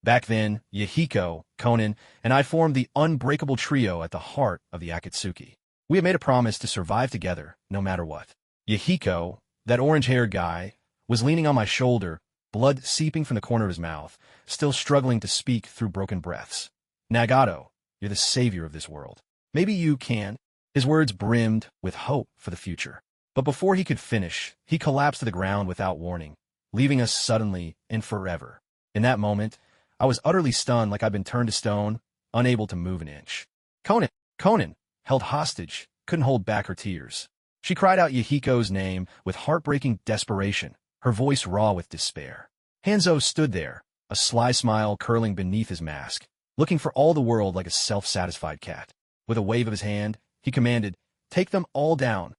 Back then, Yahiko, Conan, and I formed the unbreakable trio at the heart of the Akatsuki. We had made a promise to survive together, no matter what. Yahiko, that orange-haired guy, was leaning on my shoulder, blood seeping from the corner of his mouth, still struggling to speak through broken breaths. Nagato, you're the savior of this world. Maybe you can. His words brimmed with hope for the future. But before he could finish, he collapsed to the ground without warning, leaving us suddenly and forever. In that moment, I was utterly stunned, like I'd been turned to stone, unable to move an inch. Conan, held hostage, couldn't hold back her tears. She cried out Yahiko's name with heartbreaking desperation, her voice raw with despair. Hanzo stood there, a sly smile curling beneath his mask, looking for all the world like a self-satisfied cat. With a wave of his hand, he commanded, "Take them all down."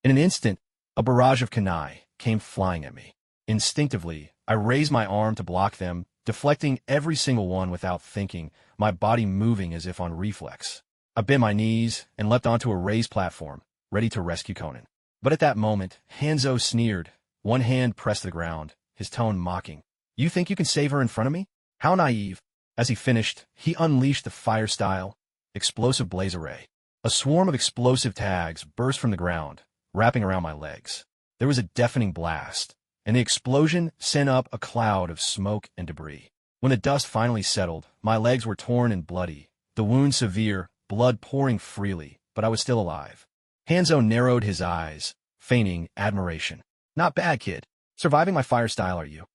In an instant, a barrage of kunai came flying at me. Instinctively, I raised my arm to block them, deflecting every single one without thinking, my body moving as if on reflex. I bent my knees and leapt onto a raised platform, ready to rescue Conan. But at that moment, Hanzo sneered, one hand pressed to the ground, his tone mocking. "You think you can save her in front of me? How naive." As he finished, he unleashed the fire-style, explosive blaze array. A swarm of explosive tags burst from the ground, wrapping around my legs. There was a deafening blast, and the explosion sent up a cloud of smoke and debris. When the dust finally settled, my legs were torn and bloody, the wound severe, blood pouring freely, but I was still alive. Hanzo narrowed his eyes, feigning admiration. "Not bad, kid. Surviving my fire style, are you?"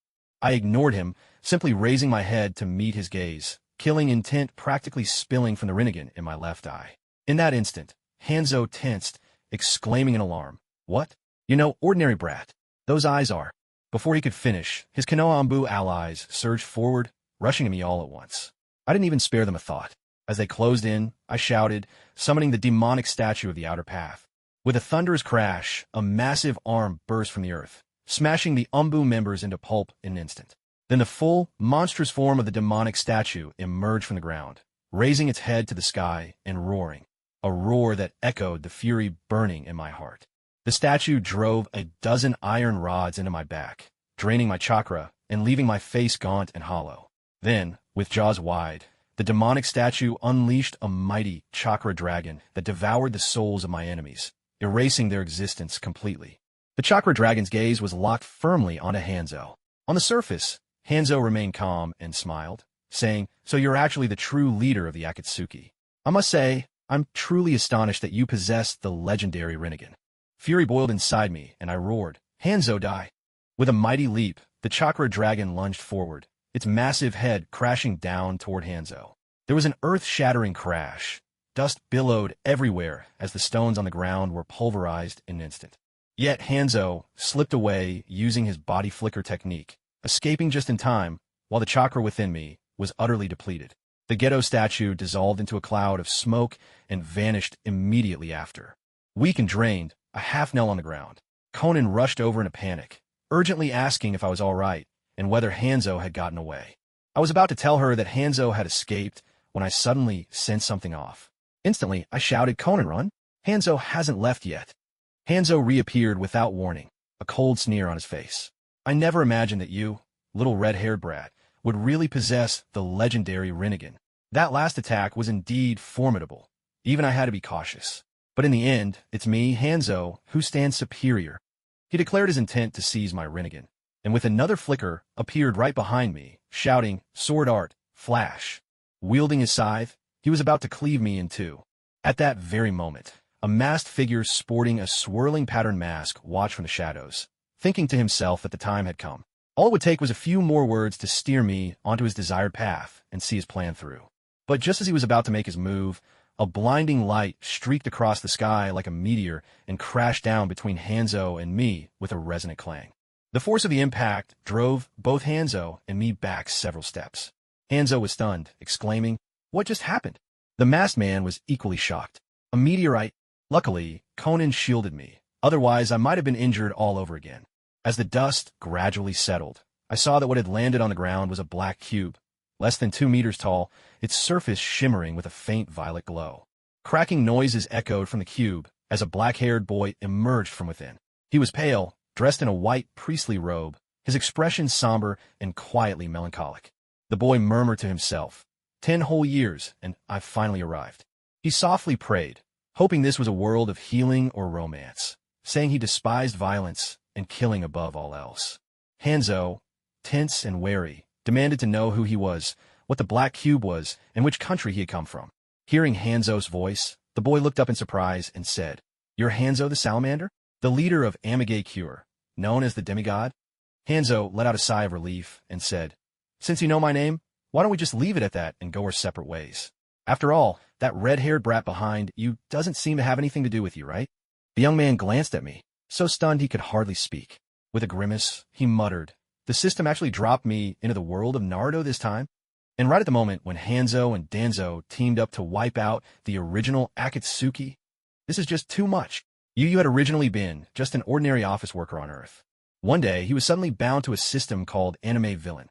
I ignored him, simply raising my head to meet his gaze, killing intent practically spilling from the rinnegan in my left eye. In that instant, Hanzo tensed, exclaiming in alarm, "What? You know, ordinary brat. Those eyes are." Before he could finish, his Konoha allies surged forward, rushing at me all at once. I didn't even spare them a thought. As they closed in, I shouted, summoning the demonic statue of the outer path. With a thunderous crash, a massive arm burst from the earth, smashing the Umbu members into pulp in an instant. Then the full, monstrous form of the demonic statue emerged from the ground, raising its head to the sky and roaring, a roar that echoed the fury burning in my heart. The statue drove a dozen iron rods into my back, draining my chakra and leaving my face gaunt and hollow. Then, with jaws wide, the demonic statue unleashed a mighty chakra dragon that devoured the souls of my enemies, erasing their existence completely. The chakra dragon's gaze was locked firmly onto Hanzo. On the surface, Hanzo remained calm and smiled, saying, "So you're actually the true leader of the Akatsuki. I must say, I'm truly astonished that you possess the legendary rinnegan." Fury boiled inside me, and I roared, "Hanzo, die!" With a mighty leap, the chakra dragon lunged forward, its massive head crashing down toward Hanzo. There was an earth-shattering crash. Dust billowed everywhere as the stones on the ground were pulverized in an instant. Yet Hanzo slipped away using his body flicker technique, escaping just in time, while the chakra within me was utterly depleted. The ghetto statue dissolved into a cloud of smoke and vanished immediately after. Weak and drained, a half-knell on the ground, Conan rushed over in a panic, urgently asking if I was all right and whether Hanzo had gotten away. I was about to tell her that Hanzo had escaped when I suddenly sensed something off. Instantly, I shouted, "Conan, run! Hanzo hasn't left yet." Hanzo reappeared without warning, a cold sneer on his face. "I never imagined that you, little red-haired brat, would really possess the legendary rinnegan. That last attack was indeed formidable. Even I had to be cautious. But in the end, it's me, Hanzo, who stands superior." He declared his intent to seize my rinnegan, and with another flicker, appeared right behind me, shouting, "Sword art, flash!" Wielding his scythe, he was about to cleave me in two. At that very moment, a masked figure sporting a swirling pattern mask watched from the shadows, thinking to himself that the time had come. All it would take was a few more words to steer me onto his desired path and see his plan through. But just as he was about to make his move, a blinding light streaked across the sky like a meteor and crashed down between Hanzo and me with a resonant clang. The force of the impact drove both Hanzo and me back several steps. Hanzo was stunned, exclaiming, "What just happened?" The masked man was equally shocked. "A meteorite." Luckily, Conan shielded me. Otherwise, I might have been injured all over again. As the dust gradually settled, I saw that what had landed on the ground was a black cube, less than 2 meters tall, its surface shimmering with a faint violet glow. Cracking noises echoed from the cube as a black-haired boy emerged from within. He was pale, dressed in a white priestly robe, his expression somber and quietly melancholic. The boy murmured to himself, 10 whole years, and I've finally arrived. He softly prayed, hoping this was a world of healing or romance, saying he despised violence and killing above all else. Hanzo, tense and wary, demanded to know who he was, what the black cube was, and which country he had come from. Hearing Hanzo's voice, the boy looked up in surprise and said, "You're Hanzo the Salamander? The leader of Amage Cure, known as the demigod?" Hanzo let out a sigh of relief and said, "Since you know my name, why don't we just leave it at that and go our separate ways? After all, that red-haired brat behind you doesn't seem to have anything to do with you, right?" The young man glanced at me, so stunned he could hardly speak. With a grimace, he muttered, "The system actually dropped me into the world of Naruto this time?" And right at the moment when Hanzo and Danzo teamed up to wipe out the original Akatsuki, this is just too much. Yu had originally been just an ordinary office worker on Earth. One day, he was suddenly bound to a system called Anime Villain.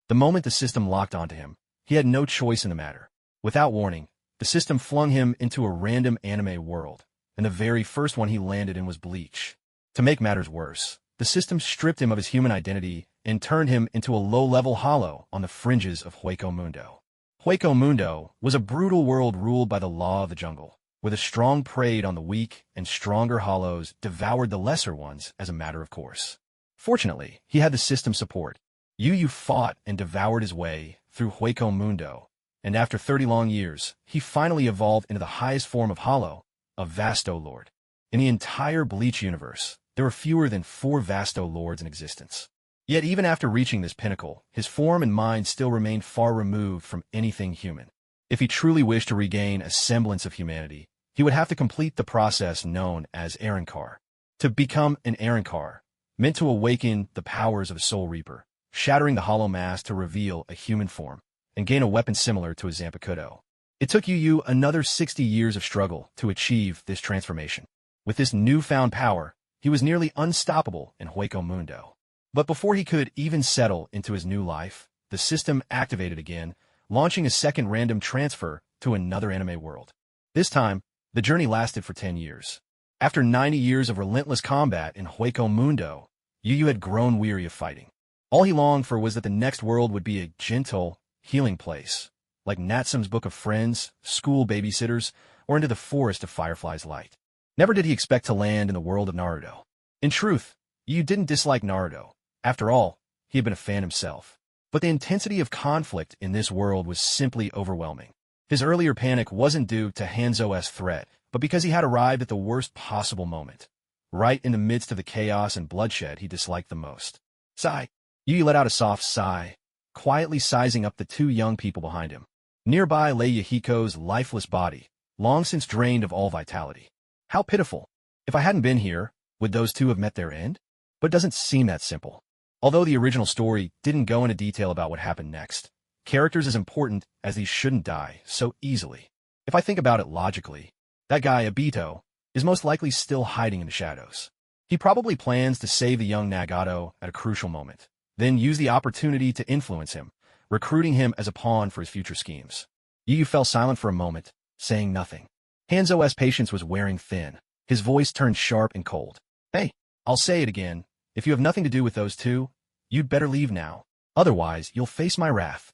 The moment the system locked onto him, he had no choice in the matter. Without warning, the system flung him into a random anime world, and the very first one he landed in was Bleach. To make matters worse, the system stripped him of his human identity and turned him into a low-level hollow on the fringes of Hueco Mundo. Hueco Mundo was a brutal world ruled by the law of the jungle, where the strong preyed on the weak and stronger hollows devoured the lesser ones as a matter of course. Fortunately, he had the system's support. Yu fought and devoured his way through Hueco Mundo, and after 30 long years, he finally evolved into the highest form of hollow, a Vasto Lord. In the entire Bleach universe, there were fewer than 4 Vasto Lords in existence. Yet even after reaching this pinnacle, his form and mind still remained far removed from anything human. If he truly wished to regain a semblance of humanity, he would have to complete the process known as Arrancar. To become an Arrancar meant to awaken the powers of the Soul Reaper, shattering the hollow mass to reveal a human form, and gain a weapon similar to a Zanpakuto. It took Yu another 60 years of struggle to achieve this transformation. With this newfound power, he was nearly unstoppable in Hueco Mundo. But before he could even settle into his new life, the system activated again, launching a second random transfer to another anime world. This time, the journey lasted for 10 years. After 90 years of relentless combat in Hueco Mundo, Yu had grown weary of fighting. All he longed for was that the next world would be a gentle, healing place, like Natsume's Book of Friends, School Babysitters, or into the Forest of Firefly's Light. Never did he expect to land in the world of Naruto. In truth, Yu didn't dislike Naruto. After all, he had been a fan himself. But the intensity of conflict in this world was simply overwhelming. His earlier panic wasn't due to Hanzo's threat, but because he had arrived at the worst possible moment, right in the midst of the chaos and bloodshed he disliked the most. Sigh. Yu let out a soft sigh, quietly sizing up the 2 young people behind him. Nearby lay Yahiko's lifeless body, long since drained of all vitality. How pitiful. If I hadn't been here, would those 2 have met their end? But it doesn't seem that simple. Although the original story didn't go into detail about what happened next, characters as important as these shouldn't die so easily. If I think about it logically, that guy, Obito, is most likely still hiding in the shadows. He probably plans to save the young Nagato at a crucial moment, then use the opportunity to influence him, recruiting him as a pawn for his future schemes. Yu fell silent for a moment, saying nothing. Hanzo's patience was wearing thin. His voice turned sharp and cold. "Hey, I'll say it again. If you have nothing to do with those 2, you'd better leave now. Otherwise, you'll face my wrath."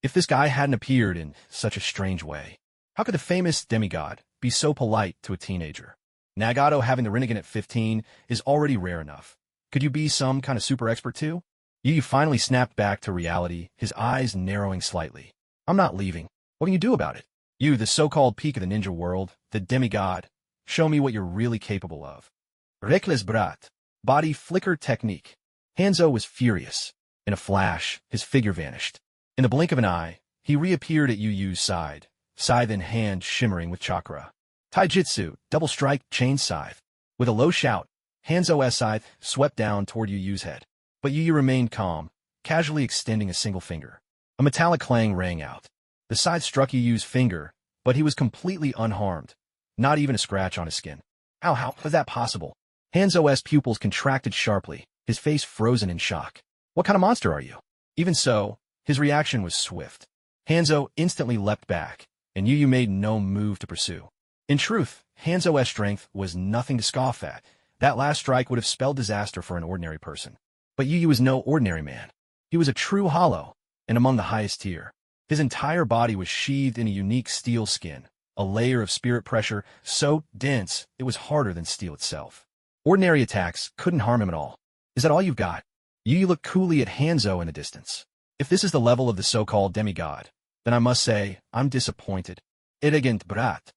If this guy hadn't appeared in such a strange way, how could the famous demigod be so polite to a teenager? Nagato having the Rinnegan at 15 is already rare enough. Could you be some kind of super expert too? Yu finally snapped back to reality, his eyes narrowing slightly. "I'm not leaving. What can you do about it? You, the so-called peak of the ninja world, the demigod. Show me what you're really capable of." Reckless brat. Body flicker technique. Hanzo was furious. In a flash, his figure vanished. In the blink of an eye, he reappeared at Yu's side, scythe in hand shimmering with chakra. Taijutsu, double strike, chain scythe. With a low shout, Hanzo's scythe swept down toward Yu's head. But Yu remained calm, casually extending a single finger. A metallic clang rang out. The scythe struck Yu's finger, but he was completely unharmed. Not even a scratch on his skin. How was that possible? Hanzo's pupils contracted sharply, his face frozen in shock. "What kind of monster are you?" Even so, his reaction was swift. Hanzo instantly leapt back, and Yu made no move to pursue. In truth, Hanzo's strength was nothing to scoff at. That last strike would have spelled disaster for an ordinary person. But Yu was no ordinary man. He was a true hollow, and among the highest tier. His entire body was sheathed in a unique steel skin, a layer of spirit pressure so dense it was harder than steel itself. Ordinary attacks couldn't harm him at all. Is that all you've got? You look coolly at Hanzo in the distance. If this is the level of the so-called demigod, then I must say I'm disappointed. Irrigant brat.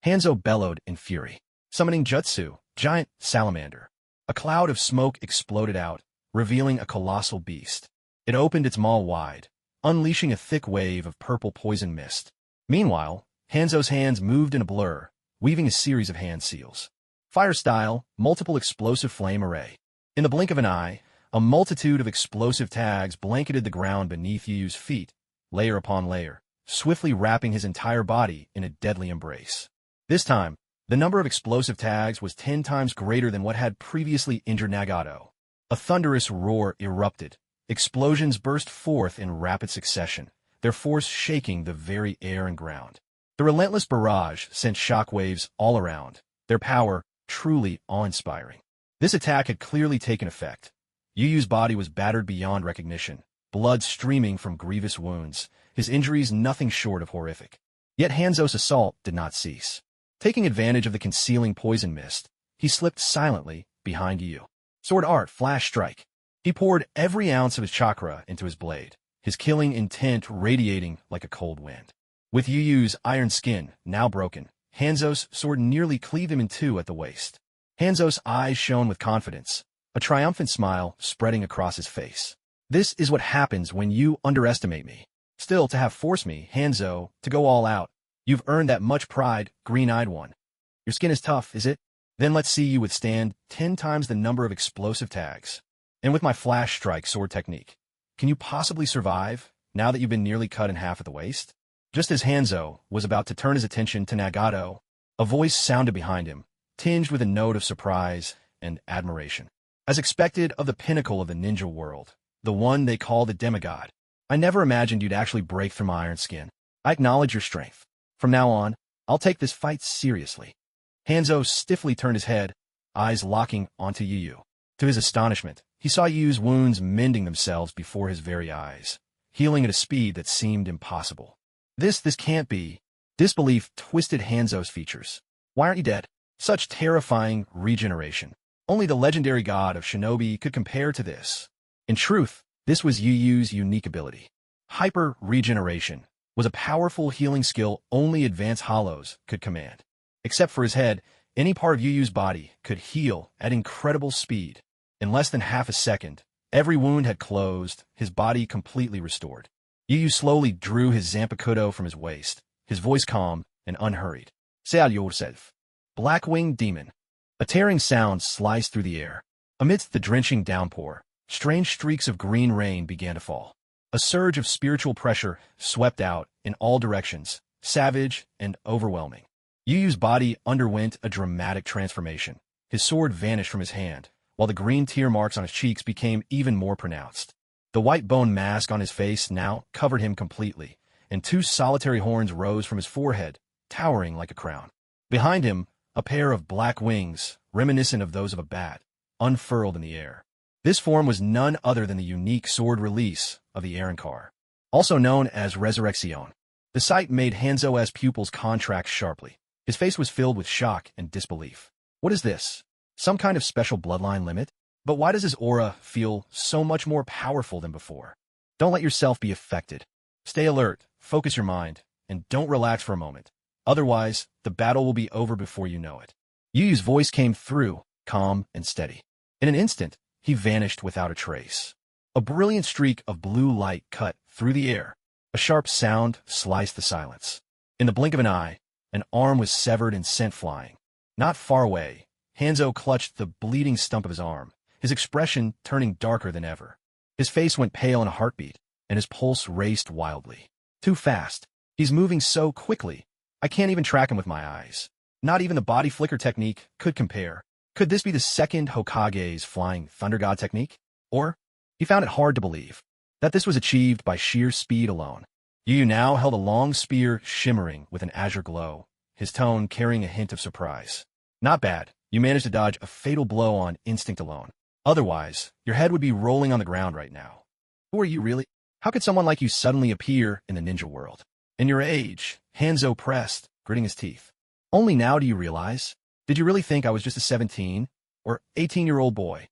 Hanzo bellowed in fury. Summoning Jutsu, giant salamander. A cloud of smoke exploded out, revealing a colossal beast. It opened its maw wide, unleashing a thick wave of purple poison mist. Meanwhile, Hanzo's hands moved in a blur, weaving a series of hand seals. Fire style, multiple explosive flame array. In the blink of an eye, a multitude of explosive tags blanketed the ground beneath Yu's feet, layer upon layer, swiftly wrapping his entire body in a deadly embrace. This time, the number of explosive tags was 10 times greater than what had previously injured Nagato. A thunderous roar erupted. Explosions burst forth in rapid succession, their force shaking the very air and ground. The relentless barrage sent shockwaves all around, their power truly awe-inspiring. This attack had clearly taken effect. Yu's body was battered beyond recognition, blood streaming from grievous wounds, his injuries nothing short of horrific. Yet Hanzo's assault did not cease. Taking advantage of the concealing poison mist, he slipped silently behind Yu. Sword art, flash strike. He poured every ounce of his chakra into his blade, his killing intent radiating like a cold wind. With Yu's iron skin now broken, Hanzo's sword nearly cleaved him in two at the waist. Hanzo's eyes shone with confidence, a triumphant smile spreading across his face. This is what happens when you underestimate me. Still, to have forced me, Hanzo, to go all out. You've earned that much pride, green-eyed one. Your skin is tough, is it? Then let's see you withstand 10 times the number of explosive tags. And with my flash strike sword technique, can you possibly survive, now that you've been nearly cut in half at the waist? Just as Hanzo was about to turn his attention to Nagato, a voice sounded behind him, tinged with a note of surprise and admiration. As expected of the pinnacle of the ninja world, the one they call the demigod, I never imagined you'd actually break through my iron skin. I acknowledge your strength. From now on, I'll take this fight seriously. Hanzo stiffly turned his head, eyes locking onto Yu. To his astonishment, he saw Yu's wounds mending themselves before his very eyes, healing at a speed that seemed impossible. This can't be. Disbelief twisted Hanzo's features. Why aren't you dead? Such terrifying regeneration. Only the legendary god of shinobi could compare to this. In truth, this was Yu's unique ability. Hyper-regeneration was a powerful healing skill only advanced hollows could command. Except for his head, any part of Yu's body could heal at incredible speed. In less than half a second, every wound had closed, his body completely restored. Yu slowly drew his Zanpakuto from his waist, his voice calm and unhurried. Say yourself. Black-winged demon. A tearing sound sliced through the air. Amidst the drenching downpour, strange streaks of green rain began to fall. A surge of spiritual pressure swept out in all directions, savage and overwhelming. Yu's body underwent a dramatic transformation. His sword vanished from his hand, while the green tear marks on his cheeks became even more pronounced. The white bone mask on his face now covered him completely, and 2 solitary horns rose from his forehead, towering like a crown. Behind him, a pair of black wings, reminiscent of those of a bat, unfurled in the air. This form was none other than the unique sword release of the Arankar, also known as Resurrection. The sight made Hanzo's pupils contract sharply. His face was filled with shock and disbelief. What is this? Some kind of special bloodline limit? But why does his aura feel so much more powerful than before? Don't let yourself be affected. Stay alert, focus your mind, and don't relax for a moment. Otherwise, the battle will be over before you know it. Yu's voice came through, calm and steady. In an instant, he vanished without a trace. A brilliant streak of blue light cut through the air. A sharp sound sliced the silence. In the blink of an eye, an arm was severed and sent flying. Not far away, Hanzo clutched the bleeding stump of his arm, his expression turning darker than ever. His face went pale in a heartbeat, and his pulse raced wildly. Too fast. He's moving so quickly. I can't even track him with my eyes. Not even the body flicker technique could compare. Could this be the second Hokage's flying thunder god technique? Or, he found it hard to believe, that this was achieved by sheer speed alone. Yu now held a long spear shimmering with an azure glow, his tone carrying a hint of surprise. Not bad. You managed to dodge a fatal blow on instinct alone. Otherwise, your head would be rolling on the ground right now. Who are you really? How could someone like you suddenly appear in the ninja world? In your age, Hanzo pressed, gritting his teeth. Only now do you realize? Did you really think I was just a 17 or 18-year-old boy?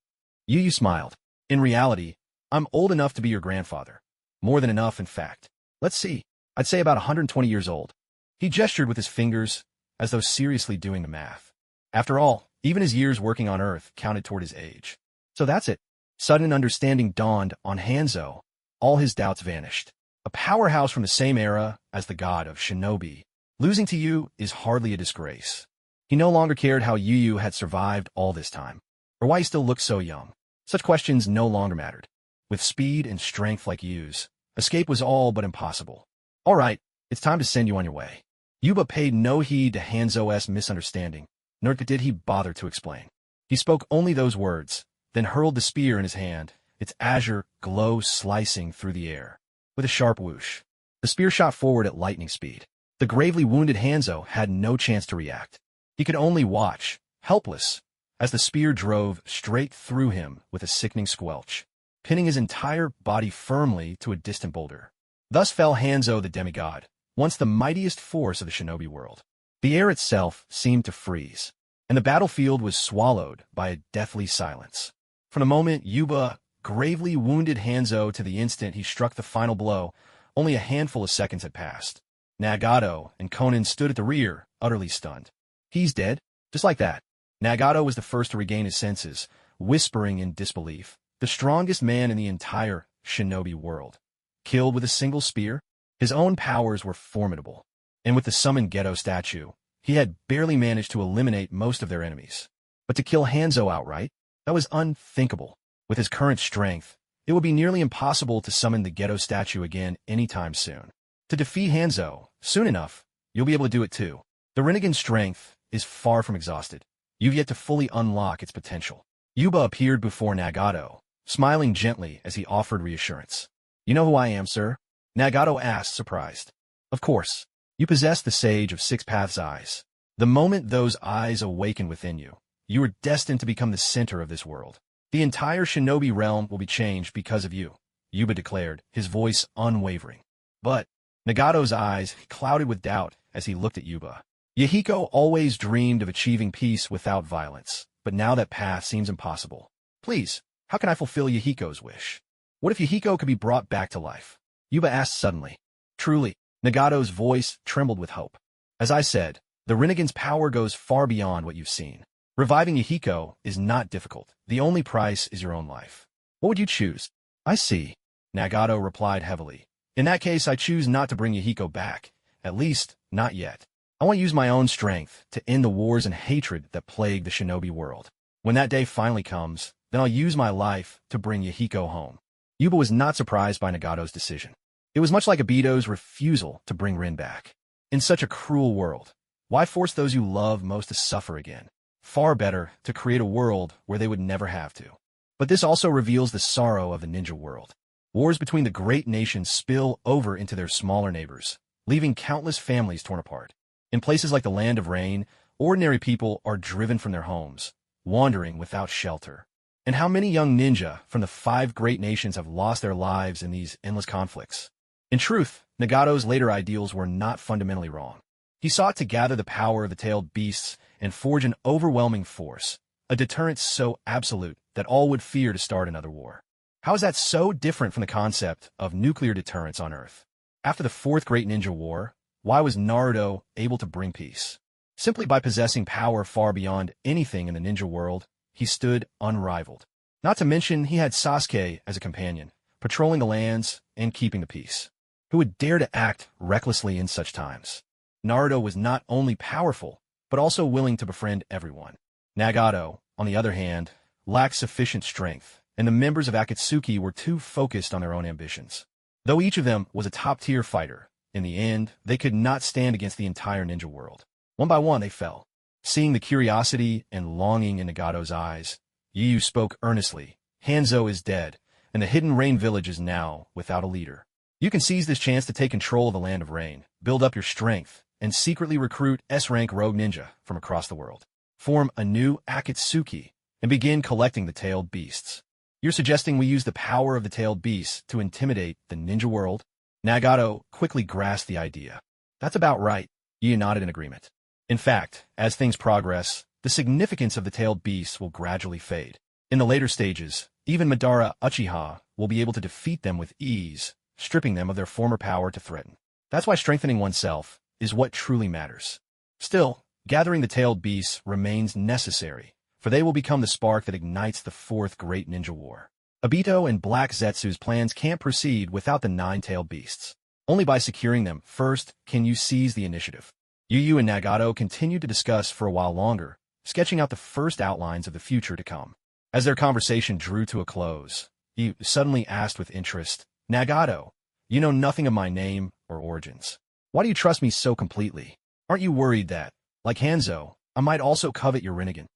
Yu smiled. In reality, I'm old enough to be your grandfather. More than enough, in fact. Let's see. I'd say about 120 years old. He gestured with his fingers, as though seriously doing the math. After all, even his years working on Earth counted toward his age. So that's it. Sudden understanding dawned on Hanzo. All his doubts vanished. A powerhouse from the same era as the god of shinobi. Losing to you is hardly a disgrace. He no longer cared how Yu had survived all this time, or why he still looked so young. Such questions no longer mattered. With speed and strength like Yu's, escape was all but impossible. All right, it's time to send you on your way. Yuba paid no heed to Hanzo's misunderstanding, nor did he bother to explain. He spoke only those words, then hurled the spear in his hand, its azure glow slicing through the air. With a sharp whoosh, the spear shot forward at lightning speed. The gravely wounded Hanzo had no chance to react. He could only watch, helpless, as the spear drove straight through him with a sickening squelch, pinning his entire body firmly to a distant boulder. Thus fell Hanzo the demigod, once the mightiest force of the shinobi world. The air itself seemed to freeze, and the battlefield was swallowed by a deathly silence. From the moment Yuba gravely wounded Hanzo to the instant he struck the final blow, only a handful of seconds had passed. Nagato and Conan stood at the rear, utterly stunned. He's dead? Just like that. Nagato was the first to regain his senses, whispering in disbelief. The strongest man in the entire shinobi world. Killed with a single spear? His own powers were formidable. And with the summoned Geto statue, he had barely managed to eliminate most of their enemies. But to kill Hanzo outright? That was unthinkable. With his current strength, it would be nearly impossible to summon the Geto statue again anytime soon. To defeat Hanzo, soon enough, you'll be able to do it too. The Rinnegan's strength is far from exhausted. You've yet to fully unlock its potential. Yuba appeared before Nagato, smiling gently as he offered reassurance. You know who I am, sir? Nagato asked, surprised. Of course. You possess the Sage of Six Paths eyes. The moment those eyes awaken within you, you are destined to become the center of this world. The entire shinobi realm will be changed because of you, Yuba declared, his voice unwavering. But Nagato's eyes clouded with doubt as he looked at Yuba. Yahiko always dreamed of achieving peace without violence, but now that path seems impossible. Please, how can I fulfill Yahiko's wish? What if Yahiko could be brought back to life? Yuba asked suddenly. Truly, Nagato's voice trembled with hope. As I said, the Rinnegan's power goes far beyond what you've seen. Reviving Yahiko is not difficult. The only price is your own life. What would you choose? I see, Nagato replied heavily. In that case, I choose not to bring Yahiko back. At least, not yet. I want to use my own strength to end the wars and hatred that plague the shinobi world. When that day finally comes, then I'll use my life to bring Yahiko home. Yuba was not surprised by Nagato's decision. It was much like Obito's refusal to bring Rin back. In such a cruel world, why force those you love most to suffer again? Far better to create a world where they would never have to. But this also reveals the sorrow of the ninja world. Wars between the great nations spill over into their smaller neighbors, leaving countless families torn apart. In places like the Land of Rain, ordinary people are driven from their homes, wandering without shelter. And how many young ninja from the 5 great nations have lost their lives in these endless conflicts? In truth, Nagato's later ideals were not fundamentally wrong. He sought to gather the power of the tailed beasts and forge an overwhelming force, a deterrent so absolute that all would fear to start another war. How is that so different from the concept of nuclear deterrence on Earth? After the 4th Great Ninja War, why was Naruto able to bring peace? Simply by possessing power far beyond anything in the ninja world, he stood unrivaled. Not to mention he had Sasuke as a companion, patrolling the lands and keeping the peace. Who would dare to act recklessly in such times? Naruto was not only powerful, but also willing to befriend everyone. Nagato, on the other hand, lacked sufficient strength, and the members of Akatsuki were too focused on their own ambitions. Though each of them was a top-tier fighter, in the end, they could not stand against the entire ninja world. One by one, they fell. Seeing the curiosity and longing in Nagato's eyes, Yu spoke earnestly. Hanzo is dead, and the Hidden Rain Village is now without a leader. You can seize this chance to take control of the Land of Rain, build up your strength, and secretly recruit S-rank rogue ninja from across the world. Form a new Akatsuki, and begin collecting the tailed beasts. You're suggesting we use the power of the tailed beast to intimidate the ninja world? Nagato quickly grasped the idea. That's about right. Yu nodded in agreement. In fact, as things progress, the significance of the tailed beasts will gradually fade. In the later stages, even Madara Uchiha will be able to defeat them with ease, stripping them of their former power to threaten. That's why strengthening oneself is what truly matters. Still, gathering the tailed beasts remains necessary, for they will become the spark that ignites the fourth great ninja war. Obito and Black Zetsu's plans can't proceed without the 9-tailed beasts. Only by securing them first can you seize the initiative. Yu and Nagato continued to discuss for a while longer, sketching out the first outlines of the future to come. As their conversation drew to a close, Yu suddenly asked with interest, Nagato, you know nothing of my name or origins. Why do you trust me so completely? Aren't you worried that, like Hanzo, I might also covet your Rinnegan?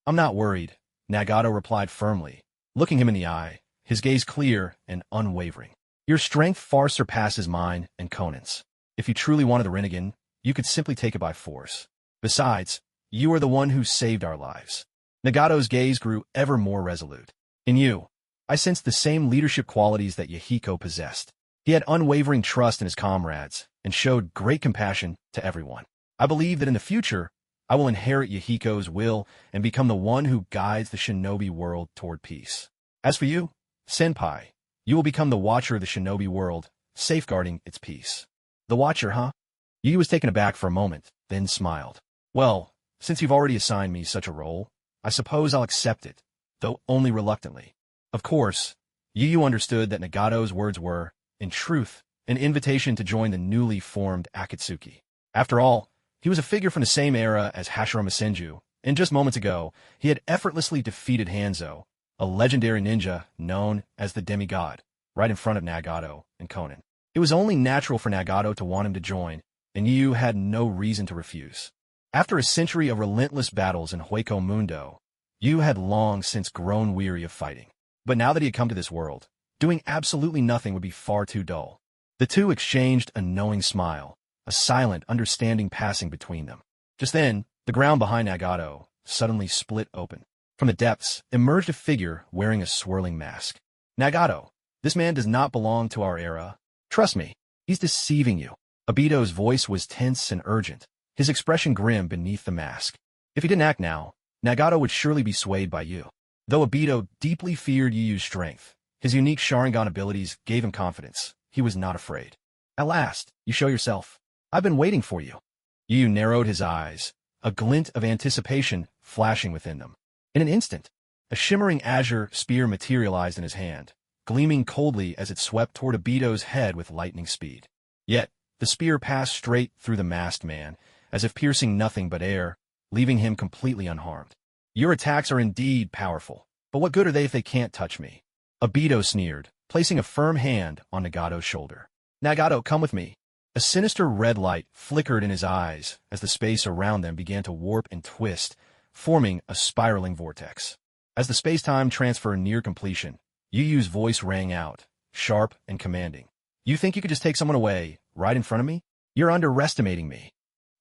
I'm not worried, Nagato replied firmly, looking him in the eye, his gaze clear and unwavering. Your strength far surpasses mine and Conan's. If you truly wanted the Rinnegan, you could simply take it by force. Besides, you are the one who saved our lives. Nagato's gaze grew ever more resolute. In you, I sensed the same leadership qualities that Yahiko possessed. He had unwavering trust in his comrades and showed great compassion to everyone. I believe that in the future, I will inherit Yahiko's will and become the one who guides the shinobi world toward peace. As for you, Senpai, you will become the watcher of the shinobi world, safeguarding its peace. The watcher, huh? Yu was taken aback for a moment, then smiled. Well, since you've already assigned me such a role, I suppose I'll accept it, though only reluctantly. Of course, Yu understood that Nagato's words were, in truth, an invitation to join the newly formed Akatsuki. After all, he was a figure from the same era as Hashirama Senju, and just moments ago, he had effortlessly defeated Hanzo, a legendary ninja known as the demigod, right in front of Nagato and Conan. It was only natural for Nagato to want him to join, and Yu had no reason to refuse. After a century of relentless battles in Hueco Mundo, Yu had long since grown weary of fighting. But now that he had come to this world, doing absolutely nothing would be far too dull. The two exchanged a knowing smile, a silent understanding passing between them. Just then, the ground behind Nagato suddenly split open. From the depths emerged a figure wearing a swirling mask. Nagato, this man does not belong to our era. Trust me, he's deceiving you. Obito's voice was tense and urgent, his expression grim beneath the mask. If he didn't act now, Nagato would surely be swayed by Yu. Though Obito deeply feared Yu's strength, his unique Sharingan abilities gave him confidence. He was not afraid. At last, you show yourself. I've been waiting for you. Yu narrowed his eyes, a glint of anticipation flashing within them. In an instant, a shimmering azure spear materialized in his hand, gleaming coldly as it swept toward Obito's head with lightning speed. Yet, the spear passed straight through the masked man, as if piercing nothing but air, leaving him completely unharmed. Your attacks are indeed powerful, but what good are they if they can't touch me? Obito sneered, placing a firm hand on Nagato's shoulder. Nagato, come with me. A sinister red light flickered in his eyes as the space around them began to warp and twist, forming a spiraling vortex. As the space-time transfer neared completion, Yu's voice rang out, sharp and commanding. You think you could just take someone away, right in front of me? You're underestimating me.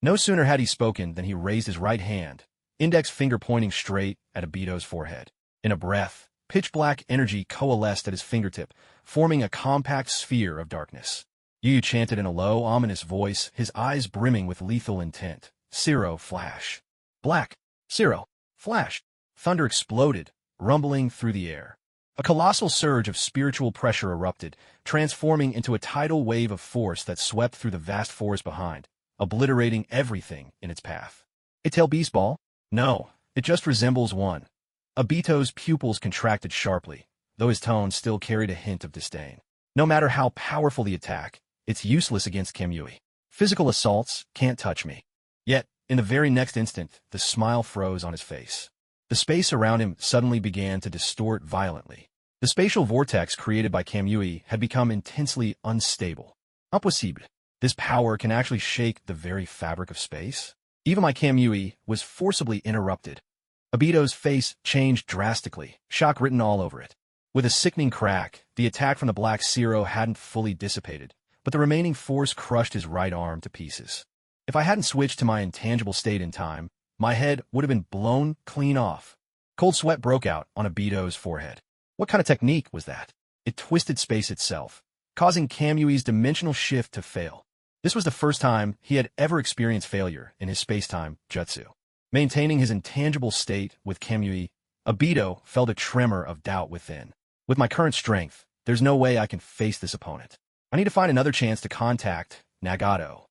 No sooner had he spoken than he raised his right hand, index finger pointing straight at Obito's forehead. In a breath, pitch-black energy coalesced at his fingertip, forming a compact sphere of darkness. Yu chanted in a low, ominous voice, his eyes brimming with lethal intent. Zero flash. Black. Zero. Flash. Thunder exploded, rumbling through the air. A colossal surge of spiritual pressure erupted, transforming into a tidal wave of force that swept through the vast forest behind, obliterating everything in its path. A tail beast ball? No, it just resembles one. Obito's pupils contracted sharply, though his tone still carried a hint of disdain. No matter how powerful the attack, it's useless against Kamui. Physical assaults can't touch me. Yet, in the very next instant, the smile froze on his face. The space around him suddenly began to distort violently. The spatial vortex created by Kamui had become intensely unstable. Impossible. This power can actually shake the very fabric of space? Even my Kamui was forcibly interrupted. Obito's face changed drastically, shock written all over it. With a sickening crack, the attack from the Black Zero hadn't fully dissipated, but the remaining force crushed his right arm to pieces. If I hadn't switched to my intangible state in time, my head would have been blown clean off. Cold sweat broke out on Obito's forehead. What kind of technique was that? It twisted space itself, causing Kamui's dimensional shift to fail. This was the first time he had ever experienced failure in his space-time jutsu. Maintaining his intangible state with Kamui, Obito felt a tremor of doubt within. With my current strength, there's no way I can face this opponent. I need to find another chance to contact Nagato.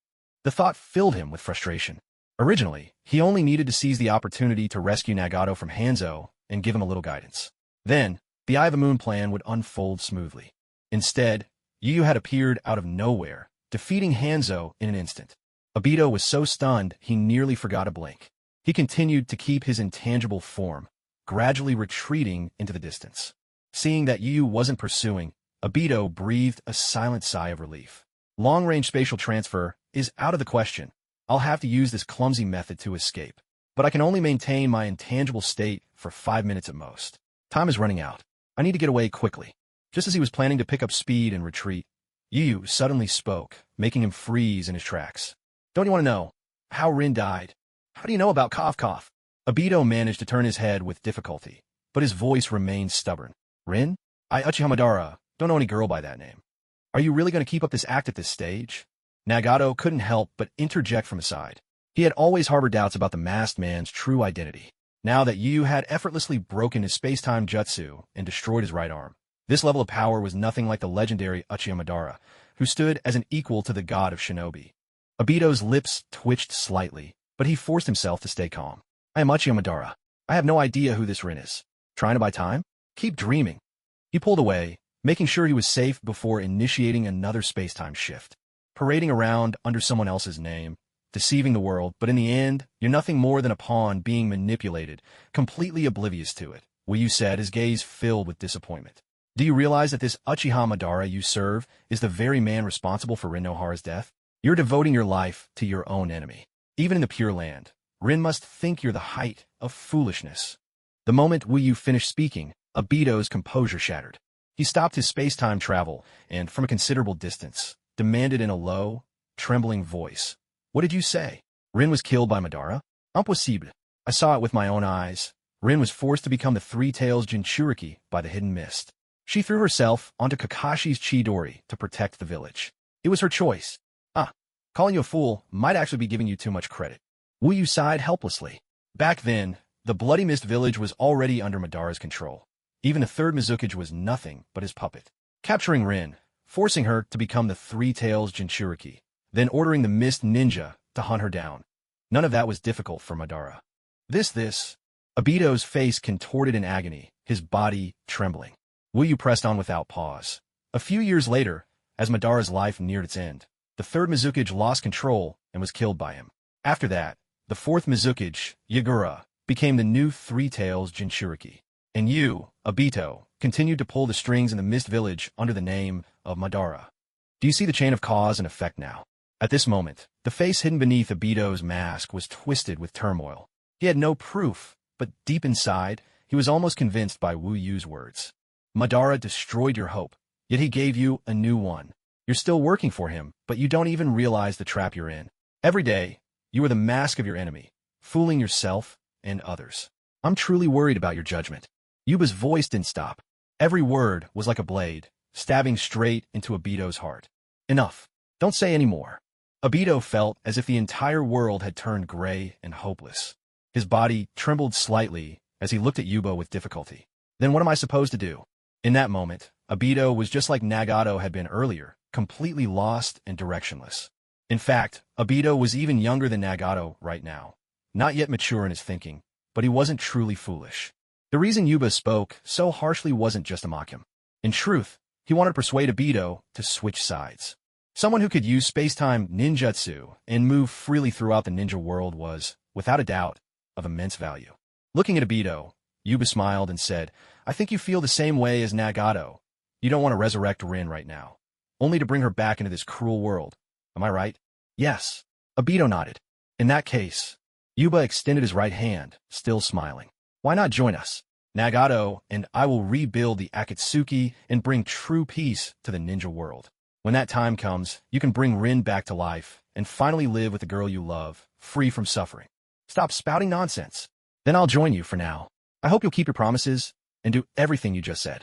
The thought filled him with frustration. Originally, he only needed to seize the opportunity to rescue Nagato from Hanzo and give him a little guidance. Then, the Eye of the Moon plan would unfold smoothly. Instead, Yu had appeared out of nowhere, defeating Hanzo in an instant. Obito was so stunned he nearly forgot to blink. He continued to keep his intangible form, gradually retreating into the distance. Seeing that Yu wasn't pursuing, Obito breathed a silent sigh of relief. Long-range spatial transfer is out of the question. I'll have to use this clumsy method to escape. But I can only maintain my intangible state for 5 minutes at most. Time is running out. I need to get away quickly. Just as he was planning to pick up speed and retreat, Yu suddenly spoke, making him freeze in his tracks. Don't you want to know how Rin died? How do you know about Cough Cough? Obito managed to turn his head with difficulty, but his voice remained stubborn. Rin? I Uchihamadara, don't know any girl by that name. Are you really going to keep up this act at this stage? Nagato couldn't help but interject from his side. He had always harbored doubts about the masked man's true identity. Now that Yu had effortlessly broken his space-time jutsu and destroyed his right arm, this level of power was nothing like the legendary Uchihamadara, who stood as an equal to the god of shinobi. Obito's lips twitched slightly, but he forced himself to stay calm. I am Uchihamadara. I have no idea who this Rin is. Trying to buy time? Keep dreaming. He pulled away, making sure he was safe before initiating another space-time shift. Parading around under someone else's name, deceiving the world, but in the end, you're nothing more than a pawn being manipulated, completely oblivious to it, Yu said, his gaze filled with disappointment. Do you realize that this Uchiha Madara you serve is the very man responsible for Rin Nohara's death? You're devoting your life to your own enemy. Even in the Pure Land, Rin must think you're the height of foolishness. The moment Yu finished speaking, Obito's composure shattered. He stopped his space-time travel and, from a considerable distance, demanded in a low, trembling voice, What did you say? Rin was killed by Madara? Impossible. I saw it with my own eyes. Rin was forced to become the Three Tails Jinchuriki by the Hidden Mist. She threw herself onto Kakashi's Chidori to protect the village. It was her choice. Calling you a fool might actually be giving you too much credit. Yu sighed helplessly. Back then, the Bloody Mist village was already under Madara's control. Even the third Mizukage was nothing but his puppet. Capturing Rin, forcing her to become the Three Tails Jinchuriki, then ordering the Mist Ninja to hunt her down. None of that was difficult for Madara. This. Obito's face contorted in agony, his body trembling. Yu pressed on without pause. A few years later, as Madara's life neared its end, the third Mizukage lost control and was killed by him. After that, the fourth Mizukage, Yagura, became the new Three Tails Jinchuriki. And Yu, Obito, continued to pull the strings in the Mist Village under the name of Madara. Do you see the chain of cause and effect now? At this moment, the face hidden beneath Obito's mask was twisted with turmoil. He had no proof, but deep inside, he was almost convinced by Wu Yu's words. Madara destroyed your hope, yet he gave you a new one. You're still working for him, but you don't even realize the trap you're in. Every day, you are the mask of your enemy, fooling yourself and others. I'm truly worried about your judgment. Yuba's voice didn't stop. Every word was like a blade, stabbing straight into Obito's heart. Enough. Don't say any more. Obito felt as if the entire world had turned gray and hopeless. His body trembled slightly as he looked at Yuba with difficulty. Then what am I supposed to do? In that moment, Obito was just like Nagato had been earlier, completely lost and directionless. In fact, Obito was even younger than Nagato right now. Not yet mature in his thinking, but he wasn't truly foolish. The reason Yuba spoke so harshly wasn't just to mock him. In truth, he wanted to persuade Obito to switch sides. Someone who could use space-time ninjutsu and move freely throughout the ninja world was, without a doubt, of immense value. Looking at Obito, Yuba smiled and said, I think you feel the same way as Nagato. You don't want to resurrect Rin right now, only to bring her back into this cruel world. Am I right? Yes. Obito nodded. In that case, Yuba extended his right hand, still smiling. Why not join us? Nagato and I will rebuild the Akatsuki and bring true peace to the ninja world. When that time comes, you can bring Rin back to life and finally live with the girl you love, free from suffering. Stop spouting nonsense. Then I'll join you for now. I hope you'll keep your promises and do everything you just said.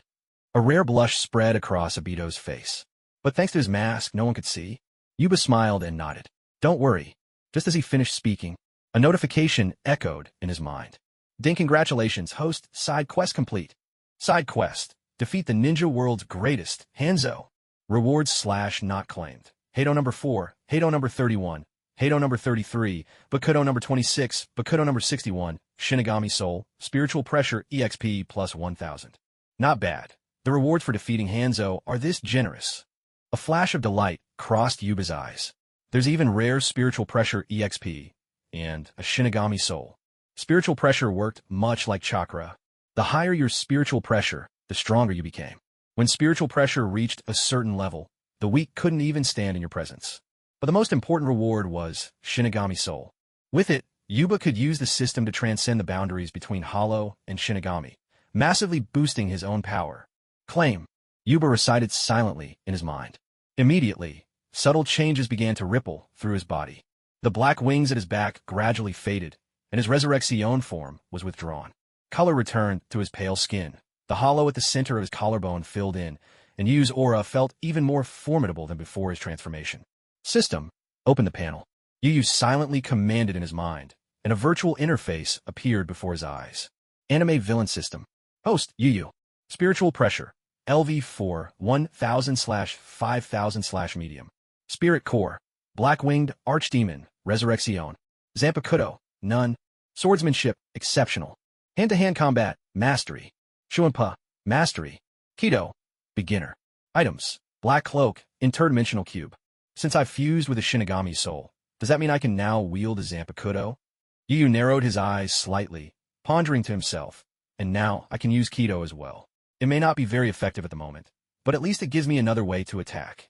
A rare blush spread across Obito's face. But thanks to his mask, no one could see. Yuba smiled and nodded. Don't worry. Just as he finished speaking, a notification echoed in his mind. Ding, congratulations, host, side quest complete. Side quest. Defeat the ninja world's greatest, Hanzo. Rewards / not claimed. Hado number 4, Hado number 31, Hado number 33, Bakudo number 26, Bakudo number 61, Shinigami Soul, Spiritual Pressure EXP plus 1000. Not bad. The rewards for defeating Hanzo are this generous. A flash of delight crossed Yuba's eyes. There's even rare Spiritual Pressure EXP and a Shinigami Soul. Spiritual Pressure worked much like chakra. The higher your spiritual pressure, the stronger you became. When spiritual pressure reached a certain level, the weak couldn't even stand in your presence. But the most important reward was Shinigami Soul. With it, Yuba could use the system to transcend the boundaries between Hollow and Shinigami, massively boosting his own power. Claim. Yuba recited silently in his mind. Immediately, subtle changes began to ripple through his body. The black wings at his back gradually faded, and his resurrection form was withdrawn. Color returned to his pale skin. The hollow at the center of his collarbone filled in, and Yu's aura felt even more formidable than before his transformation. System. Open the panel. Yu silently commanded in his mind, and a virtual interface appeared before his eyes. Anime Villain System. Host, Yu. Spiritual Pressure. LV4, 1000/5000/medium. Spirit Core. Black-Winged Archdemon, Resurrection. Zanpakuto, None. Swordsmanship, Exceptional. Hand-to-hand combat, Mastery. Shuanpa, Mastery. Kido, Beginner. Items, Black Cloak, Interdimensional Cube. Since I've fused with a Shinigami Soul, does that mean I can now wield a Zanpakuto? Yu narrowed his eyes slightly, pondering to himself, and now I can use Kido as well. It may not be very effective at the moment, but at least it gives me another way to attack.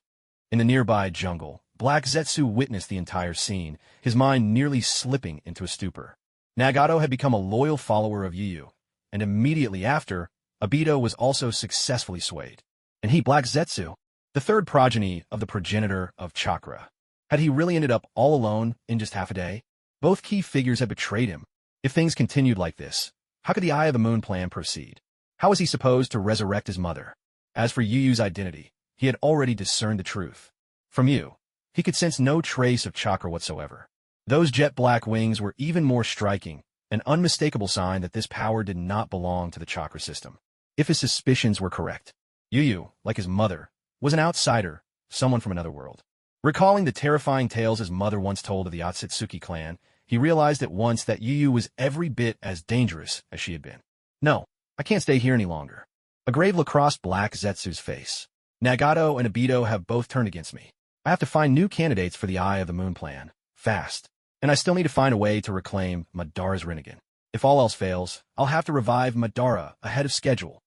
In the nearby jungle, Black Zetsu witnessed the entire scene, his mind nearly slipping into a stupor. Nagato had become a loyal follower of Yu, and immediately after, Obito was also successfully swayed. And he, Black Zetsu, the third progeny of the progenitor of Chakra. Had he really ended up all alone in just half a day? Both key figures had betrayed him. If things continued like this, how could the Eye of the Moon plan proceed? How was he supposed to resurrect his mother? As for Yu's identity, he had already discerned the truth. From Yu, he could sense no trace of chakra whatsoever. Those jet black wings were even more striking, an unmistakable sign that this power did not belong to the chakra system. If his suspicions were correct, Yu, like his mother, was an outsider, someone from another world. Recalling the terrifying tales his mother once told of the Akatsuki clan, he realized at once that Yu was every bit as dangerous as she had been. No, I can't stay here any longer. A grave look crossed Black Zetsu's face. Nagato and Obito have both turned against me. I have to find new candidates for the Eye of the Moon plan, fast. And I still need to find a way to reclaim Madara's Rinnegan. If all else fails, I'll have to revive Madara ahead of schedule.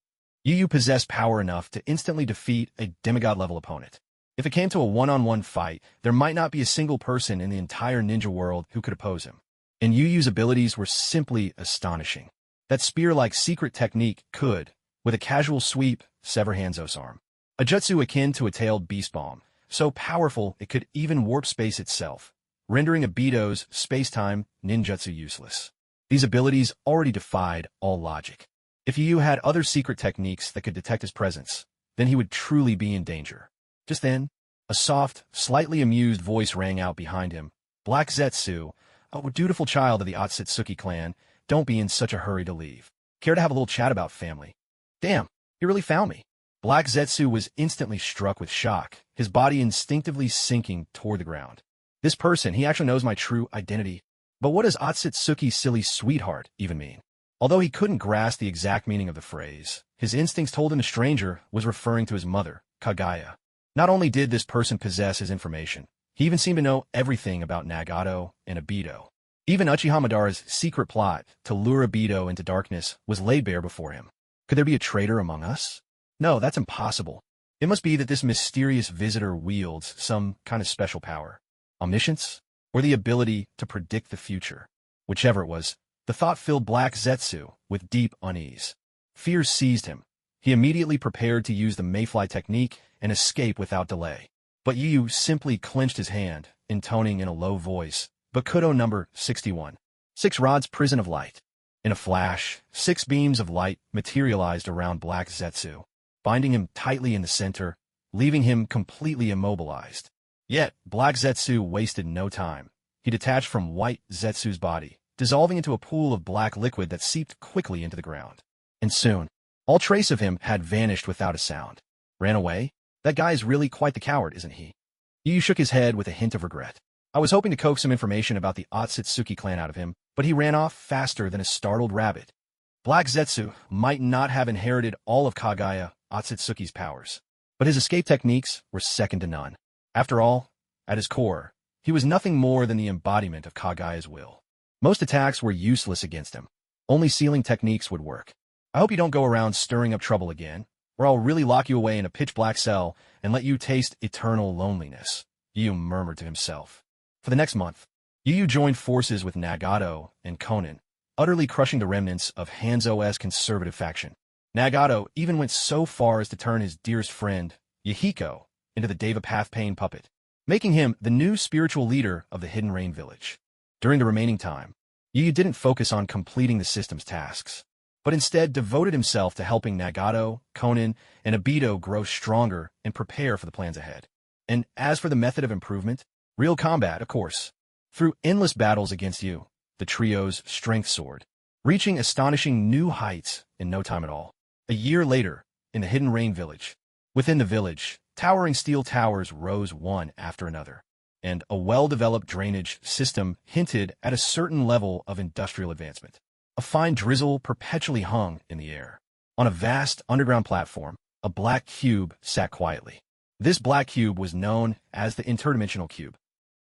Yu possessed power enough to instantly defeat a demigod-level opponent. If it came to a one-on-one fight, there might not be a single person in the entire ninja world who could oppose him. And Yu's abilities were simply astonishing. That spear-like secret technique could, with a casual sweep, sever Hanzo's arm. A jutsu akin to a tailed beast bomb, so powerful it could even warp space itself, rendering Obito's space-time ninjutsu useless. These abilities already defied all logic. If Yu had other secret techniques that could detect his presence, then he would truly be in danger. Just then, a soft, slightly amused voice rang out behind him. Black Zetsu, oh, dutiful child of the Akatsuki clan, don't be in such a hurry to leave. Care to have a little chat about family? Damn, he really found me. Black Zetsu was instantly struck with shock, his body instinctively sinking toward the ground. This person, he actually knows my true identity. But what does Akatsuki's silly sweetheart even mean? Although he couldn't grasp the exact meaning of the phrase, his instincts told him the stranger was referring to his mother, Kagaya. Not only did this person possess his information, he even seemed to know everything about Nagato and Obito. Even Uchiha Madara's secret plot to lure Obito into darkness was laid bare before him. Could there be a traitor among us? No, that's impossible. It must be that this mysterious visitor wields some kind of special power. Omniscience? Or the ability to predict the future? Whichever it was, the thought filled Black Zetsu with deep unease. Fear seized him. He immediately prepared to use the mayfly technique and escape without delay. But Yu simply clenched his hand, intoning in a low voice, Bakudo number 61. 6 rods prison of light. In a flash, 6 beams of light materialized around Black Zetsu. binding him tightly in the center, leaving him completely immobilized. Yet, Black Zetsu wasted no time. He detached from White Zetsu's body, dissolving into a pool of black liquid that seeped quickly into the ground. And soon, all trace of him had vanished without a sound. Ran away? That guy is really quite the coward, isn't he? Yu shook his head with a hint of regret. I was hoping to coax some information about the Akatsuki clan out of him, but he ran off faster than a startled rabbit. Black Zetsu might not have inherited all of Kaguya Akatsuki's powers, but his escape techniques were second to none. After all, at his core, he was nothing more than the embodiment of Kaguya's will. Most attacks were useless against him. Only sealing techniques would work. I hope you don't go around stirring up trouble again, or I'll really lock you away in a pitch-black cell and let you taste eternal loneliness, Yu murmured to himself. For the next month, Yu joined forces with Nagato and Conan, utterly crushing the remnants of Hanzo's conservative faction. Nagato even went so far as to turn his dearest friend, Yahiko, into the Deva Path Pain puppet, making him the new spiritual leader of the Hidden Rain village. During the remaining time, Yu didn't focus on completing the system's tasks, but instead devoted himself to helping Nagato, Conan, and Obito grow stronger and prepare for the plans ahead. And as for the method of improvement, real combat, of course. Through endless battles against Yu, the trio's strength soared, reaching astonishing new heights in no time at all. A year later, in the Hidden Rain village, within the village, towering steel towers rose one after another, and a well-developed drainage system hinted at a certain level of industrial advancement. A fine drizzle perpetually hung in the air. On a vast underground platform, a black cube sat quietly. This black cube was known as the interdimensional cube.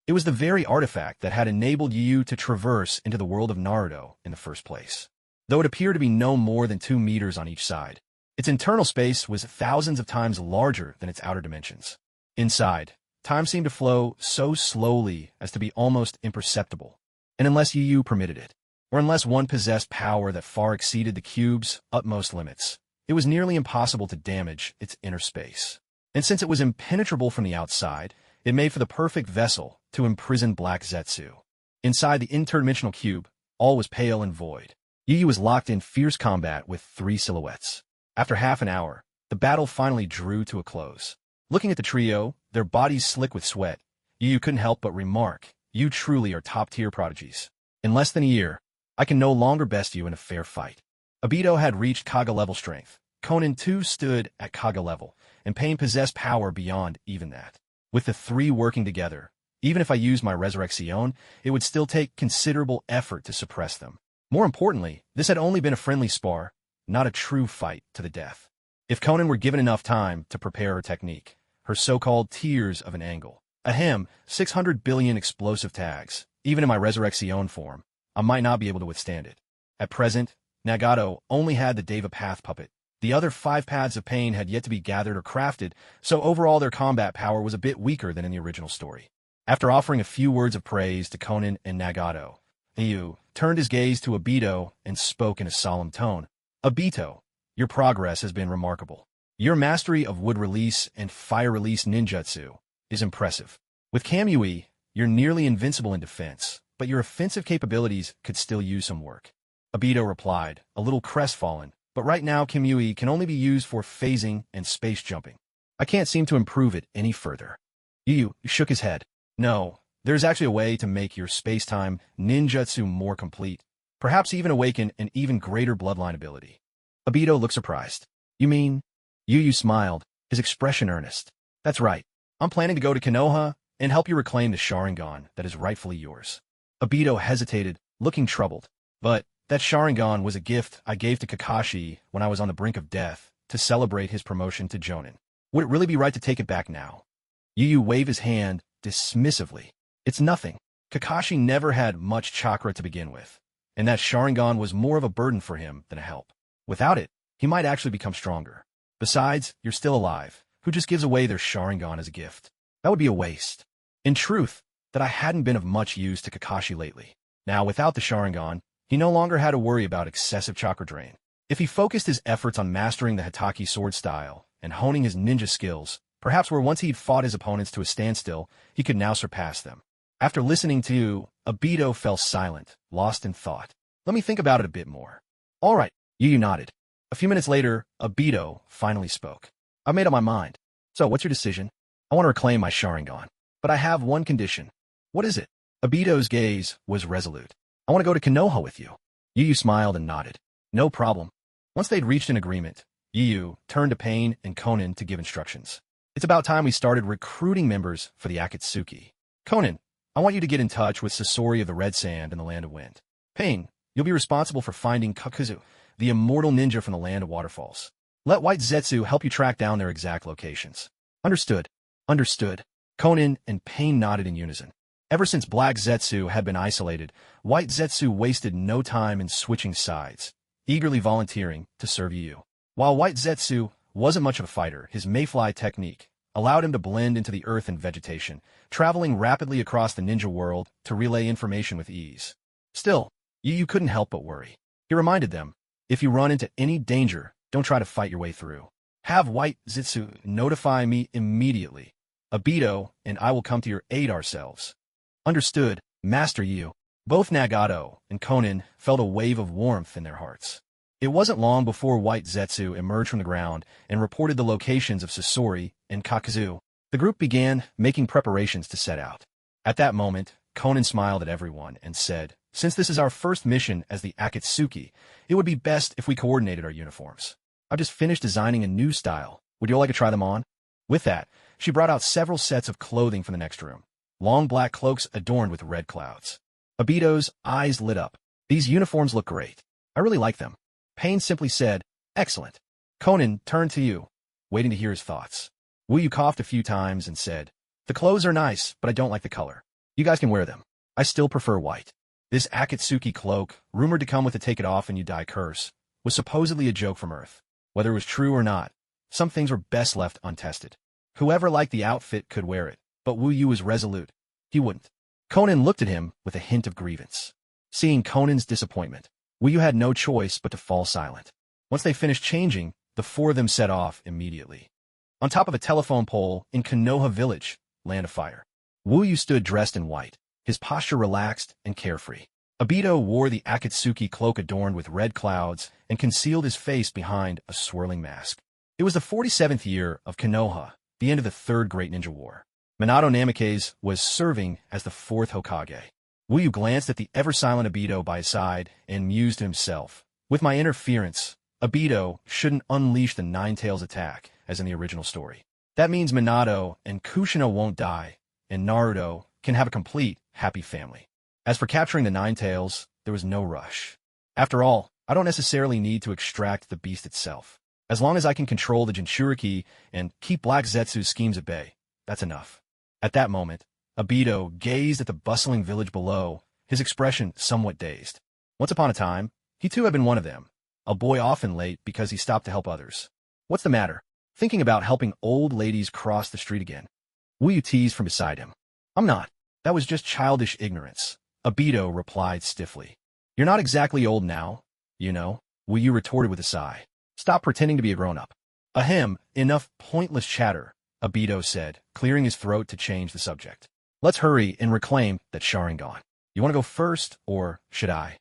It was the very artifact that had enabled Yu to traverse into the world of Naruto in the first place. Though it appeared to be no more than 2 meters on each side, its internal space was thousands of times larger than its outer dimensions. Inside, time seemed to flow so slowly as to be almost imperceptible, and unless Yu permitted it, or unless one possessed power that far exceeded the cube's utmost limits, it was nearly impossible to damage its inner space. And since it was impenetrable from the outside, it made for the perfect vessel to imprison Black Zetsu. Inside the interdimensional cube, all was pale and void. Yu was locked in fierce combat with 3 silhouettes. After half an hour, the battle finally drew to a close. Looking at the trio, their bodies slick with sweat, Yu couldn't help but remark, "You truly are top-tier prodigies. In less than a year, I can no longer best you in a fair fight." Obito had reached Kaga level strength. Conan too stood at Kaga level, and Pain possessed power beyond even that. With the 3 working together, even if I used my resurrection, it would still take considerable effort to suppress them. More importantly, this had only been a friendly spar, not a true fight to the death. If Conan were given enough time to prepare her technique, her so-called tears of an angle, 600 billion explosive tags, even in my resurrection form, I might not be able to withstand it. At present, Nagato only had the Deva Path puppet. The other 5 paths of pain had yet to be gathered or crafted, so overall their combat power was a bit weaker than in the original story. After offering a few words of praise to Conan and Nagato, Yu turned his gaze to Obito and spoke in a solemn tone. "Obito, your progress has been remarkable. Your mastery of wood release and fire release ninjutsu is impressive. With Kamui, you're nearly invincible in defense, but your offensive capabilities could still use some work." Obito replied, a little crestfallen, "But right now Kamui can only be used for phasing and space jumping. I can't seem to improve it any further." Yu shook his head. "No, there's actually a way to make your space-time ninjutsu more complete, perhaps even awaken an even greater bloodline ability." Obito looked surprised. "You mean?" Yu smiled, his expression earnest. "That's right. I'm planning to go to Konoha and help you reclaim the Sharingan that is rightfully yours." Obito hesitated, looking troubled. "But that Sharingan was a gift I gave to Kakashi when I was on the brink of death to celebrate his promotion to Jonin. Would it really be right to take it back now?" Yu waved his hand dismissively. "It's nothing. Kakashi never had much chakra to begin with, and that Sharingan was more of a burden for him than a help. Without it, he might actually become stronger. Besides, you're still alive. Who just gives away their Sharingan as a gift? That would be a waste. In truth, that I hadn't been of much use to Kakashi lately. Now, without the Sharingan, he no longer had to worry about excessive chakra drain. If he focused his efforts on mastering the Hitaki sword style and honing his ninja skills, perhaps where once he'd fought his opponents to a standstill, he could now surpass them." After listening to, Obito fell silent, lost in thought. "Let me think about it a bit more." "All right," Yu nodded. A few minutes later, Obito finally spoke. I've made up my mind. So, what's your decision? I want to reclaim my Sharingan. But I have one condition. What is it? Obito's gaze was resolute. I want to go to Konoha with you. Yu Yu smiled and nodded. No problem. Once they'd reached an agreement, Yu Yu turned to Pain and Conan to give instructions. It's about time we started recruiting members for the Akatsuki. Conan, I want you to get in touch with Sasori of the Red Sand in the Land of Wind. Pain, you'll be responsible for finding Kakuzu, the immortal ninja from the Land of Waterfalls. Let White Zetsu help you track down their exact locations. Understood. Understood. Conan and Pain nodded in unison. Ever since Black Zetsu had been isolated, White Zetsu wasted no time in switching sides, eagerly volunteering to serve Yu. While White Zetsu wasn't much of a fighter, his mayfly technique allowed him to blend into the earth and vegetation, traveling rapidly across the ninja world to relay information with ease. Still, Yu couldn't help but worry. He reminded them, if you run into any danger, don't try to fight your way through. Have White Zetsu notify me immediately. Obito and I will come to your aid ourselves. Understood, Master Yu. Both Nagato and Conan felt a wave of warmth in their hearts. It wasn't long before White Zetsu emerged from the ground and reported the locations of Sasori and Kakuzu. The group began making preparations to set out. At that moment, Conan smiled at everyone and said, since this is our first mission as the Akatsuki, it would be best if we coordinated our uniforms. I've just finished designing a new style. Would you all like to try them on? With that, she brought out several sets of clothing from the next room. Long black cloaks adorned with red clouds. Obito's eyes lit up. These uniforms look great. I really like them. Pain simply said, excellent. Conan turned to Yu, waiting to hear his thoughts. Yu coughed a few times and said, the clothes are nice, but I don't like the color. You guys can wear them. I still prefer white. This Akatsuki cloak, rumored to come with a take it off and you die curse, was supposedly a joke from Earth. Whether it was true or not, some things were best left untested. Whoever liked the outfit could wear it, but Yu was resolute. He wouldn't. Conan looked at him with a hint of grievance. Seeing Conan's disappointment, Yu had no choice but to fall silent. Once they finished changing, the four of them set off immediately. On top of a telephone pole in Konoha Village, Land of Fire, Yu stood dressed in white, his posture relaxed and carefree. Obito wore the Akatsuki cloak adorned with red clouds and concealed his face behind a swirling mask. It was the 47th year of Konoha, the end of the Third Great Ninja War. Minato Namikaze was serving as the fourth Hokage. Yu glanced at the ever-silent Obito by his side and mused to himself, with my interference, Obito shouldn't unleash the Nine-Tails attack, as in the original story. That means Minato and Kushina won't die, and Naruto can have a complete, happy family. As for capturing the Nine-Tails, there was no rush. After all, I don't necessarily need to extract the beast itself. As long as I can control the Jinchuriki and keep Black Zetsu's schemes at bay, that's enough. At that moment, Obito gazed at the bustling village below, his expression somewhat dazed. Once upon a time, he too had been one of them, a boy often late because he stopped to help others. What's the matter? Thinking about helping old ladies cross the street again. Yu teased from beside him. I'm not. That was just childish ignorance. Obito replied stiffly. You're not exactly old now, you know, Yu retorted with a sigh. Stop pretending to be a grown-up. Ahem, enough pointless chatter, Obito said, clearing his throat to change the subject. Let's hurry and reclaim that Sharingan. You want to go first, or should I?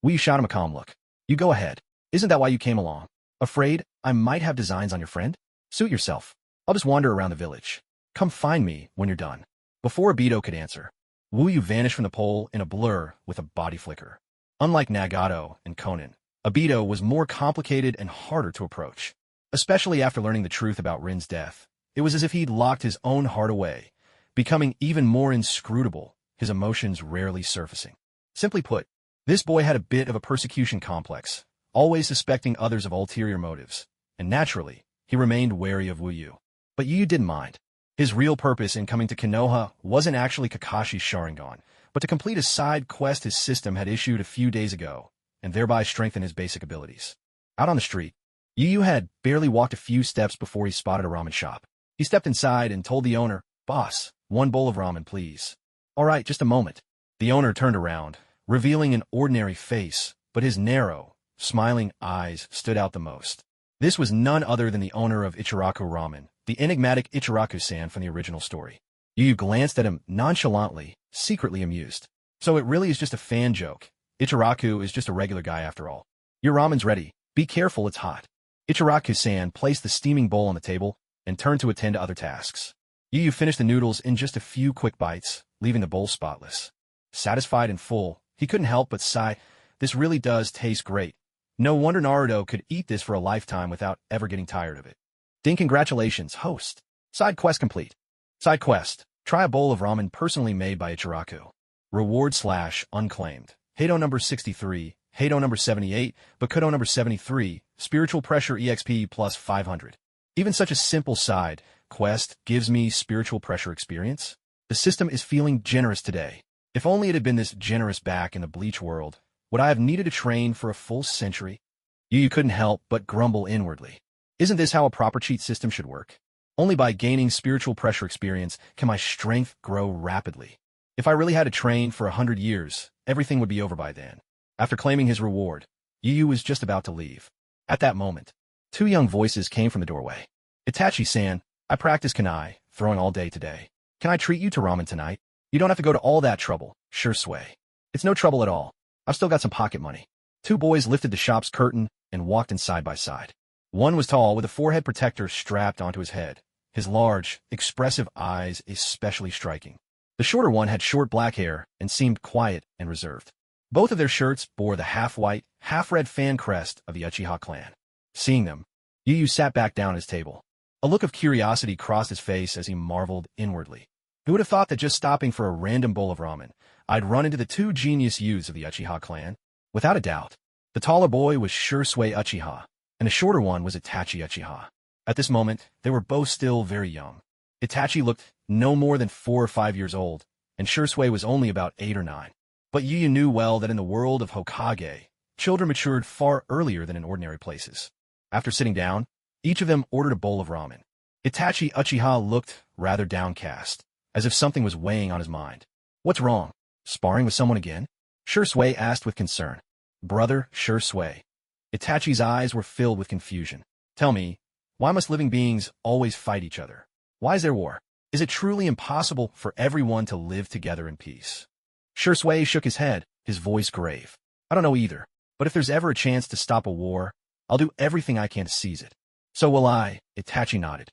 Yu shot him a calm look. You go ahead. Isn't that why you came along? Afraid I might have designs on your friend? Suit yourself. I'll just wander around the village. Come find me when you're done. Before Obito could answer, Yu vanished from the pole in a blur with a body flicker. Unlike Nagato and Conan, Obito was more complicated and harder to approach. Especially after learning the truth about Rin's death, it was as if he'd locked his own heart away, becoming even more inscrutable, his emotions rarely surfacing. Simply put, this boy had a bit of a persecution complex, always suspecting others of ulterior motives, and naturally, he remained wary of Yu. But Yu didn't mind. His real purpose in coming to Konoha wasn't actually Kakashi's Sharingan, but to complete a side quest his system had issued a few days ago, and thereby strengthen his basic abilities. Out on the street, Yu had barely walked a few steps before he spotted a ramen shop. He stepped inside and told the owner, Boss, 1 bowl of ramen, please. All right, just a moment. The owner turned around, revealing an ordinary face, but his narrow, smiling eyes stood out the most. This was none other than the owner of Ichiraku Ramen, the enigmatic Ichiraku-san from the original story. Yu glanced at him nonchalantly, secretly amused. So it really is just a fan joke. Ichiraku is just a regular guy after all. Your ramen's ready. Be careful, it's hot. Ichiraku-san placed the steaming bowl on the table, and turned to attend to other tasks. Yu finished the noodles in just a few quick bites, leaving the bowl spotless. Satisfied and full, he couldn't help but sigh, "This really does taste great. No wonder Naruto could eat this for a lifetime without ever getting tired of it." Ding, congratulations, host. Side quest complete. Side quest. Try a bowl of ramen personally made by Ichiraku. Reward / unclaimed. Heido number 63, Heido number 78, Bakudo number 73, Spiritual Pressure EXP plus 500. Even such a simple side quest gives me spiritual pressure experience. The system is feeling generous today. If only it had been this generous back in the Bleach world, would I have needed to train for a full century? Yu couldn't help but grumble inwardly. Isn't this how a proper cheat system should work? Only by gaining spiritual pressure experience can my strength grow rapidly. If I really had to train for 100 years, everything would be over by then. After claiming his reward, Yu was just about to leave. At that moment, two young voices came from the doorway. "Itachi-san, I practice kunai, throwing all day today. Can I treat you to ramen tonight? You don't have to go to all that trouble, sure sway." "It's no trouble at all. I've still got some pocket money." Two boys lifted the shop's curtain and walked in side by side. One was tall with a forehead protector strapped onto his head, his large, expressive eyes especially striking. The shorter one had short black hair and seemed quiet and reserved. Both of their shirts bore the half-white, half-red fan crest of the Uchiha clan. Seeing them, Yu sat back down at his table. A look of curiosity crossed his face as he marveled inwardly. Who would have thought that just stopping for a random bowl of ramen, I'd run into the two genius youths of the Uchiha clan? Without a doubt, the taller boy was Shursui Uchiha, and the shorter one was Itachi Uchiha. At this moment, they were both still very young. Itachi looked no more than 4 or 5 years old, and Shursui was only about 8 or 9. But Yu knew well that in the world of Hokage, children matured far earlier than in ordinary places. After sitting down, each of them ordered a bowl of ramen. Itachi Uchiha looked rather downcast, as if something was weighing on his mind. "What's wrong? Sparring with someone again?" Shursui asked with concern. "Brother Shursui." Itachi's eyes were filled with confusion. "Tell me, why must living beings always fight each other? Why is there war? Is it truly impossible for everyone to live together in peace?" Shursui shook his head, his voice grave. "I don't know either, but if there's ever a chance to stop a war, I'll do everything I can to seize it." "So will I," Itachi nodded.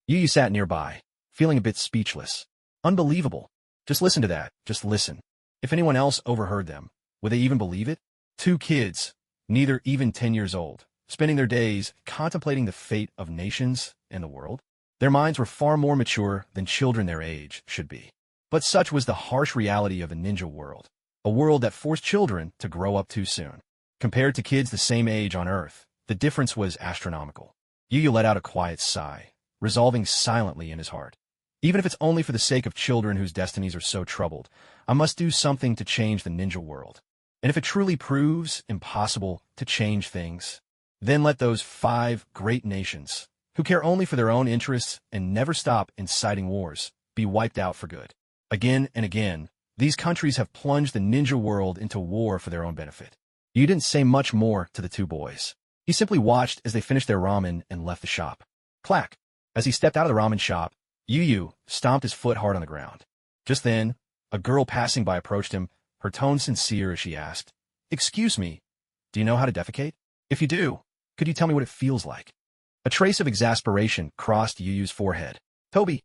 Yu sat nearby, feeling a bit speechless. Unbelievable. Just listen to that, just listen. If anyone else overheard them, would they even believe it? Two kids, neither even 10 years old, spending their days contemplating the fate of nations and the world. Their minds were far more mature than children their age should be. But such was the harsh reality of the ninja world, a world that forced children to grow up too soon. Compared to kids the same age on Earth, the difference was astronomical. Yu let out a quiet sigh, resolving silently in his heart. Even if it's only for the sake of children whose destinies are so troubled, I must do something to change the ninja world. And if it truly proves impossible to change things, then let those 5 great nations, who care only for their own interests and never stop inciting wars, be wiped out for good. Again and again, these countries have plunged the ninja world into war for their own benefit. Yu didn't say much more to the two boys. He simply watched as they finished their ramen and left the shop. Clack! As he stepped out of the ramen shop, Yu stomped his foot hard on the ground. Just then, a girl passing by approached him, her tone sincere as she asked, "Excuse me, do you know how to defecate? If you do, could you tell me what it feels like?" A trace of exasperation crossed Yu's forehead. Toby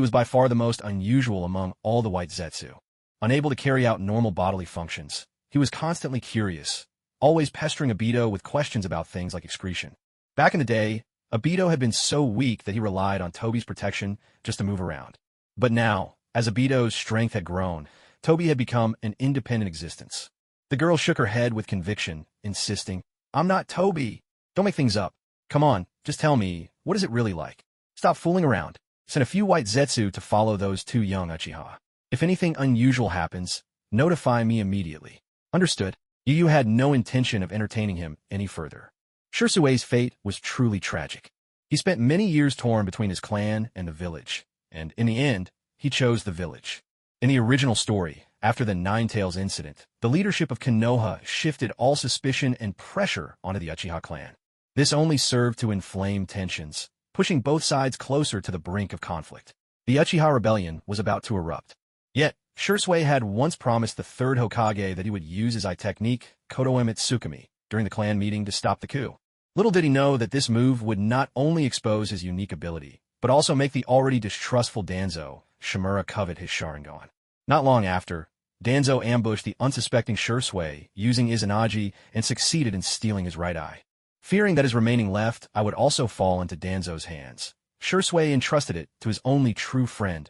was by far the most unusual among all the white Zetsu. Unable to carry out normal bodily functions, he was constantly curious, always pestering Obito with questions about things like excretion. Back in the day, Obito had been so weak that he relied on Toby's protection just to move around. But now, as Obito's strength had grown, Toby had become an independent existence. The girl shook her head with conviction, insisting, "I'm not Toby. Don't make things up. Come on, just tell me, what is it really like? Stop fooling around." Send a few white Zetsu to follow those two young Uchiha. If anything unusual happens, notify me immediately. Understood. Yu had no intention of entertaining him any further. Shursui's fate was truly tragic. He spent many years torn between his clan and the village, and in the end, he chose the village. In the original story, after the Nine Tails incident, the leadership of Konoha shifted all suspicion and pressure onto the Uchiha clan. This only served to inflame tensions, pushing both sides closer to the brink of conflict. The Uchiha rebellion was about to erupt. Yet, Shursui had once promised the third Hokage that he would use his eye technique, Kodoeme Tsukumi, during the clan meeting to stop the coup. Little did he know that this move would not only expose his unique ability, but also make the already distrustful Danzo, Shimura, covet his Sharingan. Not long after, Danzo ambushed the unsuspecting Shursui using Izanagi and succeeded in stealing his right eye. Fearing that his remaining left eye would also fall into Danzo's hands, Shursui entrusted it to his only true friend,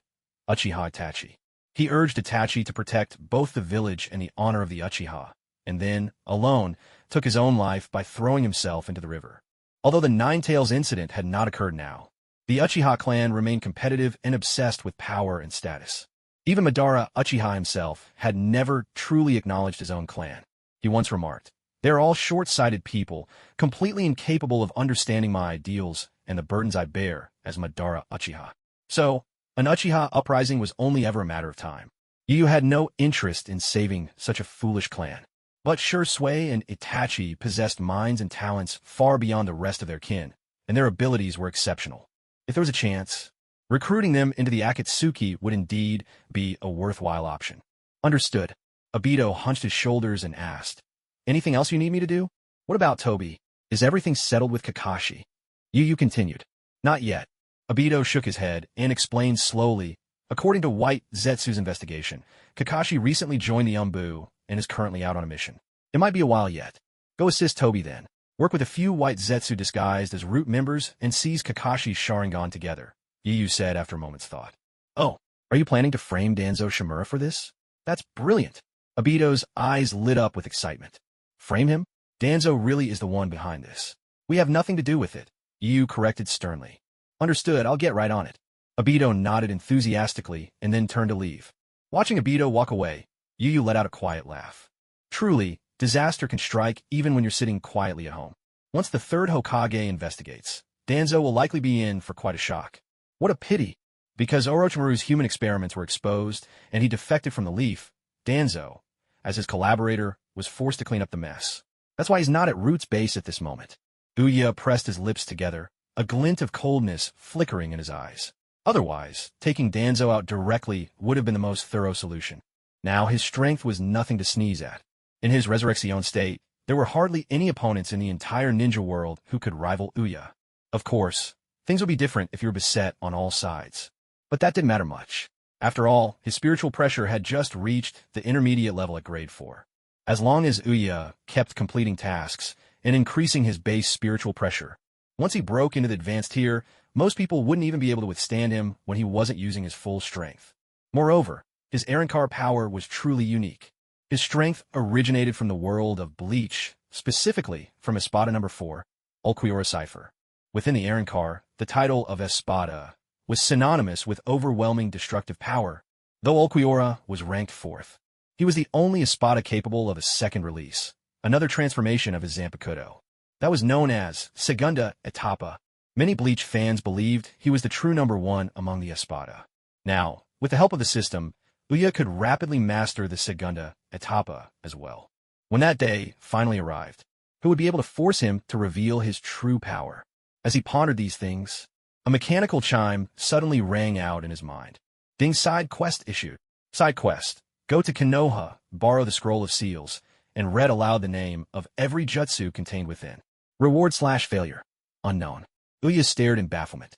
Uchiha Itachi. He urged Itachi to protect both the village and the honor of the Uchiha, and then, alone, took his own life by throwing himself into the river. Although the Nine Tails incident had not occurred now, the Uchiha clan remained competitive and obsessed with power and status. Even Madara Uchiha himself had never truly acknowledged his own clan. He once remarked, "They are all short-sighted people, completely incapable of understanding my ideals and the burdens I bear as Madara Uchiha." So, an Uchiha uprising was only ever a matter of time. Yu had no interest in saving such a foolish clan. But Shursui and Itachi possessed minds and talents far beyond the rest of their kin, and their abilities were exceptional. If there was a chance, recruiting them into the Akatsuki would indeed be a worthwhile option. Understood. Obito hunched his shoulders and asked, "Anything else you need me to do? What about Toby? Is everything settled with Kakashi?" Yu continued, "Not yet." Obito shook his head and explained slowly, according to White Zetsu's investigation, Kakashi recently joined the Umbu and is currently out on a mission. It might be a while yet. Go assist Toby then. Work with a few White Zetsu disguised as root members and seize Kakashi's Sharingan together, Yu said after a moment's thought. "Oh, are you planning to frame Danzo Shimura for this? That's brilliant." Obito's eyes lit up with excitement. "Frame him? Danzo really is the one behind this. We have nothing to do with it," Yu corrected sternly. "Understood, I'll get right on it." Obito nodded enthusiastically and then turned to leave. Watching Obito walk away, Yu let out a quiet laugh. Truly, disaster can strike even when you're sitting quietly at home. Once the third Hokage investigates, Danzo will likely be in for quite a shock. What a pity! Because Orochimaru's human experiments were exposed and he defected from the Leaf, Danzo, as his collaborator, was forced to clean up the mess. That's why he's not at Root's base at this moment. Ouya pressed his lips together, a glint of coldness flickering in his eyes. Otherwise, taking Danzo out directly would have been the most thorough solution. Now his strength was nothing to sneeze at. In his Resurrection state, there were hardly any opponents in the entire ninja world who could rival Ouya. Of course, things would be different if you were beset on all sides. But that didn't matter much. After all, his spiritual pressure had just reached the intermediate level at grade 4. As long as Ouya kept completing tasks and increasing his base spiritual pressure, once he broke into the advanced tier, most people wouldn't even be able to withstand him when he wasn't using his full strength. Moreover, his Arrancar power was truly unique. His strength originated from the world of Bleach, specifically from Espada No. 4, Ulquiorra Cipher. Within the Arrancar, the title of Espada was synonymous with overwhelming destructive power, though Ulquiorra was ranked 4th. He was the only Espada capable of a second release, another transformation of his Zanpakuto. That was known as Segunda Etapa. Many Bleach fans believed he was the true number 1 among the Espada. Now, with the help of the system, Ouya could rapidly master the Segunda Etapa as well. When that day finally arrived, who would be able to force him to reveal his true power? As he pondered these things, a mechanical chime suddenly rang out in his mind. Ding side quest issued. Side quest. Go to Konoha, borrow the Scroll of Seals, and read aloud the name of every jutsu contained within. Reward/failure. Unknown. Ouya stared in bafflement.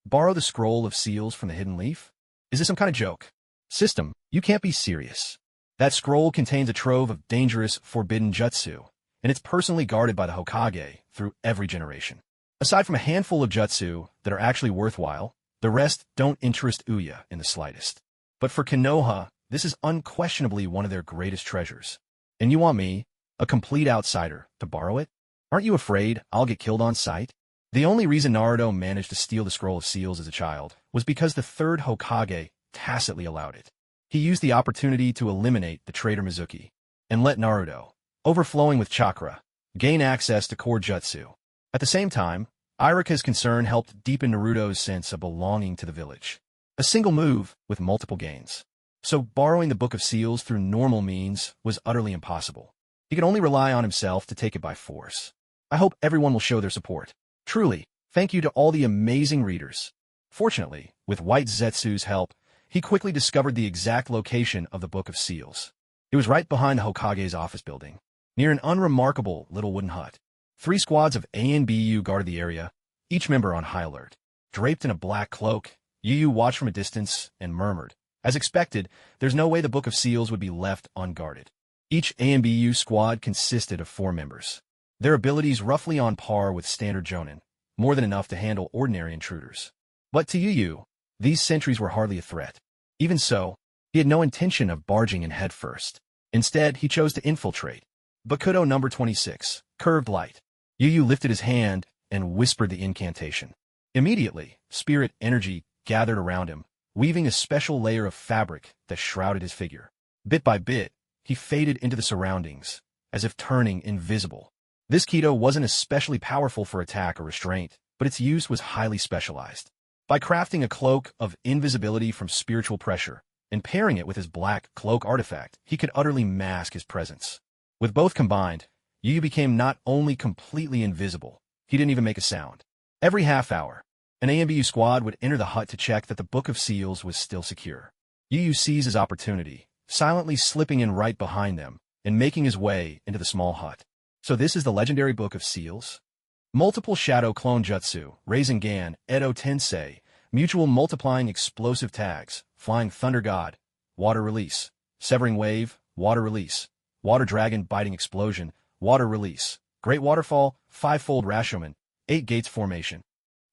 Borrow the Scroll of Seals from the Hidden Leaf? Is this some kind of joke? System, you can't be serious. That scroll contains a trove of dangerous, forbidden jutsu, and it's personally guarded by the Hokage through every generation. Aside from a handful of jutsu that are actually worthwhile, the rest don't interest Ouya in the slightest. But for Konoha, this is unquestionably one of their greatest treasures. And you want me, a complete outsider, to borrow it? Aren't you afraid I'll get killed on sight? The only reason Naruto managed to steal the Scroll of Seals as a child was because the third Hokage tacitly allowed it. He used the opportunity to eliminate the traitor Mizuki, and let Naruto, overflowing with chakra, gain access to core jutsu. At the same time, Iruka's concern helped deepen Naruto's sense of belonging to the village. A single move with multiple gains. So borrowing the Book of Seals through normal means was utterly impossible. He could only rely on himself to take it by force. I hope everyone will show their support. Truly, thank you to all the amazing readers. Fortunately, with White Zetsu's help, he quickly discovered the exact location of the Book of Seals. It was right behind the Hokage's office building, near an unremarkable little wooden hut. 3 squads of A and BU guarded the area, each member on high alert. draped in a black cloak. Yu Yu watched from a distance and murmured. As expected, there's no way the Book of Seals would be left unguarded. Each AMBU squad consisted of 4 members. Their abilities roughly on par with standard Jonin, more than enough to handle ordinary intruders. But to Yu Yu, these sentries were hardly a threat. Even so, he had no intention of barging in headfirst. Instead, he chose to infiltrate. Bakudo number 26, Curved Light. Yu Yu lifted his hand and whispered the incantation. Immediately, spirit energy gathered around him, weaving a special layer of fabric that shrouded his figure. Bit by bit, he faded into the surroundings, as if turning invisible. This Kido wasn't especially powerful for attack or restraint, but its use was highly specialized. By crafting a cloak of invisibility from spiritual pressure, and pairing it with his black cloak artifact, he could utterly mask his presence. With both combined, Yu Yu became not only completely invisible, he didn't even make a sound. Every half hour, an AMBU squad would enter the hut to check that the Book of Seals was still secure. Yu Yu seized his opportunity, silently slipping in right behind them, and making his way into the small hut. So this is the legendary Book of Seals? Multiple Shadow Clone Jutsu, Rasengan, Edo Tensei, Mutual Multiplying Explosive Tags, Flying Thunder God, Water Release, Severing Wave, Water Release, Water Dragon Biting Explosion, Water Release, Great Waterfall, Fivefold Rashomon, 8 Gates Formation.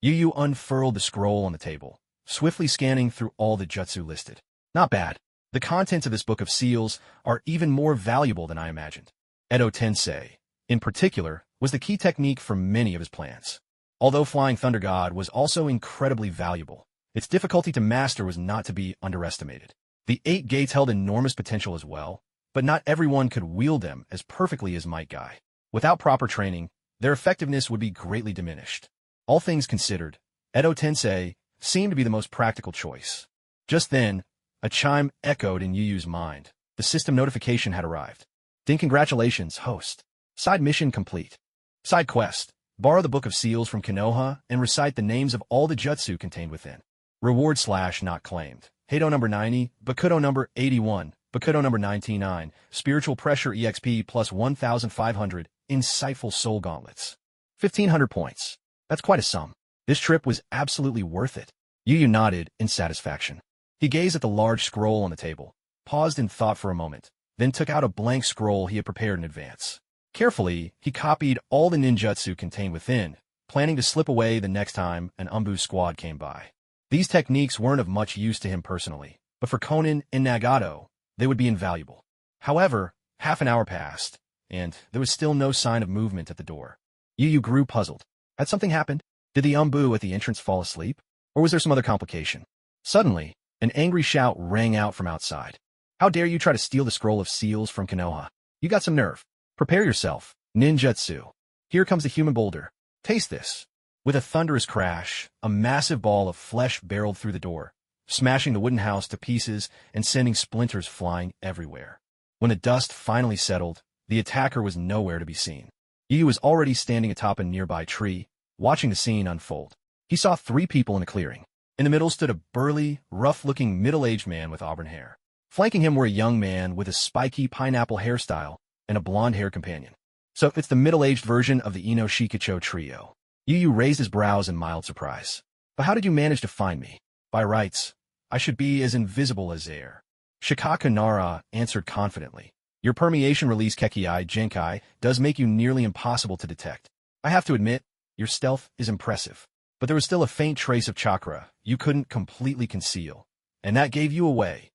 Yu Yu unfurled the scroll on the table, swiftly scanning through all the jutsu listed. Not bad. The contents of this Book of Seals are even more valuable than I imagined. Edo Tensei, in particular, was the key technique for many of his plans. Although Flying Thunder God was also incredibly valuable, its difficulty to master was not to be underestimated. The 8 gates held enormous potential as well, but not everyone could wield them as perfectly as Might Guy. Without proper training, their effectiveness would be greatly diminished. All things considered, Edo Tensei seemed to be the most practical choice. Just then, a chime echoed in Yu Yu's mind. The system notification had arrived. Ding, congratulations, host. Side mission complete. Side quest. Borrow the Book of Seals from Konoha and recite the names of all the jutsu contained within. Reward / not claimed. Heido number 90, Bakudo number 81, Bakudo number 99, Spiritual Pressure EXP plus 1,500, Insightful Soul Gauntlets. 1,500 points. That's quite a sum. This trip was absolutely worth it. Yu Yu nodded in satisfaction. He gazed at the large scroll on the table, paused in thought for a moment, then took out a blank scroll he had prepared in advance. Carefully, he copied all the ninjutsu contained within, planning to slip away the next time an Umbu squad came by. These techniques weren't of much use to him personally, but for Konan and Nagato, they would be invaluable. However, half an hour passed, and there was still no sign of movement at the door. Yu Yu grew puzzled. Had something happened? Did the Umbu at the entrance fall asleep? Or was there some other complication? Suddenly, an angry shout rang out from outside. How dare you try to steal the Scroll of Seals from Konoha? You got some nerve. Prepare yourself, ninjutsu. Here comes the human boulder. Taste this. With a thunderous crash, a massive ball of flesh barreled through the door, smashing the wooden house to pieces and sending splinters flying everywhere. When the dust finally settled, the attacker was nowhere to be seen. Yu Yu was already standing atop a nearby tree, watching the scene unfold. He saw 3 people in a clearing. In the middle stood a burly, rough-looking middle-aged man with auburn hair. Flanking him were a young man with a spiky pineapple hairstyle and a blonde-hair companion. So it's the middle-aged version of the Ino Shikicho trio. Yu Yu raised his brows in mild surprise. But how did you manage to find me? By rights, I should be as invisible as air. Shikaku Nara answered confidently. Your permeation release Kekiai Genkai does make you nearly impossible to detect. I have to admit, your stealth is impressive. But there was still a faint trace of chakra you couldn't completely conceal, and that gave you away.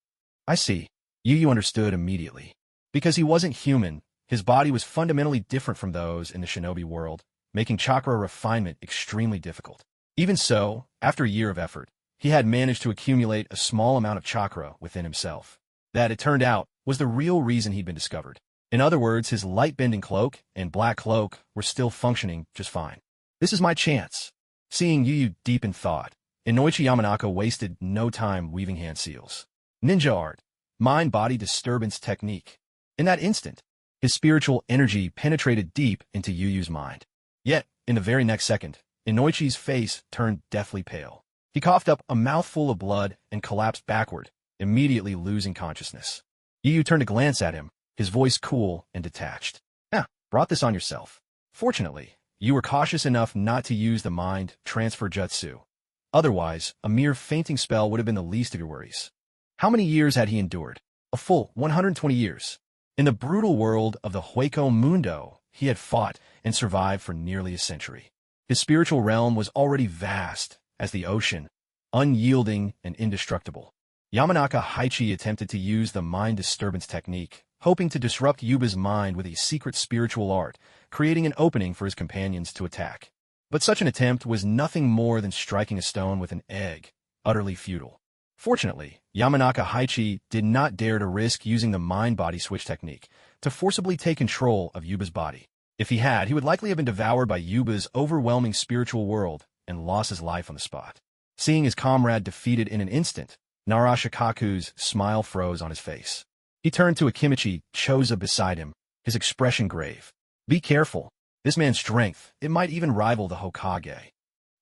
I see. Yu Yu understood immediately. Because he wasn't human, his body was fundamentally different from those in the shinobi world, making chakra refinement extremely difficult. Even so, after a year of effort, he had managed to accumulate a small amount of chakra within himself. That, it turned out, was the real reason he'd been discovered. In other words, his light-bending cloak and black cloak were still functioning just fine. This is my chance. Seeing Yu Yu deep in thought, Inoichi Yamanaka wasted no time weaving hand seals. Ninja art. Mind-body disturbance technique. In that instant, his spiritual energy penetrated deep into Yu Yu's mind. Yet, in the very next second, Inoichi's face turned deathly pale. He coughed up a mouthful of blood and collapsed backward, immediately losing consciousness. Yu Yu turned to glance at him, his voice cool and detached. Brought this on yourself. Fortunately, you were cautious enough not to use the mind transfer jutsu. Otherwise, a mere fainting spell would have been the least of your worries. How many years had he endured? A full 120 years. In the brutal world of the Hueco Mundo, he had fought and survived for nearly a century. His spiritual realm was already vast as the ocean, unyielding and indestructible. Yamanaka Haichi attempted to use the mind disturbance technique, hoping to disrupt Yuba's mind with a secret spiritual art, creating an opening for his companions to attack. But such an attempt was nothing more than striking a stone with an egg, utterly futile. Fortunately, Yamanaka Haichi did not dare to risk using the mind-body switch technique to forcibly take control of Yuba's body. If he had, he would likely have been devoured by Yuba's overwhelming spiritual world and lost his life on the spot. Seeing his comrade defeated in an instant, Narashikaku's smile froze on his face. He turned to Akimichi Choza beside him, his expression grave. Be careful. This man's strength, it might even rival the Hokage.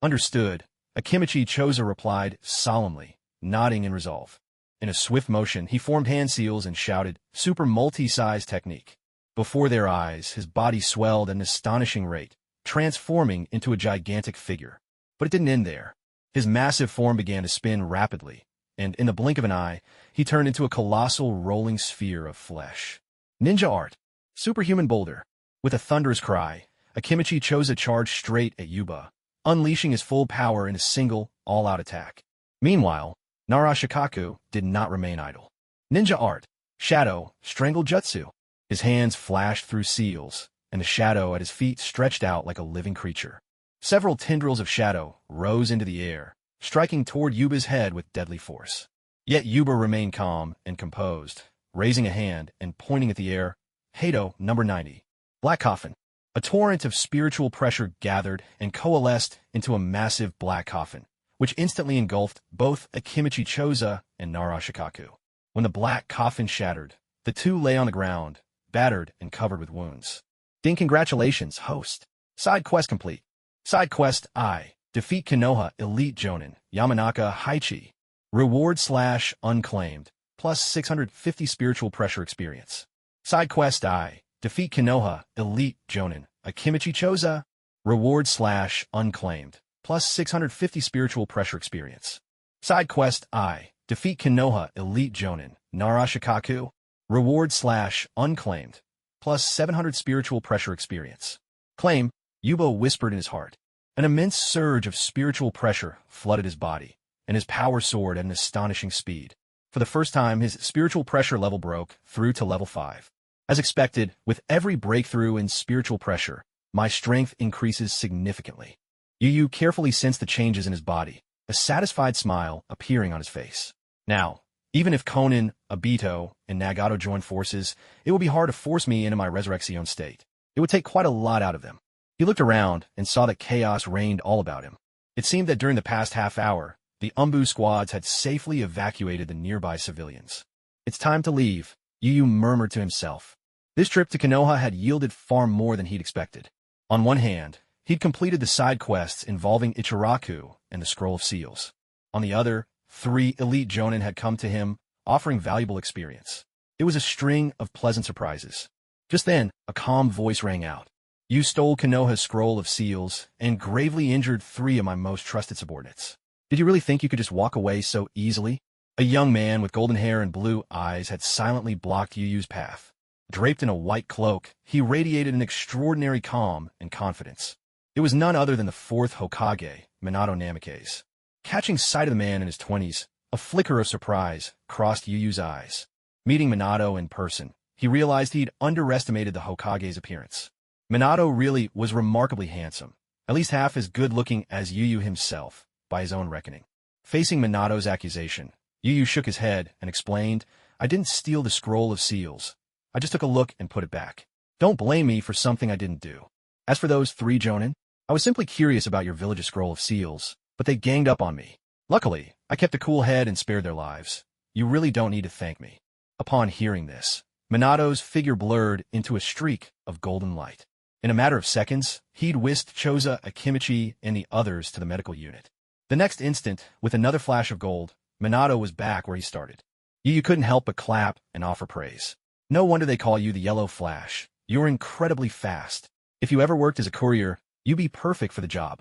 Understood, Akimichi Choza replied solemnly, nodding in resolve. In a swift motion, he formed hand seals and shouted, "Super multi-size technique." Before their eyes, his body swelled at an astonishing rate, transforming into a gigantic figure. But it didn't end there. His massive form began to spin rapidly, and in the blink of an eye, he turned into a colossal rolling sphere of flesh. Ninja art. Superhuman boulder. With a thunderous cry, Akimichi Choza charged straight at Yuba, unleashing his full power in a single, all-out attack. Meanwhile, Narashikaku did not remain idle. Ninja art. Shadow. Strangle jutsu. His hands flashed through seals, and the shadow at his feet stretched out like a living creature. Several tendrils of shadow rose into the air, striking toward Yuba's head with deadly force. Yet Yuba remained calm and composed, raising a hand and pointing at the air. Hado, number 90. Black coffin. A torrent of spiritual pressure gathered and coalesced into a massive black coffin, which instantly engulfed both Akimichi Choza and Narashikaku. When the black coffin shattered, the two lay on the ground, battered and covered with wounds. Ding, congratulations, host. Side quest complete. Side quest I. Defeat Konoha Elite Jonin, Yamanaka Haichi. Reward/unclaimed, plus 650 spiritual pressure experience. Side quest I. Defeat Konoha Elite Jonin, Akimichi Choza. Reward/unclaimed, plus 650 spiritual pressure experience. Side quest I. Defeat Konoha Elite Jonin, Narashikaku. Reward/unclaimed, plus 700 spiritual pressure experience. Claim, Yuba whispered in his heart. An immense surge of spiritual pressure flooded his body, and his power soared at an astonishing speed. For the first time, his spiritual pressure level broke through to level 5. As expected, with every breakthrough in spiritual pressure, my strength increases significantly. Yu carefully sensed the changes in his body, a satisfied smile appearing on his face. Now, even if Konin, Obito, and Nagato join forces, it would be hard to force me into my resurrection state. It would take quite a lot out of them. He looked around and saw that chaos reigned all about him. It seemed that during the past half hour, the Umbu squads had safely evacuated the nearby civilians. It's time to leave, Yu murmured to himself. This trip to Konoha had yielded far more than he'd expected. On one hand, he'd completed the side quests involving Ichiraku and the Scroll of Seals. On the other, 3 elite jonin had come to him, offering valuable experience. It was a string of pleasant surprises. Just then, a calm voice rang out. You stole Konoha's Scroll of Seals and gravely injured 3 of my most trusted subordinates. Did you really think you could just walk away so easily? A young man with golden hair and blue eyes had silently blocked Yu's path. Draped in a white cloak, he radiated an extraordinary calm and confidence. It was none other than the 4th Hokage, Minato Namikaze. Catching sight of the man in his 20s, a flicker of surprise crossed Yu's eyes. Meeting Minato in person, he realized he'd underestimated the Hokage's appearance. Minato really was remarkably handsome, at least half as good-looking as Yu himself, by his own reckoning. Facing Minato's accusation, Yu shook his head and explained, I didn't steal the Scroll of Seals. I just took a look and put it back. Don't blame me for something I didn't do. As for those 3 jonin, I was simply curious about your village's Scroll of Seals, but they ganged up on me. Luckily, I kept a cool head and spared their lives. You really don't need to thank me. Upon hearing this, Minato's figure blurred into a streak of golden light. In a matter of seconds, he'd whisked Choza, Akimichi, and the others to the medical unit. The next instant, with another flash of gold, Minato was back where he started. Yu couldn't help but clap and offer praise. No wonder they call you the Yellow Flash. You're incredibly fast. If you ever worked as a courier, you'd be perfect for the job.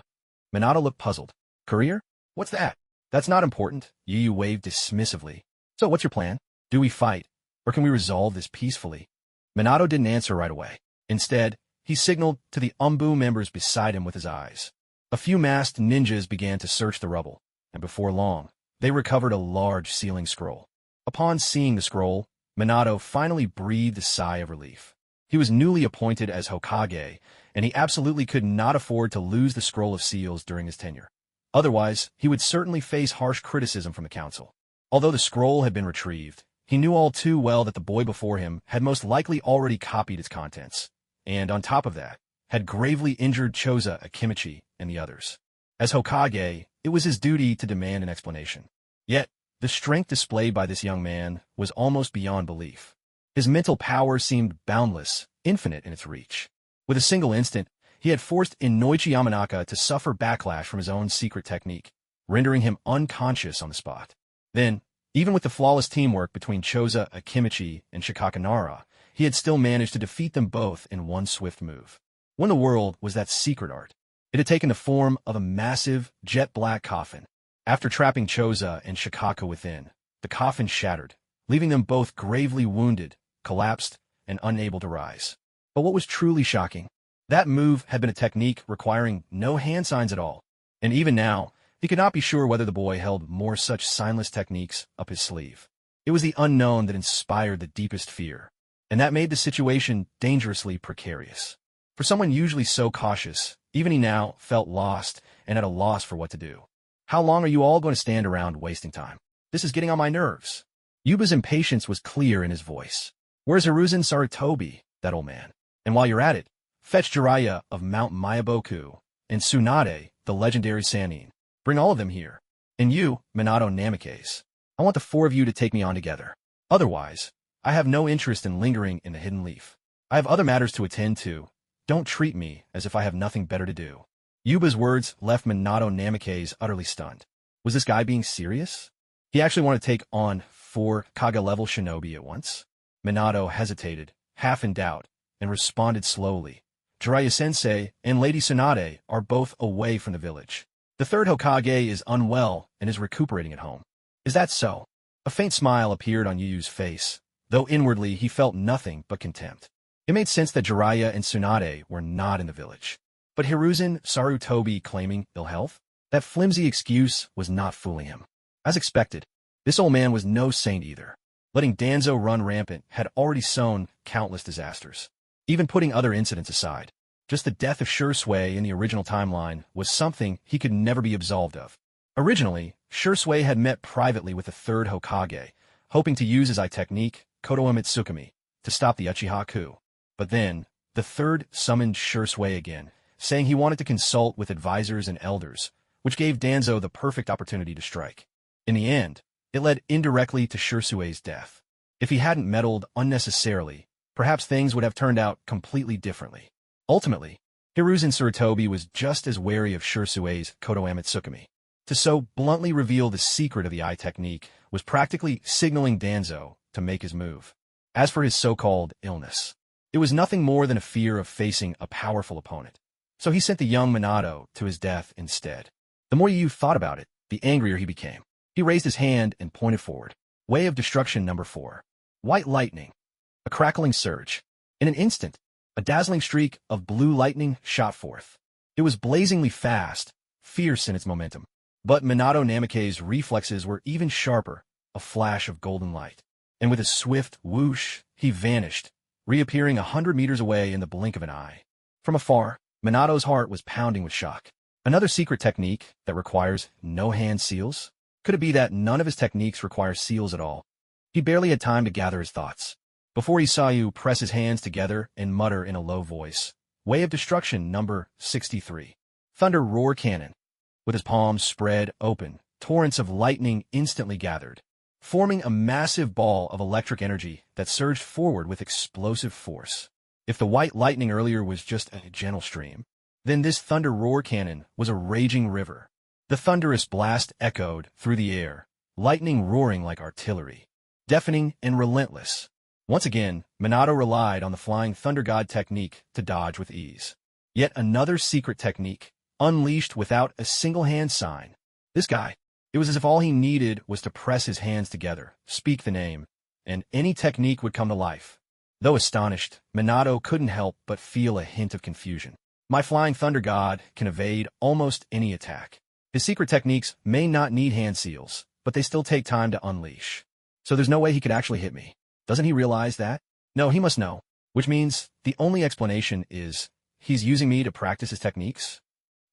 Minato looked puzzled. Courier? What's that? That's not important, Yu waved dismissively. So what's your plan? Do we fight, or can we resolve this peacefully? Minato didn't answer right away. Instead, he signaled to the Umbu members beside him with his eyes. A few masked ninjas began to search the rubble, and before long, they recovered a large sealing scroll. Upon seeing the scroll, Minato finally breathed a sigh of relief. He was newly appointed as Hokage, and he absolutely could not afford to lose the scroll of seals during his tenure. Otherwise, he would certainly face harsh criticism from the council. Although the scroll had been retrieved, he knew all too well that the boy before him had most likely already copied its contents, and on top of that, had gravely injured Choza Akimichi and the others. As Hokage, it was his duty to demand an explanation. Yet, the strength displayed by this young man was almost beyond belief. His mental power seemed boundless, infinite in its reach. With a single instant, he had forced Inoichi Yamanaka to suffer backlash from his own secret technique, rendering him unconscious on the spot. Then, even with the flawless teamwork between Choza Akimichi and Shikaka Nara, he had still managed to defeat them both in one swift move. What in the world was that secret art? It had taken the form of a massive, jet-black coffin. After trapping Choza and Shikaka within, the coffin shattered, leaving them both gravely wounded, collapsed, and unable to rise. But what was truly shocking? That move had been a technique requiring no hand signs at all, and even now, he could not be sure whether the boy held more such signless techniques up his sleeve. It was the unknown that inspired the deepest fear, and that made the situation dangerously precarious. For someone usually so cautious, even he now felt lost and at a loss for what to do. How long are you all going to stand around wasting time? This is getting on my nerves. Yuba's impatience was clear in his voice. Where's Hiruzen Sarutobi, that old man? And while you're at it, fetch Jiraiya of Mount Mayaboku, and Tsunade, the legendary Sannin. Bring all of them here. And you, Minato Namikaze. I want the four of you to take me on together. Otherwise, I have no interest in lingering in the Hidden Leaf. I have other matters to attend to. Don't treat me as if I have nothing better to do. Yuba's words left Minato Namikaze utterly stunned. Was this guy being serious? He actually wanted to take on 4 Kaga-level shinobi at once? Minato hesitated, half in doubt, and responded slowly. Jiraiya-sensei and Lady Tsunade are both away from the village. The third Hokage is unwell and is recuperating at home. Is that so? A faint smile appeared on Yu's face, though inwardly he felt nothing but contempt. It made sense that Jiraiya and Tsunade were not in the village. But Hiruzen Sarutobi claiming ill health? That flimsy excuse was not fooling him. As expected, this old man was no saint either. Letting Danzo run rampant had already sown countless disasters. Even putting other incidents aside, just the death of Shursui in the original timeline was something he could never be absolved of. Originally, Shursui had met privately with the third Hokage, hoping to use his eye technique, Kodoa Mitsukami, to stop the Uchiha coup. But then, the third summoned Shursui again, saying he wanted to consult with advisors and elders, which gave Danzo the perfect opportunity to strike. In the end, it led indirectly to Shursui's death. If he hadn't meddled unnecessarily, perhaps things would have turned out completely differently. Ultimately, Hiruzen Sarutobi was just as wary of Shursui's Kodoa Mitsukami. To so bluntly reveal the secret of the eye technique was practically signaling Danzo to make his move. As for his so-called illness, it was nothing more than a fear of facing a powerful opponent. So he sent the young Minato to his death instead. The more Yu thought about it, the angrier he became. He raised his hand and pointed forward. Way of Destruction number 4. White lightning. A crackling surge. In an instant, a dazzling streak of blue lightning shot forth. It was blazingly fast, fierce in its momentum. But Minato Namikaze's reflexes were even sharper, a flash of golden light. And with a swift whoosh, he vanished, reappearing 100 meters away in the blink of an eye. From afar, Minato's heart was pounding with shock. Another secret technique that requires no hand seals? Could it be that none of his techniques require seals at all? He barely had time to gather his thoughts before he saw Yu press his hands together and mutter in a low voice. Way of Destruction number 63. Thunder Roar Cannon. With his palms spread open, torrents of lightning instantly gathered, forming a massive ball of electric energy that surged forward with explosive force. If the white lightning earlier was just a gentle stream, then this Thunder Roar Cannon was a raging river. The thunderous blast echoed through the air, lightning roaring like artillery, deafening and relentless. Once again, Minato relied on the Flying Thunder God technique to dodge with ease. Yet another secret technique, unleashed without a single hand sign. This guy. It was as if all he needed was to press his hands together, speak the name, and any technique would come to life. Though astonished, Minato couldn't help but feel a hint of confusion. My flying thunder god can evade almost any attack. His secret techniques may not need hand seals, but they still take time to unleash. So there's no way he could actually hit me. Doesn't he realize that? No, he must know. Which means the only explanation is he's using me to practice his techniques?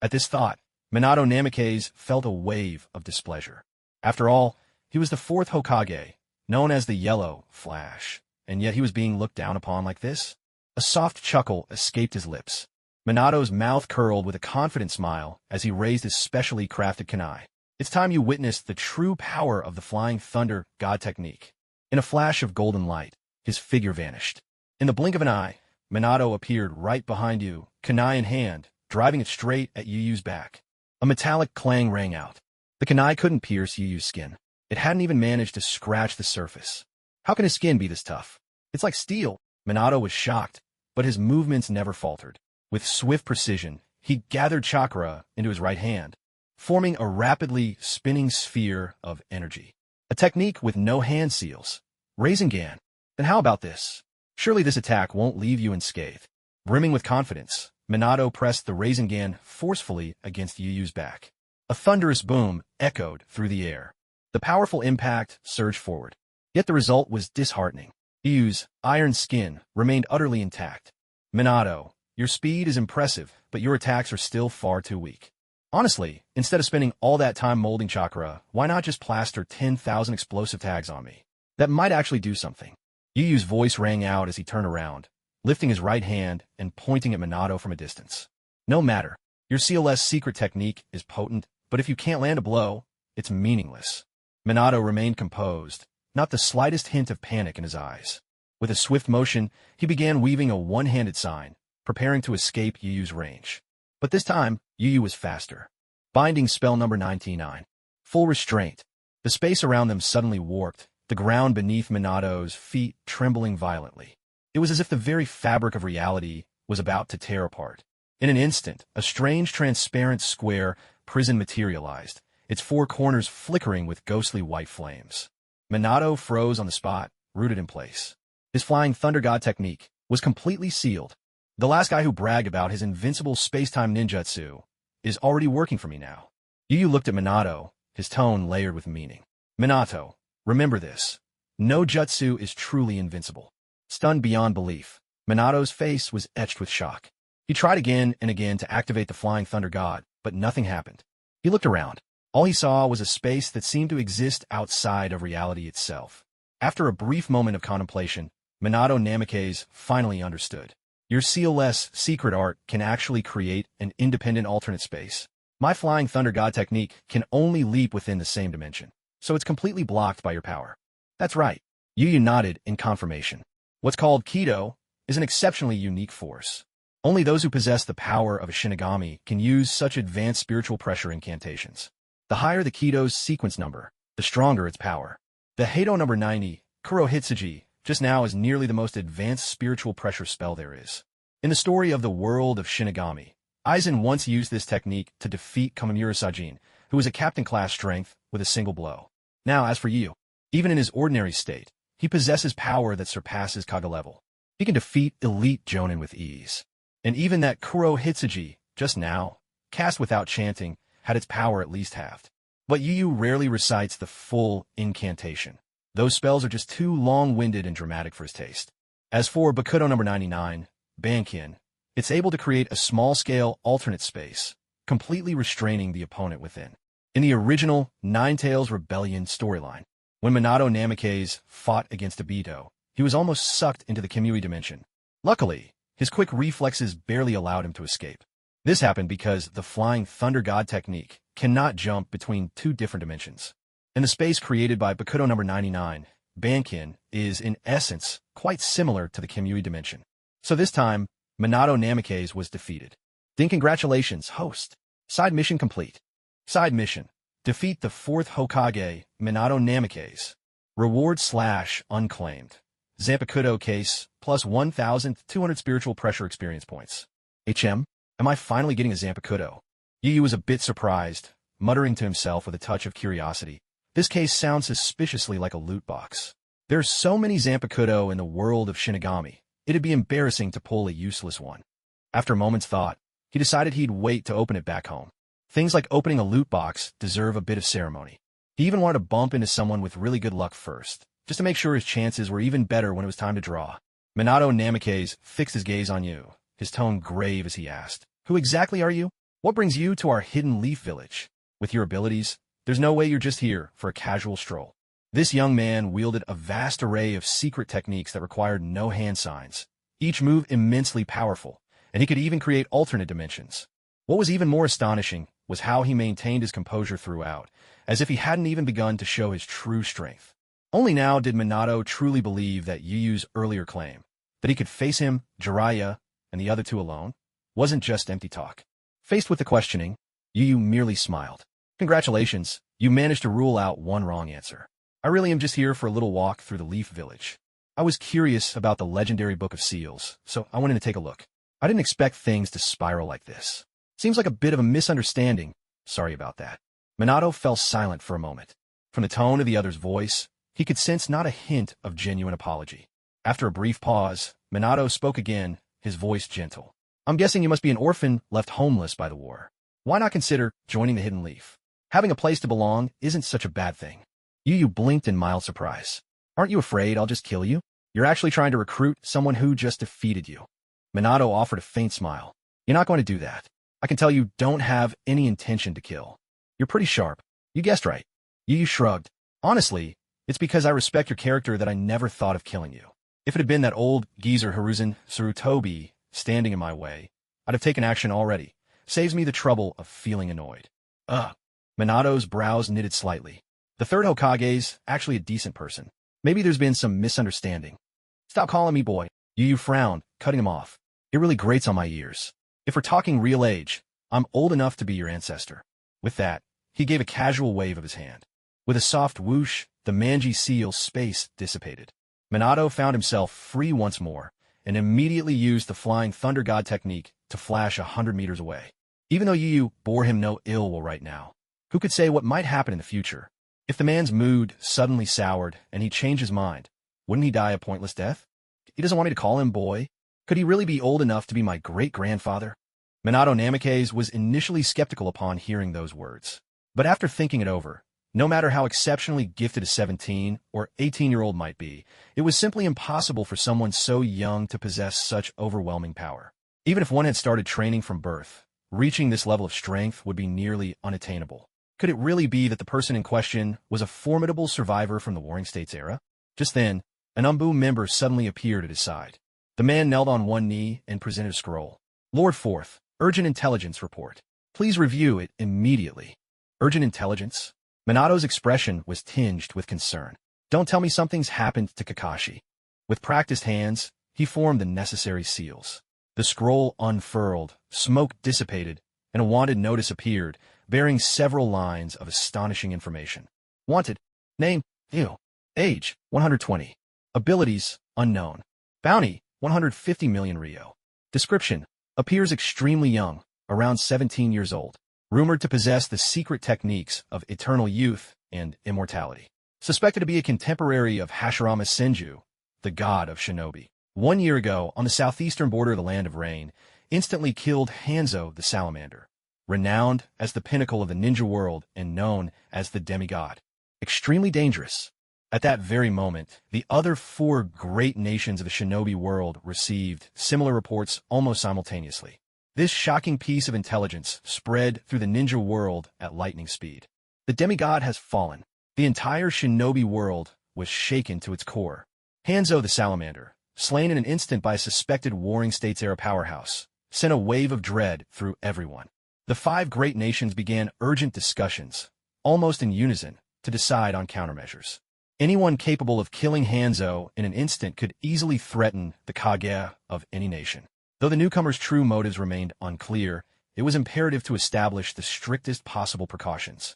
At this thought, Minato Namikaze felt a wave of displeasure. After all, he was the fourth Hokage, known as the Yellow Flash, and yet he was being looked down upon like this? A soft chuckle escaped his lips. Minato's mouth curled with a confident smile as he raised his specially crafted kunai. It's time you witnessed the true power of the Flying Thunder God technique. In a flash of golden light, his figure vanished. In the blink of an eye, Minato appeared right behind you, kunai in hand, driving it straight at Yu Yu's back. A metallic clang rang out. The kunai couldn't pierce Yu Yu's skin. It hadn't even managed to scratch the surface. How can his skin be this tough? It's like steel. Minato was shocked, but his movements never faltered. With swift precision, he gathered chakra into his right hand, forming a rapidly spinning sphere of energy. A technique with no hand seals. Rasengan. Then how about this? Surely this attack won't leave you unscathed. Brimming with confidence, Minato pressed the Rasengan forcefully against Yu Yu's back. A thunderous boom echoed through the air. The powerful impact surged forward. Yet the result was disheartening. Yu Yu's iron skin remained utterly intact. Minato, your speed is impressive, but your attacks are still far too weak. Honestly, instead of spending all that time molding chakra, why not just plaster 10,000 explosive tags on me? That might actually do something. Yu Yu's voice rang out as he turned around, lifting his right hand and pointing at Minato from a distance. No matter. Your CLS secret technique is potent, but if you can't land a blow, it's meaningless. Minato remained composed, not the slightest hint of panic in his eyes. With a swift motion, he began weaving a one-handed sign, preparing to escape Yu Yu's range. But this time, Yu Yu was faster. Binding spell number 99. Full restraint. The space around them suddenly warped, the ground beneath Minato's feet trembling violently. It was as if the very fabric of reality was about to tear apart. In an instant, a strange transparent square prison materialized, its four corners flickering with ghostly white flames. Minato froze on the spot, rooted in place. His Flying Thunder God technique was completely sealed. The last guy who bragged about his invincible space-time ninjutsu is already working for me now. Yu Yu looked at Minato, his tone layered with meaning. Minato, remember this. No jutsu is truly invincible. Stunned beyond belief, Minato's face was etched with shock. He tried again and again to activate the Flying Thunder God, but nothing happened. He looked around. All he saw was a space that seemed to exist outside of reality itself. After a brief moment of contemplation, Minato Namikaze finally understood. Your CLS secret art can actually create an independent alternate space. My Flying Thunder God technique can only leap within the same dimension, so it's completely blocked by your power. That's right. Yu Yu nodded in confirmation. What's called Kido is an exceptionally unique force. Only those who possess the power of a Shinigami can use such advanced spiritual pressure incantations. The higher the Kido's sequence number, the stronger its power. The Heido number 90, Kurohitsuji, just now is nearly the most advanced spiritual pressure spell there is. In the story of the world of Shinigami, Aizen once used this technique to defeat Kamimura Sajin, who was a captain-class strength, with a single blow. Now, as for Yu, even in his ordinary state, he possesses power that surpasses Kage level. He can defeat elite Jonin with ease. And even that Kurohitsuji, just now, cast without chanting, had its power at least halved. But Yu Yu rarely recites the full incantation. Those spells are just too long-winded and dramatic for his taste. As for Bakudo number 99, Bankin, it's able to create a small-scale alternate space, completely restraining the opponent within. In the original Nine Tails Rebellion storyline, when Minato Namikaze fought against Obito, he was almost sucked into the Kimui dimension. Luckily, his quick reflexes barely allowed him to escape. This happened because the Flying Thunder God technique cannot jump between two different dimensions. And the space created by Bakudo number 99, Bankin, is in essence quite similar to the Kimui dimension. So this time, Minato Namikaze was defeated. Then congratulations, host. Side mission complete. Side mission. Defeat the 4th Hokage, Minato Namikaze. Reward / unclaimed. Zanpakuto case, plus 1,200 spiritual pressure experience points. Am I finally getting a Zanpakuto? Yu Yu was a bit surprised, muttering to himself with a touch of curiosity. This case sounds suspiciously like a loot box. There's so many Zanpakuto in the world of Shinigami, it'd be embarrassing to pull a useless one. After a moment's thought, he decided he'd wait to open it back home. Things like opening a loot box deserve a bit of ceremony. He even wanted to bump into someone with really good luck first, just to make sure his chances were even better when it was time to draw. Minato Namikaze fixed his gaze on you, his tone grave as he asked, "Who exactly are you? What brings you to our hidden leaf village? With your abilities, there's no way you're just here for a casual stroll." This young man wielded a vast array of secret techniques that required no hand signs, each move immensely powerful, and he could even create alternate dimensions. What was even more astonishing was how he maintained his composure throughout, as if he hadn't even begun to show his true strength. Only now did Minato truly believe that Yu Yu's earlier claim, that he could face him, Jiraiya, and the other two alone, wasn't just empty talk. Faced with the questioning, Yu Yu merely smiled. "Congratulations, you managed to rule out one wrong answer. I really am just here for a little walk through the Leaf Village. I was curious about the legendary Book of Seals, so I went in to take a look. I didn't expect things to spiral like this. Seems like a bit of a misunderstanding. Sorry about that." Minato fell silent for a moment. From the tone of the other's voice, he could sense not a hint of genuine apology. After a brief pause, Minato spoke again, his voice gentle. "I'm guessing you must be an orphan left homeless by the war. Why not consider joining the Hidden Leaf? Having a place to belong isn't such a bad thing." Yu Yu blinked in mild surprise. "Aren't you afraid I'll just kill you? You're actually trying to recruit someone who just defeated you." Minato offered a faint smile. "You're not going to do that. I can tell you don't have any intention to kill. You're pretty sharp. You guessed right." Yu Yu shrugged. "Honestly, it's because I respect your character that I never thought of killing you. If it had been that old geezer Hiruzen Sarutobi standing in my way, I'd have taken action already. Saves me the trouble of feeling annoyed." Ugh. Minato's brows knitted slightly. The third Hokage's actually a decent person. Maybe there's been some misunderstanding. "Stop calling me boy." Yu Yu frowned, cutting him off. "It really grates on my ears. If we're talking real age, I'm old enough to be your ancestor." With that, he gave a casual wave of his hand. With a soft whoosh, the manji seal space dissipated. Minato found himself free once more, and immediately used the Flying Thunder God technique to flash 100 meters away. Even though Yu Yu bore him no ill will right now, who could say what might happen in the future? If the man's mood suddenly soured and he changed his mind, wouldn't he die a pointless death? He doesn't want me to call him boy. Could he really be old enough to be my great-grandfather? Minato Namikaze was initially skeptical upon hearing those words. But after thinking it over, no matter how exceptionally gifted a 17 or 18-year-old might be, it was simply impossible for someone so young to possess such overwhelming power. Even if one had started training from birth, reaching this level of strength would be nearly unattainable. Could it really be that the person in question was a formidable survivor from the Warring States era? Just then, an Umbu member suddenly appeared at his side. The man knelt on one knee and presented a scroll. "Lord Forth, urgent intelligence report. Please review it immediately." Urgent intelligence? Minato's expression was tinged with concern. Don't tell me something's happened to Kakashi. With practiced hands, he formed the necessary seals. The scroll unfurled, smoke dissipated, and a wanted notice appeared, bearing several lines of astonishing information. Wanted. Name, Ew. Age, 120. Abilities, unknown. Bounty, 150 million Rio. Description, appears extremely young, around 17 years old. Rumored to possess the secret techniques of eternal youth and immortality. Suspected to be a contemporary of Hashirama Senju, the god of shinobi. 1 year ago, on the southeastern border of the Land of Rain, instantly killed Hanzo the Salamander. Renowned as the pinnacle of the ninja world and known as the demigod. Extremely dangerous. At that very moment, the other 4 great nations of the shinobi world received similar reports almost simultaneously. This shocking piece of intelligence spread through the ninja world at lightning speed. The demigod has fallen. The entire shinobi world was shaken to its core. Hanzo the Salamander, slain in an instant by a suspected Warring States-era powerhouse, sent a wave of dread through everyone. The 5 great nations began urgent discussions, almost in unison, to decide on countermeasures. Anyone capable of killing Hanzo in an instant could easily threaten the Kage of any nation. Though the newcomer's true motives remained unclear, it was imperative to establish the strictest possible precautions.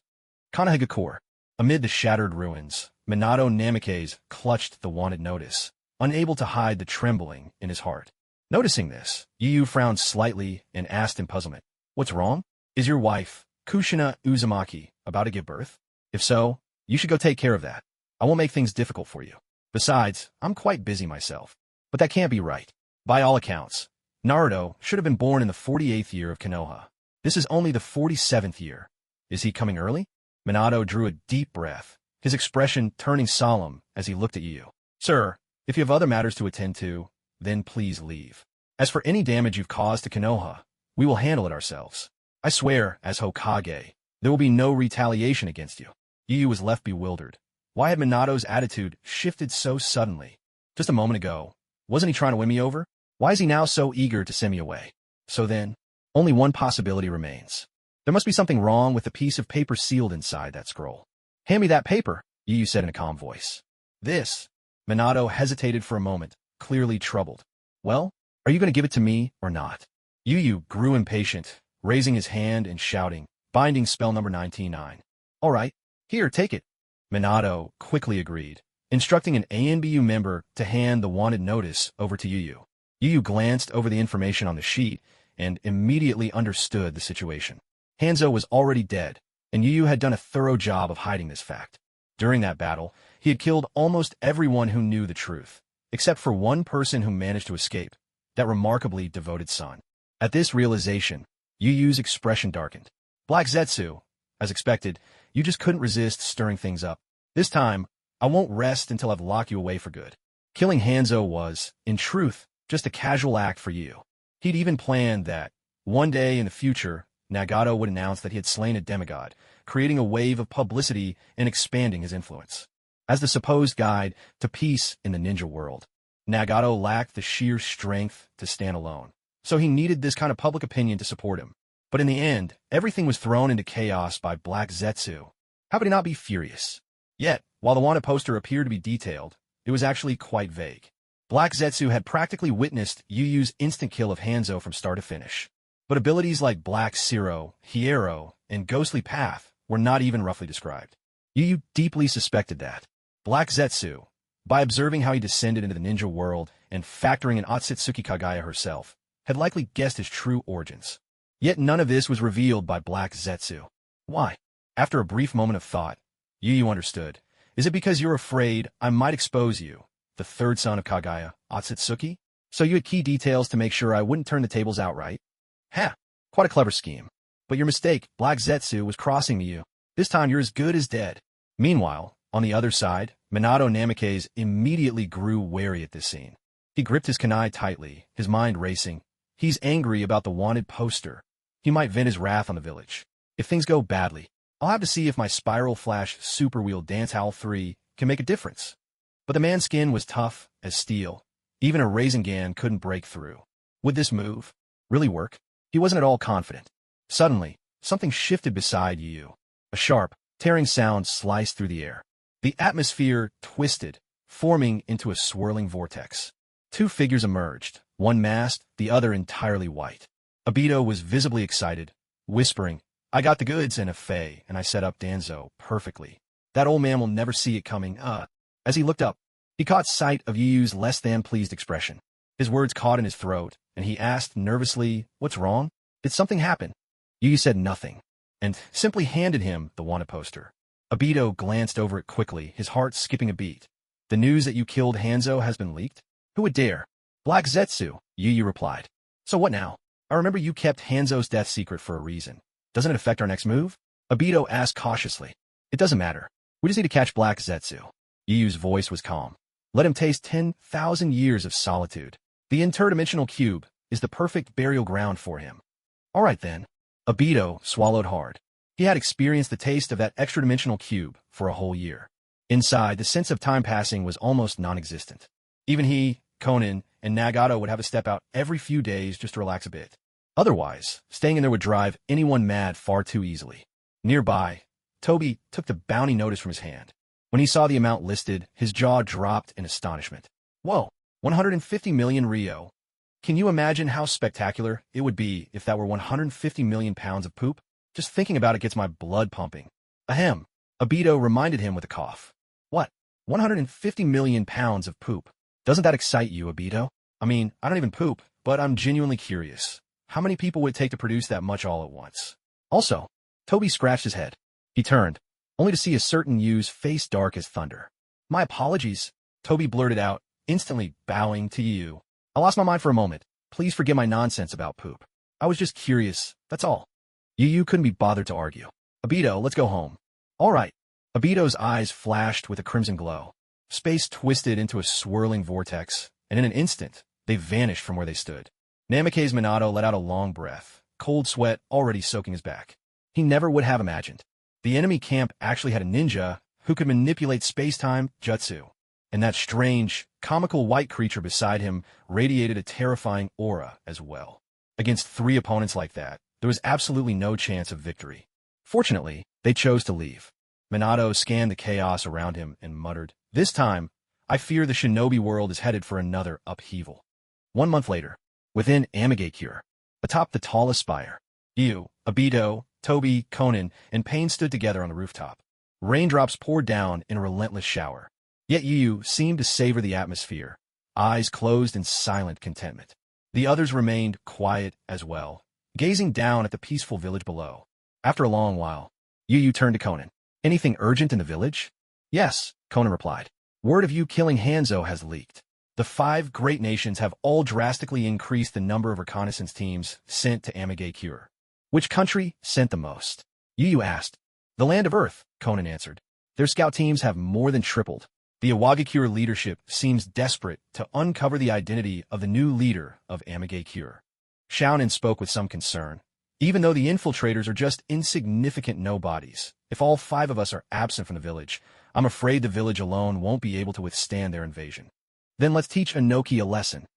Kanahigakure. Amid the shattered ruins, Minato Namikaze clutched the wanted notice, unable to hide the trembling in his heart. Noticing this, Yu Yu frowned slightly and asked in puzzlement, "What's wrong? Is your wife, Kushina Uzumaki about to give birth? If so, you should go take care of that. I won't make things difficult for you. Besides, I'm quite busy myself. But that can't be right. By all accounts, Naruto should have been born in the 48th year of Konoha. This is only the 47th year. Is he coming early? Minato drew a deep breath, his expression turning solemn as he looked at Yu. Sir, if you have other matters to attend to, then please leave. As for any damage you've caused to Konoha, we will handle it ourselves. I swear, as Hokage, there will be no retaliation against you. Yu was left bewildered. Why had Minato's attitude shifted so suddenly? Just a moment ago, wasn't he trying to win me over? Why is he now so eager to send me away? So then, only one possibility remains. There must be something wrong with the piece of paper sealed inside that scroll. Hand me that paper, Yu said in a calm voice. This. Minato hesitated for a moment, clearly troubled. Well, are you going to give it to me or not? Yu grew impatient, raising his hand and shouting, binding spell number 99. All right, here, take it. Minato quickly agreed, instructing an ANBU member to hand the wanted notice over to Yu. Yu glanced over the information on the sheet and immediately understood the situation. Hanzo was already dead, and Yu had done a thorough job of hiding this fact. During that battle, he had killed almost everyone who knew the truth, except for one person who managed to escape, that remarkably devoted son. At this realization, Yu's expression darkened. Black Zetsu, as expected, you just couldn't resist stirring things up. This time, I won't rest until I've locked you away for good. Killing Hanzo was, in truth, just a casual act for Yu. He'd even planned that, one day in the future, Nagato would announce that he had slain a demigod, creating a wave of publicity and expanding his influence. As the supposed guide to peace in the ninja world, Nagato lacked the sheer strength to stand alone, so he needed this kind of public opinion to support him. But in the end, everything was thrown into chaos by Black Zetsu. How could he not be furious? Yet, while the wanted poster appeared to be detailed, it was actually quite vague. Black Zetsu had practically witnessed Yu's instant kill of Hanzo from start to finish. But abilities like Black Zero, Hiero, and Ghostly Path were not even roughly described. Yu deeply suspected that Black Zetsu, by observing how he descended into the ninja world and factoring in Akatsuki Kagaya herself, had likely guessed his true origins. Yet none of this was revealed by Black Zetsu. Why? After a brief moment of thought, Yu understood. Is it because you're afraid I might expose you, the third son of Kagaya, Akatsuki? So you had key details to make sure I wouldn't turn the tables outright? Ha! Quite a clever scheme. But your mistake, Black Zetsu was crossing me, Yu. This time you're as good as dead. Meanwhile, on the other side, Minato Namikaze immediately grew wary at this scene. He gripped his kunai tightly, his mind racing. He's angry about the wanted poster. He might vent his wrath on the village. If things go badly, I'll have to see if my Spiral Flash Super Wheel Dance Howl 3 can make a difference. But the man's skin was tough as steel. Even a Rasengan couldn't break through. Would this move really work? He wasn't at all confident. Suddenly, something shifted beside Yu. A sharp, tearing sound sliced through the air. The atmosphere twisted, forming into a swirling vortex. Two figures emerged, one masked, the other entirely white. Obito was visibly excited, whispering, I got the goods in a fey, and I set up Danzo perfectly. That old man will never see it coming, As he looked up, he caught sight of Yu's less-than-pleased expression. His words caught in his throat, and he asked nervously, What's wrong? Did something happen? Yu said nothing, and simply handed him the wanted poster. Obito glanced over it quickly, his heart skipping a beat. The news that you killed Hanzo has been leaked? Who would dare? Black Zetsu, Yu replied. So what now? I remember you kept Hanzo's death secret for a reason. Doesn't it affect our next move? Obito asked cautiously. It doesn't matter. We just need to catch Black Zetsu. Yu's voice was calm. Let him taste 10,000 years of solitude. The interdimensional cube is the perfect burial ground for him. All right then. Obito swallowed hard. He had experienced the taste of that extra-dimensional cube for a whole year. Inside, the sense of time passing was almost non-existent. Even he, Konan, and Nagato would have to step out every few days just to relax a bit. Otherwise, staying in there would drive anyone mad far too easily. Nearby, Toby took the bounty notice from his hand. When he saw the amount listed, his jaw dropped in astonishment. Whoa, 150 million Rio. Can you imagine how spectacular it would be if that were 150 million pounds of poop? Just thinking about it gets my blood pumping. Ahem. Obito reminded him with a cough. What? 150 million pounds of poop. Doesn't that excite you, Obito? I mean, I don't even poop, but I'm genuinely curious. How many people would it take to produce that much all at once? Also, Toby scratched his head. He turned, only to see a certain Yu's face dark as thunder. My apologies, Toby blurted out, instantly bowing to Yu. I lost my mind for a moment. Please forget my nonsense about poop. I was just curious, that's all. Yu couldn't be bothered to argue. Obito, let's go home. All right. Obito's eyes flashed with a crimson glow. Space twisted into a swirling vortex, and in an instant, they vanished from where they stood. Nameki's Minato let out a long breath, cold sweat already soaking his back. He never would have imagined. The enemy camp actually had a ninja who could manipulate space-time jutsu, and that strange, comical white creature beside him radiated a terrifying aura as well. Against 3 opponents like that, there was absolutely no chance of victory. Fortunately, they chose to leave. Minato scanned the chaos around him and muttered, "This time, I fear the shinobi world is headed for another upheaval." 1 month later, within Amagakure, atop the tallest spire, Yu, Obito, Toby, Conan, and Pain stood together on the rooftop. Raindrops poured down in a relentless shower. Yet Yu seemed to savor the atmosphere, eyes closed in silent contentment. The others remained quiet as well, gazing down at the peaceful village below. After a long while, Yu turned to Conan. "Anything urgent in the village?" "Yes," Conan replied. "Word of you killing Hanzo has leaked. The 5 great nations have all drastically increased the number of reconnaissance teams sent to Amagakure." "Which country sent the most?" Yu asked. "The Land of Earth," Conan answered. "Their scout teams have more than tripled. The Iwagakure leadership seems desperate to uncover the identity of the new leader of Amagakure." Xiaonan spoke with some concern. "Even though the infiltrators are just insignificant nobodies, if all 5 of us are absent from the village, I'm afraid the village alone won't be able to withstand their invasion." "Then let's teach Inoki a lesson."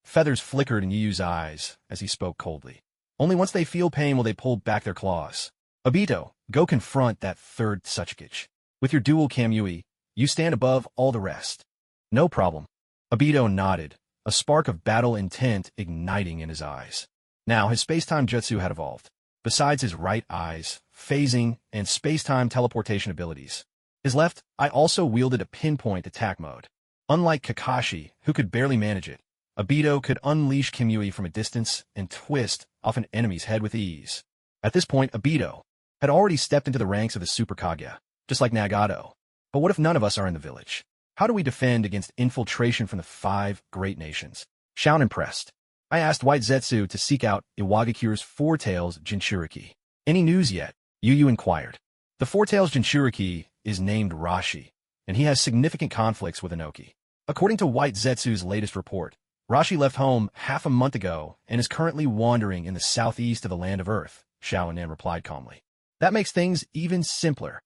Feathers flickered in Yu's eyes as he spoke coldly. "Only once they feel pain will they pull back their claws. Obito, go confront that 3rd Tsuchikage. With your dual Kamui, you stand above all the rest." "No problem." Obito nodded, a spark of battle intent igniting in his eyes. Now his space-time jutsu had evolved. Besides his right eyes, phasing, and space-time teleportation abilities, his left eye also wielded a pinpoint attack mode. Unlike Kakashi, who could barely manage it, Obito could unleash Kamui from a distance and twist off an enemy's head with ease. At this point, Obito had already stepped into the ranks of the Super Kage, just like Nagato. But what if none of us are in the village? How do we defend against infiltration from the 5 great nations? Xiaonan pressed. "I asked White Zetsu to seek out Iwagakure's 4 Tails Jinchuriki. Any news yet?" Yu inquired. "The 4 Tails Jinchuriki is named Rashi, and he has significant conflicts with Inoki. According to White Zetsu's latest report, Rashi left home half a month ago and is currently wandering in the southeast of the Land of Earth," Xiaonan replied calmly. "That makes things even simpler."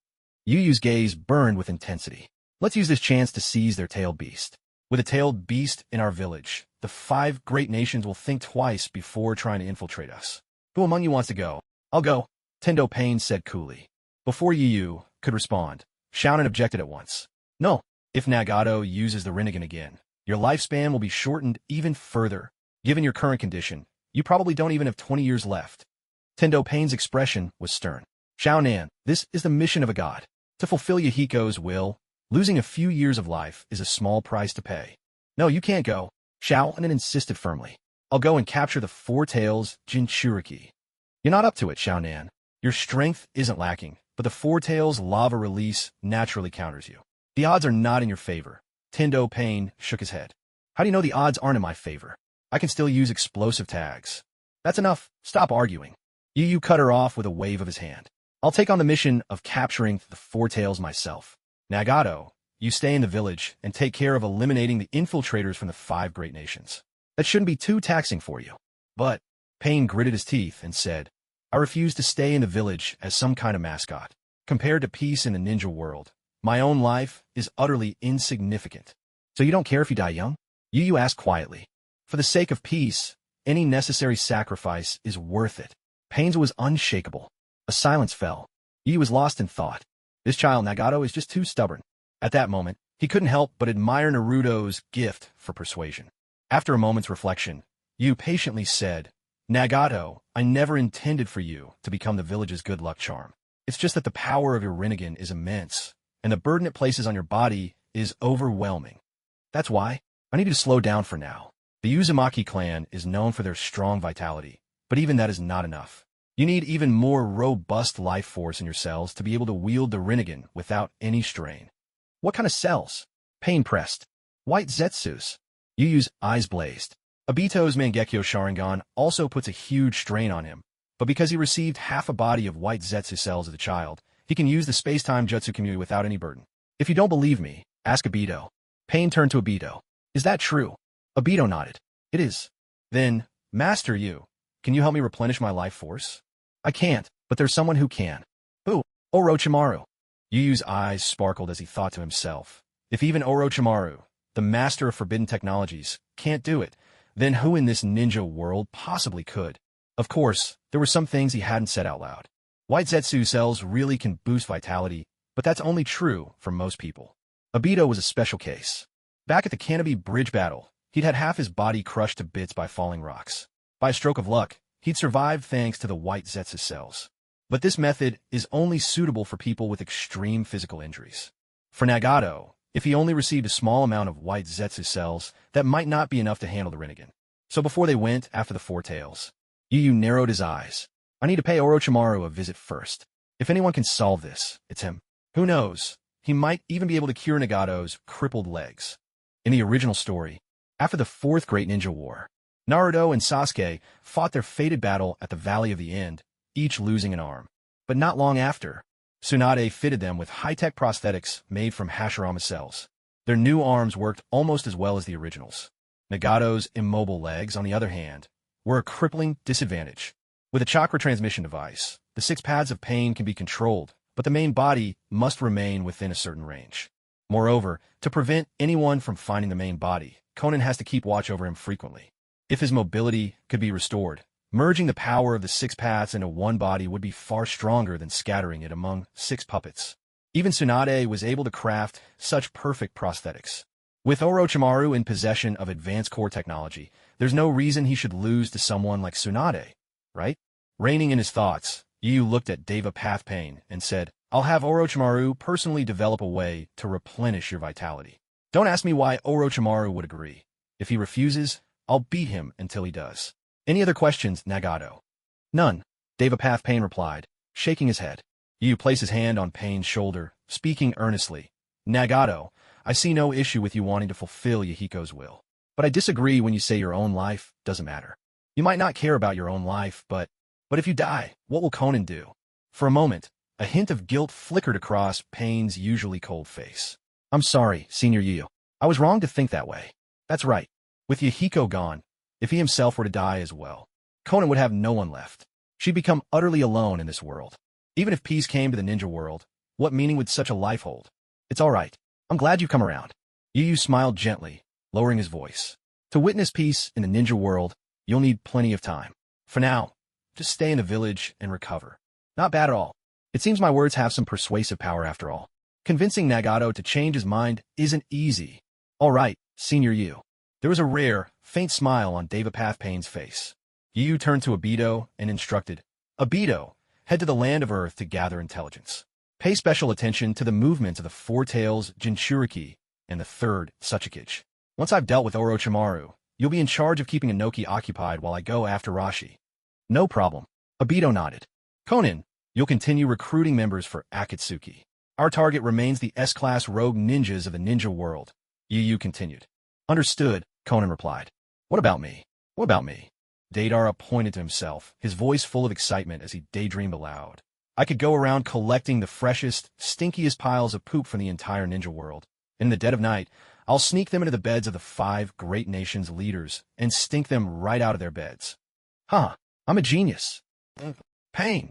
Yu's gaze burned with intensity. "Let's use this chance to seize their tailed beast. With a tailed beast in our village, the 5 great nations will think twice before trying to infiltrate us. Who among you wants to go?" "I'll go," Tendo Pain said coolly. Before Yu could respond, Xiaonan objected at once. "No, if Nagato uses the Rinnegan again, your lifespan will be shortened even further. Given your current condition, you probably don't even have 20 years left." Tendo Pain's expression was stern. "Xiaonan, this is the mission of a god. To fulfill Yahiko's will, losing a few years of life is a small price to pay." "No, you can't go," Xiaonan insisted firmly. "I'll go and capture the 4 Tails Jinchuriki." "You're not up to it, Xiaonan. Your strength isn't lacking, but the 4 Tails lava release naturally counters you. The odds are not in your favor." Tendo Pain shook his head. "How do you know the odds aren't in my favor? I can still use explosive tags." "That's enough. Stop arguing." Yu cut her off with a wave of his hand. "I'll take on the mission of capturing the 4 Tails myself. Nagato, you stay in the village and take care of eliminating the infiltrators from the 5 great nations. That shouldn't be too taxing for you." "But," Pain gritted his teeth and said, "I refuse to stay in the village as some kind of mascot. Compared to peace in the ninja world, my own life is utterly insignificant." "So you don't care if you die young?" Yu asked quietly. "For the sake of peace, any necessary sacrifice is worth it." Pain's was unshakable. A silence fell. Yu was lost in thought. This child Nagato is just too stubborn. At that moment, he couldn't help but admire Naruto's gift for persuasion. After a moment's reflection, Yu patiently said, "Nagato, I never intended for you to become the village's good luck charm. It's just that the power of your Rinnegan is immense, and the burden it places on your body is overwhelming. That's why I need you to slow down for now. The Uzumaki clan is known for their strong vitality, but even that is not enough. You need even more robust life force in your cells to be able to wield the Rinnegan without any strain. What kind of cells? Pain pressed. White Zetsus. You use eyes blazed. Obito's Mangekyo Sharingan also puts a huge strain on him, but because he received half a body of white Zetsu cells as a child, he can use the space-time jutsu community without any burden. If you don't believe me, ask Obito. Pain turned to Obito. Is that true? Obito nodded. It is. Then, Master you, can you help me replenish my life force? I can't, but there's someone who can. Who? Orochimaru. Yu's eyes sparkled as he thought to himself. If even Orochimaru, the master of forbidden technologies, can't do it, then who in this ninja world possibly could? Of course, there were some things he hadn't said out loud. White Zetsu cells really can boost vitality, but that's only true for most people. Obito was a special case. Back at the Canopy Bridge battle, he'd had half his body crushed to bits by falling rocks. By a stroke of luck, he'd survived thanks to the white Zetsu cells. But this method is only suitable for people with extreme physical injuries. For Nagato, if he only received a small amount of white Zetsu cells, that might not be enough to handle the Rinnegan. So before they went after the Four Tails, Yu narrowed his eyes. I need to pay Orochimaru a visit first. If anyone can solve this, it's him. Who knows? He might even be able to cure Nagato's crippled legs. In the original story, after the Fourth Great Ninja War, Naruto and Sasuke fought their fated battle at the Valley of the End, each losing an arm. But not long after, Tsunade fitted them with high-tech prosthetics made from Hashirama cells. Their new arms worked almost as well as the originals. Nagato's immobile legs, on the other hand, were a crippling disadvantage. With a chakra transmission device, the 6 paths of pain can be controlled, but the main body must remain within a certain range. Moreover, to prevent anyone from finding the main body, Conan has to keep watch over him frequently. If his mobility could be restored, merging the power of the 6 paths into one body would be far stronger than scattering it among 6 puppets. Even Tsunade was able to craft such perfect prosthetics. With Orochimaru in possession of advanced core technology, there's no reason he should lose to someone like Tsunade, right? Reining in his thoughts, Yu looked at Deva Pathpain and said, I'll have Orochimaru personally develop a way to replenish your vitality. Don't ask me why Orochimaru would agree. If he refuses, I'll beat him until he does. Any other questions, Nagato? None, Deva Pathpain replied, shaking his head. Yu placed his hand on Pain's shoulder, speaking earnestly. Nagato, I see no issue with you wanting to fulfill Yahiko's will. But I disagree when you say your own life doesn't matter. You might not care about your own life, but if you die, what will Conan do? For a moment, a hint of guilt flickered across Pain's usually cold face. I'm sorry, Senior Yu. I was wrong to think that way. That's right. With Yahiko gone, if he himself were to die as well, Conan would have no one left. She'd become utterly alone in this world. Even if peace came to the ninja world, what meaning would such a life hold? It's all right. I'm glad you've come around. Yu smiled gently, lowering his voice. To witness peace in the ninja world, you'll need plenty of time. For now, just stay in the village and recover. Not bad at all. It seems my words have some persuasive power after all. Convincing Nagato to change his mind isn't easy. All right, Senior Yu. There was a rare, faint smile on Deva Pathpain's face. Yu turned to Obito and instructed, Obito, head to the land of Earth to gather intelligence. Pay special attention to the movements of the Four Tails Jinchuriki and the Third Tsuchikage. Once I've dealt with Orochimaru, you'll be in charge of keeping Inoki occupied while I go after Rashi. No problem. Obito nodded. Conan, you'll continue recruiting members for Akatsuki. Our target remains the S-class rogue ninjas of the ninja world. Yu continued. Understood, Conan replied. What about me? What about me? Deidara pointed to himself, his voice full of excitement as he daydreamed aloud. I could go around collecting the freshest, stinkiest piles of poop from the entire ninja world. In the dead of night, I'll sneak them into the beds of the 5 great nations' leaders and stink them right out of their beds. Huh, I'm a genius. Pain.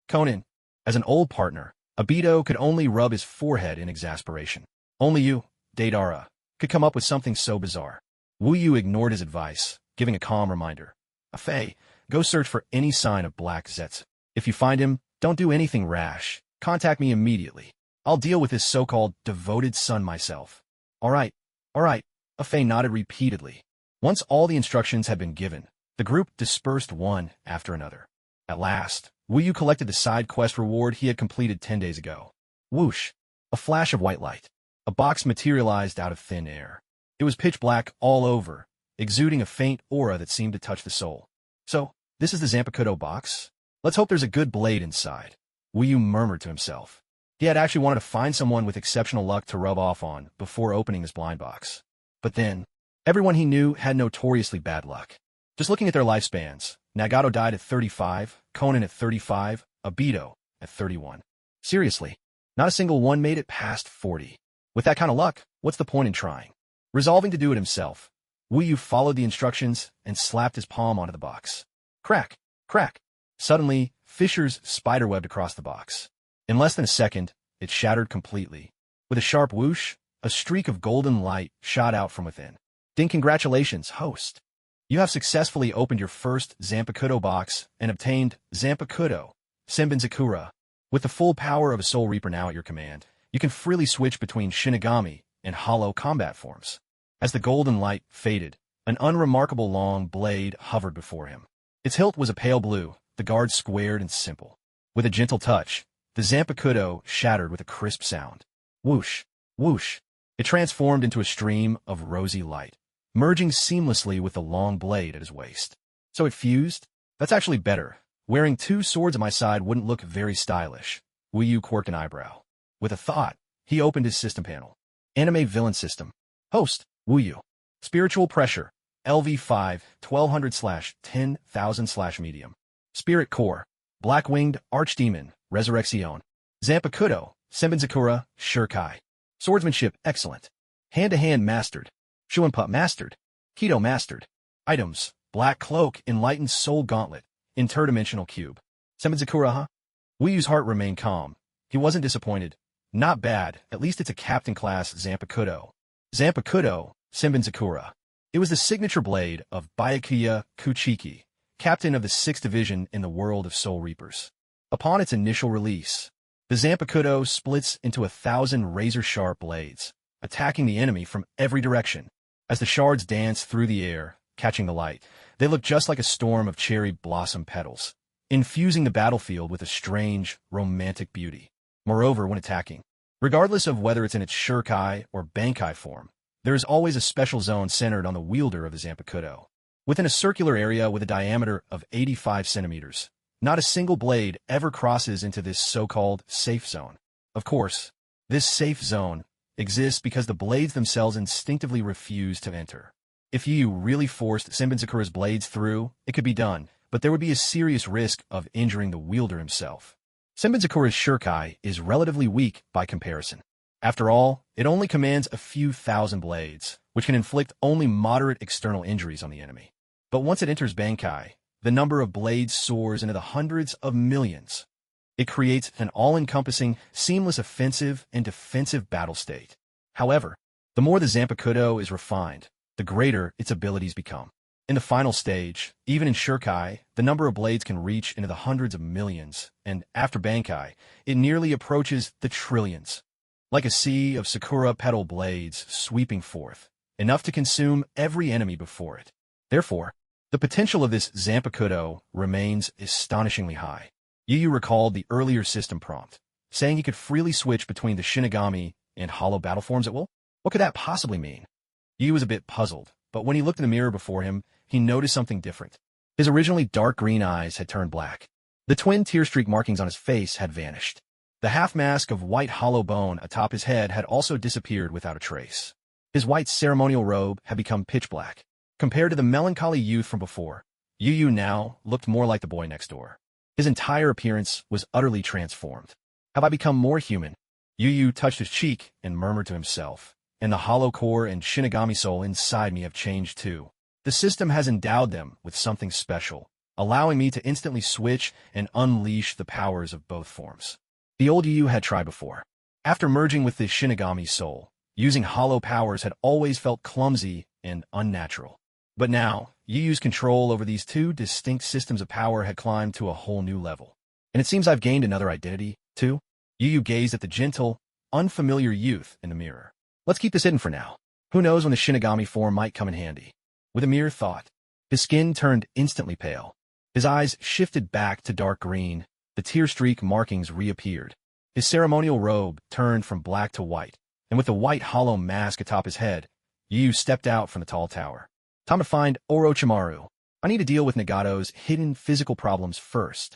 Conan, as an old partner, Obito could only rub his forehead in exasperation. Only you, Deidara, could come up with something so bizarre. Wu Yu ignored his advice, giving a calm reminder. Afei, go search for any sign of Black Zetsu. If you find him, don't do anything rash. Contact me immediately. I'll deal with his so-called devoted son myself. All right, Afei nodded repeatedly. Once all the instructions had been given, the group dispersed one after another. At last, Wu Yu collected the side quest reward he had completed 10 days ago. Whoosh! A flash of white light. A box materialized out of thin air. It was pitch black all over, exuding a faint aura that seemed to touch the soul. So, this is the Zanpakuto box? Let's hope there's a good blade inside. Yu murmured to himself. He had actually wanted to find someone with exceptional luck to rub off on before opening this blind box. But then, everyone he knew had notoriously bad luck. Just looking at their lifespans, Nagato died at 35, Conan at 35, Obito at 31. Seriously, not a single one made it past 40. With that kind of luck, what's the point in trying? Resolving to do it himself, Yu followed the instructions and slapped his palm onto the box. Crack, crack. Suddenly, fissures spiderwebbed across the box. In less than a second, it shattered completely. With a sharp whoosh, a streak of golden light shot out from within. Ding, congratulations, host. You have successfully opened your first Zanpakuto box and obtained Zanpakuto, Senbenzakura. With the full power of a Soul Reaper now at your command, you can freely switch between Shinigami and hollow combat forms. As the golden light faded, an unremarkable long blade hovered before him. Its hilt was a pale blue, the guard squared and simple. With a gentle touch, the Zanpakuto shattered with a crisp sound. Whoosh, whoosh. It transformed into a stream of rosy light, merging seamlessly with the long blade at his waist. So it fused? That's actually better. Wearing two swords at my side wouldn't look very stylish. Yu quirked an eyebrow. With a thought, he opened his system panel. Anime Villain System. Host, Yu. Spiritual Pressure. LV5, 1200/10,000/medium. Spirit Core. Black-Winged Archdemon, Resurrection. Zanpakuto, Senbenzakura, Shurkai. Swordsmanship, excellent. Hand-to-hand mastered. Shuanpa mastered. Kido mastered. Items, Black Cloak, Enlightened Soul Gauntlet, Interdimensional Cube. Senbenzakura, huh? Yu's heart remained calm. He wasn't disappointed. Not bad, at least it's a captain-class Zanpakuto. Zanpakuto, Senbenzakura. It was the signature blade of Byakuya Kuchiki, captain of the 6th Division in the world of Soul Reapers. Upon its initial release, the Zanpakuto splits into 1,000 razor-sharp blades, attacking the enemy from every direction. As the shards dance through the air, catching the light, they look just like a storm of cherry blossom petals, infusing the battlefield with a strange, romantic beauty. Moreover, when attacking, regardless of whether it's in its Shurkai or Bankai form, there is always a special zone centered on the wielder of the Zanpakuto. Within a circular area with a diameter of 85 centimeters, not a single blade ever crosses into this so-called safe zone. Of course, this safe zone exists because the blades themselves instinctively refuse to enter. If Yu really forced Senbenzakura's blades through, it could be done, but there would be a serious risk of injuring the wielder himself. Senbenzakura's Shurkai is relatively weak by comparison. After all, it only commands a few thousand blades, which can inflict only moderate external injuries on the enemy. But once it enters Bankai, the number of blades soars into the hundreds of millions. It creates an all-encompassing, seamless offensive and defensive battle state. However, the more the Zanpakuto is refined, the greater its abilities become. In the final stage, even in Shurkai, the number of blades can reach into the hundreds of millions, and after Bankai, it nearly approaches the trillions. Like a sea of sakura petal blades sweeping forth, enough to consume every enemy before it. Therefore, the potential of this Zanpakuto remains astonishingly high. Yu recalled the earlier system prompt, saying he could freely switch between the Shinigami and hollow battle forms at will. What could that possibly mean? Yu was a bit puzzled, but when he looked in the mirror before him, he noticed something different. His originally dark green eyes had turned black. The twin tear streak markings on his face had vanished. The half-mask of white hollow bone atop his head had also disappeared without a trace. His white ceremonial robe had become pitch black. Compared to the melancholy youth from before, Yu now looked more like the boy next door. His entire appearance was utterly transformed. Have I become more human? Yu touched his cheek and murmured to himself, and the hollow core and Shinigami soul inside me have changed too. The system has endowed them with something special, allowing me to instantly switch and unleash the powers of both forms. The old Yu had tried before. After merging with the Shinigami soul, using hollow powers had always felt clumsy and unnatural. But now, Yu's control over these two distinct systems of power had climbed to a whole new level. And it seems I've gained another identity, too. Yu gazed at the gentle, unfamiliar youth in the mirror. Let's keep this hidden for now. Who knows when the Shinigami form might come in handy. With a mere thought, his skin turned instantly pale. His eyes shifted back to dark green. The tear streak markings reappeared. His ceremonial robe turned from black to white, and with the white hollow mask atop his head, Yu stepped out from the tall tower. Time to find Orochimaru. I need to deal with Nagato's hidden physical problems first.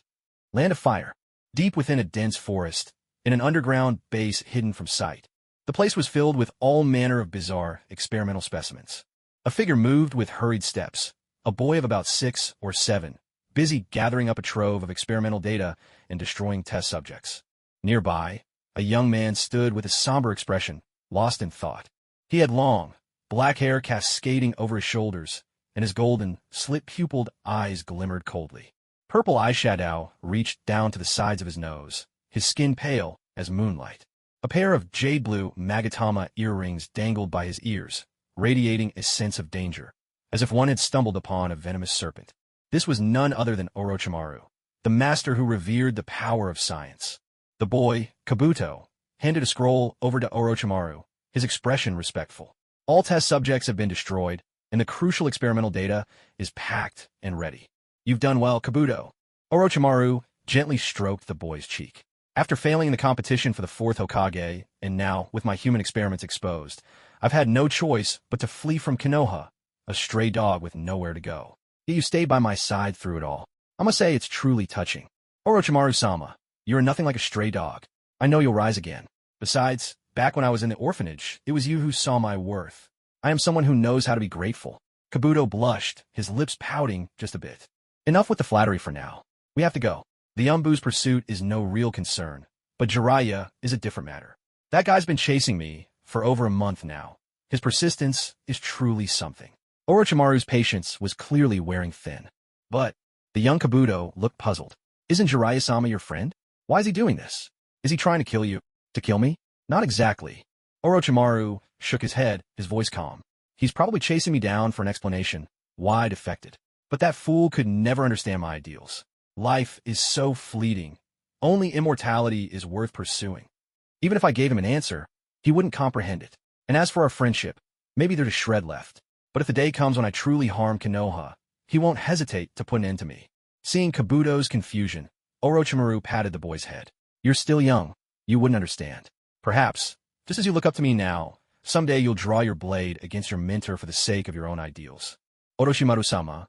Land of Fire. Deep within a dense forest, in an underground base hidden from sight. The place was filled with all manner of bizarre, experimental specimens. A figure moved with hurried steps, a boy of about 6 or 7, busy gathering up a trove of experimental data and destroying test subjects. Nearby, a young man stood with a somber expression, lost in thought. He had long, black hair cascading over his shoulders, and his golden, slit-pupiled eyes glimmered coldly. Purple eyeshadow reached down to the sides of his nose, his skin pale as moonlight. A pair of jade-blue magatama earrings dangled by his ears, radiating a sense of danger, as if one had stumbled upon a venomous serpent. This was none other than Orochimaru, the master who revered the power of science. The boy, Kabuto, handed a scroll over to Orochimaru, his expression respectful. All test subjects have been destroyed, and the crucial experimental data is packed and ready. You've done well, Kabuto. Orochimaru gently stroked the boy's cheek. After failing in the competition for the 4th Hokage, and now, with my human experiments exposed, I've had no choice but to flee from Konoha, a stray dog with nowhere to go. Yet you stayed by my side through it all. I must say it's truly touching. Orochimaru-sama, you are nothing like a stray dog. I know you'll rise again. Besides, back when I was in the orphanage, it was you who saw my worth. I am someone who knows how to be grateful. Kabuto blushed, his lips pouting just a bit. Enough with the flattery for now. We have to go. The Umbu's pursuit is no real concern, but Jiraiya is a different matter. That guy's been chasing me for over a month now. His persistence is truly something. Orochimaru's patience was clearly wearing thin. But the young Kabuto looked puzzled. Isn't Jiraiya-sama your friend? Why is he doing this? Is he trying to kill you? To kill me? Not exactly. Orochimaru shook his head, his voice calm. He's probably chasing me down for an explanation, why I defected. But that fool could never understand my ideals. Life is so fleeting. Only immortality is worth pursuing. Even if I gave him an answer, he wouldn't comprehend it. And as for our friendship, maybe there's a shred left. But if the day comes when I truly harm Konoha, he won't hesitate to put an end to me. Seeing Kabuto's confusion, Orochimaru patted the boy's head. You're still young. You wouldn't understand. Perhaps, just as you look up to me now, someday you'll draw your blade against your mentor for the sake of your own ideals. Orochimaru-sama,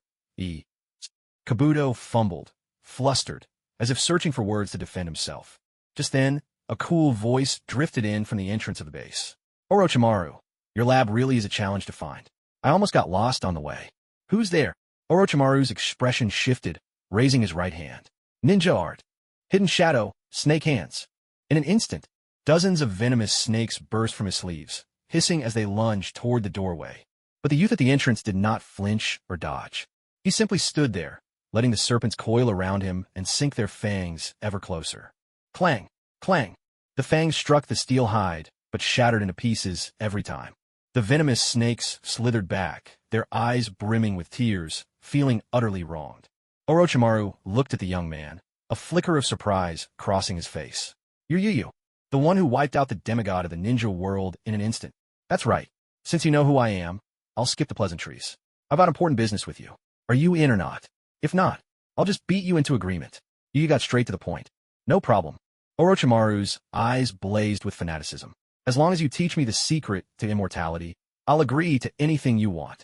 Kabuto fumbled, flustered, as if searching for words to defend himself. Just then, a cool voice drifted in from the entrance of the base. Orochimaru, your lab really is a challenge to find. I almost got lost on the way. Who's there? Orochimaru's expression shifted, raising his right hand. Ninja art. Hidden shadow, snake hands. In an instant, dozens of venomous snakes burst from his sleeves, hissing as they lunged toward the doorway. But the youth at the entrance did not flinch or dodge. He simply stood there, letting the serpents coil around him and sink their fangs ever closer. Clang! Clang! The fangs struck the steel hide, but shattered into pieces every time. The venomous snakes slithered back, their eyes brimming with tears, feeling utterly wronged. Orochimaru looked at the young man, a flicker of surprise crossing his face. You're Yu, the one who wiped out the demigod of the ninja world in an instant. That's right. Since you know who I am, I'll skip the pleasantries. I've got important business with you. Are you in or not? If not, I'll just beat you into agreement. You got straight to the point. No problem. Orochimaru's eyes blazed with fanaticism. As long as you teach me the secret to immortality, I'll agree to anything you want.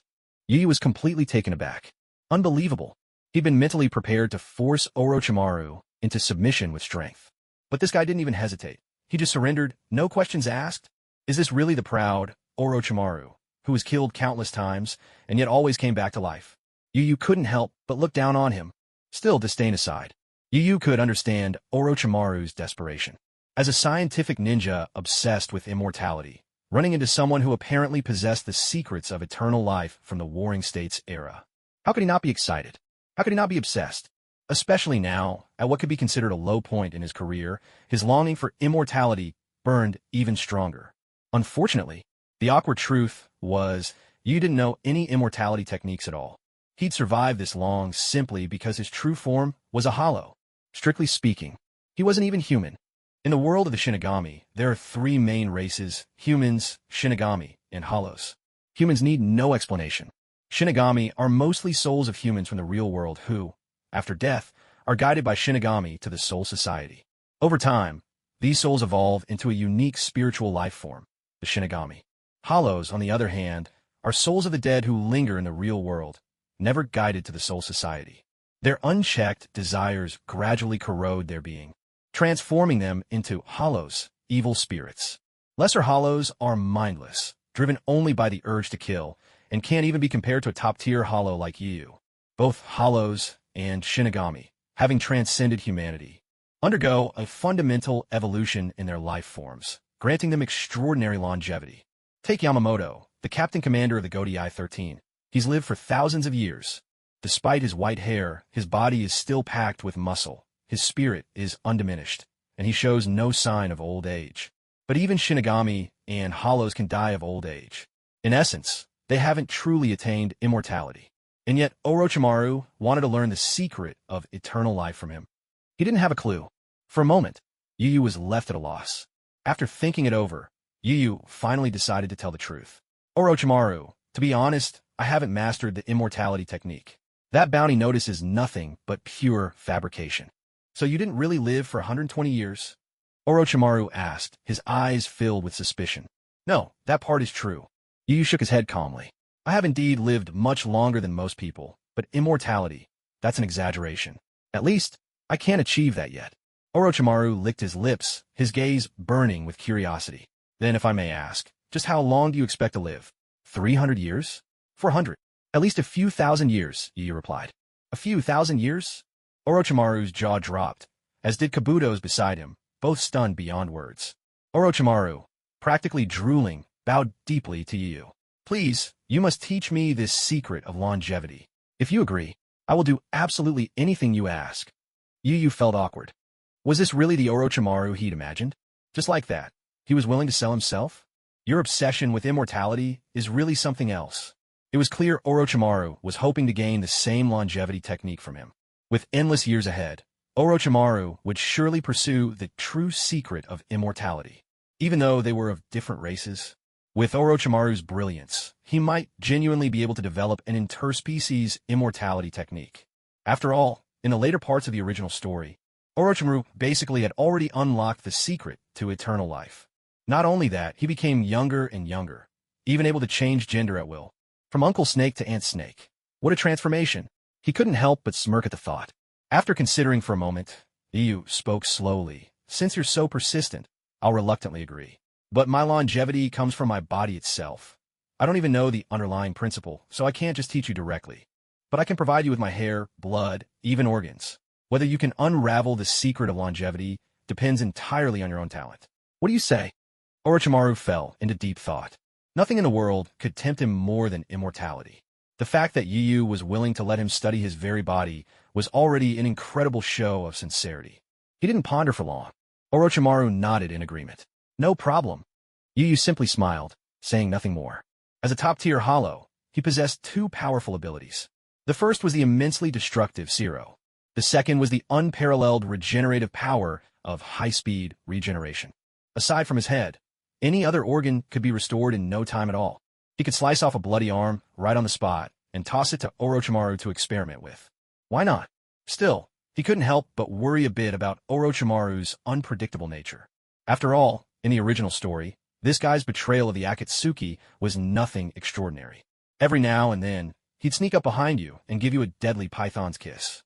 Yu was completely taken aback. Unbelievable. He'd been mentally prepared to force Orochimaru into submission with strength. But this guy didn't even hesitate. He just surrendered, no questions asked. Is this really the proud Orochimaru, who was killed countless times and yet always came back to life? Yu couldn't help but look down on him. Still, disdain aside, Yu could understand Orochimaru's desperation. As a scientific ninja obsessed with immortality, running into someone who apparently possessed the secrets of eternal life from the Warring States era. How could he not be excited? How could he not be obsessed? Especially now, at what could be considered a low point in his career, his longing for immortality burned even stronger. Unfortunately, the awkward truth was, Yu didn't know any immortality techniques at all. He'd survived this long simply because his true form was a hollow. Strictly speaking, he wasn't even human. In the world of the Shinigami, there are 3 main races: humans, Shinigami, and hollows. Humans need no explanation. Shinigami are mostly souls of humans from the real world who, after death, are guided by Shinigami to the Soul Society. Over time, these souls evolve into a unique spiritual life form, the Shinigami. Hollows, on the other hand, are souls of the dead who linger in the real world, never guided to the Soul Society. Their unchecked desires gradually corrode their being, transforming them into hollows, evil spirits. Lesser hollows are mindless, driven only by the urge to kill, and can't even be compared to a top-tier hollow like you. Both hollows and Shinigami, having transcended humanity, undergo a fundamental evolution in their life forms, granting them extraordinary longevity. Take Yamamoto, the captain commander of the Godei 13. He's lived for thousands of years. Despite his white hair, his body is still packed with muscle, his spirit is undiminished, and he shows no sign of old age. But even Shinigami and hollows can die of old age. In essence, they haven't truly attained immortality. And yet Orochimaru wanted to learn the secret of eternal life from him. He didn't have a clue. For a moment, Yu Yu was left at a loss. After thinking it over, Yu Yu finally decided to tell the truth. Orochimaru, to be honest, I haven't mastered the immortality technique. That bounty notice is nothing but pure fabrication. So you didn't really live for 120 years? Orochimaru asked, his eyes filled with suspicion. No, that part is true. Yu Yu shook his head calmly. I have indeed lived much longer than most people, but immortality, that's an exaggeration. At least, I can't achieve that yet. Orochimaru licked his lips, his gaze burning with curiosity. Then, if I may ask, just how long do you expect to live? 300 years? 400? At least a few thousand years, Yu Yu replied. A few thousand years? Orochimaru's jaw dropped, as did Kabuto's beside him, both stunned beyond words. Orochimaru, practically drooling, bowed deeply to Yu Yu. Please, you must teach me this secret of longevity. If you agree, I will do absolutely anything you ask. Yu Yu felt awkward. Was this really the Orochimaru he'd imagined? Just like that, he was willing to sell himself? Your obsession with immortality is really something else. It was clear Orochimaru was hoping to gain the same longevity technique from him. With endless years ahead, Orochimaru would surely pursue the true secret of immortality. Even though they were of different races, with Orochimaru's brilliance, he might genuinely be able to develop an interspecies immortality technique. After all, in the later parts of the original story, Orochimaru basically had already unlocked the secret to eternal life. Not only that, he became younger and younger, even able to change gender at will. From Uncle Snake to Aunt Snake. What a transformation! He couldn't help but smirk at the thought. After considering for a moment, Yu Yu spoke slowly. Since you're so persistent, I'll reluctantly agree. But my longevity comes from my body itself. I don't even know the underlying principle, so I can't just teach you directly. But I can provide you with my hair, blood, even organs. Whether you can unravel the secret of longevity depends entirely on your own talent. What do you say? Orochimaru fell into deep thought. Nothing in the world could tempt him more than immortality. The fact that Yu Yu was willing to let him study his very body was already an incredible show of sincerity. He didn't ponder for long. Orochimaru nodded in agreement. No problem. Yu Yu simply smiled, saying nothing more. As a top-tier hollow, he possessed two powerful abilities. The first was the immensely destructive Zero. The second was the unparalleled regenerative power of high-speed regeneration. Aside from his head, any other organ could be restored in no time at all. He could slice off a bloody arm right on the spot and toss it to Orochimaru to experiment with. Why not? Still, he couldn't help but worry a bit about Orochimaru's unpredictable nature. After all, in the original story, this guy's betrayal of the Akatsuki was nothing extraordinary. Every now and then, he'd sneak up behind you and give you a deadly python's kiss.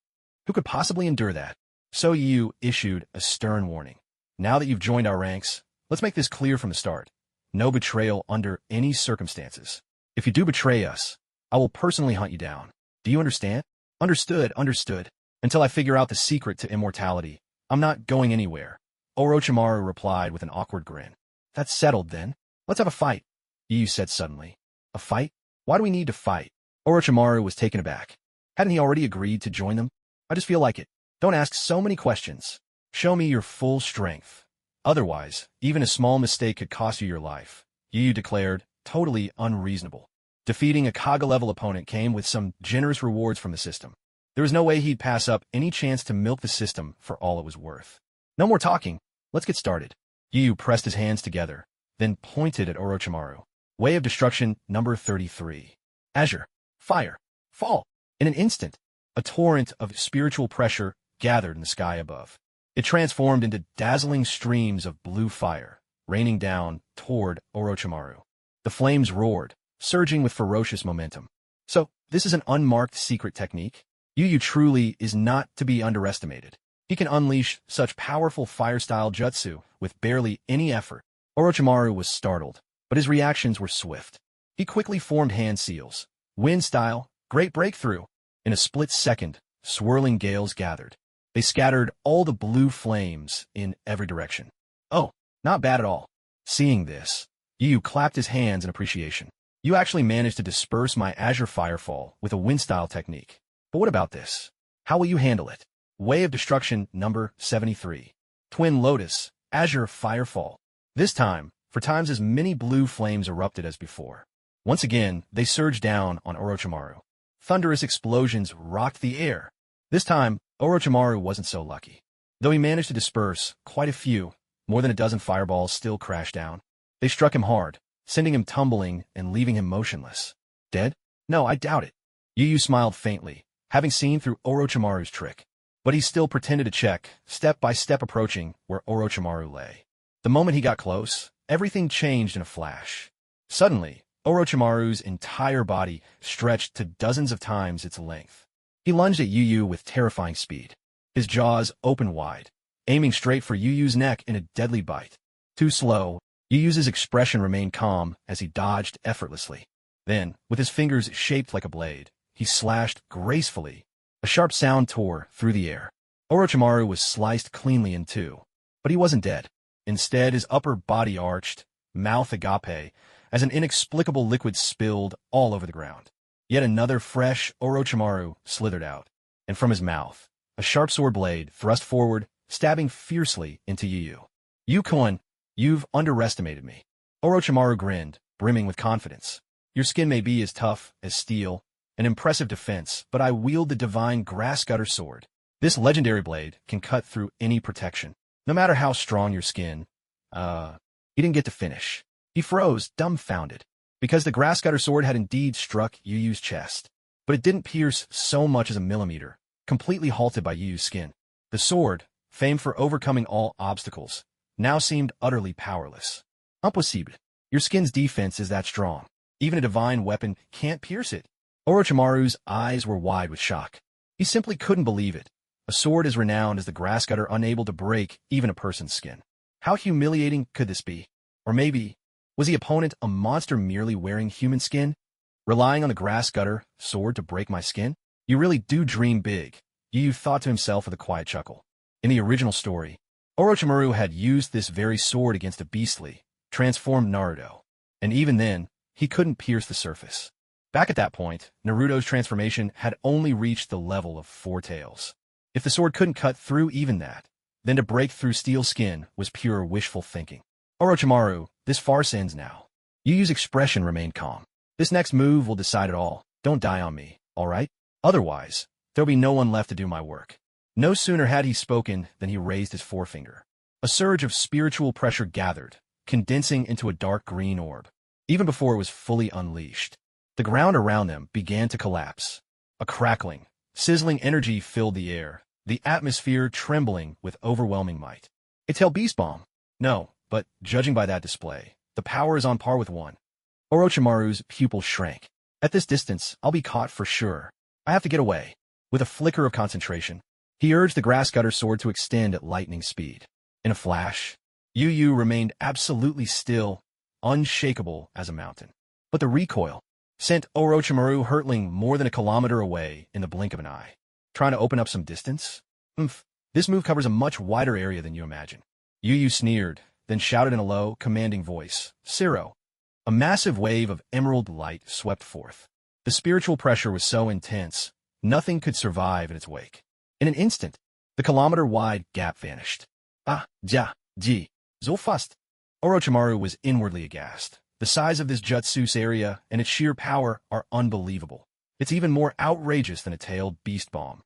Who could possibly endure that? So Yu Yu issued a stern warning. Now that you've joined our ranks, let's make this clear from the start. No betrayal under any circumstances. If you do betray us, I will personally hunt you down. Do you understand? Understood, understood. Until I figure out the secret to immortality, I'm not going anywhere. Orochimaru replied with an awkward grin. That's settled then. Let's have a fight, Yu Yu said suddenly. A fight? Why do we need to fight? Orochimaru was taken aback. Hadn't he already agreed to join them? I just feel like it. Don't ask so many questions. Show me your full strength. Otherwise, even a small mistake could cost you your life, Yu Yu declared, totally unreasonable. Defeating a Kaga-level opponent came with some generous rewards from the system. There was no way he'd pass up any chance to milk the system for all it was worth. No more talking. Let's get started. Yu Yu pressed his hands together, then pointed at Orochimaru. Way of Destruction number 33. Azure. Fire. Fall. In an instant, a torrent of spiritual pressure gathered in the sky above. It transformed into dazzling streams of blue fire, raining down toward Orochimaru. The flames roared, surging with ferocious momentum. So, this is an unmarked secret technique? Yu Yu truly is not to be underestimated. He can unleash such powerful fire-style jutsu with barely any effort. Orochimaru was startled, but his reactions were swift. He quickly formed hand seals. Wind style, great breakthrough. In a split second, swirling gales gathered. They scattered all the blue flames in every direction. Oh, not bad at all. Seeing this, Yu Yu clapped his hands in appreciation. You actually managed to disperse my Azure Firefall with a wind-style technique. But what about this? How will you handle it? Way of Destruction number 73. Twin Lotus, Azure Firefall. This time, for times as many blue flames erupted as before. Once again, they surged down on Orochimaru. Thunderous explosions rocked the air. This time, Orochimaru wasn't so lucky. Though he managed to disperse quite a few, more than a dozen fireballs still crashed down. They struck him hard, sending him tumbling and leaving him motionless. Dead? No, I doubt it. Yu Yu smiled faintly, having seen through Orochimaru's trick. But he still pretended to check, step by step approaching where Orochimaru lay. The moment he got close, everything changed in a flash. Suddenly, Orochimaru's entire body stretched to dozens of times its length. He lunged at Yu Yu with terrifying speed. His jaws opened wide, aiming straight for Yu Yu's neck in a deadly bite. Too slow, Yu Yu's expression remained calm as he dodged effortlessly. Then, with his fingers shaped like a blade, he slashed gracefully. A sharp sound tore through the air. Orochimaru was sliced cleanly in two. But he wasn't dead. Instead, his upper body arched, mouth agape, as an inexplicable liquid spilled all over the ground. Yet another fresh Orochimaru slithered out, and from his mouth, a sharp sword blade thrust forward, stabbing fiercely into Yu Yu. "You-kun, you've underestimated me." Orochimaru grinned, brimming with confidence. "Your skin may be as tough as steel, an impressive defense, but I wield the divine grass gutter sword. This legendary blade can cut through any protection, no matter how strong your skin." He didn't get to finish. He froze, dumbfounded, because the grass gutter sword had indeed struck Yu Yu's chest. But it didn't pierce so much as a millimeter, completely halted by Yu Yu's skin. The sword, famed for overcoming all obstacles, now seemed utterly powerless. "Impossible. Your skin's defense is that strong. Even a divine weapon can't pierce it." Orochimaru's eyes were wide with shock. He simply couldn't believe it. A sword as renowned as the grass gutter unable to break even a person's skin. How humiliating could this be? Or maybe, was the opponent a monster merely wearing human skin? Relying on the grass gutter sword to break my skin? You really do dream big, Yu Yu thought to himself with a quiet chuckle. In the original story, Orochimaru had used this very sword against a beastly, transformed Naruto. And even then, he couldn't pierce the surface. Back at that point, Naruto's transformation had only reached the level of 4 tails. If the sword couldn't cut through even that, then to break through steel skin was pure wishful thinking. "Orochimaru, this farce ends now." Yu Yu's expression remained calm. "This next move will decide it all. Don't die on me, all right? Otherwise, there'll be no one left to do my work." No sooner had he spoken than he raised his forefinger. A surge of spiritual pressure gathered, condensing into a dark green orb. Even before it was fully unleashed, the ground around them began to collapse. A crackling, sizzling energy filled the air, the atmosphere trembling with overwhelming might. "It's Hell Beast Bomb." "No, but judging by that display, the power is on par with one." Orochimaru's pupils shrank. "At this distance, I'll be caught for sure. I have to get away." With a flicker of concentration, he urged the grass gutter sword to extend at lightning speed. In a flash, Yu Yu remained absolutely still, unshakable as a mountain. But the recoil sent Orochimaru hurtling more than a kilometer away in the blink of an eye. "Trying to open up some distance? This move covers a much wider area than you imagine." Yu Yu sneered, then shouted in a low, commanding voice, "Zero." A massive wave of emerald light swept forth. The spiritual pressure was so intense, nothing could survive in its wake. In an instant, the kilometer-wide gap vanished. So fast. Orochimaru was inwardly aghast. The size of this jutsu's area and its sheer power are unbelievable. It's even more outrageous than a tailed beast bomb.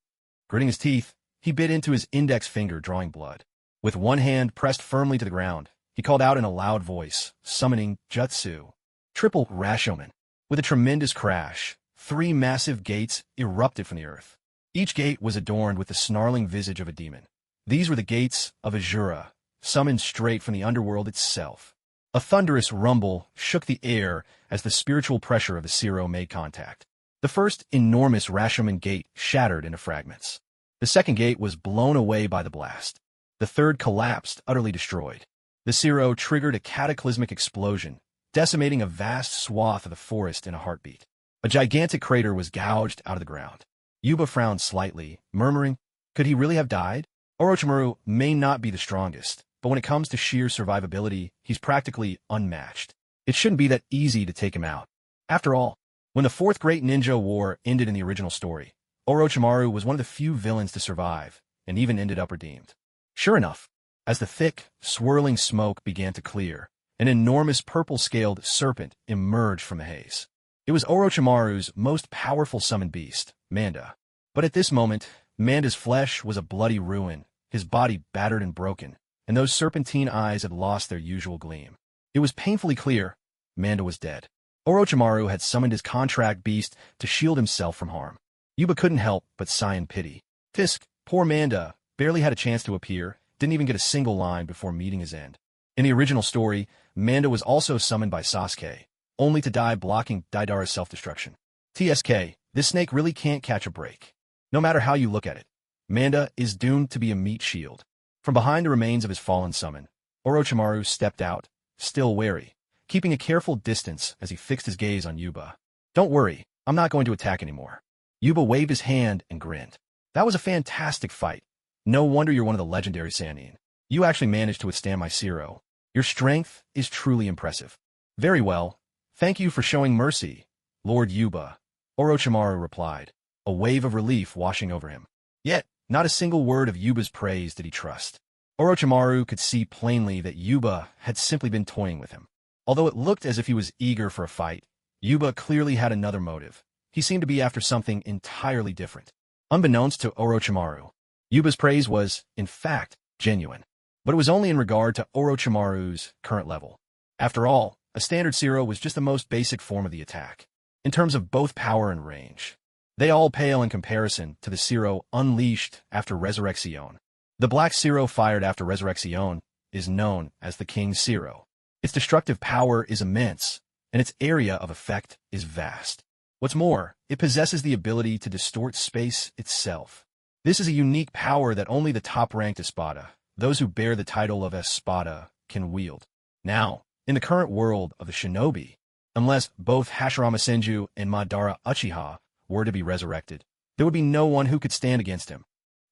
Gritting his teeth, he bit into his index finger, drawing blood. With one hand pressed firmly to the ground, he called out in a loud voice, summoning jutsu. Triple Rashomon. With a tremendous crash, 3 massive gates erupted from the earth. Each gate was adorned with the snarling visage of a demon. These were the gates of Azura, summoned straight from the underworld itself. A thunderous rumble shook the air as the spiritual pressure of the Zero made contact. The first enormous Rashomon gate shattered into fragments. The second gate was blown away by the blast. The third collapsed, utterly destroyed. The Zero triggered a cataclysmic explosion, decimating a vast swath of the forest in a heartbeat. A gigantic crater was gouged out of the ground. Yuba frowned slightly, murmuring, could he really have died? Orochimaru may not be the strongest, but when it comes to sheer survivability, he's practically unmatched. It shouldn't be that easy to take him out. After all, when the Fourth Great Ninja War ended in the original story, Orochimaru was one of the few villains to survive, and even ended up redeemed. Sure enough, as the thick, swirling smoke began to clear, an enormous purple-scaled serpent emerged from the haze. It was Orochimaru's most powerful summoned beast, Manda. But at this moment, Manda's flesh was a bloody ruin, his body battered and broken, and those serpentine eyes had lost their usual gleam. It was painfully clear Manda was dead. Orochimaru had summoned his contract beast to shield himself from harm. Yuba couldn't help but sigh in pity. Fisk, poor Manda, barely had a chance to appear, didn't even get a single line before meeting his end. In the original story, Manda was also summoned by Sasuke, only to die blocking Deidara's self-destruction. TSK, this snake really can't catch a break. No matter how you look at it, Manda is doomed to be a meat shield. From behind the remains of his fallen summon, Orochimaru stepped out, still wary, keeping a careful distance as he fixed his gaze on Yuba. Don't worry, I'm not going to attack anymore. Yuba waved his hand and grinned. That was a fantastic fight. No wonder you're one of the legendary Sannin. You actually managed to withstand my Zero. Your strength is truly impressive. Very well. Thank you for showing mercy, Lord Yuba, Orochimaru replied, a wave of relief washing over him. Yet, not a single word of Yuba's praise did he trust. Orochimaru could see plainly that Yuba had simply been toying with him. Although it looked as if he was eager for a fight, Yuba clearly had another motive. He seemed to be after something entirely different. Unbeknownst to Orochimaru, Yuba's praise was, in fact, genuine. But it was only in regard to Orochimaru's current level. After all, a standard Zero was just the most basic form of the attack. In terms of both power and range, they all pale in comparison to the Zero unleashed after Resurrection. The Black Zero fired after Resurrection is known as the King Zero. Its destructive power is immense, and its area of effect is vast. What's more, it possesses the ability to distort space itself. This is a unique power that only the top-ranked Espada, those who bear the title of Espada, can wield. Now, in the current world of the shinobi, unless both Hashirama Senju and Madara Uchiha were to be resurrected, there would be no one who could stand against him.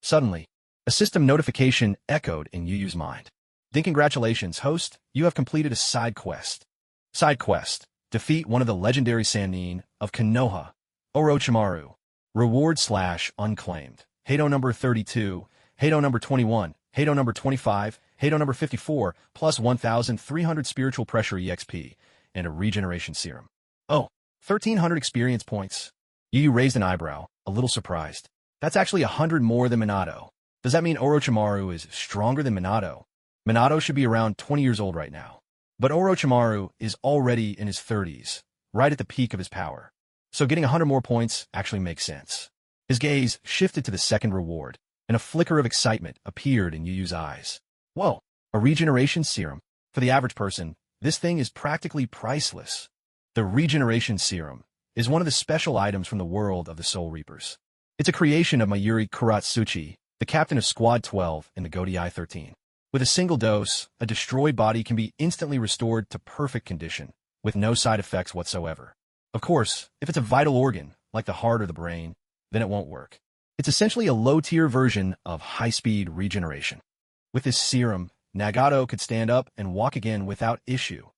Suddenly, a system notification echoed in Yu Yu's mind. Then congratulations, host, you have completed a side quest. Side quest. Defeat one of the legendary Sannin of Konoha, Orochimaru. Reward / unclaimed. Hado number 32, Hado number 21, Hado number 25, Hado number 54, plus 1,300 spiritual pressure EXP, and a regeneration serum. Oh, 1,300 experience points. Yu Yu raised an eyebrow, a little surprised. That's actually 100 more than Minato. Does that mean Orochimaru is stronger than Minato? Minato should be around 20 years old right now. But Orochimaru is already in his 30s, right at the peak of his power. So getting 100 more points actually makes sense. His gaze shifted to the second reward, and a flicker of excitement appeared in Yu Yu's eyes. Whoa, a regeneration serum. For the average person, this thing is practically priceless. The regeneration serum is one of the special items from the world of the Soul Reapers. It's a creation of Mayuri Kuratsuchi, the captain of Squad 12 in the Godai 13. With a single dose, a destroyed body can be instantly restored to perfect condition, with no side effects whatsoever. Of course, if it's a vital organ, like the heart or the brain, then it won't work. It's essentially a low-tier version of high-speed regeneration. With this serum, Nagato could stand up and walk again without issue.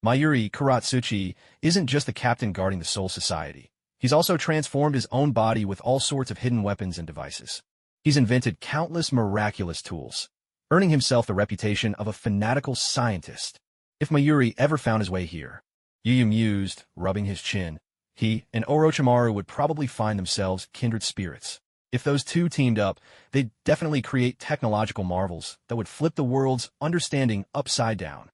Mayuri Kuratsuchi isn't just the captain guarding the Soul Society. He's also transformed his own body with all sorts of hidden weapons and devices. He's invented countless miraculous tools, earning himself the reputation of a fanatical scientist. If Mayuri ever found his way here, Yu Yu mused, rubbing his chin, he and Orochimaru would probably find themselves kindred spirits. If those two teamed up, they'd definitely create technological marvels that would flip the world's understanding upside down.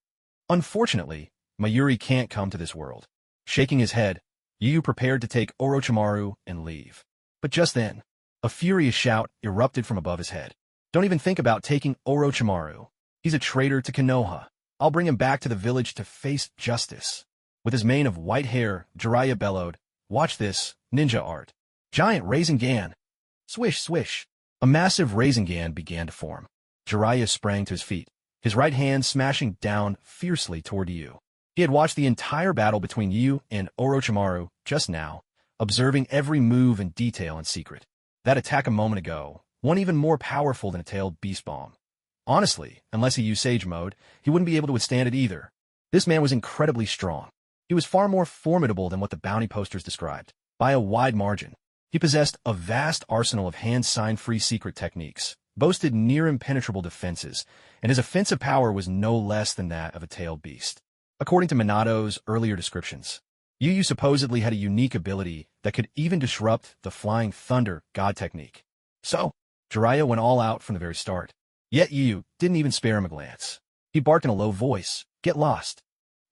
Unfortunately, Mayuri can't come to this world. Shaking his head, Yu Yu prepared to take Orochimaru and leave. But just then, a furious shout erupted from above his head. Don't even think about taking Orochimaru. He's a traitor to Konoha. I'll bring him back to the village to face justice. With his mane of white hair, Jiraiya bellowed, Watch this, ninja art. Giant Rasengan. Swish, swish. A massive Rasengan began to form. Jiraiya sprang to his feet, his right hand smashing down fiercely toward Yu. He had watched the entire battle between Yu and Orochimaru just now, observing every move and detail in secret. That attack a moment ago, one even more powerful than a tailed beast bomb. Honestly, unless he used Sage Mode, he wouldn't be able to withstand it either. This man was incredibly strong. He was far more formidable than what the bounty posters described, by a wide margin. He possessed a vast arsenal of hand-sign-free secret techniques, boasted near-impenetrable defenses, and his offensive power was no less than that of a tailed beast. According to Minato's earlier descriptions, Yu Yu supposedly had a unique ability that could even disrupt the Flying Thunder God technique. So, Jiraiya went all out from the very start. Yet Yu Yu didn't even spare him a glance. He barked in a low voice, "Get lost."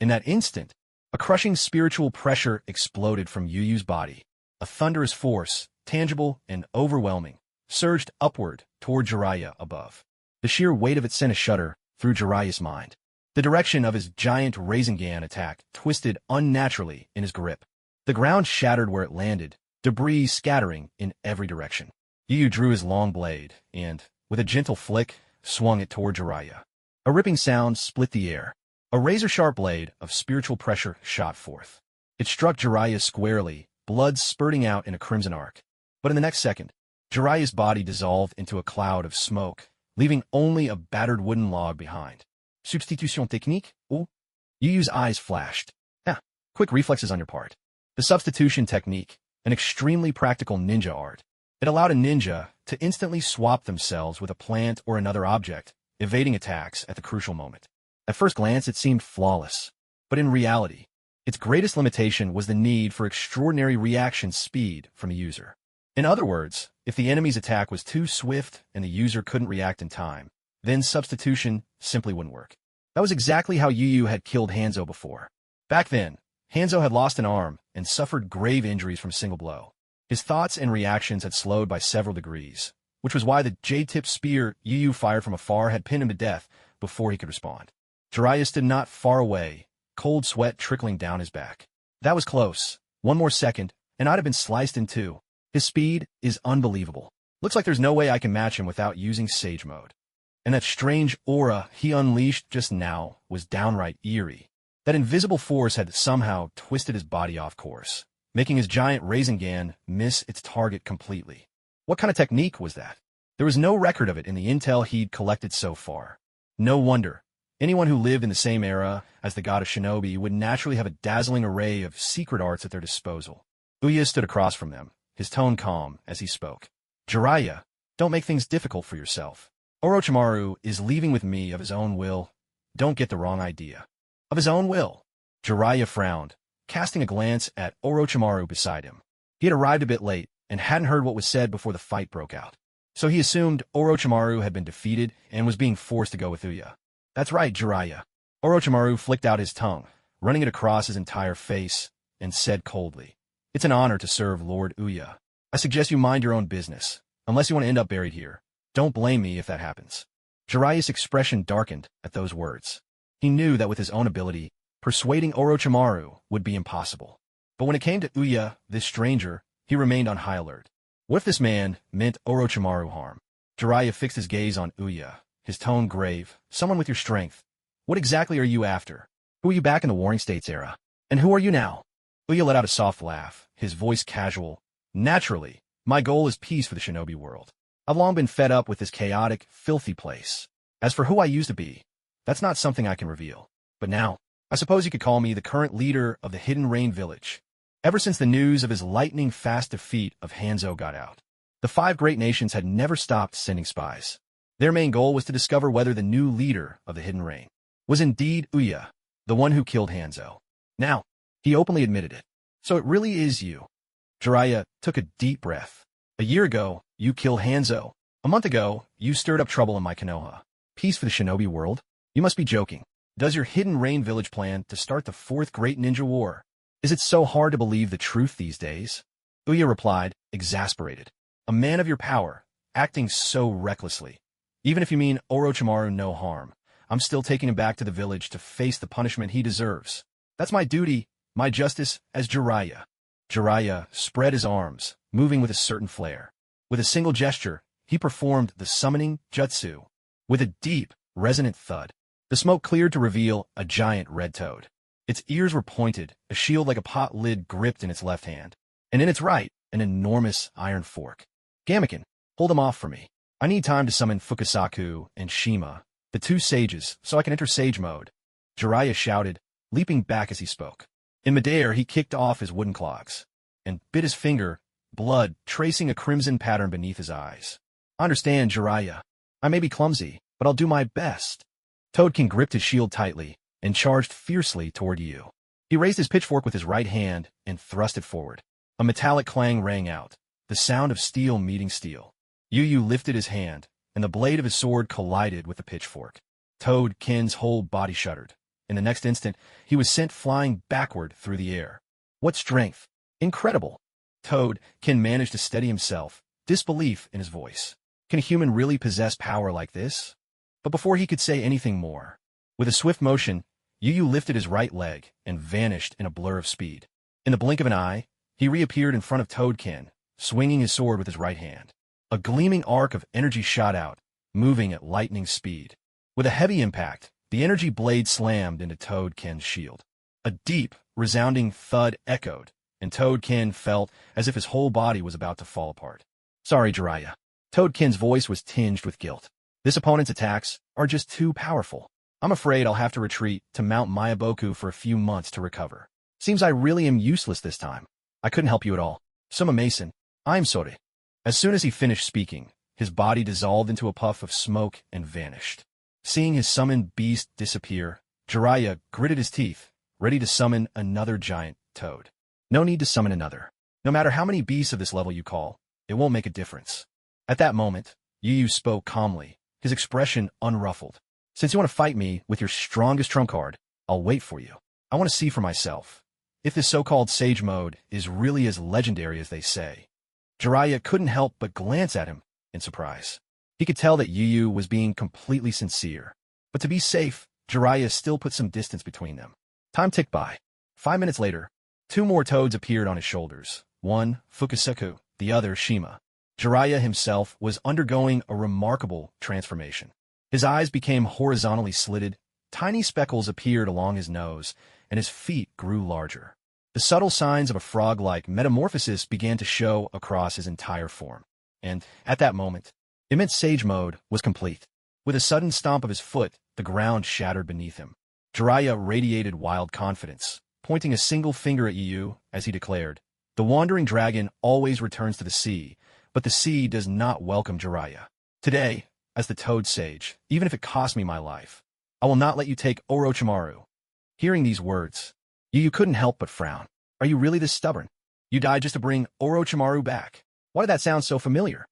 In that instant, a crushing spiritual pressure exploded from Yu Yu's body. A thunderous force, tangible and overwhelming, surged upward toward Jiraiya above. The sheer weight of it sent a shudder through Jiraiya's mind. The direction of his giant Rasengan attack twisted unnaturally in his grip. The ground shattered where it landed, debris scattering in every direction. Yu Yu drew his long blade and, with a gentle flick, swung it toward Jiraiya. A ripping sound split the air. A razor-sharp blade of spiritual pressure shot forth. It struck Jiraiya squarely, blood spurting out in a crimson arc. But in the next second, Jiraiya's body dissolved into a cloud of smoke, leaving only a battered wooden log behind. Substitution technique? Ooh. Yu Yu's eyes flashed. Quick reflexes on your part. The substitution technique, an extremely practical ninja art. It allowed a ninja to instantly swap themselves with a plant or another object, evading attacks at the crucial moment. At first glance, it seemed flawless. But in reality, its greatest limitation was the need for extraordinary reaction speed from the user. In other words, if the enemy's attack was too swift and the user couldn't react in time, then substitution simply wouldn't work. That was exactly how Yu Yu had killed Hanzo before. Back then, Hanzo had lost an arm and suffered grave injuries from a single blow. His thoughts and reactions had slowed by several degrees, which was why the jade-tipped spear Yu Yu fired from afar had pinned him to death before he could respond. Jiraiya stood not far away, cold sweat trickling down his back. That was close. One more second, and I'd have been sliced in two. His speed is unbelievable. Looks like there's no way I can match him without using Sage Mode. And that strange aura he unleashed just now was downright eerie. That invisible force had somehow twisted his body off course, making his giant Rasengan miss its target completely. What kind of technique was that? There was no record of it in the intel he'd collected so far. No wonder. Anyone who lived in the same era as the god of shinobi would naturally have a dazzling array of secret arts at their disposal. Uya stood across from them, his tone calm as he spoke. Jiraiya, don't make things difficult for yourself. Orochimaru is leaving with me of his own will. Don't get the wrong idea. Of his own will. Jiraiya frowned, casting a glance at Orochimaru beside him. He had arrived a bit late and hadn't heard what was said before the fight broke out. So he assumed Orochimaru had been defeated and was being forced to go with Uya. That's right, Jiraiya. Orochimaru flicked out his tongue, running it across his entire face, and said coldly, "It's an honor to serve Lord Uya. I suggest you mind your own business, unless you want to end up buried here. Don't blame me if that happens." Jiraiya's expression darkened at those words. He knew that with his own ability, persuading Orochimaru would be impossible. But when it came to Uya, this stranger, he remained on high alert. What if this man meant Orochimaru harm? Jiraiya fixed his gaze on Uya, his tone grave. "Someone with your strength. What exactly are you after? Who are you back in the Warring States era? And who are you now?" Uya let out a soft laugh, his voice casual. "Naturally, my goal is peace for the shinobi world. I've long been fed up with this chaotic, filthy place. As for who I used to be, that's not something I can reveal. But now, I suppose you could call me the current leader of the Hidden Rain Village. Ever since the news of his lightning-fast defeat of Hanzo got out, the 5 great nations had never stopped sending spies. Their main goal was to discover whether the new leader of the Hidden Rain was indeed Uya, the one who killed Hanzo. Now, he openly admitted it. So it really is you." Jiraiya took a deep breath. "A year ago, you killed Hanzo. A month ago, you stirred up trouble in my Konoha. Peace for the shinobi world? You must be joking. Does your Hidden Rain Village plan to start the 4th Great Ninja War? Is it so hard to believe the truth these days?" Uya replied, exasperated. "A man of your power, acting so recklessly. Even if you mean Orochimaru no harm, I'm still taking him back to the village to face the punishment he deserves. That's my duty, my justice as Jiraiya." Jiraiya spread his arms, moving with a certain flair. With a single gesture, he performed the summoning jutsu. With a deep, resonant thud, the smoke cleared to reveal a giant red toad. Its ears were pointed, a shield like a pot lid gripped in its left hand, and in its right, an enormous iron fork. Gamaken, hold them off for me. I need time to summon Fukasaku and Shima, the two sages, so I can enter sage mode. Jiraiya shouted, leaping back as he spoke. In midair, he kicked off his wooden clogs and bit his finger, blood tracing a crimson pattern beneath his eyes. I understand, Jiraiya. I may be clumsy, but I'll do my best. Toadkin gripped his shield tightly and charged fiercely toward Yu. He raised his pitchfork with his right hand and thrust it forward. A metallic clang rang out, the sound of steel meeting steel. Yu lifted his hand, and the blade of his sword collided with the pitchfork. Toadkin's whole body shuddered. In the next instant, he was sent flying backward through the air. What strength! Incredible! Toadkin managed to steady himself, disbelief in his voice. Can a human really possess power like this? But before he could say anything more, with a swift motion, Yu lifted his right leg and vanished in a blur of speed. In the blink of an eye, he reappeared in front of Toadkin, swinging his sword with his right hand. A gleaming arc of energy shot out, moving at lightning speed. With a heavy impact, the energy blade slammed into Toadkin's shield. A deep, resounding thud echoed, and Toadkin felt as if his whole body was about to fall apart. Sorry, Jiraiya. Toadkin's voice was tinged with guilt. This opponent's attacks are just too powerful. I'm afraid I'll have to retreat to Mount Mayaboku for a few months to recover. Seems I really am useless this time. I couldn't help you at all. Soma Mason, I'm sorry. As soon as he finished speaking, his body dissolved into a puff of smoke and vanished. Seeing his summoned beast disappear, Jiraiya gritted his teeth, ready to summon another giant toad. No need to summon another. No matter how many beasts of this level you call, it won't make a difference. At that moment, Yu spoke calmly, his expression unruffled. Since you want to fight me with your strongest trump card, I'll wait for you. I want to see for myself if this so-called sage mode is really as legendary as they say. Jiraiya couldn't help but glance at him in surprise. He could tell that Yu was being completely sincere. But to be safe, Jiraiya still put some distance between them. Time ticked by. 5 minutes later, 2 more toads appeared on his shoulders. One, Fukasaku, the other, Shima. Jiraiya himself was undergoing a remarkable transformation. His eyes became horizontally slitted, tiny speckles appeared along his nose, and his feet grew larger. The subtle signs of a frog-like metamorphosis began to show across his entire form. And, at that moment, immense sage mode was complete. With a sudden stomp of his foot, the ground shattered beneath him. Jiraiya radiated wild confidence, pointing a single finger at Yu as he declared, "The wandering dragon always returns to the sea, but the sea does not welcome Jiraiya. Today, as the Toad Sage, even if it costs me my life, I will not let you take Orochimaru." Hearing these words, Yu couldn't help but frown. Are you really this stubborn? You died just to bring Orochimaru back. Why did that sound so familiar?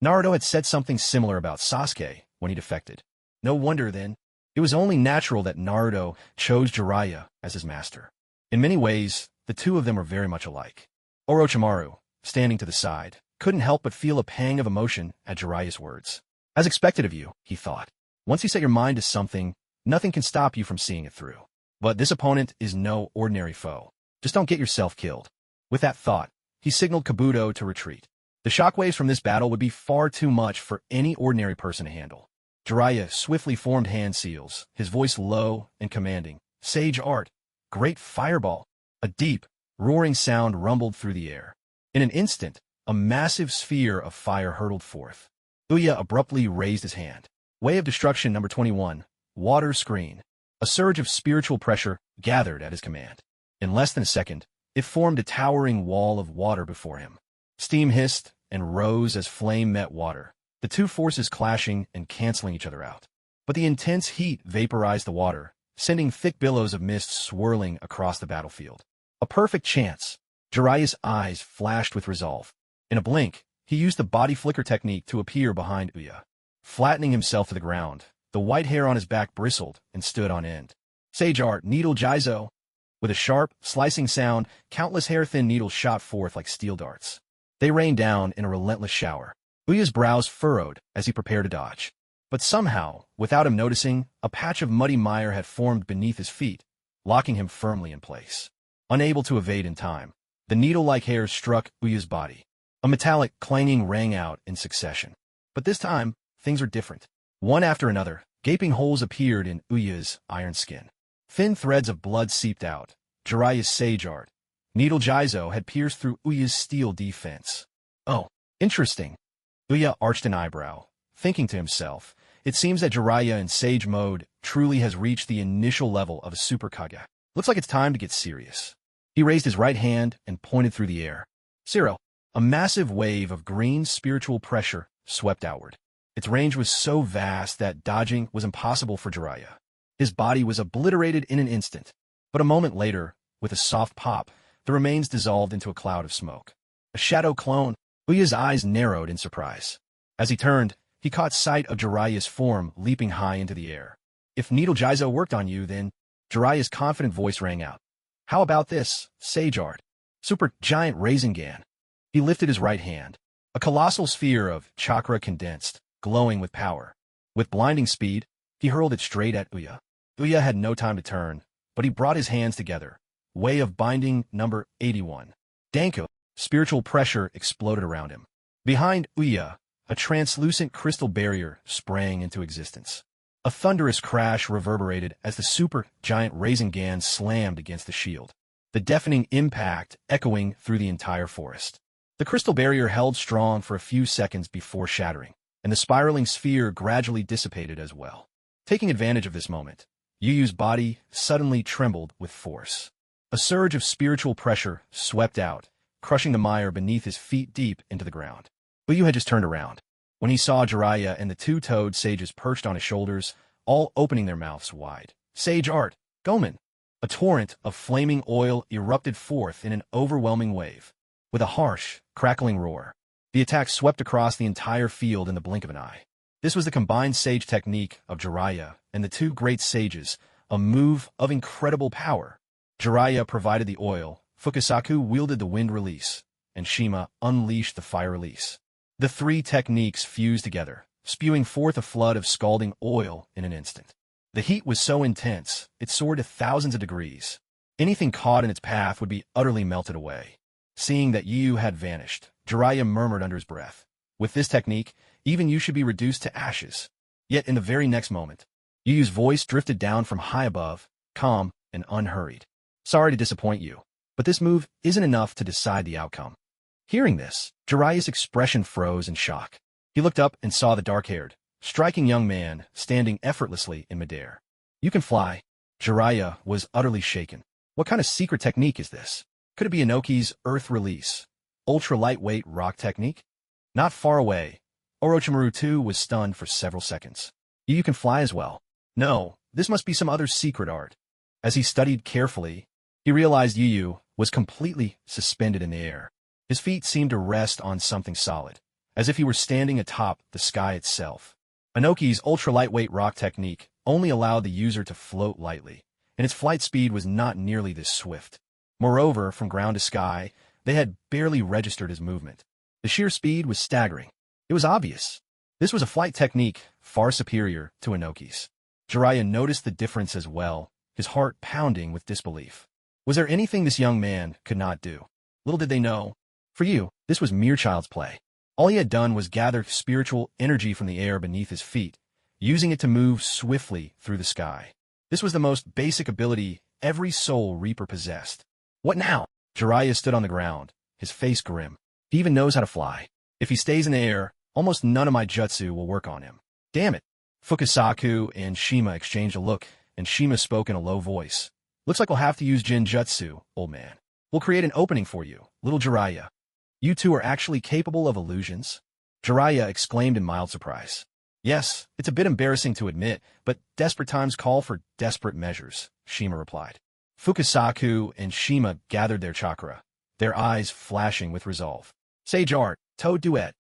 Naruto had said something similar about Sasuke when he defected. No wonder, then. It was only natural that Naruto chose Jiraiya as his master. In many ways, the two of them were very much alike. Orochimaru, standing to the side, couldn't help but feel a pang of emotion at Jiraiya's words. As expected of you, he thought. Once you set your mind to something, nothing can stop you from seeing it through. But this opponent is no ordinary foe. Just don't get yourself killed. With that thought, he signaled Kabuto to retreat. The shockwaves from this battle would be far too much for any ordinary person to handle. Jiraiya swiftly formed hand seals, his voice low and commanding. Sage art, great fireball. A deep, roaring sound rumbled through the air. In an instant, a massive sphere of fire hurtled forth. Ouya abruptly raised his hand. Way of Destruction number 21, Water Screen. A surge of spiritual pressure gathered at his command. In less than a second, it formed a towering wall of water before him. Steam hissed and rose as flame met water, the two forces clashing and canceling each other out. But the intense heat vaporized the water, sending thick billows of mist swirling across the battlefield. A perfect chance. Jiraiya's eyes flashed with resolve. In a blink, he used the body flicker technique to appear behind Ouya. Flattening himself to the ground, the white hair on his back bristled and stood on end. Sage art, needle jizo. With a sharp, slicing sound, countless hair-thin needles shot forth like steel darts. They rained down in a relentless shower. Ouya's brows furrowed as he prepared to dodge. But somehow, without him noticing, a patch of muddy mire had formed beneath his feet, locking him firmly in place. Unable to evade in time, The needle-like hairs struck Uya's body. A metallic clanging rang out in succession. But this time, things are different. One after another, gaping holes appeared in Uya's iron skin. Thin threads of blood seeped out. Jiraiya's sage art. Needle Jizo had pierced through Uya's steel defense. Oh, interesting. Uya arched an eyebrow, thinking to himself, it seems that Jiraiya in Sage mode truly has reached the initial level of a Super Kage. Looks like it's time to get serious. He raised his right hand and pointed through the air. Zero. A massive wave of green spiritual pressure swept outward. Its range was so vast that dodging was impossible for Jiraiya. His body was obliterated in an instant. But a moment later, with a soft pop, the remains dissolved into a cloud of smoke. A shadow clone. Uya's eyes narrowed in surprise. As he turned, he caught sight of Jiraiya's form leaping high into the air. If Needle Jizo worked on you, then Jiraiya's confident voice rang out. How about this, Sage Art? Super Giant Rasengan. He lifted his right hand. A colossal sphere of chakra condensed, glowing with power. With blinding speed, he hurled it straight at Uya. Uya had no time to turn, but he brought his hands together. Way of binding number 81. Danko. Spiritual pressure exploded around him. Behind Uya, a translucent crystal barrier sprang into existence. A thunderous crash reverberated as the super giant Rasengan slammed against the shield, the deafening impact echoing through the entire forest. The crystal barrier held strong for a few seconds before shattering, and the spiraling sphere gradually dissipated as well. Taking advantage of this moment, Yu Yu's body suddenly trembled with force. A surge of spiritual pressure swept out, crushing the mire beneath his feet deep into the ground. Yu Yu had just turned around, when he saw Jiraiya and the two-toed sages perched on his shoulders, all opening their mouths wide. Sage Art, Gomen. A torrent of flaming oil erupted forth in an overwhelming wave. With a harsh, crackling roar, the attack swept across the entire field in the blink of an eye. This was the combined sage technique of Jiraiya and the two great sages, a move of incredible power. Jiraiya provided the oil, Fukasaku wielded the wind release, and Shima unleashed the fire release. The three techniques fused together, spewing forth a flood of scalding oil in an instant. The heat was so intense, it soared to thousands of degrees. Anything caught in its path would be utterly melted away. Seeing that Yu Yu had vanished, Jiraiya murmured under his breath. With this technique, even you should be reduced to ashes. Yet in the very next moment, Yu Yu's voice drifted down from high above, calm and unhurried. Sorry to disappoint you, but this move isn't enough to decide the outcome. Hearing this, Jiraiya's expression froze in shock. He looked up and saw the dark-haired, striking young man standing effortlessly in midair. You can fly. Jiraiya was utterly shaken. What kind of secret technique is this? Could it be Inoki's Earth Release, ultra-lightweight rock technique? Not far away, Orochimaru too was stunned for several seconds. You can fly as well. No, this must be some other secret art. As he studied carefully, he realized Yu Yu was completely suspended in the air. His feet seemed to rest on something solid, as if he were standing atop the sky itself. Inoki's ultra-lightweight rock technique only allowed the user to float lightly, and its flight speed was not nearly this swift. Moreover, from ground to sky, they had barely registered his movement. The sheer speed was staggering. It was obvious. This was a flight technique far superior to Inoki's. Jiraiya noticed the difference as well, his heart pounding with disbelief. Was there anything this young man could not do? Little did they know. For you, this was mere child's play. All he had done was gather spiritual energy from the air beneath his feet, using it to move swiftly through the sky. This was the most basic ability every Soul Reaper possessed. What now? Jiraiya stood on the ground, his face grim. He even knows how to fly. If he stays in the air, almost none of my jutsu will work on him. Damn it. Fukasaku and Shima exchanged a look, and Shima spoke in a low voice. Looks like we'll have to use Jinjutsu, old man. We'll create an opening for you, little Jiraiya. You two are actually capable of illusions? Jiraiya exclaimed in mild surprise. Yes, it's a bit embarrassing to admit, but desperate times call for desperate measures, Shima replied. Fukasaku and Shima gathered their chakra, their eyes flashing with resolve. Sage Art, Toad Duet.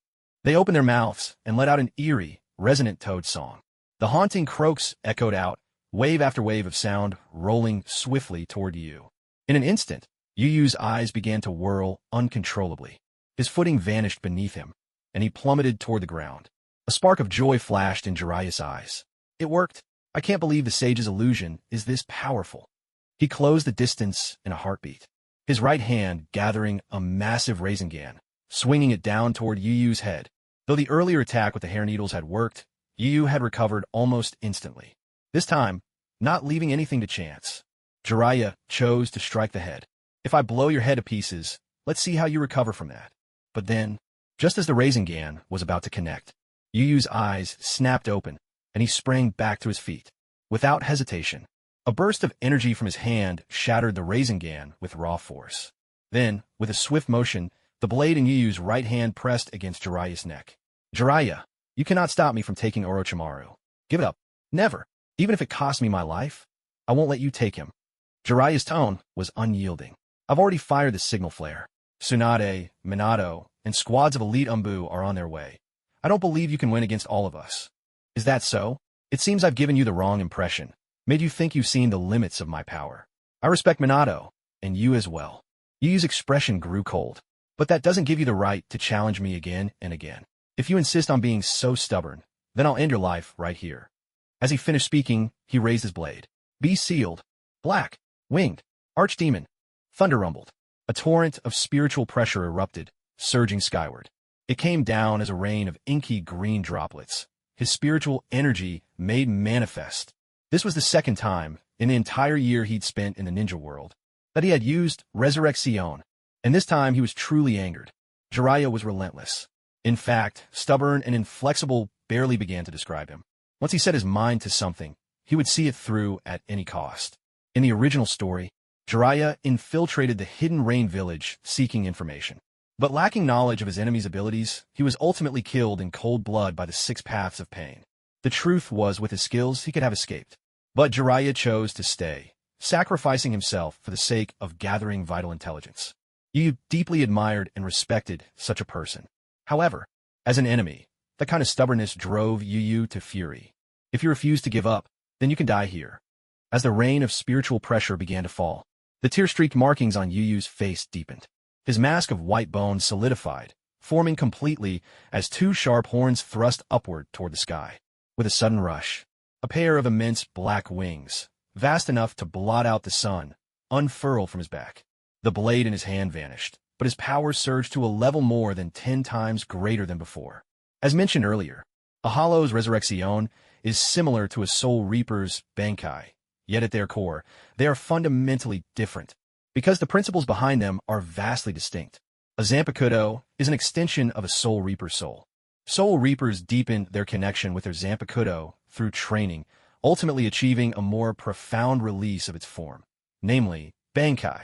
They opened their mouths and let out an eerie, resonant toad song. The haunting croaks echoed out, wave after wave of sound rolling swiftly toward Yu. In an instant, Yu Yu's eyes began to whirl uncontrollably. His footing vanished beneath him, and he plummeted toward the ground. A spark of joy flashed in Jiraiya's eyes. It worked. I can't believe the sage's illusion is this powerful. He closed the distance in a heartbeat. his right hand gathering a massive Rasengan, swinging it down toward Yu Yu's head. Though the earlier attack with the hair needles had worked, Yu Yu had recovered almost instantly. This time, not leaving anything to chance. Jiraiya chose to strike the head. If I blow your head to pieces, let's see how you recover from that. But then, just as the Rasengan was about to connect, Yu Yu's eyes snapped open, and he sprang back to his feet. Without hesitation, a burst of energy from his hand shattered the Rasengan with raw force. Then, with a swift motion, the blade in Yu Yu's right hand pressed against Jiraiya's neck. Jiraiya, you cannot stop me from taking Orochimaru. Give it up. Never. Even if it costs me my life, I won't let you take him. Jiraiya's tone was unyielding. I've already fired the signal flare. Tsunade, Minato, and squads of elite Umbu are on their way. I don't believe you can win against all of us. Is that so? It seems I've given you the wrong impression, made you think you've seen the limits of my power. I respect Minato, and you as well. Yu Yu's expression grew cold. But that doesn't give you the right to challenge me again and again. If you insist on being so stubborn, then I'll end your life right here. As he finished speaking, he raised his blade. Be sealed. Black. Winged. Archdemon. Thunder rumbled. A torrent of spiritual pressure erupted, surging skyward. It came down as a rain of inky green droplets, his spiritual energy made manifest. This was the second time, in the entire year he'd spent in the ninja world, that he had used Resurrection, and this time he was truly angered. Jiraiya was relentless. In fact, stubborn and inflexible barely began to describe him. Once he set his mind to something, he would see it through at any cost. In the original story, Jiraiya infiltrated the hidden rain village seeking information. But lacking knowledge of his enemy's abilities, he was ultimately killed in cold blood by the 6 paths of pain. The truth was, with his skills, he could have escaped. But Jiraiya chose to stay, sacrificing himself for the sake of gathering vital intelligence. Yu deeply admired and respected such a person. However, as an enemy, that kind of stubbornness drove Yu Yu to fury. If you refuse to give up, then you can die here. As the rain of spiritual pressure began to fall, the tear-streaked markings on Yu Yu's face deepened. His mask of white bone solidified, forming completely as 2 sharp horns thrust upward toward the sky. With a sudden rush, a pair of immense black wings, vast enough to blot out the sun, unfurled from his back. The blade in his hand vanished, but his power surged to a level more than 10 times greater than before. As mentioned earlier, a Hollow's Resurrection is similar to a Soul Reaper's Bankai, yet at their core, they are fundamentally different, because the principles behind them are vastly distinct. A Zanpakuto is an extension of a Soul Reaper's soul. Soul Reapers deepen their connection with their Zanpakuto through training, ultimately achieving a more profound release of its form, namely, Bankai.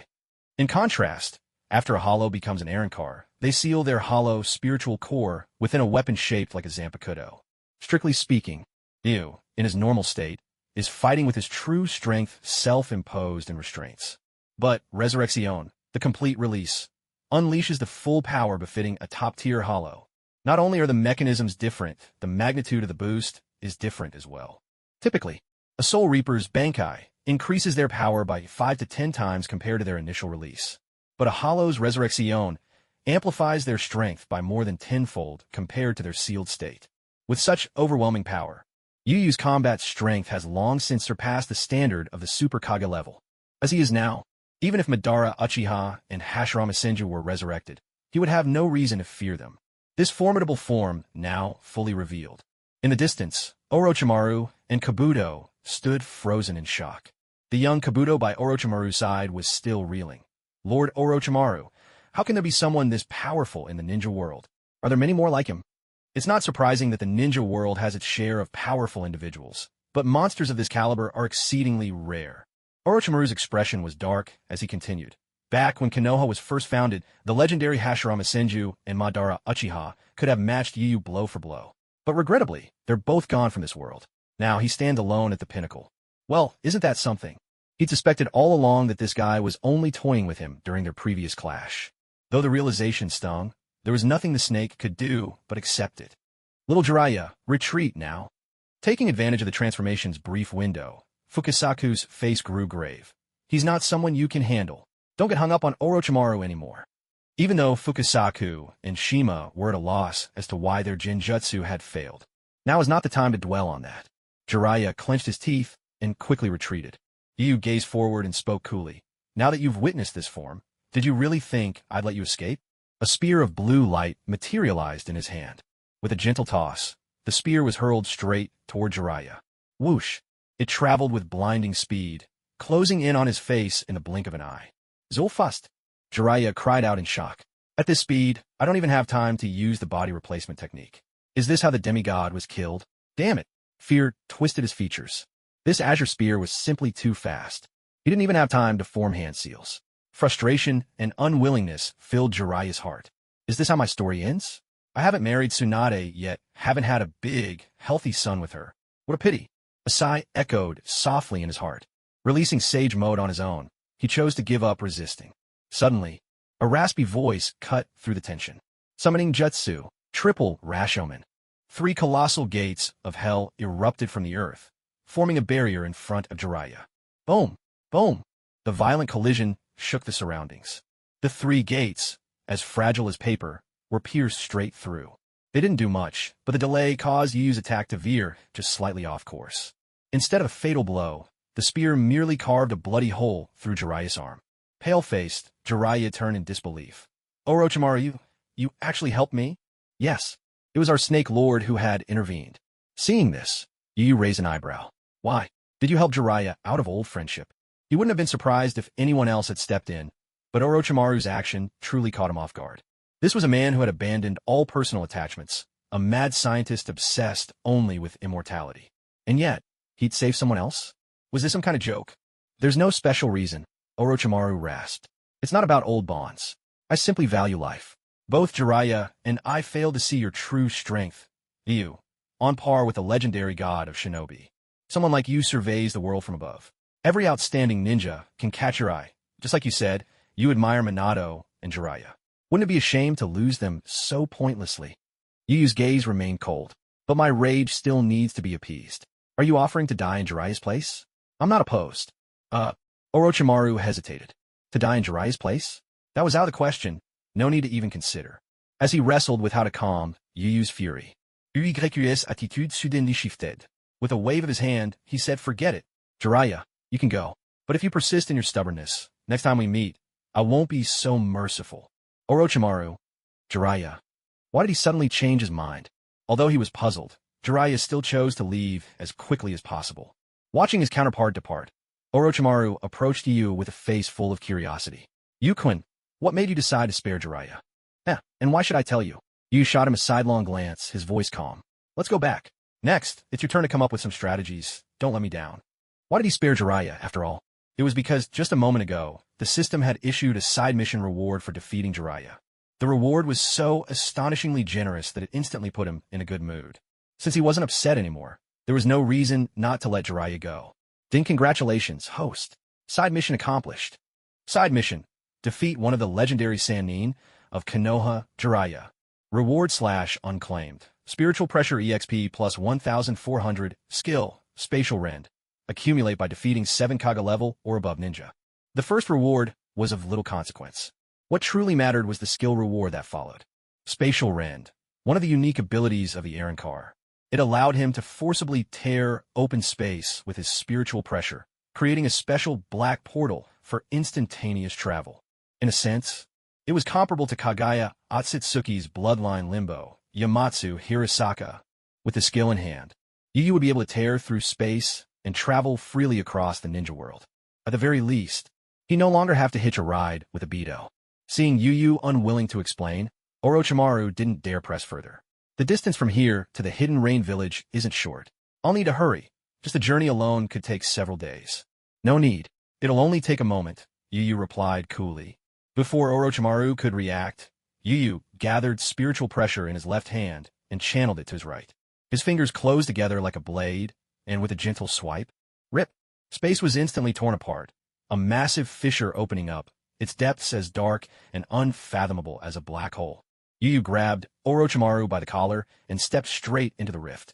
In contrast, after a Hollow becomes an Arrancar, they seal their Hollow spiritual core within a weapon shaped like a Zanpakuto. Strictly speaking, Yu, in his normal state, is fighting with his true strength self-imposed and restraints. But Resurrection, the complete release, unleashes the full power befitting a top-tier Hollow. Not only are the mechanisms different, the magnitude of the boost is different as well. Typically, a Soul Reaper's Bankai increases their power by 5 to 10 times compared to their initial release. But a Hollow's Resurrection amplifies their strength by more than 10-fold compared to their sealed state. With such overwhelming power, Yu Yu's combat strength has long since surpassed the standard of the Super Kage level. As he is now, even if Madara Uchiha and Hashirama Senju were resurrected, he would have no reason to fear them. This formidable form now fully revealed. In the distance, Orochimaru and Kabuto stood frozen in shock. The young Kabuto by Orochimaru's side was still reeling. Lord Orochimaru, how can there be someone this powerful in the ninja world? Are there many more like him? It's not surprising that the ninja world has its share of powerful individuals, but monsters of this caliber are exceedingly rare. Orochimaru's expression was dark as he continued. Back when Konoha was first founded, the legendary Hashirama Senju and Madara Uchiha could have matched Yu Yu blow for blow. But regrettably, they're both gone from this world. Now he stands alone at the pinnacle. Well, isn't that something? He'd suspected all along that this guy was only toying with him during their previous clash. Though the realization stung, there was nothing the snake could do but accept it. Little Jiraiya, retreat now. Taking advantage of the transformation's brief window, Fukasaku's face grew grave. He's not someone you can handle. Don't get hung up on Orochimaru anymore. Even though Fukasaku and Shima were at a loss as to why their Genjutsu had failed, now is not the time to dwell on that. Jiraiya clenched his teeth and quickly retreated. Yu gazed forward and spoke coolly. Now that you've witnessed this form, Did you really think I'd let you escape? A spear of blue light materialized in his hand. With a gentle toss, the spear was hurled straight toward Jiraiya. Whoosh! It traveled with blinding speed, closing in on his face in the blink of an eye. Zulfast! Jiraiya cried out in shock. At this speed, I don't even have time to use the body replacement technique. Is this how the demigod was killed? Damn it! Fear twisted his features. This azure spear was simply too fast. He didn't even have time to form hand seals. Frustration and unwillingness filled Jiraiya's heart. Is this how my story ends? I haven't married Tsunade yet, haven't had a big, healthy son with her. What a pity. A sigh echoed softly in his heart. Releasing Sage Mode on his own, he chose to give up resisting. Suddenly, a raspy voice cut through the tension. Summoning Jutsu, triple Rashomon. 3 colossal gates of hell erupted from the earth, forming a barrier in front of Jiraiya. Boom! Boom! The violent collision shook the surroundings. The 3 gates, as fragile as paper, were pierced straight through. They didn't do much, but the delay caused Yu's attack to veer just slightly off course. Instead of a fatal blow, the spear merely carved a bloody hole through Jiraiya's arm. Pale-faced, Jiraiya turned in disbelief. Orochimaru, you actually helped me? Yes. It was our Snake Lord who had intervened. Seeing this, Yu raised an eyebrow. Why? Did you help Jiraiya out of old friendship? He wouldn't have been surprised if anyone else had stepped in, but Orochimaru's action truly caught him off guard. This was a man who had abandoned all personal attachments, a mad scientist obsessed only with immortality. And yet, he'd save someone else? Was this some kind of joke? There's no special reason, Orochimaru rasped. It's not about old bonds. I simply value life. Both Jiraiya and I failed to see your true strength. You, on par with the legendary god of shinobi. Someone like you surveys the world from above. Every outstanding ninja can catch your eye. Just like you said, you admire Minato and Jiraiya. Wouldn't it be a shame to lose them so pointlessly? Yu's gaze remained cold, but my rage still needs to be appeased. Are you offering to die in Jiraiya's place? I'm not opposed. Orochimaru hesitated. To die in Jiraiya's place? That was out of the question. No need to even consider. As he wrestled with how to calm Yu's fury, Uyu's attitude suddenly shifted. With a wave of his hand, he said, forget it. Jiraiya, you can go. But if you persist in your stubbornness, next time we meet, I won't be so merciful. Orochimaru. Jiraiya. Why did he suddenly change his mind? Although he was puzzled, Jiraiya still chose to leave as quickly as possible. Watching his counterpart depart, Orochimaru approached Yu with a face full of curiosity. Yu-kun, what made you decide to spare Jiraiya? And why should I tell you? Yu shot him a sidelong glance, his voice calm. Let's go back. Next, it's your turn to come up with some strategies. Don't let me down. Why did he spare Jiraiya, after all? It was because, just a moment ago, the system had issued a side mission reward for defeating Jiraiya. The reward was so astonishingly generous that it instantly put him in a good mood. Since he wasn't upset anymore, there was no reason not to let Jiraiya go. Then congratulations, host. Side mission accomplished. Side mission. Defeat one of the legendary Sannin of Konoha, Jiraiya. Reward / unclaimed. Spiritual Pressure EXP plus 1,400. Skill. Spatial Rend. Accumulate by defeating 7 Kaga level or above ninja. The first reward was of little consequence. What truly mattered was the skill reward that followed. Spatial Rend. One of the unique abilities of the Aaronkar. It allowed him to forcibly tear open space with his spiritual pressure, creating a special black portal for instantaneous travel. In a sense, it was comparable to Kaguya Otsutsuki's bloodline limbo, Yamatsu Hirasaka. With the skill in hand, Yu would be able to tear through space and travel freely across the ninja world. At the very least, he no longer have to hitch a ride with Obito. Seeing Yu unwilling to explain, Orochimaru didn't dare press further. The distance from here to the Hidden Rain village isn't short. I'll need to hurry. Just the journey alone could take several days. No need. It'll only take a moment, Yu replied coolly. Before Orochimaru could react, Yu gathered spiritual pressure in his left hand and channeled it to his right. His fingers closed together like a blade, and with a gentle swipe, rip! Space was instantly torn apart, a massive fissure opening up, its depths as dark and unfathomable as a black hole. Yu grabbed Orochimaru by the collar and stepped straight into the rift.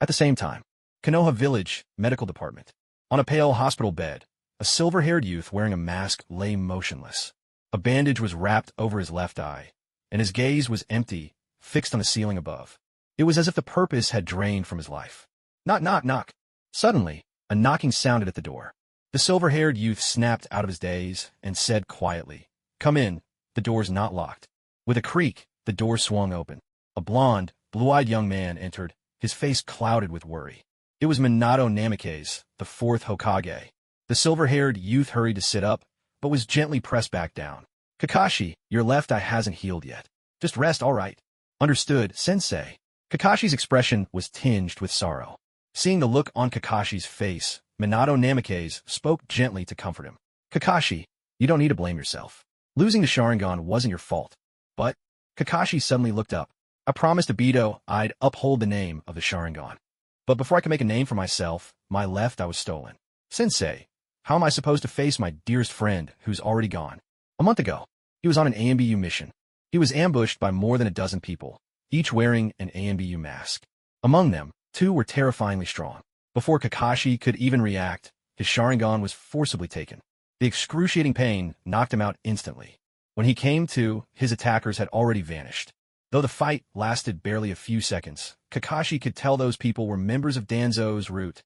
At the same time, Konoha Village Medical Department. On a pale hospital bed, a silver-haired youth wearing a mask lay motionless. A bandage was wrapped over his left eye, and his gaze was empty, fixed on the ceiling above. It was as if the purpose had drained from his life. Knock, knock, knock. Suddenly, a knocking sounded at the door. The silver-haired youth snapped out of his daze and said quietly, Come in. The door's not locked. With a creak, the door swung open. A blond, blue-eyed young man entered, his face clouded with worry. It was Minato Namikaze, the fourth Hokage. The silver-haired youth hurried to sit up, but was gently pressed back down. Kakashi, your left eye hasn't healed yet. Just rest, all right. Understood, sensei. Kakashi's expression was tinged with sorrow. Seeing the look on Kakashi's face, Minato Namikaze spoke gently to comfort him. Kakashi, you don't need to blame yourself. Losing the Sharingan wasn't your fault. But, Kakashi suddenly looked up. I promised Obito I'd uphold the name of the Sharingan. But before I could make a name for myself, my left eye was stolen. Sensei, how am I supposed to face my dearest friend who's already gone? A month ago, he was on an AMBU mission. He was ambushed by more than a dozen people, each wearing an AMBU mask. Among them, 2 were terrifyingly strong. Before Kakashi could even react, his Sharingan was forcibly taken. The excruciating pain knocked him out instantly. When he came to, his attackers had already vanished. Though the fight lasted barely a few seconds, Kakashi could tell those people were members of Danzo's route.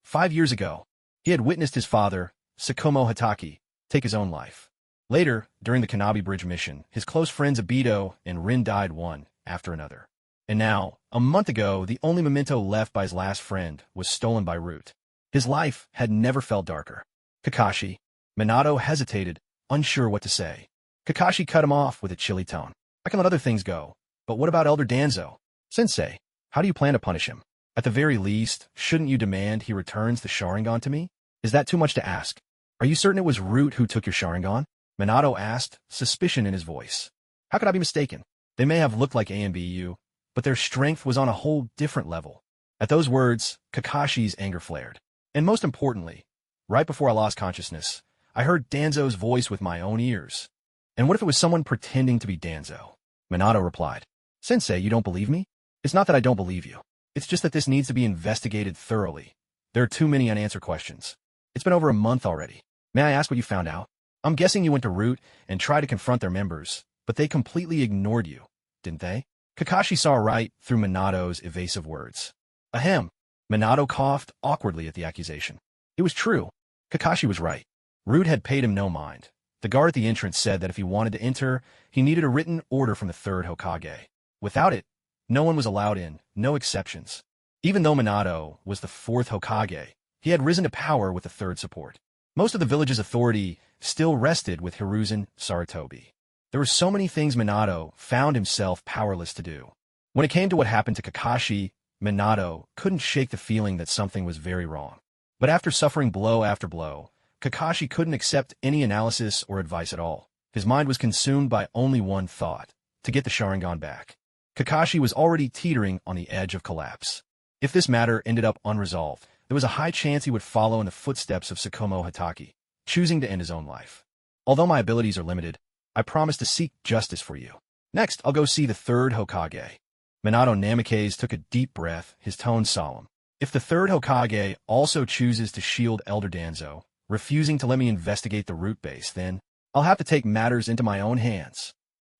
5 years ago, he had witnessed his father, Tsukumo Hatake, take his own life. Later, during the Kanabi Bridge mission, his close friends Obito and Rin died one after another. And now, a month ago, the only memento left by his last friend was stolen by Root. His life had never felt darker. Kakashi. Minato hesitated, unsure what to say. Kakashi cut him off with a chilly tone. I can let other things go, but what about Elder Danzo? Sensei, how do you plan to punish him? At the very least, shouldn't you demand he returns the Sharingan to me? Is that too much to ask? Are you certain it was Root who took your Sharingan? Minato asked, suspicion in his voice. How could I be mistaken? They may have looked like AMBU, but their strength was on a whole different level. At those words, Kakashi's anger flared. And most importantly, right before I lost consciousness, I heard Danzo's voice with my own ears. And what if it was someone pretending to be Danzo? Minato replied. Sensei, you don't believe me? It's not that I don't believe you. It's just that this needs to be investigated thoroughly. There are too many unanswered questions. It's been over a month already. May I ask what you found out? I'm guessing you went to Root and tried to confront their members, but they completely ignored you, didn't they? Kakashi saw right through Minato's evasive words. Ahem. Minato coughed awkwardly at the accusation. It was true. Kakashi was right. Root had paid him no mind. The guard at the entrance said that if he wanted to enter, he needed a written order from the third Hokage. Without it, no one was allowed in, no exceptions. Even though Minato was the fourth Hokage, he had risen to power with the third support. Most of the village's authority still rested with Hiruzen Sarutobi. There were so many things Minato found himself powerless to do. When it came to what happened to Kakashi, Minato couldn't shake the feeling that something was very wrong. But after suffering blow after blow, Kakashi couldn't accept any analysis or advice at all. His mind was consumed by only one thought, to get the Sharingan back. Kakashi was already teetering on the edge of collapse. If this matter ended up unresolved, there was a high chance he would follow in the footsteps of Tsukumo Hatake, choosing to end his own life. Although my abilities are limited, I promise to seek justice for you. Next, I'll go see the third Hokage. Minato Namikaze took a deep breath, his tone solemn. If the third Hokage also chooses to shield Elder Danzo, refusing to let me investigate the root base, then I'll have to take matters into my own hands.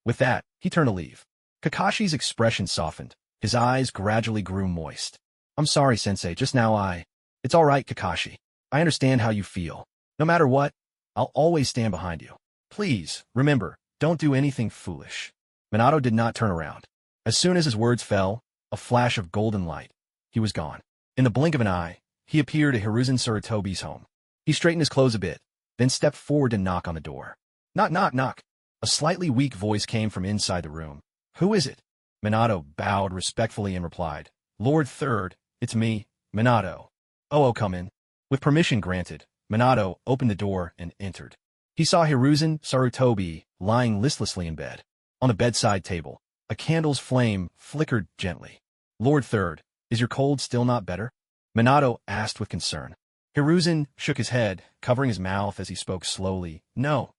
With that, he turned to leave. Kakashi's expression softened. His eyes gradually grew moist. I'm sorry, Sensei, just now It's all right, Kakashi. I understand how you feel. No matter what, I'll always stand behind you. Please, remember, don't do anything foolish. Minato did not turn around. As soon as his words fell, a flash of golden light. He was gone. In the blink of an eye, he appeared at Hiruzen Sarutobi's home. He straightened his clothes a bit, then stepped forward to knock on the door. Knock, knock, knock. A slightly weak voice came from inside the room. Who is it? Minato bowed respectfully and replied, Lord Third, it's me, Minato. Oh, come in. With permission granted, Minato opened the door and entered. He saw Hiruzen Sarutobi lying listlessly in bed. On the bedside table, a candle's flame flickered gently. Lord Third, is your cold still not better? Minato asked with concern. Hiruzen shook his head, covering his mouth as he spoke slowly. No.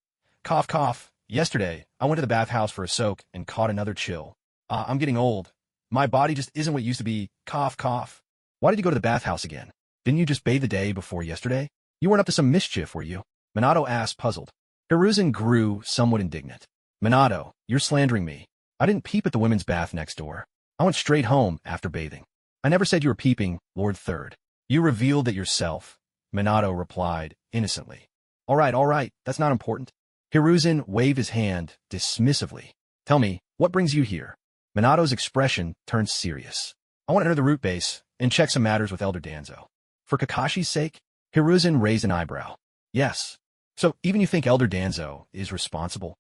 Cough, cough. Yesterday, I went to the bathhouse for a soak and caught another chill. I'm getting old. My body just isn't what it used to be. Cough, cough. Why did you go to the bathhouse again? Didn't you just bathe the day before yesterday? You weren't up to some mischief, were you? Minato asked, puzzled. Hiruzen grew somewhat indignant. Minato, you're slandering me. I didn't peep at the women's bath next door. I went straight home after bathing. I never said you were peeping, Lord Third. You revealed it yourself, Minato replied innocently. All right, that's not important. Hiruzen waved his hand dismissively. Tell me, what brings you here? Minato's expression turned serious. I want to enter the root base and check some matters with Elder Danzo. For Kakashi's sake? Hiruzen raised an eyebrow. Yes. So, even you think Elder Danzo is responsible?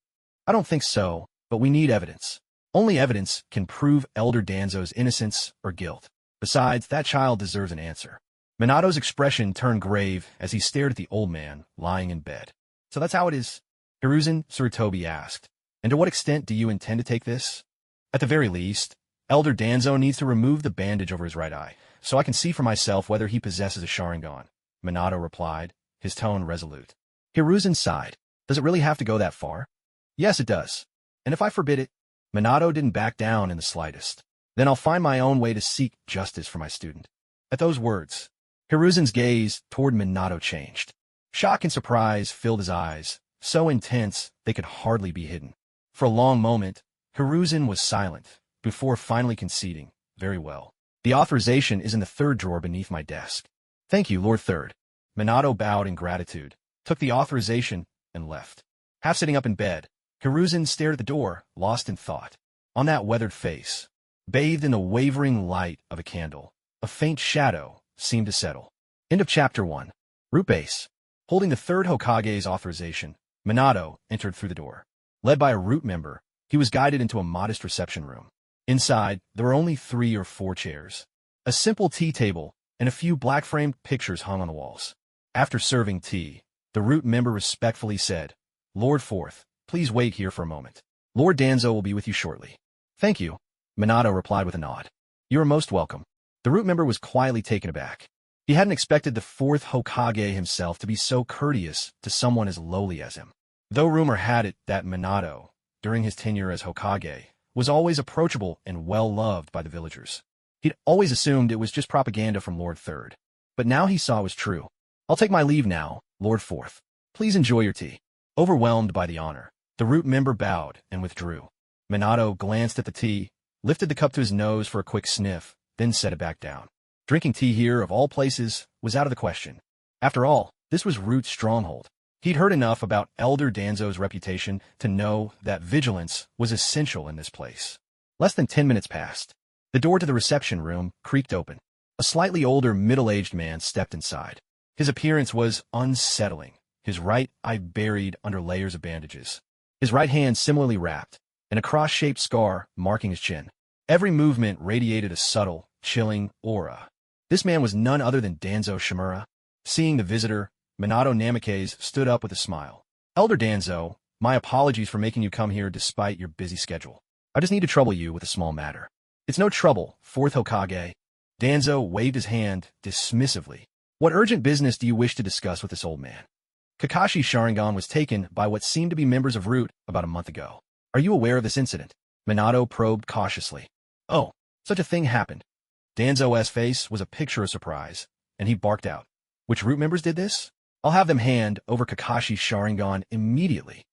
I don't think so, but we need evidence. Only evidence can prove Elder Danzo's innocence or guilt. Besides, that child deserves an answer. Minato's expression turned grave as he stared at the old man lying in bed. So that's how it is? Hiruzen Tsurutobi asked. And to what extent do you intend to take this? At the very least, Elder Danzo needs to remove the bandage over his right eye, so I can see for myself whether he possesses a Sharingan, Minato replied, his tone resolute. Hiruzen sighed. Does it really have to go that far? Yes, it does. And if I forbid it? Minato didn't back down in the slightest. Then I'll find my own way to seek justice for my student. At those words, Hiruzen's gaze toward Minato changed. Shock and surprise filled his eyes, so intense they could hardly be hidden. For a long moment, Hiruzen was silent, before finally conceding, very well. The authorization is in the third drawer beneath my desk. Thank you, Lord Third. Minato bowed in gratitude, took the authorization, and left. Half sitting up in bed, Hiruzen stared at the door, lost in thought. On that weathered face, bathed in the wavering light of a candle, a faint shadow seemed to settle. End of Chapter 1. Root Base. Holding the third Hokage's authorization, Minato entered through the door. Led by a root member, he was guided into a modest reception room. Inside, there were only 3 or 4 chairs, a simple tea table, and a few black-framed pictures hung on the walls. After serving tea, the root member respectfully said, Lord Fourth, please wait here for a moment. Lord Danzo will be with you shortly. Thank you, Minato replied with a nod. You are most welcome. The root member was quietly taken aback. He hadn't expected the fourth Hokage himself to be so courteous to someone as lowly as him. Though rumor had it that Minato, during his tenure as Hokage, was always approachable and well-loved by the villagers. He'd always assumed it was just propaganda from Lord Third. But now he saw it was true. I'll take my leave now, Lord Fourth. Please enjoy your tea. Overwhelmed by the honor, the root member bowed and withdrew. Minato glanced at the tea, lifted the cup to his nose for a quick sniff, then set it back down. Drinking tea here, of all places, was out of the question. After all, this was Root's stronghold. He'd heard enough about Elder Danzo's reputation to know that vigilance was essential in this place. Less than 10 minutes passed. The door to the reception room creaked open. A slightly older, middle-aged man stepped inside. His appearance was unsettling, his right eye buried under layers of bandages, his right hand similarly wrapped, and a cross-shaped scar marking his chin. Every movement radiated a subtle, chilling aura. This man was none other than Danzo Shimura. Seeing the visitor, Minato Namikaze stood up with a smile. Elder Danzo, my apologies for making you come here despite your busy schedule. I just need to trouble you with a small matter. It's no trouble, fourth Hokage. Danzo waved his hand dismissively. What urgent business do you wish to discuss with this old man? Kakashi's Sharingan was taken by what seemed to be members of Root about a month ago. Are you aware of this incident? Minato probed cautiously. Oh, such a thing happened. Danzo's face was a picture of surprise, and he barked out. Which Root members did this? I'll have them hand over Kakashi's Sharingan immediately.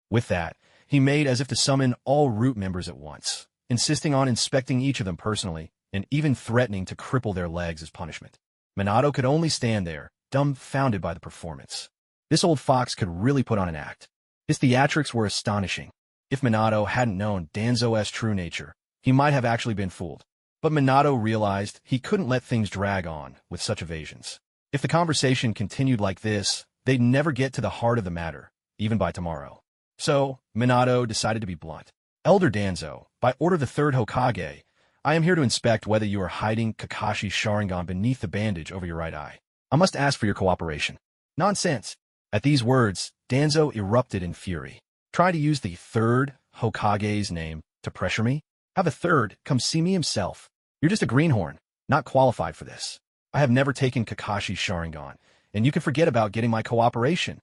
With that, he made as if to summon all Root members at once, insisting on inspecting each of them personally, and even threatening to cripple their legs as punishment. Minato could only stand there, dumbfounded by the performance. This old fox could really put on an act. His theatrics were astonishing. If Minato hadn't known Danzo's true nature, he might have actually been fooled. But Minato realized he couldn't let things drag on with such evasions. If the conversation continued like this, they'd never get to the heart of the matter, even by tomorrow. So, Minato decided to be blunt. Elder Danzo, by order of the third Hokage, I am here to inspect whether you are hiding Kakashi's Sharingan beneath the bandage over your right eye. I must ask for your cooperation. Nonsense. At these words, Danzo erupted in fury. Try to use the third Hokage's name to pressure me? Have a third come see me himself. You're just a greenhorn, not qualified for this. I have never taken Kakashi's Sharingan, and you can forget about getting my cooperation.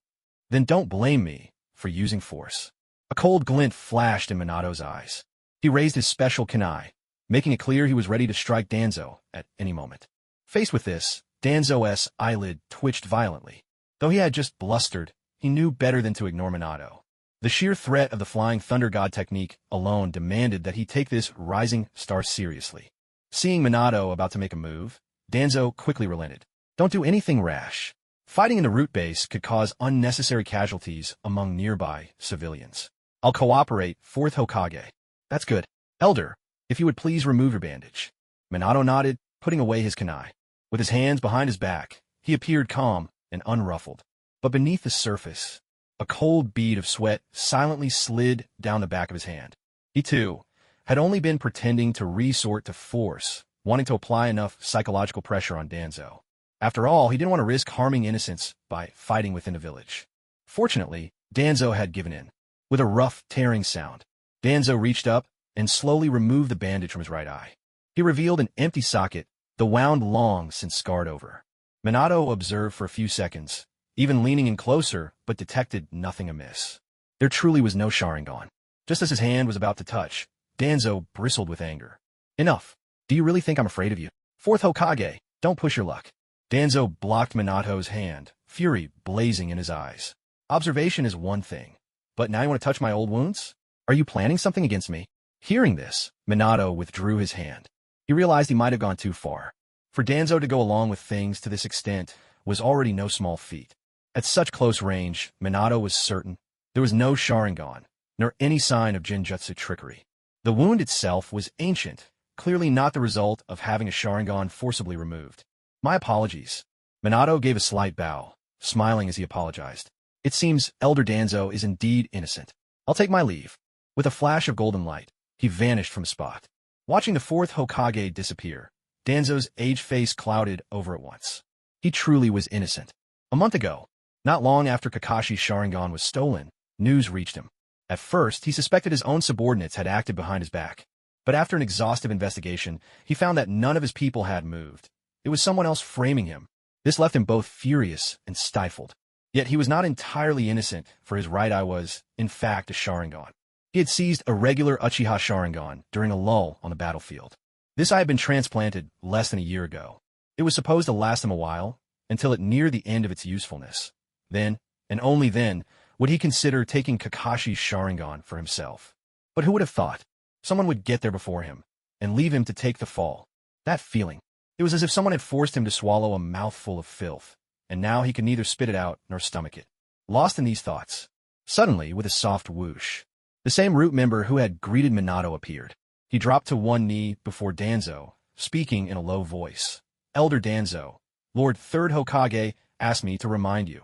Then don't blame me for using force. A cold glint flashed in Minato's eyes. He raised his special kunai, making it clear he was ready to strike Danzo at any moment. Faced with this, Danzo's eyelid twitched violently. Though he had just blustered, he knew better than to ignore Minato. The sheer threat of the Flying Thunder God technique alone demanded that he take this rising star seriously. Seeing Minato about to make a move, Danzo quickly relented. Don't do anything rash. Fighting in the root base could cause unnecessary casualties among nearby civilians. I'll cooperate, 4th Hokage. That's good. Elder, if you would please remove your bandage. Minato nodded, putting away his kunai. With his hands behind his back, he appeared calm and unruffled. But beneath the surface, a cold bead of sweat silently slid down the back of his hand. He, too, had only been pretending to resort to force, wanting to apply enough psychological pressure on Danzo. After all, he didn't want to risk harming innocents by fighting within the village. Fortunately, Danzo had given in. With a rough, tearing sound, Danzo reached up and slowly removed the bandage from his right eye. He revealed an empty socket, the wound long since scarred over. Minato observed for a few seconds, even leaning in closer, but detected nothing amiss. There truly was no Sharingan. Just as his hand was about to touch, Danzo bristled with anger. Enough. Do you really think I'm afraid of you? 4th Hokage, don't push your luck. Danzo blocked Minato's hand, fury blazing in his eyes. Observation is one thing, but now you want to touch my old wounds? Are you planning something against me? Hearing this, Minato withdrew his hand. He realized he might have gone too far. For Danzo to go along with things to this extent was already no small feat. At such close range, Minato was certain there was no Sharingan, nor any sign of Genjutsu trickery. The wound itself was ancient, clearly not the result of having a Sharingan forcibly removed. My apologies. Minato gave a slight bow, smiling as he apologized. It seems Elder Danzo is indeed innocent. I'll take my leave. With a flash of golden light, he vanished from the spot. Watching the 4th Hokage disappear, Danzo's aged face clouded over at once. He truly was innocent. A month ago, not long after Kakashi's Sharingan was stolen, news reached him. At first, he suspected his own subordinates had acted behind his back. But after an exhaustive investigation, he found that none of his people had moved. It was someone else framing him. This left him both furious and stifled. Yet he was not entirely innocent, for his right eye was, in fact, a Sharingan. He had seized a regular Uchiha Sharingan during a lull on the battlefield. This eye had been transplanted less than a year ago. It was supposed to last him a while, until it neared the end of its usefulness. Then, and only then, would he consider taking Kakashi's Sharingan for himself. But who would have thought? Someone would get there before him, and leave him to take the fall. That feeling. It was as if someone had forced him to swallow a mouthful of filth, and now he could neither spit it out nor stomach it. Lost in these thoughts, suddenly, with a soft whoosh, the same root member who had greeted Minato appeared. He dropped to one knee before Danzo, speaking in a low voice. Elder Danzo, Lord 3rd Hokage asked me to remind you.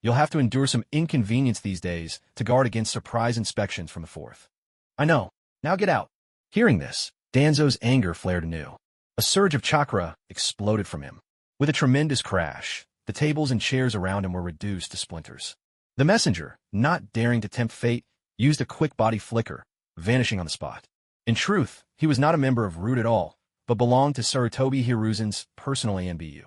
You'll have to endure some inconvenience these days to guard against surprise inspections from the 4th. I know. Now get out. Hearing this, Danzo's anger flared anew. A surge of chakra exploded from him. With a tremendous crash, the tables and chairs around him were reduced to splinters. The messenger, not daring to tempt fate, used a quick body flicker, vanishing on the spot. In truth, he was not a member of Root at all, but belonged to Sarutobi Hiruzen's personal ANBU.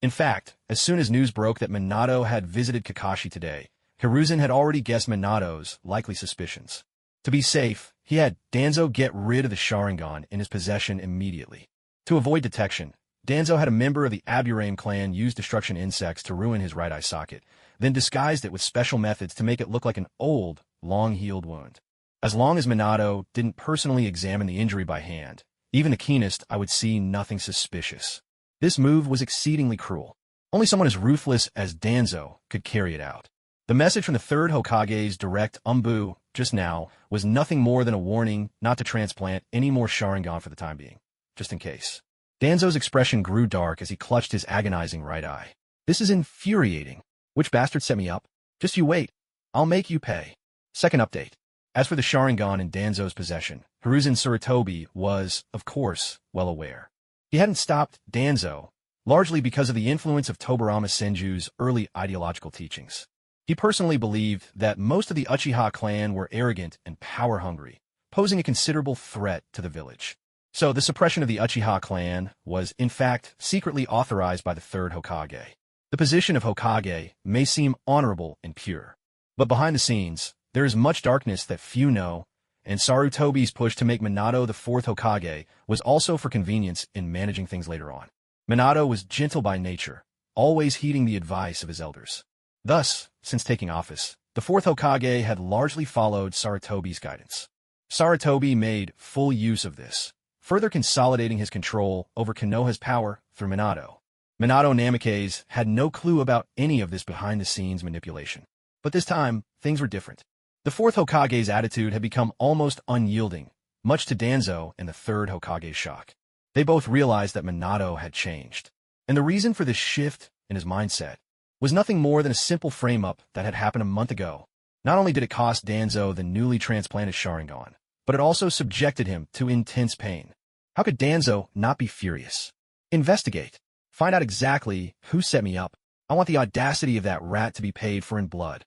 In fact, as soon as news broke that Minato had visited Kakashi today, Hiruzen had already guessed Minato's likely suspicions. To be safe, he had Danzo get rid of the Sharingan in his possession immediately. To avoid detection, Danzo had a member of the Aburame clan use destruction insects to ruin his right eye socket, then disguised it with special methods to make it look like an old, long-healed wound. As long as Minato didn't personally examine the injury by hand, even the keenest I would see nothing suspicious. This move was exceedingly cruel. Only someone as ruthless as Danzo could carry it out. The message from the 3rd Hokage's direct umbu just now was nothing more than a warning not to transplant any more Sharingan for the time being. Just in case. Danzo's expression grew dark as he clutched his agonizing right eye. This is infuriating. Which bastard set me up? Just you wait. I'll make you pay. Second update. As for the Sharingan in Danzo's possession, Hiruzen Sarutobi was, of course, well aware. He hadn't stopped Danzo, largely because of the influence of Tobirama Senju's early ideological teachings. He personally believed that most of the Uchiha clan were arrogant and power-hungry, posing a considerable threat to the village. So the suppression of the Uchiha clan was, in fact, secretly authorized by the 3rd Hokage. The position of Hokage may seem honorable and pure, but behind the scenes, there is much darkness that few know, and Sarutobi's push to make Minato the 4th Hokage was also for convenience in managing things later on. Minato was gentle by nature, always heeding the advice of his elders. Thus, since taking office, the 4th Hokage had largely followed Sarutobi's guidance. Sarutobi made full use of this, further consolidating his control over Konoha's power through Minato. Minato Namikaze had no clue about any of this behind-the-scenes manipulation. But this time, things were different. The fourth Hokage's attitude had become almost unyielding, much to Danzo and the third Hokage's shock. They both realized that Minato had changed. And the reason for this shift in his mindset was nothing more than a simple frame-up that had happened a month ago. Not only did it cost Danzo the newly transplanted Sharingan, but it also subjected him to intense pain. How could Danzo not be furious? Investigate. Find out exactly who set me up. I want the audacity of that rat to be paid for in blood.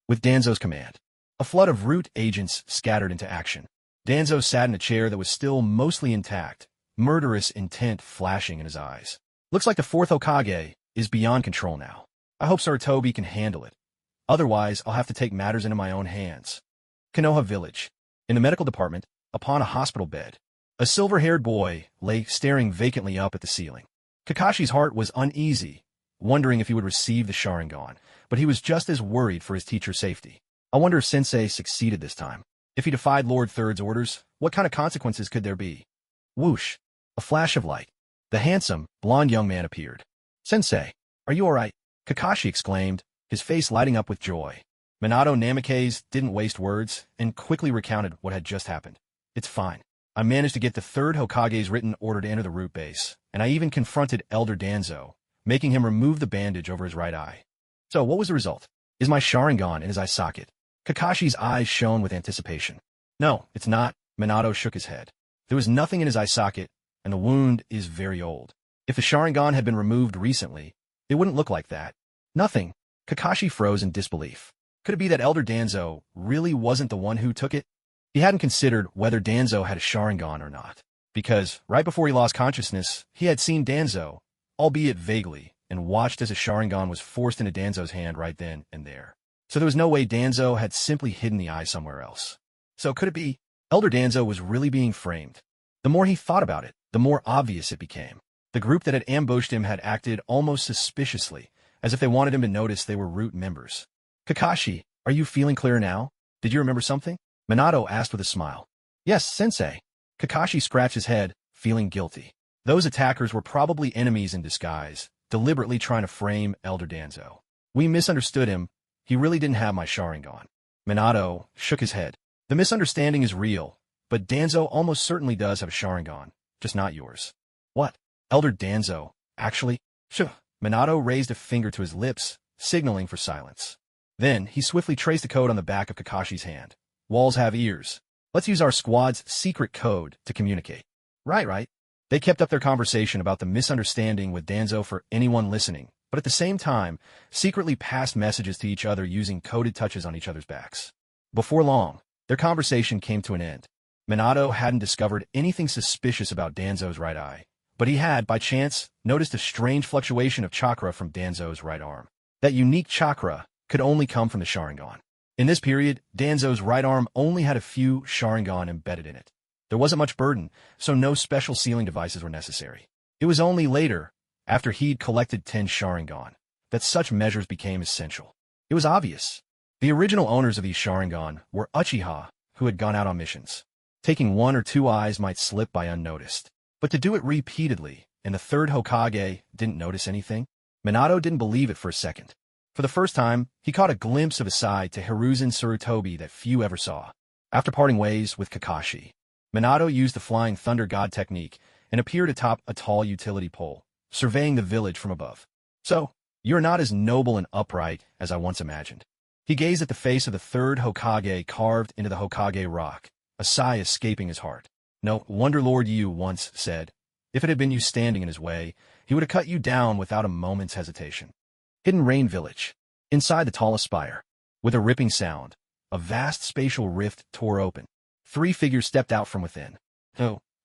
With Danzo's command, a flood of root agents scattered into action. Danzo sat in a chair that was still mostly intact, murderous intent flashing in his eyes. Looks like the fourth Hokage is beyond control now. I hope Sarutobi can handle it. Otherwise, I'll have to take matters into my own hands. Konoha Village. In the medical department, upon a hospital bed, a silver-haired boy lay staring vacantly up at the ceiling. Kakashi's heart was uneasy, wondering if he would receive the Sharingan, but he was just as worried for his teacher's safety. I wonder if Sensei succeeded this time. If he defied Lord Third's orders, what kind of consequences could there be? Whoosh! A flash of light. The handsome, blond young man appeared. Sensei, are you all right? Kakashi exclaimed, his face lighting up with joy. Minato Namikaze didn't waste words and quickly recounted what had just happened. It's fine. I managed to get the third Hokage's written order to enter the root base, and I even confronted Elder Danzo, making him remove the bandage over his right eye. So what was the result? Is my Sharingan in his eye socket? Kakashi's eyes shone with anticipation. No, it's not. Minato shook his head. There was nothing in his eye socket, and the wound is very old. If the Sharingan had been removed recently, it wouldn't look like that. Nothing. Kakashi froze in disbelief. Could it be that Elder Danzo really wasn't the one who took it? He hadn't considered whether Danzo had a Sharingan or not, because right before he lost consciousness, he had seen Danzo, albeit vaguely, and watched as a Sharingan was forced into Danzo's hand right then and there. So there was no way Danzo had simply hidden the eye somewhere else. So could it be Elder Danzo was really being framed? The more he thought about it, the more obvious it became. The group that had ambushed him had acted almost suspiciously, as if they wanted him to notice they were root members. Kakashi, are you feeling clearer now? Did you remember something? Minato asked with a smile. Yes, Sensei. Kakashi scratched his head, feeling guilty. Those attackers were probably enemies in disguise, deliberately trying to frame Elder Danzo. We misunderstood him. He really didn't have my Sharingan. Minato shook his head. The misunderstanding is real, but Danzo almost certainly does have a Sharingan, just not yours. What? Elder Danzo, actually? Shoo. Minato raised a finger to his lips, signaling for silence. Then, he swiftly traced a code on the back of Kakashi's hand. Walls have ears. Let's use our squad's secret code to communicate. Right. They kept up their conversation about the misunderstanding with Danzo for anyone listening, but at the same time, secretly passed messages to each other using coded touches on each other's backs. Before long, their conversation came to an end. Minato hadn't discovered anything suspicious about Danzo's right eye, but he had, by chance, noticed a strange fluctuation of chakra from Danzo's right arm. That unique chakra could only come from the Sharingan. In this period, Danzo's right arm only had a few Sharingan embedded in it. There wasn't much burden, so no special sealing devices were necessary. It was only later, after he'd collected 10 Sharingan, that such measures became essential. It was obvious. The original owners of these Sharingan were Uchiha, who had gone out on missions. Taking 1 or 2 eyes might slip by unnoticed. But to do it repeatedly, and the third Hokage didn't notice anything? Minato didn't believe it for a second. For the first time, he caught a glimpse of a side to Hiruzen Sarutobi that few ever saw. After parting ways with Kakashi, Minato used the Flying Thunder God technique and appeared atop a tall utility pole, surveying the village from above. So, you're not as noble and upright as I once imagined. He gazed at the face of the third Hokage carved into the Hokage rock, a sigh escaping his heart. No wonder Lord Yu once said, if it had been you standing in his way, he would have cut you down without a moment's hesitation. Hidden Rain Village. Inside the tallest spire, with a ripping sound, a vast spatial rift tore open. 3 figures stepped out from within.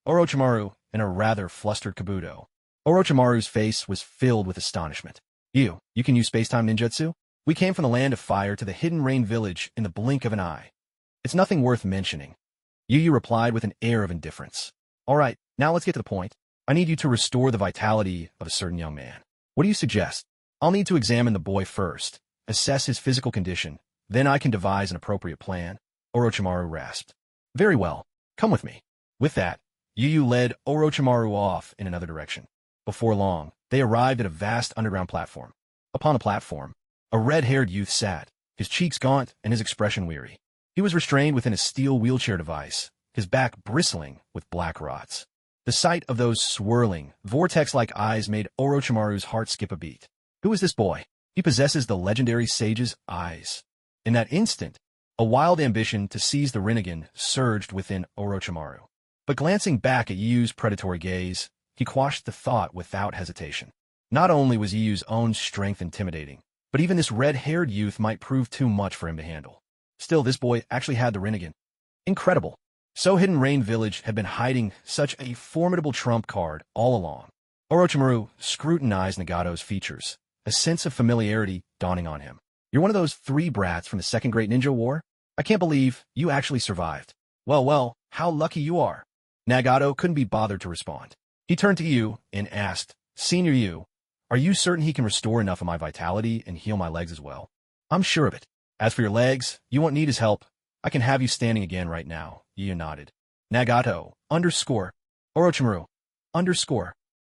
Orochimaru and a rather flustered Kabuto. Orochimaru's face was filled with astonishment. You can use space-time ninjutsu? We came from the land of fire to the Hidden Rain Village in the blink of an eye. It's nothing worth mentioning. Yu replied with an air of indifference. All right, now let's get to the point. I need you to restore the vitality of a certain young man. What do you suggest? I'll need to examine the boy first, assess his physical condition, then I can devise an appropriate plan, Orochimaru rasped. Very well, come with me. With that, Yu led Orochimaru off in another direction. Before long, they arrived at a vast underground platform. Upon the platform, a red-haired youth sat, his cheeks gaunt and his expression weary. He was restrained within a steel wheelchair device, his back bristling with black rods. The sight of those swirling, vortex-like eyes made Orochimaru's heart skip a beat. Who is this boy? He possesses the legendary sage's eyes. In that instant, a wild ambition to seize the Rinnegan surged within Orochimaru. But glancing back at Yu's predatory gaze, he quashed the thought without hesitation. Not only was Yu's own strength intimidating, but even this red-haired youth might prove too much for him to handle. Still, this boy actually had the Rinnegan. Incredible. So Hidden Rain Village had been hiding such a formidable trump card all along. Orochimaru scrutinized Nagato's features, a sense of familiarity dawning on him. You're one of those 3 brats from the Second Great Ninja War? I can't believe you actually survived. Well, how lucky you are. Nagato couldn't be bothered to respond. He turned to Yu and asked, Senior Yu, are you certain he can restore enough of my vitality and heal my legs as well? I'm sure of it. As for your legs, you won't need his help. I can have you standing again right now. Yu nodded. Nagato, Orochimaru,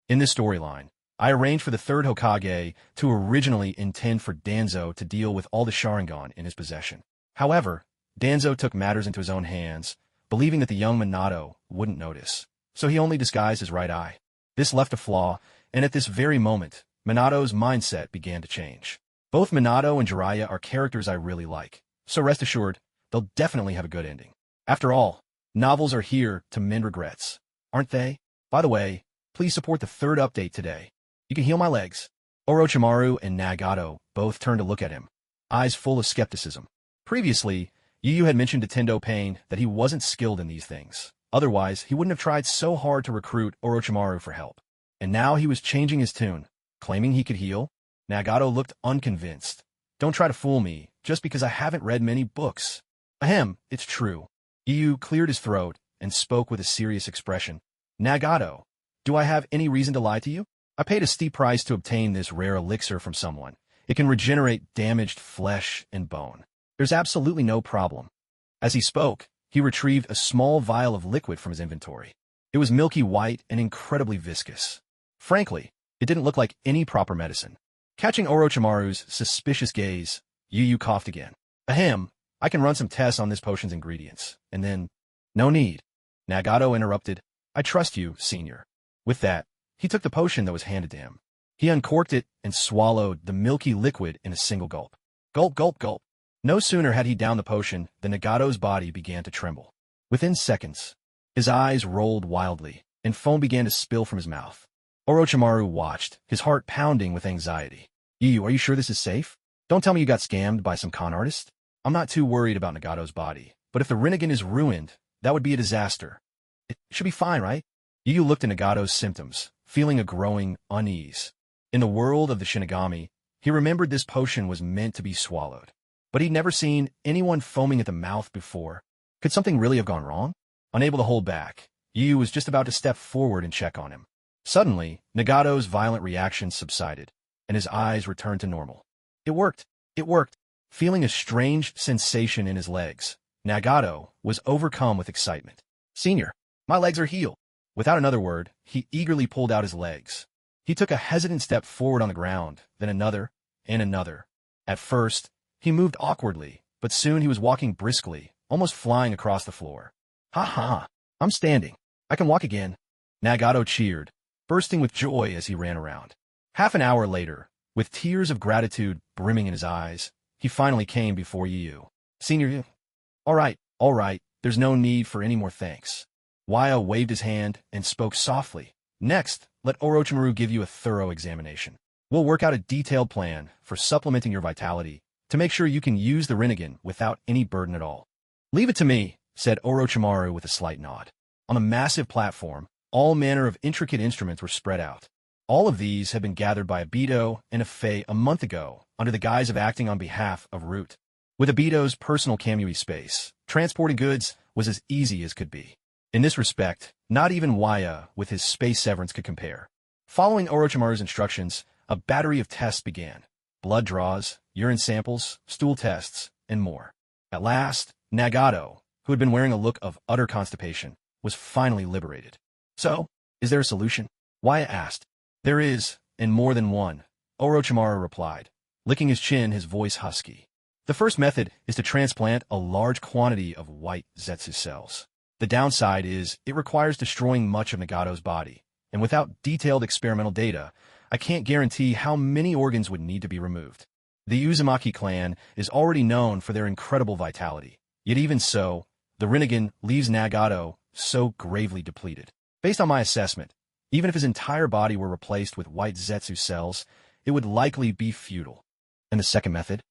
In this storyline, I arranged for the 3rd Hokage to originally intend for Danzo to deal with all the Sharingan in his possession. However, Danzo took matters into his own hands, believing that the young Minato wouldn't notice, so he only disguised his right eye. This left a flaw, and at this very moment, Minato's mindset began to change. Both Minato and Jiraiya are characters I really like, so rest assured, they'll definitely have a good ending. After all, novels are here to mend regrets, aren't they? By the way, please support the 3rd update today. You can heal my legs. Orochimaru and Nagato both turned to look at him, eyes full of skepticism. Previously, Yu had mentioned to Tendo Pain that he wasn't skilled in these things. Otherwise, he wouldn't have tried so hard to recruit Orochimaru for help. And now he was changing his tune, claiming he could heal. Nagato looked unconvinced. Don't try to fool me, just because I haven't read many books. Ahem, it's true. Yu cleared his throat and spoke with a serious expression. Nagato, do I have any reason to lie to you? I paid a steep price to obtain this rare elixir from someone. It can regenerate damaged flesh and bone. There's absolutely no problem. As he spoke, he retrieved a small vial of liquid from his inventory. It was milky white and incredibly viscous. Frankly, it didn't look like any proper medicine. Catching Orochimaru's suspicious gaze, Yu coughed again. Ahem, I can run some tests on this potion's ingredients, and then... No need. Nagato interrupted. I trust you, Senior. With that, he took the potion that was handed to him. He uncorked it and swallowed the milky liquid in a single gulp. Gulp, gulp, gulp. No sooner had he downed the potion than Nagato's body began to tremble. Within seconds, his eyes rolled wildly, and foam began to spill from his mouth. Orochimaru watched, his heart pounding with anxiety. Yu, are you sure this is safe? Don't tell me you got scammed by some con artist? I'm not too worried about Nagato's body, but if the Rinnegan is ruined, that would be a disaster. It should be fine, right? Yu looked at Nagato's symptoms, feeling a growing unease. In the world of the Shinigami, he remembered this potion was meant to be swallowed. But he'd never seen anyone foaming at the mouth before. Could something really have gone wrong? Unable to hold back, Yu was just about to step forward and check on him. Suddenly, Nagato's violent reaction subsided, and his eyes returned to normal. It worked. It worked. Feeling a strange sensation in his legs, Nagato was overcome with excitement. Senior, my legs are healed. Without another word, he eagerly pulled out his legs. He took a hesitant step forward on the ground, then another, and another. At first, he moved awkwardly, but soon he was walking briskly, almost flying across the floor. Ha ha, I'm standing. I can walk again. Nagato cheered, bursting with joy as he ran around. Half an hour later, with tears of gratitude brimming in his eyes, he finally came before Yu. Senior, all right, there's no need for any more thanks. Waya waved his hand and spoke softly. Next, let Orochimaru give you a thorough examination. We'll work out a detailed plan for supplementing your vitality to make sure you can use the Rinnegan without any burden at all. Leave it to me, said Orochimaru with a slight nod. On a massive platform, all manner of intricate instruments were spread out. All of these had been gathered by Obito and Afei a month ago under the guise of acting on behalf of Root. With Obito's personal Kamui space, transporting goods was as easy as could be. In this respect, not even Waya with his space severance could compare. Following Orochimaru's instructions, a battery of tests began. Blood draws, urine samples, stool tests, and more. At last, Nagato, who had been wearing a look of utter constipation, was finally liberated. So, is there a solution? Waya asked. There is, and more than one, Orochimaru replied, licking his chin, his voice husky. The first method is to transplant a large quantity of white Zetsu cells. The downside is it requires destroying much of Nagato's body, and without detailed experimental data, I can't guarantee how many organs would need to be removed. The Uzumaki clan is already known for their incredible vitality, yet even so, the Rinnegan leaves Nagato so gravely depleted. Based on my assessment, even if his entire body were replaced with white Zetsu cells, it would likely be futile. And the second method?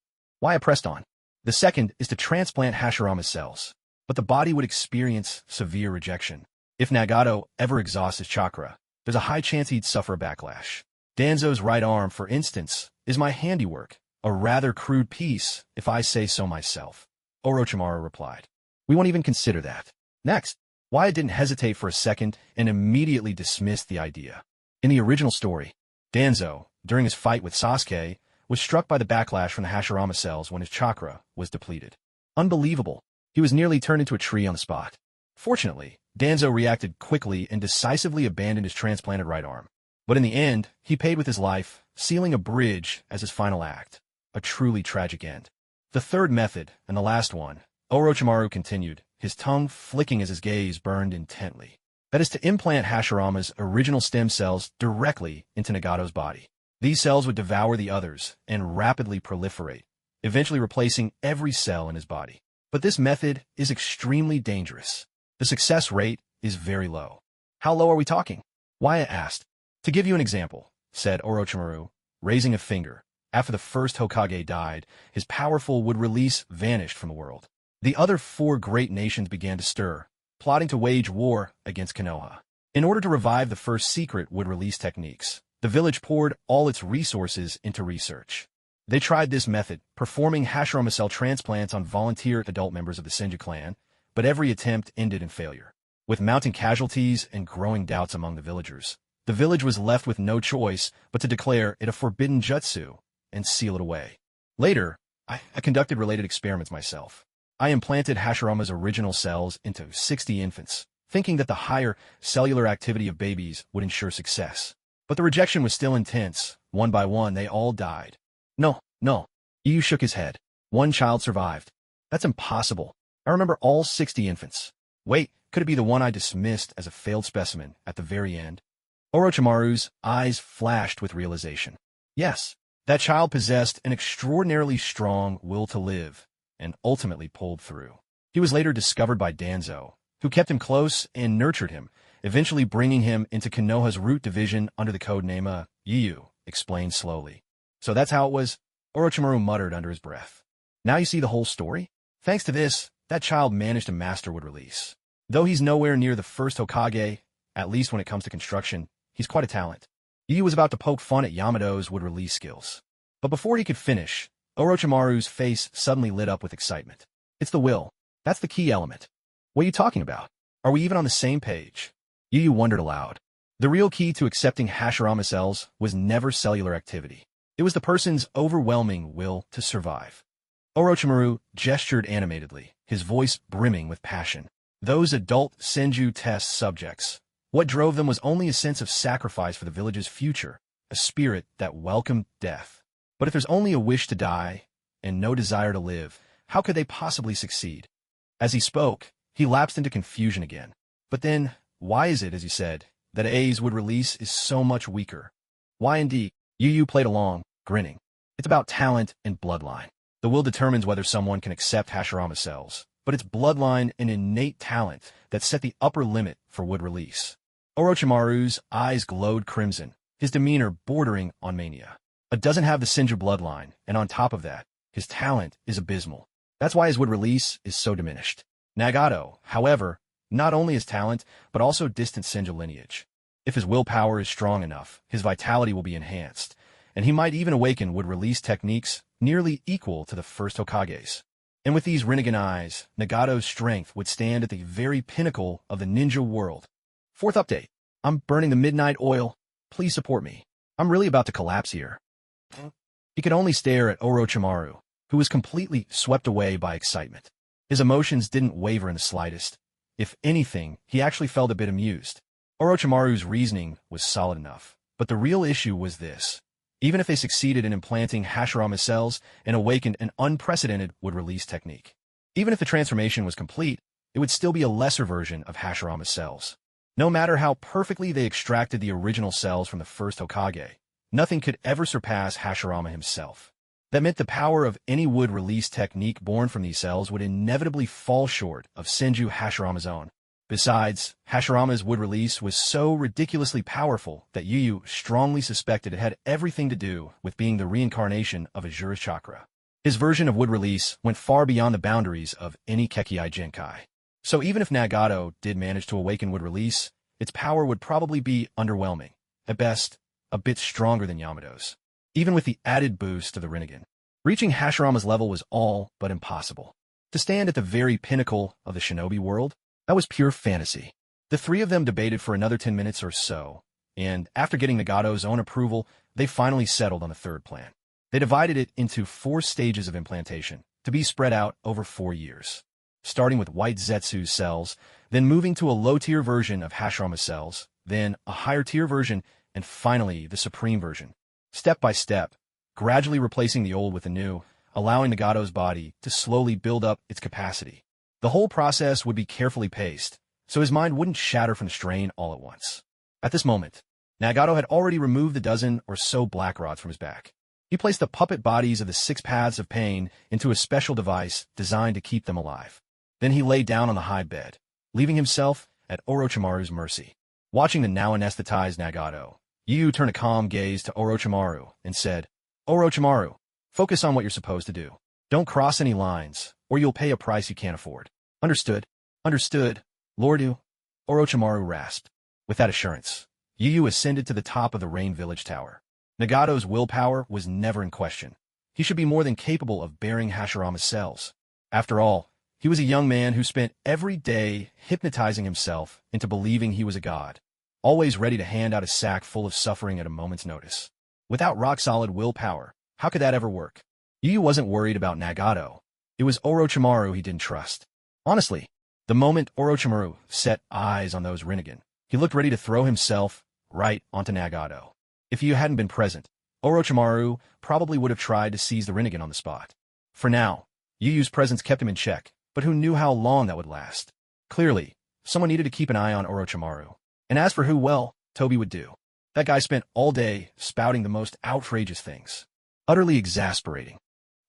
Why I pressed on. The second is to transplant Hashirama's cells, but the body would experience severe rejection. If Nagato ever exhausts his chakra, there's a high chance he'd suffer a backlash. Danzo's right arm, for instance, is my handiwork, a rather crude piece, if I say so myself. Orochimaru replied. We won't even consider that. Next, Wyatt didn't hesitate for a second and immediately dismissed the idea. In the original story, Danzo, during his fight with Sasuke, was struck by the backlash from the Hashirama cells when his chakra was depleted. Unbelievable. He was nearly turned into a tree on the spot. Fortunately, Danzo reacted quickly and decisively abandoned his transplanted right arm. But in the end, he paid with his life, sealing a bridge as his final act. A truly tragic end. The third method, and the last one, Orochimaru continued, his tongue flicking as his gaze burned intently. That is to implant Hashirama's original stem cells directly into Nagato's body. These cells would devour the others and rapidly proliferate, eventually replacing every cell in his body. But this method is extremely dangerous. The success rate is very low. How low are we talking? Wyatt asked. To give you an example, said Orochimaru, raising a finger, after the first Hokage died, his powerful would release vanished from the world. The other four great nations began to stir, plotting to wage war against Konoha. In order to revive the first secret would release techniques, the village poured all its resources into research. They tried this method, performing Hashirama cell transplants on volunteer adult members of the Senju clan, but every attempt ended in failure. With mounting casualties and growing doubts among the villagers, the village was left with no choice but to declare it a forbidden jutsu and seal it away. Later, I conducted related experiments myself. I implanted Hashirama's original cells into 60 infants, thinking that the higher cellular activity of babies would ensure success. But the rejection was still intense. One by one, they all died. No. Yu shook his head. One child survived. That's impossible. I remember all 60 infants. Wait, could it be the one I dismissed as a failed specimen at the very end? Orochimaru's eyes flashed with realization. Yes, that child possessed an extraordinarily strong will to live, and ultimately pulled through. He was later discovered by Danzo, who kept him close and nurtured him, eventually bringing him into Konoha's root division under the codename Yu, explained slowly. So that's how it was, Orochimaru muttered under his breath. Now you see the whole story? Thanks to this, that child managed to master wood release. Though he's nowhere near the first Hokage, at least when it comes to construction, he's quite a talent. Yu was about to poke fun at Yamato's wood release skills. But before he could finish, Orochimaru's face suddenly lit up with excitement. It's the will. That's the key element. What are you talking about? Are we even on the same page? Yu wondered aloud. The real key to accepting Hashirama cells was never cellular activity. It was the person's overwhelming will to survive. Orochimaru gestured animatedly, his voice brimming with passion. Those adult Senju test subjects. What drove them was only a sense of sacrifice for the village's future, a spirit that welcomed death. But if there's only a wish to die and no desire to live, how could they possibly succeed? As he spoke, he lapsed into confusion again. But then, why is it, as he said, that A's would release is so much weaker? Why indeed? Yu played along, grinning. It's about talent and bloodline. The will determines whether someone can accept Hashirama cells, but it's bloodline and innate talent that set the upper limit for wood release. Orochimaru's eyes glowed crimson, his demeanor bordering on mania. It doesn't have the Senju bloodline, and on top of that, his talent is abysmal. That's why his wood release is so diminished. Nagato, however, not only his talent, but also distant Senju lineage. If his willpower is strong enough, his vitality will be enhanced, and he might even awaken wood release techniques nearly equal to the first Hokage's. And with these Rinnegan eyes, Nagato's strength would stand at the very pinnacle of the ninja world. Fourth update. I'm burning the midnight oil. Please support me. I'm really about to collapse here. He could only stare at Orochimaru, who was completely swept away by excitement. His emotions didn't waver in the slightest. If anything, he actually felt a bit amused. Orochimaru's reasoning was solid enough. But the real issue was this. Even if they succeeded in implanting Hashirama's cells and awakened an unprecedented would-release technique, even if the transformation was complete, it would still be a lesser version of Hashirama's cells. No matter how perfectly they extracted the original cells from the first Hokage, nothing could ever surpass Hashirama himself. That meant the power of any would-release technique born from these cells would inevitably fall short of Senju Hashirama's own. Besides, Hashirama's would-release was so ridiculously powerful that Yu Yu strongly suspected it had everything to do with being the reincarnation of Azura's chakra. His version of would-release went far beyond the boundaries of any Kekkei Genkai. So even if Nagato did manage to awaken would-release, its power would probably be underwhelming. At best, a bit stronger than Yamato's. Even with the added boost of the Rinnegan, reaching Hashirama's level was all but impossible. To stand at the very pinnacle of the shinobi world, that was pure fantasy. The three of them debated for another 10 minutes or so, and after getting Nagato's own approval, they finally settled on the third plan. They divided it into 4 stages of implantation, to be spread out over 4 years. Starting with White Zetsu's cells, then moving to a low-tier version of Hashirama's cells, then a higher-tier version, and finally the supreme version. Step by step, gradually replacing the old with the new, allowing Nagato's body to slowly build up its capacity. The whole process would be carefully paced, so his mind wouldn't shatter from the strain all at once. At this moment, Nagato had already removed the dozen or so black rods from his back. He placed the puppet bodies of the 6 paths of pain into a special device designed to keep them alive. Then he lay down on the high bed, leaving himself at Orochimaru's mercy. Watching the now anesthetized Nagato, Yu Yu turned a calm gaze to Orochimaru and said, "Orochimaru, focus on what you're supposed to do. Don't cross any lines, or you'll pay a price you can't afford." "Understood. Understood, Lordu," Orochimaru rasped. With that assurance, Yu Yu ascended to the top of the Rain Village Tower. Nagato's willpower was never in question. He should be more than capable of bearing Hashirama's cells. After all, he was a young man who spent every day hypnotizing himself into believing he was a god, always ready to hand out a sack full of suffering at a moment's notice. Without rock-solid willpower, how could that ever work? Yu Yu wasn't worried about Nagato. It was Orochimaru he didn't trust. Honestly, the moment Orochimaru set eyes on those Rinnegan, he looked ready to throw himself right onto Nagato. If Yu hadn't been present, Orochimaru probably would have tried to seize the Rinnegan on the spot. For now, Yu Yu's presence kept him in check, but who knew how long that would last? Clearly, someone needed to keep an eye on Orochimaru. And as for who, well, Toby would do. That guy spent all day spouting the most outrageous things. Utterly exasperating.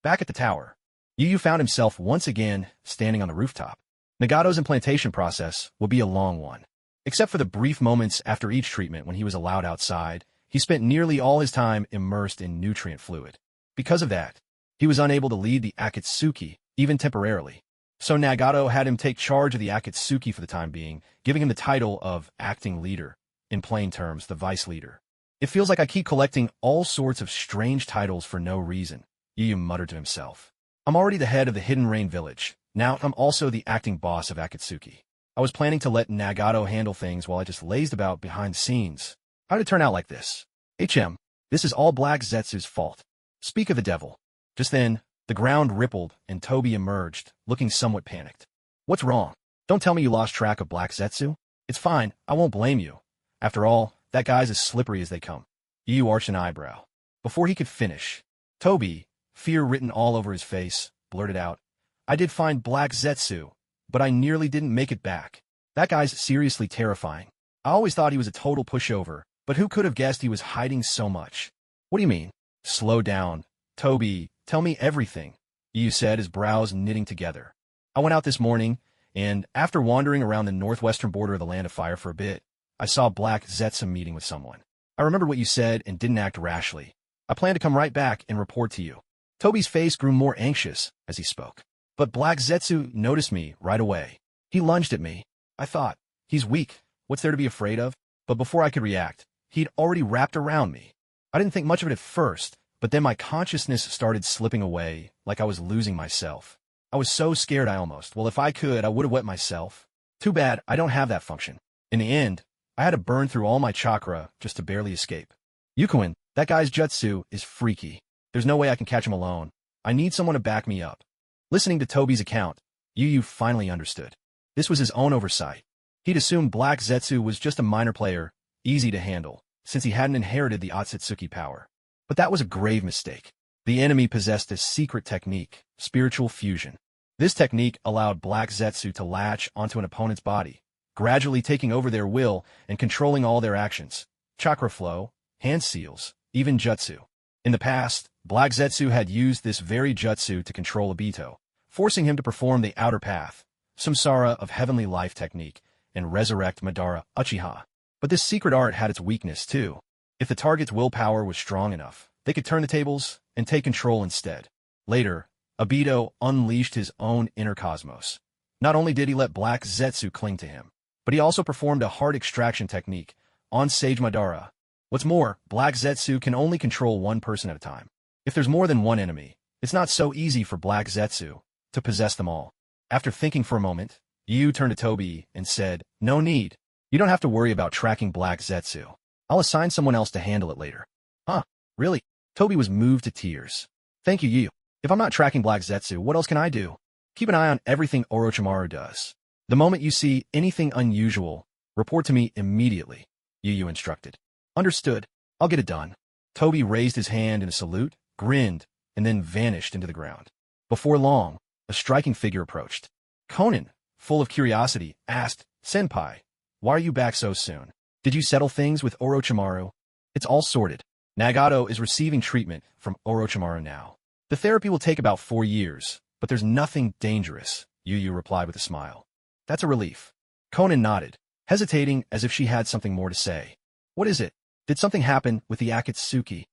Back at the tower, Yu Yu found himself once again standing on the rooftop. Nagato's implantation process would be a long one. Except for the brief moments after each treatment when he was allowed outside, he spent nearly all his time immersed in nutrient fluid. Because of that, he was unable to lead the Akatsuki, even temporarily. So Nagato had him take charge of the Akatsuki for the time being, giving him the title of acting leader, in plain terms, the vice leader. "It feels like I keep collecting all sorts of strange titles for no reason," Yu Yu muttered to himself. "I'm already the head of the Hidden Rain Village. Now I'm also the acting boss of Akatsuki. I was planning to let Nagato handle things while I just lazed about behind the scenes. How did it turn out like this? This is all Black Zetsu's fault. Speak of the devil." Just then, the ground rippled and Toby emerged, looking somewhat panicked. "What's wrong? Don't tell me you lost track of Black Zetsu. It's fine, I won't blame you. After all, that guy's as slippery as they come." Yu Yu arched an eyebrow. Before he could finish, Toby, fear written all over his face, blurted out, "I did find Black Zetsu, but I nearly didn't make it back. That guy's seriously terrifying. I always thought he was a total pushover, but who could have guessed he was hiding so much?" "What do you mean?" "Slow down. Toby, tell me everything," Yu Yu said, his brows knitting together. "I went out this morning, and after wandering around the northwestern border of the Land of Fire for a bit, I saw Black Zetsu meeting with someone. I remembered what you said and didn't act rashly. I plan to come right back and report to you." Toby's face grew more anxious as he spoke. "But Black Zetsu noticed me right away. He lunged at me. I thought, he's weak. What's there to be afraid of? But before I could react, he'd already wrapped around me. I didn't think much of it at first, but then my consciousness started slipping away, like I was losing myself. I was so scared well, if I could, I would have wet myself. Too bad I don't have that function. In the end, I had to burn through all my chakra just to barely escape. Yukuin, that guy's jutsu is freaky. There's no way I can catch him alone. I need someone to back me up." Listening to Toby's account, Yu Yu finally understood. This was his own oversight. He'd assumed Black Zetsu was just a minor player, easy to handle, since he hadn't inherited the Akatsuki power. But that was a grave mistake. The enemy possessed a secret technique, spiritual fusion. This technique allowed Black Zetsu to latch onto an opponent's body, gradually taking over their will and controlling all their actions. Chakra flow, hand seals, even jutsu. In the past, Black Zetsu had used this very jutsu to control Obito, forcing him to perform the outer path, samsara of heavenly life technique, and resurrect Madara Uchiha. But this secret art had its weakness too. If the target's willpower was strong enough, they could turn the tables and take control instead. Later, Obito unleashed his own inner cosmos. Not only did he let Black Zetsu cling to him, but he also performed a heart extraction technique on Sage Madara. What's more, Black Zetsu can only control one person at a time. If there's more than one enemy, it's not so easy for Black Zetsu to possess them all. After thinking for a moment, Yu turned to Toby and said, "No need. You don't have to worry about tracking Black Zetsu. I'll assign someone else to handle it later." "Huh? Really?" Toby was moved to tears. "Thank you, Yu. If I'm not tracking Black Zetsu, what else can I do? Keep an eye on everything Orochimaru does. The moment you see anything unusual, report to me immediately," Yu instructed. "Understood. I'll get it done." Toby raised his hand in a salute, grinned, and then vanished into the ground. Before long, a striking figure approached. Conan, full of curiosity, asked, "Senpai, why are you back so soon? Did you settle things with Orochimaru?" "It's all sorted. Nagato is receiving treatment from Orochimaru now. The therapy will take about 4 years, but there's nothing dangerous," Yu replied with a smile. "That's a relief." Conan nodded, hesitating as if she had something more to say. "What is it? Did something happen with the Akatsuki?"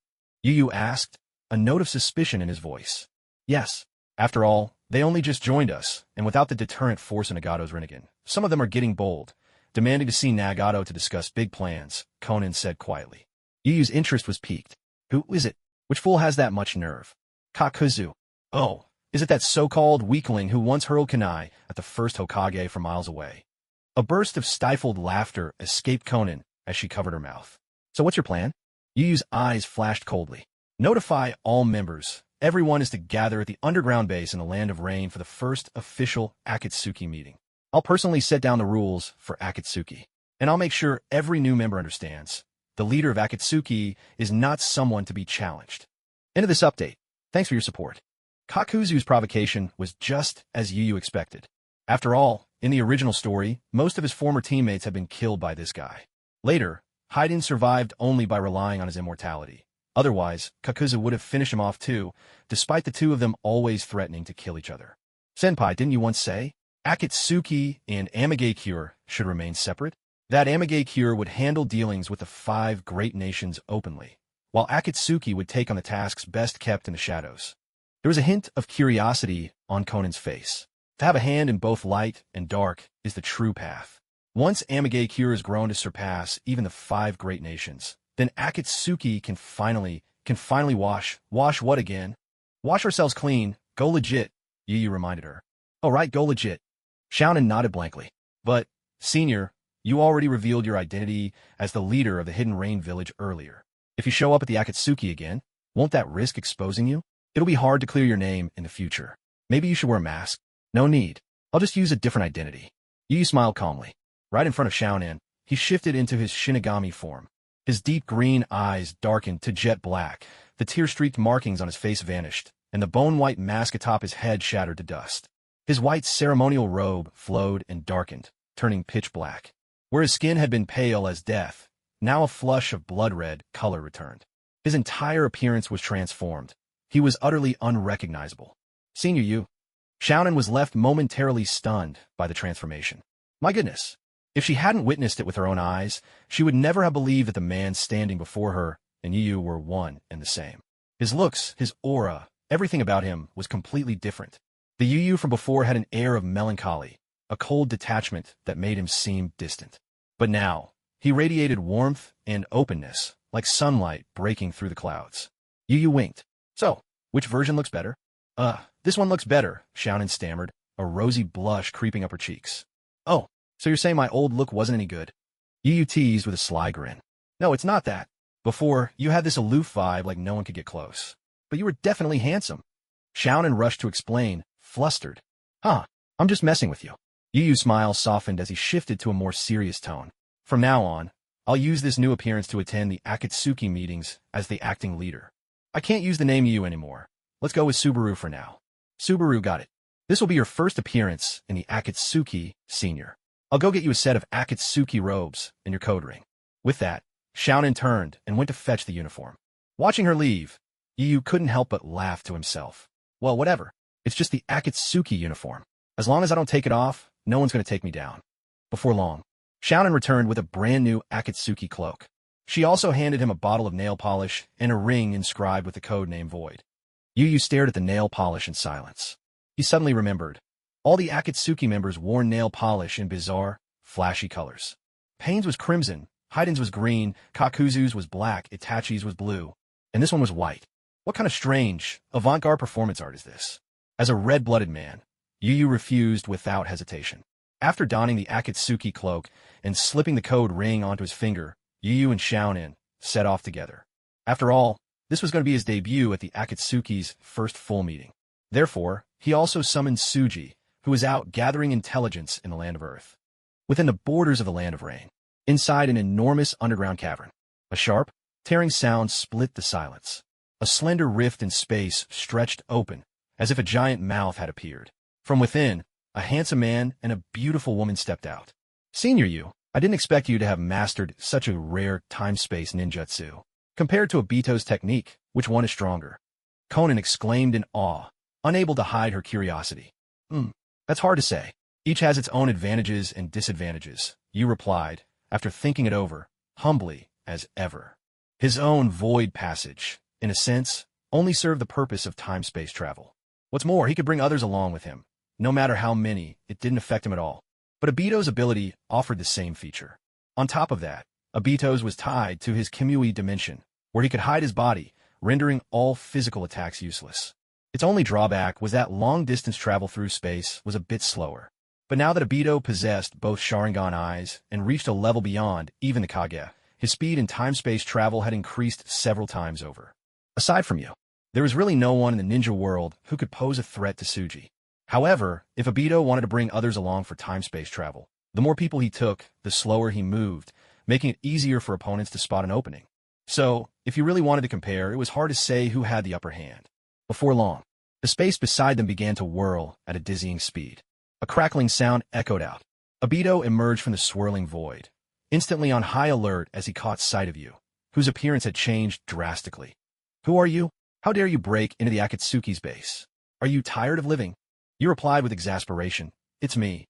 Yu asked, a note of suspicion in his voice. "Yes. After all, they only just joined us, and without the deterrent force of Nagato's Rinnegan, some of them are getting bold, demanding to see Nagato to discuss big plans," Conan said quietly. Yu's interest was piqued. "Who is it? Which fool has that much nerve?" "Kakuzu. Oh, is it that so-called weakling who once hurled kunai at the first Hokage from miles away?" A burst of stifled laughter escaped Conan as she covered her mouth. "So what's your plan?" Yu's eyes flashed coldly. "Notify all members. Everyone is to gather at the underground base in the Land of Rain for the first official Akatsuki meeting. I'll personally set down the rules for Akatsuki, and I'll make sure every new member understands. The leader of Akatsuki is not someone to be challenged." End of this update. Thanks for your support. Kakuzu's provocation was just as Yu expected. After all, in the original story, most of his former teammates had been killed by this guy. Later, Haiden survived only by relying on his immortality. Otherwise, Kakuzu would have finished him off too, despite the two of them always threatening to kill each other. "Senpai, didn't you once say Akatsuki and Amegakure should remain separate? That Amegakure would handle dealings with the 5 great nations openly, while Akatsuki would take on the tasks best kept in the shadows." There was a hint of curiosity on Conan's face. To have a hand in both light and dark is the true path. Once Amegakure has grown to surpass even the 5 great nations, then Akatsuki can finally wash what again? "Wash ourselves clean, go legit," Yu reminded her. "Oh right, go legit." Xiaonan nodded blankly. "But, Senior, you already revealed your identity as the leader of the Hidden Rain Village earlier. If you show up at the Akatsuki again, won't that risk exposing you? It'll be hard to clear your name in the future. Maybe you should wear a mask." "No need. I'll just use a different identity." Yu smiled calmly. Right in front of Xiaonan, he shifted into his Shinigami form. His deep green eyes darkened to jet black, the tear-streaked markings on his face vanished, and the bone-white mask atop his head shattered to dust. His white ceremonial robe flowed and darkened, turning pitch black. Where his skin had been pale as death, now a flush of blood-red color returned. His entire appearance was transformed. He was utterly unrecognizable. "Senior Yu." Xiaonan was left momentarily stunned by the transformation. My goodness. If she hadn't witnessed it with her own eyes, she would never have believed that the man standing before her and Yu were one and the same. His looks, his aura, everything about him was completely different. The Yu from before had an air of melancholy, a cold detachment that made him seem distant. But now, he radiated warmth and openness, like sunlight breaking through the clouds. Yu winked. "So, which version looks better?" This one looks better," Xiaonan stammered, a rosy blush creeping up her cheeks. "Oh, so you're saying my old look wasn't any good?" Yu teased with a sly grin. "No, it's not that. Before, you had this aloof vibe like no one could get close. But you were definitely handsome." Xiaonan rushed to explain, flustered. "Huh, I'm just messing with you." Yu's smile softened as he shifted to a more serious tone. "From now on, I'll use this new appearance to attend the Akatsuki meetings as the acting leader. I can't use the name Yu anymore. Let's go with Subaru for now. Subaru, got it. This will be your first appearance in the Akatsuki Senior. I'll go get you a set of Akatsuki robes and your code ring. With that, Xiaonan turned and went to fetch the uniform. Watching her leave, Yu couldn't help but laugh to himself. Well, whatever. It's just the Akatsuki uniform. As long as I don't take it off, no one's going to take me down. Before long, Xiaonan returned with a brand new Akatsuki cloak. She also handed him a bottle of nail polish and a ring inscribed with the code name Void. Yu stared at the nail polish in silence. He suddenly remembered. All the Akatsuki members wore nail polish in bizarre, flashy colors. Pain's was crimson, Haiden's was green, Kakuzu's was black, Itachi's was blue, and this one was white. What kind of strange, avant-garde performance art is this? As a red-blooded man, Yu refused without hesitation. After donning the Akatsuki cloak and slipping the code ring onto his finger, Yu and Xiaonan set off together. After all, this was going to be his debut at the Akatsuki's first full meeting. Therefore, he also summoned Suji, who was out gathering intelligence in the Land of Earth. Within the borders of the Land of Rain, inside an enormous underground cavern, a sharp, tearing sound split the silence. A slender rift in space stretched open, as if a giant mouth had appeared. From within, a handsome man and a beautiful woman stepped out. Senior Yu, I didn't expect you to have mastered such a rare time-space ninjutsu. Compared to Obito's technique, which one is stronger? Conan exclaimed in awe, unable to hide her curiosity. That's hard to say. Each has its own advantages and disadvantages, Yu replied, after thinking it over, humbly as ever. His own void passage, in a sense, only served the purpose of time-space travel. What's more, he could bring others along with him. No matter how many, it didn't affect him at all. But Obito's ability offered the same feature. On top of that, Obito's was tied to his Kimui dimension, where he could hide his body, rendering all physical attacks useless. Its only drawback was that long-distance travel through space was a bit slower. But now that Obito possessed both Sharingan eyes and reached a level beyond even the Kage, his speed in time-space travel had increased several times over. Aside from Yu, there was really no one in the ninja world who could pose a threat to Suji. However, if Obito wanted to bring others along for time-space travel, the more people he took, the slower he moved, making it easier for opponents to spot an opening. So, if you really wanted to compare, it was hard to say who had the upper hand. Before long, the space beside them began to whirl at a dizzying speed. A crackling sound echoed out. Obito emerged from the swirling void, instantly on high alert as he caught sight of Yu, whose appearance had changed drastically. Who are you? How dare you break into the Akatsuki's base? Are you tired of living? Yu replied with exasperation. It's me.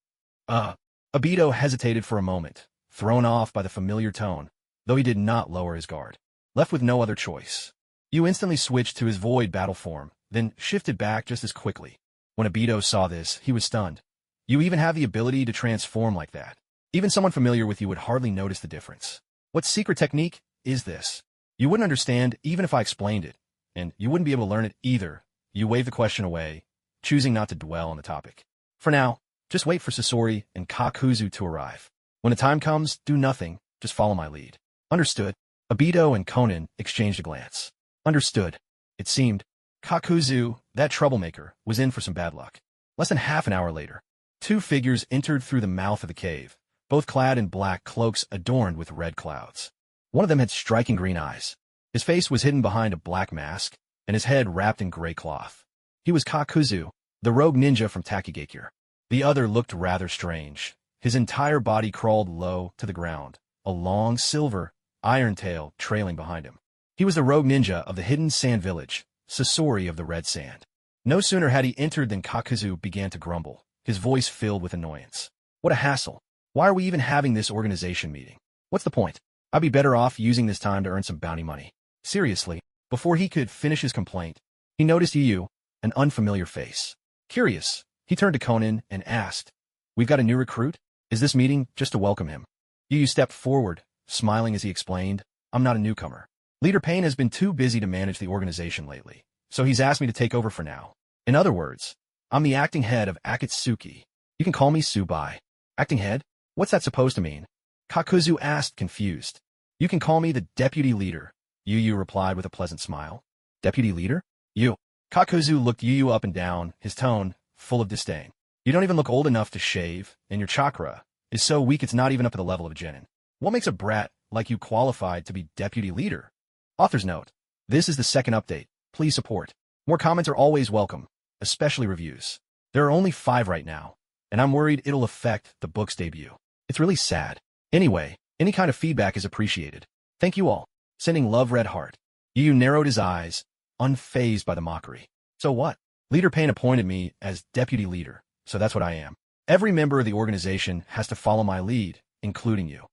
Obito hesitated for a moment, thrown off by the familiar tone, though he did not lower his guard. Left with no other choice, Yu instantly switched to his void battle form, then shifted back just as quickly. When Obito saw this, he was stunned. You even have the ability to transform like that. Even someone familiar with you would hardly notice the difference. What secret technique is this? You wouldn't understand even if I explained it, and you wouldn't be able to learn it either. You waved the question away, choosing not to dwell on the topic. For now, just wait for Sasori and Kakuzu to arrive. When the time comes, do nothing, just follow my lead. Understood. Obito and Conan exchanged a glance. Understood. It seemed Kakuzu, that troublemaker, was in for some bad luck. Less than half an hour later, two figures entered through the mouth of the cave, both clad in black cloaks adorned with red clouds. One of them had striking green eyes. His face was hidden behind a black mask, and his head wrapped in gray cloth. He was Kakuzu, the rogue ninja from Takigakure. The other looked rather strange. His entire body crawled low to the ground, a long silver, iron tail trailing behind him. He was the rogue ninja of the hidden sand village, Sasori of the Red Sand. No sooner had he entered than Kakuzu began to grumble, his voice filled with annoyance. What a hassle. Why are we even having this organization meeting? What's the point? I'd be better off using this time to earn some bounty money. Seriously, before he could finish his complaint, he noticed Yu, an unfamiliar face. Curious, he turned to Conan and asked, "We've got a new recruit? Is this meeting just to welcome him?" Yu stepped forward, smiling as he explained, "I'm not a newcomer. Leader Pain has been too busy to manage the organization lately, so he's asked me to take over for now. In other words, I'm the acting head of Akatsuki. You can call me Subai." Acting head? What's that supposed to mean? Kakuzu asked, confused. "You can call me the deputy leader," Yu replied with a pleasant smile. Deputy leader? You. Kakuzu looked Yu up and down, his tone full of disdain. You don't even look old enough to shave, and your chakra is so weak it's not even up to the level of a genin. What makes a brat like you qualified to be deputy leader. Author's note. This is the second update. Please support. More comments are always welcome, especially reviews. There are only 5 right now, and I'm worried it'll affect the book's debut. It's really sad. Anyway, any kind of feedback is appreciated. Thank you all. Sending love, Red Heart. Yu narrowed his eyes, unfazed by the mockery. So what? Leader Pain appointed me as deputy leader, so that's what I am. Every member of the organization has to follow my lead, including you.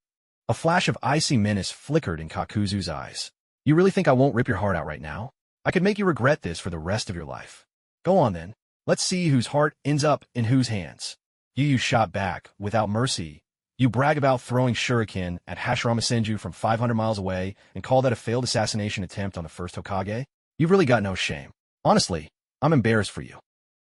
A flash of icy menace flickered in Kakuzu's eyes. You really think I won't rip your heart out right now? I could make you regret this for the rest of your life. Go on then. Let's see whose heart ends up in whose hands. Yu shot back, without mercy. You brag about throwing shuriken at Hashirama Senju from 500 miles away and call that a failed assassination attempt on the first Hokage? You've really got no shame. Honestly, I'm embarrassed for you.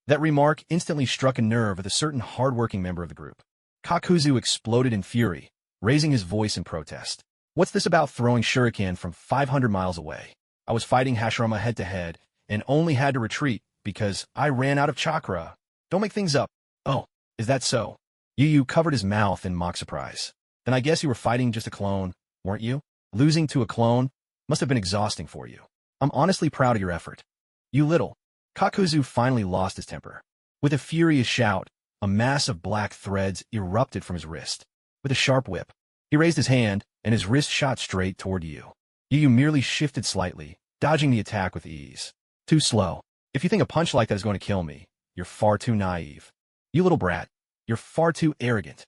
That remark instantly struck a nerve with a certain hard-working member of the group. Kakuzu exploded in fury, raising his voice in protest. What's this about throwing shuriken from 500 miles away? I was fighting Hashirama head-to-head and only had to retreat because I ran out of chakra. Don't make things up. Oh, is that so? Yu covered his mouth in mock surprise. Then I guess you were fighting just a clone, weren't you? Losing to a clone must have been exhausting for you. I'm honestly proud of your effort. You little. Kakuzu finally lost his temper. With a furious shout, a mass of black threads erupted from his wrist. With a sharp whip, he raised his hand, and his wrist shot straight toward Yu. Yu merely shifted slightly, dodging the attack with ease. Too slow. If you think a punch like that is going to kill me, you're far too naive. You little brat. You're far too arrogant.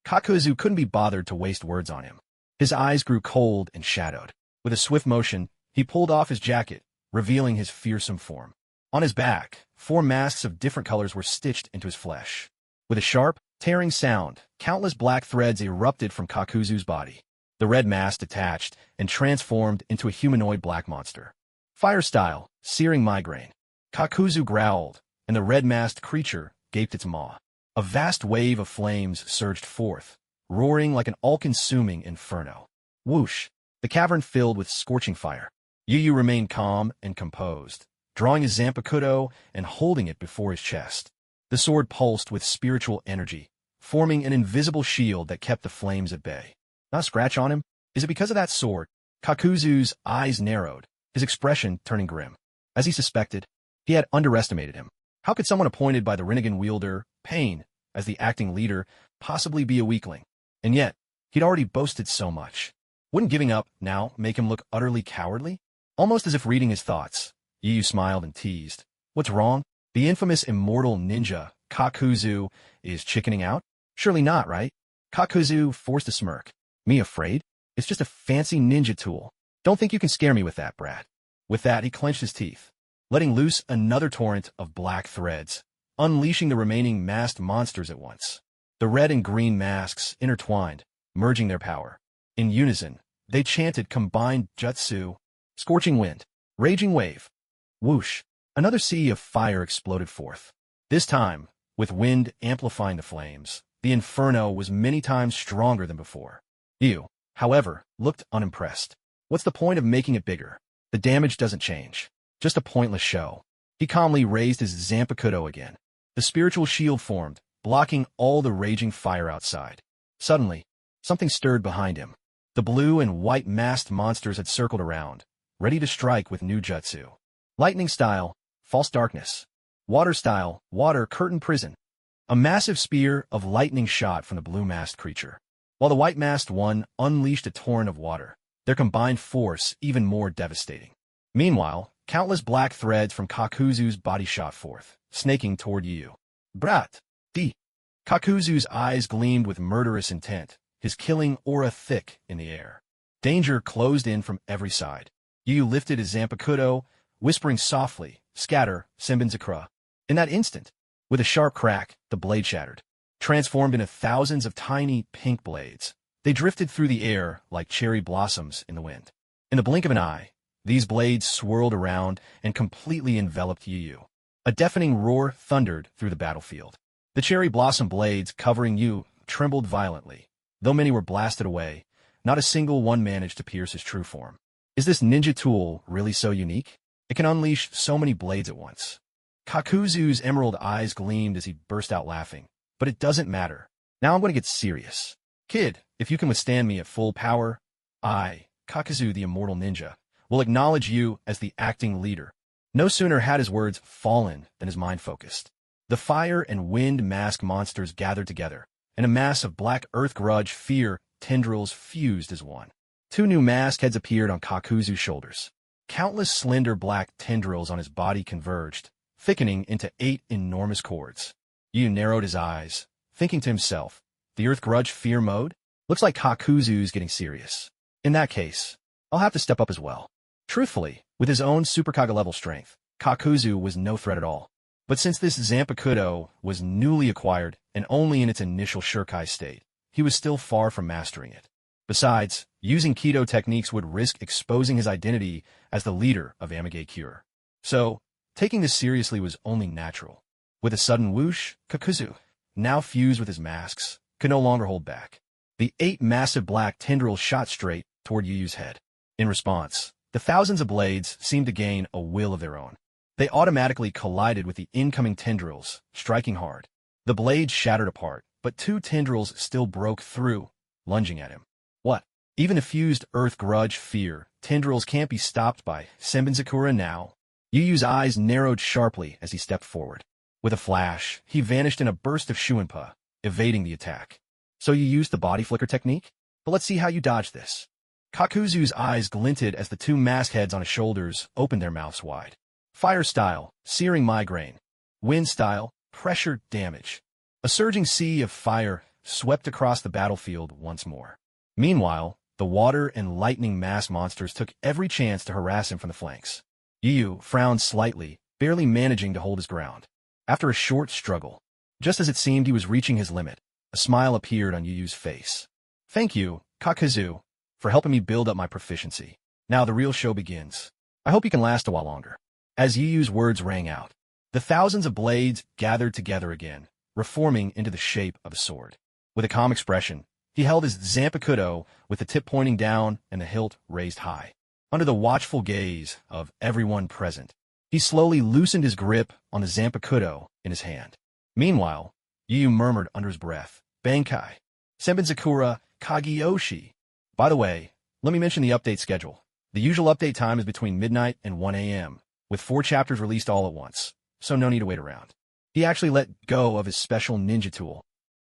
Kakuzu couldn't be bothered to waste words on him. His eyes grew cold and shadowed. With a swift motion, he pulled off his jacket, revealing his fearsome form. On his back, 4 masks of different colors were stitched into his flesh. With a sharp, tearing sound, countless black threads erupted from Kakuzu's body. The red mask detached and transformed into a humanoid black monster. Fire style, searing migraine. Kakuzu growled, and the red-masked creature gaped its maw. A vast wave of flames surged forth, roaring like an all-consuming inferno. Whoosh! The cavern filled with scorching fire. Yu remained calm and composed, drawing his Zanpakuto and holding it before his chest. The sword pulsed with spiritual energy, forming an invisible shield that kept the flames at bay. Not a scratch on him? Is it because of that sword? Kakuzu's eyes narrowed, his expression turning grim. As he suspected, he had underestimated him. How could someone appointed by the Rinnegan wielder, Pain, as the acting leader, possibly be a weakling? And yet, he'd already boasted so much. Wouldn't giving up now make him look utterly cowardly? Almost as if reading his thoughts, Yu smiled and teased. What's wrong? The infamous immortal ninja, Kakuzu, is chickening out? Surely not, right? Kakuzu forced a smirk. Me afraid? It's just a fancy ninja tool. Don't think you can scare me with that, brat. With that, he clenched his teeth, letting loose another torrent of black threads, unleashing the remaining masked monsters at once. The red and green masks intertwined, merging their power. In unison, they chanted combined jutsu, scorching wind, raging wave. Whoosh! Another sea of fire exploded forth. This time, with wind amplifying the flames, the inferno was many times stronger than before. Yu, however, looked unimpressed. What's the point of making it bigger? The damage doesn't change. Just a pointless show. He calmly raised his Zanpakuto again. The spiritual shield formed, blocking all the raging fire outside. Suddenly, something stirred behind him. The blue and white masked monsters had circled around, ready to strike with new jutsu. Lightning style, false darkness. Water style, water curtain prison. A massive spear of lightning shot from the blue-masked creature, while the white-masked one unleashed a torrent of water, their combined force even more devastating. Meanwhile, countless black threads from Kakuzu's body shot forth, snaking toward Yu. Brat! D. Kakuzu's eyes gleamed with murderous intent, his killing aura thick in the air. Danger closed in from every side. Yu lifted his Zanpakuto, whispering softly, "Scatter, Senbenzakura." In that instant, with a sharp crack, the blade shattered, transformed into thousands of tiny pink blades. They drifted through the air like cherry blossoms in the wind. In the blink of an eye, these blades swirled around and completely enveloped Yu. A deafening roar thundered through the battlefield. The cherry blossom blades covering Yu trembled violently. Though many were blasted away, not a single one managed to pierce his true form. Is this ninja tool really so unique? It can unleash so many blades at once. Kakuzu's emerald eyes gleamed as he burst out laughing. But it doesn't matter. Now I'm going to get serious. Kid, if you can withstand me at full power, I, Kakuzu the immortal ninja, will acknowledge you as the acting leader. No sooner had his words fallen than his mind focused. The fire and wind mask monsters gathered together, and a mass of black earth grudge, fear, tendrils fused as one. Two new mask heads appeared on Kakuzu's shoulders. Countless slender black tendrils on his body converged, thickening into 8 enormous cords. Yu narrowed his eyes, thinking to himself, the earth grudge fear mode? Looks like Kakuzu's getting serious. In that case, I'll have to step up as well. Truthfully, with his own Superkage level strength, Kakuzu was no threat at all. But since this Zanpakuto was newly acquired and only in its initial Shurikai state, he was still far from mastering it. Besides, using Kido techniques would risk exposing his identity as the leader of Amage Cure. So, taking this seriously was only natural. With a sudden whoosh, Kakuzu, now fused with his masks, could no longer hold back. The 8 massive black tendrils shot straight toward Yu Yu's head. In response, the thousands of blades seemed to gain a will of their own. They automatically collided with the incoming tendrils, striking hard. The blades shattered apart, but 2 tendrils still broke through, lunging at him. What? Even the fused earth grudge fear, tendrils can't be stopped by Senbenzakura now. Yu Yu's eyes narrowed sharply as he stepped forward. With a flash, he vanished in a burst of Shuinpa, evading the attack. So you used the body flicker technique? But let's see how you dodge this. Kakuzu's eyes glinted as the 2 mask heads on his shoulders opened their mouths wide. Fire style, searing migraine. Wind style, pressure damage. A surging sea of fire swept across the battlefield once more. Meanwhile, the water and lightning mass monsters took every chance to harass him from the flanks. Yu Yu frowned slightly, barely managing to hold his ground. After a short struggle, just as it seemed he was reaching his limit, a smile appeared on Yu Yu's face. Thank you, Kakuzu, for helping me build up my proficiency. Now the real show begins. I hope you can last a while longer. As Yu Yu's words rang out, the thousands of blades gathered together again, reforming into the shape of a sword. With a calm expression, he held his Zanpakuto with the tip pointing down and the hilt raised high. Under the watchful gaze of everyone present, he slowly loosened his grip on the Zanpakuto in his hand. Meanwhile, Yu Yu murmured under his breath, Bankai, Senbenzakura, Kageyoshi. By the way, let me mention the update schedule. The usual update time is between midnight and 1 a.m., with 4 chapters released all at once, so no need to wait around. He actually let go of his special ninja tool.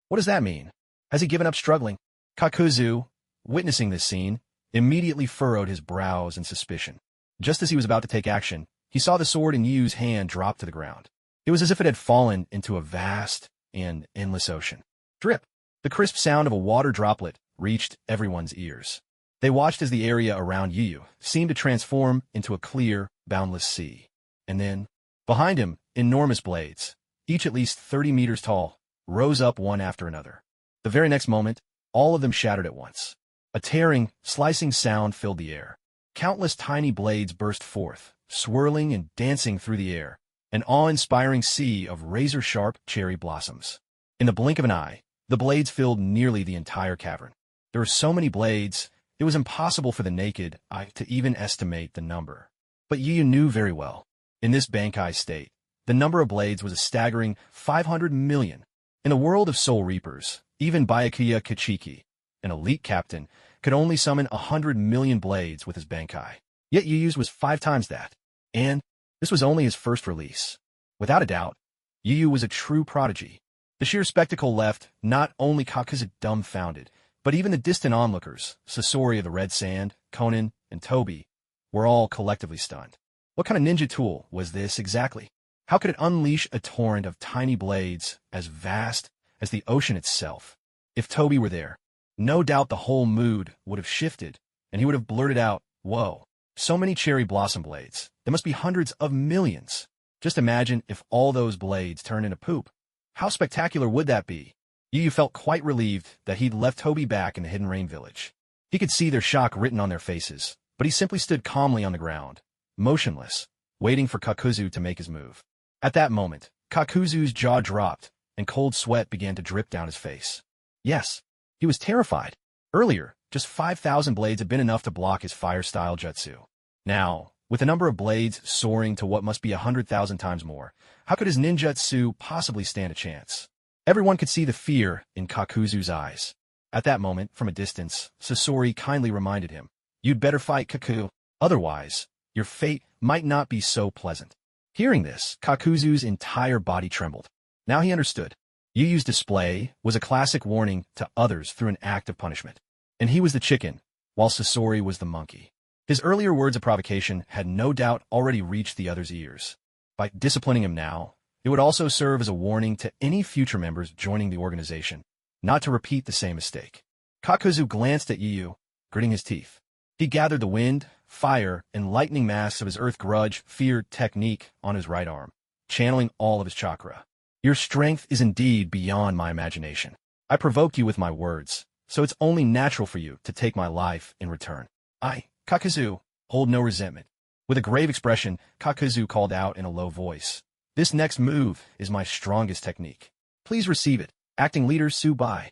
What does that mean? Has he given up struggling? Kakuzu, witnessing this scene, immediately furrowed his brows in suspicion. Just as he was about to take action, he saw the sword in Yu's hand drop to the ground. It was as if it had fallen into a vast and endless ocean. Drip! The crisp sound of a water droplet reached everyone's ears. They watched as the area around Yu Yu seemed to transform into a clear, boundless sea. And then, behind him, enormous blades, each at least 30 meters tall, rose up one after another. The very next moment, all of them shattered at once. A tearing, slicing sound filled the air. Countless tiny blades burst forth, swirling and dancing through the air, an awe-inspiring sea of razor-sharp cherry blossoms. In the blink of an eye, the blades filled nearly the entire cavern. There were so many blades, it was impossible for the naked eye to even estimate the number. But Yu Yu knew very well. In this Bankai state, the number of blades was a staggering 500 million. In the world of Soul Reapers, even Byakuya Kichiki, an elite captain, could only summon 100 million blades with his Bankai. Yet Yu Yu's was 5 times that. And this was only his first release. Without a doubt, Yu Yu was a true prodigy. The sheer spectacle left not only Kakuzu dumbfounded, but even the distant onlookers, Sasori of the Red Sand, Conan, and Toby, were all collectively stunned. What kind of ninja tool was this exactly? How could it unleash a torrent of tiny blades as vast as the ocean itself? If Toby were there, no doubt the whole mood would have shifted, and he would have blurted out, "Whoa, so many cherry blossom blades. There must be hundreds of millions. Just imagine if all those blades turned into poop. How spectacular would that be?" Yu Yu felt quite relieved that he'd left Toby back in the Hidden Rain village. He could see their shock written on their faces, but he simply stood calmly on the ground, motionless, waiting for Kakuzu to make his move. At that moment, Kakuzu's jaw dropped, and cold sweat began to drip down his face. Yes, he was terrified. Earlier, just 5,000 blades had been enough to block his fire-style jutsu. Now, with the number of blades soaring to what must be 100,000 times more, how could his ninjutsu possibly stand a chance? Everyone could see the fear in Kakuzu's eyes. At that moment, from a distance, Sasori kindly reminded him, "You'd better fight Kaku, otherwise, your fate might not be so pleasant." Hearing this, Kakuzu's entire body trembled. Now he understood. Yu Yu's display was a classic warning to others through an act of punishment. And he was the chicken, while Sasori was the monkey. His earlier words of provocation had no doubt already reached the others' ears. By disciplining him now, it would also serve as a warning to any future members joining the organization, not to repeat the same mistake. Kakuzu glanced at Yu Yu, gritting his teeth. He gathered the wind, fire, and lightning masks of his earth grudge, fear technique on his right arm, channeling all of his chakra. "Your strength is indeed beyond my imagination. I provoked you with my words, so it's only natural for you to take my life in return. I, Kakuzu, hold no resentment." With a grave expression, Kakuzu called out in a low voice, "This next move is my strongest technique. Please receive it, acting leader Subai."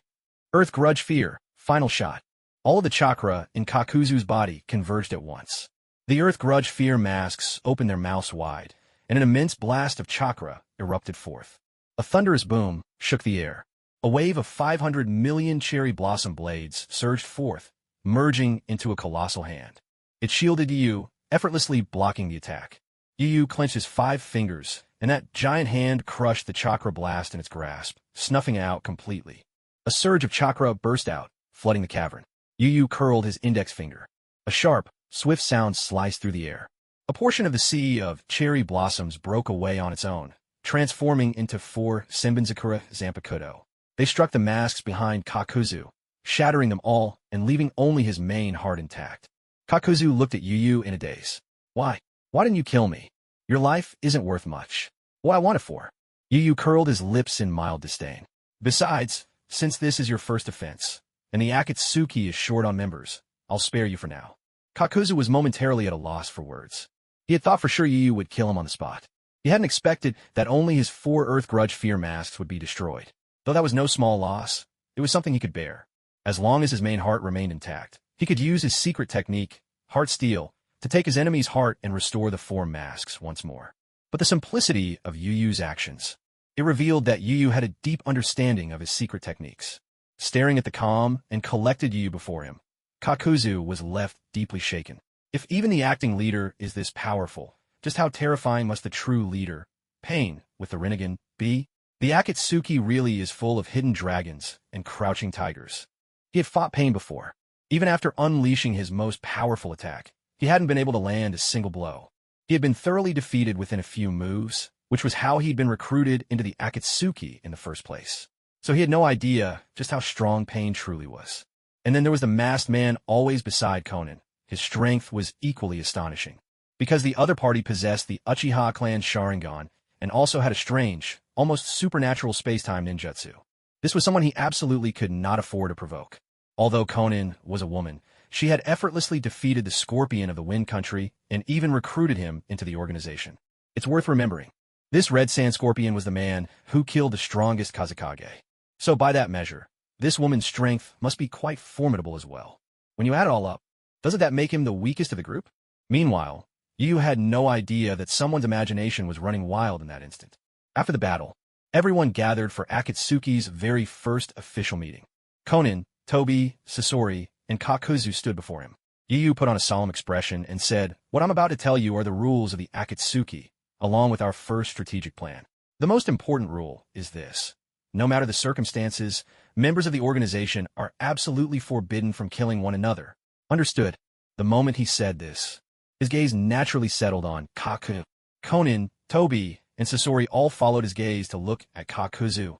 Earth Grudge Fear, final shot. All of the chakra in Kakuzu's body converged at once. The Earth Grudge Fear masks opened their mouths wide, and an immense blast of chakra erupted forth. A thunderous boom shook the air. A wave of 500 million cherry blossom blades surged forth, merging into a colossal hand. It shielded Yu Yu, effortlessly blocking the attack. Yu Yu clenched his 5 fingers, and that giant hand crushed the chakra blast in its grasp, snuffing it out completely. A surge of chakra burst out, flooding the cavern. Yu Yu curled his index finger. A sharp, swift sound sliced through the air. A portion of the sea of cherry blossoms broke away on its own, transforming into 4 Senbonzakura Zanpakuto. They struck the masks behind Kakuzu, shattering them all and leaving only his main heart intact. Kakuzu looked at Yu Yu in a daze. Why didn't you kill me? Your life isn't worth much. What I want it for?" Yu Yu curled his lips in mild disdain. "Besides, since this is your first offense, and the Akatsuki is short on members, I'll spare you for now." Kakuzu was momentarily at a loss for words. He had thought for sure Yu Yu would kill him on the spot. He hadn't expected that only his 4 Earth Grudge Fear masks would be destroyed. Though that was no small loss, it was something he could bear. As long as his main heart remained intact, he could use his secret technique, Heart Steel, to take his enemy's heart and restore the 4 masks once more. But the simplicity of Yu Yu's actions, it revealed that Yu Yu had a deep understanding of his secret techniques. Staring at the calm and collected Yu Yu before him, Kakuzu was left deeply shaken. If even the acting leader is this powerful, just how terrifying must the true leader, Pain, with the Rinnegan, be? The Akatsuki really is full of hidden dragons and crouching tigers. He had fought Pain before. Even after unleashing his most powerful attack, he hadn't been able to land a single blow. He had been thoroughly defeated within a few moves, which was how he'd been recruited into the Akatsuki in the first place. So he had no idea just how strong Pain truly was. And then there was the masked man always beside Conan. His strength was equally astonishing. Because the other party possessed the Uchiha clan Sharingan and also had a strange, almost supernatural space-time ninjutsu. This was someone he absolutely could not afford to provoke. Although Conan was a woman, she had effortlessly defeated the Scorpion of the Wind Country and even recruited him into the organization. It's worth remembering. This Red Sand Scorpion was the man who killed the strongest Kazekage. So by that measure, this woman's strength must be quite formidable as well. When you add it all up, doesn't that make him the weakest of the group? Meanwhile, Yu had no idea that someone's imagination was running wild in that instant. After the battle, everyone gathered for Akatsuki's very first official meeting. Conan, Tobi, Sasori, and Kakuzu stood before him. Yu put on a solemn expression and said, "What I'm about to tell you are the rules of the Akatsuki, along with our first strategic plan. The most important rule is this. No matter the circumstances, members of the organization are absolutely forbidden from killing one another. Understood?" The moment he said this, his gaze naturally settled on Kaku. Conan, Tobi, and Sasori all followed his gaze to look at Kakuzu.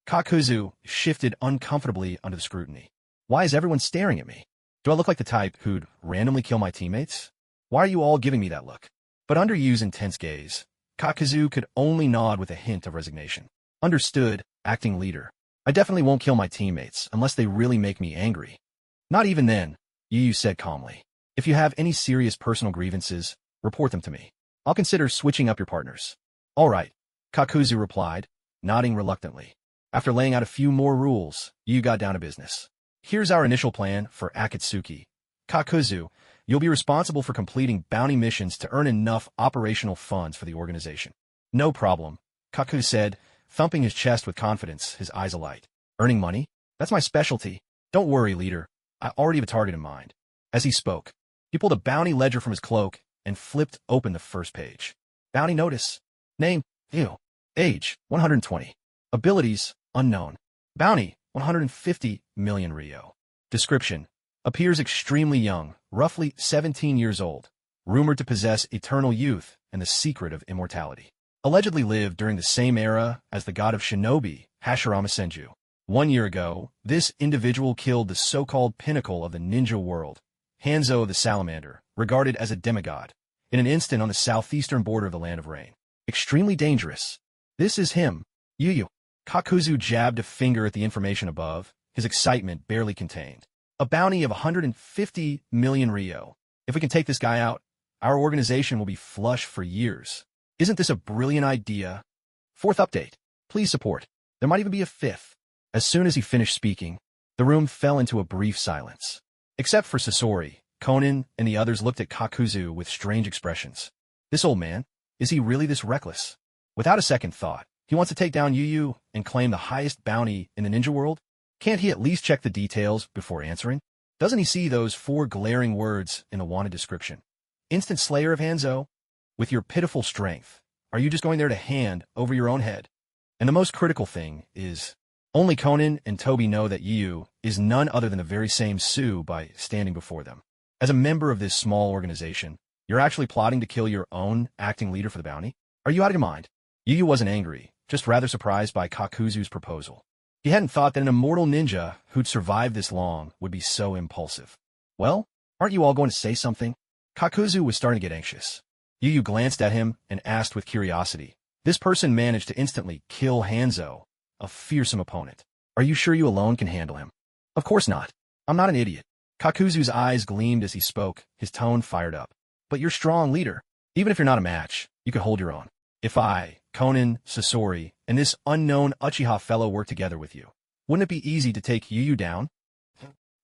Kakuzu shifted uncomfortably under the scrutiny. Why is everyone staring at me? Do I look like the type who'd randomly kill my teammates? Why are you all giving me that look? But under Yu's intense gaze, Kakuzu could only nod with a hint of resignation. Understood, acting leader. I definitely won't kill my teammates unless they really make me angry. Not even then, Yu said calmly. If you have any serious personal grievances, report them to me. I'll consider switching up your partners. All right, Kakuzu replied, nodding reluctantly. After laying out a few more rules, Yu got down to business. Here's our initial plan for Akatsuki. Kakuzu, you'll be responsible for completing bounty missions to earn enough operational funds for the organization. No problem, Kakuzu said, thumping his chest with confidence, his eyes alight. Earning money? That's my specialty. Don't worry, leader. I already have a target in mind. As he spoke, he pulled a bounty ledger from his cloak and flipped open the first page. Bounty notice. Name, Ew. Age, 120. Abilities, unknown. Bounty, 150 million Rio. Description. Appears extremely young, roughly 17 years old. Rumored to possess eternal youth and the secret of immortality. Allegedly lived during the same era as the god of shinobi, Hashirama Senju. 1 year ago, this individual killed the so-called pinnacle of the ninja world, Hanzo the Salamander, regarded as a demigod, in an instant on the southeastern border of the Land of Rain. Extremely dangerous. This is him. Yu. Kakuzu jabbed a finger at the information above, his excitement barely contained. A bounty of 150 million Rio. If we can take this guy out, our organization will be flush for years. Isn't this a brilliant idea? Fourth update. Please support. There might even be a fifth. As soon as he finished speaking, the room fell into a brief silence. Except for Sasori, Conan, and the others looked at Kakuzu with strange expressions. This old man, is he really this reckless? Without a second thought, he wants to take down Yu and claim the highest bounty in the ninja world? Can't he at least check the details before answering? Doesn't he see those 4 glaring words in the wanted description? Instant slayer of Hanzo? With your pitiful strength, are you just going there to hand over your own head? And the most critical thing is, only Conan and Toby know that Yu is none other than the very same Sue by standing before them. As a member of this small organization, you're actually plotting to kill your own acting leader for the bounty? Are you out of your mind? Yu wasn't angry, just rather surprised by Kakuzu's proposal. He hadn't thought that an immortal ninja who'd survived this long would be so impulsive. Well, aren't you all going to say something? Kakuzu was starting to get anxious. Yu glanced at him and asked with curiosity. This person managed to instantly kill Hanzo, a fearsome opponent. Are you sure you alone can handle him? Of course not. I'm not an idiot. Kakuzu's eyes gleamed as he spoke, his tone fired up. But you're strong, leader. Even if you're not a match, you could hold your own. If I, Conan, Sasori, and this unknown Uchiha fellow work together with you, wouldn't it be easy to take Yu down?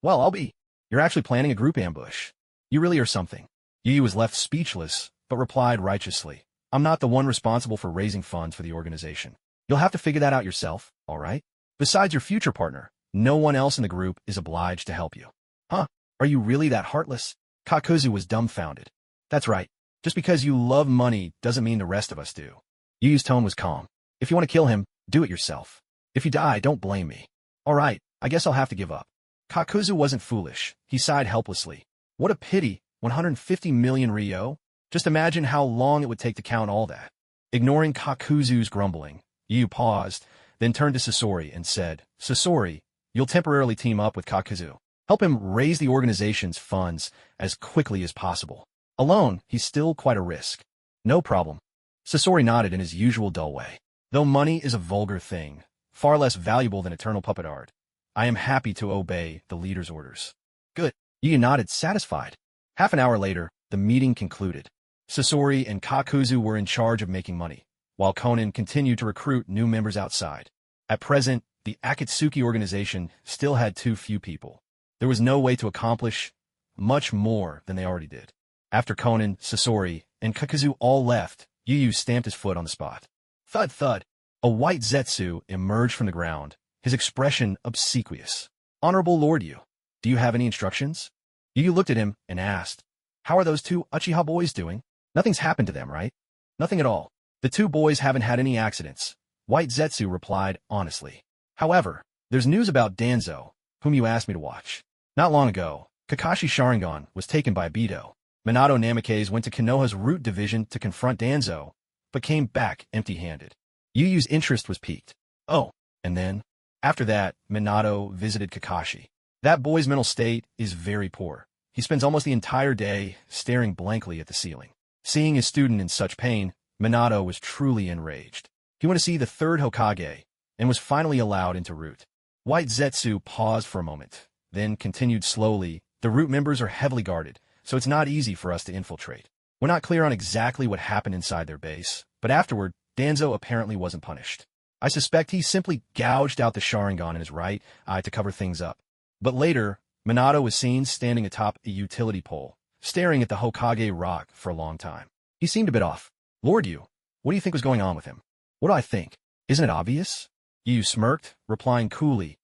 Well, I'll be. You're actually planning a group ambush. You really are something. Yu was left speechless, but replied righteously. I'm not the one responsible for raising funds for the organization. You'll have to figure that out yourself, all right? Besides your future partner, no one else in the group is obliged to help you. Huh? Are you really that heartless? Kakuzu was dumbfounded. That's right. Just because you love money doesn't mean the rest of us do. Yu's tone was calm. If you want to kill him, do it yourself. If you die, don't blame me. All right, I guess I'll have to give up. Kakuzu wasn't foolish. He sighed helplessly. What a pity, 150 million Rio? Just imagine how long it would take to count all that. Ignoring Kakuzu's grumbling, Yu paused, then turned to Sasori and said, Sasori, you'll temporarily team up with Kakuzu. Help him raise the organization's funds as quickly as possible. Alone, he's still quite a risk. No problem. Sasori nodded in his usual dull way. Though money is a vulgar thing, far less valuable than eternal puppet art, I am happy to obey the leader's orders. Good. Yu nodded, satisfied. Half an hour later, the meeting concluded. Sasori and Kakuzu were in charge of making money, while Conan continued to recruit new members outside. At present, the Akatsuki organization still had too few people. There was no way to accomplish much more than they already did. After Conan, Sasori, and Kakuzu all left, Yu stamped his foot on the spot. Thud thud. A white Zetsu emerged from the ground, his expression obsequious. Honorable Lord Yu, do you have any instructions? Yu looked at him and asked, How are those 2 Uchiha boys doing? Nothing's happened to them, right? Nothing at all. The 2 boys haven't had any accidents, White Zetsu replied honestly. However, there's news about Danzo, whom you asked me to watch. Not long ago, Kakashi's Sharingan was taken by Bido. Minato Namikaze went to Konoha's root division to confront Danzo, but came back empty-handed. Yu's interest was piqued. Oh, and then, after that, Minato visited Kakashi. That boy's mental state is very poor. He spends almost the entire day staring blankly at the ceiling. Seeing his student in such pain, Minato was truly enraged. He went to see the 3rd Hokage, and was finally allowed into root. White Zetsu paused for a moment, then continued slowly. The root members are heavily guarded, so it's not easy for us to infiltrate. We're not clear on exactly what happened inside their base, but afterward, Danzo apparently wasn't punished. I suspect he simply gouged out the Sharingan in his right eye to cover things up. But later, Minato was seen standing atop a utility pole, staring at the Hokage rock for a long time. He seemed a bit off. Lord Yu, what do you think was going on with him? What do I think? Isn't it obvious? Yu smirked, replying coolly.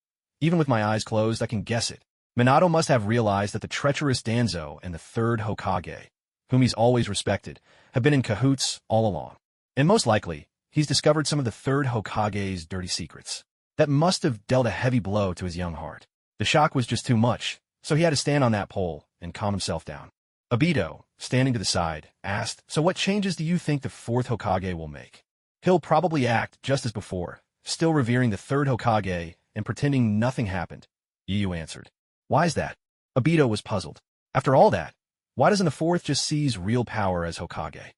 Even with my eyes closed, I can guess it. Minato must have realized that the treacherous Danzo and the third Hokage, whom he's always respected, have been in cahoots all along. And most likely, he's discovered some of the third Hokage's dirty secrets. That must have dealt a heavy blow to his young heart. The shock was just too much, so he had to stand on that pole and calm himself down. Obito, standing to the side, asked, "So what changes do you think the fourth Hokage will make?" "He'll probably act just as before, still revering the third Hokage and pretending nothing happened," Yu answered. "Why's that?" Obito was puzzled. After all that, why doesn't the fourth just seize real power as Hokage?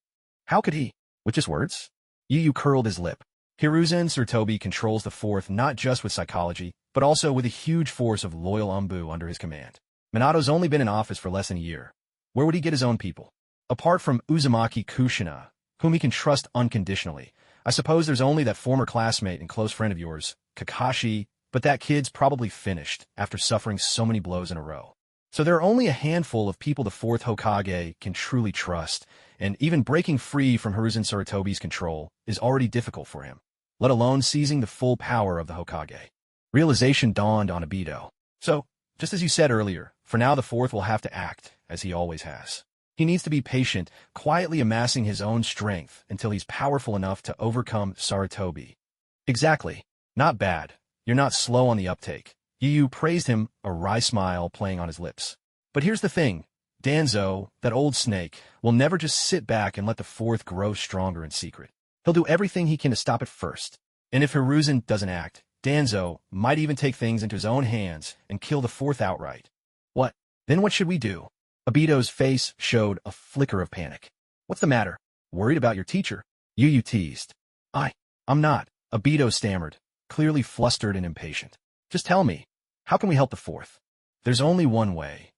How could he? With just words? Yu curled his lip. Hiruzen Sarutobi controls the fourth not just with psychology, but also with a huge force of loyal Umbu under his command. Minato's only been in office for less than a year. Where would he get his own people? Apart from Uzumaki Kushina, whom he can trust unconditionally, I suppose there's only that former classmate and close friend of yours, Kakashi, but that kid's probably finished after suffering so many blows in a row. So there are only a handful of people the fourth Hokage can truly trust, and even breaking free from Hiruzen Sarutobi's control is already difficult for him, let alone seizing the full power of the Hokage. Realization dawned on Obito. So, just as you said earlier, for now the fourth will have to act, as he always has. He needs to be patient, quietly amassing his own strength until he's powerful enough to overcome Sarutobi. Exactly. Not bad. You're not slow on the uptake. Yu praised him, a wry smile playing on his lips. But here's the thing. Danzo, that old snake, will never just sit back and let the fourth grow stronger in secret. He'll do everything he can to stop it first. And if Hiruzen doesn't act, Danzo might even take things into his own hands and kill the fourth outright. What? Then what should we do? Obito's face showed a flicker of panic. What's the matter? Worried about your teacher? Yu teased. I'm not, Obito stammered, clearly flustered and impatient. Just tell me, how can we help the fourth? There's only one way.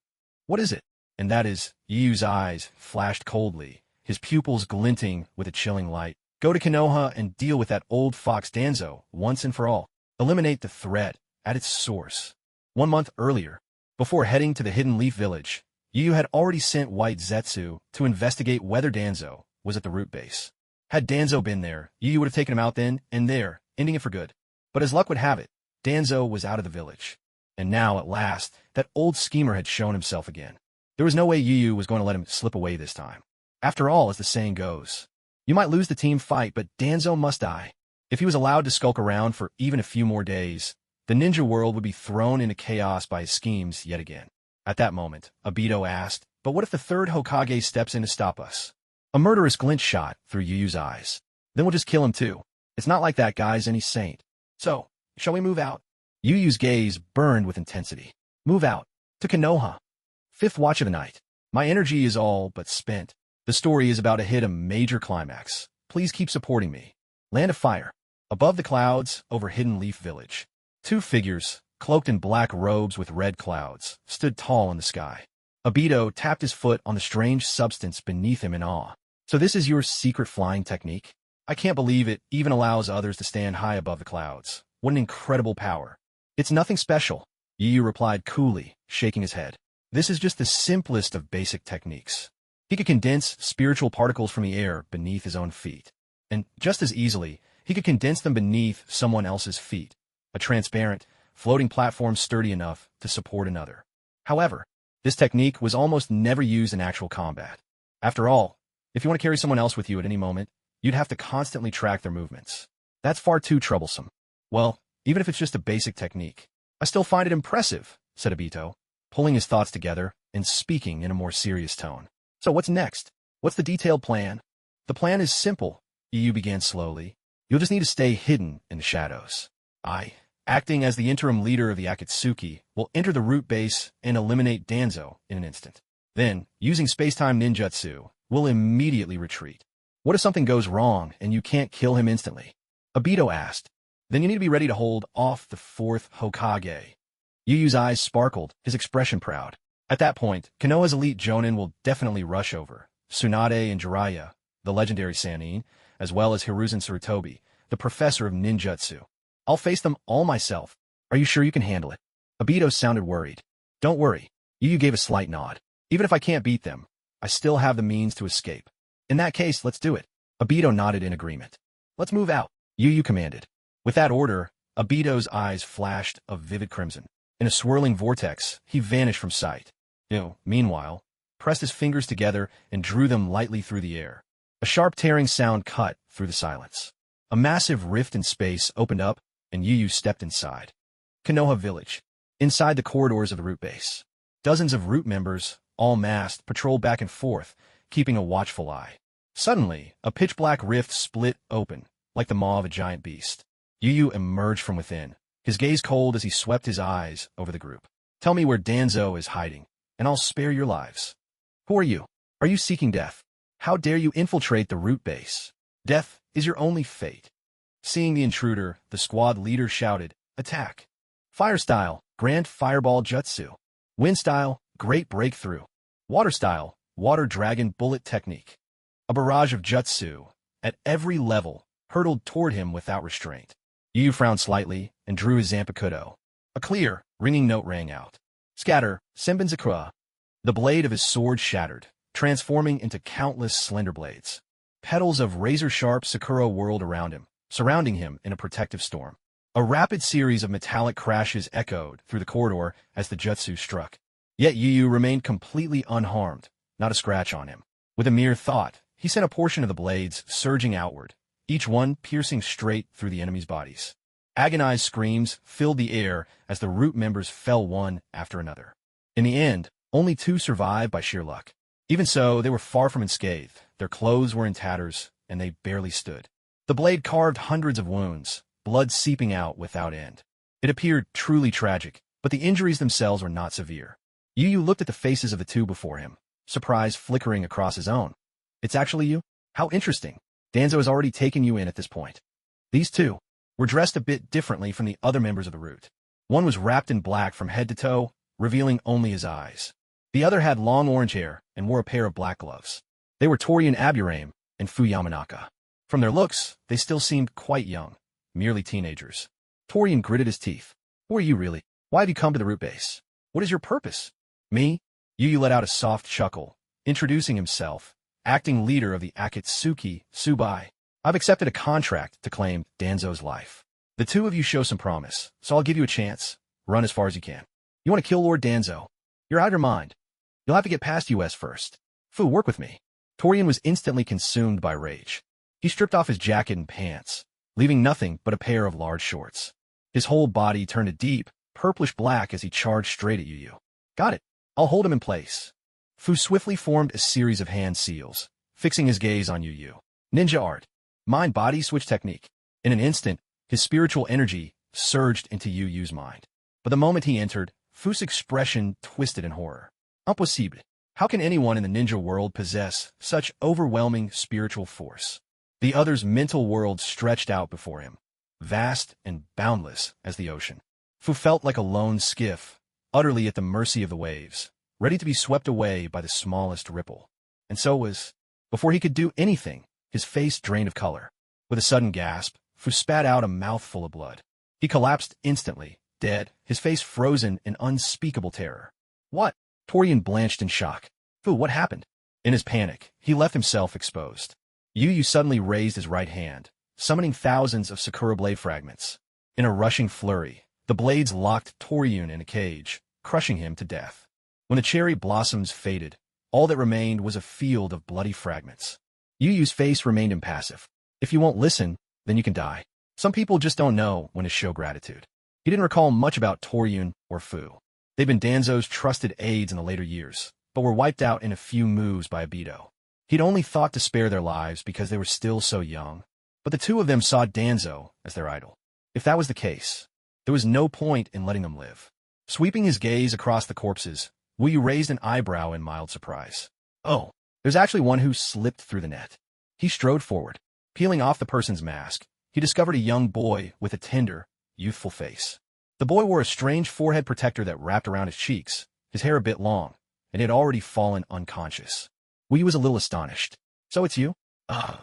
What is it? And that is, Yu's eyes flashed coldly, his pupils glinting with a chilling light. Go to Konoha and deal with that old fox Danzo once and for all. Eliminate the threat at its source. 1 month earlier, before heading to the Hidden Leaf Village, Yu had already sent White Zetsu to investigate whether Danzo was at the root base. Had Danzo been there, Yu would have taken him out then and there, ending it for good. But as luck would have it, Danzo was out of the village. And now, at last, that old schemer had shown himself again. There was no way Yu was going to let him slip away this time. After all, as the saying goes, you might lose the team fight, but Danzo must die. If he was allowed to skulk around for even a few more days, the ninja world would be thrown into chaos by his schemes yet again. At that moment, Obito asked, "But what if the third Hokage steps in to stop us?" A murderous glint shot through Yu's eyes. "Then we'll just kill him too. It's not like that guy's any saint. So, shall we move out?" Yu's gaze burned with intensity. "Move out. To Konoha. Fifth watch of the night. My energy is all but spent. The story is about to hit a major climax. Please keep supporting me. Land of Fire." Above the clouds, over Hidden Leaf Village, 2 figures, cloaked in black robes with red clouds, stood tall in the sky. Obito tapped his foot on the strange substance beneath him in awe. "So this is your secret flying technique? I can't believe it even allows others to stand high above the clouds. What an incredible power." "It's nothing special," Yu replied coolly, shaking his head. "This is just the simplest of basic techniques." He could condense spiritual particles from the air beneath his own feet. And just as easily, he could condense them beneath someone else's feet, a transparent, floating platform sturdy enough to support another. However, this technique was almost never used in actual combat. After all, if you want to carry someone else with you at any moment, you'd have to constantly track their movements. That's far too troublesome. "Well, even if it's just a basic technique, I still find it impressive," said Obito, pulling his thoughts together and speaking in a more serious tone. "So what's next? What's the detailed plan?" "The plan is simple," Yu began slowly. "You'll just need to stay hidden in the shadows. I, acting as the interim leader of the Akatsuki, will enter the root base and eliminate Danzo in an instant. Then, using space-time ninjutsu, we'll immediately retreat. What if something goes wrong and you can't kill him instantly?" Obito asked. "Then you need to be ready to hold off the fourth Hokage." Yu's eyes sparkled, his expression proud. At that point, Konoha's elite Jonin will definitely rush over. Tsunade and Jiraiya, the legendary Sannin, as well as Hiruzen Sarutobi, the professor of ninjutsu. I'll face them all myself. Are you sure you can handle it?" Obito sounded worried. "Don't worry." Yu gave a slight nod. "Even if I can't beat them, I still have the means to escape. In that case, let's do it." Obito nodded in agreement. "Let's move out," Yu commanded. With that order, Obito's eyes flashed a vivid crimson. In a swirling vortex, he vanished from sight. Meanwhile, pressed his fingers together and drew them lightly through the air. A sharp tearing sound cut through the silence. A massive rift in space opened up, and Yu Yu stepped inside. Konoha Village. Inside the corridors of the root base. Dozens of root members, all masked, patrolled back and forth, keeping a watchful eye. Suddenly, a pitch-black rift split open, like the maw of a giant beast. Yu Yu emerged from within, his gaze cold as he swept his eyes over the group. Tell me where Danzo is hiding, and I'll spare your lives. Who are you? Are you seeking death? How dare you infiltrate the root base? Death is your only fate. Seeing the intruder, the squad leader shouted, Attack! Fire style, Grand Fireball Jutsu. Wind style, Great Breakthrough. Water style, Water Dragon Bullet Technique. A barrage of jutsu, at every level, hurtled toward him without restraint. Yu Yu frowned slightly and drew his Zanpakuto. A clear, ringing note rang out. Scatter, Senbenzakura. The blade of his sword shattered, transforming into countless slender blades. Petals of razor-sharp Sakura whirled around him, surrounding him in a protective storm. A rapid series of metallic crashes echoed through the corridor as the jutsu struck. Yet Yu Yu remained completely unharmed, not a scratch on him. With a mere thought, he sent a portion of the blades surging outward, each one piercing straight through the enemy's bodies. Agonized screams filled the air as the root members fell one after another. In the end, only 2 survived by sheer luck. Even so, they were far from unscathed. Their clothes were in tatters, and they barely stood. The blade carved hundreds of wounds, blood seeping out without end. It appeared truly tragic, but the injuries themselves were not severe. Yu Yu looked at the faces of the 2 before him, surprise flickering across his own. It's actually you? How interesting. Danzo has already taken you in at this point. These 2 were dressed a bit differently from the other members of the root. One was wrapped in black from head to toe, revealing only his eyes. The other had long orange hair and wore a pair of black gloves. They were Torian Aburame and Fu Yamanaka. From their looks, they still seemed quite young, merely teenagers. Torian gritted his teeth. Who are you really? Why have you come to the root base? What is your purpose? Me? Yu Yu let out a soft chuckle, introducing himself. Acting leader of the Akatsuki, Tsubai. I've accepted a contract to claim Danzo's life. The 2 of you show some promise, so I'll give you a chance. Run as far as you can. You want to kill Lord Danzo? You're out of your mind. You'll have to get past US first. Fu, work with me. Torian was instantly consumed by rage. He stripped off his jacket and pants, leaving nothing but a pair of large shorts. His whole body turned a deep, purplish black as he charged straight at Yu Yu. Got it. I'll hold him in place. Fu swiftly formed a series of hand seals, fixing his gaze on Yu Yu. Ninja art. Mind-body switch technique. In an instant, his spiritual energy surged into Yu Yu's mind. But the moment he entered, Fu's expression twisted in horror. Impossible. How can anyone in the ninja world possess such overwhelming spiritual force? The other's mental world stretched out before him, vast and boundless as the ocean. Fu felt like a lone skiff, utterly at the mercy of the waves, ready to be swept away by the smallest ripple. And so was, before he could do anything, his face drained of color. With a sudden gasp, Fu spat out a mouthful of blood. He collapsed instantly, dead, his face frozen in unspeakable terror. What? Torian blanched in shock. Fu, what happened? In his panic, he left himself exposed. Yu Yu suddenly raised his right hand, summoning thousands of Sakura blade fragments. In a rushing flurry, the blades locked Torian in a cage, crushing him to death. When the cherry blossoms faded, all that remained was a field of bloody fragments. Yu Yu's face remained impassive. If you won't listen, then you can die. Some people just don't know when to show gratitude. He didn't recall much about Torian or Fu. They'd been Danzo's trusted aides in the later years, but were wiped out in a few moves by Obito. He'd only thought to spare their lives because they were still so young. But the 2 of them saw Danzo as their idol. If that was the case, there was no point in letting them live. Sweeping his gaze across the corpses, Wu Yu raised an eyebrow in mild surprise. Oh, there's actually one who slipped through the net. He strode forward. Peeling off the person's mask, he discovered a young boy with a tender, youthful face. The boy wore a strange forehead protector that wrapped around his cheeks, his hair a bit long, and he had already fallen unconscious. Wu Yu was a little astonished. So it's you? Ugh.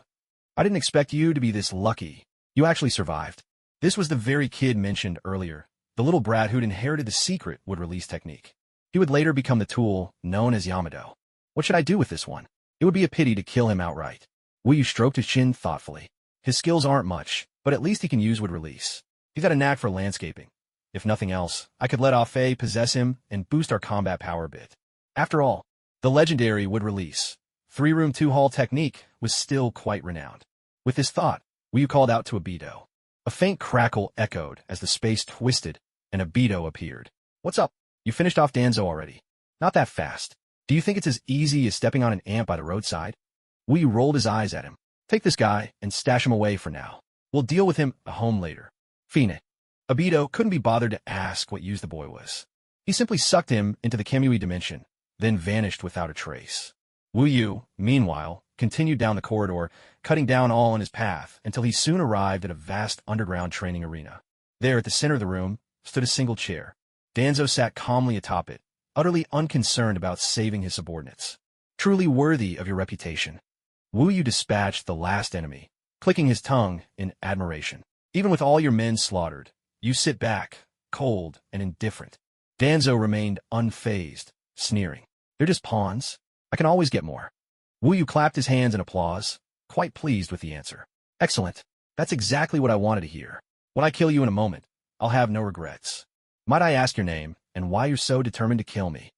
I didn't expect you to be this lucky. You actually survived. This was the very kid mentioned earlier, the little brat who'd inherited the secret would-release technique. He would later become the tool known as Yamato. What should I do with this one? It would be a pity to kill him outright. Wu Yu stroked his chin thoughtfully. His skills aren't much, but at least he can use wood-release. He's got a knack for landscaping. If nothing else, I could let Afe possess him and boost our combat power a bit. After all, the legendary would release. 3-room 2-hall technique was still quite renowned. With this thought, Wu called out to Obito. A faint crackle echoed as the space twisted and Obito appeared. What's up? You finished off Danzo already? Not that fast. Do you think it's as easy as stepping on an ant by the roadside? Wu rolled his eyes at him. Take this guy and stash him away for now. We'll deal with him at home later. Fine. Obito couldn't be bothered to ask what use the boy was. He simply sucked him into the Kamui dimension, then vanished without a trace. Wu Yu, meanwhile, continued down the corridor, cutting down all in his path until he soon arrived at a vast underground training arena. There, at the center of the room, stood a single chair. Danzo sat calmly atop it, utterly unconcerned about saving his subordinates. Truly worthy of your reputation. Wu Yu dispatched the last enemy, clicking his tongue in admiration. Even with all your men slaughtered, you sit back, cold and indifferent. Danzo remained unfazed, sneering. They're just pawns. I can always get more. Wu Yu clapped his hands in applause, quite pleased with the answer. Excellent. That's exactly what I wanted to hear. When I kill you in a moment, I'll have no regrets. Might I ask your name and why you're so determined to kill me?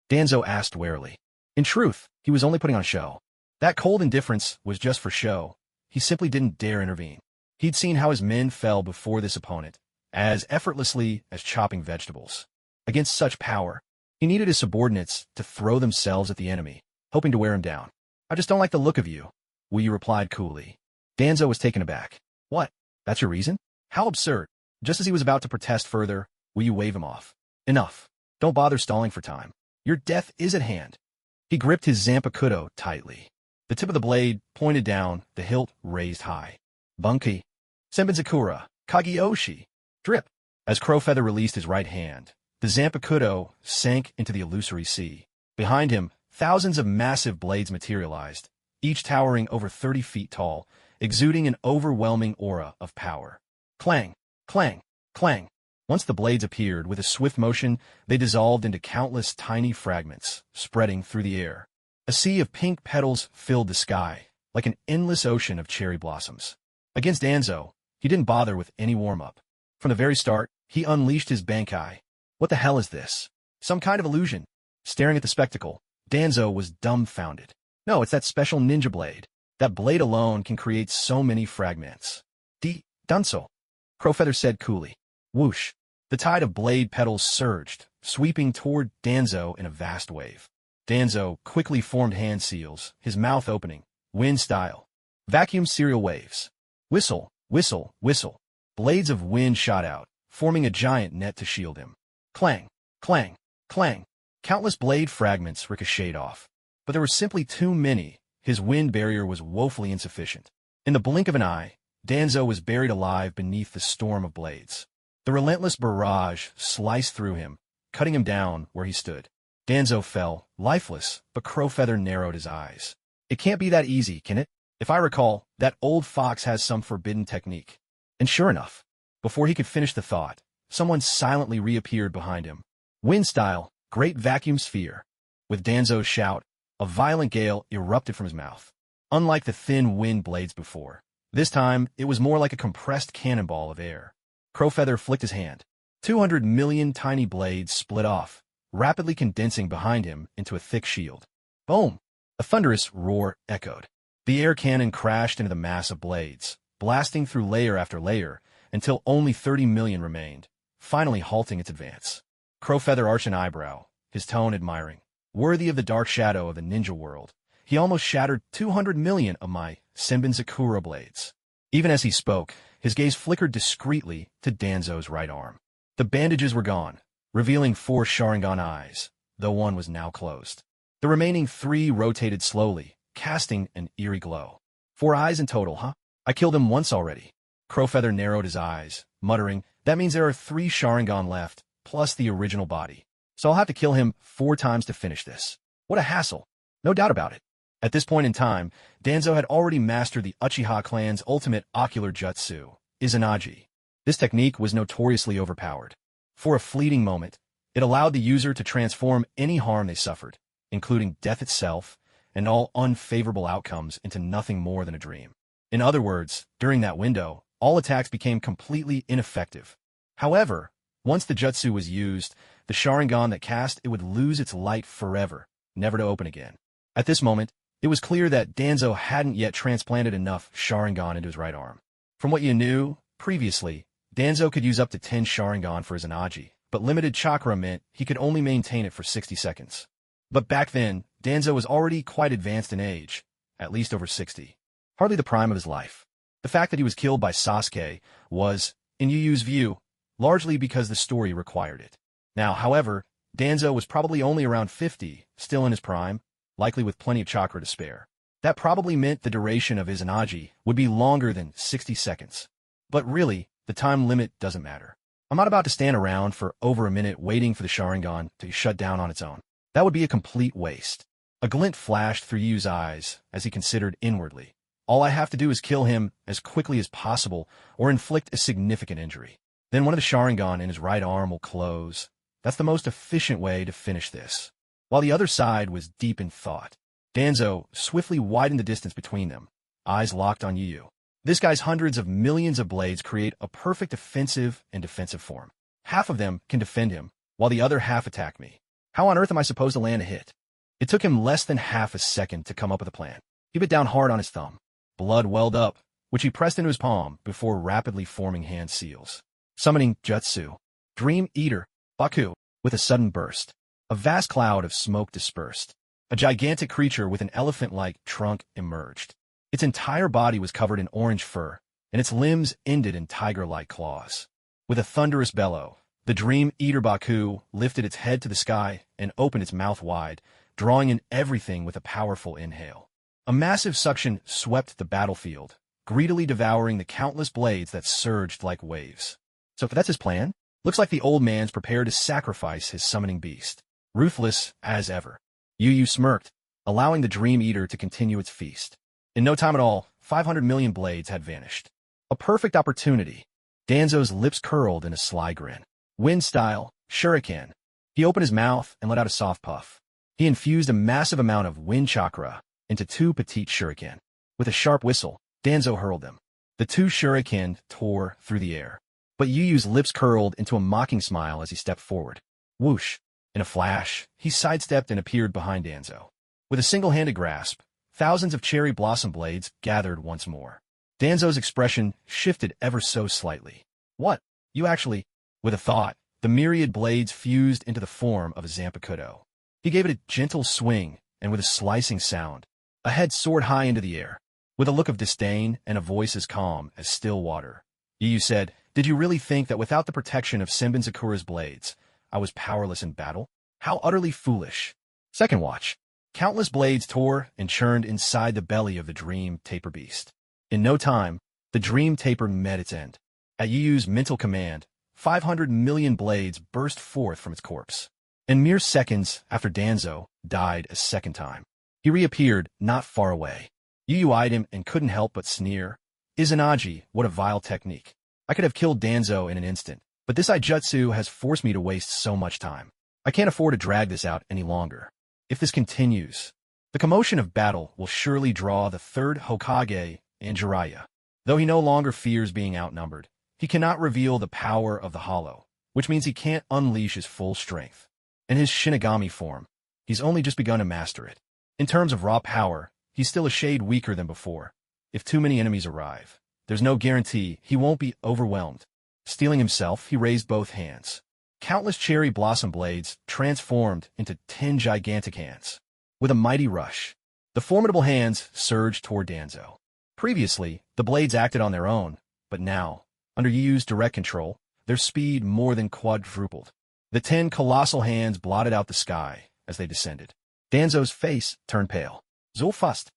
Danzo asked warily. In truth, he was only putting on a show. That cold indifference was just for show. He simply didn't dare intervene. He'd seen how his men fell before this opponent, as effortlessly as chopping vegetables. Against such power, he needed his subordinates to throw themselves at the enemy, hoping to wear him down. I just don't like the look of you, Wu Yu replied coolly. Danzo was taken aback. What? That's your reason? How absurd. Just as he was about to protest further, Wu Yu waved him off. Enough. Don't bother stalling for time. Your death is at hand. He gripped his Zanpakuto tightly. The tip of the blade pointed down, the hilt raised high. Bunki. Senbenzakura. Kagyoshi. Drip. As Crowfeather released his right hand, the Zanpakuto sank into the illusory sea. Behind him, thousands of massive blades materialized, each towering over 30 feet tall, exuding an overwhelming aura of power. Clang, clang, clang. Once the blades appeared, with a swift motion, they dissolved into countless tiny fragments, spreading through the air. A sea of pink petals filled the sky, like an endless ocean of cherry blossoms. Against Danzo, he didn't bother with any warm-up. From the very start, he unleashed his Bankai. What the hell is this? Some kind of illusion? Staring at the spectacle, Danzo was dumbfounded. No, it's that special ninja blade. That blade alone can create so many fragments. Dunso, Crowfeather said coolly. Whoosh. The tide of blade petals surged, sweeping toward Danzo in a vast wave. Danzo quickly formed hand seals, his mouth opening, wind style. Vacuum serial waves. Whistle, whistle, whistle. Blades of wind shot out, forming a giant net to shield him. Clang, clang, clang. Countless blade fragments ricocheted off. But there were simply too many. His wind barrier was woefully insufficient. In the blink of an eye, Danzo was buried alive beneath the storm of blades. The relentless barrage sliced through him, cutting him down where he stood. Danzo fell, lifeless, but Crowfeather narrowed his eyes. It can't be that easy, can it? If I recall, that old fox has some forbidden technique. And sure enough, before he could finish the thought, someone silently reappeared behind him. Wind style, great vacuum sphere. With Danzo's shout, a violent gale erupted from his mouth. Unlike the thin wind blades before, this time it was more like a compressed cannonball of air. Crowfeather flicked his hand. 200 million tiny blades split off, rapidly condensing behind him into a thick shield. Boom! A thunderous roar echoed. The air cannon crashed into the mass of blades, blasting through layer after layer until only 30 million remained, finally halting its advance. Crowfeather arched an eyebrow, his tone admiring. Worthy of the dark shadow of the ninja world, he almost shattered 200 million of my Senbenzakura blades. Even as he spoke, his gaze flickered discreetly to Danzo's right arm. The bandages were gone, revealing 4 Sharingan eyes, though one was now closed. The remaining 3 rotated slowly, casting an eerie glow. 4 eyes in total, huh? I killed him once already. Crowfeather narrowed his eyes, muttering, that means there are 3 Sharingan left, plus the original body. So I'll have to kill him 4 times to finish this. What a hassle. No doubt about it. At this point in time, Danzo had already mastered the Uchiha clan's ultimate ocular jutsu, Izanagi. This technique was notoriously overpowered. For a fleeting moment, it allowed the user to transform any harm they suffered, including death itself, and all unfavorable outcomes into nothing more than a dream. In other words, during that window, all attacks became completely ineffective. However, once the jutsu was used, the Sharingan that cast it would lose its light forever, never to open again. At this moment, it was clear that Danzo hadn't yet transplanted enough Sharingan into his right arm. From what you knew previously, Danzo could use up to 10 Sharingan for his Anaji, but limited chakra meant he could only maintain it for 60 seconds. But back then, Danzo was already quite advanced in age, at least over 60. Hardly the prime of his life. The fact that he was killed by Sasuke was, in Yu Yu's view, largely because the story required it. Now, however, Danzo was probably only around 50, still in his prime, likely with plenty of chakra to spare. That probably meant the duration of his Anaji would be longer than 60 seconds. But really, the time limit doesn't matter. I'm not about to stand around for over a minute waiting for the Sharingan to shut down on its own. That would be a complete waste. A glint flashed through Yu's eyes as he considered inwardly. All I have to do is kill him as quickly as possible or inflict a significant injury. Then one of the Sharingan in his right arm will close. That's the most efficient way to finish this. While the other side was deep in thought, Danzo swiftly widened the distance between them, eyes locked on Yu. This guy's hundreds of millions of blades create a perfect offensive and defensive form. Half of them can defend him, while the other half attack me. How on earth am I supposed to land a hit? It took him less than half a second to come up with a plan. He bit down hard on his thumb. Blood welled up, which he pressed into his palm before rapidly forming hand seals. Summoning Jutsu, Dream Eater, Baku, with a sudden burst. A vast cloud of smoke dispersed. A gigantic creature with an elephant-like trunk emerged. Its entire body was covered in orange fur, and its limbs ended in tiger-like claws. With a thunderous bellow, the Dream Eater Baku lifted its head to the sky and opened its mouth wide, drawing in everything with a powerful inhale. A massive suction swept the battlefield, greedily devouring the countless blades that surged like waves. So if that's his plan, looks like the old man's prepared to sacrifice his summoning beast. Ruthless as ever. Yu Yu smirked, allowing the Dream Eater to continue its feast. In no time at all, 500 million blades had vanished. A perfect opportunity. Danzo's lips curled in a sly grin. Wind style, shuriken. He opened his mouth and let out a soft puff. He infused a massive amount of wind chakra into 2 petite shuriken. With a sharp whistle, Danzo hurled them. The 2 shuriken tore through the air. But Yu Yu's lips curled into a mocking smile as he stepped forward. Whoosh! In a flash, he sidestepped and appeared behind Danzo. With a single-handed grasp, thousands of cherry blossom blades gathered once more. Danzo's expression shifted ever so slightly. What? You actually... With a thought, the myriad blades fused into the form of a Zanpakuto. He gave it a gentle swing, and with a slicing sound, a head soared high into the air. With a look of disdain and a voice as calm as still water, Yu Yu said, "Did you really think that without the protection of Senbin Sakura's blades, I was powerless in battle? How utterly foolish." Second watch. Countless blades tore and churned inside the belly of the Dream Taper beast. In no time, the Dream Taper met its end. At Yu Yu's mental command, 500 million blades burst forth from its corpse. In mere seconds after Danzo died a second time, he reappeared not far away. Yu Yu eyed him and couldn't help but sneer. Izanagi, what a vile technique. I could have killed Danzo in an instant, but this Ijutsu has forced me to waste so much time. I can't afford to drag this out any longer. If this continues, the commotion of battle will surely draw the 3rd Hokage and Jiraiya. Though he no longer fears being outnumbered, he cannot reveal the power of the Hollow, which means he can't unleash his full strength. In his Shinigami form, he's only just begun to master it. In terms of raw power, he's still a shade weaker than before. If too many enemies arrive, there's no guarantee he won't be overwhelmed. Steeling himself, he raised both hands. Countless cherry blossom blades transformed into 10 gigantic hands. With a mighty rush, the formidable hands surged toward Danzo. Previously, the blades acted on their own, but now, under Yu Yu's direct control, their speed more than quadrupled. The 10 colossal hands blotted out the sky as they descended. Danzo's face turned pale. Zulfust.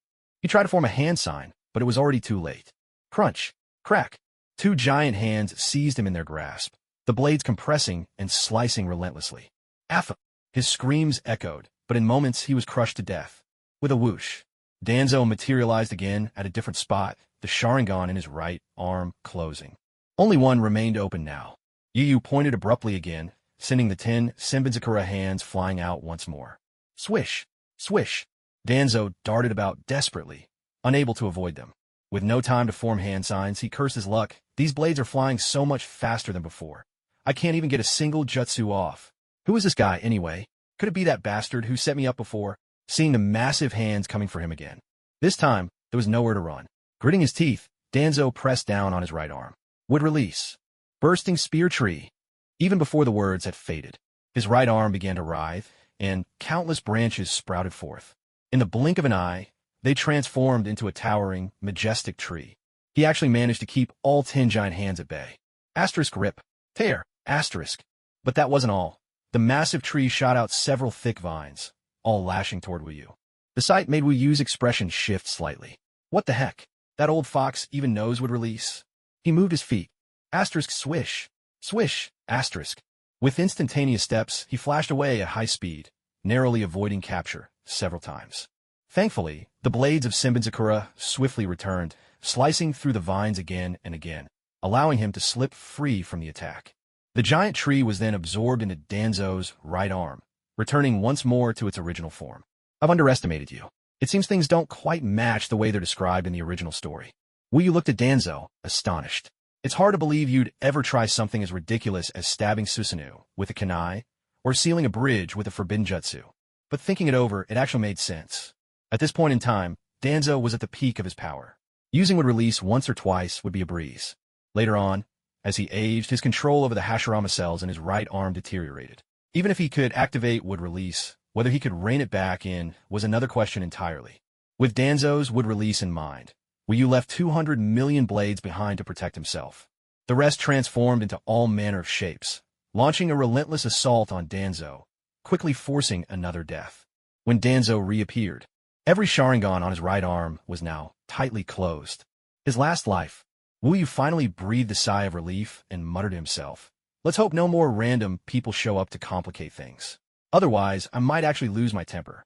He tried to form a hand sign, but it was already too late. Crunch. Crack. 2 giant hands seized him in their grasp, the blades compressing and slicing relentlessly. Affa! His screams echoed, but in moments he was crushed to death. With a whoosh, Danzo materialized again at a different spot, the Sharingan in his right arm closing. Only one remained open now. Yu Yu pointed abruptly again, sending the 10 Senbin hands flying out once more. Swish! Swish! Danzo darted about desperately, unable to avoid them. With no time to form hand signs, he cursed his luck These blades are flying so much faster than before. I can't even get a single jutsu off. Who is this guy, anyway? Could it be that bastard who set me up before? Seeing the massive hands coming for him again. This time, there was nowhere to run. Gritting his teeth, Danzo pressed down on his right arm. Would release. Bursting spear tree. Even before the words had faded, his right arm began to writhe, and countless branches sprouted forth. In the blink of an eye, they transformed into a towering, majestic tree. He actually managed to keep all 10 giant hands at bay. Asterisk rip. Tear. Asterisk. But that wasn't all. The massive tree shot out several thick vines, all lashing toward Wuyu. The sight made Wuyu's expression shift slightly. What the heck? That old fox even knows would release. He moved his feet. Asterisk swish. Swish. Asterisk. With instantaneous steps, he flashed away at high speed, narrowly avoiding capture several times. Thankfully, the blades of Senbonzakura swiftly returned, slicing through the vines again and again, allowing him to slip free from the attack. The giant tree was then absorbed into Danzo's right arm, returning once more to its original form. I've underestimated you. It seems things don't quite match the way they're described in the original story. Wuyu looked at Danzo, astonished. It's hard to believe you'd ever try something as ridiculous as stabbing Susanoo with a kunai, or sealing a bridge with a forbidden jutsu. But thinking it over, it actually made sense. At this point in time, Danzo was at the peak of his power. Using would release once or twice would be a breeze. Later on, as he aged, his control over the Hashirama cells in his right arm deteriorated. Even if he could activate would release, whether he could rein it back in was another question entirely. With Danzo's would release in mind, Wuyu left 200 million blades behind to protect himself. The rest transformed into all manner of shapes, launching a relentless assault on Danzo, quickly forcing another death. When Danzo reappeared, every Sharingan on his right arm was now tightly closed. His last life, Wuyu finally breathed a sigh of relief and muttered to himself, "Let's hope no more random people show up to complicate things. Otherwise, I might actually lose my temper."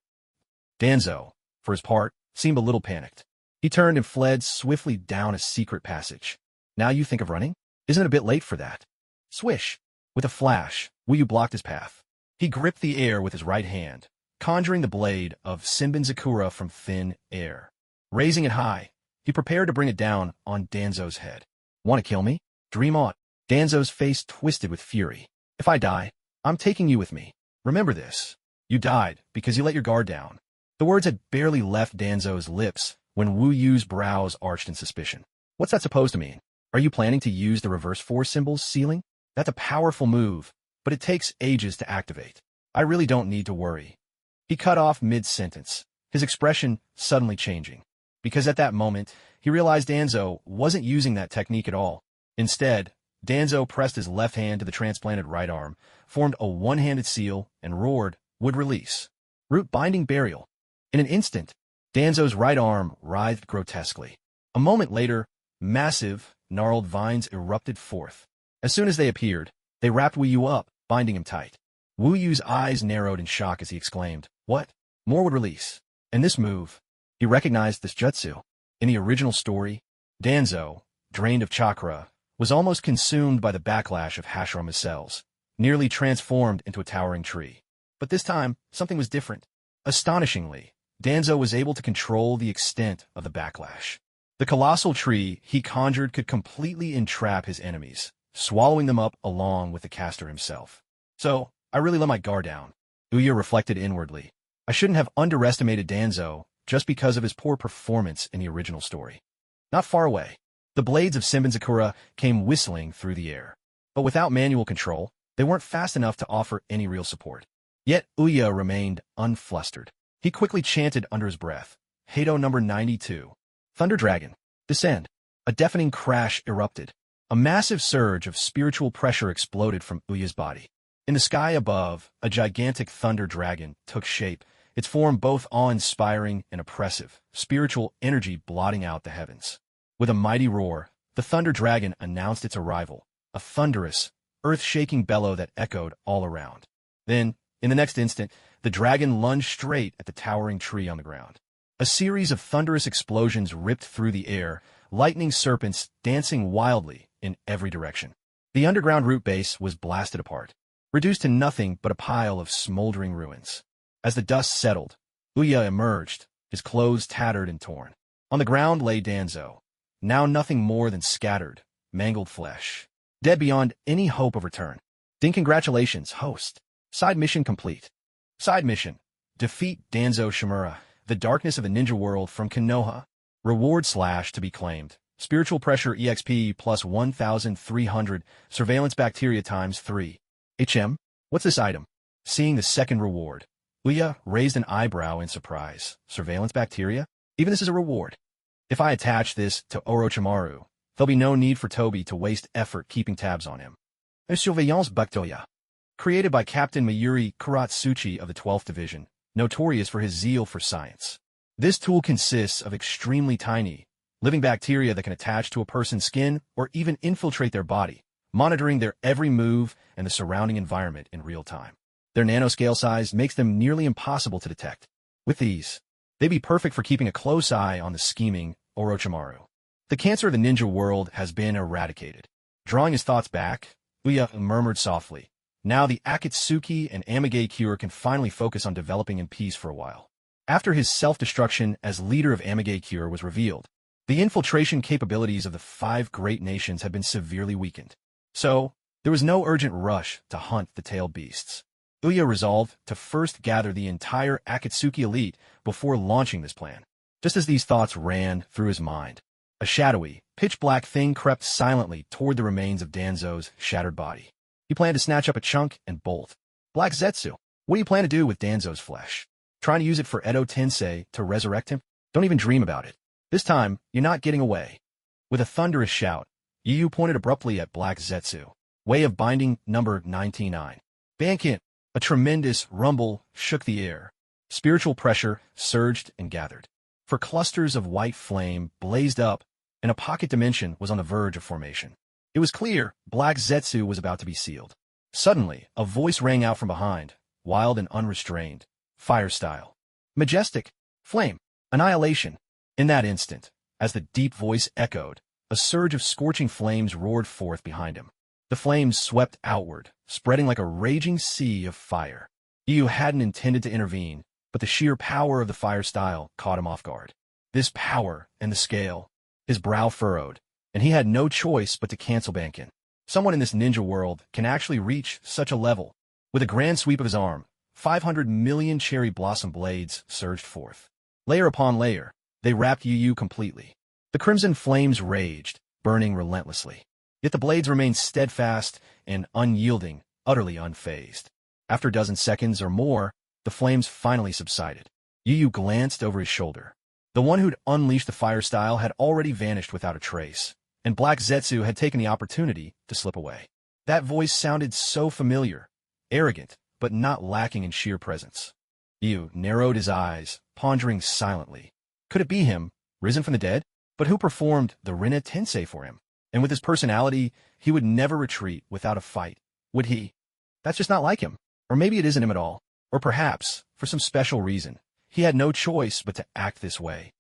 Danzo, for his part, seemed a little panicked. He turned and fled swiftly down a secret passage. Now you think of running? Isn't it a bit late for that? Swish! With a flash, Wuyu blocked his path. He gripped the air with his right hand, conjuring the blade of Senbonzakura from thin air. Raising it high, he prepared to bring it down on Danzo's head. Want to kill me? Dream on. Danzo's face twisted with fury. If I die, I'm taking you with me. Remember this. You died because you let your guard down. The words had barely left Danzo's lips when Wuyu's brows arched in suspicion. What's that supposed to mean? Are you planning to use the reverse force symbol's ceiling? That's a powerful move, but it takes ages to activate. I really don't need to worry. He cut off mid-sentence, his expression suddenly changing. Because at that moment, he realized Danzo wasn't using that technique at all. Instead, Danzo pressed his left hand to the transplanted right arm, formed a one-handed seal, and roared, "Would release." Root binding burial. In an instant, Danzo's right arm writhed grotesquely. A moment later, massive, gnarled vines erupted forth. As soon as they appeared, they wrapped Wuyu up, binding him tight. Wuyu's eyes narrowed in shock as he exclaimed, "What? More would release." And this move, he recognized this jutsu. In the original story, Danzo, drained of chakra, was almost consumed by the backlash of Hashirama's cells, nearly transformed into a towering tree. But this time, something was different. Astonishingly, Danzo was able to control the extent of the backlash. The colossal tree he conjured could completely entrap his enemies, swallowing them up along with the caster himself. So, I really let my guard down. Uya reflected inwardly. I shouldn't have underestimated Danzo just because of his poor performance in the original story. Not far away, the blades of Senbonzakura came whistling through the air. But without manual control, they weren't fast enough to offer any real support. Yet Uya remained unflustered. He quickly chanted under his breath, Hado number 92. Thunder Dragon, descend. A deafening crash erupted. A massive surge of spiritual pressure exploded from Uya's body. In the sky above, a gigantic thunder dragon took shape, its form both awe-inspiring and oppressive, spiritual energy blotting out the heavens. With a mighty roar, the thunder dragon announced its arrival, a thunderous, earth-shaking bellow that echoed all around. Then, in the next instant, the dragon lunged straight at the towering tree on the ground. A series of thunderous explosions ripped through the air, lightning serpents dancing wildly in every direction. The underground root base was blasted apart, reduced to nothing but a pile of smoldering ruins. As the dust settled, Uya emerged, his clothes tattered and torn. On the ground lay Danzo, now nothing more than scattered, mangled flesh. Dead beyond any hope of return. Ding, congratulations, host. Side mission complete. Side mission. Defeat Danzo Shimura, the darkness of the ninja world from Konoha. Reward / to be claimed. Spiritual pressure EXP plus 1,300. Surveillance bacteria times 3. What's this item? Seeing the second reward. Uya raised an eyebrow in surprise. Surveillance bacteria? Even this is a reward. If I attach this to Orochimaru, there'll be no need for Toby to waste effort keeping tabs on him. A surveillance bacteria. Created by Captain Mayuri Kuratsuchi of the 12th Division, notorious for his zeal for science. This tool consists of extremely tiny, living bacteria that can attach to a person's skin or even infiltrate their body, monitoring their every move and the surrounding environment in real time. Their nanoscale size makes them nearly impossible to detect. With these, they'd be perfect for keeping a close eye on the scheming Orochimaru. The cancer of the ninja world has been eradicated. Drawing his thoughts back, Uya murmured softly, now the Akatsuki and Amage cure can finally focus on developing in peace for a while. After his self-destruction as leader of Amage cure was revealed, the infiltration capabilities of the 5 great nations had been severely weakened. So, there was no urgent rush to hunt the tailed beasts. Uya resolved to first gather the entire Akatsuki elite before launching this plan. Just as these thoughts ran through his mind, a shadowy, pitch-black thing crept silently toward the remains of Danzo's shattered body. He planned to snatch up a chunk and bolt. Black Zetsu, what do you plan to do with Danzo's flesh? Trying to use it for Edo Tensei to resurrect him? Don't even dream about it. This time, you're not getting away. With a thunderous shout, Yu pointed abruptly at Black Zetsu. Way of binding number 99. Bankin. A tremendous rumble shook the air. Spiritual pressure surged and gathered. For clusters of white flame blazed up, and a pocket dimension was on the verge of formation. It was clear Black Zetsu was about to be sealed. Suddenly, a voice rang out from behind, wild and unrestrained, fire style. Majestic, flame, annihilation. In that instant, as the deep voice echoed, a surge of scorching flames roared forth behind him. The flames swept outward, spreading like a raging sea of fire. Yu hadn't intended to intervene, but the sheer power of the fire style caught him off guard. This power and the scale, his brow furrowed, and he had no choice but to cancel Bankin. Someone in this ninja world can actually reach such a level. With a grand sweep of his arm, 500 million cherry blossom blades surged forth. Layer upon layer, they wrapped Yu completely. The crimson flames raged, burning relentlessly. Yet the blades remained steadfast and unyielding, utterly unfazed. After a dozen seconds or more, the flames finally subsided. Yu glanced over his shoulder. The one who'd unleashed the fire style had already vanished without a trace, and Black Zetsu had taken the opportunity to slip away. That voice sounded so familiar, arrogant, but not lacking in sheer presence. Yu narrowed his eyes, pondering silently. Could it be him, risen from the dead? But who performed the Rinna Tensei for him? And with his personality, he would never retreat without a fight, would he? That's just not like him. Or maybe it isn't him at all. Or perhaps, for some special reason, he had no choice but to act this way.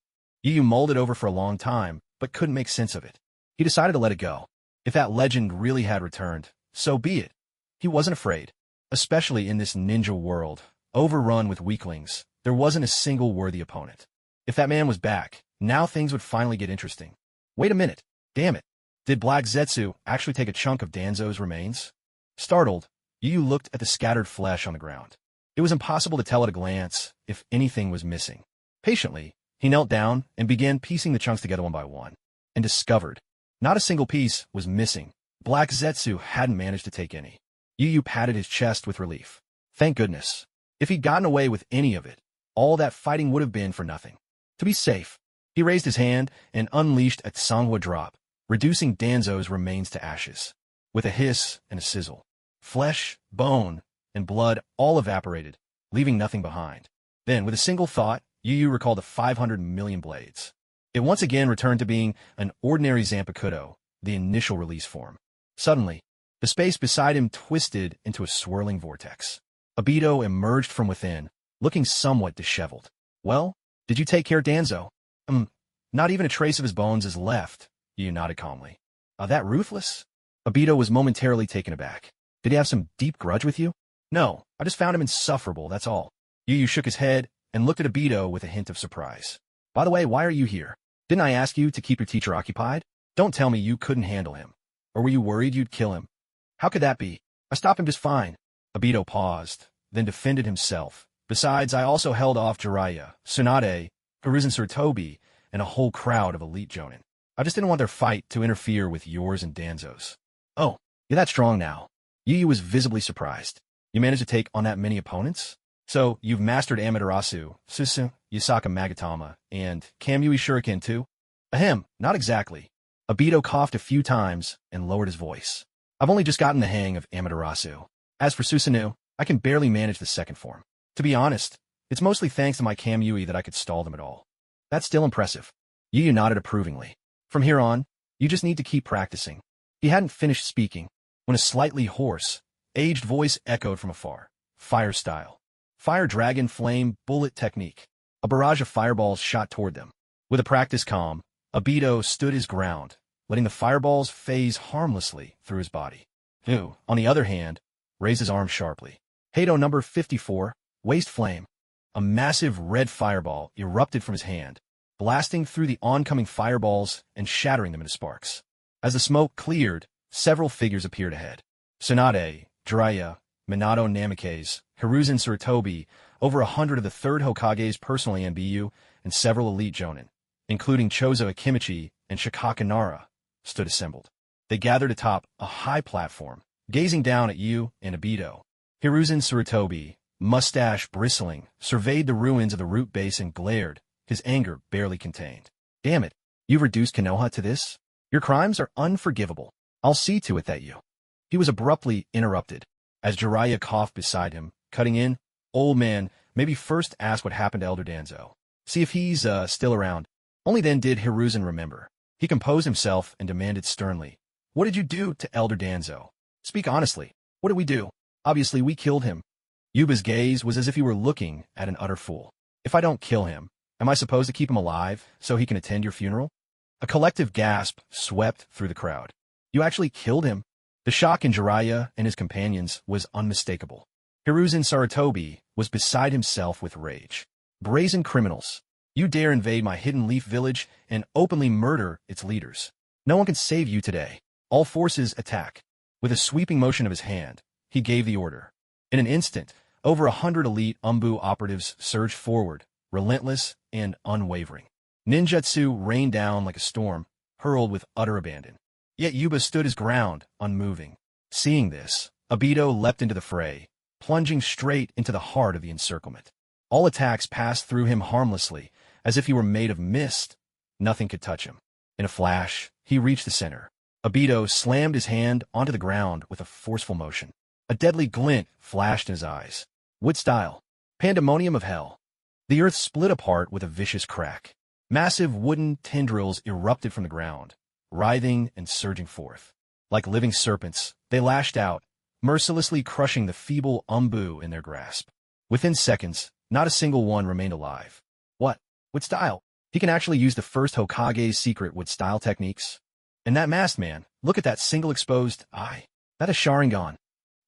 Yu mulled it over for a long time, but couldn't make sense of it. He decided to let it go. If that legend really had returned, so be it. He wasn't afraid. Especially in this ninja world, overrun with weaklings, there wasn't a single worthy opponent. If that man was back, now things would finally get interesting. Wait a minute. Damn it. Did Black Zetsu actually take a chunk of Danzo's remains? Startled, Yu looked at the scattered flesh on the ground. It was impossible to tell at a glance if anything was missing. Patiently, he knelt down and began piecing the chunks together one by one, and discovered not a single piece was missing. Black Zetsu hadn't managed to take any. Yu patted his chest with relief. Thank goodness. If he'd gotten away with any of it, all that fighting would have been for nothing. To be safe, he raised his hand and unleashed a Sanghua drop, reducing Danzo's remains to ashes. With a hiss and a sizzle, flesh, bone, and blood all evaporated, leaving nothing behind. Then, with a single thought, Yu recalled the 500 million blades. It once again returned to being an ordinary Zanpakuto, the initial release form. Suddenly, the space beside him twisted into a swirling vortex. Obito emerged from within, looking somewhat disheveled. Well, did you take care, Danzo? Not even a trace of his bones is left, Yu nodded calmly. That ruthless? Obito was momentarily taken aback. Did he have some deep grudge with you? No, I just found him insufferable, that's all. Yu shook his head and looked at Obito with a hint of surprise. By the way, why are you here? Didn't I ask you to keep your teacher occupied? Don't tell me you couldn't handle him. Or were you worried you'd kill him? How could that be? I stopped him just fine. Obito paused, then defended himself. Besides, I also held off Jiraiya, Tsunade, Hiruzen Sarutobi, and a whole crowd of elite jonin. I just didn't want their fight to interfere with yours and Danzo's. Oh, you're that strong now. Yu Yu was visibly surprised. You managed to take on that many opponents? So, you've mastered Amaterasu, Susu, Yusaka Magatama, and Kamui Shuriken too? Ahem, not exactly. Obito coughed a few times and lowered his voice. I've only just gotten the hang of Amaterasu. As for Susanoo, I can barely manage the second form. To be honest, it's mostly thanks to my Kamui that I could stall them at all. That's still impressive. Yu Yu nodded approvingly. From here on, you just need to keep practicing. He hadn't finished speaking when a slightly hoarse, aged voice echoed from afar. Fire style. Fire dragon flame bullet technique. A barrage of fireballs shot toward them. With a practiced calm, Obito stood his ground, letting the fireballs phase harmlessly through his body. Who, on the other hand, raised his arm sharply. Hado number 54, Waste Flame. A massive red fireball erupted from his hand, blasting through the oncoming fireballs and shattering them into sparks. As the smoke cleared, several figures appeared ahead. Tsunade, Jiraiya, Minato Namikaze, Hiruzen Sarutobi, over 100 of the 3rd Hokage's personal Anbu, and several elite jonin, including Chozo Akimichi and Shikaka Nara, stood assembled. They gathered atop a high platform, gazing down at Yu and Obito. Hiruzen Sarutobi, mustache bristling, surveyed the ruins of the root base and glared, his anger barely contained. Damn it, you've reduced Konoha to this? Your crimes are unforgivable. I'll see to it that you... He was abruptly interrupted, as Jiraiya coughed beside him, cutting in. Old man, maybe first ask what happened to Elder Danzo. See if he's, still around. Only then did Hiruzen remember. He composed himself and demanded sternly, what did you do to Elder Danzo? Speak honestly. What did we do? Obviously, we killed him. Yuba's gaze was as if he were looking at an utter fool. If I don't kill him, am I supposed to keep him alive so he can attend your funeral? A collective gasp swept through the crowd. You actually killed him? The shock in Jiraiya and his companions was unmistakable. Hiruzen Sarutobi was beside himself with rage. Brazen criminals. You dare invade my Hidden Leaf village and openly murder its leaders. No one can save you today. All forces attack. With a sweeping motion of his hand, he gave the order. In an instant, over 100 elite Umbu operatives surged forward, relentless and unwavering. Ninjutsu rained down like a storm, hurled with utter abandon. Yet Yuba stood his ground, unmoving. Seeing this, Obito leapt into the fray, plunging straight into the heart of the encirclement. All attacks passed through him harmlessly, as if he were made of mist. Nothing could touch him. In a flash, he reached the center. Obito slammed his hand onto the ground with a forceful motion. A deadly glint flashed in his eyes. Wood style. Pandemonium of hell. The earth split apart with a vicious crack. Massive wooden tendrils erupted from the ground, writhing and surging forth. Like living serpents, they lashed out, mercilessly crushing the feeble Umbu in their grasp. Within seconds, not a single one remained alive. What? Wood style? He can actually use the first Hokage's secret wood style techniques? And that masked man, look at that single exposed eye. That is Sharingan.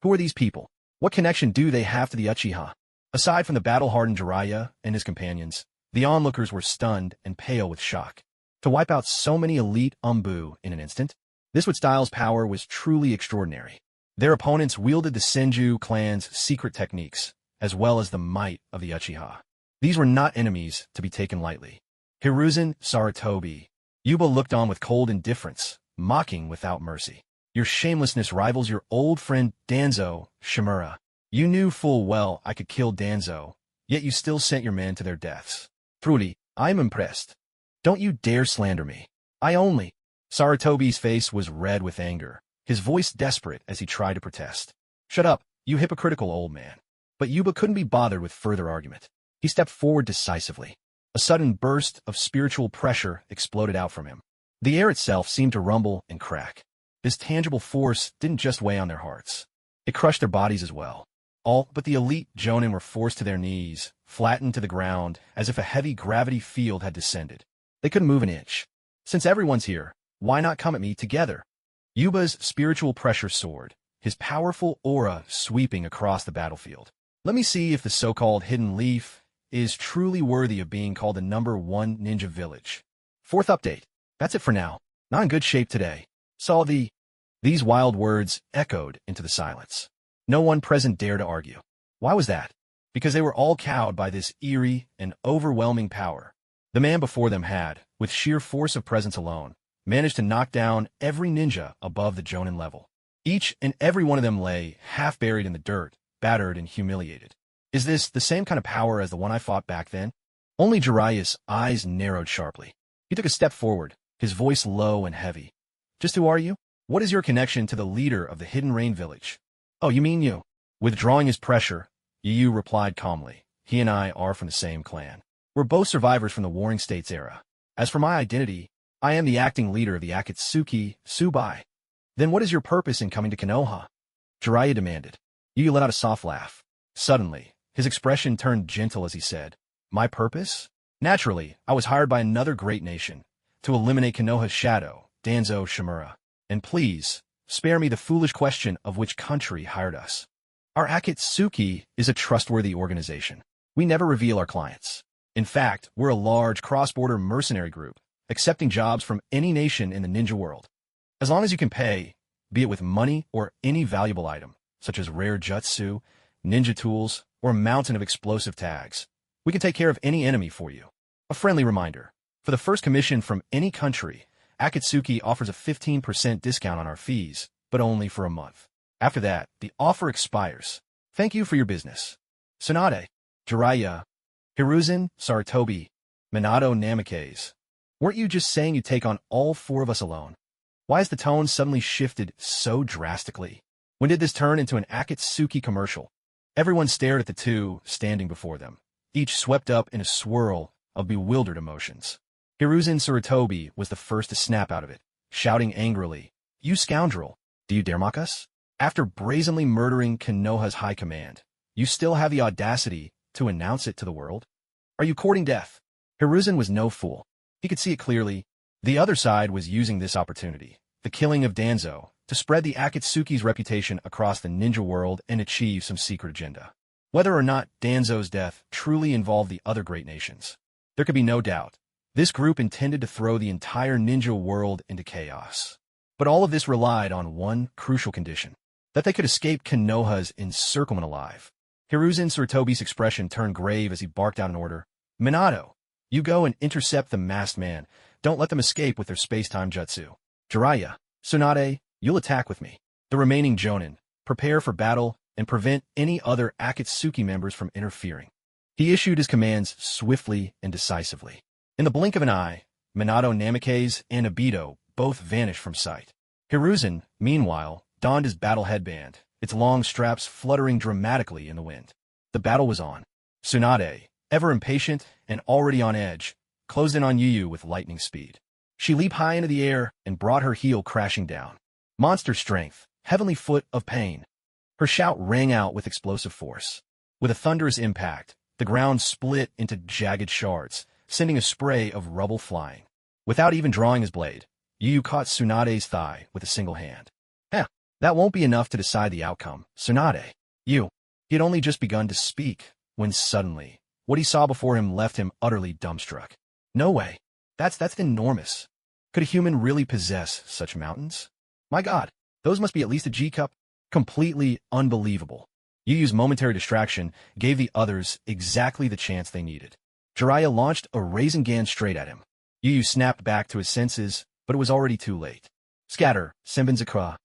Who are these people? What connection do they have to the Uchiha? Aside from the battle-hardened Jiraiya and his companions, the onlookers were stunned and pale with shock. To wipe out so many elite Umbu in an instant, this wood style's power was truly extraordinary. Their opponents wielded the Senju clan's secret techniques, as well as the might of the Uchiha. These were not enemies to be taken lightly. Hiruzen Sarutobi. Yuba looked on with cold indifference, mocking without mercy. Your shamelessness rivals your old friend Danzo, Shimura. You knew full well I could kill Danzo, yet you still sent your men to their deaths. Truly, I am impressed. Don't you dare slander me. I only... Sarutobi's face was red with anger, his voice desperate as he tried to protest. Shut up, you hypocritical old man. But Yuba couldn't be bothered with further argument. He stepped forward decisively. A sudden burst of spiritual pressure exploded out from him. The air itself seemed to rumble and crack. This tangible force didn't just weigh on their hearts. It crushed their bodies as well. All but the elite jonin were forced to their knees, flattened to the ground, as if a heavy gravity field had descended. They couldn't move an inch. Since everyone's here, why not come at me together? Yuba's spiritual pressure soared, his powerful aura sweeping across the battlefield. Let me see if the so-called Hidden Leaf is truly worthy of being called the #1 ninja village. 4th update. That's it for now. Not in good shape today. Saw the These wild words echoed into the silence. No one present dared to argue. Why was that? Because they were all cowed by this eerie and overwhelming power. The man before them had, with sheer force of presence alone, managed to knock down every ninja above the Jonin level. Each and every one of them lay half buried in the dirt, battered and humiliated. Is this the same kind of power as the one I fought back then? Only Jiraiya's eyes narrowed sharply. He took a step forward, his voice low and heavy. Just who are you? What is your connection to the leader of the Hidden Rain village? Oh, you mean you? Withdrawing his pressure, Yu replied calmly. He and I are from the same clan. We're both survivors from the Warring States era. As for my identity, I am the acting leader of the Akatsuki, Tsubai. Then what is your purpose in coming to Konoha? Jiraiya demanded. Yu let out a soft laugh. Suddenly, his expression turned gentle as he said, My purpose? Naturally, I was hired by another great nation to eliminate Konoha's shadow, Danzo Shimura. And please, spare me the foolish question of which country hired us. Our Akatsuki is a trustworthy organization. We never reveal our clients. In fact, we're a large cross-border mercenary group, accepting jobs from any nation in the ninja world. As long as you can pay, be it with money or any valuable item, such as rare jutsu, ninja tools, or a mountain of explosive tags, we can take care of any enemy for you. A friendly reminder, for the first commission from any country, Akatsuki offers a 15% discount on our fees, but only for a month. After that, the offer expires. Thank you for your business. Tsunade, Jiraiya, Hiruzen, Sarutobi, Minato Namikaze. Weren't you just saying you'd take on all four of us alone? Why has the tone suddenly shifted so drastically? When did this turn into an Akatsuki commercial? Everyone stared at the two standing before them, each swept up in a swirl of bewildered emotions. Hiruzen Sarutobi was the first to snap out of it, shouting angrily, You scoundrel! Do you dare mock us? After brazenly murdering Konoha's high command, you still have the audacity to announce it to the world? Are you courting death? Hiruzen was no fool. He could see it clearly. The other side was using this opportunity, the killing of Danzo, to spread the Akatsuki's reputation across the ninja world and achieve some secret agenda. Whether or not Danzo's death truly involved the other great nations, there could be no doubt. This group intended to throw the entire ninja world into chaos. But all of this relied on one crucial condition, that they could escape Konoha's encirclement alive. Hiruzen Sarutobi's expression turned grave as he barked out an order. Minato, you go and intercept the masked man. Don't let them escape with their space-time jutsu. Jiraiya, Tsunade, you'll attack with me. The remaining Jonin, prepare for battle and prevent any other Akatsuki members from interfering. He issued his commands swiftly and decisively. In the blink of an eye, Minato Namikaze and Obito both vanished from sight. Hiruzen, meanwhile, donned his battle headband, its long straps fluttering dramatically in the wind. The battle was on. Tsunade, ever impatient and already on edge, closed in on Yu with lightning speed. She leaped high into the air and brought her heel crashing down. Monster strength, heavenly foot of pain. Her shout rang out with explosive force. With a thunderous impact, the ground split into jagged shards, sending a spray of rubble flying. Without even drawing his blade, Yu caught Tsunade's thigh with a single hand. That won't be enough to decide the outcome, Tsunade. He had only just begun to speak, when suddenly, what he saw before him left him utterly dumbstruck. No way. That's enormous. Could a human really possess such mountains? My God, those must be at least a G-cup. Completely unbelievable. Yu's momentary distraction gave the others exactly the chance they needed. Jiraiya launched a Rasengan straight at him. Yu snapped back to his senses, but it was already too late. Scatter, Senbenzakura.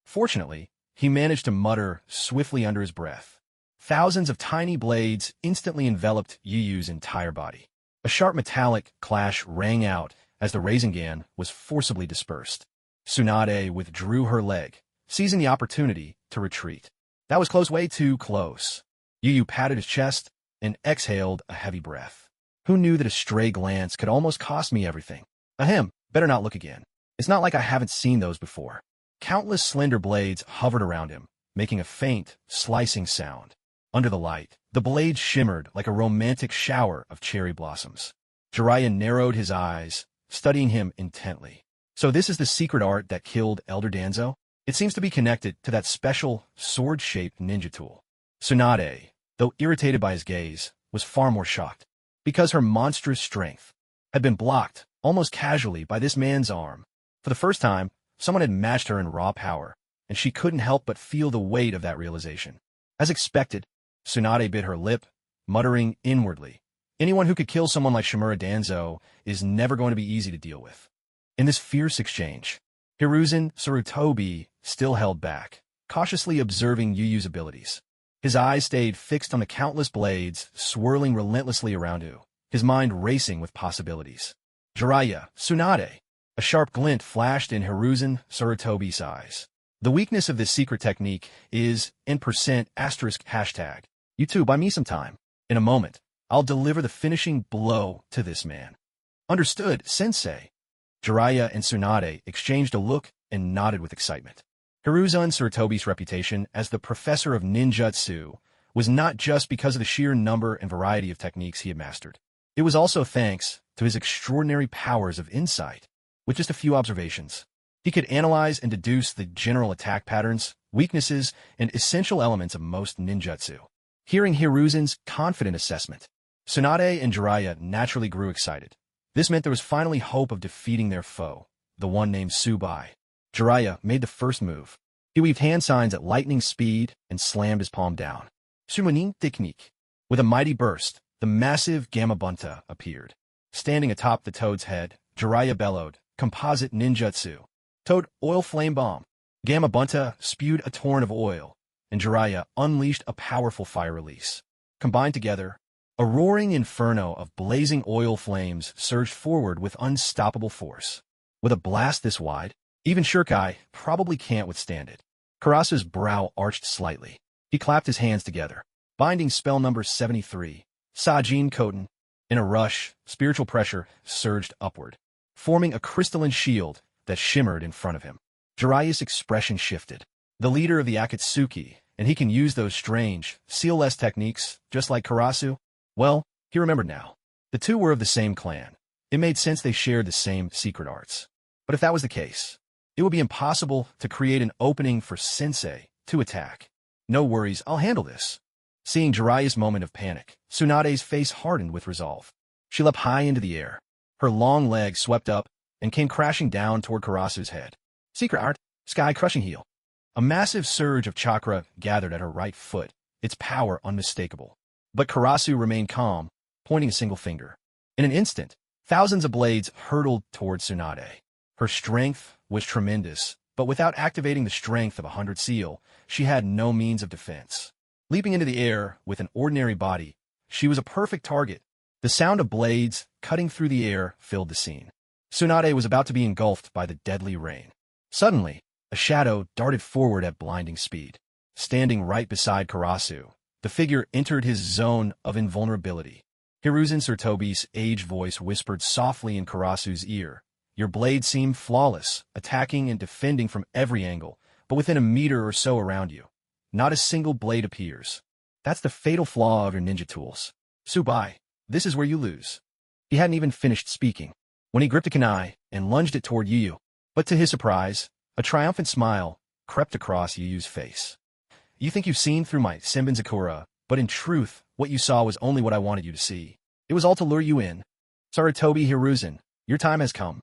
Fortunately, he managed to mutter swiftly under his breath. Thousands of tiny blades instantly enveloped Yu's entire body. A sharp metallic clash rang out as the Rasengan was forcibly dispersed. Tsunade withdrew her leg, seizing the opportunity to retreat. That was close, way too close. Yu patted his chest and exhaled a heavy breath. Who knew that a stray glance could almost cost me everything? Ahem, better not look again. It's not like I haven't seen those before. Countless slender blades hovered around him, making a faint, slicing sound. Under the light, the blades shimmered like a romantic shower of cherry blossoms. Jiraiya narrowed his eyes, studying him intently. So this is the secret art that killed Elder Danzo? It seems to be connected to that special, sword-shaped ninja tool. Tsunade, though irritated by his gaze, was far more shocked, because her monstrous strength had been blocked, almost casually, by this man's arm. For the first time, someone had matched her in raw power, and she couldn't help but feel the weight of that realization. As expected, Tsunade bit her lip, muttering inwardly, "Anyone who could kill someone like Shimura Danzo is never going to be easy to deal with." In this fierce exchange, Hiruzen Sarutobi still held back, cautiously observing Yu Yu's abilities. His eyes stayed fixed on the countless blades swirling relentlessly around Yu, his mind racing with possibilities. Jiraiya, Tsunade. A sharp glint flashed in Hiruzen Sarutobi's eyes. The weakness of this secret technique is %*#. You two, buy me some time. In a moment, I'll deliver the finishing blow to this man. Understood, sensei. Jiraiya and Tsunade exchanged a look and nodded with excitement. Hiruzen Sarutobi's reputation as the professor of ninjutsu was not just because of the sheer number and variety of techniques he had mastered. It was also thanks to his extraordinary powers of insight. With just a few observations, he could analyze and deduce the general attack patterns, weaknesses, and essential elements of most ninjutsu. Hearing Hiruzen's confident assessment, Tsunade and Jiraiya naturally grew excited. This meant there was finally hope of defeating their foe, the one named Tsubai. Jiraiya made the first move. He weaved hand signs at lightning speed and slammed his palm down. Sumanin technique. With a mighty burst, the massive Gamabunta appeared. Standing atop the toad's head, Jiraiya bellowed, "Composite ninjutsu." Toad oil flame bomb. Gamabunta spewed a torrent of oil, and Jiraiya unleashed a powerful fire release. Combined together, a roaring inferno of blazing oil flames surged forward with unstoppable force. With a blast this wide, even Shirkai probably can't withstand it. Karasu's brow arched slightly. He clapped his hands together. Binding spell number 73. Sajin Koten. In a rush, spiritual pressure surged upward, forming a crystalline shield that shimmered in front of him. Jiraiya's expression shifted. The leader of the Akatsuki, and he can use those strange, seal-less techniques, just like Karasu? Well, he remembered now. The two were of the same clan. It made sense they shared the same secret arts. But if that was the case, it would be impossible to create an opening for Sensei to attack. No worries, I'll handle this. Seeing Jiraiya's moment of panic, Tsunade's face hardened with resolve. She leapt high into the air. Her long legs swept up and came crashing down toward Karasu's head. Secret art, sky-crushing heel. A massive surge of chakra gathered at her right foot, its power unmistakable. But Karasu remained calm, pointing a single finger. In an instant, thousands of blades hurtled toward Tsunade. Her strength was tremendous, but without activating the strength of 100 seal, she had no means of defense. Leaping into the air with an ordinary body, she was a perfect target. The sound of blades cutting through the air filled the scene. Tsunade was about to be engulfed by the deadly rain. Suddenly, a shadow darted forward at blinding speed. Standing right beside Karasu, the figure entered his zone of invulnerability. Hiruzen Sarutobi's aged voice whispered softly in Karasu's ear. Your blade seemed flawless, attacking and defending from every angle, but within a meter or so around you, not a single blade appears. That's the fatal flaw of your ninja tools. Tsubai, this is where you lose. He hadn't even finished speaking when he gripped a kunai and lunged it toward Yu Yu. But to his surprise, a triumphant smile crept across Yu Yu's face. You think you've seen through my Senbenzakura, but in truth, what you saw was only what I wanted you to see. It was all to lure you in. Sarutobi Hiruzen, your time has come.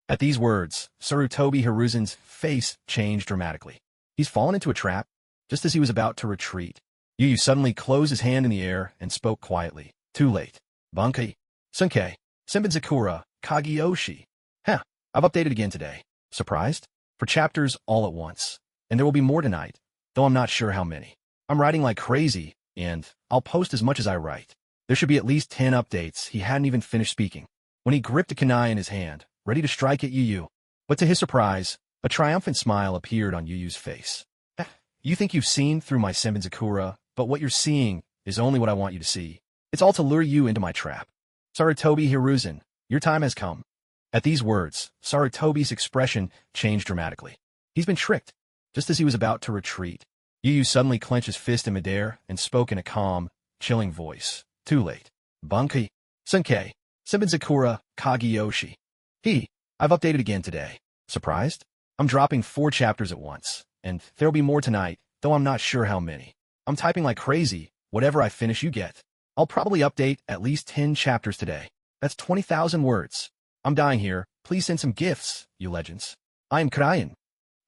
At these words, Sarutobi Hiruzen's face changed dramatically. He's fallen into a trap. Just as he was about to retreat, Yu Yu suddenly closed his hand in the air and spoke quietly. Too late. Bankai. Sunkei. Senbenzakura. Kageyoshi. Huh, I've updated again today. Surprised? For chapters all at once. And there will be more tonight, though I'm not sure how many. I'm writing like crazy, and I'll post as much as I write. There should be at least 10 updates. He hadn't even finished speaking when he gripped a kunai in his hand, ready to strike at Yu Yu. But to his surprise, a triumphant smile appeared on Yu Yu's face. You think you've seen through my Senbenzakura, but what you're seeing is only what I want you to see. It's all to lure you into my trap. Sarutobi Hiruzen, your time has come. At these words, Sarutobi's expression changed dramatically. He's been tricked. Just as he was about to retreat, Yu Yu suddenly clenched his fist in midair and spoke in a calm, chilling voice. Too late. Bankai. Sunkei. Senbenzakura. Kageyoshi. I've updated again today. Surprised? I'm dropping 4 chapters at once, and there'll be more tonight, though I'm not sure how many. I'm typing like crazy. Whatever I finish, you get. I'll probably update at least 10 chapters today. That's 20,000 words. I'm dying here. Please send some gifts, you legends. I am crying.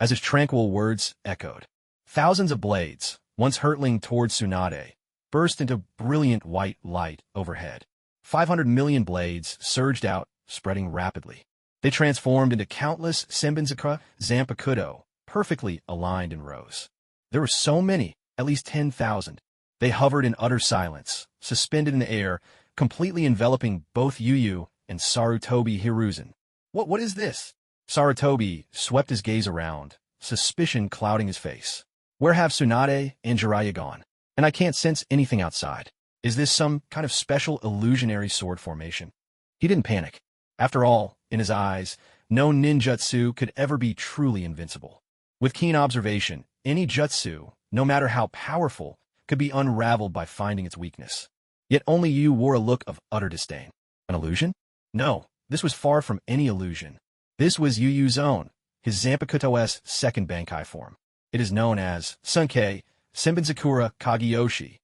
as his tranquil words echoed. Thousands of blades, once hurtling towards Tsunade, burst into brilliant white light overhead. 500 million blades surged out, spreading rapidly. They transformed into countless Senbonzaku Zanpakuto, perfectly aligned in rows. There were so many, at least 10,000. They hovered in utter silence, suspended in the air, completely enveloping both Yu and Sarutobi Hiruzen. What is this? Sarutobi swept his gaze around, suspicion clouding his face. Where have Tsunade and Jiraiya gone? And I can't sense anything outside. Is this some kind of special illusionary sword formation? He didn't panic. After all, in his eyes, no ninjutsu could ever be truly invincible. With keen observation, any jutsu, no matter how powerful, could be unraveled by finding its weakness. Yet only Yu wore a look of utter disdain. An illusion? No, this was far from any illusion. This was Yu Yu's own, his Zanpakuto's second Bankai form. It is known as Sunkei Senbonzakura Kageyoshi.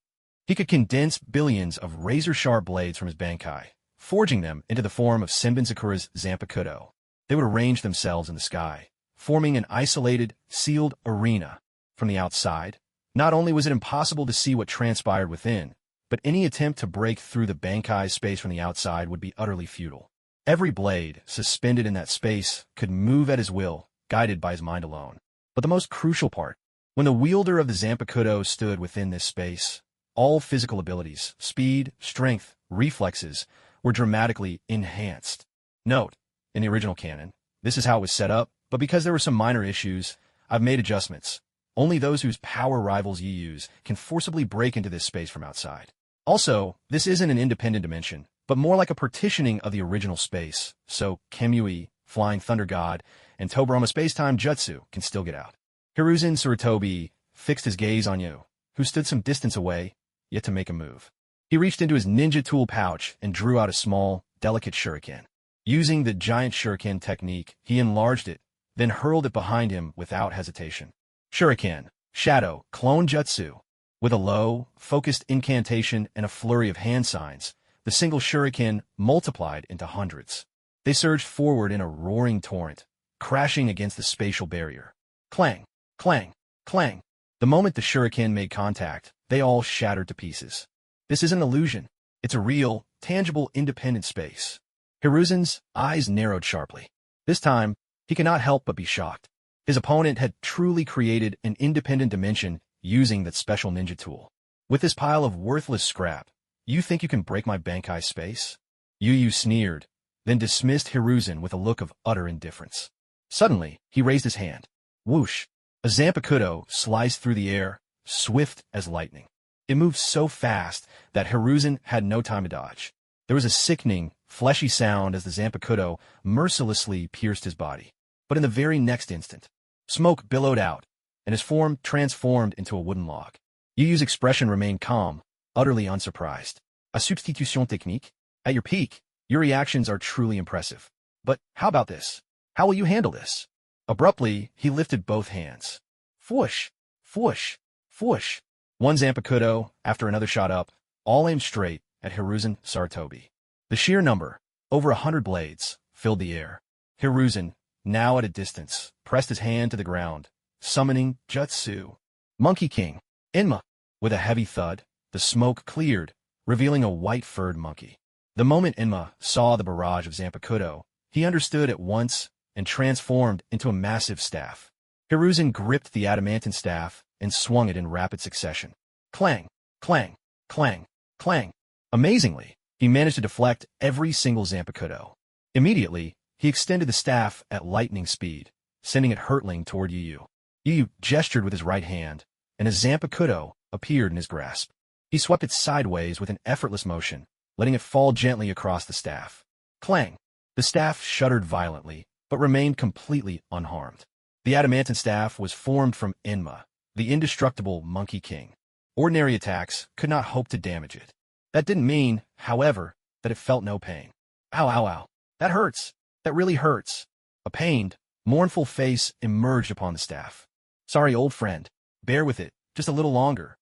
He could condense billions of razor-sharp blades from his Bankai, forging them into the form of Senbonzakura's Zanpakuto. They would arrange themselves in the sky, forming an isolated, sealed arena. From the outside, not only was it impossible to see what transpired within, but any attempt to break through the Bankai's space from the outside would be utterly futile. Every blade, suspended in that space, could move at his will, guided by his mind alone. But the most crucial part, when the wielder of the Zanpakuto stood within this space, all physical abilities, speed, strength, reflexes, were dramatically enhanced. Note, in the original canon, this is how it was set up, but because there were some minor issues, I've made adjustments. Only those whose power rivals Yu's can forcibly break into this space from outside. Also, this isn't an independent dimension, but more like a partitioning of the original space, so Kemui, Flying Thunder God, and Tobirama Spacetime Jutsu can still get out. Hiruzen Sarutobi fixed his gaze on Yu, who stood some distance away, yet to make a move. He reached into his ninja tool pouch and drew out a small, delicate shuriken. Using the giant shuriken technique, he enlarged it, then hurled it behind him without hesitation. Shuriken, Shadow, Clone Jutsu. With a low, focused incantation and a flurry of hand signs, the single shuriken multiplied into hundreds. They surged forward in a roaring torrent, crashing against the spatial barrier. Clang, clang, clang. The moment the shuriken made contact, they all shattered to pieces. This isn't an illusion. It's a real, tangible, independent space. Hiruzen's eyes narrowed sharply. This time, he could not help but be shocked. His opponent had truly created an independent dimension using that special ninja tool. With this pile of worthless scrap, you think you can break my Bankai space? Yu sneered, then dismissed Hiruzen with a look of utter indifference. Suddenly, he raised his hand. Whoosh! A Zanpakuto sliced through the air, swift as lightning. It moved so fast that Hiruzen had no time to dodge. There was a sickening, fleshy sound as the Zanpakuto mercilessly pierced his body. But in the very next instant, smoke billowed out, and his form transformed into a wooden log. Yu's expression remained calm, utterly unsurprised. A substitution technique? At your peak, your reactions are truly impressive. But how about this? How will you handle this? Abruptly, he lifted both hands. Fwoosh! Fwoosh! Fwoosh! One Zanpakuto, after another shot up, all aimed straight at Hiruzen Sarutobi. The sheer number, over 100 blades, filled the air. Hiruzen, now at a distance, pressed his hand to the ground, summoning Jutsu. Monkey King, Enma. With a heavy thud, the smoke cleared, revealing a white-furred monkey. The moment Enma saw the barrage of Zanpakuto, he understood at once and transformed into a massive staff. Hiruzen gripped the adamantine staff and swung it in rapid succession. Clang, clang, clang, clang. Amazingly, he managed to deflect every single Zanpakuto. Immediately, he extended the staff at lightning speed, sending it hurtling toward Yu. Yu gestured with his right hand, and a Zanpakuto appeared in his grasp. He swept it sideways with an effortless motion, letting it fall gently across the staff. Clang! The staff shuddered violently, but remained completely unharmed. The adamantine staff was formed from Enma, the indestructible Monkey King. Ordinary attacks could not hope to damage it. That didn't mean, however, that it felt no pain. Ow, ow, ow. That hurts. That really hurts. A pained, mournful face emerged upon the staff. Sorry, old friend. Bear with it, just a little longer.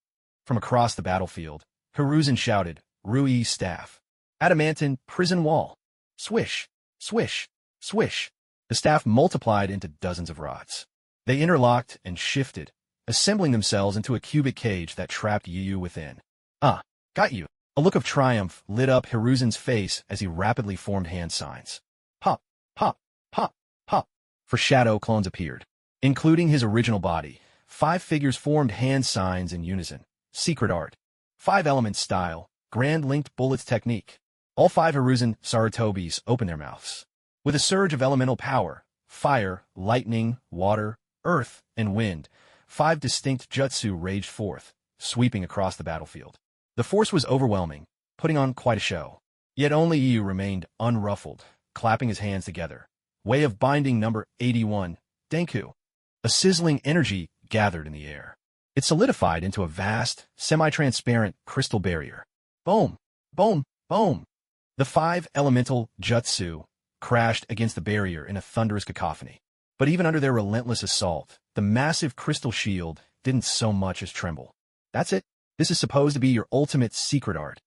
From across the battlefield, Hiruzen shouted, Rui's staff. Adamantine prison wall. Swish, swish, swish. The staff multiplied into dozens of rods. They interlocked and shifted, assembling themselves into a cubic cage that trapped Yu within. Ah, got you. A look of triumph lit up Hiruzen's face as he rapidly formed hand signs. Pop, pop, pop, pop. For shadow clones appeared. Including his original body, 5 figures formed hand signs in unison. Secret art. 5 elements style. Grand linked bullets technique. All 5 Hiruzen Sarutobis opened their mouths. With a surge of elemental power, fire, lightning, water, earth, and wind, 5 distinct jutsu raged forth, sweeping across the battlefield. The force was overwhelming, putting on quite a show. Yet only Yu remained unruffled, clapping his hands together. Way of binding number 81, Denku. A sizzling energy gathered in the air. It solidified into a vast, semi-transparent crystal barrier. Boom! Boom! Boom! The 5 elemental jutsu crashed against the barrier in a thunderous cacophony. But even under their relentless assault, the massive crystal shield didn't so much as tremble. That's it. This is supposed to be your ultimate secret art.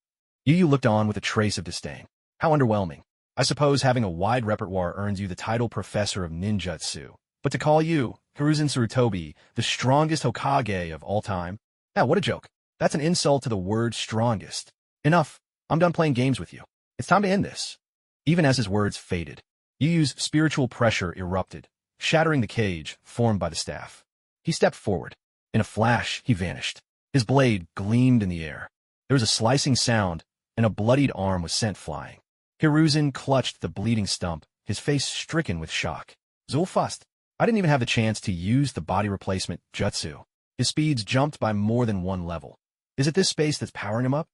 Yu looked on with a trace of disdain. How underwhelming. I suppose having a wide repertoire earns you the title Professor of Ninjutsu. But to call you, Hiruzen Sarutobi, the strongest Hokage of all time? Now, what a joke. That's an insult to the word strongest. Enough. I'm done playing games with you. It's time to end this. Even as his words faded, Yu's spiritual pressure erupted, shattering the cage formed by the staff. He stepped forward. In a flash, he vanished. His blade gleamed in the air. There was a slicing sound, and a bloodied arm was sent flying. Hiruzen clutched the bleeding stump, his face stricken with shock. Zulfast. I didn't even have the chance to use the body replacement jutsu. His speeds jumped by more than 1 level. Is it this space that's powering him up?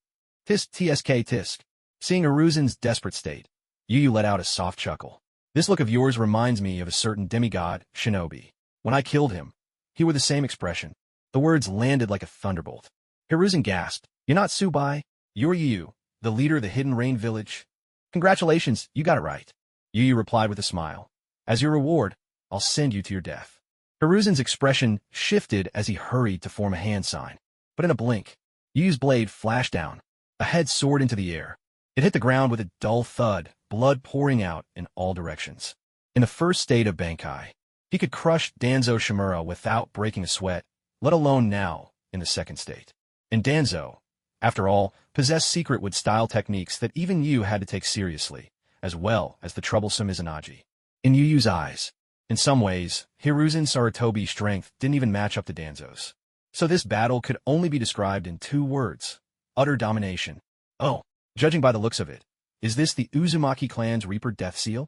Tisk tsk tisk. Seeing Hiruzen's desperate state, Yu let out a soft chuckle. This look of yours reminds me of a certain demigod, Shinobi. When I killed him, he wore the same expression. The words landed like a thunderbolt. Hiruzen gasped. You're not Tsubai. You're Yu, the leader of the Hidden Rain Village. Congratulations, you got it right. Yu replied with a smile. As your reward, I'll send you to your death. Hiruzen's expression shifted as he hurried to form a hand sign. But in a blink, Yu's blade flashed down. A head soared into the air. It hit the ground with a dull thud, blood pouring out in all directions. In the first state of Bankai, he could crush Danzo Shimura without breaking a sweat, let alone now in the second state. And Danzo, after all, possessed secret-wood-style techniques that even Yu had to take seriously, as well as the troublesome Izanagi. In Yu's eyes, in some ways, Hiruzen Sarutobi's strength didn't even match up to Danzo's. So this battle could only be described in 2 words. Utter domination. Oh, judging by the looks of it, is this the Uzumaki clan's Reaper Death Seal?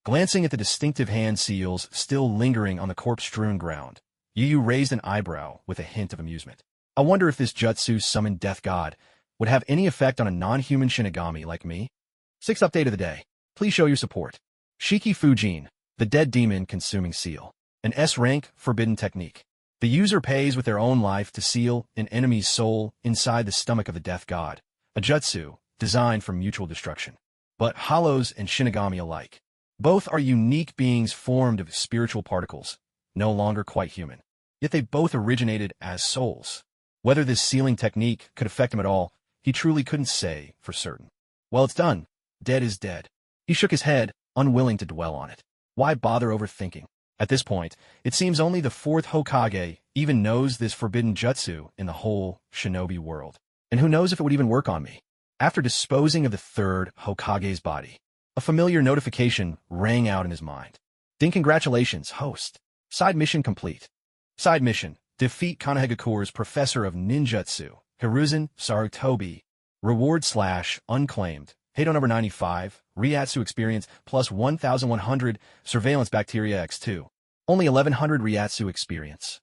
Glancing at the distinctive hand seals still lingering on the corpse-strewn ground, Yu raised an eyebrow with a hint of amusement. I wonder if this jutsu summoned death god would have any effect on a non-human Shinigami like me? 6th update of the day. Please show your support. Shiki Fujin, the dead demon consuming seal. An S-rank forbidden technique. The user pays with their own life to seal an enemy's soul inside the stomach of the death god. A jutsu designed for mutual destruction. But hollows and Shinigami alike. Both are unique beings formed of spiritual particles, no longer quite human. Yet they both originated as souls. Whether this sealing technique could affect him at all, he truly couldn't say for certain. Well, it's done. Dead is dead. He shook his head, unwilling to dwell on it. Why bother overthinking? At this point, it seems only the 4th Hokage even knows this forbidden jutsu in the whole shinobi world. And who knows if it would even work on me? After disposing of the 3rd Hokage's body, a familiar notification rang out in his mind. Ding, congratulations, host. Side mission complete. Side mission. Defeat Konohagakure's Professor of Ninjutsu, Hiruzen Sarutobi. Reward / unclaimed. Heido number 95. Ryatsu experience plus 1,100. Surveillance bacteria x2. Only 1,100 Ryatsu experience.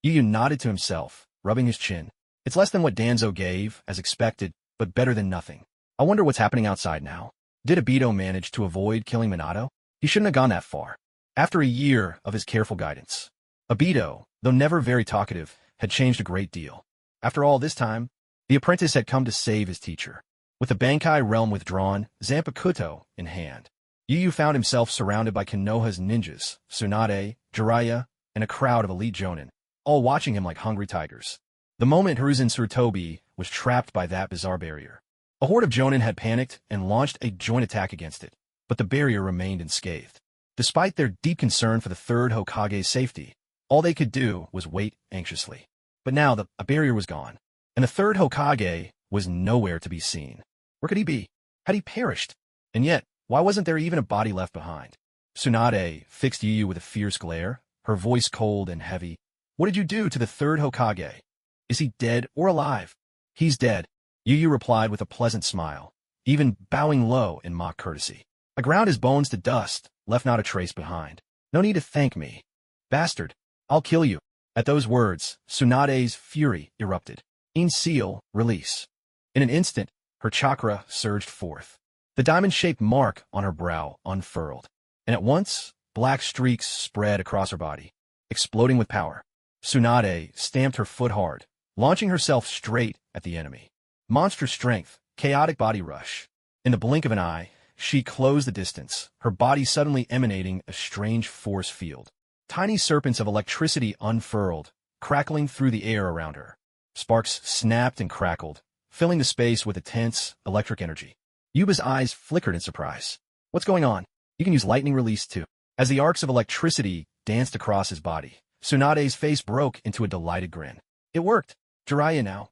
Yu nodded to himself, rubbing his chin. It's less than what Danzo gave, as expected, but better than nothing. I wonder what's happening outside now. Did Obito manage to avoid killing Minato? He shouldn't have gone that far. After a year of his careful guidance, Obito, though never very talkative, had changed a great deal. After all this time, the apprentice had come to save his teacher. With the Bankai realm withdrawn, Zanpakuto in hand, Yu found himself surrounded by Konoha's ninjas, Tsunade, Jiraiya, and a crowd of elite jonin, all watching him like hungry tigers. The moment Hiruzen Sarutobi was trapped by that bizarre barrier, a horde of jonin had panicked and launched a joint attack against it, but the barrier remained unscathed. Despite their deep concern for the 3rd Hokage's safety, All they could do was wait anxiously. But now a barrier was gone, and the third Hokage was nowhere to be seen. Where could he be? Had he perished? And yet, why wasn't there even a body left behind? Tsunade fixed Yu Yu with a fierce glare, her voice cold and heavy. What did you do to the third Hokage? Is he dead or alive? He's dead, Yu Yu replied with a pleasant smile, even bowing low in mock courtesy. I ground his bones to dust, left not a trace behind. No need to thank me. Bastard, I'll kill you. At those words, Tsunade's fury erupted. In seal, release. In an instant, her chakra surged forth. The diamond-shaped mark on her brow unfurled, and at once, black streaks spread across her body, exploding with power. Tsunade stamped her foot hard, launching herself straight at the enemy. Monster strength, chaotic body rush. In the blink of an eye, she closed the distance, her body suddenly emanating a strange force field. Tiny serpents of electricity unfurled, crackling through the air around her. Sparks snapped and crackled, filling the space with intense electric energy. Yuba's eyes flickered in surprise. What's going on? You can use lightning release too. As the arcs of electricity danced across his body, Tsunade's face broke into a delighted grin. It worked. Jiraiya now.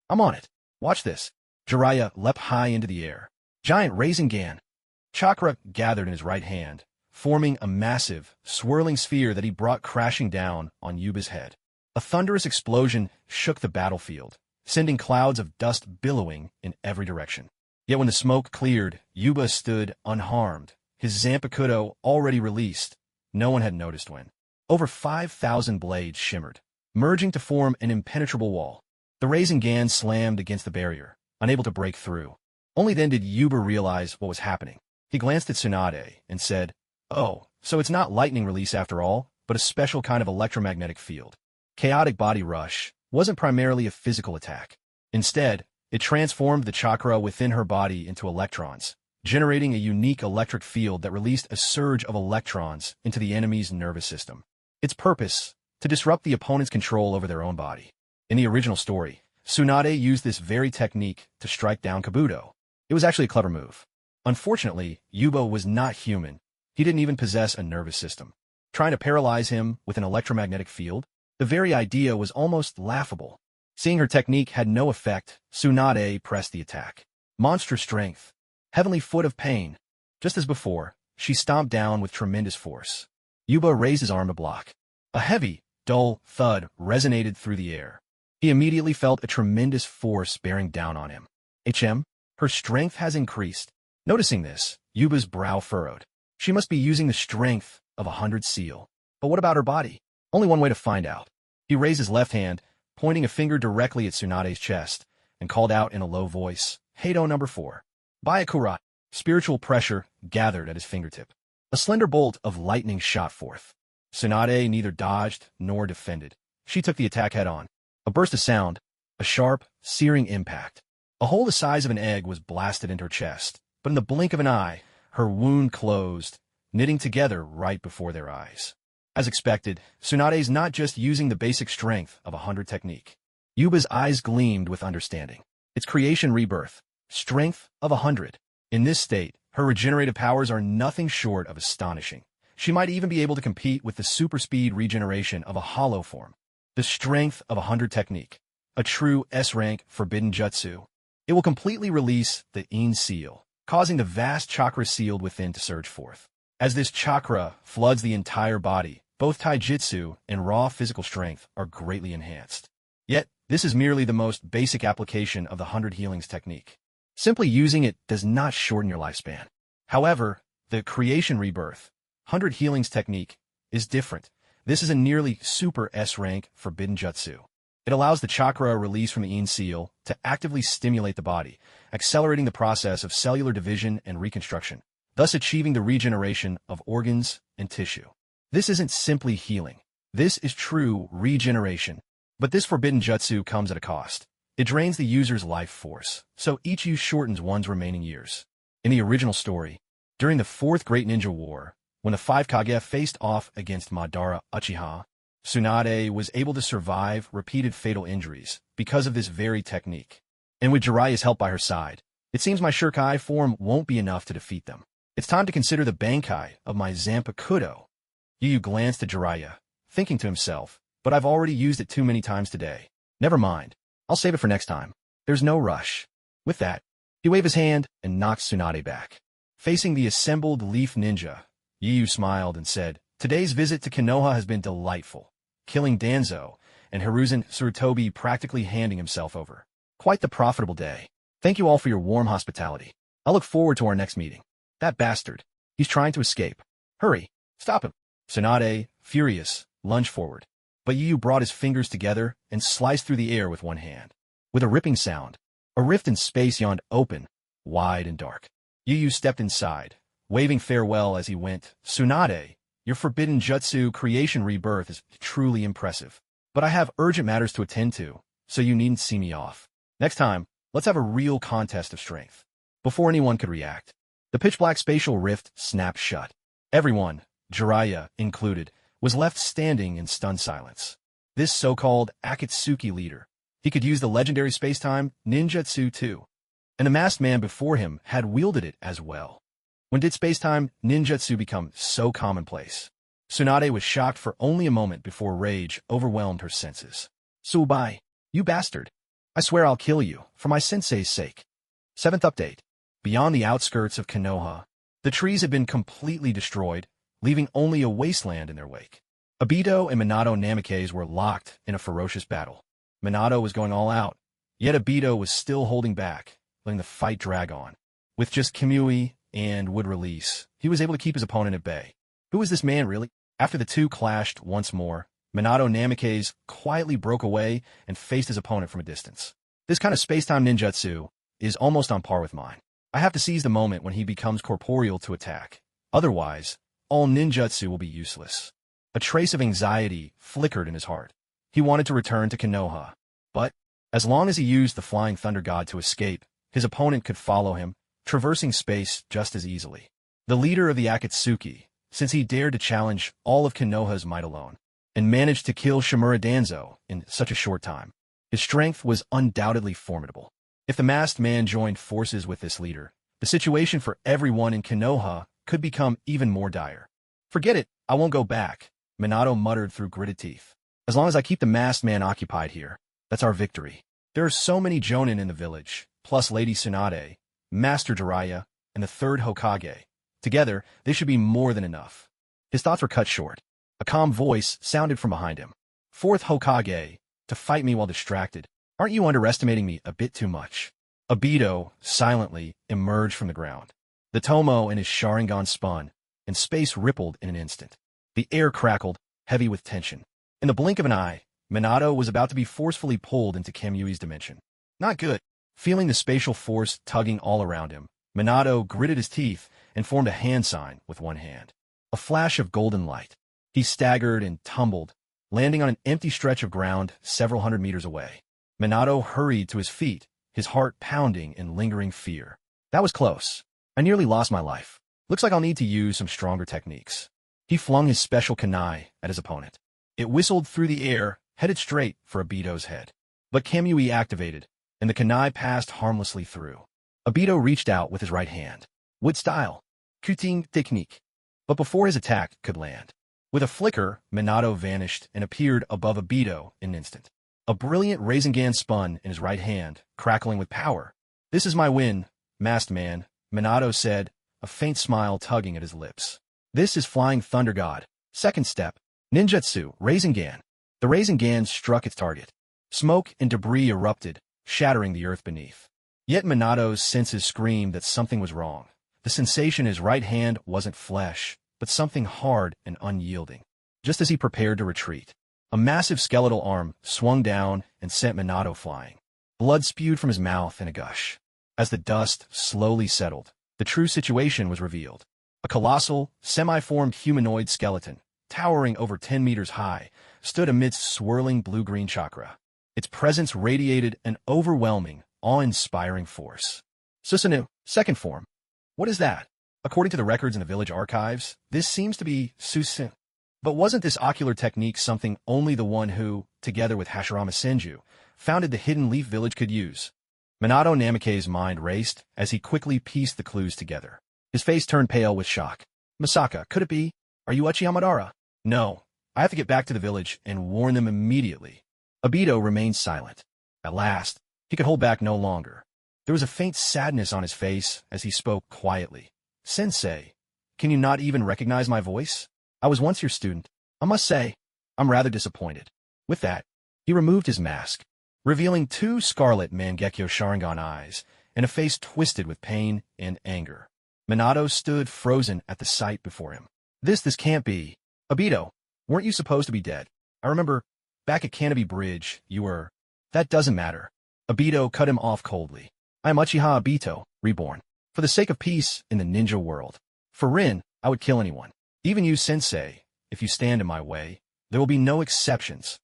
I'm on it. Watch this. Jiraiya leapt high into the air. Giant Rasengan. Chakra gathered in his right hand, forming a massive, swirling sphere that he brought crashing down on Yuba's head. A thunderous explosion shook the battlefield, sending clouds of dust billowing in every direction. Yet when the smoke cleared, Yuba stood unharmed, his Zanpakuto already released. No one had noticed when. Over 5,000 blades shimmered, merging to form an impenetrable wall. The Rasengan slammed against the barrier, unable to break through. Only then did Yuba realize what was happening. He glanced at Tsunade and said, "Oh, so it's not lightning release after all, but a special kind of electromagnetic field." Chaotic body rush wasn't primarily a physical attack. Instead, it transformed the chakra within her body into electrons, generating a unique electric field that released a surge of electrons into the enemy's nervous system. Its purpose, to disrupt the opponent's control over their own body. In the original story, Tsunade used this very technique to strike down Kabuto. It was actually a clever move. Unfortunately, Yuba was not human. He didn't even possess a nervous system. Trying to paralyze him with an electromagnetic field, the very idea was almost laughable. Seeing her technique had no effect, Tsunade pressed the attack. Monster strength. Heavenly foot of pain. Just as before, she stomped down with tremendous force. Yuba raised his arm to block. A heavy, dull thud resonated through the air. He immediately felt a tremendous force bearing down on him. Her strength has increased. Noticing this, Yuba's brow furrowed. She must be using the strength of 100 seal. But what about her body? Only one way to find out. He raised his left hand, pointing a finger directly at Tsunade's chest, and called out in a low voice, Heido number 4. Byakurat. Spiritual pressure gathered at his fingertip. A slender bolt of lightning shot forth. Tsunade neither dodged nor defended. She took the attack head-on. A burst of sound, a sharp, searing impact. A hole the size of an egg was blasted into her chest, but in the blink of an eye, her wound closed, knitting together right before their eyes. As expected, Tsunade's not just using the basic strength of 100 technique. Yuba's eyes gleamed with understanding. Its creation rebirth, strength of 100. In this state, her regenerative powers are nothing short of astonishing. She might even be able to compete with the super speed regeneration of a hollow form. The strength of 100 technique. A true S-rank forbidden jutsu. It will completely release the In seal, causing the vast chakra sealed within to surge forth. As this chakra floods the entire body, both taijutsu and raw physical strength are greatly enhanced. Yet, this is merely the most basic application of the 100 healings technique. Simply using it does not shorten your lifespan. However, the creation rebirth, 100 healings technique, is different. This is a nearly super S-rank forbidden jutsu. It allows the chakra release from the In seal to actively stimulate the body, accelerating the process of cellular division and reconstruction, thus achieving the regeneration of organs and tissue. This isn't simply healing. This is true regeneration. But this forbidden jutsu comes at a cost. It drains the user's life force, so each use shortens one's remaining years. In the original story, during the Fourth Great Ninja War, when the 5 Kage faced off against Madara Uchiha, Tsunade was able to survive repeated fatal injuries because of this very technique. And with Jiraiya's help by her side, it seems my Shurikai form won't be enough to defeat them. It's time to consider the Bankai of my Zanpakuto. Yu Yu glanced at Jiraiya, thinking to himself, but I've already used it too many times today. Never mind. I'll save it for next time. There's no rush. With that, he waved his hand and knocked Tsunade back. Facing the assembled Leaf Ninja, Yu smiled and said, "Today's visit to Konoha has been delightful, killing Danzo and Hiruzen Tsurutobi practically handing himself over. Quite the profitable day. Thank you all for your warm hospitality. I look forward to our next meeting. That bastard. He's trying to escape. Hurry. Stop him." Tsunade, furious, lunged forward. But Yu brought his fingers together and sliced through the air with one hand. With a ripping sound, a rift in space yawned open, wide and dark. Yu stepped inside, waving farewell as he went. "Tsunade, your forbidden jutsu creation rebirth is truly impressive. But I have urgent matters to attend to, so you needn't see me off. Next time, let's have a real contest of strength." Before anyone could react, the pitch-black spatial rift snapped shut. Everyone, Jiraiya included, was left standing in stunned silence. This so-called Akatsuki leader, he could use the legendary space-time ninjutsu too. And the masked man before him had wielded it as well. When did space-time ninjutsu become so commonplace? Tsunade was shocked for only a moment before rage overwhelmed her senses. "Tsubai, you bastard. I swear I'll kill you, for my sensei's sake." 7th update. Beyond the outskirts of Konoha, the trees had been completely destroyed, leaving only a wasteland in their wake. Obito and Minato Namikaze were locked in a ferocious battle. Minato was going all out, yet Obito was still holding back, letting the fight drag on. With just Kamui and would release, he was able to keep his opponent at bay. Who was this man, really? After the two clashed once more, Minato Namikaze quietly broke away and faced his opponent from a distance. This kind of space-time ninjutsu is almost on par with mine. I have to seize the moment when he becomes corporeal to attack. Otherwise, all ninjutsu will be useless. A trace of anxiety flickered in his heart. He wanted to return to Konoha, but as long as he used the Flying Thunder God to escape, his opponent could follow him, traversing space just as easily. The leader of the Akatsuki, since he dared to challenge all of Konoha's might alone, and managed to kill Shimura Danzo in such a short time. His strength was undoubtedly formidable. If the masked man joined forces with this leader, the situation for everyone in Konoha could become even more dire. "Forget it, I won't go back," Minato muttered through gritted teeth. "As long as I keep the masked man occupied here, that's our victory. There are so many Jonin in the village, plus Lady Tsunade, Master Jiraiya, and the third Hokage. Together, they should be more than enough." His thoughts were cut short. A calm voice sounded from behind him. "Fourth Hokage, to fight me while distracted. Aren't you underestimating me a bit too much?" Obito silently emerged from the ground. The Tomo and his Sharingan spun, and space rippled in an instant. The air crackled, heavy with tension. In the blink of an eye, Minato was about to be forcefully pulled into Kamui's dimension. Not good. Feeling the spatial force tugging all around him, Minato gritted his teeth and formed a hand sign with one hand. A flash of golden light. He staggered and tumbled, landing on an empty stretch of ground several hundred meters away. Minato hurried to his feet, his heart pounding in lingering fear. That was close. I nearly lost my life. Looks like I'll need to use some stronger techniques. He flung his special kunai at his opponent. It whistled through the air, headed straight for Obito's head. But Kamui activated, and the kunai passed harmlessly through. Obito reached out with his right hand. Wood style. Kuting technique. But before his attack could land, with a flicker, Minato vanished and appeared above Obito in an instant. A brilliant Rasengan spun in his right hand, crackling with power. "This is my win, masked man," Minato said, a faint smile tugging at his lips. "This is Flying Thunder God. Second step. Ninjutsu, Rasengan." The Rasengan struck its target. Smoke and debris erupted, shattering the earth beneath. Yet Minato's senses screamed that something was wrong. The sensation in his right hand wasn't flesh, but something hard and unyielding. Just as he prepared to retreat, a massive skeletal arm swung down and sent Minato flying. Blood spewed from his mouth in a gush. As the dust slowly settled, the true situation was revealed. A colossal, semi-formed humanoid skeleton, towering over 10 meters high, stood amidst swirling blue-green chakra. Its presence radiated an overwhelming, awe-inspiring force. Susanoo, second form. What is that? According to the records in the village archives, this seems to be Susanoo. But wasn't this ocular technique something only the one who, together with Hashirama Senju, founded the Hidden Leaf Village could use? Minato Namikaze's mind raced as he quickly pieced the clues together. His face turned pale with shock. "Masaka, could it be? Are you Uchiha Madara?" "No, I have to get back to the village and warn them immediately. Obito remained silent. At last, he could hold back no longer. There was a faint sadness on his face as he spoke quietly. Sensei, can you not even recognize my voice? I was once your student. I must say, I'm rather disappointed. With that, he removed his mask, revealing two scarlet Mangekyo Sharingan eyes and a face twisted with pain and anger. Minato stood frozen at the sight before him. This can't be. Obito, weren't you supposed to be dead? I remember, back at Canopy Bridge, you were. That doesn't matter. Obito cut him off coldly. I am Uchiha Obito, reborn. For the sake of peace in the ninja world. For Rin, I would kill anyone. Even you, Sensei, if you stand in my way. There will be no exceptions.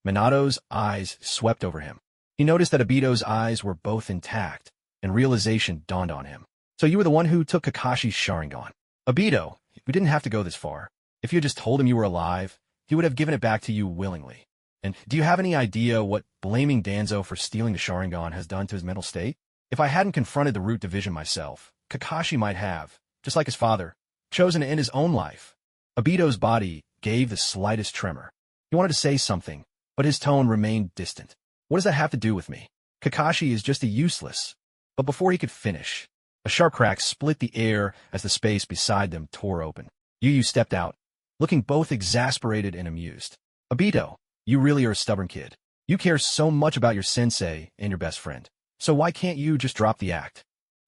Minato's eyes swept over him. He noticed that Obito's eyes were both intact, and realization dawned on him. So you were the one who took Kakashi's Sharingan. Obito, we didn't have to go this far. If you had just told him you were alive, he would have given it back to you willingly. And do you have any idea what blaming Danzo for stealing the Sharingan has done to his mental state? If I hadn't confronted the Root Division myself, Kakashi might have, just like his father, chosen to end his own life. Obito's body gave the slightest tremor. He wanted to say something, but his tone remained distant. What does that have to do with me? Kakashi is just a useless. But before he could finish, a sharp crack split the air as the space beside them tore open. Yu stepped out, looking both exasperated and amused. Obito, you really are a stubborn kid. You care so much about your sensei and your best friend. So why can't you just drop the act?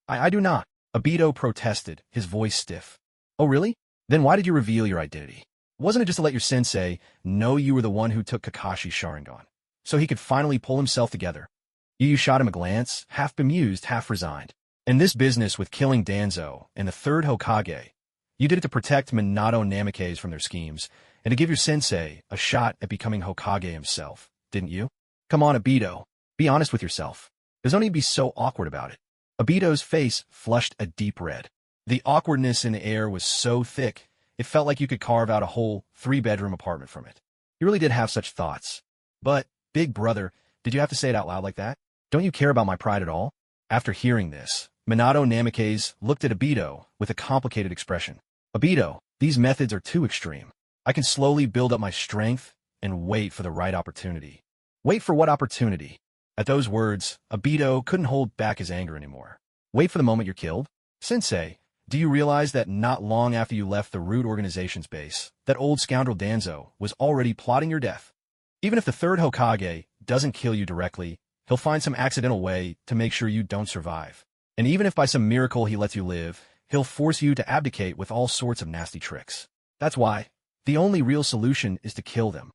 I do not. Obito protested, his voice stiff. Oh really? Then why did you reveal your identity? Wasn't it just to let your sensei know you were the one who took Kakashi's Sharingan, so he could finally pull himself together? Yu shot him a glance, half bemused, half resigned. In this business with killing Danzo and the third Hokage, you did it to protect Minato and Namikaze from their schemes, and to give your sensei a shot at becoming Hokage himself, didn't you? Come on, Obito. Be honest with yourself. There's no need to be so awkward about it. Obito's face flushed a deep red. The awkwardness in the air was so thick, it felt like you could carve out a whole 3-bedroom apartment from it. You really did have such thoughts. But, big brother, did you have to say it out loud like that? Don't you care about my pride at all? After hearing this, Minato Namikaze looked at Obito with a complicated expression. Obito, these methods are too extreme. I can slowly build up my strength and wait for the right opportunity. Wait for what opportunity? At those words, Obito couldn't hold back his anger anymore. Wait for the moment you're killed? Sensei, do you realize that not long after you left the Root Organization's base, that old scoundrel Danzo was already plotting your death? Even if the third Hokage doesn't kill you directly, he'll find some accidental way to make sure you don't survive. And even if by some miracle he lets you live, he'll force you to abdicate with all sorts of nasty tricks. That's why the only real solution is to kill them.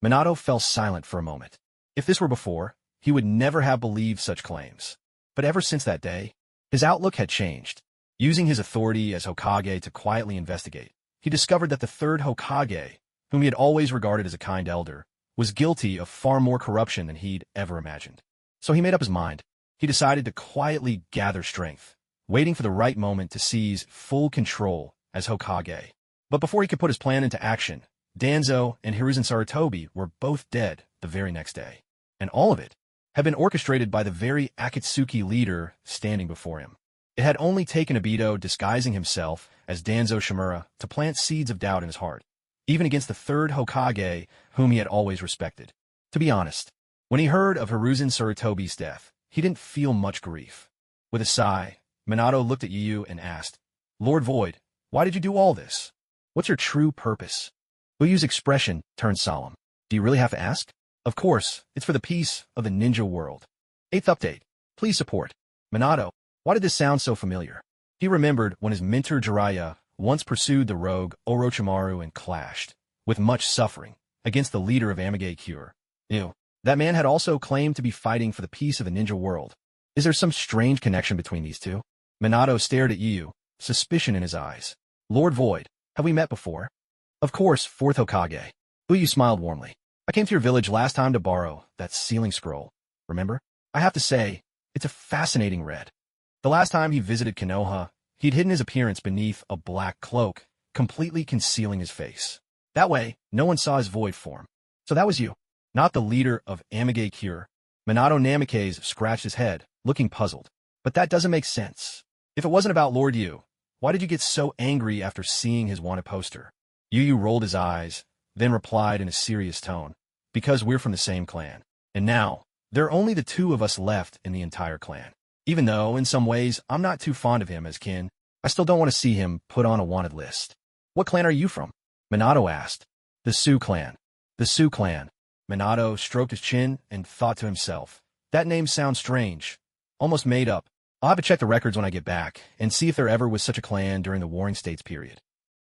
Minato fell silent for a moment. If this were before, he would never have believed such claims. But ever since that day, his outlook had changed. Using his authority as Hokage to quietly investigate, he discovered that the third Hokage, whom he had always regarded as a kind elder, was guilty of far more corruption than he'd ever imagined. So he made up his mind. He decided to quietly gather strength, waiting for the right moment to seize full control as Hokage. But before he could put his plan into action, Danzo and Hiruzen Sarutobi were both dead the very next day. And all of it had been orchestrated by the very Akatsuki leader standing before him. It had only taken Obito disguising himself as Danzo Shimura to plant seeds of doubt in his heart, even against the third Hokage whom he had always respected. To be honest, when he heard of Hiruzen Sarutobi's death, he didn't feel much grief. With a sigh, Minato looked at Yu and asked, Lord Void, why did you do all this? What's your true purpose? Uyu's expression turned solemn. Do you really have to ask? Of course, it's for the peace of the ninja world. 8th update. Please support. Minato, why did this sound so familiar? He remembered when his mentor Jiraiya once pursued the rogue Orochimaru and clashed, with much suffering, against the leader of Amage. That man had also claimed to be fighting for the peace of the ninja world. Is there some strange connection between these two? Minato stared at Yu, suspicion in his eyes. Lord Void, have we met before? Of course, 4th Hokage. Uyu smiled warmly. I came to your village last time to borrow that sealing scroll. Remember? I have to say, it's a fascinating read. The last time he visited Konoha, he'd hidden his appearance beneath a black cloak, completely concealing his face. That way, no one saw his void form. So that was you, not the leader of Amage. Minato Namikaze scratched his head, looking puzzled. But that doesn't make sense. If it wasn't about Lord Yu, why did you get so angry after seeing his wanted poster? Yu rolled his eyes, then replied in a serious tone, "Because we're from the same clan. And now, there are only the two of us left in the entire clan. Even though, in some ways, I'm not too fond of him as kin, I still don't want to see him put on a wanted list." "What clan are you from?" Minato asked. "The Sioux clan." "The Sioux clan." Minato stroked his chin and thought to himself, "That name sounds strange. Almost made up. I'll have to check the records when I get back and see if there ever was such a clan during the Warring States period."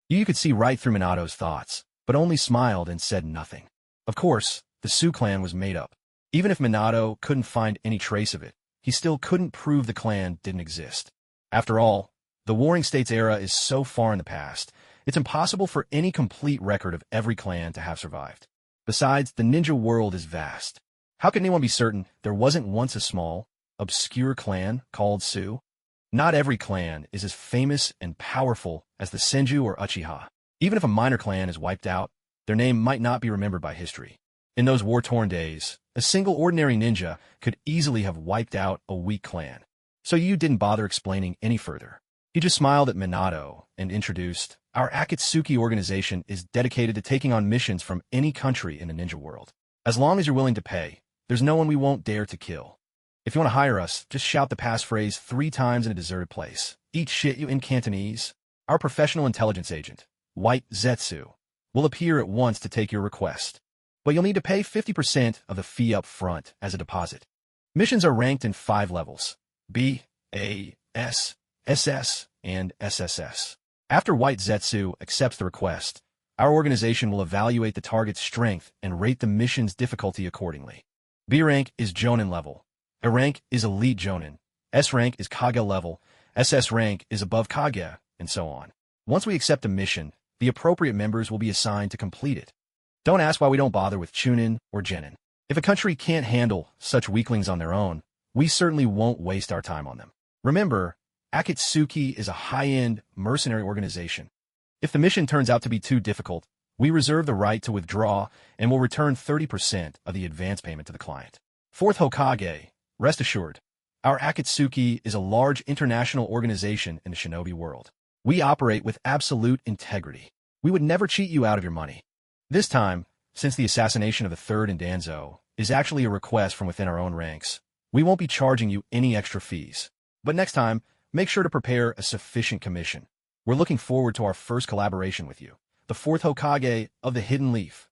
You could see right through Minato's thoughts, but only smiled and said nothing. Of course, the Sioux clan was made up. Even if Minato couldn't find any trace of it, he still couldn't prove the clan didn't exist. After all, the Warring States era is so far in the past, it's impossible for any complete record of every clan to have survived. Besides, the ninja world is vast. How could anyone be certain there wasn't once a small, obscure clan called Sioux? Not every clan is as famous and powerful as the Senju or Uchiha. Even if a minor clan is wiped out, their name might not be remembered by history. In those war-torn days, a single ordinary ninja could easily have wiped out a weak clan. So Yu didn't bother explaining any further. He just smiled at Minato and introduced, "Our Akatsuki organization is dedicated to taking on missions from any country in the ninja world. As long as you're willing to pay, there's no one we won't dare to kill. If you want to hire us, just shout the passphrase 3 times in a deserted place. Eat shit you in Cantonese. Our professional intelligence agent, White Zetsu, will appear at once to take your request. But you'll need to pay 50% of the fee up front as a deposit." Missions are ranked in 5 levels: B, A, S, SS, and SSS. After White Zetsu accepts the request, our organization will evaluate the target's strength and rate the mission's difficulty accordingly. B rank is Jonin level. A rank is Elite Jonin. S rank is Kage level. SS rank is above Kage, and so on. Once we accept a mission, the appropriate members will be assigned to complete it. Don't ask why we don't bother with Chunin or Genin. If a country can't handle such weaklings on their own, we certainly won't waste our time on them. Remember, Akatsuki is a high-end mercenary organization. If the mission turns out to be too difficult, we reserve the right to withdraw and will return 30% of the advance payment to the client. 4th Hokage, rest assured, our Akatsuki is a large international organization in the shinobi world. We operate with absolute integrity. We would never cheat you out of your money. This time, since the assassination of the 3rd in Danzo is actually a request from within our own ranks, we won't be charging you any extra fees. But next time, make sure to prepare a sufficient commission. We're looking forward to our first collaboration with you, the 4th Hokage of the Hidden Leaf."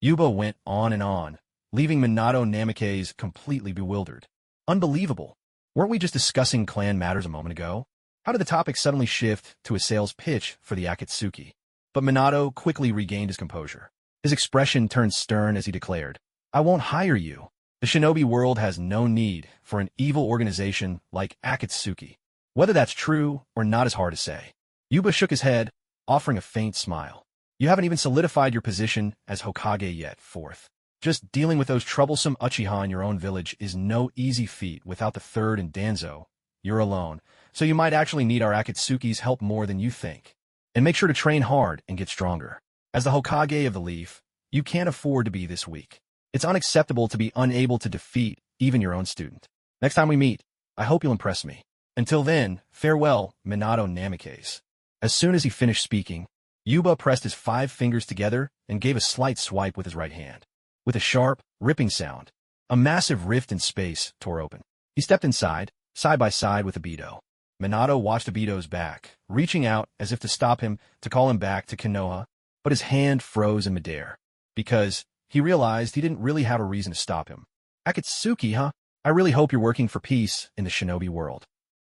Yuba went on and on, leaving Minato Namikaze completely bewildered. Unbelievable. Weren't we just discussing clan matters a moment ago? How did the topic suddenly shift to a sales pitch for the Akatsuki? But Minato quickly regained his composure. His expression turned stern as he declared, "I won't hire you. The shinobi world has no need for an evil organization like Akatsuki." Whether that's true or not is hard to say. Yuba shook his head, offering a faint smile. "You haven't even solidified your position as Hokage yet, 4th. Just dealing with those troublesome Uchiha in your own village is no easy feat without the 3rd in Danzo. You're alone, so you might actually need our Akatsuki's help more than you think. And make sure to train hard and get stronger. As the Hokage of the Leaf, you can't afford to be this weak. It's unacceptable to be unable to defeat even your own student. Next time we meet, I hope you'll impress me. Until then, farewell, Minato Namikaze." As soon as he finished speaking, Yuba pressed his 5 fingers together and gave a slight swipe with his right hand. With a sharp, ripping sound, a massive rift in space tore open. He stepped inside, side by side with Obito. Minato watched Obito's back, reaching out as if to stop him to call him back to Konoha, but his hand froze in midair, because he realized he didn't really have a reason to stop him. "Akatsuki, huh? I really hope you're working for peace in the shinobi world."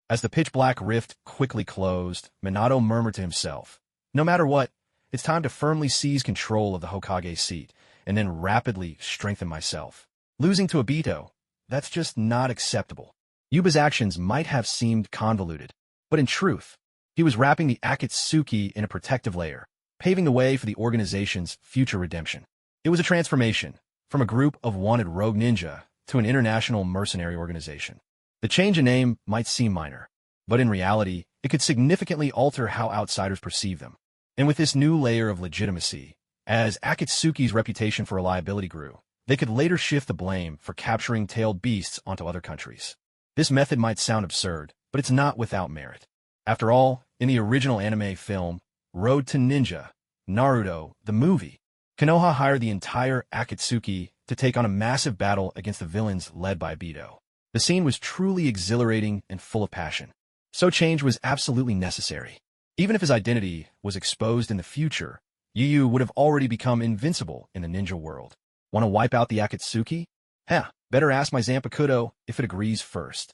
As the pitch-black rift quickly closed, Minato murmured to himself, "No matter what, it's time to firmly seize control of the Hokage seat, and then rapidly strengthen myself. Losing to Obito, that's just not acceptable." Yuba's actions might have seemed convoluted, but in truth, he was wrapping the Akatsuki in a protective layer, paving the way for the organization's future redemption. It was a transformation, from a group of wanted rogue ninja to an international mercenary organization. The change in name might seem minor, but in reality, it could significantly alter how outsiders perceive them. And with this new layer of legitimacy, as Akatsuki's reputation for reliability grew, they could later shift the blame for capturing tailed beasts onto other countries. This method might sound absurd, but it's not without merit. After all, in the original anime film, Road to Ninja, Naruto, the movie, Konoha hired the entire Akatsuki to take on a massive battle against the villains led by Obito. The scene was truly exhilarating and full of passion. So change was absolutely necessary. Even if his identity was exposed in the future, Yu Yu would have already become invincible in the ninja world. Want to wipe out the Akatsuki? Heh, better ask my Zanpakuto if it agrees first.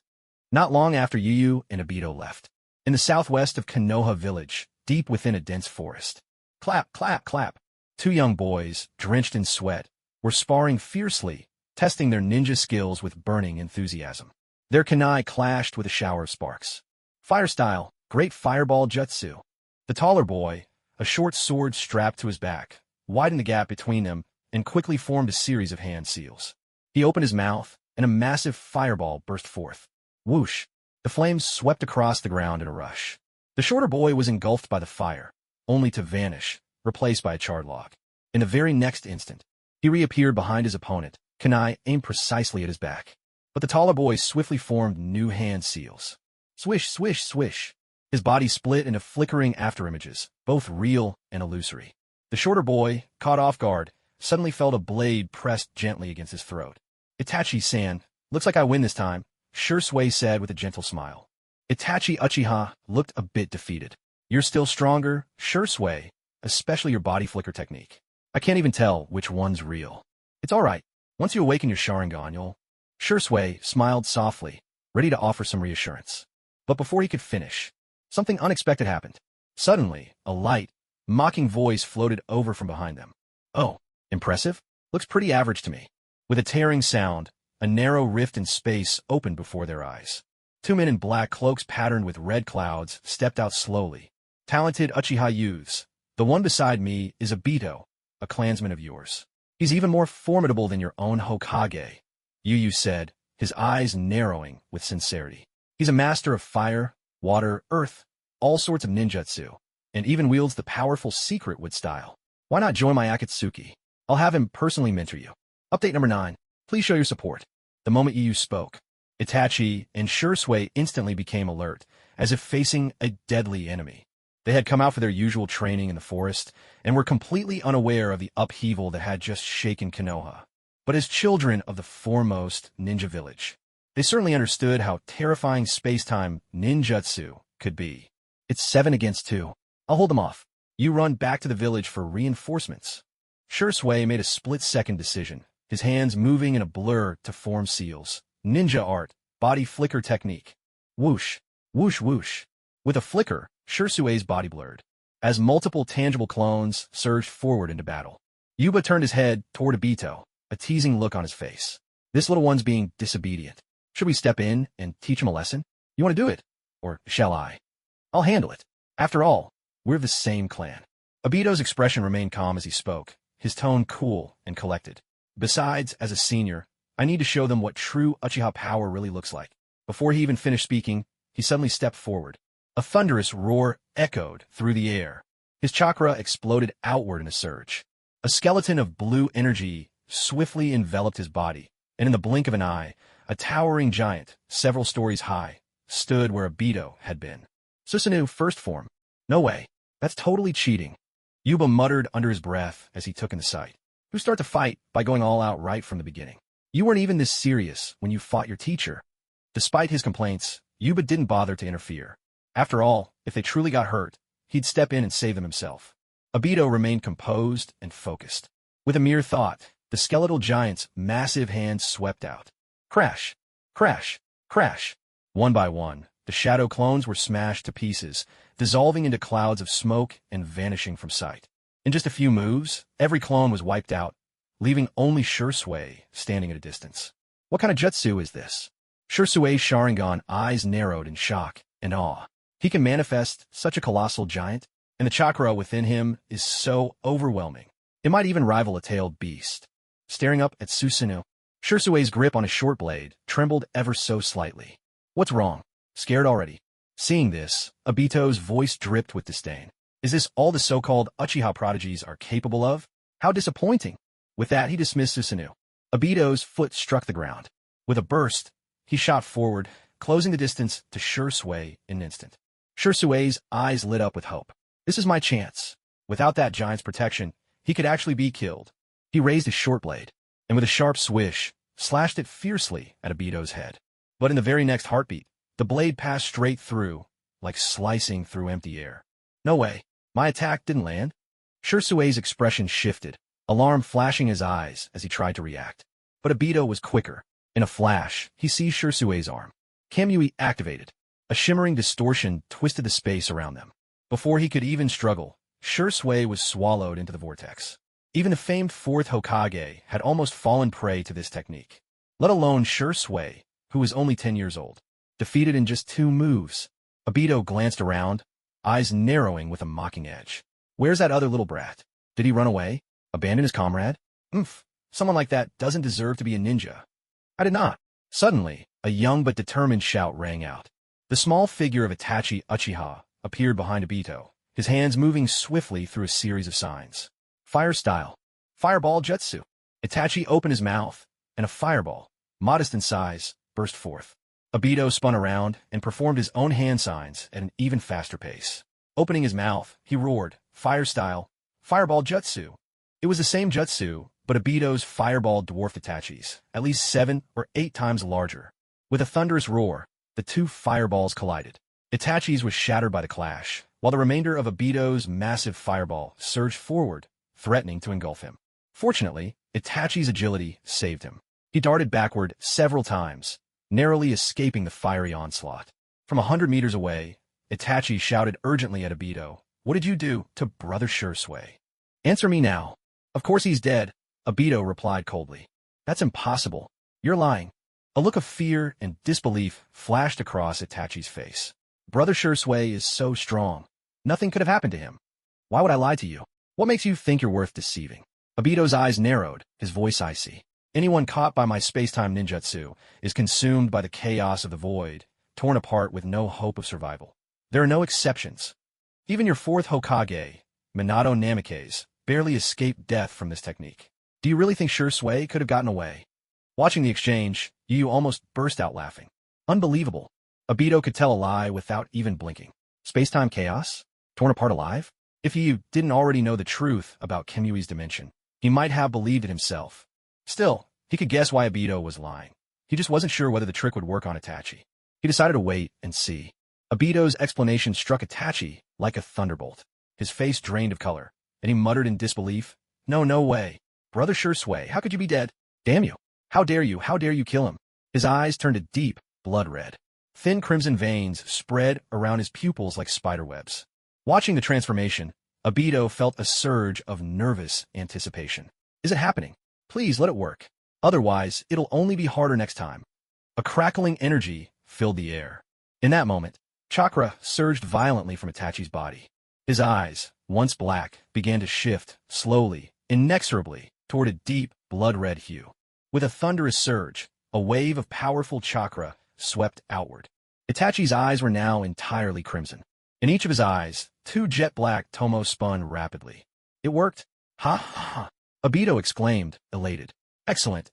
Not long after Yu Yu and Obito left. In the southwest of Konoha village, deep within a dense forest. Clap, clap, clap. Two young boys, drenched in sweat, were sparring fiercely, testing their ninja skills with burning enthusiasm. Their kunai clashed with a shower of sparks. Fire style, great fireball jutsu. The taller boy, a short sword strapped to his back, widened the gap between them and quickly formed a series of hand seals. He opened his mouth, and a massive fireball burst forth. Whoosh! The flames swept across the ground in a rush. The shorter boy was engulfed by the fire, only to vanish, replaced by a charred log. In the very next instant, he reappeared behind his opponent, kunai aimed precisely at his back. But the taller boy swiftly formed new hand seals. Swish, swish, swish. His body split into flickering afterimages, both real and illusory. The shorter boy, caught off guard, suddenly felt a blade pressed gently against his throat. Itachi-san, looks like I win this time, Shursui said with a gentle smile. Itachi Uchiha looked a bit defeated. You're still stronger, Shursui, especially your body flicker technique. I can't even tell which one's real. It's all right. Once you awaken your Sharingan, you'll... Shursui smiled softly, ready to offer some reassurance. But before he could finish, something unexpected happened. Suddenly, a light, mocking voice floated over from behind them. Oh, impressive? Looks pretty average to me. With a tearing sound, a narrow rift in space opened before their eyes. Two men in black cloaks patterned with red clouds stepped out slowly. Talented Uchiha youths. The one beside me is Obito, a clansman of yours. He's even more formidable than your own Hokage, Yu Yu said, his eyes narrowing with sincerity. He's a master of fire, water, earth, all sorts of ninjutsu, and even wields the powerful secret wood style. Why not join my Akatsuki? I'll have him personally mentor you. Update number 9. Please show your support. The moment Yu Yu spoke, Itachi and Shursui instantly became alert, as if facing a deadly enemy. They had come out for their usual training in the forest, and were completely unaware of the upheaval that had just shaken Konoha. But as children of the foremost ninja village, they certainly understood how terrifying space-time ninjutsu could be. It's 7 against 2. I'll hold them off. You run back to the village for reinforcements. Shursui made a split-second decision, his hands moving in a blur to form seals. Ninja art, body flicker technique. Whoosh, whoosh, whoosh. With a flicker, Shursui's body blurred, as multiple tangible clones surged forward into battle. Yuba turned his head toward Obito, a teasing look on his face. This little one's being disobedient. Should we step in and teach him a lesson? You want to do it? Or shall I? I'll handle it. After all, we're the same clan. Obito's expression remained calm as he spoke, his tone cool and collected. Besides, as a senior, I need to show them what true Uchiha power really looks like. Before he even finished speaking, he suddenly stepped forward. A thunderous roar echoed through the air. His chakra exploded outward in a surge. A skeleton of blue energy swiftly enveloped his body, and in the blink of an eye, a towering giant, several stories high, stood where Obito had been. Susanoo, first form. No way. That's totally cheating. Yuba muttered under his breath as he took in the sight. You start to fight by going all out right from the beginning. You weren't even this serious when you fought your teacher. Despite his complaints, Yuba didn't bother to interfere. After all, if they truly got hurt, he'd step in and save them himself. Obito remained composed and focused. With a mere thought, the skeletal giant's massive hands swept out. Crash! Crash! Crash! One by one, the shadow clones were smashed to pieces, dissolving into clouds of smoke and vanishing from sight. In just a few moves, every clone was wiped out, leaving only Shursui standing at a distance. What kind of jutsu is this? Shursui's Sharingan eyes narrowed in shock and awe. He can manifest such a colossal giant, and the chakra within him is so overwhelming. It might even rival a tailed beast. Staring up at Susanoo, Shursui's grip on his short blade trembled ever so slightly. What's wrong? Scared already? Seeing this, Obito's voice dripped with disdain. Is this all the so-called Uchiha prodigies are capable of? How disappointing! With that, he dismissed Susanoo. Obito's foot struck the ground. With a burst, he shot forward, closing the distance to Shursui in an instant. Shursui's eyes lit up with hope. This is my chance. Without that giant's protection, he could actually be killed. He raised his short blade, and with a sharp swish, slashed it fiercely at Obito's head. But in the very next heartbeat, the blade passed straight through, like slicing through empty air. No way. My attack didn't land. Shirsue's expression shifted, alarm flashing his eyes as he tried to react. But Obito was quicker. In a flash, he seized Shirsue's arm. Kamui activated. A shimmering distortion twisted the space around them. Before he could even struggle, Shirsue was swallowed into the vortex. Even the famed fourth Hokage had almost fallen prey to this technique. Let alone Shirsue, who was only 10 years old. Defeated in just 2 moves. Obito glanced around, eyes narrowing with a mocking edge. Where's that other little brat? Did he run away? Abandon his comrade? Someone like that doesn't deserve to be a ninja. I did not. Suddenly, a young but determined shout rang out. The small figure of Itachi Uchiha appeared behind Obito, his hands moving swiftly through a series of signs. Fire style. Fireball jutsu. Itachi opened his mouth, and a fireball, modest in size, burst forth. Obito spun around and performed his own hand signs at an even faster pace. Opening his mouth, he roared, Fire style. Fireball jutsu. It was the same jutsu, but Obito's fireball dwarfed Itachi's, at least 7 or 8 times larger. With a thunderous roar, the 2 fireballs collided. Itachi's was shattered by the clash, while the remainder of Obito's massive fireball surged forward, threatening to engulf him. Fortunately, Itachi's agility saved him. He darted backward several times, narrowly escaping the fiery onslaught. From 100 meters away, Itachi shouted urgently at Obito, What did you do to Brother Shirsue? Answer me now. Of course he's dead, Obito replied coldly. That's impossible. You're lying. A look of fear and disbelief flashed across Itachi's face. Brother Shirsue is so strong. Nothing could have happened to him. Why would I lie to you? What makes you think you're worth deceiving? Obito's eyes narrowed, his voice icy. Anyone caught by my space-time ninjutsu is consumed by the chaos of the void, torn apart with no hope of survival. There are no exceptions. Even your 4th Hokage, Minato Namikaze, barely escaped death from this technique. Do you really think Shirsue could have gotten away? Watching the exchange, Yu almost burst out laughing. Unbelievable. Obito could tell a lie without even blinking. Space-time chaos? Torn apart alive? If Yu didn't already know the truth about Kimui's dimension, he might have believed it himself. Still, he could guess why Obito was lying. He just wasn't sure whether the trick would work on Itachi. He decided to wait and see. Obito's explanation struck Itachi like a thunderbolt. His face drained of color, and he muttered in disbelief, No way. Brother Shirsue, how could you be dead? Damn you. How dare you kill him? His eyes turned a deep blood red. Thin crimson veins spread around his pupils like spiderwebs. Watching the transformation, Obito felt a surge of nervous anticipation. Is it happening? Please let it work. Otherwise, it'll only be harder next time. A crackling energy filled the air. In that moment, chakra surged violently from Itachi's body. His eyes, once black, began to shift, slowly, inexorably, toward a deep, blood-red hue. With a thunderous surge, a wave of powerful chakra swept outward. Itachi's eyes were now entirely crimson. In each of his eyes, 2 jet-black tomo spun rapidly. It worked. Ha ha ha. Obito exclaimed, elated. Excellent.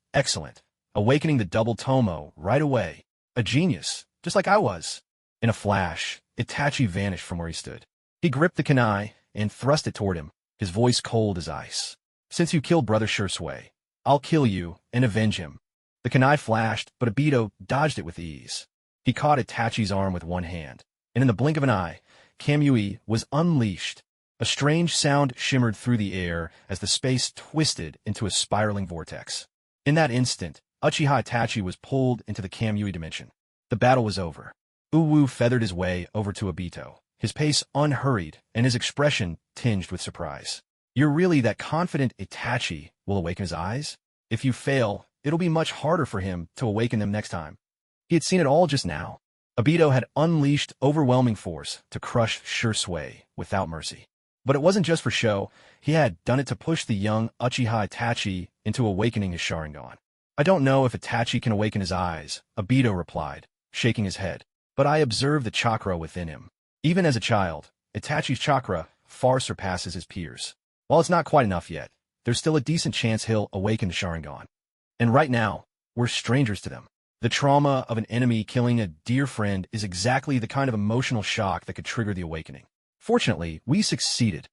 Awakening the double tomo right away. A genius, just like I was. In a flash, Itachi vanished from where he stood. He gripped the kunai and thrust it toward him, his voice cold as ice. Since you killed Brother Shirsue, I'll kill you and avenge him. The kunai flashed, but Obito dodged it with ease. He caught Itachi's arm with one hand, and in the blink of an eye, Kamui was unleashed. A strange sound shimmered through the air as the space twisted into a spiraling vortex. In that instant, Uchiha Itachi was pulled into the Kamui dimension. The battle was over. Uwu feathered his way over to Obito, his pace unhurried and his expression tinged with surprise. You're really that confident Itachi will awaken his eyes? If you fail, it'll be much harder for him to awaken them next time. He had seen it all just now. Obito had unleashed overwhelming force to crush Shirsue without mercy. But it wasn't just for show. He had done it to push the young Uchiha Itachi into awakening his Sharingan. I don't know if Itachi can awaken his eyes, Obito replied, shaking his head. But I observe the chakra within him. Even as a child, Itachi's chakra far surpasses his peers. While it's not quite enough yet, there's still a decent chance he'll awaken the Sharingan. And right now, we're strangers to them. The trauma of an enemy killing a dear friend is exactly the kind of emotional shock that could trigger the awakening. Fortunately, we succeeded.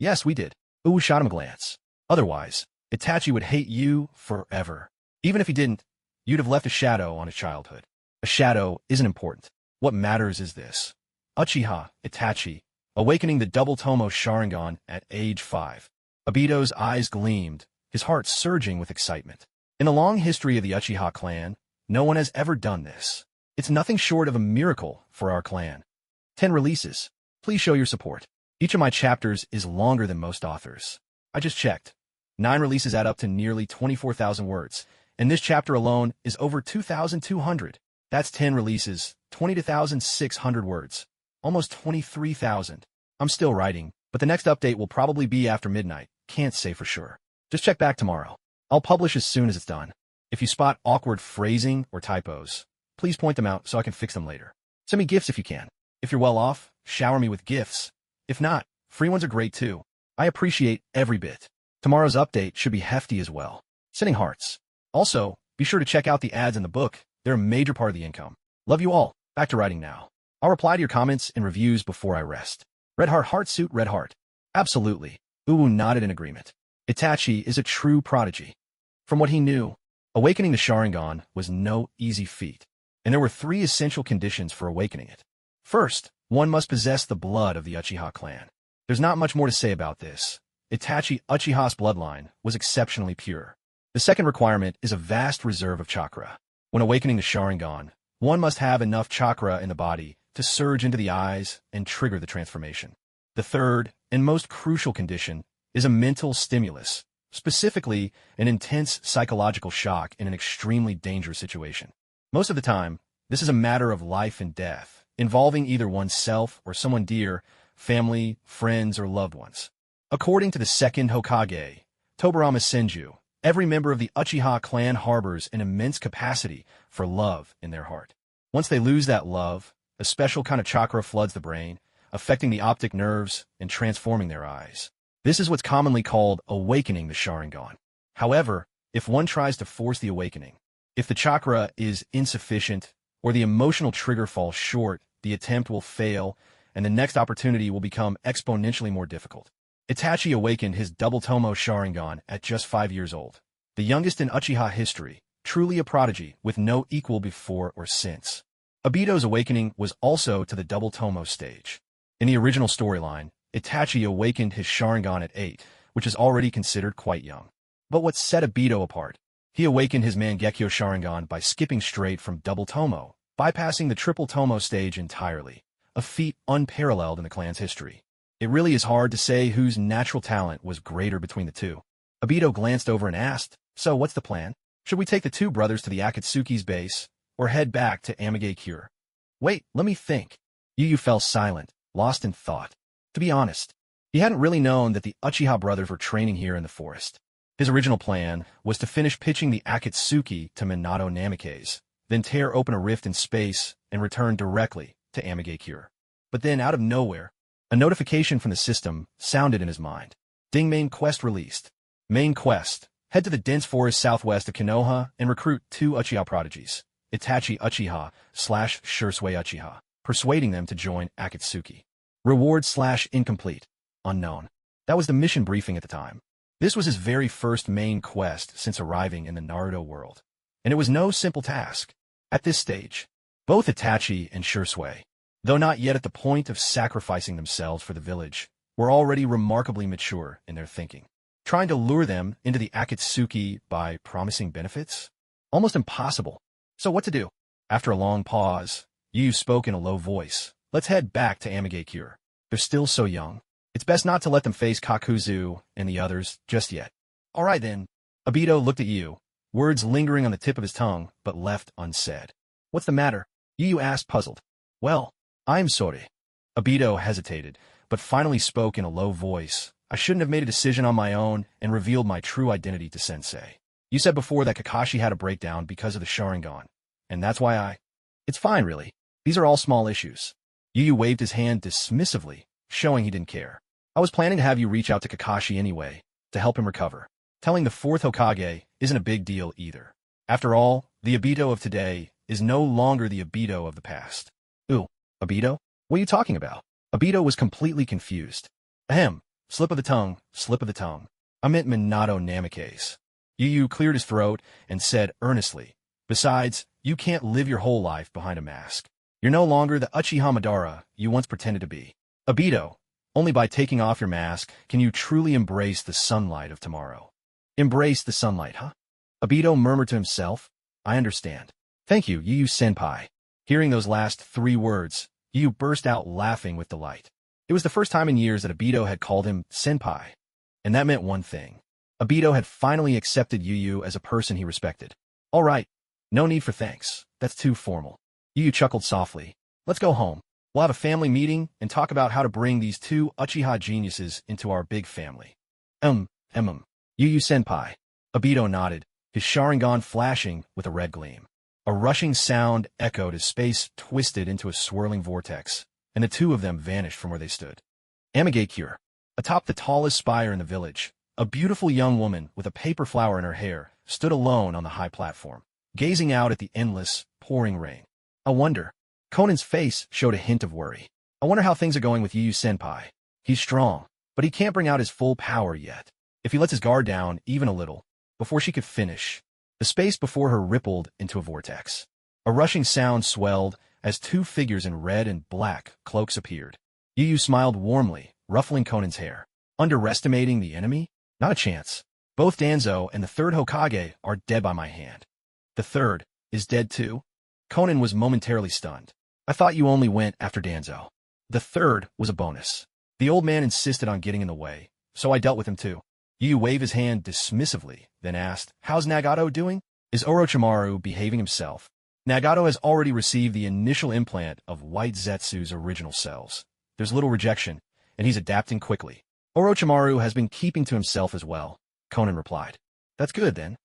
Yes, we did. Uwu shot him a glance. Otherwise, Itachi would hate you forever. Even if he didn't, you'd have left a shadow on his childhood. A shadow isn't important. What matters is this. Uchiha Itachi, awakening the double Tomo Sharingan at age 5. Obito's eyes gleamed, his heart surging with excitement. In the long history of the Uchiha clan, no one has ever done this. It's nothing short of a miracle for our clan. 10 releases. Please show your support. Each of my chapters is longer than most authors. I just checked. 9 releases add up to nearly 24,000 words, and this chapter alone is over 2,200. That's 10 releases, 22,600 words. Almost 23,000. I'm still writing, but the next update will probably be after midnight. Can't say for sure. Just check back tomorrow. I'll publish as soon as it's done. If you spot awkward phrasing or typos, please point them out so I can fix them later. Send me gifts if you can. If you're well off, shower me with gifts. If not, free ones are great too. I appreciate every bit. Tomorrow's update should be hefty as well. Sending hearts. Also, be sure to check out the ads in the book. They're a major part of the income. Love you all. Back to writing now. I'll reply to your comments and reviews before I rest. Red Heart Heartsuit Red Heart. Absolutely. Uwu nodded in agreement. Itachi is a true prodigy. From what he knew, awakening the Sharingan was no easy feat, and there were 3 essential conditions for awakening it. First, one must possess the blood of the Uchiha clan. There's not much more to say about this. Itachi Uchiha's bloodline was exceptionally pure. The second requirement is a vast reserve of chakra. When awakening the Sharingan, one must have enough chakra in the body to surge into the eyes and trigger the transformation. The third, and most crucial condition, is a mental stimulus, specifically an intense psychological shock in an extremely dangerous situation. Most of the time, this is a matter of life and death, involving either oneself or someone dear, family, friends, or loved ones. According to the second Hokage, Tobirama Senju, every member of the Uchiha clan harbors an immense capacity for love in their heart. Once they lose that love, a special kind of chakra floods the brain, affecting the optic nerves and transforming their eyes. This is what's commonly called awakening the Sharingan. However, if one tries to force the awakening, if the chakra is insufficient or the emotional trigger falls short, the attempt will fail and the next opportunity will become exponentially more difficult. Itachi awakened his double Tomo Sharingan at just 5 years old. The youngest in Uchiha history, truly a prodigy with no equal before or since. Obito's awakening was also to the double Tomo stage. In the original storyline, Itachi awakened his Sharingan at 8, which is already considered quite young. But what set Obito apart? He awakened his Mangekyo Sharingan by skipping straight from double Tomo, bypassing the triple Tomo stage entirely, a feat unparalleled in the clan's history. It really is hard to say whose natural talent was greater between the two. Obito glanced over and asked, "So what's the plan? Should we take the 2 brothers to the Akatsuki's base, or head back to Amigakure?" "Wait, let me think." Yu fell silent, lost in thought. To be honest, he hadn't really known that the Uchiha brothers were training here in the forest. His original plan was to finish pitching the Akatsuki to Minato Namikaze, then tear open a rift in space and return directly to Amigakure. But then, out of nowhere, a notification from the system sounded in his mind. Ding, main quest released. Main quest. Head to the dense forest southwest of Konoha and recruit 2 Uchiha prodigies, Itachi Uchiha / Shursui Uchiha, persuading them to join Akatsuki. Reward / incomplete. Unknown. That was the mission briefing at the time. This was his very first main quest since arriving in the Naruto world. And it was no simple task. At this stage, both Itachi and Shursui, though not yet at the point of sacrificing themselves for the village, were already remarkably mature in their thinking. Trying to lure them into the Akatsuki by promising benefits? Almost impossible. So what to do? After a long pause, Yu spoke in a low voice. "Let's head back to Amigakure. They're still so young. It's best not to let them face Kakuzu and the others just yet." "All right then." Obito looked at Yu, words lingering on the tip of his tongue but left unsaid. "What's the matter?" Yu asked, puzzled. "Well, I'm sorry." Obito hesitated, but finally spoke in a low voice. "I shouldn't have made a decision on my own and revealed my true identity to Sensei. You said before that Kakashi had a breakdown because of the Sharingan, and that's why I—" "It's fine, really. These are all small issues." Yu waved his hand dismissively, showing he didn't care. "I was planning to have you reach out to Kakashi anyway, to help him recover. Telling the 4th Hokage isn't a big deal either. After all, the Obito of today is no longer the Obito of the past." "Ooh, Obito? What are you talking about?" Obito was completely confused. "Ahem, Slip of the tongue, slip of the tongue. I meant Minato Namikaze. Yu cleared his throat and said earnestly, besides, you can't live your whole life behind a mask. You're no longer the Uchiha Madara you once pretended to be. Obito, only by taking off your mask can you truly embrace the sunlight of tomorrow. Embrace the sunlight, huh? Obito murmured to himself. I understand. Thank you, Yu-senpai. Hearing those last 3 words, Yu burst out laughing with delight. It was the first time in years that Obito had called him senpai. And that meant one thing. Obito had finally accepted Yu as a person he respected. All right, no need for thanks. That's too formal. Yu chuckled softly. Let's go home. We'll have a family meeting and talk about how to bring these 2 Uchiha geniuses into our big family. Yu-senpai. Obito nodded, his Sharingan flashing with a red gleam. A rushing sound echoed as space twisted into a swirling vortex, and the 2 of them vanished from where they stood. Amigakure. Atop the tallest spire in the village, a beautiful young woman with a paper flower in her hair stood alone on the high platform, gazing out at the endless, pouring rain. I wonder. Conan's face showed a hint of worry. I wonder how things are going with Yu-senpai. He's strong, but he can't bring out his full power yet. If he lets his guard down even a little, before she could finish, the space before her rippled into a vortex. A rushing sound swelled as 2 figures in red and black cloaks appeared. Yu smiled warmly, ruffling Conan's hair. Underestimating the enemy? Not a chance. Both Danzo and the 3rd Hokage are dead by my hand. The 3rd is dead too? Conan was momentarily stunned. I thought you only went after Danzo. The 3rd was a bonus. The old man insisted on getting in the way, so I dealt with him too. Yu waved his hand dismissively, then asked, How's Nagato doing? Is Orochimaru behaving himself? Nagato has already received the initial implant of White Zetsu's original cells. There's little rejection, and he's adapting quickly. Orochimaru has been keeping to himself as well, Conan replied. That's good, then.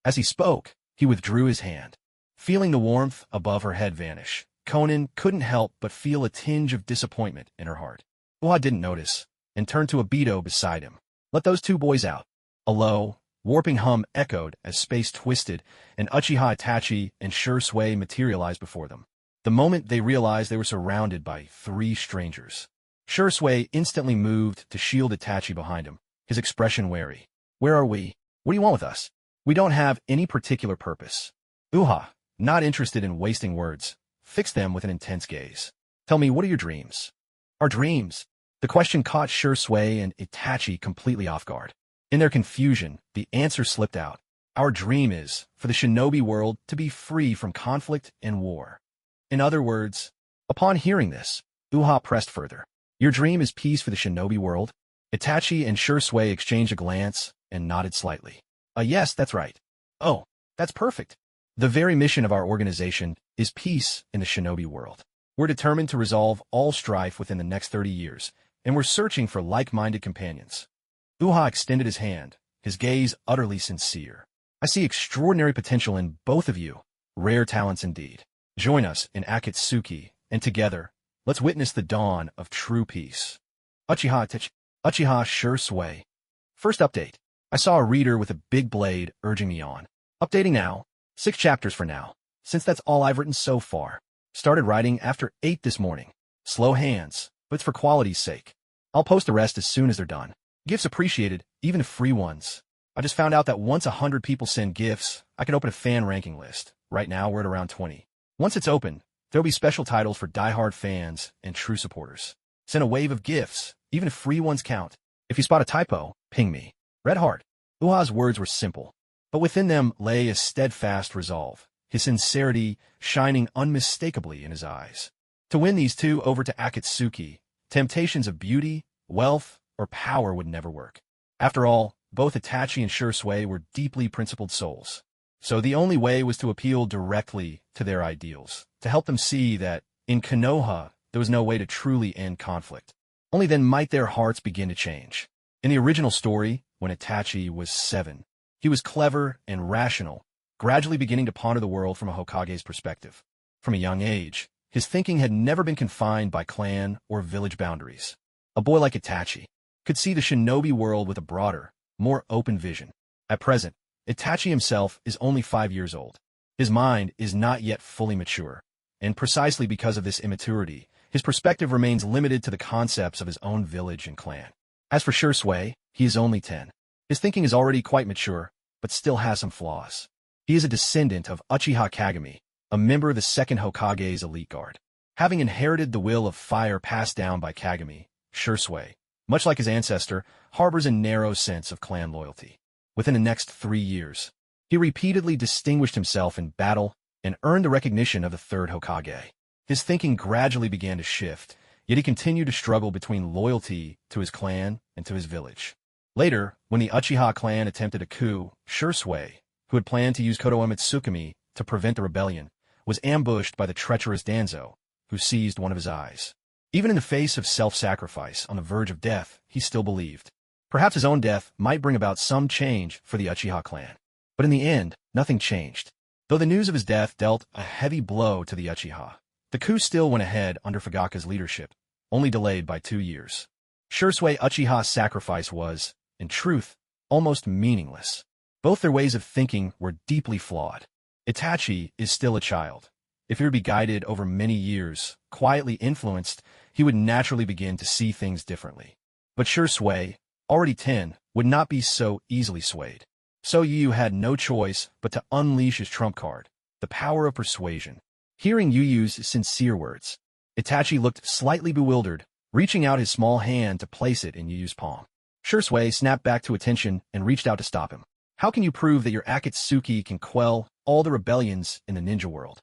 As he spoke, he withdrew his hand. Feeling the warmth above her head vanish, Conan couldn't help but feel a tinge of disappointment in her heart. Uha didn't notice, and turned to Obito beside him. Let those 2 boys out. A low, warping hum echoed as space twisted, and Uchiha Itachi and Sure materialized before them. The moment they realized they were surrounded by 3 strangers. Sure instantly moved to shield Itachi behind him, his expression wary. Where are we? What do you want with us? We don't have any particular purpose. Uha, not interested in wasting words, fixed them with an intense gaze. Tell me, what are your dreams? Our dreams? The question caught Sure and Itachi completely off guard. In their confusion, the answer slipped out. Our dream is for the shinobi world to be free from conflict and war. In other words, upon hearing this, Uha pressed further. Your dream is peace for the shinobi world? Itachi and Sure exchanged a glance and nodded slightly. Yes, that's right. Oh, that's perfect. The very mission of our organization is peace in the shinobi world. We're determined to resolve all strife within the next 30 years, and we're searching for like-minded companions. Uha extended his hand, his gaze utterly sincere. I see extraordinary potential in both of you, rare talents indeed. Join us in Akatsuki, and together, let's witness the dawn of true peace. Uchiha Sure. First update. I saw a reader with a big blade urging me on. Updating now. 6 chapters for now, since that's all I've written so far. Started writing after 8 this morning. Slow hands, but it's for quality's sake. I'll post the rest as soon as they're done. Gifts appreciated, even if free ones. I just found out that once 100 people send gifts, I can open a fan ranking list. Right now, we're at around 20. Once it's open, there'll be special titles for die-hard fans and true supporters. Send a wave of gifts, even if free ones count. If you spot a typo, ping me. Red Heart. Uha's words were simple, but within them lay a steadfast resolve, his sincerity shining unmistakably in his eyes. To win these 2 over to Akatsuki, temptations of beauty, wealth, or power would never work. After all, both Itachi and Sure were deeply principled souls. So the only way was to appeal directly to their ideals, to help them see that, in Konoha, there was no way to truly end conflict. Only then might their hearts begin to change. In the original story, when Itachi was 7, he was clever and rational, gradually beginning to ponder the world from a Hokage's perspective. From a young age, his thinking had never been confined by clan or village boundaries. A boy like Itachi could see the shinobi world with a broader, more open vision. At present, Itachi himself is only 5 years old. His mind is not yet fully mature, and precisely because of this immaturity, his perspective remains limited to the concepts of his own village and clan. As for Shui, he is only 10. His thinking is already quite mature, but still has some flaws. He is a descendant of Uchiha Kagami, a member of the second Hokage's elite guard. Having inherited the will of fire passed down by Kagami, Shui, much like his ancestor, harbors a narrow sense of clan loyalty. Within the next 3 years, he repeatedly distinguished himself in battle and earned the recognition of the third Hokage. His thinking gradually began to shift, yet he continued to struggle between loyalty to his clan and to his village. Later, when the Uchiha clan attempted a coup, Shui, who had planned to use Kotoa Mitsukumi to prevent the rebellion, was ambushed by the treacherous Danzo, who seized one of his eyes. Even in the face of self-sacrifice on the verge of death, he still believed. Perhaps his own death might bring about some change for the Uchiha clan. But in the end, nothing changed. Though the news of his death dealt a heavy blow to the Uchiha, the coup still went ahead under Fugaka's leadership, only delayed by 2 years. Shui Uchiha's sacrifice was, in truth, almost meaningless. Both their ways of thinking were deeply flawed. Itachi is still a child. If he were to be guided over many years, quietly influenced, he would naturally begin to see things differently. But Shui, already 10, would not be so easily swayed. So Yu had no choice but to unleash his trump card, the power of persuasion. Hearing Yu's sincere words, Itachi looked slightly bewildered, reaching out his small hand to place it in Yu's palm. Shui snapped back to attention and reached out to stop him. How can you prove that your Akatsuki can quell all the rebellions in the ninja world?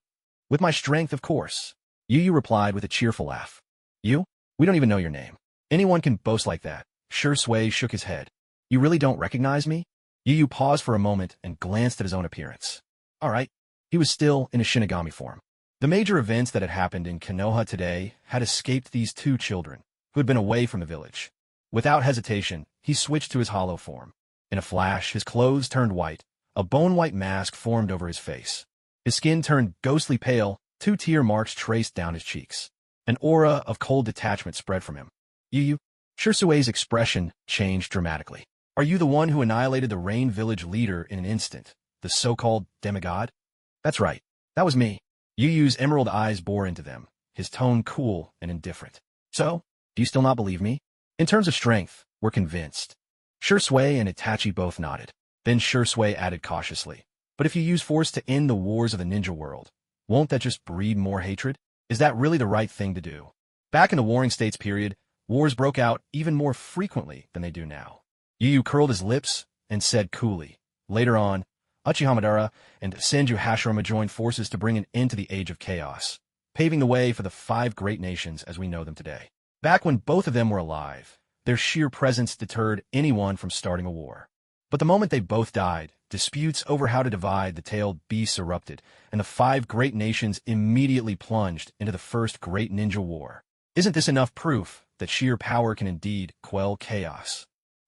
With my strength, of course. Yu replied with a cheerful laugh. You? We don't even know your name. Anyone can boast like that. Shui shook his head. You really don't recognize me? Yu paused for a moment and glanced at his own appearance. All right. He was still in a Shinigami form. The major events that had happened in Konoha today had escaped these 2 children, who had been away from the village. Without hesitation, he switched to his hollow form. In a flash, his clothes turned white, a bone-white mask formed over his face. His skin turned ghostly pale, 2 tear marks traced down his cheeks. An aura of cold detachment spread from him. Yu? Shui's expression changed dramatically. Are you the one who annihilated the Rain Village leader in an instant, the so-called demigod? That's right. That was me. Yu's emerald eyes bore into them, his tone cool and indifferent. So, do you still not believe me? In terms of strength, we're convinced. Shui and Itachi both nodded. Then Shui added cautiously. But if you use force to end the wars of the ninja world, won't that just breed more hatred? Is that really the right thing to do? Back in the Warring States period, wars broke out even more frequently than they do now. Yu curled his lips and said coolly. Later on, Uchiha Madara and Senju Hashirama joined forces to bring an end to the Age of Chaos, paving the way for the 5 great nations as we know them today. Back when both of them were alive, their sheer presence deterred anyone from starting a war. But the moment they both died, disputes over how to divide the tailed beasts erupted, and the 5 great nations immediately plunged into the first great ninja war. Isn't this enough proof that sheer power can indeed quell chaos?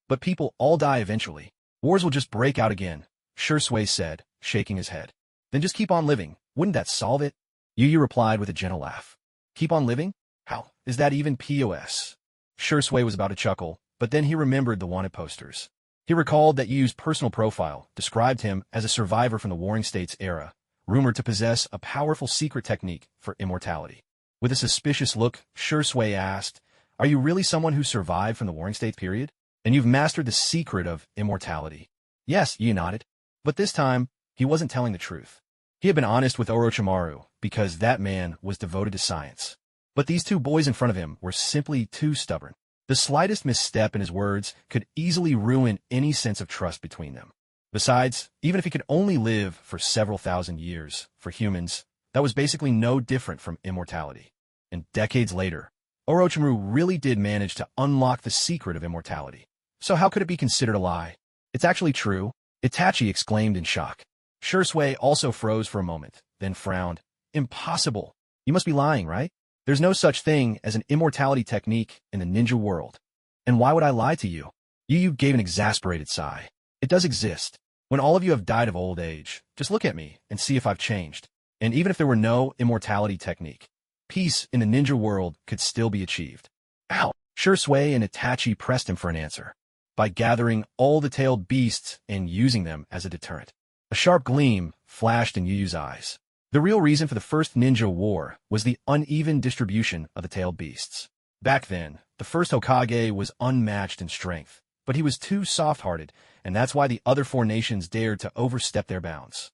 But people all die eventually. Wars will just break out again, Shui said, shaking his head. Then just keep on living. Wouldn't that solve it? Yu replied with a gentle laugh. Keep on living? How? Is that even POS? Shui was about to chuckle, but then he remembered the wanted posters. He recalled that Yu's personal profile described him as a survivor from the Warring States era, rumored to possess a powerful secret technique for immortality. With a suspicious look, Shui asked, Are you really someone who survived from the Warring States period? And you've mastered the secret of immortality? Yes, Yu nodded. But this time, he wasn't telling the truth. He had been honest with Orochimaru, because that man was devoted to science. But these 2 boys in front of him were simply too stubborn. The slightest misstep in his words could easily ruin any sense of trust between them. Besides, even if he could only live for several thousand years, for humans, that was basically no different from immortality. And decades later, Orochimaru really did manage to unlock the secret of immortality. So how could it be considered a lie? It's actually true, Itachi exclaimed in shock. Shui also froze for a moment, then frowned. Impossible. You must be lying, right? There's no such thing as an immortality technique in the ninja world. And why would I lie to you? Yu gave an exasperated sigh. It does exist. When all of you have died of old age, just look at me and see if I've changed. And even if there were no immortality technique, peace in the ninja world could still be achieved. Ow! Shui and Itachi pressed him for an answer. By gathering all the tailed beasts and using them as a deterrent. A sharp gleam flashed in Yu's eyes. The real reason for the first ninja war was the uneven distribution of the tailed beasts. Back then, The first Hokage was unmatched in strength, but he was too soft-hearted, and that's why the other four nations dared to overstep their bounds.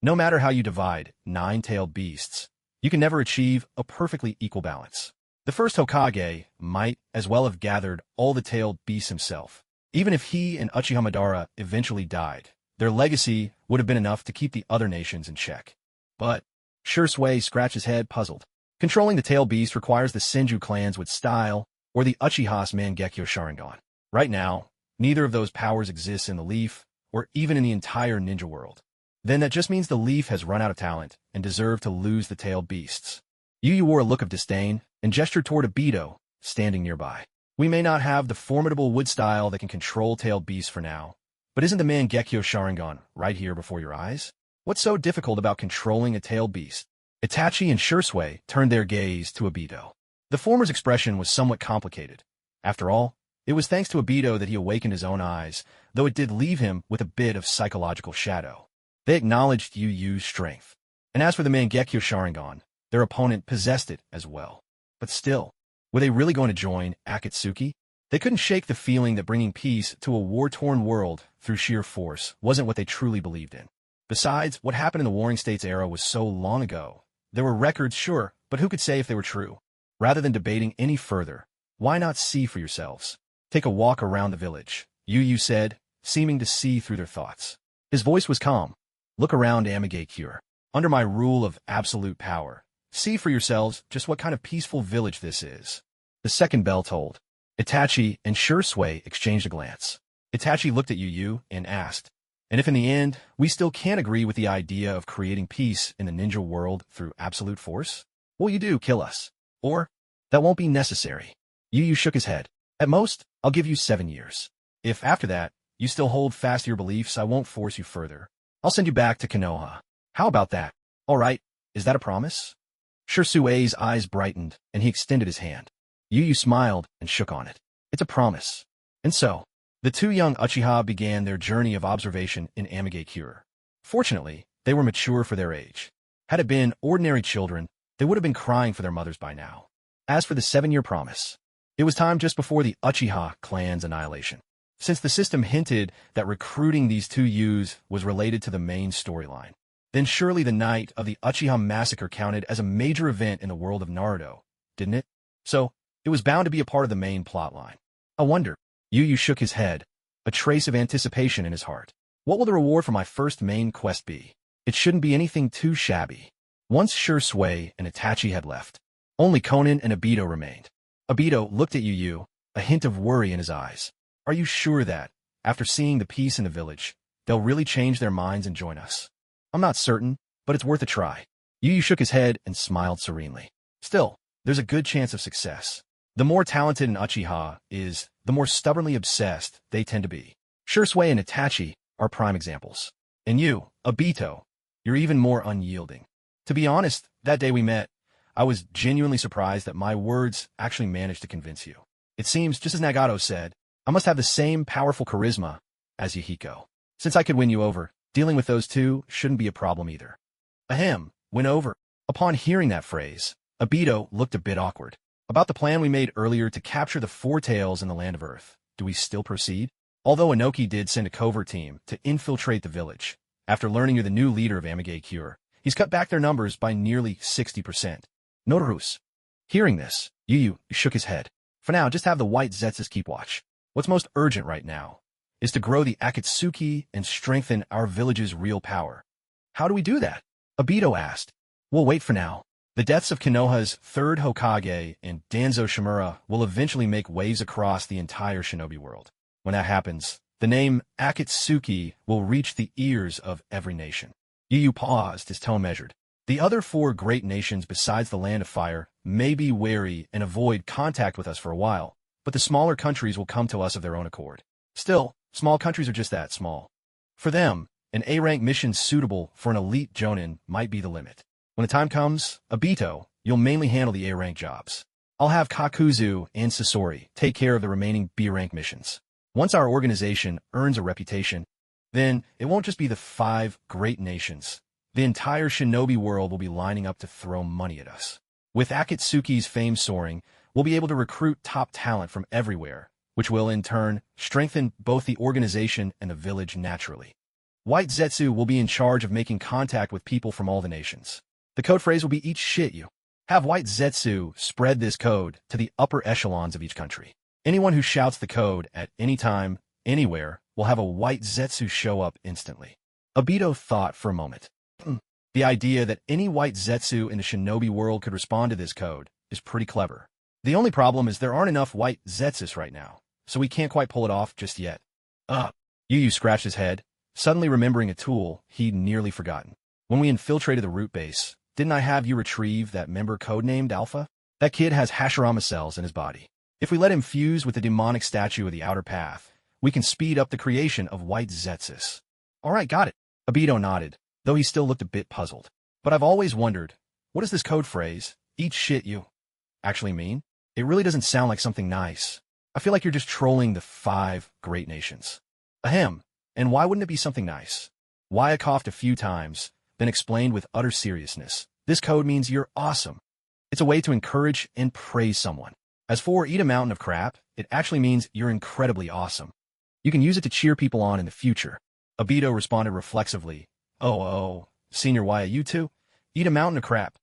No matter how you divide nine-tailed beasts, you can never achieve a perfectly equal balance. The first Hokage might as well have gathered all the tailed beasts himself. Even if he and Uchiha Madara eventually died, their legacy would have been enough to keep the other nations in check. But Shursui scratched his head, puzzled. Controlling the tailed beast requires the Senju clans with style or the Uchiha's Mangekyo Sharingan. Right now, neither of those powers exists in the Leaf or even in the entire ninja world. Then that just means the Leaf has run out of talent and deserved to lose the tailed beasts. Yu Yu wore a look of disdain and gestured toward Obito, standing nearby. We may not have the formidable wood style that can control tailed beasts for now, but isn't the Mangekyo Sharingan right here before your eyes? What's so difficult about controlling a tailed beast? Itachi and Shursui turned their gaze to Obito. The former's expression was somewhat complicated. After all, it was thanks to Obito that he awakened his own eyes, though it did leave him with a bit of psychological shadow. They acknowledged Yu Yu's strength. And as for the Mangekyo Sharingan, their opponent possessed it as well. But still, were they really going to join Akatsuki? They couldn't shake the feeling that bringing peace to a war-torn world through sheer force wasn't what they truly believed in. Besides, what happened in the Warring States era was so long ago. There were records, sure, but who could say if they were true? Rather than debating any further, why not see for yourselves? Take a walk around the village, Yu Yu said, seeming to see through their thoughts. His voice was calm. Look around Amigakure. Under my rule of absolute power, see for yourselves just what kind of peaceful village this is. The second bell tolled. Itachi and Shursui exchanged a glance. Itachi looked at Yu Yu and asked, and if in the end, we still can't agree with the idea of creating peace in the ninja world through absolute force? Will you do kill us? Or, that won't be necessary. Yu Yu shook his head. At most, I'll give you 7 years. If after that, you still hold fast to your beliefs, I won't force you further. I'll send you back to Konoha. How about that? All right, is that a promise? Shursui's eyes brightened, and he extended his hand. Yu Yu smiled and shook on it. It's a promise. And so, the two young Uchiha began their journey of observation in Amigakure. Fortunately, they were mature for their age. Had it been ordinary children, they would have been crying for their mothers by now. As for the 7-year promise, it was time just before the Uchiha clan's annihilation. Since the system hinted that recruiting these two youths was related to the main storyline, then surely the night of the Uchiha massacre counted as a major event in the world of Naruto, didn't it? So, it was bound to be a part of the main plotline. I wonder. Yu Yu shook his head, a trace of anticipation in his heart. What will the reward for my first main quest be? It shouldn't be anything too shabby. Once Shursui and Itachi had left, only Konan and Obito remained. Obito looked at Yu Yu, a hint of worry in his eyes. Are you sure that, after seeing the peace in the village, they'll really change their minds and join us? I'm not certain, but it's worth a try. Yu Yu shook his head and smiled serenely. Still, there's a good chance of success. The more talented an Uchiha is, the more stubbornly obsessed they tend to be. Shursui and Itachi are prime examples. And you, Obito, you're even more unyielding. To be honest, that day we met, I was genuinely surprised that my words actually managed to convince you. It seems, just as Nagato said, I must have the same powerful charisma as Yahiko. Since I could win you over, dealing with those two shouldn't be a problem either. Ahem, win over. Upon hearing that phrase, Obito looked a bit awkward. About the plan we made earlier to capture the Four Tails in the Land of Earth, do we still proceed? Although Inoki did send a covert team to infiltrate the village, after learning you're the new leader of Amigakure, he's cut back their numbers by nearly 60%. Notarus. Hearing this, Yu Yu shook his head. For now, just have the White Zetsus keep watch. What's most urgent right now is to grow the Akatsuki and strengthen our village's real power. How do we do that? Obito asked. We'll wait for now. The deaths of Konoha's third Hokage and Danzo Shimura will eventually make waves across the entire shinobi world. When that happens, the name Akatsuki will reach the ears of every nation. Yu Yu paused, his tone measured. The other 4 great nations besides the Land of Fire may be wary and avoid contact with us for a while, but the smaller countries will come to us of their own accord. Still, small countries are just that small. For them, an A-rank mission suitable for an elite jonin might be the limit. When the time comes, Obito, you'll mainly handle the A-rank jobs. I'll have Kakuzu and Sasori take care of the remaining B-rank missions. Once our organization earns a reputation, then it won't just be the 5 great nations. The entire shinobi world will be lining up to throw money at us. With Akatsuki's fame soaring, we'll be able to recruit top talent from everywhere, which will, in turn, strengthen both the organization and the village naturally. White Zetsu will be in charge of making contact with people from all the nations. The code phrase will be "eat shit you." Have White Zetsu spread this code to the upper echelons of each country. Anyone who shouts the code at any time, anywhere, will have a White Zetsu show up instantly. Obito thought for a moment. The idea that any White Zetsu in the shinobi world could respond to this code is pretty clever. The only problem is there aren't enough White Zetsus right now, so we can't quite pull it off just yet. Yu Yu scratched his head, suddenly remembering a tool he'd nearly forgotten. When we infiltrated the root base, didn't I have you retrieve that member codenamed Alpha? That kid has Hashirama cells in his body. If we let him fuse with the demonic statue of the outer path, we can speed up the creation of White Zetsus. All right, got it. Obito nodded, though he still looked a bit puzzled. But I've always wondered, what does this code phrase, "eat shit you," actually mean? It really doesn't sound like something nice. I feel like you're just trolling the 5 great nations. Ahem. And why wouldn't it be something nice? Waya coughed a few times, then explained with utter seriousness. This code means you're awesome. It's a way to encourage and praise someone. As for eat a mountain of crap, it actually means you're incredibly awesome. You can use it to cheer people on in the future. Obito responded reflexively. Oh, Senior Waya, you too? Eat a mountain of crap.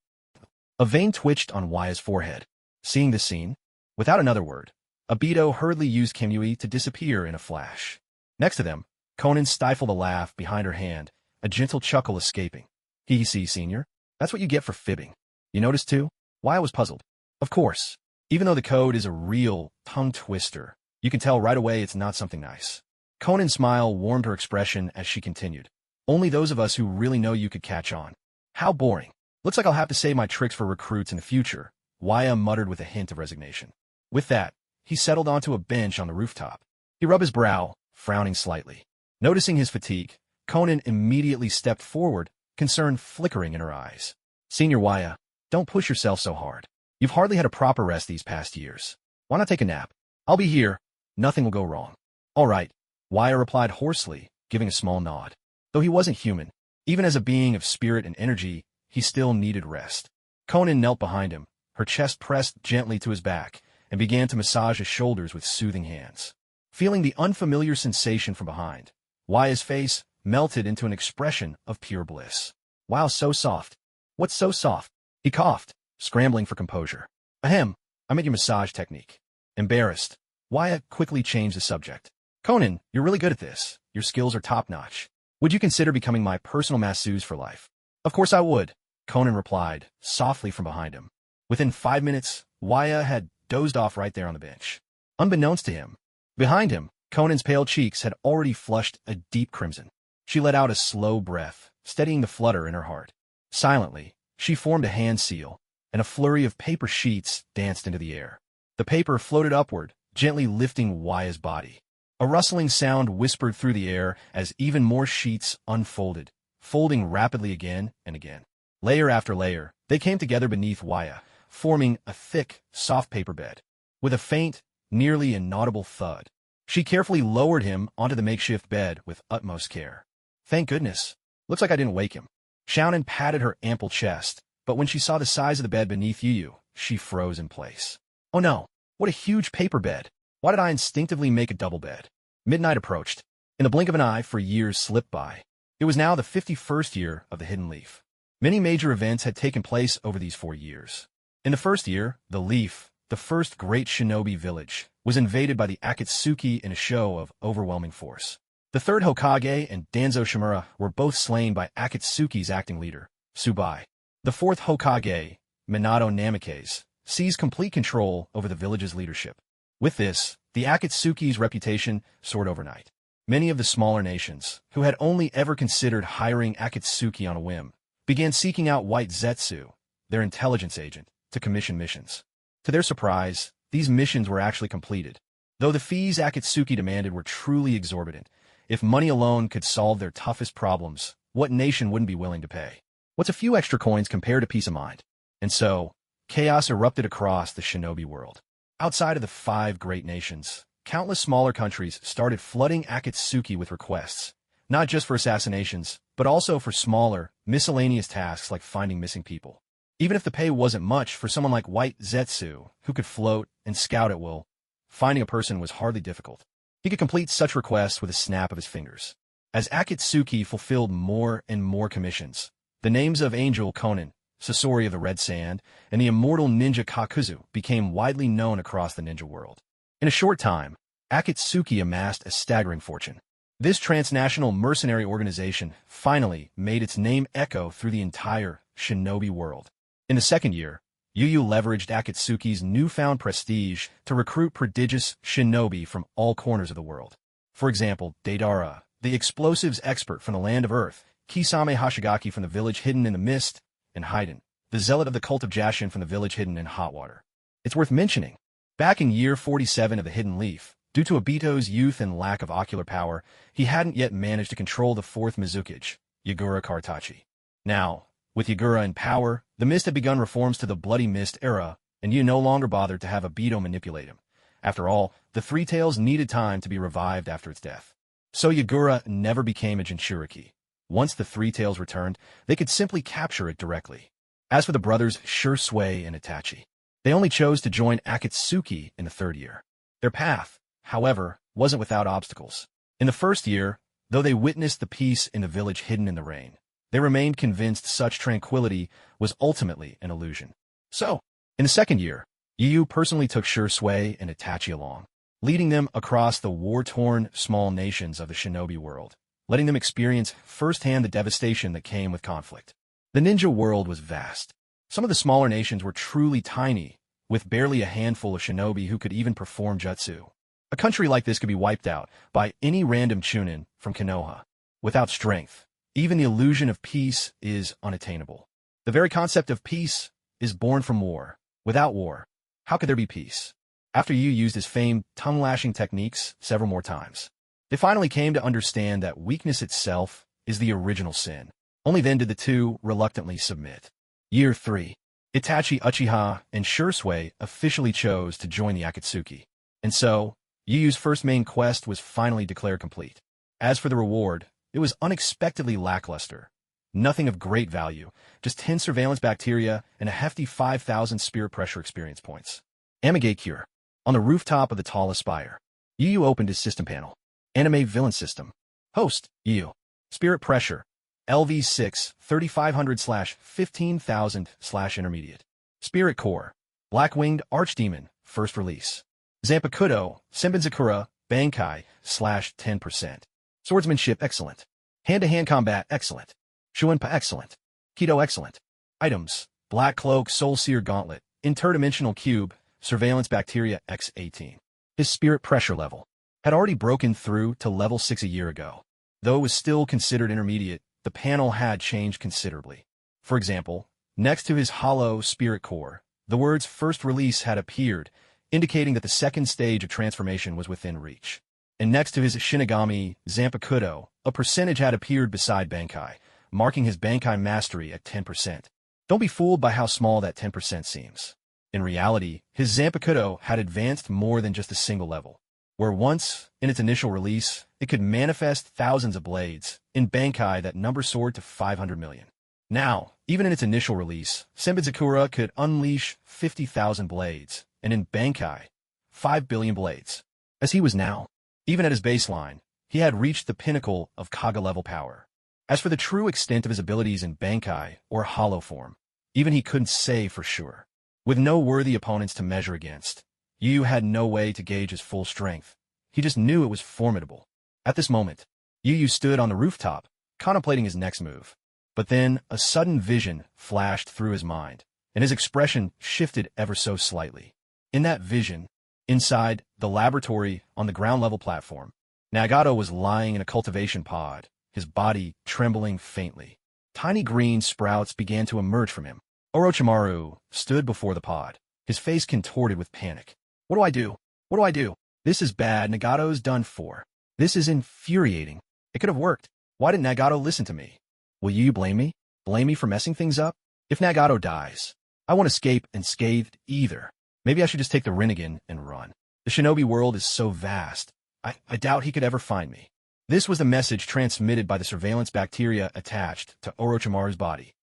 A vein twitched on Waya's forehead. Seeing this scene, without another word, Obito hurriedly used Kimui to disappear in a flash. Next to them, Conan stifled a laugh behind her hand, a gentle chuckle escaping. Hee see, Senior. That's what you get for fibbing. You noticed too? Waya was puzzled. Of course. Even though the code is a real tongue twister, you can tell right away it's not something nice. Conan's smile warmed her expression as she continued. Only those of us who really know you could catch on. How boring. Looks like I'll have to save my tricks for recruits in the future, Waya muttered with a hint of resignation. With that, he settled onto a bench on the rooftop. He rubbed his brow, frowning slightly. Noticing his fatigue, Conan immediately stepped forward, concern flickering in her eyes. Senior Waya, don't push yourself so hard. You've hardly had a proper rest these past years. Why not take a nap? I'll be here. Nothing will go wrong. All right, Waya replied hoarsely, giving a small nod. Though he wasn't human, even as a being of spirit and energy, he still needed rest. Conan knelt behind him, her chest pressed gently to his back, and began to massage his shoulders with soothing hands. Feeling the unfamiliar sensation from behind, Waya's face melted into an expression of pure bliss. Wow, so soft. What's so soft? He coughed, scrambling for composure. Ahem, I meant your massage technique. Embarrassed, Waya quickly changed the subject. Conan, you're really good at this. Your skills are top-notch. Would you consider becoming my personal masseuse for life? Of course I would, Conan replied, softly from behind him. Within 5 minutes, Waya had dozed off right there on the bench. Unbeknownst to him, behind him, Conan's pale cheeks had already flushed a deep crimson. She let out a slow breath, steadying the flutter in her heart. Silently, she formed a hand seal, and a flurry of paper sheets danced into the air. The paper floated upward, gently lifting Waya's body. A rustling sound whispered through the air as even more sheets unfolded, folding rapidly again and again. Layer after layer, they came together beneath Waya, forming a thick, soft paper bed. With a faint, nearly inaudible thud, she carefully lowered him onto the makeshift bed with utmost care. Thank goodness. Looks like I didn't wake him. Xiaonan patted her ample chest, but when she saw the size of the bed beneath Yu Yu, she froze in place. Oh no, what a huge paper bed. Why did I instinctively make a double bed? Midnight approached. In the blink of an eye, 4 years slipped by. It was now the 51st year of the Hidden Leaf. Many major events had taken place over these 4 years. In the first year, the Leaf, the first great shinobi village, was invaded by the Akatsuki in a show of overwhelming force. The third Hokage and Danzo Shimura were both slain by Akatsuki's acting leader, Tsubai. The fourth Hokage, Minato Namikaze, seized complete control over the village's leadership. With this, the Akatsuki's reputation soared overnight. Many of the smaller nations, who had only ever considered hiring Akatsuki on a whim, began seeking out White Zetsu, their intelligence agent, to commission missions. To their surprise, these missions were actually completed. Though the fees Akatsuki demanded were truly exorbitant, if money alone could solve their toughest problems, what nation wouldn't be willing to pay? What's a few extra coins compared to peace of mind? And so, chaos erupted across the shinobi world. Outside of the 5 great nations, countless smaller countries started flooding Akatsuki with requests, not just for assassinations, but also for smaller, miscellaneous tasks like finding missing people. Even if the pay wasn't much for someone like White Zetsu, who could float and scout at will, finding a person was hardly difficult. He could complete such requests with a snap of his fingers. As Akatsuki fulfilled more and more commissions, the names of Angel Conan, Sasori of the Red Sand, and the immortal ninja Kakuzu became widely known across the ninja world. In a short time, Akatsuki amassed a staggering fortune. This transnational mercenary organization finally made its name echo through the entire shinobi world. In the second year, Yu Yu leveraged Akatsuki's newfound prestige to recruit prodigious shinobi from all corners of the world. For example, Deidara, the explosives expert from the land of Earth, Kisame Hashigaki from the village hidden in the mist, and Haiden, the zealot of the cult of Jashin from the village hidden in hot water. It's worth mentioning, back in year 47 of the Hidden Leaf, due to Obito's youth and lack of ocular power, he hadn't yet managed to control the fourth Mizukage, Yagura Kartachi. Now, with Yagura in power, the Mist had begun reforms to the Bloody Mist era, and Yu no longer bothered to have Obito manipulate him. After all, the Three Tails needed time to be revived after its death. So Yagura never became a Jinchuriki. Once the Three Tails returned, they could simply capture it directly. As for the brothers Shursui and Itachi, they only chose to join Akatsuki in the third year. Their path, however, wasn't without obstacles. In the first year, though they witnessed the peace in the village hidden in the rain, they remained convinced such tranquility was ultimately an illusion. So, in the second year, Yu personally took Shursui and Itachi along, leading them across the war-torn small nations of the shinobi world, letting them experience firsthand the devastation that came with conflict. The ninja world was vast. Some of the smaller nations were truly tiny, with barely a handful of shinobi who could even perform jutsu. A country like this could be wiped out by any random chunin from Konoha. Without strength, even the illusion of peace is unattainable. The very concept of peace is born from war. Without war, how could there be peace? After Yu used his famed tongue-lashing techniques several more times, they finally came to understand that weakness itself is the original sin. Only then did the two reluctantly submit. Year 3. Itachi Uchiha and Shursui officially chose to join the Akatsuki. And so, Yu Yu's first main quest was finally declared complete. As for the reward, it was unexpectedly lackluster. Nothing of great value, just 10 surveillance bacteria and a hefty 5,000 spirit pressure experience points. Amigate Cure. On the rooftop of the tallest spire, Yu Yu opened his system panel. Anime Villain System. Host, Yu. Spirit Pressure. LV6, 3500/15,000/intermediate. Spirit Core. Black-Winged Archdemon, first release. Zanpakuto, Senbenzakura, Bankai, /10%. Swordsmanship, excellent. Hand-to-hand combat, excellent. Shuenpa, excellent. Kido, excellent. Items, Black Cloak, Soul Seer Gauntlet, Interdimensional Cube, Surveillance Bacteria, X18. His spirit pressure level had already broken through to level 6 a year ago. Though it was still considered intermediate, the panel had changed considerably. For example, next to his hollow spirit core, the words first release had appeared, indicating that the second stage of transformation was within reach. And next to his Shinigami Zanpakuto, a percentage had appeared beside Bankai, marking his Bankai mastery at 10%. Don't be fooled by how small that 10% seems. In reality, his Zanpakuto had advanced more than just a single level. Where once, in its initial release, it could manifest thousands of blades, in Bankai that number soared to 500 million. Now, even in its initial release, Senbenzakura could unleash 50,000 blades, and in Bankai, 5 billion blades. As he was now, even at his baseline, he had reached the pinnacle of Kaga-level power. As for the true extent of his abilities in Bankai, or hollow form, even he couldn't say for sure. With no worthy opponents to measure against, Yu had no way to gauge his full strength. He just knew it was formidable. At this moment, Yu stood on the rooftop, contemplating his next move. But then, a sudden vision flashed through his mind, and his expression shifted ever so slightly. In that vision, inside the laboratory on the ground-level platform, Nagato was lying in a cultivation pod, his body trembling faintly. Tiny green sprouts began to emerge from him. Orochimaru stood before the pod, his face contorted with panic. What do I do? What do I do? This is bad. Nagato's done for. This is infuriating. It could have worked. Why didn't Nagato listen to me? Will you blame me? Blame me for messing things up? If Nagato dies, I won't escape unscathed either. Maybe I should just take the Rinnegan and run. The shinobi world is so vast. I doubt he could ever find me. This was the message transmitted by the surveillance bacteria attached to Orochimaru's body.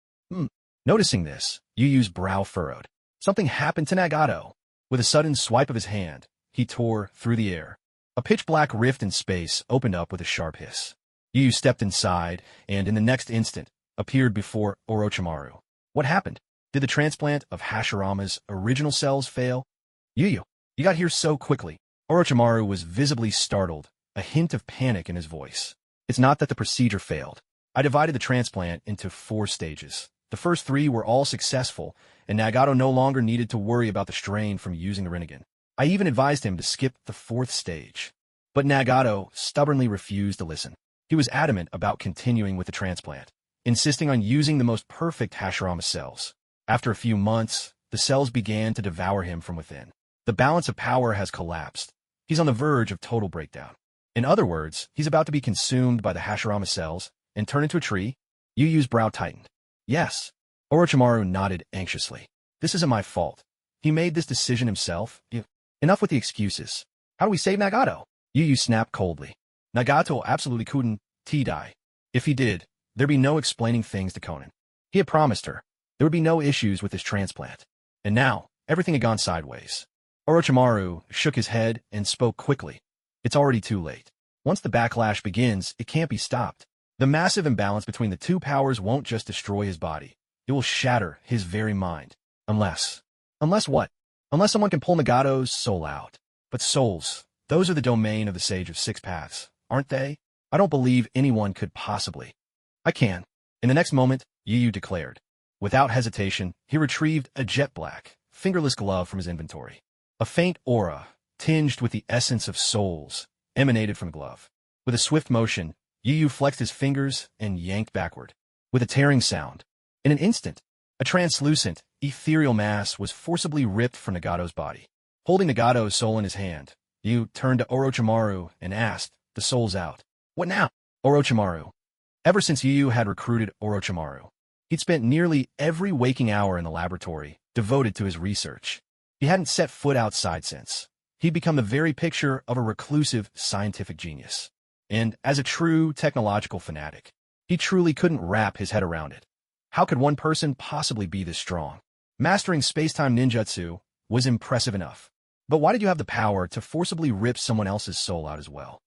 Noticing this, Yuyu's brow furrowed. Something happened to Nagato. With a sudden swipe of his hand, he tore through the air. A pitch-black rift in space opened up with a sharp hiss. Yuyu stepped inside, and in the next instant, appeared before Orochimaru. What happened? Did the transplant of Hashirama's original cells fail? Yuyu, you got here so quickly. Orochimaru was visibly startled, a hint of panic in his voice. It's not that the procedure failed. I divided the transplant into 4 stages. The first 3 were all successful, and Nagato no longer needed to worry about the strain from using the Rinnegan. I even advised him to skip the 4th stage. But Nagato stubbornly refused to listen. He was adamant about continuing with the transplant, insisting on using the most perfect Hashirama cells. After a few months, the cells began to devour him from within. The balance of power has collapsed. He's on the verge of total breakdown. In other words, he's about to be consumed by the Hashirama cells and turn into a tree. Yuyu's brow tightened. Yes. Orochimaru nodded anxiously. This isn't my fault. He made this decision himself. Enough with the excuses. How do we save Nagato? Yuyu snapped coldly. Nagato absolutely couldn't die. If he did, there'd be no explaining things to Konan. He had promised her there would be no issues with his transplant. And now, everything had gone sideways. Orochimaru shook his head and spoke quickly. It's already too late. Once the backlash begins, it can't be stopped. The massive imbalance between the 2 powers won't just destroy his body. It will shatter his very mind. Unless what? Unless someone can pull Nagato's soul out. But souls, those are the domain of the Sage of 6 Paths, aren't they? I don't believe anyone could possibly. I can. In the next moment, Yuyu declared. Without hesitation, he retrieved a jet-black, fingerless glove from his inventory. A faint aura, tinged with the essence of souls, emanated from the glove. With a swift motion, Yuyu flexed his fingers and yanked backward. With a tearing sound, in an instant, a translucent, ethereal mass was forcibly ripped from Nagato's body. Holding Nagato's soul in his hand, Yuyu turned to Orochimaru and asked, the soul's out. What now? Orochimaru. Ever since Yuyu had recruited Orochimaru, he'd spent nearly every waking hour in the laboratory devoted to his research. He hadn't set foot outside since. He'd become the very picture of a reclusive scientific genius. And as a true technological fanatic, he truly couldn't wrap his head around it. How could one person possibly be this strong? Mastering space-time ninjutsu was impressive enough. But why did you have the power to forcibly rip someone else's soul out as well?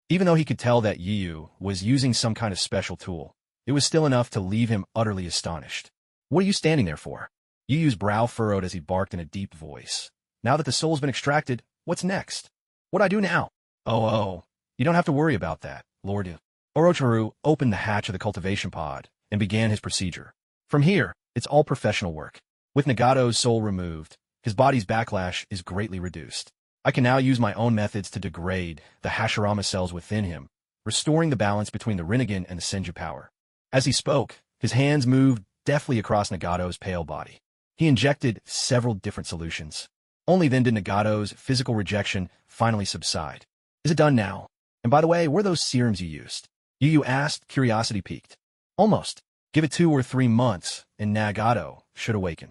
Even though he could tell that Yuyu was using some kind of special tool, it was still enough to leave him utterly astonished. What are you standing there for? Yuyu's brow furrowed as he barked in a deep voice. Now that the soul's been extracted, what's next? What do I do now? Oh, you don't have to worry about that, Lord. Orochimaru opened the hatch of the cultivation pod and began his procedure. From here, it's all professional work. With Nagato's soul removed, his body's backlash is greatly reduced. I can now use my own methods to degrade the Hashirama cells within him, restoring the balance between the Rinnegan and the Senju power. As he spoke, his hands moved deftly across Nagato's pale body. He injected several different solutions. Only then did Nagato's physical rejection finally subside. Is it done now? And by the way, where are those serums you used? Yuyu asked, curiosity piqued. Almost. Give it 2 or 3 months, and Nagato should awaken.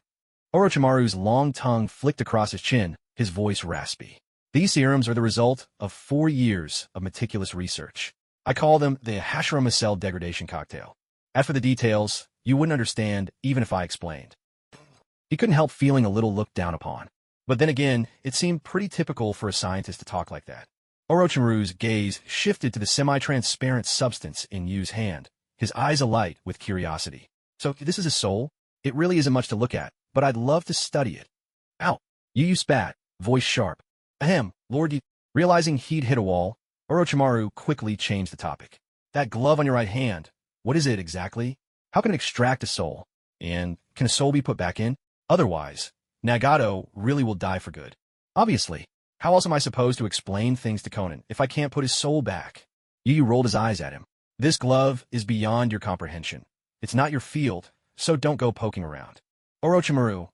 Orochimaru's long tongue flicked across his chin, his voice raspy. These serums are the result of 4 years of meticulous research. I call them the Hashirama cell degradation cocktail. As for the details, you wouldn't understand even if I explained. He couldn't help feeling a little looked down upon. But then again, it seemed pretty typical for a scientist to talk like that. Orochimaru's gaze shifted to the semi-transparent substance in Yu's hand, his eyes alight with curiosity. So this is a soul? It really isn't much to look at, but I'd love to study it. Ow! Yuyu spat, voice sharp. Ahem, Lord. Realizing he'd hit a wall, Orochimaru quickly changed the topic. That glove on your right hand, what is it exactly? How can it extract a soul? And can a soul be put back in? Otherwise, Nagato really will die for good. Obviously, how else am I supposed to explain things to Konan if I can't put his soul back? Yuyu rolled his eyes at him. This glove is beyond your comprehension. It's not your field, so don't go poking around. Orochimaru,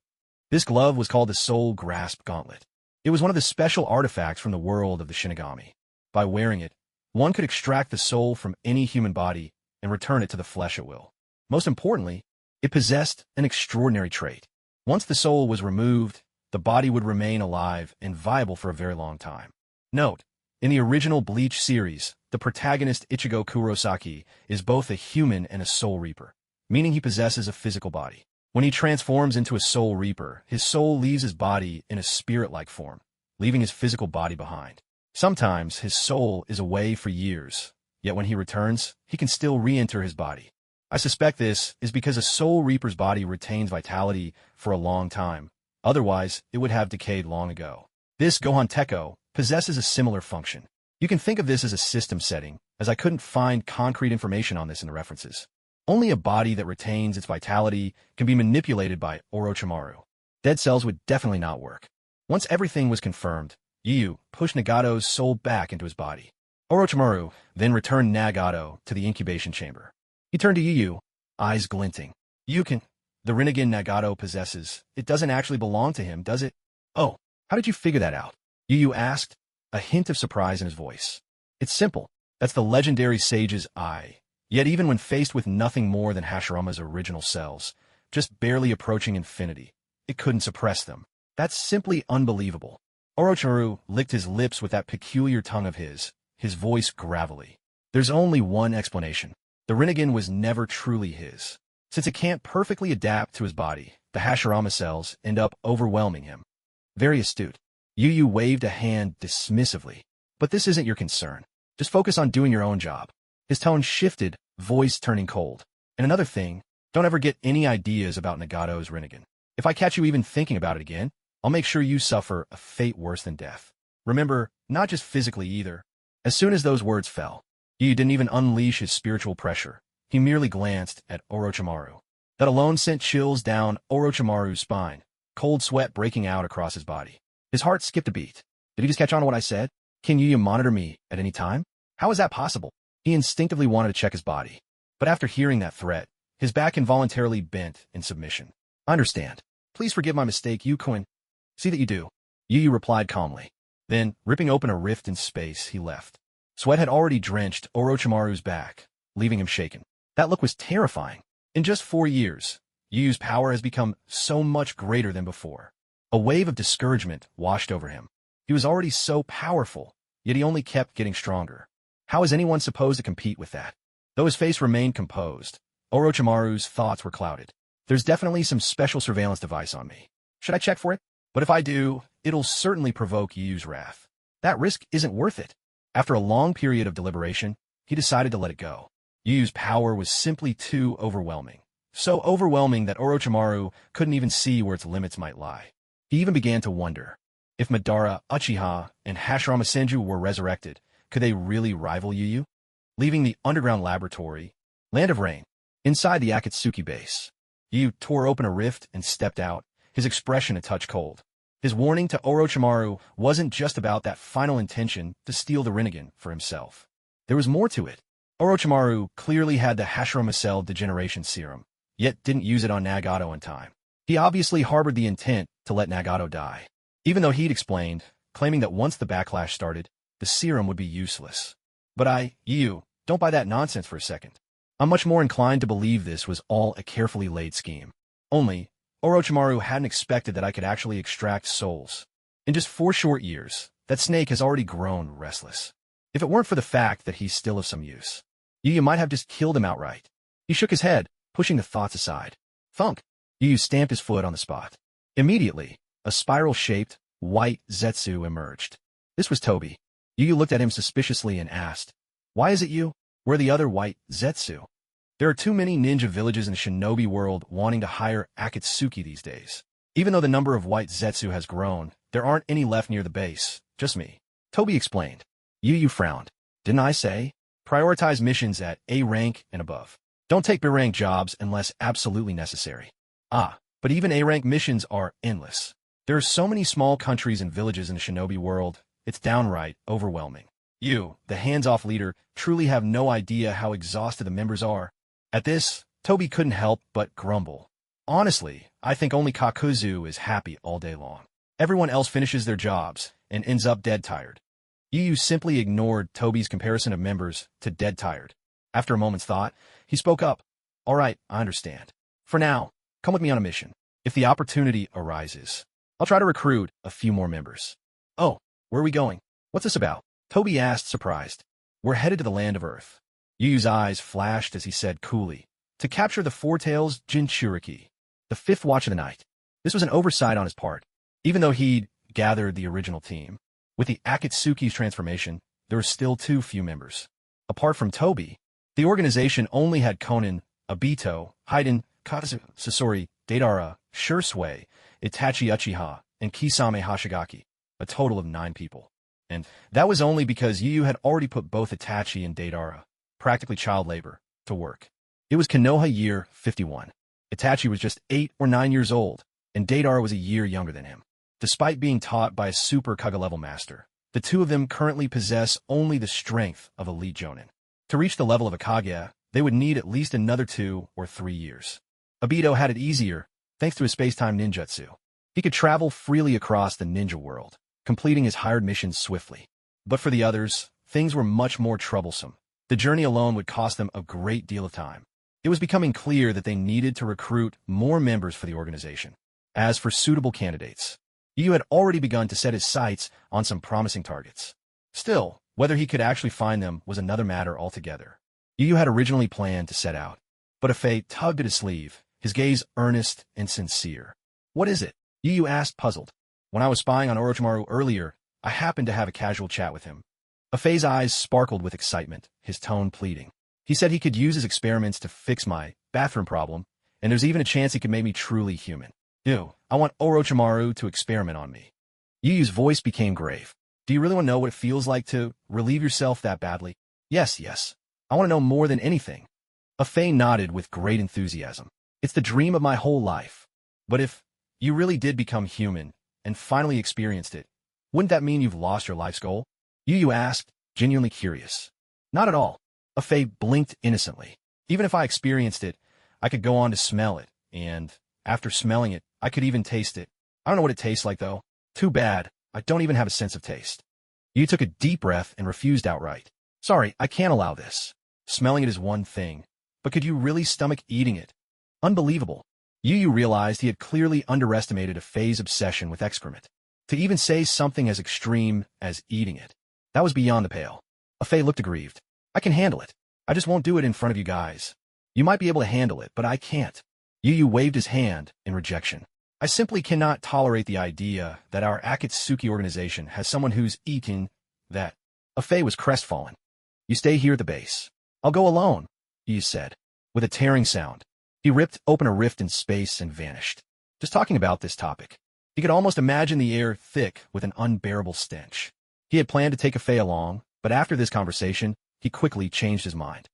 this glove was called the Soul Grasp Gauntlet. It was one of the special artifacts from the world of the Shinigami. By wearing it, one could extract the soul from any human body and return it to the flesh at will. Most importantly, it possessed an extraordinary trait. Once the soul was removed, the body would remain alive and viable for a very long time. Note, in the original Bleach series, the protagonist Ichigo Kurosaki is both a human and a soul reaper, meaning he possesses a physical body. When he transforms into a soul reaper, his soul leaves his body in a spirit-like form, leaving his physical body behind. Sometimes his soul is away for years, yet when he returns, he can still re-enter his body. I suspect this is because a soul reaper's body retains vitality for a long time. Otherwise, it would have decayed long ago. This Gohan Teko possesses a similar function. You can think of this as a system setting, as I couldn't find concrete information on this in the references. Only a body that retains its vitality can be manipulated by Orochimaru. Dead cells would definitely not work. Once everything was confirmed, Yu pushed Nagato's soul back into his body. Orochimaru then returned Nagato to the incubation chamber. He turned to Yu, eyes glinting. "You can. The Rinnegan Nagato possesses, it doesn't actually belong to him, does it?" "Oh, how did you figure that out?" Yu asked, a hint of surprise in his voice. "It's simple. That's the legendary sage's eye. Yet even when faced with nothing more than Hashirama's original cells, just barely approaching infinity, it couldn't suppress them. That's simply unbelievable." Orochimaru licked his lips with that peculiar tongue of his voice gravelly. "There's only one explanation. The Rinnegan was never truly his. Since it can't perfectly adapt to his body, the Hashirama cells end up overwhelming him." "Very astute." Yu waved a hand dismissively. "But this isn't your concern. Just focus on doing your own job." His tone shifted, voice turning cold. "And another thing, don't ever get any ideas about Nagato's Rinnegan. If I catch you even thinking about it again, I'll make sure you suffer a fate worse than death. Remember, not just physically either." As soon as those words fell, Yu didn't even unleash his spiritual pressure. He merely glanced at Orochimaru. That alone sent chills down Orochimaru's spine, cold sweat breaking out across his body. His heart skipped a beat. Did he just catch on to what I said? Can Yu monitor me at any time? How is that possible? He instinctively wanted to check his body. But after hearing that threat, his back involuntarily bent in submission. "I understand. Please forgive my mistake, Yu-kun." "See that you do," Yu replied calmly. Then, ripping open a rift in space, he left. Sweat had already drenched Orochimaru's back, leaving him shaken. That look was terrifying. In just 4 years, Yu's power has become so much greater than before. A wave of discouragement washed over him. He was already so powerful, yet he only kept getting stronger. How is anyone supposed to compete with that? Though his face remained composed, Orochimaru's thoughts were clouded. "There's definitely some special surveillance device on me. Should I check for it? But if I do, it'll certainly provoke Yu's wrath. That risk isn't worth it." After a long period of deliberation, he decided to let it go. Yu's power was simply too overwhelming. So overwhelming that Orochimaru couldn't even see where its limits might lie. He even began to wonder, if Madara, Uchiha, and Hashirama Senju were resurrected, could they really rival Yu? Leaving the underground laboratory, Land of Rain, inside the Akatsuki base, Yu tore open a rift and stepped out, his expression a touch cold. His warning to Orochimaru wasn't just about that final intention to steal the Rinnegan for himself. There was more to it. Orochimaru clearly had the Hashirama Cell degeneration serum, yet didn't use it on Nagato in time. He obviously harbored the intent to let Nagato die, even though he'd explained, claiming that once the backlash started, the serum would be useless. But Yu, don't buy that nonsense for a second. I'm much more inclined to believe this was all a carefully laid scheme. Only, Orochimaru hadn't expected that I could actually extract souls. In just 4 short years, that snake has already grown restless. If it weren't for the fact that he's still of some use, Yu might have just killed him outright. He shook his head, pushing the thoughts aside. Thunk! Yu stamped his foot on the spot. Immediately, a spiral-shaped, white Zetsu emerged. This was Toby. Yu looked at him suspiciously and asked, "Why is it you? Where are the other white Zetsu?" There are too many ninja villages in the shinobi world wanting to hire Akatsuki these days. Even though the number of white Zetsu has grown, there aren't any left near the base, just me. Toby explained. Yu frowned. "Didn't I say? Prioritize missions at A rank and above. Don't take B rank jobs unless absolutely necessary." But even A rank missions are endless. There are so many small countries and villages in the shinobi world, it's downright overwhelming. You, the hands-off leader, truly have no idea how exhausted the members are. At this, Toby couldn't help but grumble. Honestly, I think only Kakuzu is happy all day long. Everyone else finishes their jobs and ends up dead tired. Yu simply ignored Toby's comparison of members to dead tired. After a moment's thought, he spoke up. "All right, I understand. For now, come with me on a mission. If the opportunity arises, I'll try to recruit a few more members." "Oh, where are we going? What's this about?" Toby asked, surprised. "We're headed to the land of Earth." Yu's eyes flashed as he said coolly, "To capture the Four Tails Jinchuriki." the fifth watch of the night. This was an oversight on his part, even though he'd gathered the original team. With the Akatsuki's transformation, there were still too few members. Apart from Toby, the organization only had Konan, Obito, Haiden, Katsu, Sasori, Deidara, Shursui, Itachi Uchiha, and Kisame Hashigaki, a total of 9 people. And that was only because Yu had already put both Itachi and Deidara, practically child labor, to work. It was Konoha year 51. Itachi was just 8 or 9 years old, and Deidara was a year younger than him. Despite being taught by a super Kaga-level master, the two of them currently possess only the strength of elite Jonin. To reach the level of a Kage, they would need at least another 2 or 3 years. Obito had it easier, thanks to his space-time ninjutsu. He could travel freely across the ninja world, completing his hired missions swiftly. But for the others, things were much more troublesome. The journey alone would cost them a great deal of time. It was becoming clear that they needed to recruit more members for the organization. As for suitable candidates, Yu had already begun to set his sights on some promising targets. Still, whether he could actually find them was another matter altogether. Yu had originally planned to set out, but Afei tugged at his sleeve, his gaze earnest and sincere. "What is it?" Yu asked, puzzled. "When I was spying on Orochimaru earlier, I happened to have a casual chat with him." Afei's eyes sparkled with excitement, his tone pleading. "He said he could use his experiments to fix my bathroom problem, and there's even a chance he could make me truly human. Ew, I want Orochimaru to experiment on me." Yu's voice became grave. "Do you really want to know what it feels like to relieve yourself that badly?" Yes. I want to know more than anything." Afei nodded with great enthusiasm. "It's the dream of my whole life. But if you really did become human and finally experienced it, wouldn't that mean you've lost your life's goal?" Yu asked, genuinely curious. "Not at all." Afei blinked innocently. "Even if I experienced it, I could go on to smell it, and after smelling it, I could even taste it. I don't know what it tastes like, though. Too bad, I don't even have a sense of taste." Yu took a deep breath and refused outright. "Sorry, I can't allow this. Smelling it is one thing, but could you really stomach eating it?" Unbelievable. Yu realized he had clearly underestimated Afei's obsession with excrement. To even say something as extreme as eating it, that was beyond the pale. Afei looked aggrieved. "I can handle it. I just won't do it in front of you guys. You might be able to handle it, but I can't." Yu waved his hand in rejection. "I simply cannot tolerate the idea that our Akatsuki organization has someone who's eating that." Afei was crestfallen. "You stay here at the base. I'll go alone," Yu said. With a tearing sound, he ripped open a rift in space and vanished. Just talking about this topic, he could almost imagine the air thick with an unbearable stench. He had planned to take Afei along, but after this conversation, he quickly changed his mind.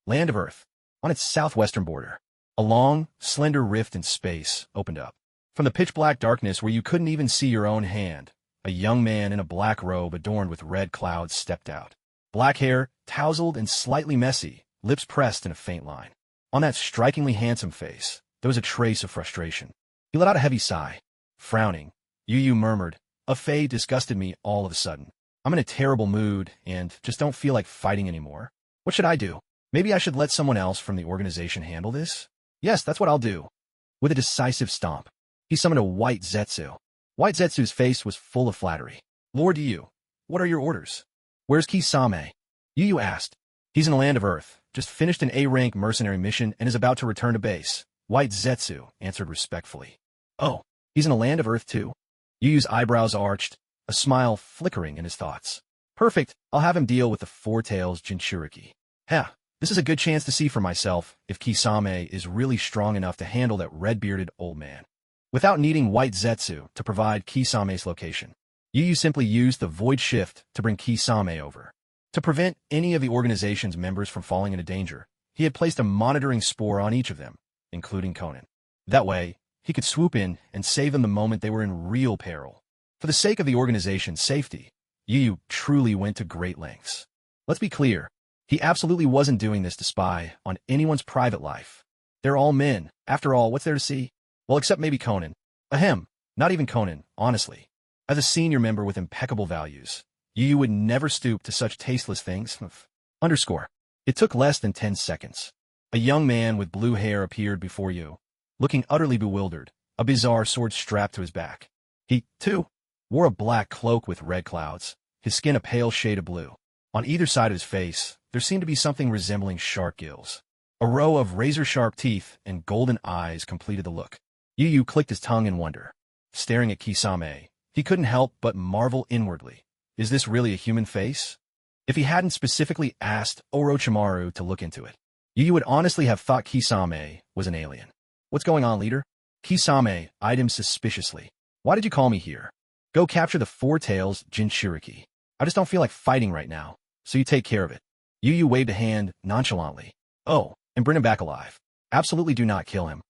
Land of Earth, on its southwestern border, a long, slender rift in space opened up. From the pitch-black darkness where you couldn't even see your own hand, a young man in a black robe adorned with red clouds stepped out. Black hair, tousled and slightly messy, lips pressed in a faint line. On that strikingly handsome face, there was a trace of frustration. He let out a heavy sigh. Frowning, Yu murmured, "Afei disgusted me all of a sudden. I'm in a terrible mood and just don't feel like fighting anymore. What should I do? Maybe I should let someone else from the organization handle this? Yes, that's what I'll do." With a decisive stomp, he summoned a White Zetsu. White Zetsu's face was full of flattery. "Lord Yu, what are your orders?" "Where's Kisame?" Yu asked. "He's in the Land of Earth, just finished an A-rank mercenary mission and is about to return to base," White Zetsu answered respectfully. "Oh, he's in the Land of Earth too?" Yu's eyebrows arched, a smile flickering in his thoughts. "Perfect, I'll have him deal with the Four Tails Jinchuriki. Heh, this is a good chance to see for myself if Kisame is really strong enough to handle that red-bearded old man." Without needing White Zetsu to provide Kisame's location, Yu simply used the Void Shift to bring Kisame over. To prevent any of the organization's members from falling into danger, he had placed a monitoring spore on each of them, including Konan. That way, he could swoop in and save them the moment they were in real peril. For the sake of the organization's safety, Yu truly went to great lengths. Let's be clear, he absolutely wasn't doing this to spy on anyone's private life. They're all men. After all, what's there to see? Well, except maybe Konan. Ahem, not even Konan, honestly. As a senior member with impeccable values, Yu would never stoop to such tasteless things. Underscore. It took less than 10 seconds. A young man with blue hair appeared before Yu, looking utterly bewildered, a bizarre sword strapped to his back. He, too, wore a black cloak with red clouds, his skin a pale shade of blue. On either side of his face, there seemed to be something resembling shark gills. A row of razor-sharp teeth and golden eyes completed the look. Yu Yu clicked his tongue in wonder. Staring at Kisame, he couldn't help but marvel inwardly. Is this really a human face? If he hadn't specifically asked Orochimaru to look into it, Yu Yu would honestly have thought Kisame was an alien. What's going on, leader? Kisame eyed him suspiciously. Why did you call me here? Go capture the Four Tails Jinchuriki. I just don't feel like fighting right now, so you take care of it. Yu Yu waved a hand nonchalantly. Oh, and bring him back alive. Absolutely do not kill him.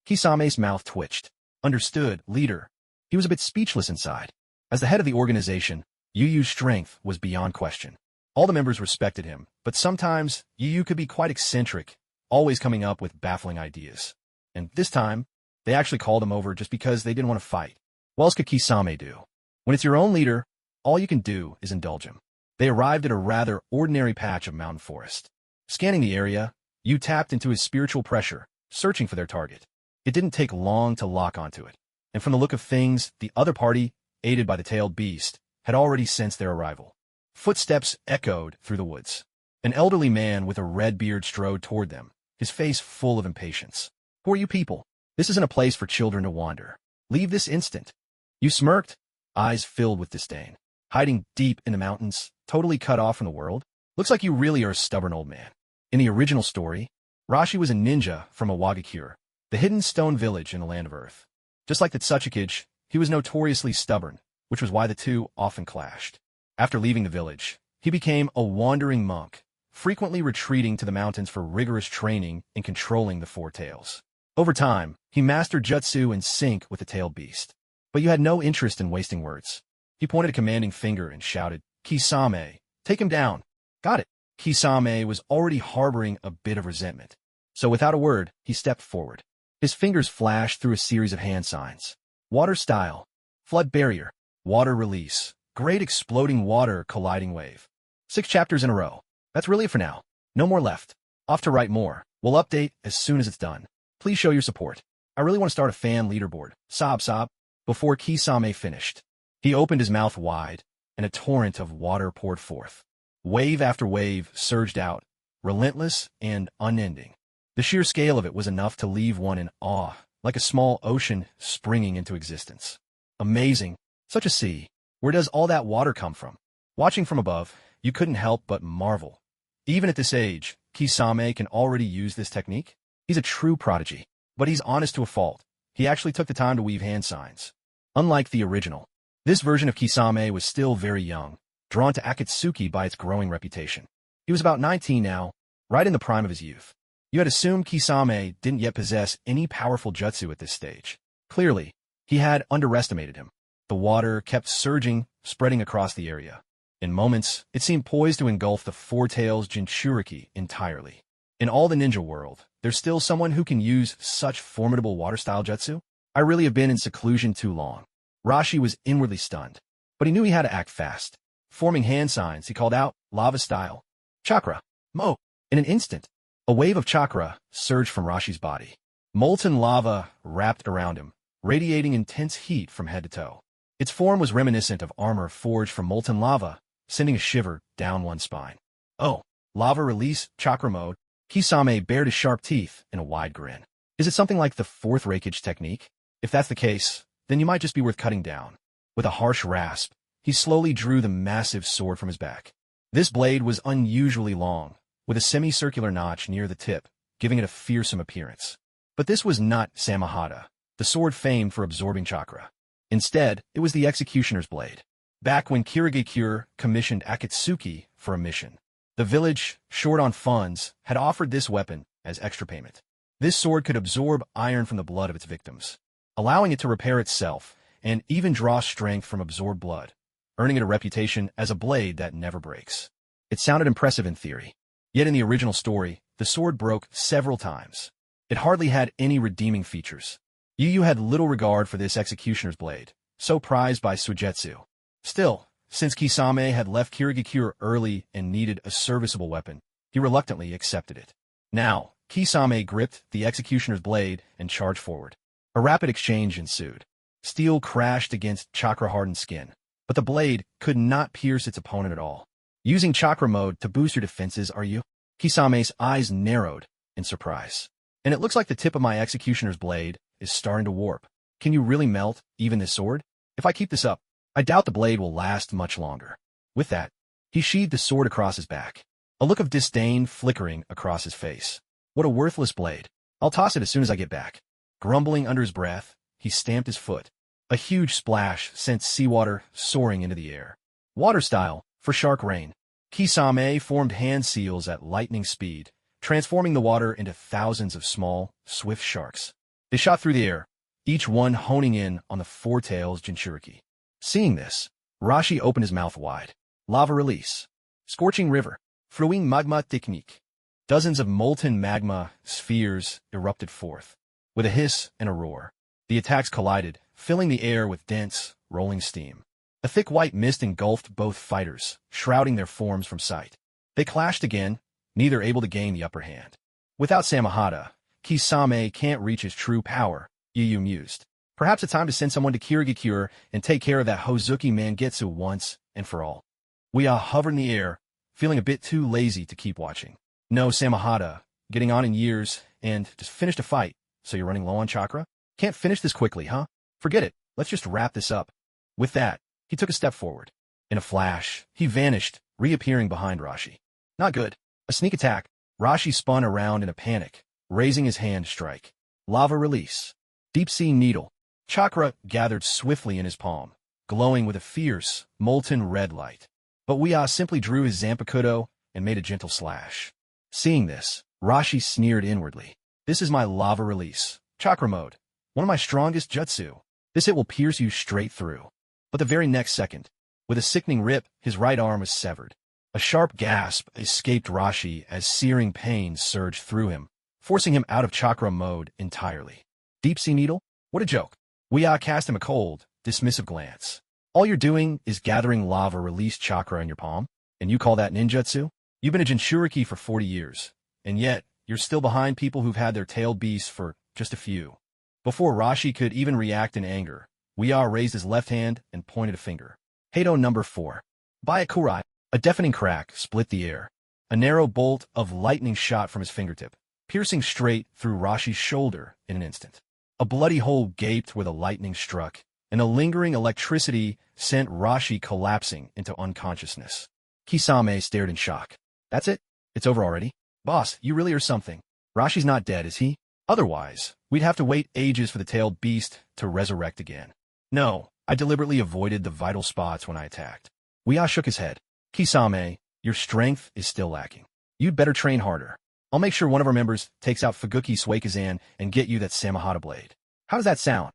Kisame's mouth twitched. Understood, leader. He was a bit speechless inside. As the head of the organization, Yu Yu's strength was beyond question. All the members respected him, but sometimes Yu Yu could be quite eccentric, always coming up with baffling ideas. And this time, they actually called him over just because they didn't want to fight. What else could Kisame do? When it's your own leader, all you can do is indulge him. They arrived at a rather ordinary patch of mountain forest. Scanning the area, Yu tapped into his spiritual pressure, searching for their target. It didn't take long to lock onto it, and from the look of things, the other party, aided by the tailed beast, had already sensed their arrival. Footsteps echoed through the woods. An elderly man with a red beard strode toward them, his face full of impatience. Who are you people? This isn't a place for children to wander. Leave this instant. You smirked, eyes filled with disdain. Hiding deep in the mountains, totally cut off from the world? Looks like you really are a stubborn old man. In the original story, Rashi was a ninja from Awagakure, the hidden stone village in the land of Earth. Just like the Tsuchikage, he was notoriously stubborn, which was why the two often clashed. After leaving the village, he became a wandering monk, frequently retreating to the mountains for rigorous training in controlling the Four Tails. Over time, he mastered jutsu in sync with the tailed beast. But you had no interest in wasting words. He pointed a commanding finger and shouted, Kisame, take him down. Got it. Kisame was already harboring a bit of resentment. So without a word, he stepped forward. His fingers flashed through a series of hand signs. Water style, flood barrier, water release, great exploding water colliding wave. 6 chapters in a row. That's really it for now. No more left. Off to write more. We'll update as soon as it's done. Please show your support. I really want to start a fan leaderboard. Sob sob. Before Kisame finished, he opened his mouth wide, and a torrent of water poured forth. Wave after wave surged out, relentless and unending. The sheer scale of it was enough to leave one in awe, like a small ocean springing into existence. Amazing. Such a sea. Where does all that water come from? Watching from above, you couldn't help but marvel. Even at this age, Kisame can already use this technique? He's a true prodigy. But he's honest to a fault. He actually took the time to weave hand signs. Unlike the original, this version of Kisame was still very young, drawn to Akatsuki by its growing reputation. He was about 19 now, right in the prime of his youth. You had assumed Kisame didn't yet possess any powerful jutsu at this stage. Clearly, he had underestimated him. The water kept surging, spreading across the area. In moments, it seemed poised to engulf the Four Tails Jinchuriki entirely. In all the ninja world, there's still someone who can use such formidable water-style jutsu? I really have been in seclusion too long. Rashi was inwardly stunned, but he knew he had to act fast. Forming hand signs, he called out, lava style. Chakra. Mo. In an instant, a wave of chakra surged from Rashi's body. Molten lava wrapped around him, radiating intense heat from head to toe. Its form was reminiscent of armor forged from molten lava, sending a shiver down one's spine. Oh, lava release, chakra mode. Kisame bared his sharp teeth in a wide grin. Is it something like the fourth Reikage technique? If that's the case, then you might just be worth cutting down. With a harsh rasp, he slowly drew the massive sword from his back. This blade was unusually long, with a semicircular notch near the tip, giving it a fearsome appearance. But this was not Samahata, the sword famed for absorbing chakra. Instead, it was the executioner's blade. Back when Kirigakure commissioned Akatsuki for a mission, the village, short on funds, had offered this weapon as extra payment. This sword could absorb iron from the blood of its victims, allowing it to repair itself and even draw strength from absorbed blood, earning it a reputation as a blade that never breaks. It sounded impressive in theory, yet in the original story, the sword broke several times. It hardly had any redeeming features. Yu Yu had little regard for this executioner's blade, so prized by Suigetsu. Still, since Kisame had left Kirigakure early and needed a serviceable weapon, he reluctantly accepted it. Now, Kisame gripped the executioner's blade and charged forward. A rapid exchange ensued. Steel crashed against chakra-hardened skin, but the blade could not pierce its opponent at all. Using chakra mode to boost your defenses, are you? Kisame's eyes narrowed in surprise. And it looks like the tip of my executioner's blade is starting to warp. Can you really melt even this sword? If I keep this up, I doubt the blade will last much longer. With that, he sheathed the sword across his back, a look of disdain flickering across his face. What a worthless blade. I'll toss it as soon as I get back. Grumbling under his breath, he stamped his foot. A huge splash sent seawater soaring into the air. Water style, for shark rain. Kisame formed hand seals at lightning speed, transforming the water into thousands of small, swift sharks. They shot through the air, each one honing in on the four tails Jinchuriki. Seeing this, Rashi opened his mouth wide. Lava release. Scorching river. Flowing magma technique. Dozens of molten magma spheres erupted forth. With a hiss and a roar, the attacks collided, filling the air with dense, rolling steam. A thick white mist engulfed both fighters, shrouding their forms from sight. They clashed again, neither able to gain the upper hand. Without Samahata, Kisame can't reach his true power, Yu mused. Perhaps it's time to send someone to Kirigakure and take care of that Hozuki Mangetsu once and for all. We hovered in the air, feeling a bit too lazy to keep watching. No, Samahata, getting on in years, and just finished a fight, so you're running low on chakra? Can't finish this quickly, huh? Forget it, let's just wrap this up. With that, he took a step forward. In a flash, he vanished, reappearing behind Rashi. Not good. A sneak attack. Rashi spun around in a panic, raising his hand to strike. Lava release. Deep sea needle. Chakra gathered swiftly in his palm, glowing with a fierce, molten red light. But Weah simply drew his Zanpakuto and made a gentle slash. Seeing this, Rashi sneered inwardly. This is my lava release. Chakra mode. One of my strongest jutsu. This hit will pierce you straight through. But the very next second, with a sickening rip, his right arm was severed. A sharp gasp escaped Rashi as searing pain surged through him, forcing him out of chakra mode entirely. Deep sea needle? What a joke. Weah cast him a cold, dismissive glance. All you're doing is gathering lava release chakra in your palm, and you call that ninjutsu? You've been a Jinchuriki for 40 years, and yet you're still behind people who've had their tailed beasts for just a few. Before Rashi could even react in anger, Weah raised his left hand and pointed a finger. Hato number 4. Byakurai. A deafening crack split the air. A narrow bolt of lightning shot from his fingertip, piercing straight through Rashi's shoulder in an instant. A bloody hole gaped where the lightning struck, and a lingering electricity sent Rashi collapsing into unconsciousness. Kisame stared in shock. That's it? It's over already? Boss, you really are something. Rashi's not dead, is he? Otherwise, we'd have to wait ages for the tailed beast to resurrect again. No, I deliberately avoided the vital spots when I attacked. Weah shook his head. Kisame, your strength is still lacking. You'd better train harder. I'll make sure one of our members takes out Fuguki Suikazan and get you that Samahata blade. How does that sound?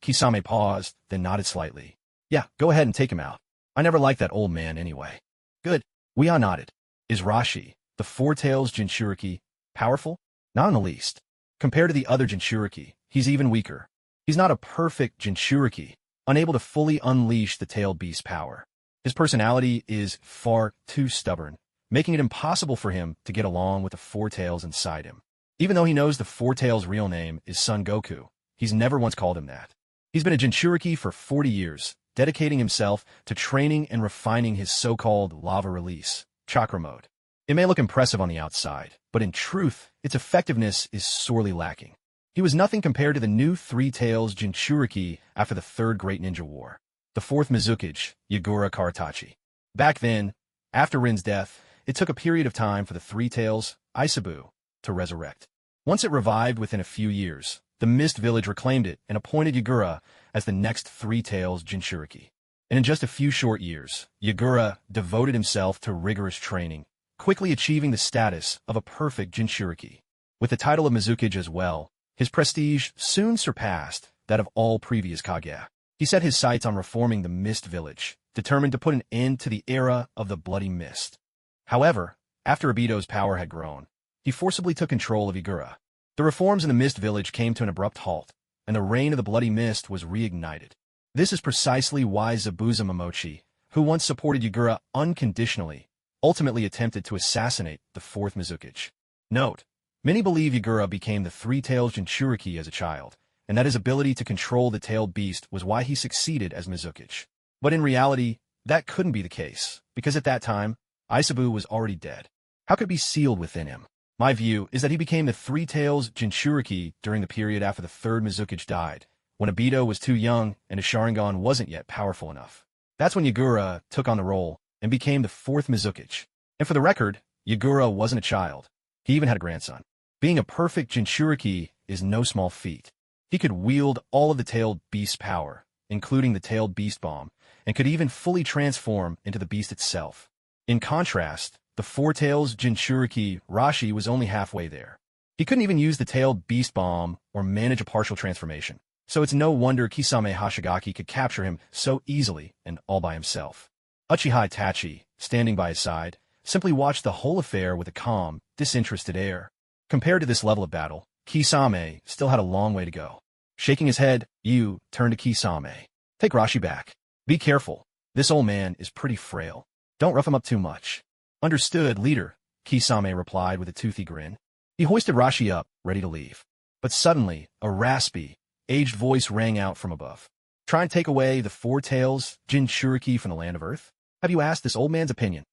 Kisame paused, then nodded slightly. Yeah, go ahead and take him out. I never liked that old man anyway. Good. Weah nodded. Is Rashi, the Four Tails Jinchuriki, powerful? Not in the least. Compared to the other Jinchuriki, he's even weaker. He's not a perfect Jinchuriki, unable to fully unleash the tailed beast's power. His personality is far too stubborn, making it impossible for him to get along with the Four Tails inside him. Even though he knows the Four Tails' real name is Son Goku, he's never once called him that. He's been a Jinchuriki for 40 years, dedicating himself to training and refining his so-called lava release, chakra mode. It may look impressive on the outside, but in truth, its effectiveness is sorely lacking. He was nothing compared to the new Three Tails Jinchuriki after the Third Great Ninja War, the fourth Mizukage, Yagura Karatachi. Back then, after Rin's death, it took a period of time for the Three Tails, Isebu, to resurrect. Once it revived within a few years, the Mist Village reclaimed it and appointed Yagura as the next Three Tails Jinchuriki. And in just a few short years, Yagura devoted himself to rigorous training, quickly achieving the status of a perfect Jinchuriki. With the title of Mizukage as well, his prestige soon surpassed that of all previous Kage. He set his sights on reforming the Mist Village, determined to put an end to the era of the Bloody Mist. However, after Obito's power had grown, he forcibly took control of Yagura. The reforms in the Mist Village came to an abrupt halt, and the reign of the Bloody Mist was reignited. This is precisely why Zabuza Momochi, who once supported Yagura unconditionally, ultimately attempted to assassinate the fourth Mizukage. Note, many believe Yagura became the Three Tails Jinchuriki as a child, and that his ability to control the tailed beast was why he succeeded as Mizukage. But in reality, that couldn't be the case, because at that time, Isebu was already dead. How could it be sealed within him? My view is that he became the Three Tails Jinchuriki during the period after the third Mizukage died, when Obito was too young and his Sharingan wasn't yet powerful enough. That's when Yagura took on the role and became the fourth Mizukage. And for the record, Yagura wasn't a child. He even had a grandson. Being a perfect Jinchuriki is no small feat. He could wield all of the Tailed Beast's power, including the Tailed Beast Bomb, and could even fully transform into the beast itself. In contrast, the Four Tails Jinchuriki Rashi was only halfway there. He couldn't even use the Tailed Beast Bomb or manage a partial transformation, so it's no wonder Kisame Hashigaki could capture him so easily and all by himself. Uchiha Itachi, standing by his side, simply watched the whole affair with a calm, disinterested air. Compared to this level of battle, Kisame still had a long way to go. Shaking his head, Yu turned to Kisame. Take Rashi back. Be careful. This old man is pretty frail. Don't rough him up too much. Understood, leader, Kisame replied with a toothy grin. He hoisted Rashi up, ready to leave. But suddenly, a raspy, aged voice rang out from above. Try and take away the Four Tails Jinchuriki from the land of Earth? Have you asked this old man's opinion?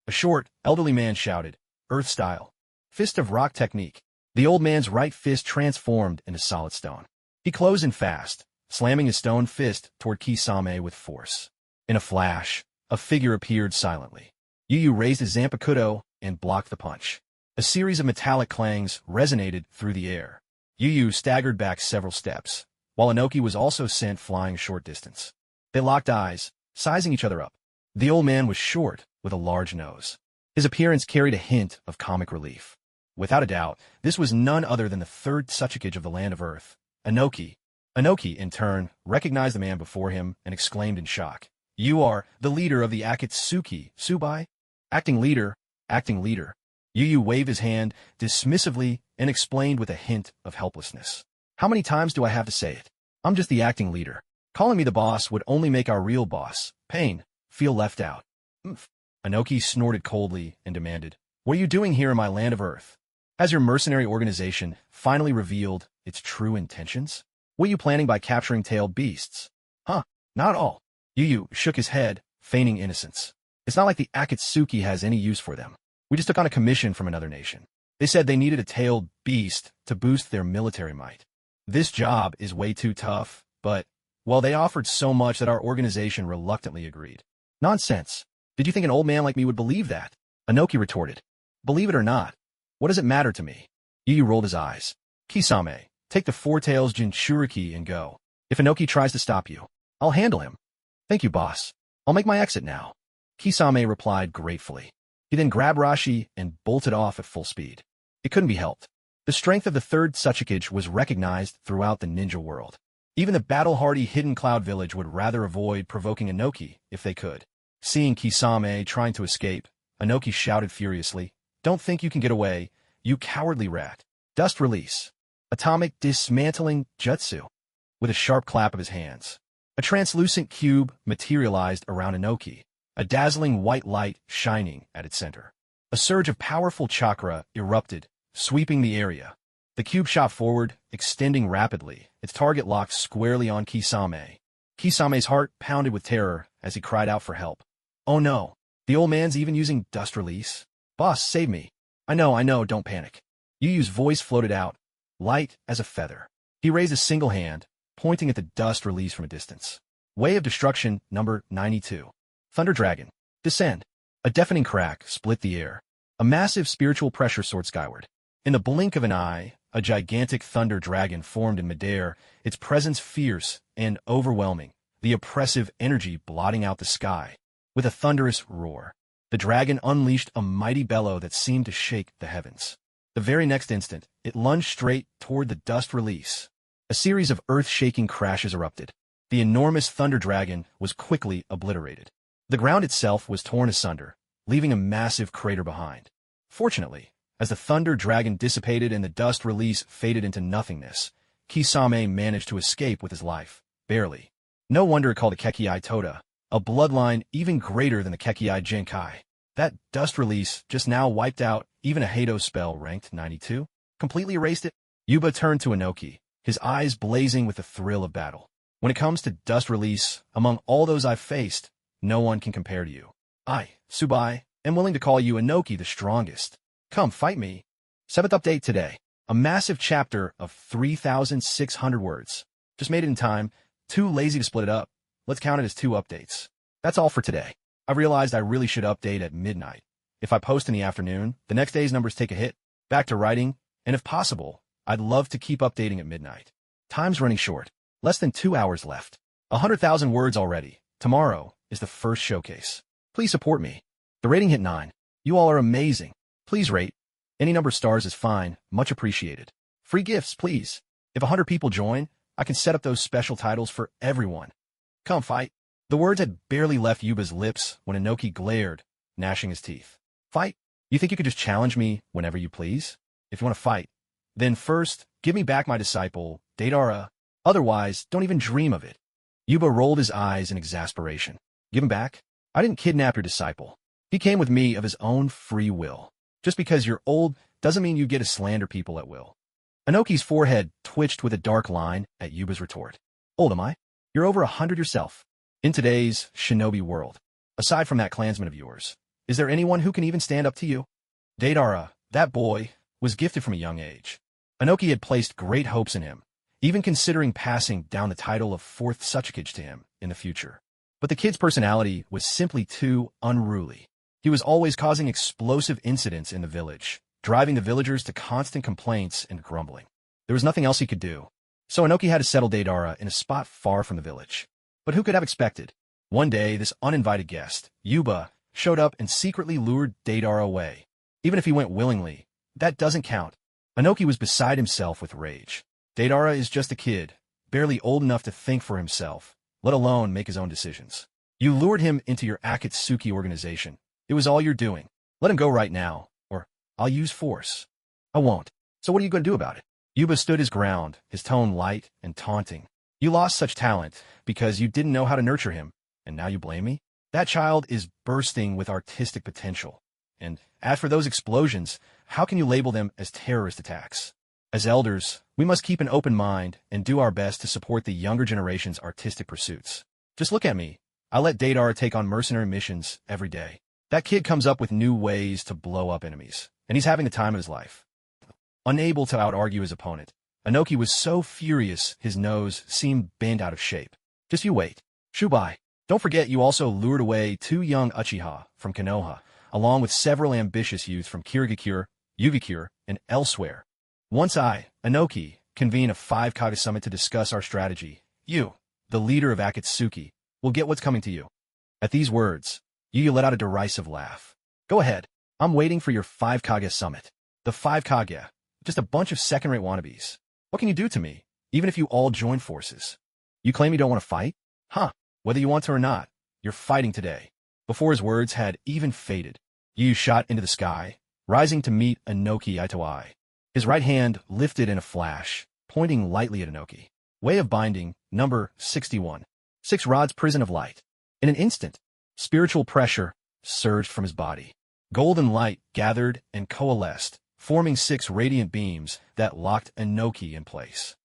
A short, elderly man shouted, Earth style. Fist of rock technique. The old man's right fist transformed into solid stone. He closed in fast, slamming his stone fist toward Kisame with force. In a flash, a figure appeared silently. Yu raised his Zanpakuto and blocked the punch. A series of metallic clangs resonated through the air. Yu staggered back several steps, while Inoki was also sent flying a short distance. They locked eyes, sizing each other up. The old man was short, with a large nose. His appearance carried a hint of comic relief. Without a doubt, this was none other than the third Tsuchikage of the land of Earth, Inoki. Inoki, in turn, recognized the man before him and exclaimed in shock. You are the leader of the Akatsuki, Tsubai? Acting leader, acting leader. Yu waved his hand dismissively and explained with a hint of helplessness. How many times do I have to say it? I'm just the acting leader. Calling me the boss would only make our real boss, Pain, feel left out. Inoki snorted coldly and demanded, What are you doing here in my land of Earth? Has your mercenary organization finally revealed its true intentions? What are you planning by capturing tailed beasts? Huh, not at all. Yu shook his head, feigning innocence. It's not like the Akatsuki has any use for them. We just took on a commission from another nation. They said they needed a tailed beast to boost their military might. This job is way too tough, but, well, they offered so much that our organization reluctantly agreed. Nonsense. Did you think an old man like me would believe that? Inoki retorted. Believe it or not, what does it matter to me? Yu rolled his eyes. Kisame, take the Four Tails Jinchuriki and go. If Inoki tries to stop you, I'll handle him. Thank you, boss. I'll make my exit now. Kisame replied gratefully. He then grabbed Rashi and bolted off at full speed. It couldn't be helped. The strength of the third Tsuchikage was recognized throughout the ninja world. Even the battle-hardy Hidden Cloud Village would rather avoid provoking Inoki if they could. Seeing Kisame trying to escape, Inoki shouted furiously, Don't think you can get away, you cowardly rat. Dust release. Atomic dismantling jutsu. With a sharp clap of his hands, a translucent cube materialized around Inoki, a dazzling white light shining at its center. A surge of powerful chakra erupted, sweeping the area. The cube shot forward, extending rapidly, its target locked squarely on Kisame. Kisame's heart pounded with terror as he cried out for help. Oh no, the old man's even using dust release? Boss, save me. I know, don't panic. Yuyu's voice floated out, light as a feather. He raised a single hand, pointing at the dust release from a distance. Way of Destruction, number 92. Thunder Dragon. Descend. A deafening crack split the air. A massive spiritual pressure soared skyward. In the blink of an eye, a gigantic thunder dragon formed in midair, its presence fierce and overwhelming, the oppressive energy blotting out the sky. With a thunderous roar, the dragon unleashed a mighty bellow that seemed to shake the heavens. The very next instant, it lunged straight toward the dust release. A series of earth-shaking crashes erupted. The enormous thunder dragon was quickly obliterated. The ground itself was torn asunder, leaving a massive crater behind. Fortunately, as the thunder dragon dissipated and the dust release faded into nothingness, Kisame managed to escape with his life, barely. No wonder it called a Kekkei Toda, a bloodline even greater than the Kekkei Genkai. That dust release just now wiped out even a Hado spell ranked 92, completely erased it. Yuba turned to Inoki, his eyes blazing with the thrill of battle. When it comes to dust release, among all those I've faced, no one can compare to you. I, Tsubai, am willing to call you Inoki the strongest. Come, fight me. 7th update today. A massive chapter of 3,600 words. Just made it in time. Too lazy to split it up. Let's count it as 2 updates. That's all for today. I realized I really should update at midnight. If I post in the afternoon, the next day's numbers take a hit. Back to writing, and if possible, I'd love to keep updating at midnight. Time's running short. Less than 2 hours left. 100,000 words already. Tomorrow is the first showcase. Please support me. The rating hit 9. You all are amazing. Please rate. Any number of stars is fine. Much appreciated. Free gifts, please. If 100 people join, I can set up those special titles for everyone. Come fight. The words had barely left Yuba's lips when Inoki glared, gnashing his teeth. Fight? You think you could just challenge me whenever you please? If you want to fight, then first, give me back my disciple, Deidara. Otherwise, don't even dream of it. Yuba rolled his eyes in exasperation. Give him back? I didn't kidnap your disciple. He came with me of his own free will. Just because you're old doesn't mean you get to slander people at will. Inoki's forehead twitched with a dark line at Yuba's retort. Old am I? You're over 100 yourself. In today's shinobi world, aside from that clansman of yours, is there anyone who can even stand up to you? Deidara, that boy, was gifted from a young age. Inoki had placed great hopes in him, even considering passing down the title of 4th Tsuchikage to him in the future. But the kid's personality was simply too unruly. He was always causing explosive incidents in the village, driving the villagers to constant complaints and grumbling. There was nothing else he could do. So Inoki had to settle Deidara in a spot far from the village. But who could have expected? One day, this uninvited guest, Yuba, showed up and secretly lured Deidara away. Even if he went willingly, that doesn't count. Inoki was beside himself with rage. Deidara is just a kid, barely old enough to think for himself, let alone make his own decisions. You lured him into your Akatsuki organization. It was all you're doing. Let him go right now, or I'll use force. I won't. So what are you going to do about it? Yuba stood his ground, his tone light and taunting. You lost such talent because you didn't know how to nurture him, and now you blame me? That child is bursting with artistic potential. And as for those explosions, how can you label them as terrorist attacks? As elders, we must keep an open mind and do our best to support the younger generation's artistic pursuits. Just look at me. I let Deidara take on mercenary missions every day. That kid comes up with new ways to blow up enemies, and he's having the time of his life. Unable to out-argue his opponent, Inoki was so furious his nose seemed bent out of shape. Just you wait. Shubai. Don't forget you also lured away 2 young Uchiha from Konoha, along with several ambitious youths from Kirigakure, Yugikure, and elsewhere. Once I, Inoki, convene a 5 Kage summit to discuss our strategy, you, the leader of Akatsuki, will get what's coming to you. At these words, Yu let out a derisive laugh. Go ahead. I'm waiting for your 5 Kage summit. The 5 Kage, just a bunch of second-rate wannabes. What can you do to me, even if you all join forces? You claim you don't want to fight? Huh. Whether you want to or not, you're fighting today. Before his words had even faded, Yu shot into the sky, rising to meet Inoki eye to eye. His right hand lifted in a flash, pointing lightly at Inoki. Way of binding, number 61. 6 rods prison of light. In an instant, spiritual pressure surged from his body. Golden light gathered and coalesced, forming 6 radiant beams that locked Inoki in place.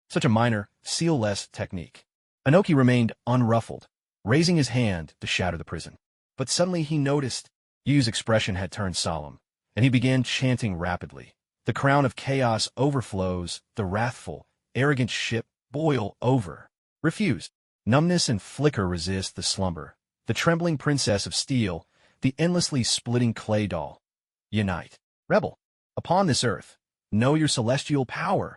Such a minor, seal-less technique. Inoki remained unruffled, raising his hand to shatter the prison. But suddenly he noticed Yu's expression had turned solemn, and he began chanting rapidly. The crown of chaos overflows, the wrathful, arrogant ship boil over. Refuse. Numbness and flicker resist the slumber. The trembling princess of steel, the endlessly splitting clay doll. Unite. Rebel. Upon this earth, know your celestial power.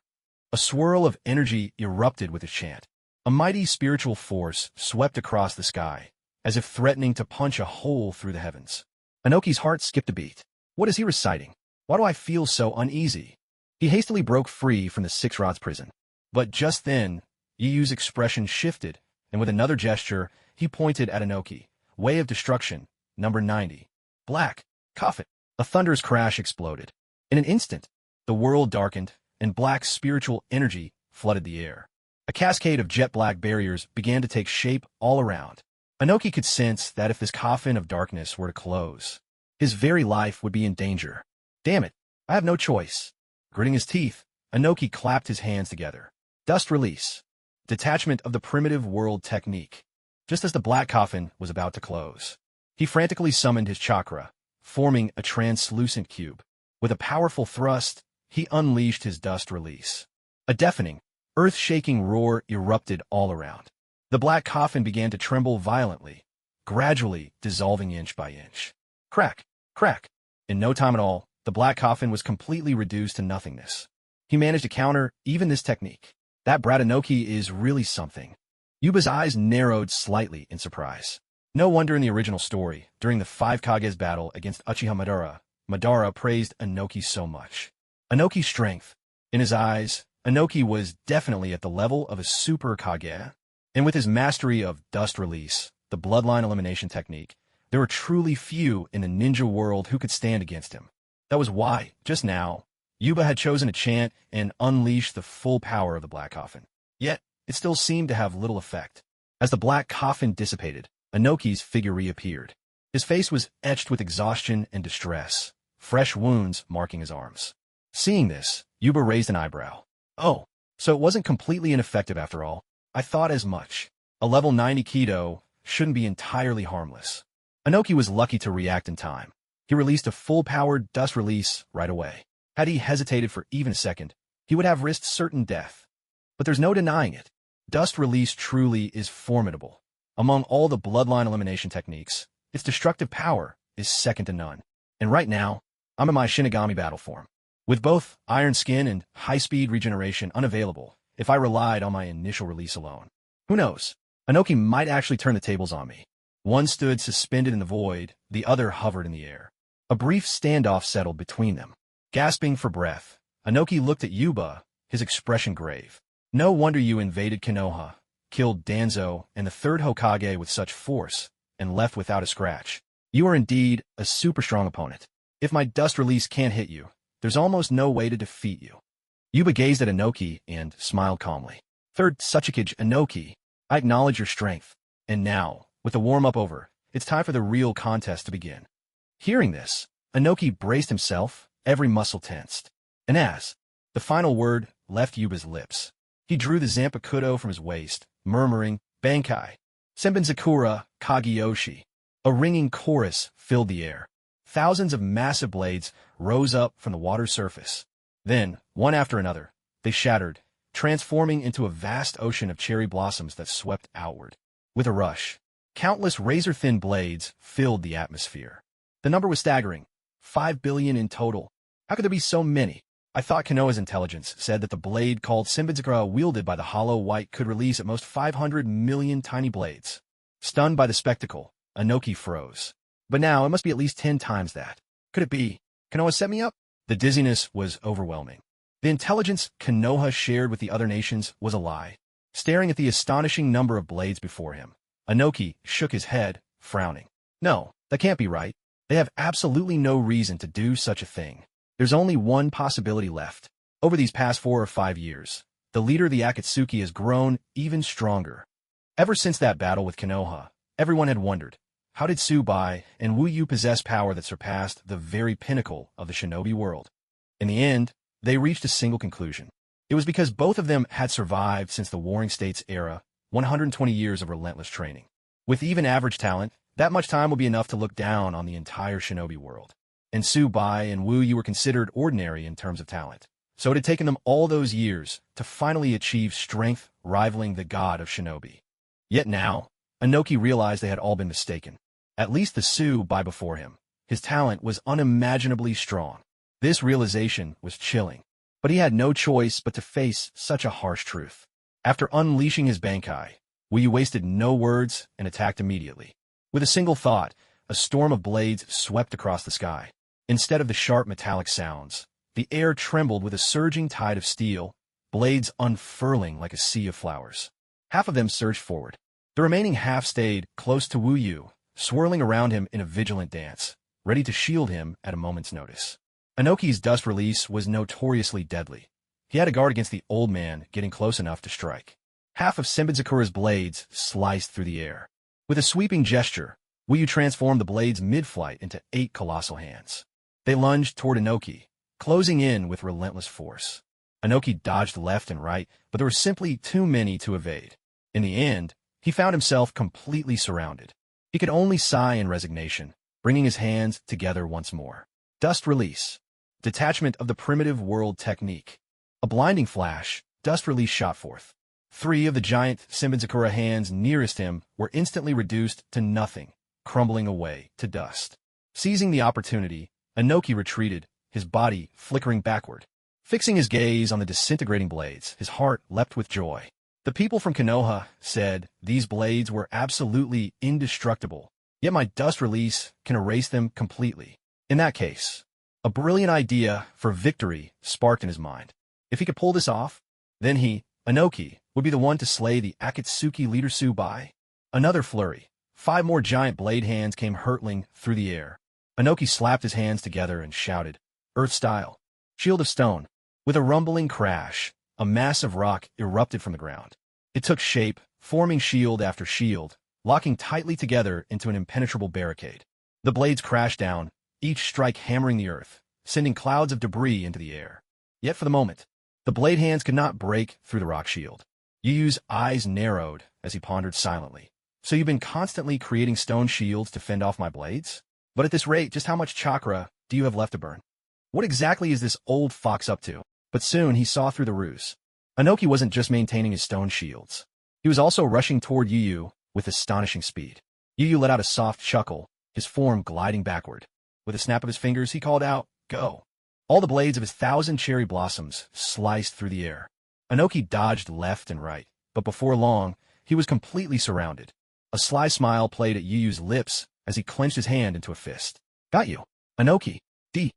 A swirl of energy erupted with his chant. A mighty spiritual force swept across the sky, as if threatening to punch a hole through the heavens. Inoki's heart skipped a beat. What is he reciting? Why do I feel so uneasy? He hastily broke free from the 6 rods prison. But just then, Yu's expression shifted, and with another gesture, he pointed at Inoki. Way of destruction, number 90. Black. Cuff it. A thunderous crash exploded. In an instant, the world darkened, and black spiritual energy flooded the air. A cascade of jet-black barriers began to take shape all around. Inoki could sense that if this coffin of darkness were to close, his very life would be in danger. Damn it, I have no choice. Gritting his teeth, Inoki clapped his hands together. Dust release. Detachment of the primitive world technique. Just as the black coffin was about to close, he frantically summoned his chakra, forming a translucent cube. With a powerful thrust, he unleashed his dust release. A deafening, earth-shaking roar erupted all around. The black coffin began to tremble violently, gradually dissolving inch by inch. Crack, crack. In no time at all, the black coffin was completely reduced to nothingness. He managed to counter even this technique. That brat Inoki is really something. Yuba's eyes narrowed slightly in surprise. No wonder in the original story, during the Five Kages battle against Uchiha Madara, Madara praised Inoki so much. Inoki's strength. In his eyes, Inoki was definitely at the level of a super Kage. And with his mastery of dust release, the bloodline elimination technique, there were truly few in the ninja world who could stand against him. That was why, just now, Yuba had chosen to chant and unleash the full power of the black coffin. Yet, it still seemed to have little effect. As the black coffin dissipated, Inoki's figure reappeared. His face was etched with exhaustion and distress, fresh wounds marking his arms. Seeing this, Yuba raised an eyebrow. Oh, so it wasn't completely ineffective after all. I thought as much. A level 90 Kido shouldn't be entirely harmless. Inoki was lucky to react in time. He released a full-powered dust release right away. Had he hesitated for even a second, he would have risked certain death. But there's no denying it. Dust release truly is formidable. Among all the bloodline elimination techniques, its destructive power is second to none. And right now, I'm in my Shinigami battle form. With both Iron Skin and high-speed regeneration unavailable, if I relied on my initial release alone. Who knows? Inoki might actually turn the tables on me. One stood suspended in the void, the other hovered in the air. A brief standoff settled between them. Gasping for breath, Inoki looked at Yuba, his expression grave. No wonder you invaded Konoha, killed Danzo and the third Hokage with such force, and left without a scratch. You are indeed a super strong opponent. If my dust release can't hit you, there's almost no way to defeat you. Yuba gazed at Inoki and smiled calmly. Third Tsuchikage Inoki, I acknowledge your strength. And now, with the warm-up over, it's time for the real contest to begin. Hearing this, Inoki braced himself, every muscle tensed. And as the final word left Yuba's lips, he drew the Zanpakuto from his waist, murmuring, Bankai, Senbenzakura, Kageyoshi. A ringing chorus filled the air. Thousands of massive blades rose up from the water's surface. Then, one after another, they shattered, transforming into a vast ocean of cherry blossoms that swept outward. With a rush, countless razor-thin blades filled the atmosphere. The number was staggering. 5 billion in total. How could there be so many? I thought Konoha's intelligence said that the blade called Senbenzakura wielded by the Hollow White could release at most 500 million tiny blades. Stunned by the spectacle, Inoki froze. But now it must be at least 10 times that. Could it be? Konoha set me up? The dizziness was overwhelming. The intelligence Konoha shared with the other nations was a lie. Staring at the astonishing number of blades before him, Inoki shook his head, frowning. No, that can't be right. They have absolutely no reason to do such a thing. There's only one possibility left. Over these past 4 or 5 years, the leader of the Akatsuki has grown even stronger. Ever since that battle with Konoha, everyone had wondered, how did Tsubai and Wu Yu possess power that surpassed the very pinnacle of the shinobi world? In the end, they reached a single conclusion. It was because both of them had survived since the Warring States era, 120 years of relentless training. With even average talent, that much time will be enough to look down on the entire shinobi world. And Tsubai and Wu Yu were considered ordinary in terms of talent. So it had taken them all those years to finally achieve strength rivaling the god of shinobi. Yet now, Inoki realized they had all been mistaken. At least the Tsubai before him. His talent was unimaginably strong. This realization was chilling. But he had no choice but to face such a harsh truth. After unleashing his Bankai, Wu Yu wasted no words and attacked immediately. With a single thought, a storm of blades swept across the sky. Instead of the sharp metallic sounds, the air trembled with a surging tide of steel, blades unfurling like a sea of flowers. Half of them surged forward. The remaining half stayed close to Wu Yu, swirling around him in a vigilant dance, ready to shield him at a moment's notice. Inoki's dust release was notoriously deadly. He had to guard against the old man getting close enough to strike. Half of Senbenzakura's blades sliced through the air. With a sweeping gesture, Wu Yu transformed the blades mid-flight into 8 colossal hands. They lunged toward Inoki, closing in with relentless force. Inoki dodged left and right, but there were simply too many to evade. In the end, he found himself completely surrounded. He could only sigh in resignation, bringing his hands together once more. Dust release. Detachment of the primitive world technique. A blinding flash, dust release shot forth. 3 of the giant Senbonzakura hands nearest him were instantly reduced to nothing, crumbling away to dust. Seizing the opportunity, Inoki retreated, his body flickering backward. Fixing his gaze on the disintegrating blades, his heart leapt with joy. The people from Konoha said these blades were absolutely indestructible, yet my dust release can erase them completely. In that case, a brilliant idea for victory sparked in his mind. If he could pull this off, then he, Inoki, would be the one to slay the Akatsuki leader Subai. Another flurry. 5 more giant blade hands came hurtling through the air. Inoki slapped his hands together and shouted, "Earth style! Shield of stone!" With a rumbling crash, a mass of rock erupted from the ground. It took shape, forming shield after shield, locking tightly together into an impenetrable barricade. The blades crashed down, each strike hammering the earth, sending clouds of debris into the air. Yet for the moment, the blade hands could not break through the rock shield. Yu Yu's eyes narrowed as he pondered silently. So you've been constantly creating stone shields to fend off my blades? But at this rate, just how much chakra do you have left to burn? What exactly is this old fox up to? But soon he saw through the ruse. Inoki wasn't just maintaining his stone shields. He was also rushing toward Yu Yu with astonishing speed. Yu Yu let out a soft chuckle, his form gliding backward. With a snap of his fingers, he called out, "Go!" All the blades of his 1,000 cherry blossoms sliced through the air. Inoki dodged left and right, but before long, he was completely surrounded. A sly smile played at Yu Yu's lips as he clenched his hand into a fist. "Got you, Inoki, D."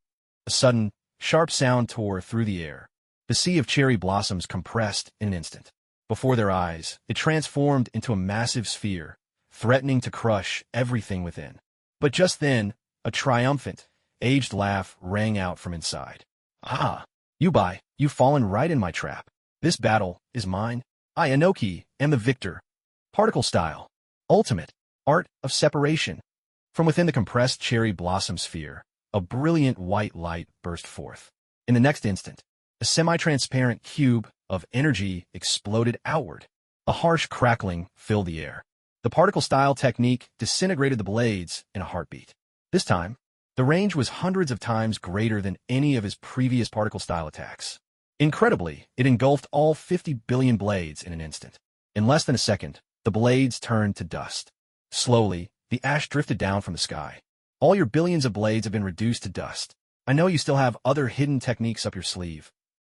A sudden, sharp sound tore through the air. The sea of cherry blossoms compressed in an instant. Before their eyes, it transformed into a massive sphere, threatening to crush everything within. But just then, a triumphant, aged laugh rang out from inside. "Ah, Yubai, you've fallen right in my trap. This battle is mine. I, Inoki, am the victor." Particle style. Ultimate. Art of separation. From within the compressed cherry blossom sphere, a brilliant white light burst forth. In the next instant, a semi-transparent cube of energy exploded outward. A harsh crackling filled the air. The particle style technique disintegrated the blades in a heartbeat. This time, the range was hundreds of times greater than any of his previous particle style attacks. Incredibly, it engulfed all 50 billion blades in an instant. In less than a second, the blades turned to dust. Slowly, the ash drifted down from the sky. "All your billions of blades have been reduced to dust. I know you still have other hidden techniques up your sleeve."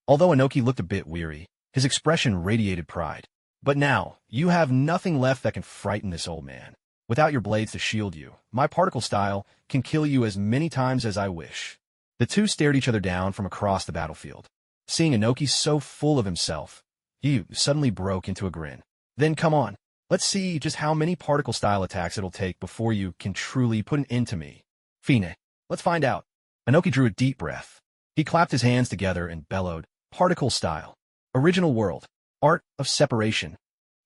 Although Inoki looked a bit weary, his expression radiated pride. "But now, you have nothing left that can frighten this old man. Without your blades to shield you, my particle style can kill you as many times as I wish." The two stared each other down from across the battlefield. Seeing Inoki so full of himself, Yu suddenly broke into a grin. "Then come on. Let's see just how many particle style attacks it'll take before you can truly put an end to me. Fine, let's find out." Inoki drew a deep breath. He clapped his hands together and bellowed, "Particle style. Original world. Art of separation."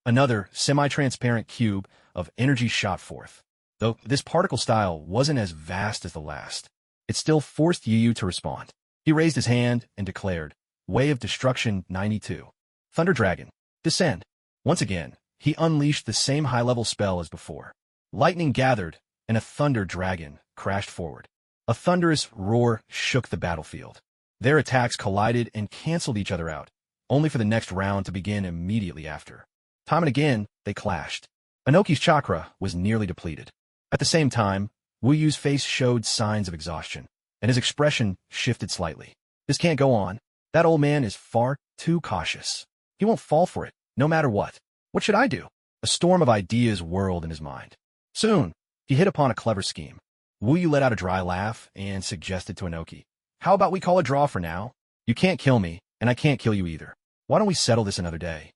Another semi-transparent cube of energy shot forth. Though this particle style wasn't as vast as the last, it still forced Yu to respond. He raised his hand and declared, "Way of Destruction 92. Thunder Dragon, descend." Once again, he unleashed the same high-level spell as before. Lightning gathered, and a thunder dragon crashed forward. A thunderous roar shook the battlefield. Their attacks collided and canceled each other out, only for the next round to begin immediately after. Time and again, they clashed. Inoki's chakra was nearly depleted. At the same time, Wu Yu's face showed signs of exhaustion, and his expression shifted slightly. "This can't go on. That old man is far too cautious. He won't fall for it, no matter what. What should I do?" A storm of ideas whirled in his mind. Soon, he hit upon a clever scheme. Wu Yu let out a dry laugh and suggested to Inoki, "How about we call a draw for now? You can't kill me, and I can't kill you either. Why don't we settle this another day?"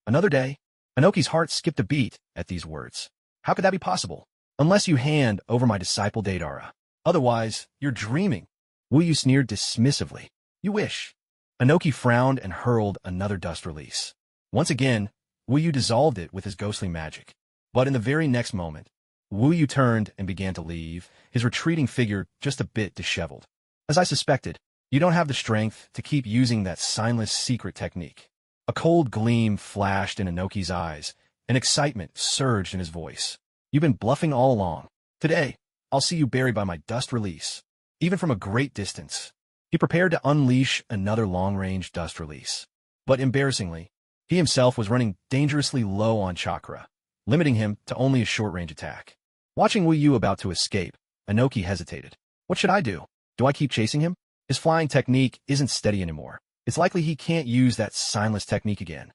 Another day? Inoki's heart skipped a beat at these words. How could that be possible? "Unless you hand over my disciple Deidara. Otherwise, you're dreaming." Wu Yu sneered dismissively. "You wish." Inoki frowned and hurled another dust release. Once again, Wu Yu dissolved it with his ghostly magic. But in the very next moment, Wu Yu turned and began to leave, his retreating figure just a bit disheveled. "As I suspected, you don't have the strength to keep using that signless secret technique." A cold gleam flashed in Inoki's eyes, and excitement surged in his voice. "You've been bluffing all along. Today, I'll see you buried by my dust release." Even from a great distance, He prepared to unleash another long-range dust release. But embarrassingly, he himself was running dangerously low on chakra, limiting him to only a short-range attack. Watching Wu Yu about to escape, Inoki hesitated. What should I do? Do I keep chasing him? His flying technique isn't steady anymore. It's likely he can't use that signless technique again.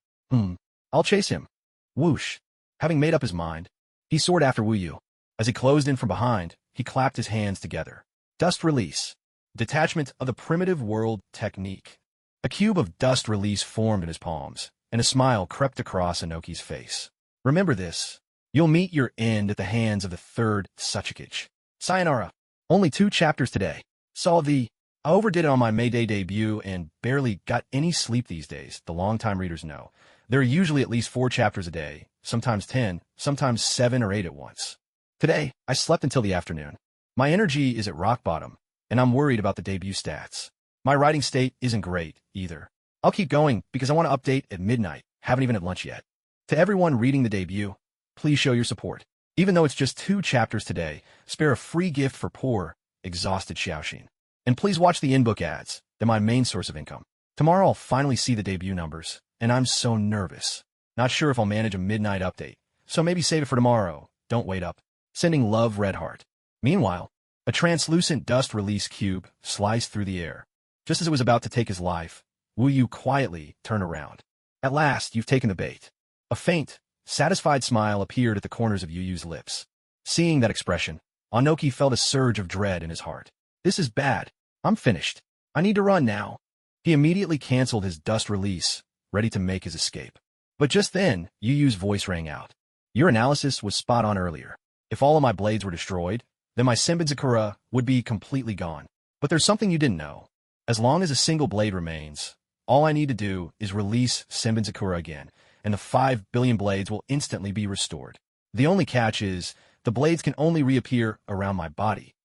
I'll chase him. Whoosh. Having made up his mind, he soared after Wu Yu. As he closed in from behind, he clapped his hands together. Dust release. Detachment of the primitive world technique. A cube of dust release formed in his palms, and a smile crept across Inoki's face. Remember this. You'll meet your end at the hands of the third Tsuchikage. Sayonara. Only 2 chapters today. I overdid it on my May Day debut and barely got any sleep these days, the longtime readers know. There are usually at least 4 chapters a day, sometimes 10, sometimes 7 or 8 at once. Today, I slept until the afternoon. My energy is at rock bottom, and I'm worried about the debut stats. My writing state isn't great, either. I'll keep going because I want to update at midnight, haven't even had lunch yet. To everyone reading the debut, please show your support. Even though it's just 2 chapters today, spare a free gift for poor, exhausted Xiaoxin. And please watch the in-book ads, they're my main source of income. Tomorrow I'll finally see the debut numbers, and I'm so nervous. Not sure if I'll manage a midnight update, so maybe save it for tomorrow. Don't wait up. Sending love, Red Heart. Meanwhile, a translucent dust release cube sliced through the air. Just as it was about to take his life, Wu Yu quietly turned around. At last, you've taken the bait. A faint, satisfied smile appeared at the corners of Yu Yu's lips. Seeing that expression, Inoki felt a surge of dread in his heart. This is bad. I'm finished. I need to run now. He immediately canceled his dust release, ready to make his escape. But just then, Yu Yu's voice rang out. Your analysis was spot on earlier. If all of my blades were destroyed, then my Senbenzakura would be completely gone. But there's something you didn't know. As long as a single blade remains, all I need to do is release Senbenzakura again, and the 5 billion blades will instantly be restored. The only catch is, the blades can only reappear around my body.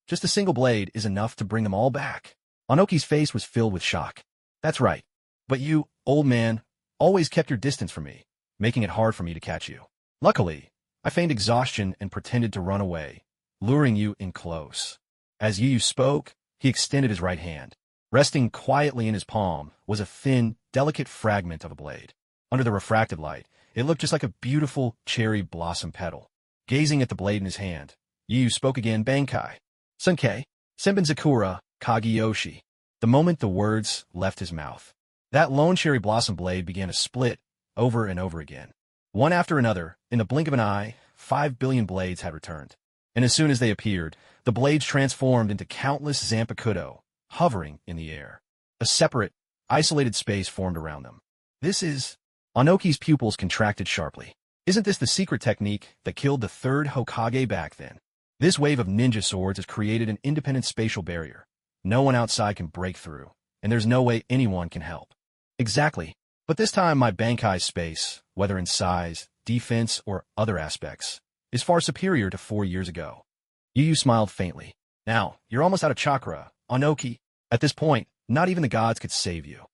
Just a single blade is enough to bring them all back. Inoki's face was filled with shock. That's right. But you, old man, always kept your distance from me, making it hard for me to catch you. Luckily, I feigned exhaustion and pretended to run away, luring you in close. As Yu Yu spoke, he extended his right hand. Resting quietly in his palm was a thin, delicate fragment of a blade. Under the refracted light, it looked just like a beautiful cherry blossom petal. Gazing at the blade in his hand, Yu Yu spoke again, Bankai. Sunkei, Senbenzakura, Kageyoshi. The moment the words left his mouth, that lone cherry blossom blade began to split over and over again. One after another, in the blink of an eye, 5 billion blades had returned. And as soon as they appeared, the blades transformed into countless Zanpakuto, hovering in the air. A separate, isolated space formed around them. This is... Inoki's pupils contracted sharply. Isn't this the secret technique that killed the 3rd Hokage back then? This wave of ninja swords has created an independent spatial barrier. No one outside can break through, and there's no way anyone can help. Exactly. But this time my Bankai space, whether in size, defense, or other aspects, is far superior to 4 years ago. Yu Yu smiled faintly. Now, you're almost out of chakra, Inoki. At this point, not even the gods could save you.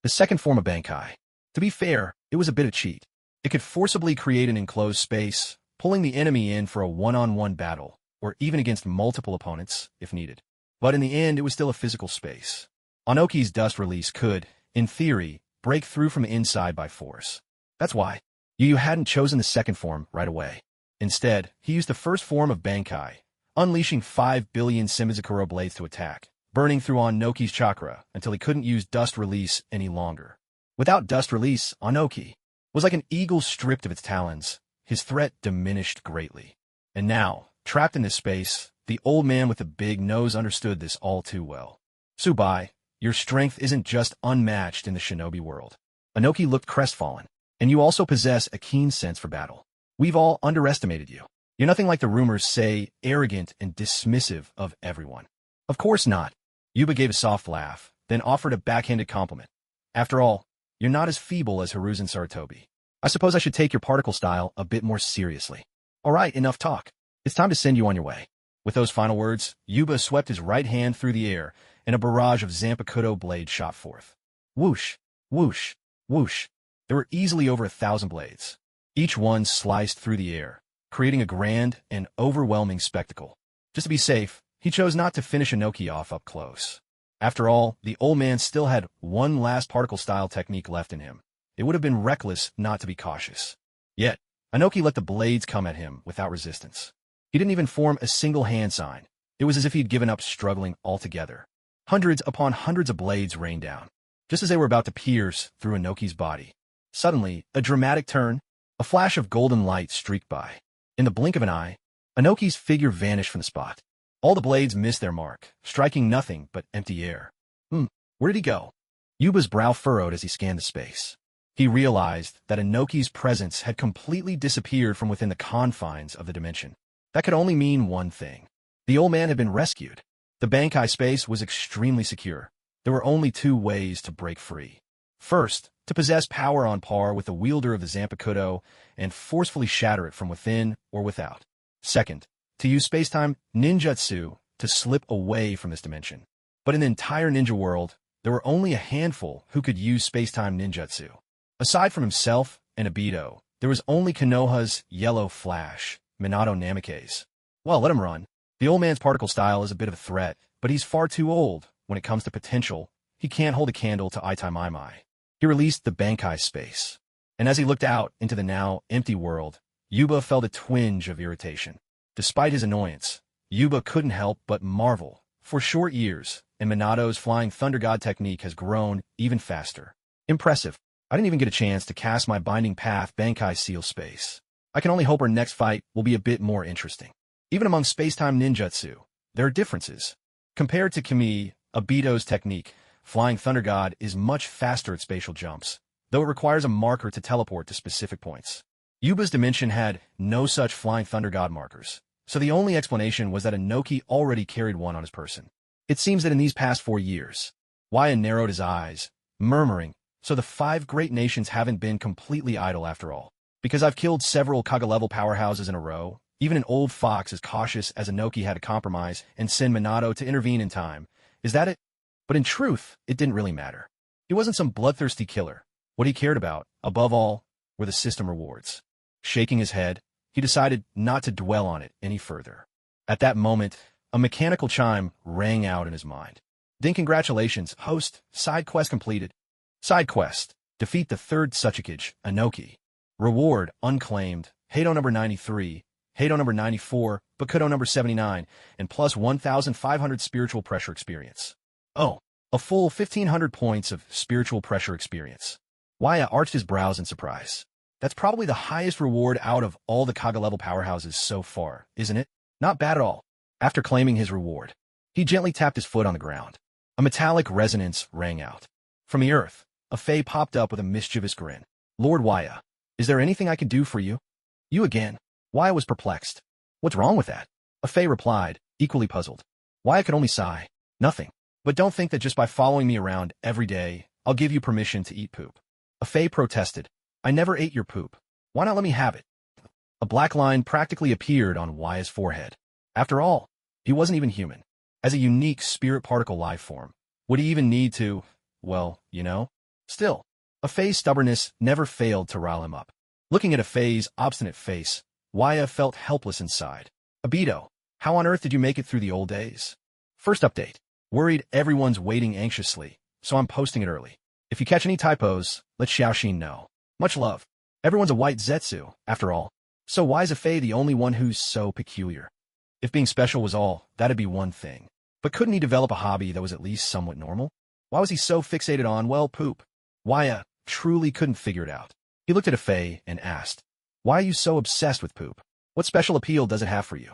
The second form of Bankai. To be fair, it was a bit of cheat. It could forcibly create an enclosed space, pulling the enemy in for a one-on-one battle, or even against multiple opponents, if needed. But in the end, it was still a physical space. Inoki's dust release could, in theory, break through from the inside by force. That's why Yu Yu hadn't chosen the second form right away. Instead, he used the first form of Bankai, unleashing 5 billion Senbenzakura blades to attack, burning through Inoki's chakra until he couldn't use dust release any longer. Without dust release, Inoki was like an eagle stripped of its talons. His threat diminished greatly. And now, trapped in this space, the old man with the big nose understood this all too well. Tsubai, your strength isn't just unmatched in the shinobi world. Inoki looked crestfallen. And you also possess a keen sense for battle. We've all underestimated you. You're nothing like the rumors say, arrogant and dismissive of everyone. Of course not. Yuba gave a soft laugh, then offered a backhanded compliment. After all, you're not as feeble as Hiruzen Sarutobi. I suppose I should take your particle style a bit more seriously. All right, enough talk. It's time to send you on your way. With those final words, Yuba swept his right hand through the air, and a barrage of Zanpakuto blades shot forth. Whoosh, whoosh, whoosh. There were easily over 1,000 blades. Each one sliced through the air, creating a grand and overwhelming spectacle. Just to be safe, he chose not to finish Inoki off up close. After all, the old man still had one last particle-style technique left in him. It would have been reckless not to be cautious. Yet, Inoki let the blades come at him without resistance. He didn't even form a single hand sign. It was as if he'd given up struggling altogether. Hundreds upon hundreds of blades rained down, just as they were about to pierce through Inoki's body. Suddenly, a dramatic turn, a flash of golden light streaked by. In the blink of an eye, Inoki's figure vanished from the spot. All the blades missed their mark, striking nothing but empty air. Where did he go? Yuba's brow furrowed as he scanned the space. He realized that Inoki's presence had completely disappeared from within the confines of the dimension. That could only mean one thing. The old man had been rescued. The Bankai space was extremely secure. There were only two ways to break free. First, to possess power on par with the wielder of the Zanpakuto and forcefully shatter it from within or without. Second, to use space-time ninjutsu to slip away from this dimension. But in the entire ninja world, there were only a handful who could use space-time ninjutsu. Aside from himself and Obito, there was only Konoha's Yellow Flash, Minato Namikaze. Well, let him run. The old man's particle style is a bit of a threat, but he's far too old. When it comes to potential, he can't hold a candle to Itai Mai. He released the Bankai space. And as he looked out into the now empty world, Yuba felt a twinge of irritation. Despite his annoyance, Yuba couldn't help but marvel. For short years, and Minato's Flying Thunder God technique has grown even faster. Impressive. I didn't even get a chance to cast my Binding Path Bankai Seal space. I can only hope our next fight will be a bit more interesting. Even among space-time ninjutsu, there are differences. Compared to Kimi, Obito's technique, Flying Thunder God is much faster at spatial jumps, though it requires a marker to teleport to specific points. Yuba's dimension had no such Flying Thunder God markers, so the only explanation was that Inoki already carried one on his person. It seems that in these past 4 years, Waya narrowed his eyes, murmuring, so the 5 great nations haven't been completely idle after all. Because I've killed several Kaga-level powerhouses in a row, even an old fox as cautious as Inoki had to compromise and send Minato to intervene in time. Is that it? But in truth, it didn't really matter. He wasn't some bloodthirsty killer. What he cared about, above all, were the system rewards. Shaking his head, he decided not to dwell on it any further. At that moment, a mechanical chime rang out in his mind. Ding, congratulations, host, side quest completed. Side quest, defeat the 3rd Tsuchikage, Inoki. Reward, unclaimed, Heido number 93, Heido number 94, Bakudo number 79, and plus 1,500 spiritual pressure experience. Oh, a full 1,500 points of spiritual pressure experience. Waya arched his brows in surprise. That's probably the highest reward out of all the Kaga-level powerhouses so far, isn't it? Not bad at all. After claiming his reward, he gently tapped his foot on the ground. A metallic resonance rang out. From the earth, a Fae popped up with a mischievous grin. Lord Waya, is there anything I can do for you? You again? Waya was perplexed. What's wrong with that? A Fae replied, equally puzzled. Waya could only sigh. Nothing. But don't think that just by following me around every day, I'll give you permission to eat poop. A Fae protested. I never ate your poop. Why not let me have it? A black line practically appeared on Waya's forehead. After all, he wasn't even human. As a unique spirit particle life form, would he even need to, well, you know? Still, a Fae's stubbornness never failed to rile him up. Looking at a Fae's obstinate face, Waya felt helpless inside. Obito, how on earth did you make it through the old days? First update. Worried everyone's waiting anxiously, so I'm posting it early. If you catch any typos, let Xiaoxin know. Much love. Everyone's a white Zetsu, after all. So why is a Fae the only one who's so peculiar? If being special was all, that'd be one thing. But couldn't he develop a hobby that was at least somewhat normal? Why was he so fixated on, well, poop? Waya truly couldn't figure it out. He looked at a Fae and asked, why are you so obsessed with poop? What special appeal does it have for you?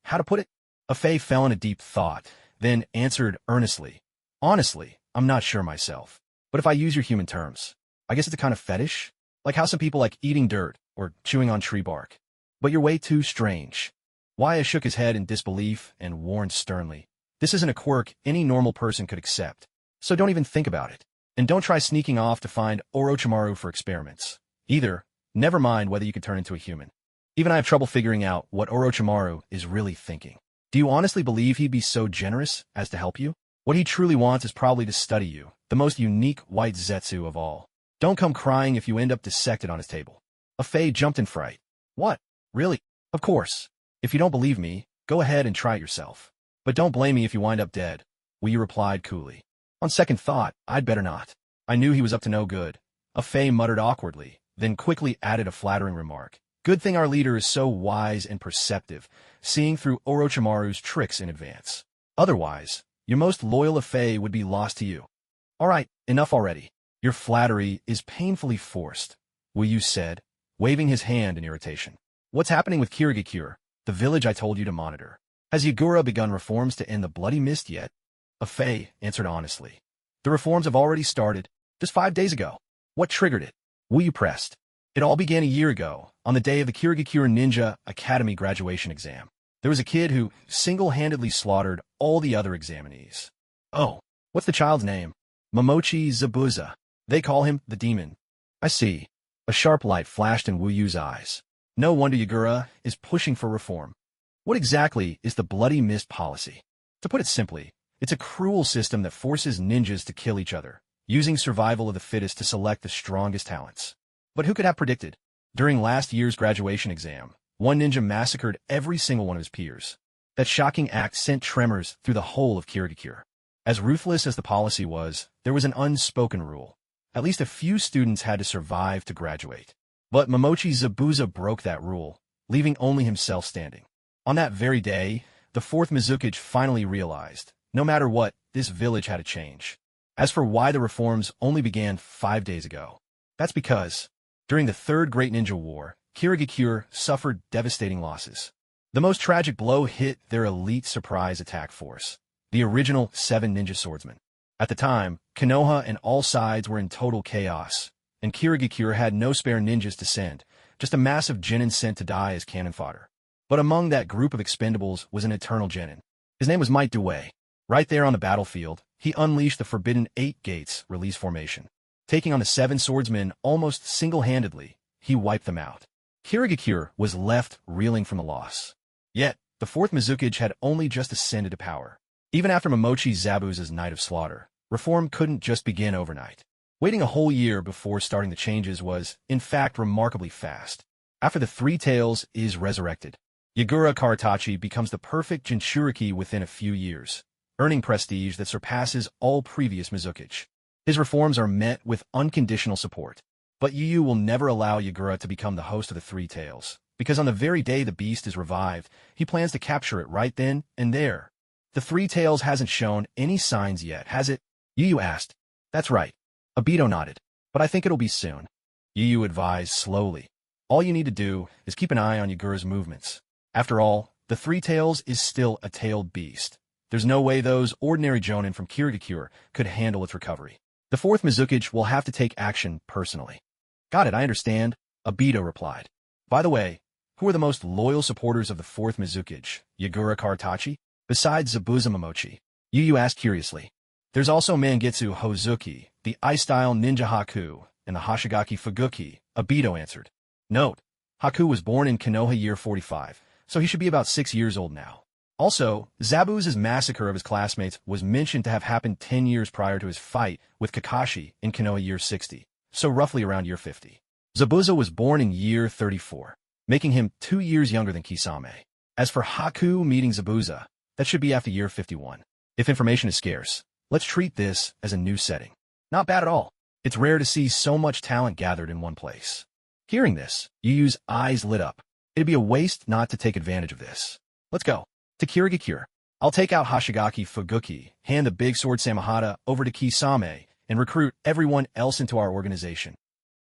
How to put it? A Fae fell in a deep thought, then answered earnestly, honestly, I'm not sure myself. But if I use your human terms, I guess it's a kind of fetish? Like how some people like eating dirt or chewing on tree bark. But you're way too strange. Waya shook his head in disbelief and warned sternly, this isn't a quirk any normal person could accept. So don't even think about it. And don't try sneaking off to find Orochimaru for experiments. Either, never mind whether you can turn into a human. Even I have trouble figuring out what Orochimaru is really thinking. Do you honestly believe he'd be so generous as to help you? What he truly wants is probably to study you, the most unique white Zetsu of all. Don't come crying if you end up dissected on his table. A Fae jumped in fright. What? Really? Of course. If you don't believe me, go ahead and try it yourself. But don't blame me if you wind up dead. Yu replied coolly. On second thought, I'd better not. I knew he was up to no good. Fei muttered awkwardly, then quickly added a flattering remark. Good thing our leader is so wise and perceptive, seeing through Orochimaru's tricks in advance. Otherwise, your most loyal Fei would be lost to you. All right, enough already. Your flattery is painfully forced, Yu said, waving his hand in irritation. What's happening with Kirigakure, the village I told you to monitor? Has Yagura begun reforms to end the bloody mist yet? Fei answered honestly. The reforms have already started, just 5 days ago. What triggered it? Yu pressed. It all began a year ago, on the day of the Kirigakure Ninja Academy graduation exam. There was a kid who single-handedly slaughtered all the other examinees. Oh, what's the child's name? Momochi Zabuza. They call him the demon. I see. A sharp light flashed in Wu Yu's eyes. No wonder Yagura is pushing for reform. What exactly is the Bloody Mist policy? To put it simply, it's a cruel system that forces ninjas to kill each other, using survival of the fittest to select the strongest talents. But who could have predicted? During last year's graduation exam, one ninja massacred every single one of his peers. That shocking act sent tremors through the whole of Kirigakure. As ruthless as the policy was, there was an unspoken rule. At least a few students had to survive to graduate. But Momochi Zabuza broke that rule, leaving only himself standing. On that very day, the fourth Mizukage finally realized, no matter what, this village had to change. As for why the reforms only began 5 days ago, that's because, during the Third Great Ninja War, Kirigakure suffered devastating losses. The most tragic blow hit their elite surprise attack force, the original 7 ninja swordsmen. At the time, Konoha and all sides were in total chaos, and Kirigakure had no spare ninjas to send, just a massive genin sent to die as cannon fodder. But among that group of expendables was an eternal genin. His name was Might Due. Right there on the battlefield, he unleashed the forbidden 8 Gates release formation. Taking on the 7 swordsmen almost single-handedly, he wiped them out. Kirigakure was left reeling from the loss. Yet, the fourth Mizukage had only just ascended to power. Even after Momochi Zabuza's night of slaughter, reform couldn't just begin overnight. Waiting a whole year before starting the changes was, in fact, remarkably fast. After the Three Tails is resurrected, Yagura Karatachi becomes the perfect Jinchuriki within a few years, earning prestige that surpasses all previous Mizukage. His reforms are met with unconditional support. But Yu will never allow Yagura to become the host of the Three Tails, because on the very day the beast is revived, he plans to capture it right then and there. The Three Tails hasn't shown any signs yet, has it? Yu asked. That's right. Obito nodded. But I think it'll be soon. Yu advised slowly. All you need to do is keep an eye on Yagura's movements. After all, the Three Tails is still a tailed beast. There's no way those ordinary jonin from Kirigakure could handle its recovery. The fourth Mizukage will have to take action personally. Got it, I understand, Obito replied. By the way, who are the most loyal supporters of the fourth Mizukage, Yagura Karatachi? Besides Zabuza Momochi? Yu asked curiously. There's also Mangetsu Hozuki, the Ice-style Ninja Haku, and the Hoshigaki Fuguki, Obito answered. Note, Haku was born in Konoha year 45, so he should be about 6 years old now. Also, Zabuza's massacre of his classmates was mentioned to have happened 10 years prior to his fight with Kakashi in Konoha year 60, so roughly around year 50. Zabuza was born in year 34, making him 2 years younger than Kisame. As for Haku meeting Zabuza, that should be after year 51. If information is scarce, let's treat this as a new setting. Not bad at all. It's rare to see so much talent gathered in one place. Hearing this, Yu's eyes lit up. It'd be a waste not to take advantage of this. Let's go. To Kirigakure. I'll take out Hoshigaki Fuguki, hand the big sword Samehada over to Kisame, and recruit everyone else into our organization.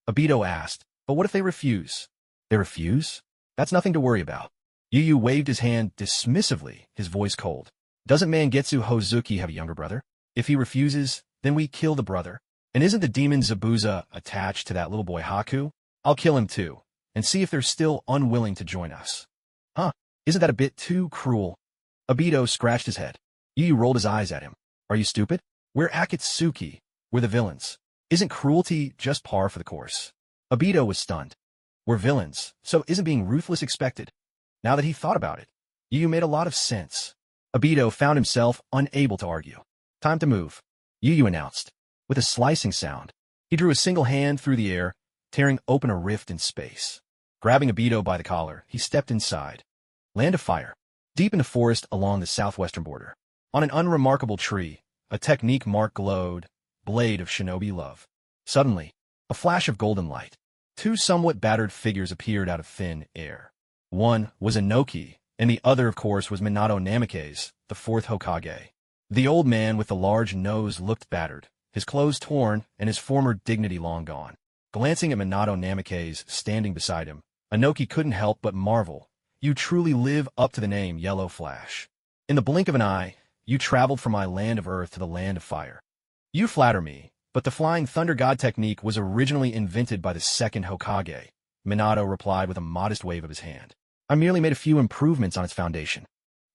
Obito asked, but what if they refuse? They refuse? That's nothing to worry about. Yu waved his hand dismissively, his voice cold. Doesn't Mangetsu Hozuki have a younger brother? If he refuses, then we kill the brother. And isn't the demon Zabuza attached to that little boy Haku? I'll kill him too, and see if they're still unwilling to join us. Huh, isn't that a bit too cruel? Obito scratched his head. Yu rolled his eyes at him. Are you stupid? We're Akatsuki. We're the villains. Isn't cruelty just par for the course? Obito was stunned. We're villains, so isn't being ruthless expected? Now that he thought about it, Yu made a lot of sense. Obito found himself unable to argue. Time to move, Yu announced. With a slicing sound, he drew a single hand through the air, tearing open a rift in space. Grabbing Obito by the collar, he stepped inside. Land of Fire. Deep in the forest along the southwestern border. On an unremarkable tree, a technique mark glowed, blade of shinobi love. Suddenly, a flash of golden light. Two somewhat battered figures appeared out of thin air. One was Inoki, and the other, of course, was Minato Namikaze, the fourth Hokage. The old man with the large nose looked battered, his clothes torn and his former dignity long gone. Glancing at Minato Namikaze standing beside him, Inoki couldn't help but marvel. You truly live up to the name, Yellow Flash. In the blink of an eye, you traveled from my land of earth to the land of fire. You flatter me, but the Flying Thunder God technique was originally invented by the second Hokage, Minato replied with a modest wave of his hand. I merely made a few improvements on its foundation.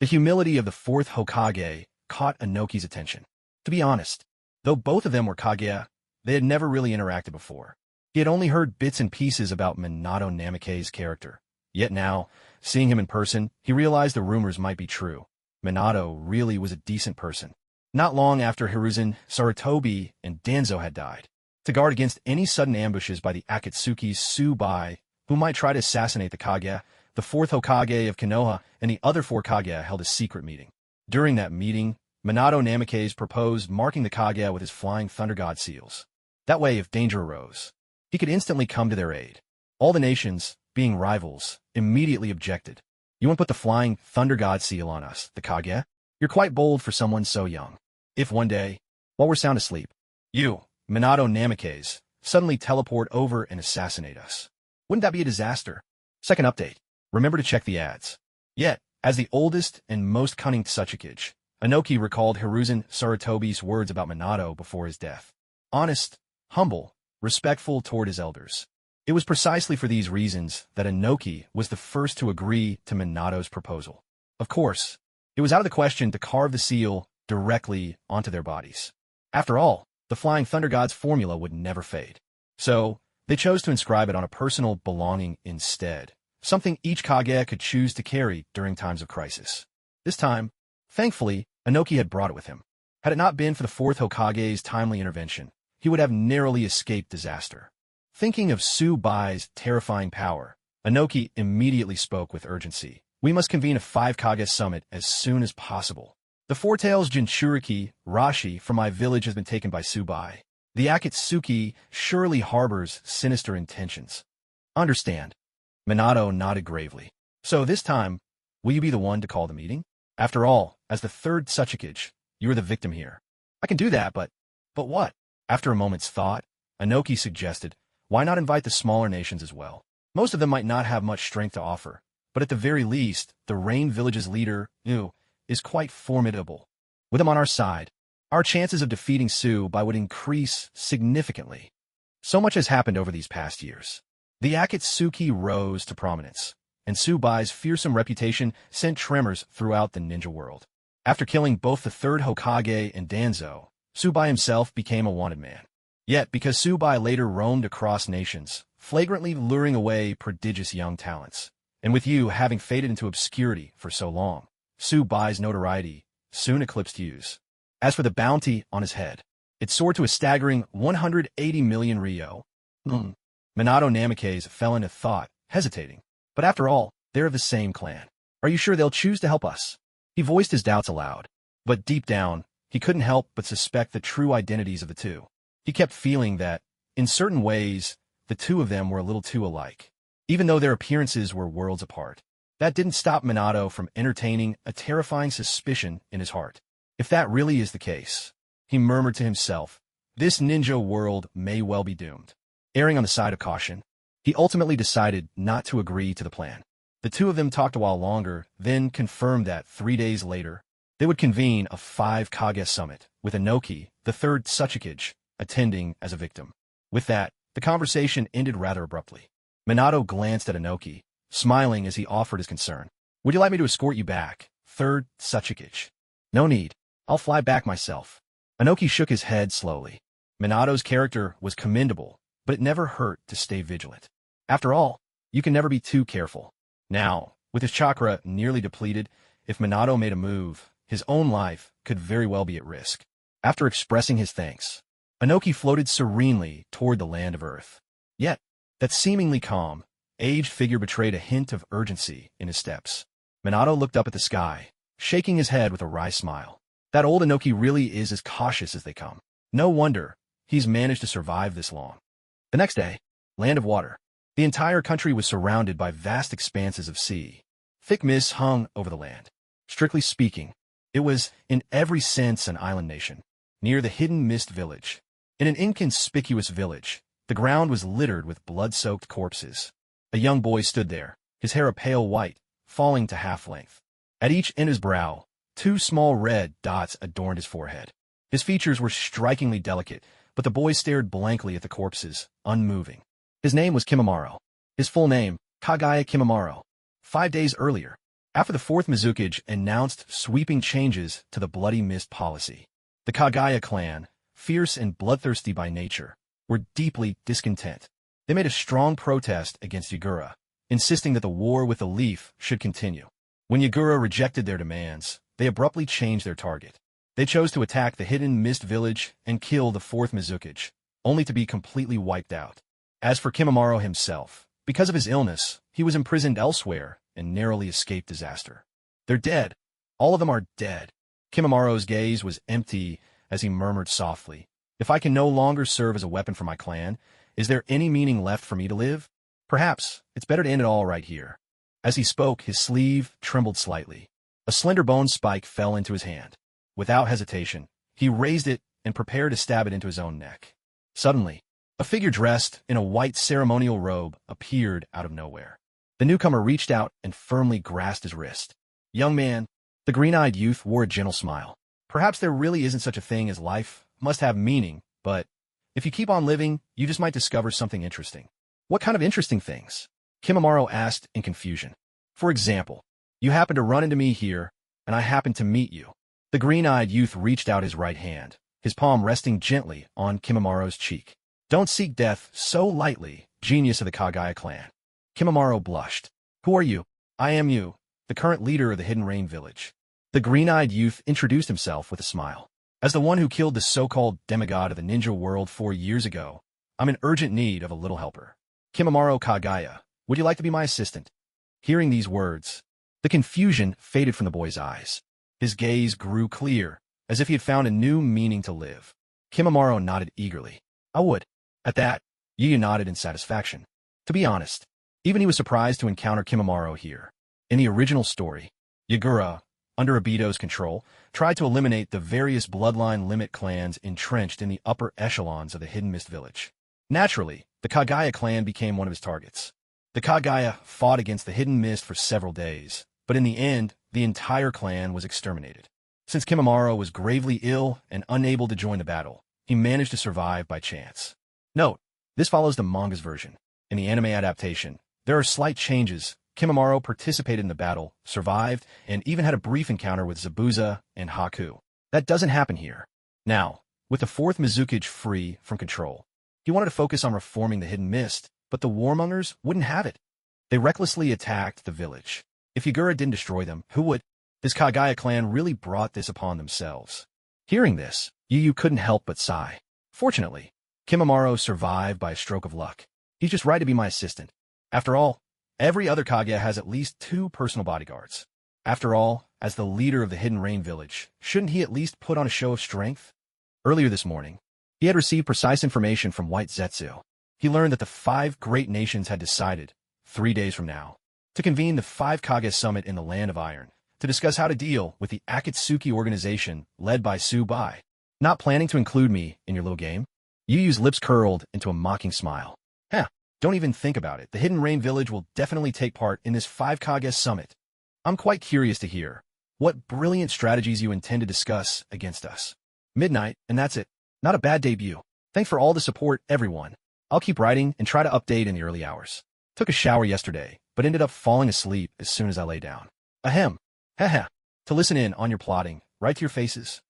The humility of the fourth Hokage caught Inoki's attention. To be honest, though both of them were Kage, they had never really interacted before. He had only heard bits and pieces about Minato Namikaze's character. Yet now, seeing him in person, he realized the rumors might be true. Minato really was a decent person. Not long after Hiruzen, Sarutobi, and Danzo had died. To guard against any sudden ambushes by the Akatsuki's Tsubai, who might try to assassinate the Kage, the fourth Hokage of Konoha and the other four Kage held a secret meeting. During that meeting, Minato Namikaze proposed marking the Kage with his Flying Thunder God seals. That way, if danger arose, he could instantly come to their aid. All the nations, being rivals, immediately objected. You won't put the Flying Thunder God seal on us, the Kage? You're quite bold for someone so young. If one day, while we're sound asleep, you, Minato Namikaze, suddenly teleport over and assassinate us, wouldn't that be a disaster? Second update. Remember to check the ads. Yet, as the oldest and most cunning Tsuchikage, Inoki recalled Hiruzen Sarutobi's words about Minato before his death. Honest, humble, respectful toward his elders. It was precisely for these reasons that Inoki was the first to agree to Minato's proposal. Of course, it was out of the question to carve the seal directly onto their bodies. After all, the Flying Thunder God's formula would never fade. So, they chose to inscribe it on a personal belonging instead, something each Kage could choose to carry during times of crisis. This time, thankfully, Inoki had brought it with him. Had it not been for the fourth Hokage's timely intervention, he would have narrowly escaped disaster. Thinking of Tsubai's terrifying power, Inoki immediately spoke with urgency. We must convene a 5 Kage summit as soon as possible. The Four-Tails Jinchuriki, Rashi, from my village has been taken by Tsubai. The Akatsuki surely harbors sinister intentions. Understand. Minato nodded gravely. So this time, will you be the one to call the meeting? After all, as the third Tsuchikage, you are the victim here. I can do that, but what? After a moment's thought, Inoki suggested, why not invite the smaller nations as well? Most of them might not have much strength to offer, but at the very least, the Rain Village's leader, is quite formidable. With him on our side, our chances of defeating Tsubai would increase significantly. So much has happened over these past years. The Akatsuki rose to prominence, and Tsubai's fearsome reputation sent tremors throughout the ninja world. After killing both the third Hokage and Danzo, Tsubai himself became a wanted man. Yet, because Tsubai later roamed across nations, flagrantly luring away prodigious young talents, and with you having faded into obscurity for so long, Tsubai's notoriety soon eclipsed Yu's. As for the bounty on his head, it soared to a staggering 180 million ryo. Minato Namikaze fell into thought, hesitating. But after all, they're of the same clan. Are you sure they'll choose to help us? He voiced his doubts aloud. But deep down, he couldn't help but suspect the true identities of the two. He kept feeling that, in certain ways, the two of them were a little too alike, even though their appearances were worlds apart. That didn't stop Minato from entertaining a terrifying suspicion in his heart. If that really is the case, he murmured to himself, this ninja world may well be doomed. Erring on the side of caution, he ultimately decided not to agree to the plan. The two of them talked a while longer, then confirmed that 3 days later, they would convene a 5 Kage summit, with Inoki, the third Tsuchikage, attending as a victim. With that, the conversation ended rather abruptly. Minato glanced at Inoki, smiling as he offered his concern. Would you like me to escort you back, third Tsuchikage? No need. I'll fly back myself. Inoki shook his head slowly. Minato's character was commendable, but it never hurt to stay vigilant. After all, you can never be too careful. Now, with his chakra nearly depleted, if Minato made a move, his own life could very well be at risk. After expressing his thanks, Inoki floated serenely toward the land of Earth. Yet, that seemingly calm, aged figure betrayed a hint of urgency in his steps. Minato looked up at the sky, shaking his head with a wry smile. That old Inoki really is as cautious as they come. No wonder he's managed to survive this long. The next day, land of water. The entire country was surrounded by vast expanses of sea. Thick mists hung over the land. Strictly speaking, it was, in every sense, an island nation, near the hidden mist village. In an inconspicuous village, the ground was littered with blood-soaked corpses. A young boy stood there, his hair a pale white, falling to half-length. At each end of his brow, 2 small red dots adorned his forehead. His features were strikingly delicate, but the boy stared blankly at the corpses, unmoving. His name was Kimimaro. His full name, Kagaya Kimimaro. 5 days earlier, after the 4th Mizukage announced sweeping changes to the Bloody Mist policy, the Kagaya clan, fierce and bloodthirsty by nature, were deeply discontent. They made a strong protest against Yagura, insisting that the war with the Leaf should continue. When Yagura rejected their demands, they abruptly changed their target. They chose to attack the hidden mist village and kill the 4th Mizukage, only to be completely wiped out. As for Kimimaro himself, because of his illness, he was imprisoned elsewhere and narrowly escaped disaster. They're dead. All of them are dead. Kimimaro's gaze was empty as he murmured softly, "If I can no longer serve as a weapon for my clan, is there any meaning left for me to live? Perhaps it's better to end it all right here." As he spoke, his sleeve trembled slightly. A slender bone spike fell into his hand. Without hesitation, he raised it and prepared to stab it into his own neck. Suddenly, a figure dressed in a white ceremonial robe appeared out of nowhere. The newcomer reached out and firmly grasped his wrist. "Young man," the green-eyed youth wore a gentle smile. "Perhaps there really isn't such a thing as life must have meaning, but if you keep on living, you just might discover something interesting." "What kind of interesting things?" Kimimaro asked in confusion. "For example, you happen to run into me here, and I happen to meet you." The green-eyed youth reached out his right hand, his palm resting gently on Kimimaro's cheek. "Don't seek death so lightly, genius of the Kagaya clan." Kimimaro blushed. "Who are you?" "I am you, the current leader of the Hidden Rain village." The green-eyed youth introduced himself with a smile. "As the one who killed the so-called demigod of the ninja world 4 years ago, I'm in urgent need of a little helper. Kimimaro Kagaya, would you like to be my assistant?" Hearing these words, the confusion faded from the boy's eyes. His gaze grew clear, as if he had found a new meaning to live. Kimimaro nodded eagerly. "I would." At that, Yu nodded in satisfaction. To be honest, even he was surprised to encounter Kimimaro here. In the original story, Yagura, under Obito's control, tried to eliminate the various bloodline limit clans entrenched in the upper echelons of the Hidden Mist village. Naturally, the Kagaya clan became one of his targets. The Kagaya fought against the Hidden Mist for several days, but in the end, the entire clan was exterminated. Since Kimimaro was gravely ill and unable to join the battle, he managed to survive by chance. Note, this follows the manga's version. In the anime adaptation, there are slight changes. Kimimaro participated in the battle, survived, and even had a brief encounter with Zabuza and Haku. That doesn't happen here. Now, with the 4th Mizukage free from control, he wanted to focus on reforming the Hidden Mist, but the warmongers wouldn't have it. They recklessly attacked the village. If Yagura didn't destroy them, who would? This Kagaya clan really brought this upon themselves. Hearing this, Yu couldn't help but sigh. Fortunately, Kimimaro survived by a stroke of luck. He's just right to be my assistant. After all, every other Kagaya has at least 2 personal bodyguards. After all, as the leader of the Hidden Rain village, shouldn't he at least put on a show of strength? Earlier this morning, he had received precise information from White Zetsu. He learned that the 5 great nations had decided, 3 days from now, to convene the 5 Kage Summit in the Land of Iron, to discuss how to deal with the Akatsuki organization led by Subai. "Not planning to include me in your little game?" Yu's lips curled into a mocking smile. "Heh, don't even think about it. The Hidden Rain village will definitely take part in this 5 Kage Summit. I'm quite curious to hear what brilliant strategies you intend to discuss against us." Midnight, and that's it. Not a bad debut. Thanks for all the support, everyone. I'll keep writing and try to update in the early hours. Took a shower yesterday, but ended up falling asleep as soon as I lay down. Ahem. Haha. To listen in on your plotting, right to your faces.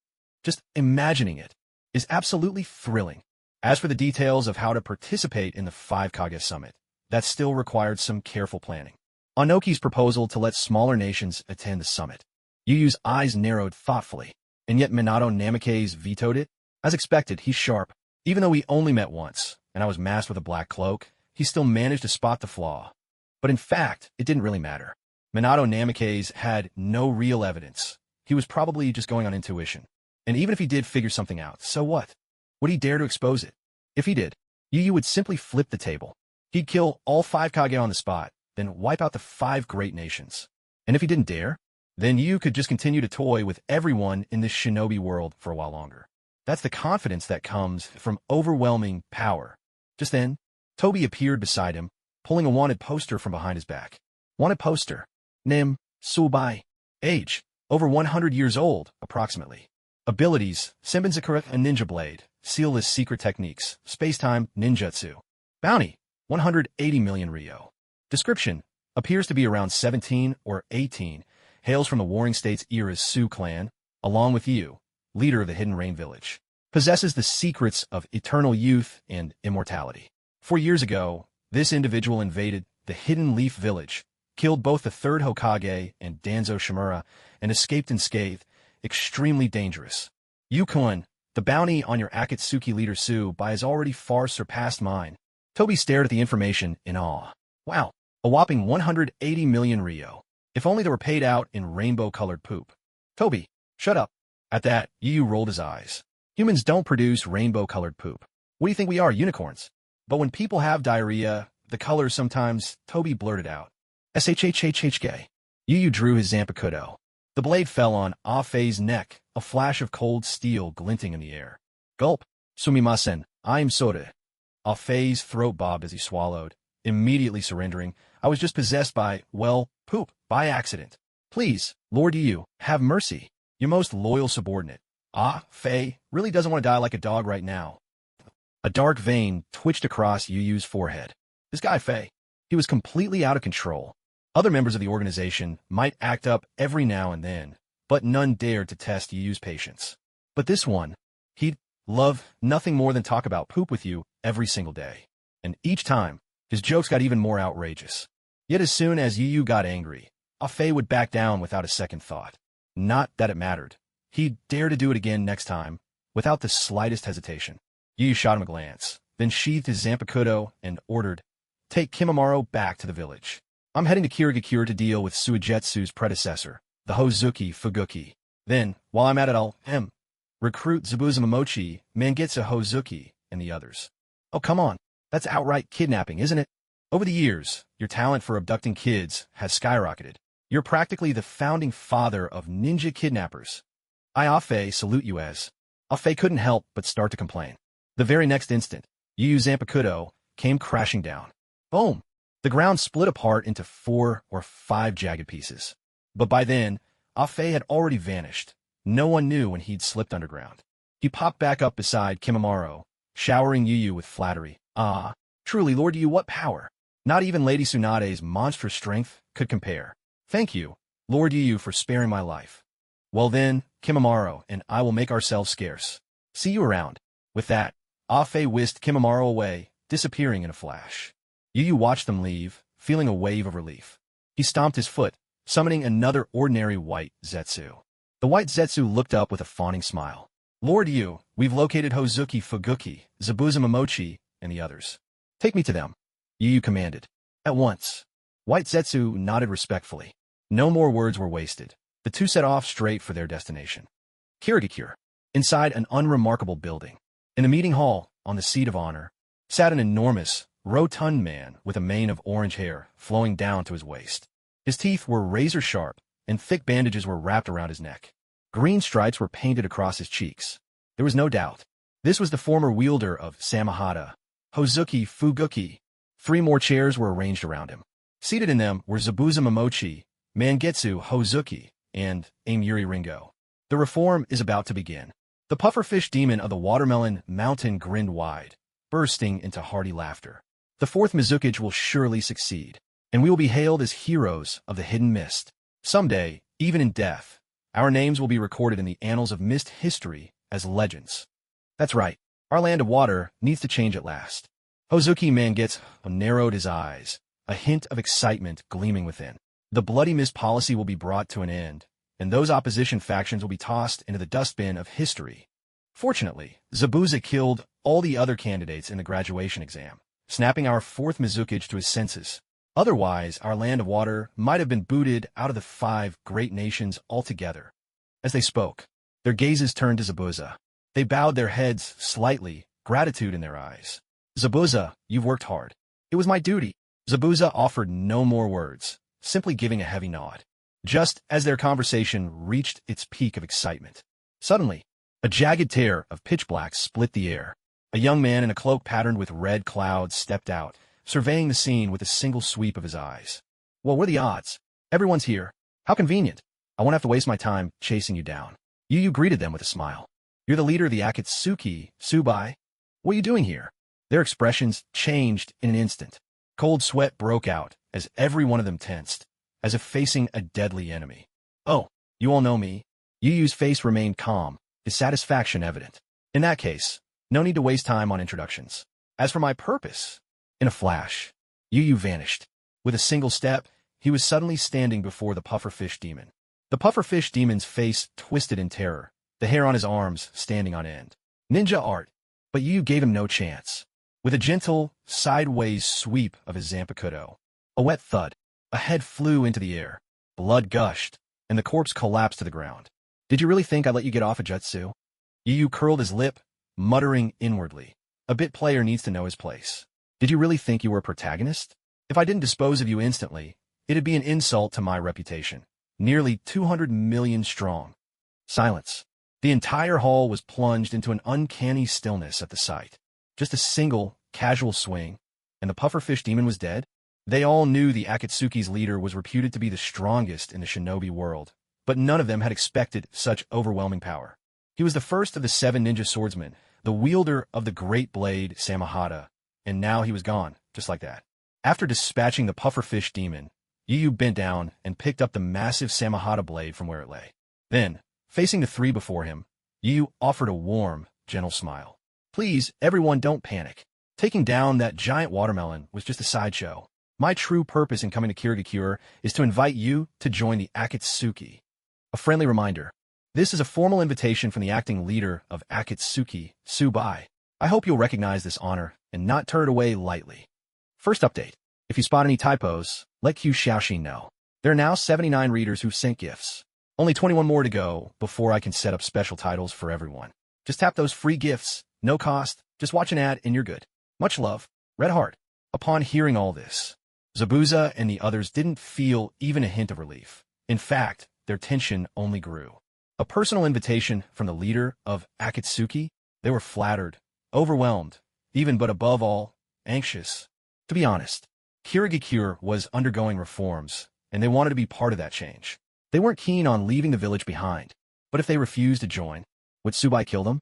Just imagining it is absolutely thrilling. As for the details of how to participate in the 5 Kage Summit, that still required some careful planning. Onoki's proposal to let smaller nations attend the summit. Yu's eyes narrowed thoughtfully, and yet Minato Namikaze vetoed it. As expected, he's sharp. Even though we only met once, and I was masked with a black cloak, he still managed to spot the flaw. But in fact, it didn't really matter. Minato Namikaze had no real evidence. he was probably just going on intuition. And even if he did figure something out, so what? Would he dare to expose it? If he did, Yu Yu would simply flip the table. He'd kill all 5 Kage on the spot, then wipe out the 5 great nations. And if he didn't dare, then Yu could just continue to toy with everyone in this shinobi world for a while longer. That's the confidence that comes from overwhelming power. Just then, Toby appeared beside him, pulling a wanted poster from behind his back. Wanted poster. Nim, Subai. Age, over 100 years old, approximately. Abilities, Senbenzakura, a ninja blade, sealless secret techniques, space-time, ninjutsu. Bounty, 180 million Ryo. Description, appears to be around 17 or 18, hails from the Warring States era's Sioux clan, along with Yu, leader of the Hidden Rain Village. Possesses the secrets of eternal youth and immortality. 4 years ago, this individual invaded the Hidden Leaf Village, killed both the 3rd Hokage and Danzo Shimura, and escaped unscathed. Extremely dangerous. Yu-kun, the bounty on your Akatsuki leader Su by has already far surpassed mine. Toby stared at the information in awe. Wow, a whopping 180 million Ryo. If only they were paid out in rainbow-colored poop. Toby, shut up. At that, Yu rolled his eyes. Humans don't produce rainbow-colored poop. What do you think we are, unicorns? But when people have diarrhea, the colors sometimes, Toby blurted out. Shhhhk. Yu drew his Zanpakuto. The blade fell on Ah-Fei's neck, a flash of cold steel glinting in the air. Gulp. Sumimasen, I'm Sora. Ah-Fei's throat bobbed as he swallowed, immediately surrendering. I was just possessed by, well, poop, by accident. Please, Lord Yu, have mercy. Your most loyal subordinate. Ah-Fei really doesn't want to die like a dog right now. A dark vein twitched across Yu Yu's forehead. This guy Fei, he was completely out of control. Other members of the organization might act up every now and then, but none dared to test Yu Yu's patience. But this one, he'd love nothing more than talk about poop with you every single day. And each time, his jokes got even more outrageous. Yet as soon as Yu Yu got angry, Ah-Fei would back down without a second thought. Not that it mattered. He'd dare to do it again next time, without the slightest hesitation. Yu Yu shot him a glance, then sheathed his Zanpakuto and ordered, take Kimimaro back to the village. I'm heading to Kirigakure to deal with Suigetsu's predecessor, the Hozuki Fuguki. Then, while I'm at it, I'll, recruit Zabuza Momochi, Mangetsu Hozuki, and the others. Oh, come on. That's outright kidnapping, isn't it? Over the years, your talent for abducting kids has skyrocketed. You're practically the founding father of ninja kidnappers. Ah-Fei salute you as. Ah-Fei couldn't help but start to complain. The very next instant, Yu Yu Zanpakuto came crashing down. Boom! The ground split apart into 4 or 5 jagged pieces. But by then, Ah-Fei had already vanished. No one knew when he'd slipped underground. He popped back up beside Kimimaro, showering Yu Yu with flattery. Ah, truly, Lord Yu, what power! Not even Lady Tsunade's monstrous strength could compare. Thank you, Lord Yu Yu, for sparing my life. Well then, Kimimaro and I will make ourselves scarce. See you around. With that, Ah-Fei whisked Kimimaro away, disappearing in a flash. Yu Yu watched them leave, feeling a wave of relief. He stomped his foot, summoning another ordinary white Zetsu. The white Zetsu looked up with a fawning smile. Lord Yu, we've located Hozuki Fuguki, Zabuza Momochi, and the others. Take me to them. Yu Yu commanded. At once. White Zetsu nodded respectfully. No more words were wasted. The two set off straight for their destination. Kirigakure. Inside an unremarkable building. In the meeting hall, on the seat of honor, sat an enormous, rotund man with a mane of orange hair flowing down to his waist. His teeth were razor-sharp, and thick bandages were wrapped around his neck. Green stripes were painted across his cheeks. There was no doubt. This was the former wielder of Samahata, Hozuki Fuguki. 3 more chairs were arranged around him. Seated in them were Zabuza Momochi, Mangetsu Hozuki, and Amuri Ringo. The reform is about to begin. The pufferfish demon of the watermelon mountain grinned wide, bursting into hearty laughter. The 4th Mizukage will surely succeed, and we will be hailed as heroes of the hidden mist. Someday, even in death, our names will be recorded in the annals of mist history as legends. That's right, our land of water needs to change at last. Hozuki Mangetsu narrowed his eyes, a hint of excitement gleaming within. The bloody mist policy will be brought to an end, and those opposition factions will be tossed into the dustbin of history. Fortunately, Zabuza killed all the other candidates in the graduation exam, snapping our 4th Mizukage to his senses. Otherwise, our land of water might have been booted out of the 5 great nations altogether. As they spoke, their gazes turned to Zabuza. They bowed their heads slightly, gratitude in their eyes. Zabuza, you've worked hard. It was my duty. Zabuza offered no more words, simply giving a heavy nod. Just as their conversation reached its peak of excitement, suddenly, a jagged tear of pitch black split the air. A young man in a cloak patterned with red clouds stepped out, surveying the scene with a single sweep of his eyes. Well, what are the odds? Everyone's here. How convenient. I won't have to waste my time chasing you down. Yu greeted them with a smile. You're the leader of the Akatsuki, Tsubai. What are you doing here? Their expressions changed in an instant. Cold sweat broke out as every one of them tensed, as if facing a deadly enemy. Oh, you all know me. Yu's face remained calm, his satisfaction evident. In that case, no need to waste time on introductions. As for my purpose, in a flash, Yu vanished. With a single step, he was suddenly standing before the pufferfish demon. The pufferfish demon's face twisted in terror, the hair on his arms standing on end. Ninja art. But Yu gave him no chance. With a gentle, sideways sweep of his Zanpakuto, a wet thud, a head flew into the air, blood gushed, and the corpse collapsed to the ground. Did you really think I'd let you get off a jutsu? Yu curled his lip, muttering inwardly. A bit player needs to know his place. Did you really think you were a protagonist? If I didn't dispose of you instantly, it'd be an insult to my reputation. Nearly 200 million strong. Silence. The entire hall was plunged into an uncanny stillness at the sight. Just a single, casual swing, and the pufferfish demon was dead? They all knew the Akatsuki's leader was reputed to be the strongest in the shinobi world, but none of them had expected such overwhelming power. He was the first of the 7 ninja swordsmen, the wielder of the great blade Samahata, and now he was gone, just like that. After dispatching the pufferfish demon, Yu bent down and picked up the massive Samahata blade from where it lay. Then, facing the 3 before him, Yu offered a warm, gentle smile. Please, everyone, don't panic. Taking down that giant watermelon was just a sideshow. My true purpose in coming to Kirigakure is to invite you to join the Akatsuki. A friendly reminder. This is a formal invitation from the acting leader of Akatsuki, Tsubai. I hope you'll recognize this honor and not turn it away lightly. First update. If you spot any typos, let Q Xiaoxin know. There are now 79 readers who've sent gifts. Only 21 more to go before I can set up special titles for everyone. Just tap those free gifts, no cost, just watch an ad and you're good. Much love, Red Heart. Upon hearing all this, Zabuza and the others didn't feel even a hint of relief. In fact, their tension only grew. A personal invitation from the leader of Akatsuki? They were flattered, overwhelmed, even but above all, anxious. To be honest, Kirigakure was undergoing reforms, and they wanted to be part of that change. They weren't keen on leaving the village behind, but if they refused to join, would Tsubai kill them?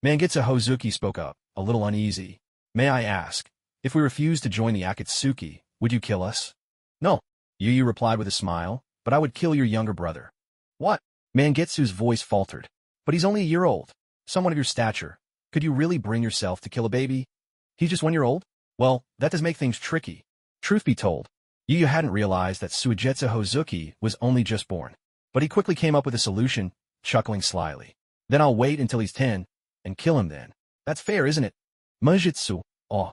Mangetsu Hozuki spoke up, a little uneasy. May I ask, if we refuse to join the Akatsuki, would you kill us? No, Yu replied with a smile, but I would kill your younger brother. What? Mangetsu's voice faltered. But he's only a year old. Someone of your stature. Could you really bring yourself to kill a baby? He's just 1 year old? Well, that does make things tricky. Truth be told, Yu hadn't realized that Suigetsu Hozuki was only just born. But he quickly came up with a solution, chuckling slyly. Then I'll wait until he's 10, and kill him then. That's fair, isn't it? Manjitsu. Oh,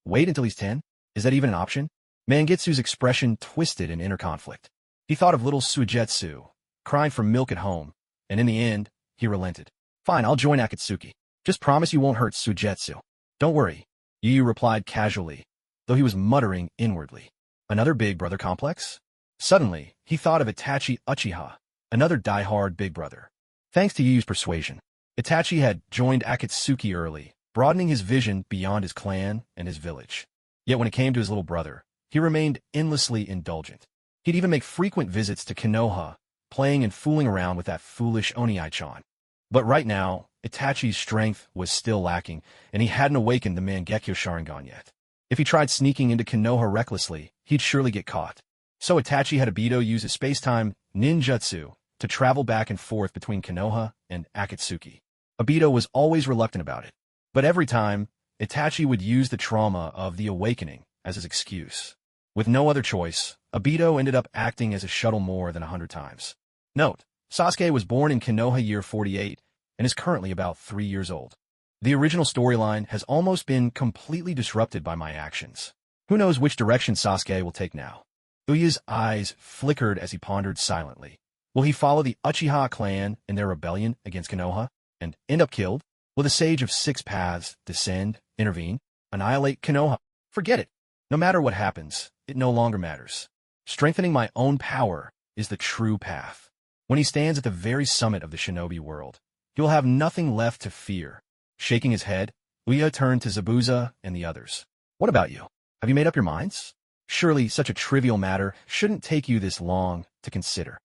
wait until he's 10? Is that even an option? Mangetsu's expression twisted in inner conflict. He thought of little Suigetsu, crying for milk at home, and in the end, he relented. Fine, I'll join Akatsuki. Just promise you won't hurt Suigetsu. Don't worry, Yu replied casually, though he was muttering inwardly. Another big brother complex? Suddenly, he thought of Itachi Uchiha, another die-hard big brother. Thanks to Yu's persuasion, Itachi had joined Akatsuki early, broadening his vision beyond his clan and his village. Yet when it came to his little brother, he remained endlessly indulgent. He'd even make frequent visits to Konoha, playing and fooling around with that foolish Oniai-chan. But right now, Itachi's strength was still lacking, and he hadn't awakened the Mangekyo Sharingan yet. If he tried sneaking into Konoha recklessly, he'd surely get caught. So Itachi had Obito use his space-time ninjutsu to travel back and forth between Konoha and Akatsuki. Obito was always reluctant about it, but every time, Itachi would use the trauma of the awakening as his excuse. With no other choice, Obito ended up acting as a shuttle more than 100 times. Note, Sasuke was born in Konoha year 48 and is currently about 3 years old. The original storyline has almost been completely disrupted by my actions. Who knows which direction Sasuke will take now? Uya's eyes flickered as he pondered silently. Will he follow the Uchiha clan in their rebellion against Konoha and end up killed? Will the Sage of Six Paths descend, intervene, annihilate Konoha? Forget it. No matter what happens, it no longer matters. Strengthening my own power is the true path. When he stands at the very summit of the shinobi world, he will have nothing left to fear. Shaking his head, Uya turned to Zabuza and the others. What about you? Have you made up your minds? Surely such a trivial matter shouldn't take you this long to consider.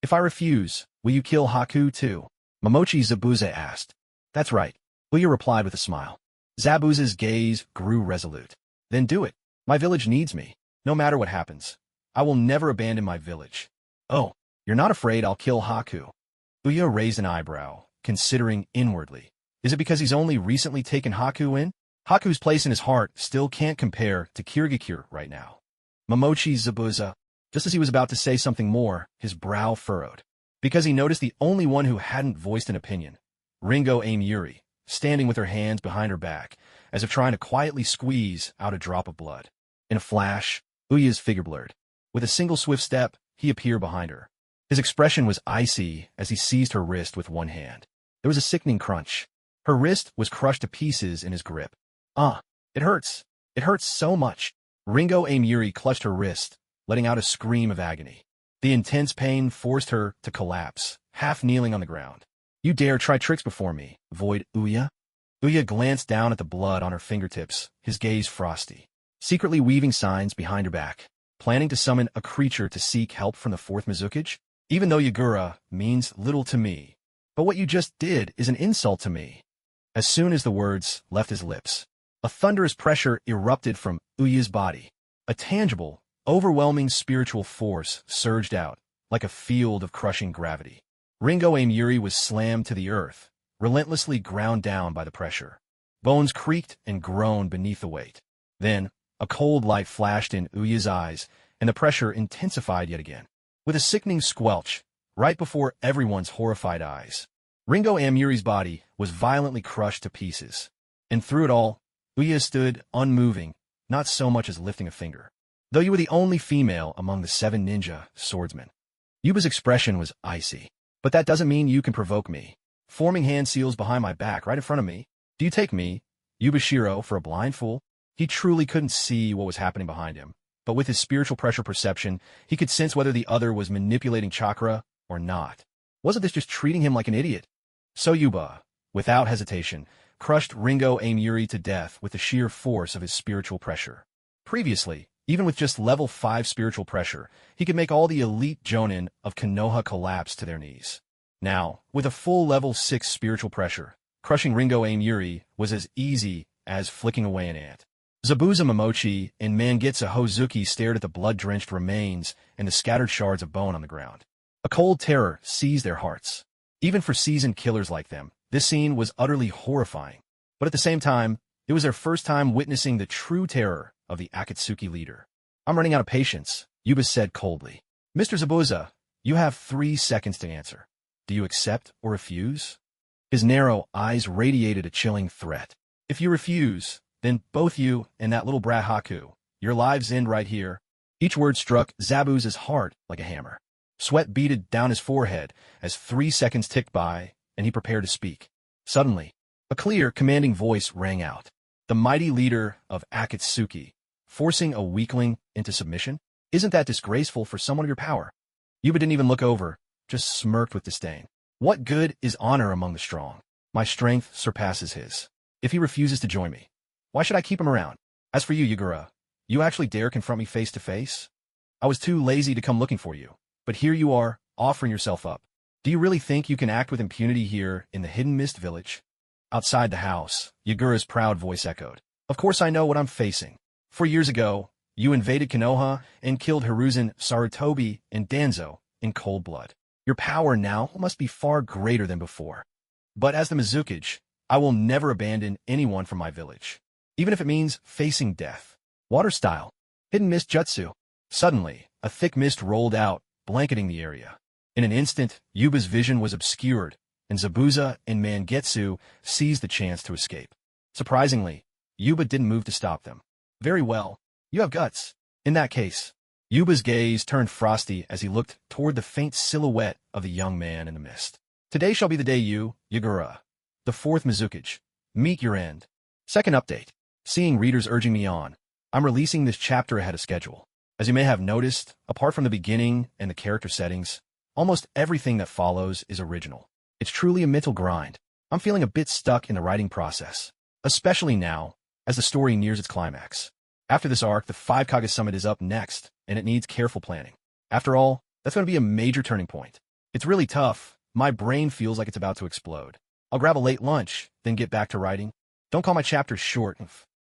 If I refuse, will you kill Haku too? Momochi Zabuza asked. That's right, Uya replied with a smile. Zabuza's gaze grew resolute. Then do it. My village needs me. No matter what happens, I will never abandon my village. Oh, you're not afraid I'll kill Haku? Uya raised an eyebrow, considering inwardly. Is it because he's only recently taken Haku in? Haku's place in his heart still can't compare to Kirigakure right now. Momochi Zabuza, just as he was about to say something more, his brow furrowed. Because he noticed the only one who hadn't voiced an opinion, Ringo Aimuri, standing with her hands behind her back, as if trying to quietly squeeze out a drop of blood. In a flash, Uya's figure blurred. With a single swift step, he appeared behind her. His expression was icy as he seized her wrist with one hand. There was a sickening crunch. Her wrist was crushed to pieces in his grip. It hurts. It hurts so much. Ringo Aimuri clutched her wrist, letting out a scream of agony. The intense pain forced her to collapse, half kneeling on the ground. You dare try tricks before me, void Uya? Uya glanced down at the blood on her fingertips, his gaze frosty, secretly weaving signs behind her back, planning to summon a creature to seek help from the fourth Mizukage? Even though Yagura means little to me. But what you just did is an insult to me. As soon as the words left his lips, a thunderous pressure erupted from Uya's body. A tangible, overwhelming spiritual force surged out, like a field of crushing gravity. Ringo Aimuri was slammed to the earth, relentlessly ground down by the pressure. Bones creaked and groaned beneath the weight. Then, a cold light flashed in Uya's eyes, and the pressure intensified yet again. With a sickening squelch, right before everyone's horrified eyes, Ringo Aimuri's body was violently crushed to pieces. And through it all, Uya stood unmoving, not so much as lifting a finger. Though you were the only female among the 7 ninja swordsmen. Yuba's expression was icy. But that doesn't mean you can provoke me. Forming hand seals behind my back right in front of me. Do you take me, Yubashiro, for a blind fool? He truly couldn't see what was happening behind him. But with his spiritual pressure perception, he could sense whether the other was manipulating chakra or not. Wasn't this just treating him like an idiot? So Yuba, without hesitation, crushed Ringo Aimuri to death with the sheer force of his spiritual pressure. Previously, even with just level 5 spiritual pressure, he could make all the elite jonin of Konoha collapse to their knees. Now, with a full level 6 spiritual pressure, crushing Ringo Aimuri was as easy as flicking away an ant. Zabuza Momochi and Mangetsu Hozuki stared at the blood-drenched remains and the scattered shards of bone on the ground. A cold terror seized their hearts. Even for seasoned killers like them, this scene was utterly horrifying. But at the same time, it was their first time witnessing the true terror of the Akatsuki leader. I'm running out of patience, Yuba said coldly. Mr. Zabuza, you have 3 seconds to answer. Do you accept or refuse? His narrow eyes radiated a chilling threat. If you refuse, then both you and that little brat Haku, your lives end right here. Each word struck Zabuza's heart like a hammer. Sweat beaded down his forehead as 3 seconds ticked by, and he prepared to speak. Suddenly, a clear, commanding voice rang out. The mighty leader of Akatsuki, forcing a weakling into submission? Isn't that disgraceful for someone of your power? Yuba didn't even look over, just smirked with disdain. What good is honor among the strong? My strength surpasses his. If he refuses to join me, why should I keep him around? As for you, Yagura, you actually dare confront me face to face? I was too lazy to come looking for you, but here you are, offering yourself up. Do you really think you can act with impunity here in the Hidden Mist Village? Outside the house, Yagura's proud voice echoed. Of course I know what I'm facing. 4 years ago, you invaded Konoha and killed Hiruzen, Sarutobi, and Danzo in cold blood. Your power now must be far greater than before. But as the Mizukage, I will never abandon anyone from my village, even if it means facing death. Water style. Hidden Mist Jutsu. Suddenly, a thick mist rolled out, blanketing the area. In an instant, Yuba's vision was obscured, and Zabuza and Mangetsu seized the chance to escape. Surprisingly, Yuba didn't move to stop them. Very well. You have guts. In that case, Yuba's gaze turned frosty as he looked toward the faint silhouette of the young man in the mist. Today shall be the day you, Yagura, the fourth Mizukage, meet your end. Second update. Seeing readers urging me on, I'm releasing this chapter ahead of schedule. As you may have noticed, apart from the beginning and the character settings, almost everything that follows is original. It's truly a mental grind. I'm feeling a bit stuck in the writing process, especially now, as the story nears its climax. After this arc, the 5 Kage Summit is up next, and it needs careful planning. After all, that's going to be a major turning point. It's really tough. My brain feels like it's about to explode. I'll grab a late lunch, then get back to writing. Don't call my chapters short.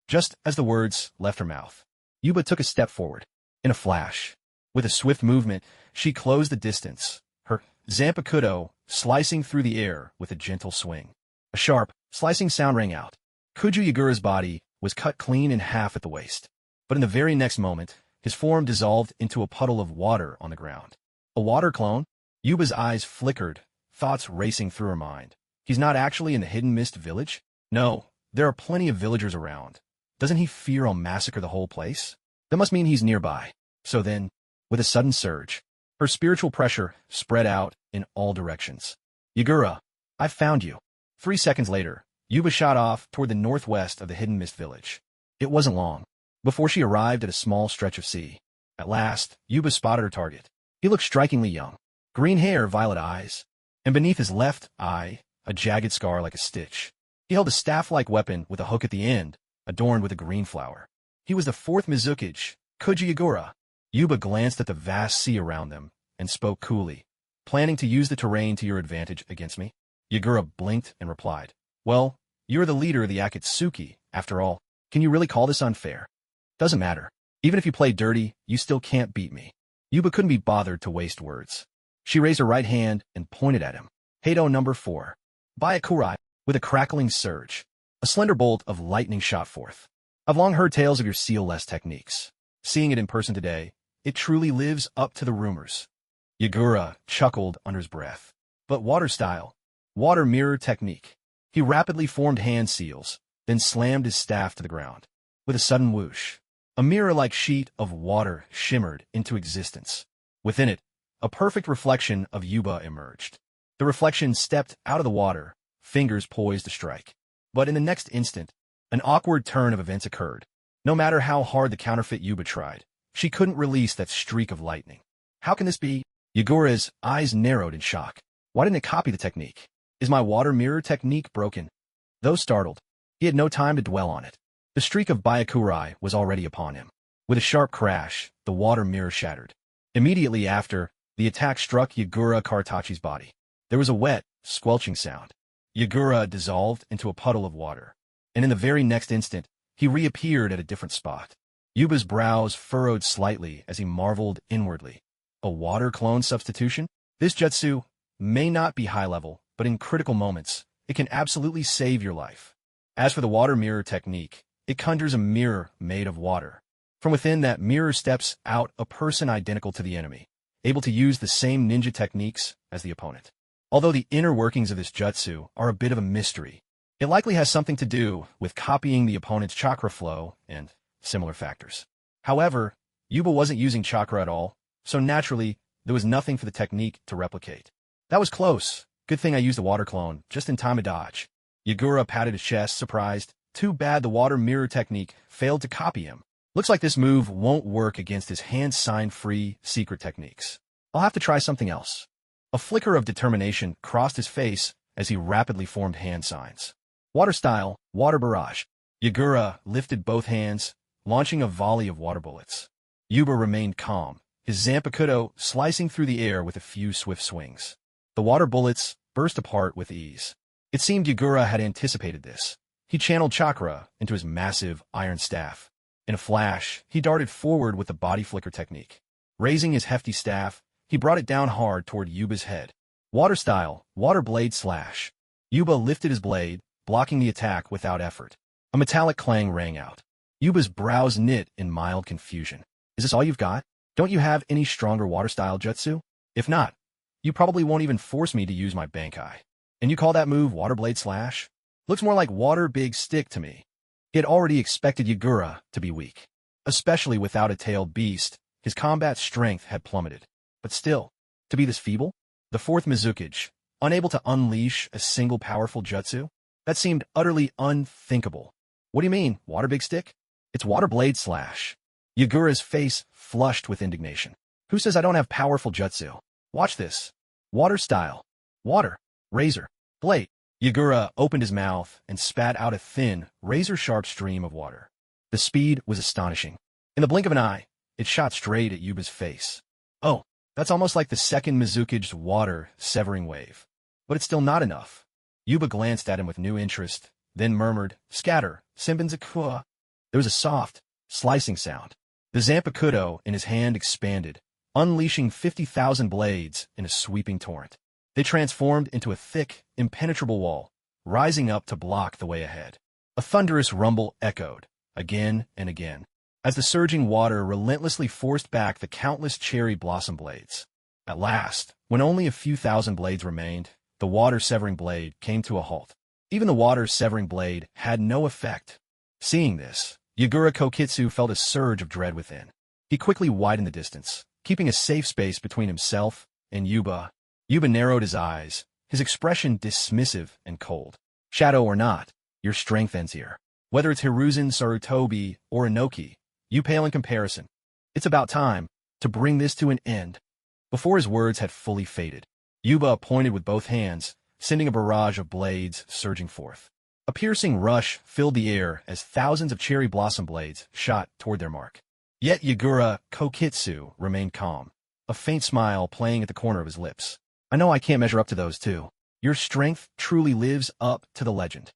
Just as the words left her mouth, Yuba took a step forward. In a flash, with a swift movement, she closed the distance, her Zanpakuto slicing through the air with a gentle swing. A sharp, slicing sound rang out. Kuju Yagura's body was cut clean in half at the waist. But in the very next moment, his form dissolved into a puddle of water on the ground. A water clone? Yuba's eyes flickered, thoughts racing through her mind. He's not actually in the Hidden Mist village? No, there are plenty of villagers around. Doesn't he fear I'll massacre the whole place? That must mean he's nearby. So then, with a sudden surge, her spiritual pressure spread out in all directions. Yagura, I've found you. 3 seconds later, Yuba shot off toward the northwest of the Hidden Mist village. It wasn't long before she arrived at a small stretch of sea. At last, Yuba spotted her target. He looked strikingly young. Green hair, violet eyes, and beneath his left eye, a jagged scar like a stitch. He held a staff-like weapon with a hook at the end, adorned with a green flower. He was the fourth Mizukage, Kuju Yagura. Yuba glanced at the vast sea around them and spoke coolly. Planning to use the terrain to your advantage against me? Yagura blinked and replied, well, you're the leader of the Akatsuki, after all. Can you really call this unfair? Doesn't matter. Even if you play dirty, you still can't beat me. Yuba couldn't be bothered to waste words. She raised her right hand and pointed at him. Heido number 4. Byakurai, with a crackling surge. A slender bolt of lightning shot forth. I've long heard tales of your seal-less techniques. Seeing it in person today, it truly lives up to the rumors. Yagura chuckled under his breath. But water style, water mirror technique. He rapidly formed hand seals, then slammed his staff to the ground. With a sudden whoosh, a mirror-like sheet of water shimmered into existence. Within it, a perfect reflection of Yuba emerged. The reflection stepped out of the water, fingers poised to strike. But in the next instant, an awkward turn of events occurred. No matter how hard the counterfeit Yuba tried, she couldn't release that streak of lightning. How can this be? Yagura's eyes narrowed in shock. Why didn't it copy the technique? Is my water mirror technique broken? Though startled, he had no time to dwell on it. The streak of Byakurai was already upon him. With a sharp crash, the water mirror shattered. Immediately after, the attack struck Yagura Kartachi's body. There was a wet, squelching sound. Yagura dissolved into a puddle of water, and in the very next instant, he reappeared at a different spot. Yuba's brows furrowed slightly as he marveled inwardly. A water clone substitution? This jutsu may not be high level, but in critical moments, it can absolutely save your life. As for the water mirror technique, it conjures a mirror made of water. From within that mirror steps out a person identical to the enemy, able to use the same ninja techniques as the opponent. Although the inner workings of this jutsu are a bit of a mystery, it likely has something to do with copying the opponent's chakra flow and similar factors. However, Yuba wasn't using chakra at all, so naturally, there was nothing for the technique to replicate. That was close. Good thing I used the water clone, just in time to dodge. Yagura patted his chest, surprised. Too bad the water mirror technique failed to copy him. Looks like this move won't work against his hand-sign-free secret techniques. I'll have to try something else. A flicker of determination crossed his face as he rapidly formed hand signs. Water style, water barrage. Yagura lifted both hands, launching a volley of water bullets. Yuba remained calm, his Zanpakuto slicing through the air with a few swift swings. The water bullets burst apart with ease. It seemed Yagura had anticipated this. He channeled chakra into his massive iron staff. In a flash, he darted forward with the body flicker technique. Raising his hefty staff, he brought it down hard toward Yuba's head. Water style, water blade slash. Yuba lifted his blade, blocking the attack without effort. A metallic clang rang out. Yuba's brows knit in mild confusion. Is this all you've got? Don't you have any stronger water style jutsu? If not, you probably won't even force me to use my Bankai. And you call that move water blade slash? Looks more like water big stick to me. He had already expected Yagura to be weak, especially without a tailed beast His combat strength had plummeted. But still, to be this feeble? The fourth Mizukage, unable to unleash a single powerful jutsu? That seemed utterly unthinkable. What do you mean, water big stick? It's water blade slash. Yagura's face flushed with indignation. Who says I don't have powerful jutsu? Watch this. Water style. Water. Razor. Blade. Yagura opened his mouth and spat out a thin, razor-sharp stream of water. The speed was astonishing. In the blink of an eye, it shot straight at Yuba's face. Oh, that's almost like the second Mizukage's water-severing wave. But it's still not enough. Yuba glanced at him with new interest, then murmured, "Scatter, Senbenzakua." There was a soft, slicing sound. The Zanpakuto in his hand expanded, unleashing 50,000 blades in a sweeping torrent. They transformed into a thick, impenetrable wall, rising up to block the way ahead. A thunderous rumble echoed, again and again, as the surging water relentlessly forced back the countless cherry blossom blades. At last, when only a few thousand blades remained, the water-severing blade came to a halt. Even the water-severing blade had no effect. Seeing this, Yagura Kokitsu felt a surge of dread within. He quickly widened the distance, keeping a safe space between himself and Yuba. Yuba narrowed his eyes, his expression dismissive and cold. Shadow or not, your strength ends here. Whether it's Hiruzen, Sarutobi, or Inoki, you pale in comparison. It's about time to bring this to an end. Before his words had fully faded, Yuba pointed with both hands, sending a barrage of blades surging forth. A piercing rush filled the air as thousands of cherry blossom blades shot toward their mark. Yet Yagura Kokitsu remained calm, a faint smile playing at the corner of his lips. I know I can't measure up to those two. Your strength truly lives up to the legend.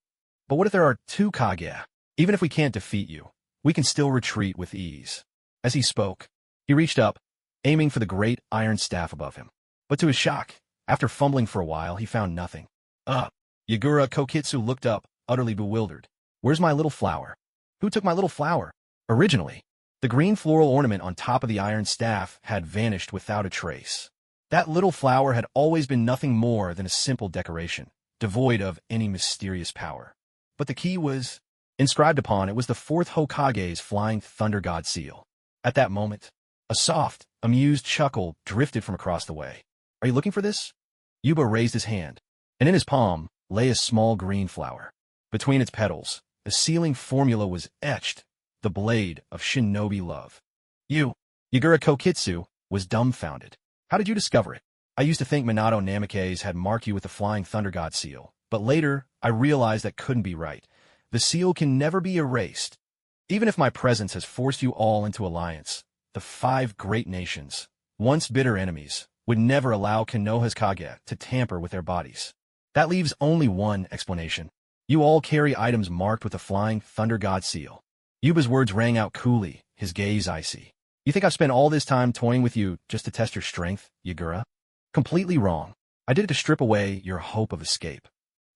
But what if there are two Kage? Even if we can't defeat you, we can still retreat with ease. As he spoke, he reached up, aiming for the great iron staff above him. But to his shock, after fumbling for a while, he found nothing. Yagura Kokitsu looked up, utterly bewildered. Where's my little flower? Who took my little flower? Originally, the green floral ornament on top of the iron staff had vanished without a trace. That little flower had always been nothing more than a simple decoration, devoid of any mysterious power. But the key was inscribed upon it was the fourth Hokage's flying thunder god seal. At that moment, a soft, amused chuckle drifted from across the way. Are you looking for this? Yuba raised his hand, and in his palm lay a small green flower. Between its petals, a sealing formula was etched, the blade of shinobi love. Yagura Kokitsu, was dumbfounded. How did you discover it? I used to think Minato Namikaze had marked you with the flying thunder god seal, but later I realized that couldn't be right. The seal can never be erased. Even if my presence has forced you all into alliance, the 5 great nations, once bitter enemies, would never allow Konoha's Kage to tamper with their bodies. That leaves only one explanation. You all carry items marked with the flying thunder god seal. Yuba's words rang out coolly, his gaze icy. You think I've spent all this time toying with you just to test your strength, Yagura? Completely wrong. I did it to strip away your hope of escape.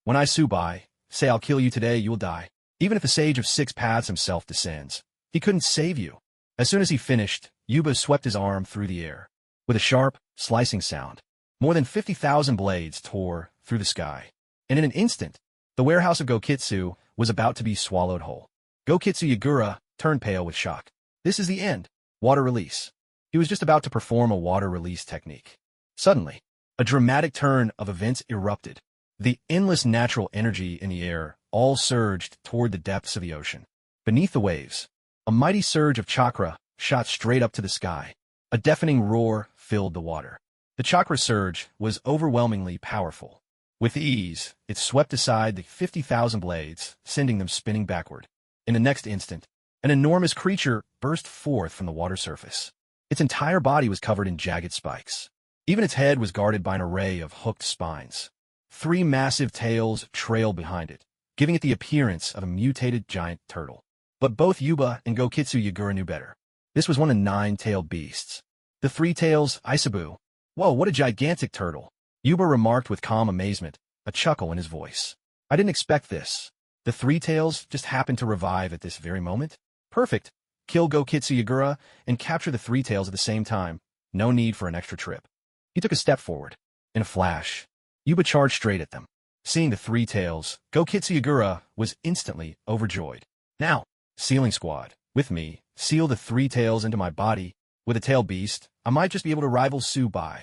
When I Subai, say I'll kill you today, you'll die. Even if the Sage of 6 Paths himself descends, he couldn't save you. As soon as he finished, Yuba swept his arm through the air. With a sharp, slicing sound, more than 50,000 blades tore through the sky. And in an instant, the warehouse of Gokitsu was about to be swallowed whole. Gokitsu Yagura turned pale with shock. This is the end. Water release. He was just about to perform a water release technique. Suddenly, a dramatic turn of events erupted. The endless natural energy in the air all surged toward the depths of the ocean. Beneath the waves, a mighty surge of chakra shot straight up to the sky. A deafening roar filled the water. The chakra surge was overwhelmingly powerful. With ease, it swept aside the 50,000 blades, sending them spinning backward. In the next instant, an enormous creature burst forth from the water surface. Its entire body was covered in jagged spikes. Even its head was guarded by an array of hooked spines. 3 massive tails trailed behind it, giving it the appearance of a mutated giant turtle. But both Yuba and Gokitsu Yagura knew better. This was one of 9-tailed beasts. The 3 tails, Isabu. Whoa, what a gigantic turtle. Yuba remarked with calm amazement, a chuckle in his voice. I didn't expect this. The 3 tails just happened to revive at this very moment? Perfect. Kill Gokitsu Yagura and capture the 3 tails at the same time. No need for an extra trip. He took a step forward. In a flash, Yuba charged straight at them. Seeing the 3 tails, Gokitsu Yagura was instantly overjoyed. Now, Sealing Squad, with me, seal the 3 tails into my body With a tailed beast, I might just be able to rival Subai.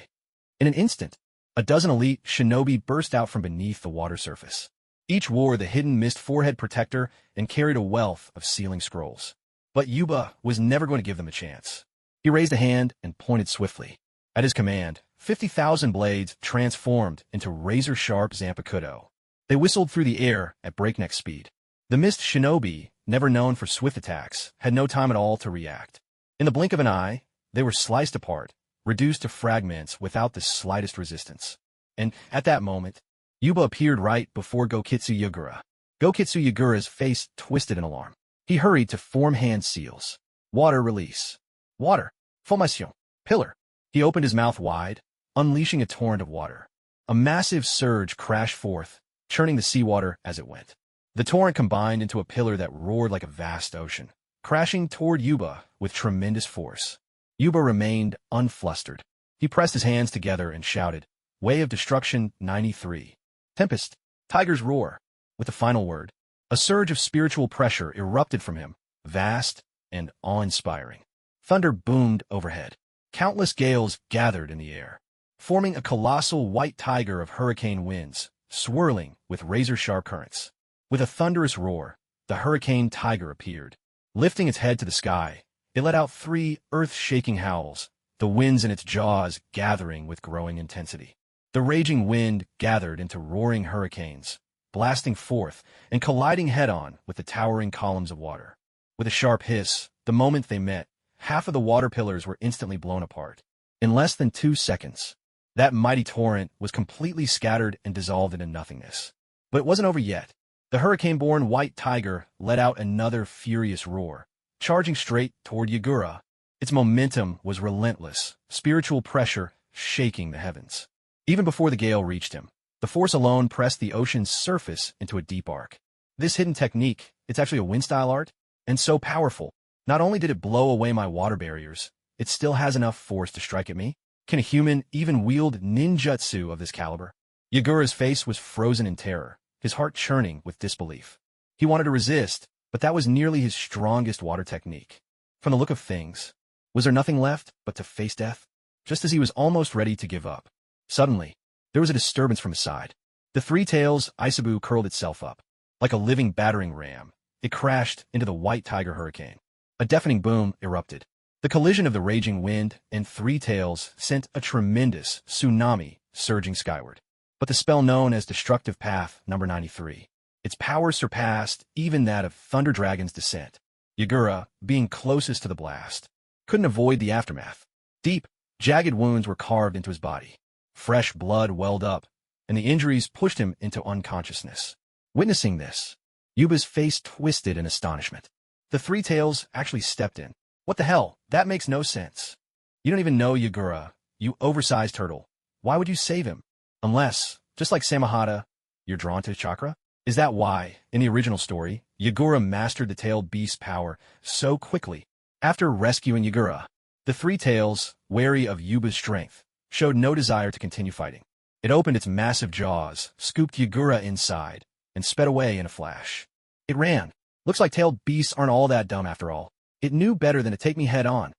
In an instant, a dozen elite shinobi burst out from beneath the water surface. Each wore the hidden mist forehead protector and carried a wealth of sealing scrolls. But Yuba was never going to give them a chance. He raised a hand and pointed swiftly. At his command, 50,000 blades transformed into razor-sharp zanpakuto. They whistled through the air at breakneck speed. The mist shinobi, never known for swift attacks, had no time at all to react. In the blink of an eye, they were sliced apart, reduced to fragments without the slightest resistance. And at that moment, Yuba appeared right before Gokitsu Yagura. Gokitsu Yagura's face twisted in alarm. He hurried to form hand seals. Water release. Water. Formation. Pillar. He opened his mouth wide, unleashing a torrent of water. A massive surge crashed forth, churning the seawater as it went. The torrent combined into a pillar that roared like a vast ocean, crashing toward Yuba with tremendous force. Yuba remained unflustered. He pressed his hands together and shouted, "Way of Destruction 93. Tempest, Tiger's Roar." With the final word, a surge of spiritual pressure erupted from him, vast and awe-inspiring. Thunder boomed overhead. Countless gales gathered in the air, forming a colossal white tiger of hurricane winds, swirling with razor-sharp currents. With a thunderous roar, the hurricane tiger appeared. Lifting its head to the sky, it let out 3 earth-shaking howls, the winds in its jaws gathering with growing intensity. The raging wind gathered into roaring hurricanes, blasting forth and colliding head-on with the towering columns of water. With a sharp hiss, the moment they met, half of the water pillars were instantly blown apart. In less than 2 seconds, that mighty torrent was completely scattered and dissolved into nothingness. But it wasn't over yet. The hurricane-born white tiger let out another furious roar, charging straight toward Yagura. Its momentum was relentless, spiritual pressure shaking the heavens. Even before the gale reached him, the force alone pressed the ocean's surface into a deep arc. This hidden technique, it's actually a wind-style art, and so powerful. Not only did it blow away my water barriers, it still has enough force to strike at me. Can a human even wield ninjutsu of this caliber? Yagura's face was frozen in terror, his heart churning with disbelief. He wanted to resist, but that was nearly his strongest water technique. From the look of things, was there nothing left but to face death? Just as he was almost ready to give up, suddenly, there was a disturbance from his side. The 3 tails Isabu curled itself up. Like a living battering ram, it crashed into the white tiger hurricane. A deafening boom erupted. The collision of the raging wind and 3 tails sent a tremendous tsunami surging skyward. But the spell known as Destructive Path number 93, its power surpassed even that of Thunder Dragon's descent. Yagura, being closest to the blast, couldn't avoid the aftermath. Deep, jagged wounds were carved into his body. Fresh blood welled up, and the injuries pushed him into unconsciousness. Witnessing this, Yuba's face twisted in astonishment. The 3 tails actually stepped in. What the hell? That makes no sense. You don't even know Yagura, you oversized turtle. Why would you save him? Unless, just like Samahata, you're drawn to chakra? Is that why, in the original story, Yagura mastered the tailed beast's power so quickly? After rescuing Yagura, the 3 tails, wary of Yuba's strength, showed no desire to continue fighting. It opened its massive jaws, scooped Yagura inside, and sped away in a flash. It ran. Looks like tailed beasts aren't all that dumb after all. It knew better than to take me head-on.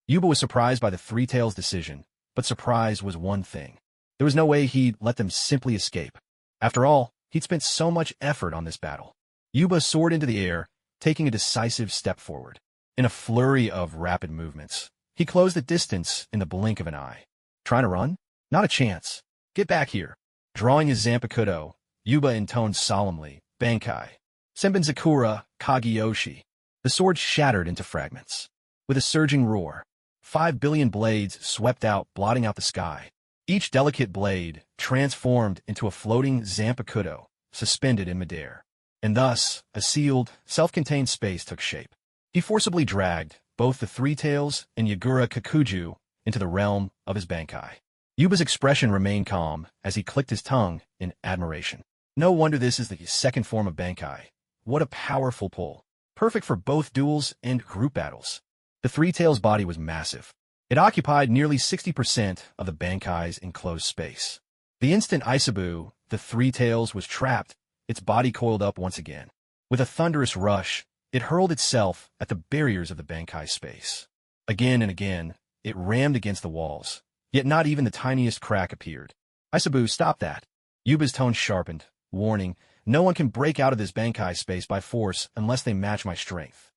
Yuba was surprised by the 3 tails' decision, but surprise was one thing. There was no way he'd let them simply escape. After all, he'd spent so much effort on this battle. Yuba soared into the air, taking a decisive step forward. In a flurry of rapid movements, he closed the distance in the blink of an eye. Trying to run? Not a chance. Get back here. Drawing his zanpakuto, Yuba intoned solemnly, "Bankai. Senbenzakura Kageyoshi." The sword shattered into fragments. With a surging roar, 5 billion blades swept out, blotting out the sky. Each delicate blade transformed into a floating zanpakuto, suspended in midair. And thus, a sealed, self-contained space took shape. He forcibly dragged both the 3 tails and Yagura Kakuju into the realm of his Bankai. Yuba's expression remained calm as he clicked his tongue in admiration. No wonder this is the second form of Bankai. What a powerful pull. Perfect for both duels and group battles. The 3 tails body was massive. It occupied nearly 60% of the Bankai's enclosed space. The instant Isabu, the 3 tails, was trapped, its body coiled up once again. With a thunderous rush, it hurled itself at the barriers of the Bankai space. Again and again, it rammed against the walls. Yet not even the tiniest crack appeared. Isabu, stop that. Yuba's tone sharpened, warning, no one can break out of this Bankai space by force unless they match my strength.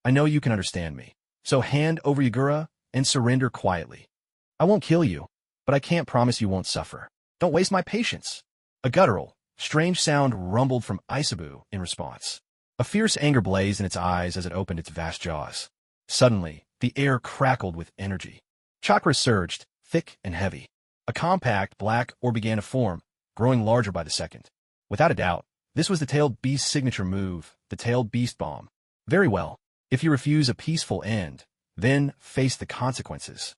I know you can understand me. So hand over Yagura and surrender quietly. I won't kill you, but I can't promise you won't suffer. Don't waste my patience. A guttural, strange sound rumbled from Isabu in response. A fierce anger blazed in its eyes as it opened its vast jaws. Suddenly, the air crackled with energy. Chakra surged, thick and heavy. A compact black orb began to form, growing larger by the second. Without a doubt, this was the Tailed Beast's signature move, the Tailed Beast Bomb. Very well. If you refuse a peaceful end, then face the consequences.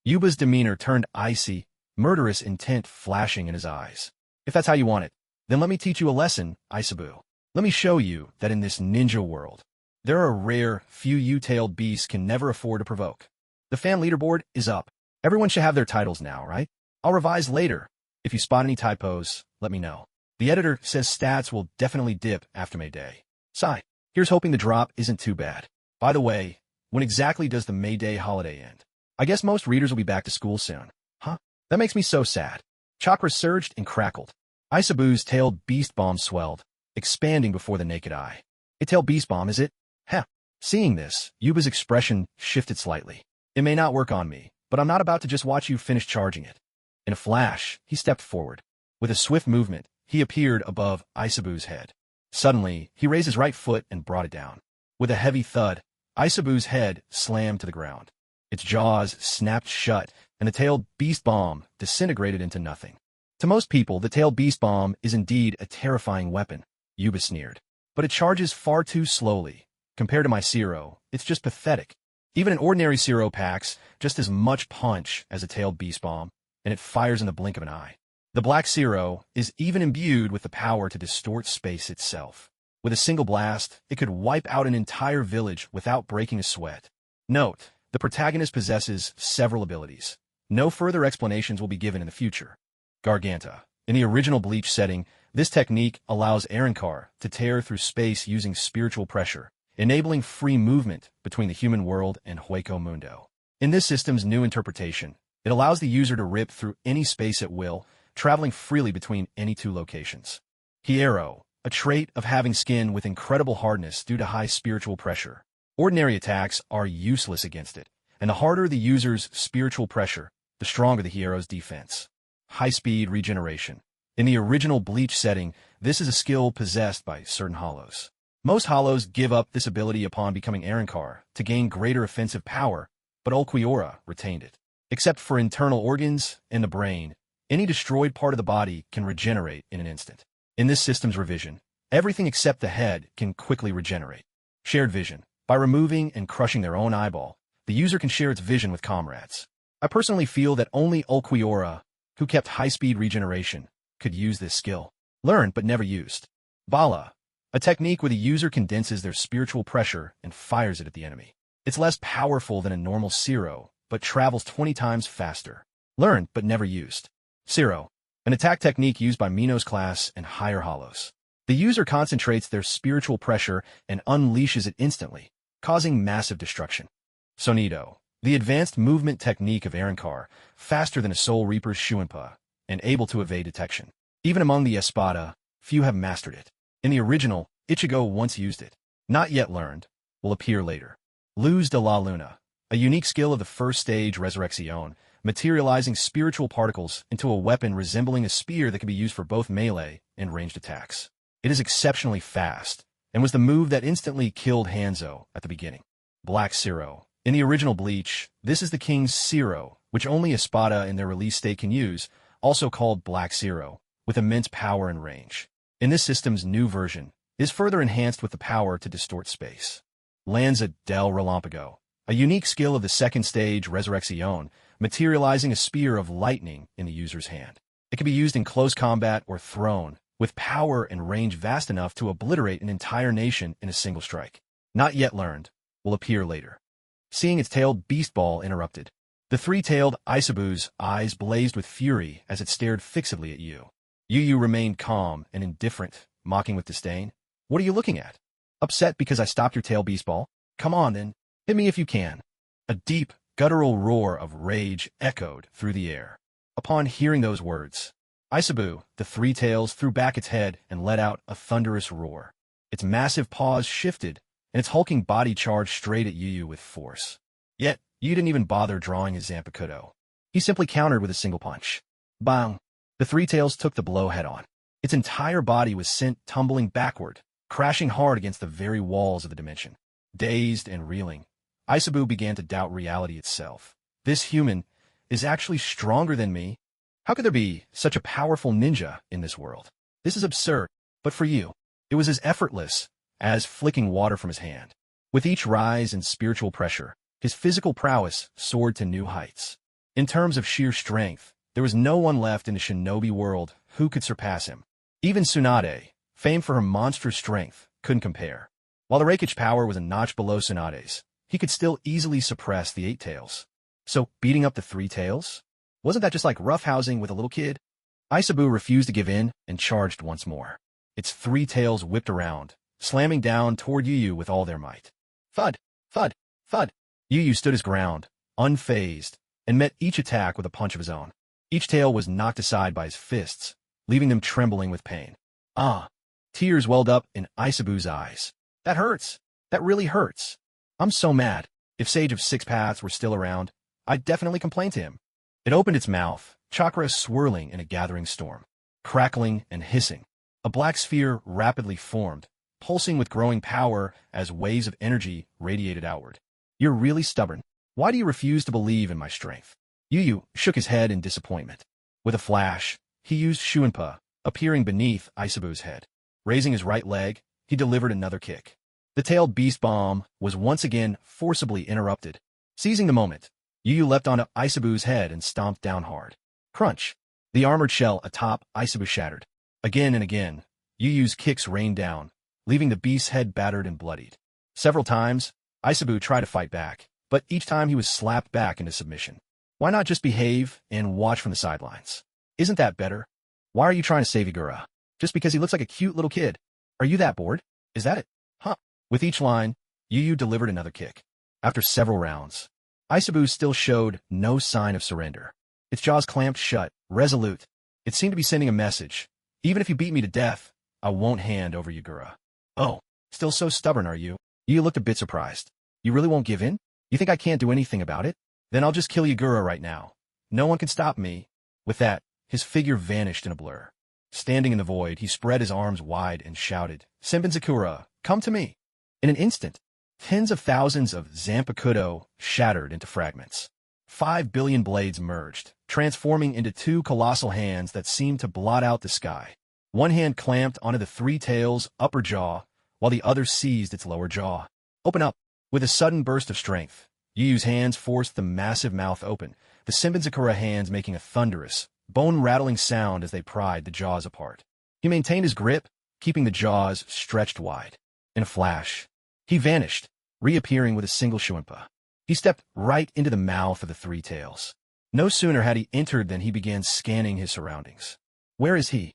Yuba's demeanor turned icy, murderous intent flashing in his eyes. If that's how you want it, then let me teach you a lesson, Isabu. Let me show you that in this ninja world, there are rare, few U-tailed beasts can never afford to provoke. The fan leaderboard is up. Everyone should have their titles now, right? I'll revise later. If you spot any typos, let me know. The editor says stats will definitely dip after May Day. Sigh. Here's hoping the drop isn't too bad. By the way, when exactly does the May Day holiday end? I guess most readers will be back to school soon. Huh? That makes me so sad. Chakra surged and crackled. Isabu's Tailed Beast Bomb swelled, expanding before the naked eye. A Tailed Beast Bomb, is it? Heh. Seeing this, Yuba's expression shifted slightly. It may not work on me, but I'm not about to just watch you finish charging it. In a flash, he stepped forward. With a swift movement, he appeared above Isabu's head. Suddenly, he raised his right foot and brought it down. With a heavy thud, Isabu's head slammed to the ground. Its jaws snapped shut, and the Tailed Beast Bomb disintegrated into nothing. To most people, the Tailed Beast Bomb is indeed a terrifying weapon, Yuba sneered. But it charges far too slowly. Compared to my Zero, it's just pathetic. Even an ordinary Zero packs just as much punch as a Tailed Beast Bomb, and it fires in the blink of an eye. The Black Zero is even imbued with the power to distort space itself. With a single blast, it could wipe out an entire village without breaking a sweat. Note, the protagonist possesses several abilities. No further explanations will be given in the future. Garganta. In the original Bleach setting, this technique allows Arrancar to tear through space using spiritual pressure, enabling free movement between the human world and Hueco Mundo. In this system's new interpretation, it allows the user to rip through any space at will, traveling freely between any two locations. Hierro, a trait of having skin with incredible hardness due to high spiritual pressure. Ordinary attacks are useless against it, and the harder the user's spiritual pressure, the stronger the Hierro's defense. High-speed regeneration. In the original Bleach setting, this is a skill possessed by certain hollows. Most hollows give up this ability upon becoming Arrancar to gain greater offensive power, but Ulquiorra retained it. Except for internal organs and the brain, any destroyed part of the body can regenerate in an instant. In this system's revision, everything except the head can quickly regenerate. Shared vision. By removing and crushing their own eyeball, the user can share its vision with comrades. I personally feel that only Ulquiorra, who kept high-speed regeneration, could use this skill. Learned but never used. Bala. A technique where the user condenses their spiritual pressure and fires it at the enemy. It's less powerful than a normal Zero, but travels 20 times faster. Learned but never used. Zero. An attack technique used by Minos class and higher hollows. The user concentrates their spiritual pressure and unleashes it instantly, causing massive destruction. Sonido. The advanced movement technique of Arrancar, faster than a Soul Reaper's Shuinpa, and able to evade detection. Even among the Espada, few have mastered it. In the original, Ichigo once used it. Not yet learned. Will appear later. Luz de la Luna. A unique skill of the first stage Resurrección, materializing spiritual particles into a weapon resembling a spear that can be used for both melee and ranged attacks. It is exceptionally fast, and was the move that instantly killed Hanzo at the beginning. Black Zero. In the original Bleach, this is the King's Zero, which only Espada in their release state can use, also called Black Zero, with immense power and range. In this system's new version, it is further enhanced with the power to distort space. Lanza del Relámpago. A unique skill of the second stage Resurrección, materializing a spear of lightning in the user's hand. It can be used in close combat or thrown, with power and range vast enough to obliterate an entire nation in a single strike. Not yet learned. Will appear later. Seeing its tailed beast ball interrupted. The three-tailed Isabu's eyes blazed with fury as it stared fixedly at you. Yu remained calm and indifferent, mocking with disdain. What are you looking at? Upset because I stopped your tail beast ball? Come on then, hit me if you can. A deep, guttural roar of rage echoed through the air. Upon hearing those words, Isabu, the Three Tails, threw back its head and let out a thunderous roar. Its massive paws shifted, and its hulking body charged straight at Yu Yu with force. Yet, Yu didn't even bother drawing his Zanpakuto. He simply countered with a single punch. Bang! The Three Tails took the blow head-on. Its entire body was sent tumbling backward, crashing hard against the very walls of the dimension. Dazed and reeling, Isabu began to doubt reality itself. This human is actually stronger than me. How could there be such a powerful ninja in this world? This is absurd, but for you, it was as effortless as flicking water from his hand. With each rise in spiritual pressure, his physical prowess soared to new heights. In terms of sheer strength, there was no one left in the shinobi world who could surpass him. Even Tsunade, famed for her monstrous strength, couldn't compare. While the Reikage power was a notch below Tsunade's, he could still easily suppress the Eight Tails. So, beating up the Three Tails? Wasn't that just like roughhousing with a little kid? Isabu refused to give in and charged once more. Its Three Tails whipped around, slamming down toward Yu Yu with all their might. Thud! Thud! Thud! Yu Yu stood his ground, unfazed, and met each attack with a punch of his own. Each tail was knocked aside by his fists, leaving them trembling with pain. Ah! Tears welled up in Isabu's eyes. That hurts! That really hurts! I'm so mad. If Sage of Six Paths were still around, I'd definitely complain to him. It opened its mouth, chakra swirling in a gathering storm. Crackling and hissing, a black sphere rapidly formed, pulsing with growing power as waves of energy radiated outward. You're really stubborn. Why do you refuse to believe in my strength? Yu Yu shook his head in disappointment. With a flash, he used Shuinpa, appearing beneath Isabu's head. Raising his right leg, he delivered another kick. The tailed beast bomb was once again forcibly interrupted. Seizing the moment, Yu Yu leapt onto Isabu's head and stomped down hard. Crunch! The armored shell atop Isabu shattered. Again and again, Yu Yu's kicks rained down, leaving the beast's head battered and bloodied. Several times, Isabu tried to fight back, but each time he was slapped back into submission. Why not just behave and watch from the sidelines? Isn't that better? Why are you trying to save Igura? Just because he looks like a cute little kid? Are you that bored? Is that it? Huh. With each line, Yu Yu delivered another kick. After several rounds, Isabu still showed no sign of surrender. Its jaws clamped shut, resolute. It seemed to be sending a message. Even if you beat me to death, I won't hand over Igura. Oh, still so stubborn, are you? Yu Yu looked a bit surprised. You really won't give in? You think I can't do anything about it? Then I'll just kill Igura right now. No one can stop me. With that, his figure vanished in a blur. Standing in the void, he spread his arms wide and shouted, Senbin Sakura, come to me. In an instant, tens of thousands of Zanpakuto shattered into fragments. 5 billion blades merged, transforming into two colossal hands that seemed to blot out the sky. One hand clamped onto the Three Tails' upper jaw, while the other seized its lower jaw. Open up! With a sudden burst of strength, Yu Yu's hands forced the massive mouth open, the Senbin Sakura hands making a thunderous, bone-rattling sound as they pried the jaws apart. He maintained his grip, keeping the jaws stretched wide. In a flash, he vanished, reappearing with a single Shuinpa. He stepped right into the mouth of the Three Tails. No sooner had he entered than he began scanning his surroundings. Where is he?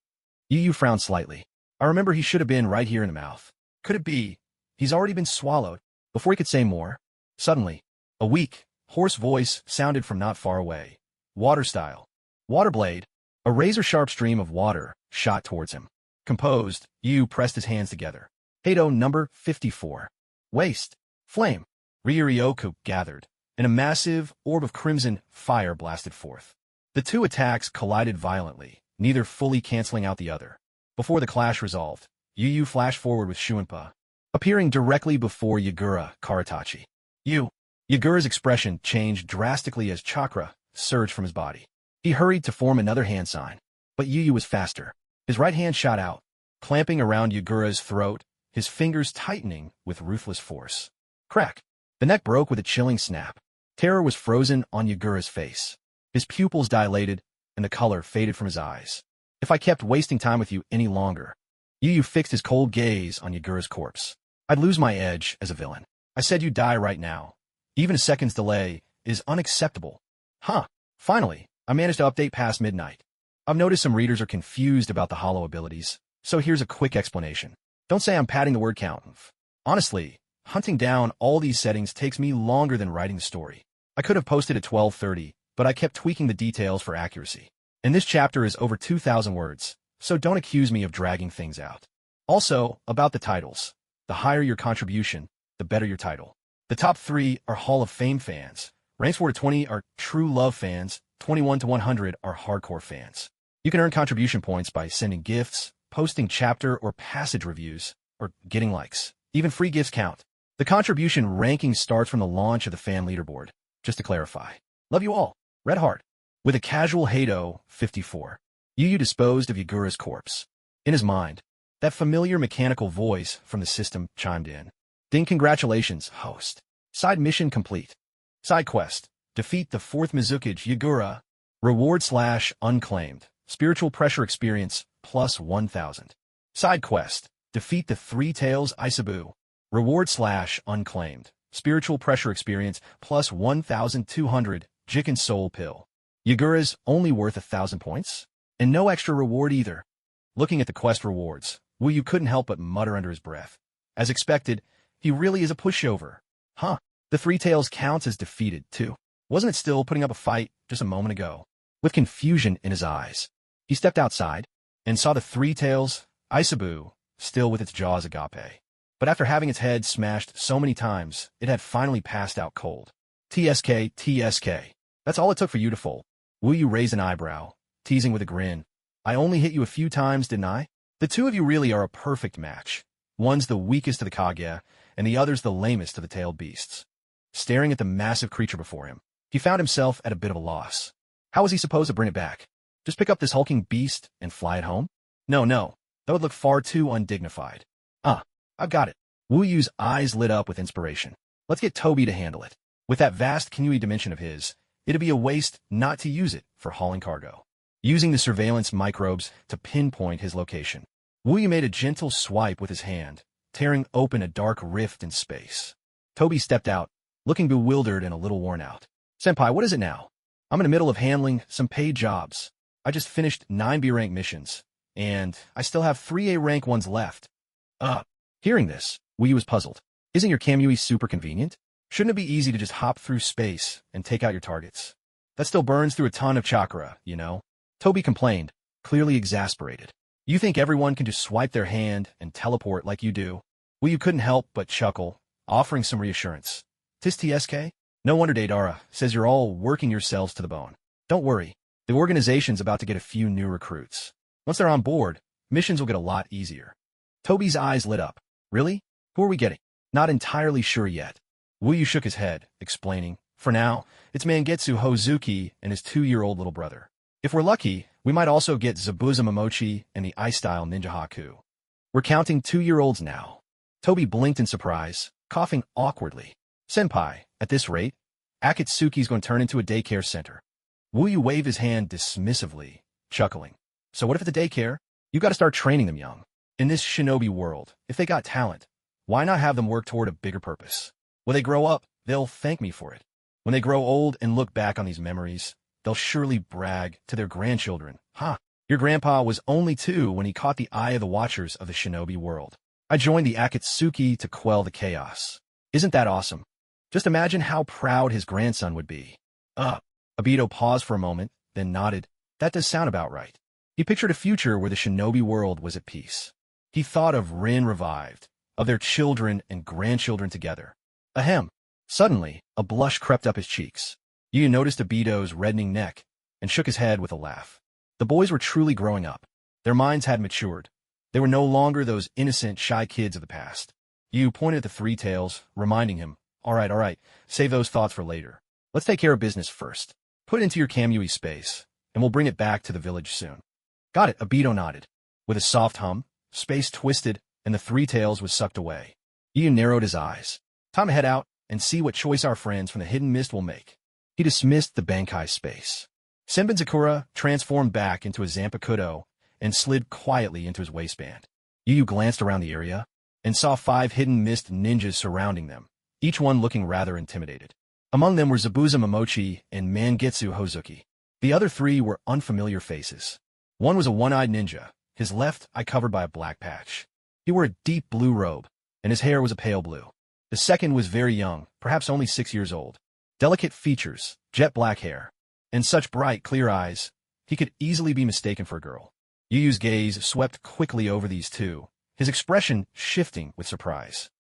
Yu Yu frowned slightly. I remember he should have been right here in the mouth. Could it be? He's already been swallowed. Before he could say more, suddenly, a weak, hoarse voice sounded from not far away. Water style. Waterblade. A razor-sharp stream of water shot towards him. Composed, Yu pressed his hands together. Heido number 54. Waste. Flame. Ryuryoku gathered, and a massive orb of crimson fire blasted forth. The two attacks collided violently, neither fully canceling out the other. Before the clash resolved, Yu Yu flashed forward with Shuinpa, appearing directly before Yagura Karatachi. Yagura's expression changed drastically as chakra surged from his body. He hurried to form another hand sign, but Yu Yu was faster. His right hand shot out, clamping around Yagura's throat, his fingers tightening with ruthless force. Crack! The neck broke with a chilling snap. Terror was frozen on Yagura's face. His pupils dilated, and the color faded from his eyes. If I kept wasting time with you any longer, Yu Yu fixed his cold gaze on Yagura's corpse. I'd lose my edge as a villain. I said you die right now. Even a second's delay is unacceptable. Huh. Finally, I managed to update past midnight. I've noticed some readers are confused about the hollow abilities, so here's a quick explanation. Don't say I'm padding the word count. Honestly, hunting down all these settings takes me longer than writing the story. I could have posted at 12:30, but I kept tweaking the details for accuracy. And this chapter is over 2,000 words, so don't accuse me of dragging things out. Also, about the titles. The higher your contribution, the better your title. The top 3 are Hall of Fame fans. Ranks 4 to 20 are True Love fans. 21 to 100 are Hardcore fans. You can earn contribution points by sending gifts, posting chapter or passage reviews, or getting likes. Even free gifts count. The contribution ranking starts from the launch of the fan leaderboard. Just to clarify. Love you all. Red Heart. With a casual Hado, 54. Yu disposed of Yagura's corpse. In his mind, that familiar mechanical voice from the system chimed in. Ding, congratulations, host. Side mission complete. Side quest. Defeat the 4th Mizukage Yagura. Reward/unclaimed. Spiritual pressure experience plus 1,000. Side quest. Defeat the 3 Tails Isabu. Reward/unclaimed. Spiritual pressure experience plus 1,200. Jiken Soul Pill. Yagura's only worth 1,000 points? And no extra reward either. Looking at the quest rewards, Wu couldn't help but mutter under his breath. As expected, he really is a pushover. Huh. The 3 Tails counts as defeated, too. Wasn't it still putting up a fight just a moment ago? With confusion in his eyes, he stepped outside and saw the 3 Tails, Isabu, still with its jaws agape. But after having its head smashed so many times, it had finally passed out cold. TSK. That's all it took for you to fold. Wu raised an eyebrow, teasing with a grin. I only hit you a few times, didn't I? The two of you really are a perfect match. One's the weakest of the Kage, and the other's the lamest of the tailed beasts. Staring at the massive creature before him, he found himself at a bit of a loss. How was he supposed to bring it back? Just pick up this hulking beast and fly it home? No, that would look far too undignified. I've got it. Wu eyes lit up with inspiration. Let's get Toby to handle it. With that vast Kinui dimension of his, it'd be a waste not to use it for hauling cargo. Using the surveillance microbes to pinpoint his location, Wu made a gentle swipe with his hand, tearing open a dark rift in space. Toby stepped out, looking bewildered and a little worn out. Senpai, what is it now? I'm in the middle of handling some paid jobs. I just finished 9 B-rank missions, and I still have 3 A-rank ones left. Hearing this, Wu was puzzled. Isn't your Kamui super convenient? Shouldn't it be easy to just hop through space and take out your targets? That still burns through a ton of chakra, you know? Toby complained, clearly exasperated. You think everyone can just swipe their hand and teleport like you do? Wu couldn't help but chuckle, offering some reassurance. Tis TSK? No wonder Deidara says you're all working yourselves to the bone. Don't worry, the organization's about to get a few new recruits. Once they're on board, missions will get a lot easier. Toby's eyes lit up. Really? Who are we getting? Not entirely sure yet. Wu shook his head, explaining, for now, it's Mangetsu Hozuki and his 2-year-old little brother. If we're lucky, we might also get Zabuza Momochi and the ice-style Ninja Haku. We're counting 2-year-olds now. Toby blinked in surprise, coughing awkwardly. Senpai, at this rate, Akatsuki's going to turn into a daycare center. Wu waved his hand dismissively, chuckling. So what if at the daycare, you got to start training them young? In this shinobi world, if they got talent, why not have them work toward a bigger purpose? When they grow up, they'll thank me for it. When they grow old and look back on these memories, they'll surely brag to their grandchildren. Your grandpa was only 2 when he caught the eye of the watchers of the shinobi world. I joined the Akatsuki to quell the chaos. Isn't that awesome? Just imagine how proud his grandson would be. Obito paused for a moment, then nodded. That does sound about right. He pictured a future where the shinobi world was at peace. He thought of Rin revived, of their children and grandchildren together. Ahem. Suddenly, a blush crept up his cheeks. Yu noticed Obito's reddening neck and shook his head with a laugh. The boys were truly growing up. Their minds had matured. They were no longer those innocent, shy kids of the past. Yu pointed at the 3 Tails, reminding him, All right, save those thoughts for later. Let's take care of business first. Put it into your Kamui space, and we'll bring it back to the village soon. Got it, Obito nodded. With a soft hum, space twisted, and the 3 Tails was sucked away. Yu narrowed his eyes. Time to head out and see what choice our friends from the Hidden Mist will make. He dismissed the Bankai space. Senbin Sakura transformed back into a Zanpakuto and slid quietly into his waistband. Yu glanced around the area and saw 5 Hidden Mist ninjas surrounding them, each one looking rather intimidated. Among them were Zabuza Momochi and Mangetsu Hozuki. The other 3 were unfamiliar faces. One was a one-eyed ninja, his left eye covered by a black patch. He wore a deep blue robe, and his hair was a pale blue. The second was very young, perhaps only 6 years old. Delicate features, jet black hair, and such bright, clear eyes, he could easily be mistaken for a girl. Yu Yu's gaze swept quickly over these two, his expression shifting with surprise.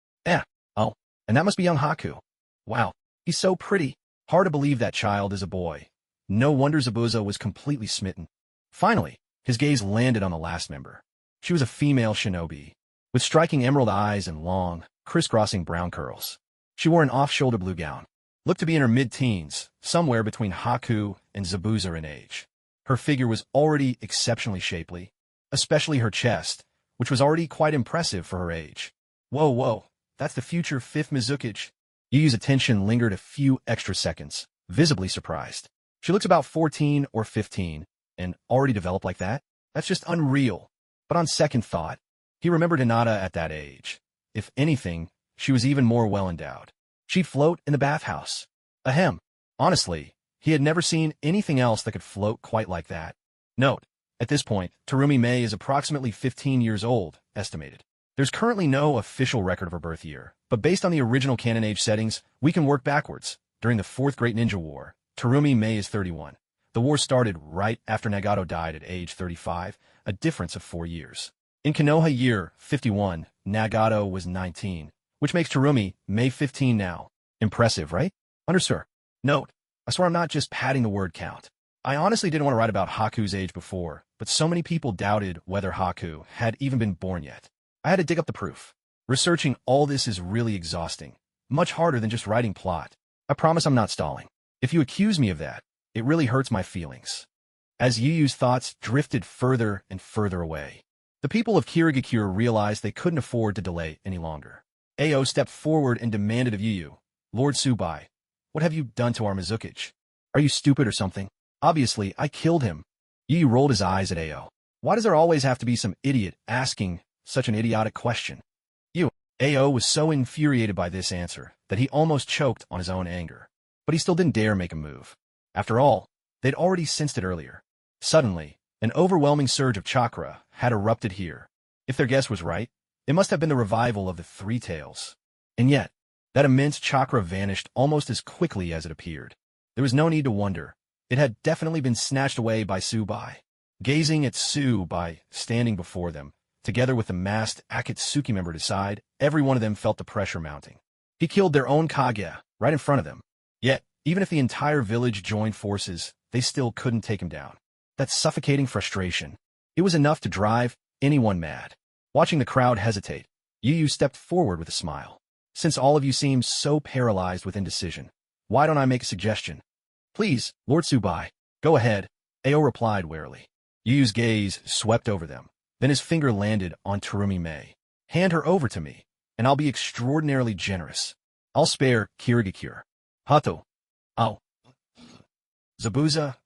Oh, and that must be young Haku. Wow, he's so pretty. Hard to believe that child is a boy. No wonder Zabuza was completely smitten. Finally, his gaze landed on the last member. She was a female shinobi, with striking emerald eyes and long, crisscrossing brown curls. She wore an off-shoulder blue gown, looked to be in her mid-teens, somewhere between Haku and Zabuza in age. Her figure was already exceptionally shapely, especially her chest, which was already quite impressive for her age. Whoa, that's the future 5th Mizukage. Yu Yu's attention lingered a few extra seconds, visibly surprised. She looks about 14 or 15, and already developed like that? That's just unreal. But on second thought, he remembered Hinata at that age. If anything, she was even more well-endowed. She'd float in the bathhouse. Ahem. Honestly, he had never seen anything else that could float quite like that. Note, at this point, Terumi Mei is approximately 15 years old, estimated. There's currently no official record of her birth year, but based on the original canon age settings, we can work backwards. During the Fourth Great Ninja War, Terumi Mei is 31. The war started right after Nagato died at age 35, a difference of 4 years. In Konoha year 51, Nagato was 19, which makes Terumi Mei 15 now. Impressive, right? Undersir. Note, I swear I'm not just padding the word count. I honestly didn't want to write about Haku's age before, but so many people doubted whether Haku had even been born yet. I had to dig up the proof. Researching all this is really exhausting. Much harder than just writing plot. I promise I'm not stalling. If you accuse me of that, it really hurts my feelings. As Yu Yu's thoughts drifted further and further away, the people of Kirigakure realized they couldn't afford to delay any longer. Ao stepped forward and demanded of Yu Yu, Lord Tsubai, what have you done to our Mizukage? Are you stupid or something? Obviously, I killed him. Yu Yu rolled his eyes at Ao. Why does there always have to be some idiot asking such an idiotic question? Ao was so infuriated by this answer that he almost choked on his own anger. But he still didn't dare make a move. After all, they'd already sensed it earlier. Suddenly, an overwhelming surge of chakra had erupted here. If their guess was right, it must have been the revival of the Three Tails. And yet, that immense chakra vanished almost as quickly as it appeared. There was no need to wonder. It had definitely been snatched away by Tsubai. Gazing at Tsubai standing before them, together with the masked Akatsuki member at his side, every one of them felt the pressure mounting. He killed their own Kage right in front of them. Yet, even if the entire village joined forces, they still couldn't take him down. That suffocating frustration. It was enough to drive anyone mad. Watching the crowd hesitate, Yu Yu stepped forward with a smile. Since all of you seem so paralyzed with indecision, why don't I make a suggestion? Please, Lord Tsubai, go ahead, Ao replied warily. Yu Yu's gaze swept over them. Then his finger landed on Terumi Mei. Hand her over to me, and I'll be extraordinarily generous. I'll spare Kirigakure. Hato. Oh. Zabuza.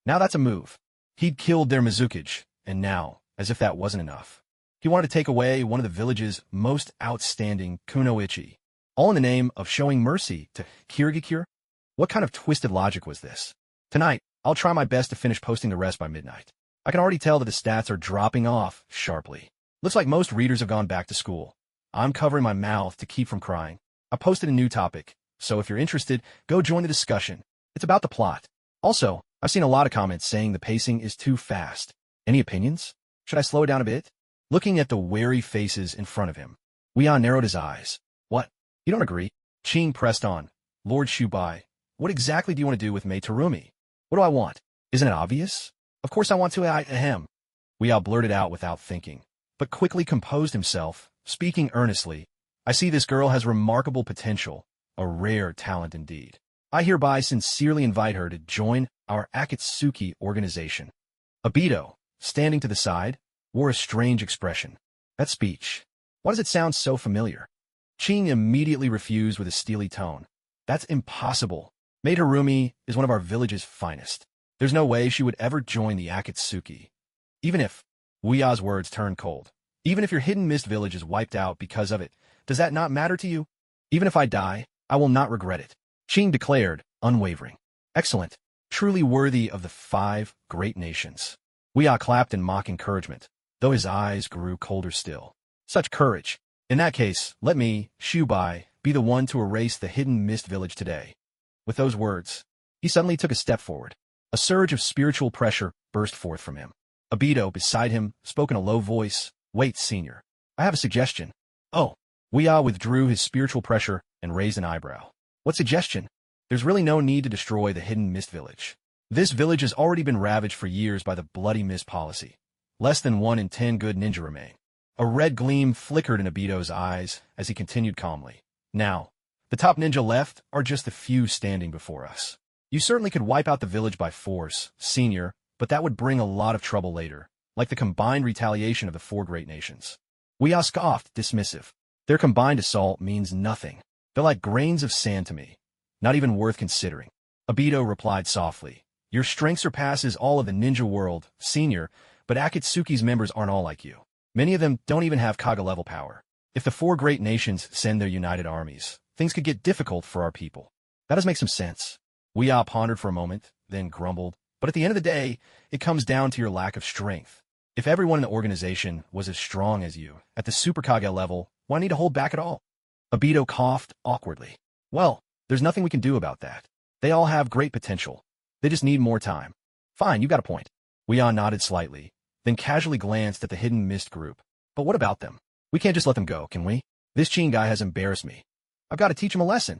Now that's a move. He'd killed their Mizukage, and now, as if that wasn't enough, he wanted to take away one of the village's most outstanding kunoichi, all in the name of showing mercy to Kirigakure? What kind of twisted logic was this? Tonight, I'll try my best to finish posting the rest by midnight. I can already tell that the stats are dropping off sharply. Looks like most readers have gone back to school. I'm covering my mouth to keep from crying. I posted a new topic, so if you're interested, go join the discussion. It's about the plot. Also, I've seen a lot of comments saying the pacing is too fast. Any opinions? Should I slow it down a bit? Looking at the wary faces in front of him, Weon narrowed his eyes. What? You don't agree? Ching pressed on. Lord Tsubai, what exactly do you want to do with Mei Terumi? What do I want? Isn't it obvious? Of course I want to ahem. Weon blurted out without thinking, but quickly composed himself, speaking earnestly. I see this girl has remarkable potential, a rare talent indeed. I hereby sincerely invite her to join our Akatsuki organization. Obito, standing to the side, wore a strange expression. That speech. Why does it sound so familiar? Ching immediately refused with a steely tone. That's impossible. Mei Terumi is one of our village's finest. There's no way she would ever join the Akatsuki. Even if, Weon's words turned cold. Even if your hidden mist village is wiped out because of it, does that not matter to you? Even if I die, I will not regret it. Ching declared, unwavering. Excellent. Truly worthy of the 5 great nations. Weon clapped in mock encouragement, though his eyes grew colder still. Such courage. In that case, let me, Tsubai, be the one to erase the hidden mist village today. With those words, he suddenly took a step forward. A surge of spiritual pressure burst forth from him. Obito, beside him, spoke in a low voice. Wait, senior. I have a suggestion. Oh. Weah withdrew his spiritual pressure and raised an eyebrow. What suggestion? There's really no need to destroy the hidden mist village. This village has already been ravaged for years by the bloody mist policy. Less than 1 in 10 good ninja remain. A red gleam flickered in Obito's eyes as he continued calmly. Now, the top ninja left are just the few standing before us. You certainly could wipe out the village by force, senior, but that would bring a lot of trouble later, like the combined retaliation of the 4 great nations. Weah scoffed, dismissive. Their combined assault means nothing. They're like grains of sand to me. Not even worth considering. Obito replied softly. Your strength surpasses all of the ninja world, senior, but Akatsuki's members aren't all like you. Many of them don't even have Kage-level power. If the 4 great nations send their united armies, things could get difficult for our people. That does make some sense. Weah pondered for a moment, then grumbled. But at the end of the day, it comes down to your lack of strength. If everyone in the organization was as strong as you, at the Super Kage level, why need to hold back at all? Obito coughed awkwardly. Well, there's nothing we can do about that. They all have great potential. They just need more time. Fine, you got a point. Weah nodded slightly, then casually glanced at the hidden mist group. But what about them? We can't just let them go, can we? This Chin guy has embarrassed me. I've got to teach him a lesson.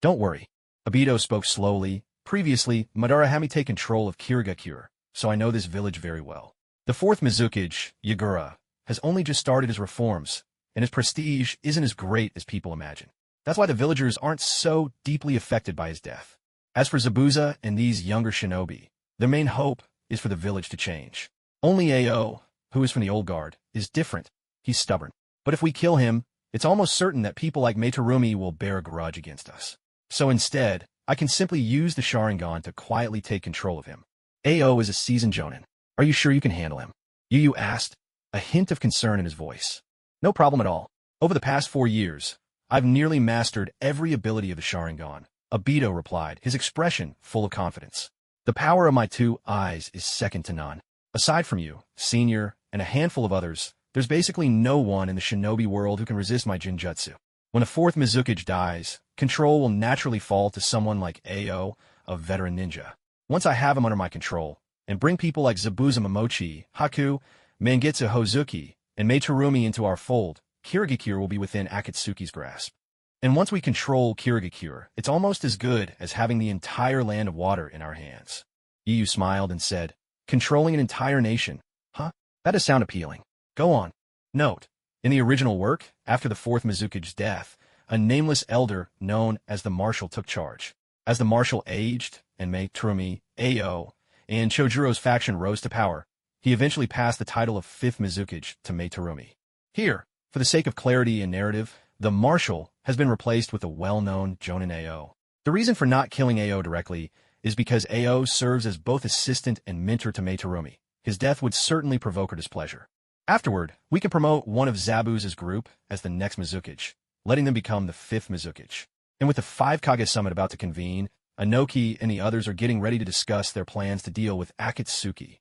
Don't worry. Obito spoke slowly. Previously, Madara had me take control of Kirigakure, so I know this village very well. The 4th Mizukage, Yagura, has only just started his reforms, and his prestige isn't as great as people imagine. That's why the villagers aren't so deeply affected by his death. As for Zabuza and these younger shinobi, their main hope is for the village to change. Only Ao, who is from the old guard, is different. He's stubborn. But if we kill him, it's almost certain that people like Meitarumi will bear a grudge against us. So instead, I can simply use the Sharingan to quietly take control of him. Ao is a seasoned jonin. Are you sure you can handle him? Yu asked, a hint of concern in his voice. No problem at all. Over the past 4 years, I've nearly mastered every ability of the Sharingan. Obito replied, his expression full of confidence. The power of my 2 eyes is second to none. Aside from you, senior, and a handful of others, there's basically no one in the shinobi world who can resist my Jinjutsu. When the 4th Mizukage dies, control will naturally fall to someone like Ao, a veteran ninja. Once I have him under my control, and bring people like Zabuza Momochi, Haku, Mangitsu Hozuki, and Meitarumi into our fold, Kirigakure will be within Akatsuki's grasp. And once we control Kirigakure, it's almost as good as having the entire land of water in our hands. Yu smiled and said, controlling an entire nation, huh? That does sound appealing. Go on. Note, in the original work, after the 4th Mizukage's death, a nameless elder known as the Marshal took charge. As the Marshal aged, and Meitarumi, Ao, and Chojuro's faction rose to power, he eventually passed the title of 5th Mizukage to Meitarumi. Here, for the sake of clarity and narrative, the Marshal has been replaced with the well-known Jonin Ao. The reason for not killing Ao directly is because Ao serves as both assistant and mentor to Meitarumi. His death would certainly provoke her displeasure. Afterward, we can promote one of Zabuza's group as the next Mizukage, letting them become the 5th Mizukage. And with the 5 Kage Summit about to convene, Inoki and the others are getting ready to discuss their plans to deal with Akatsuki.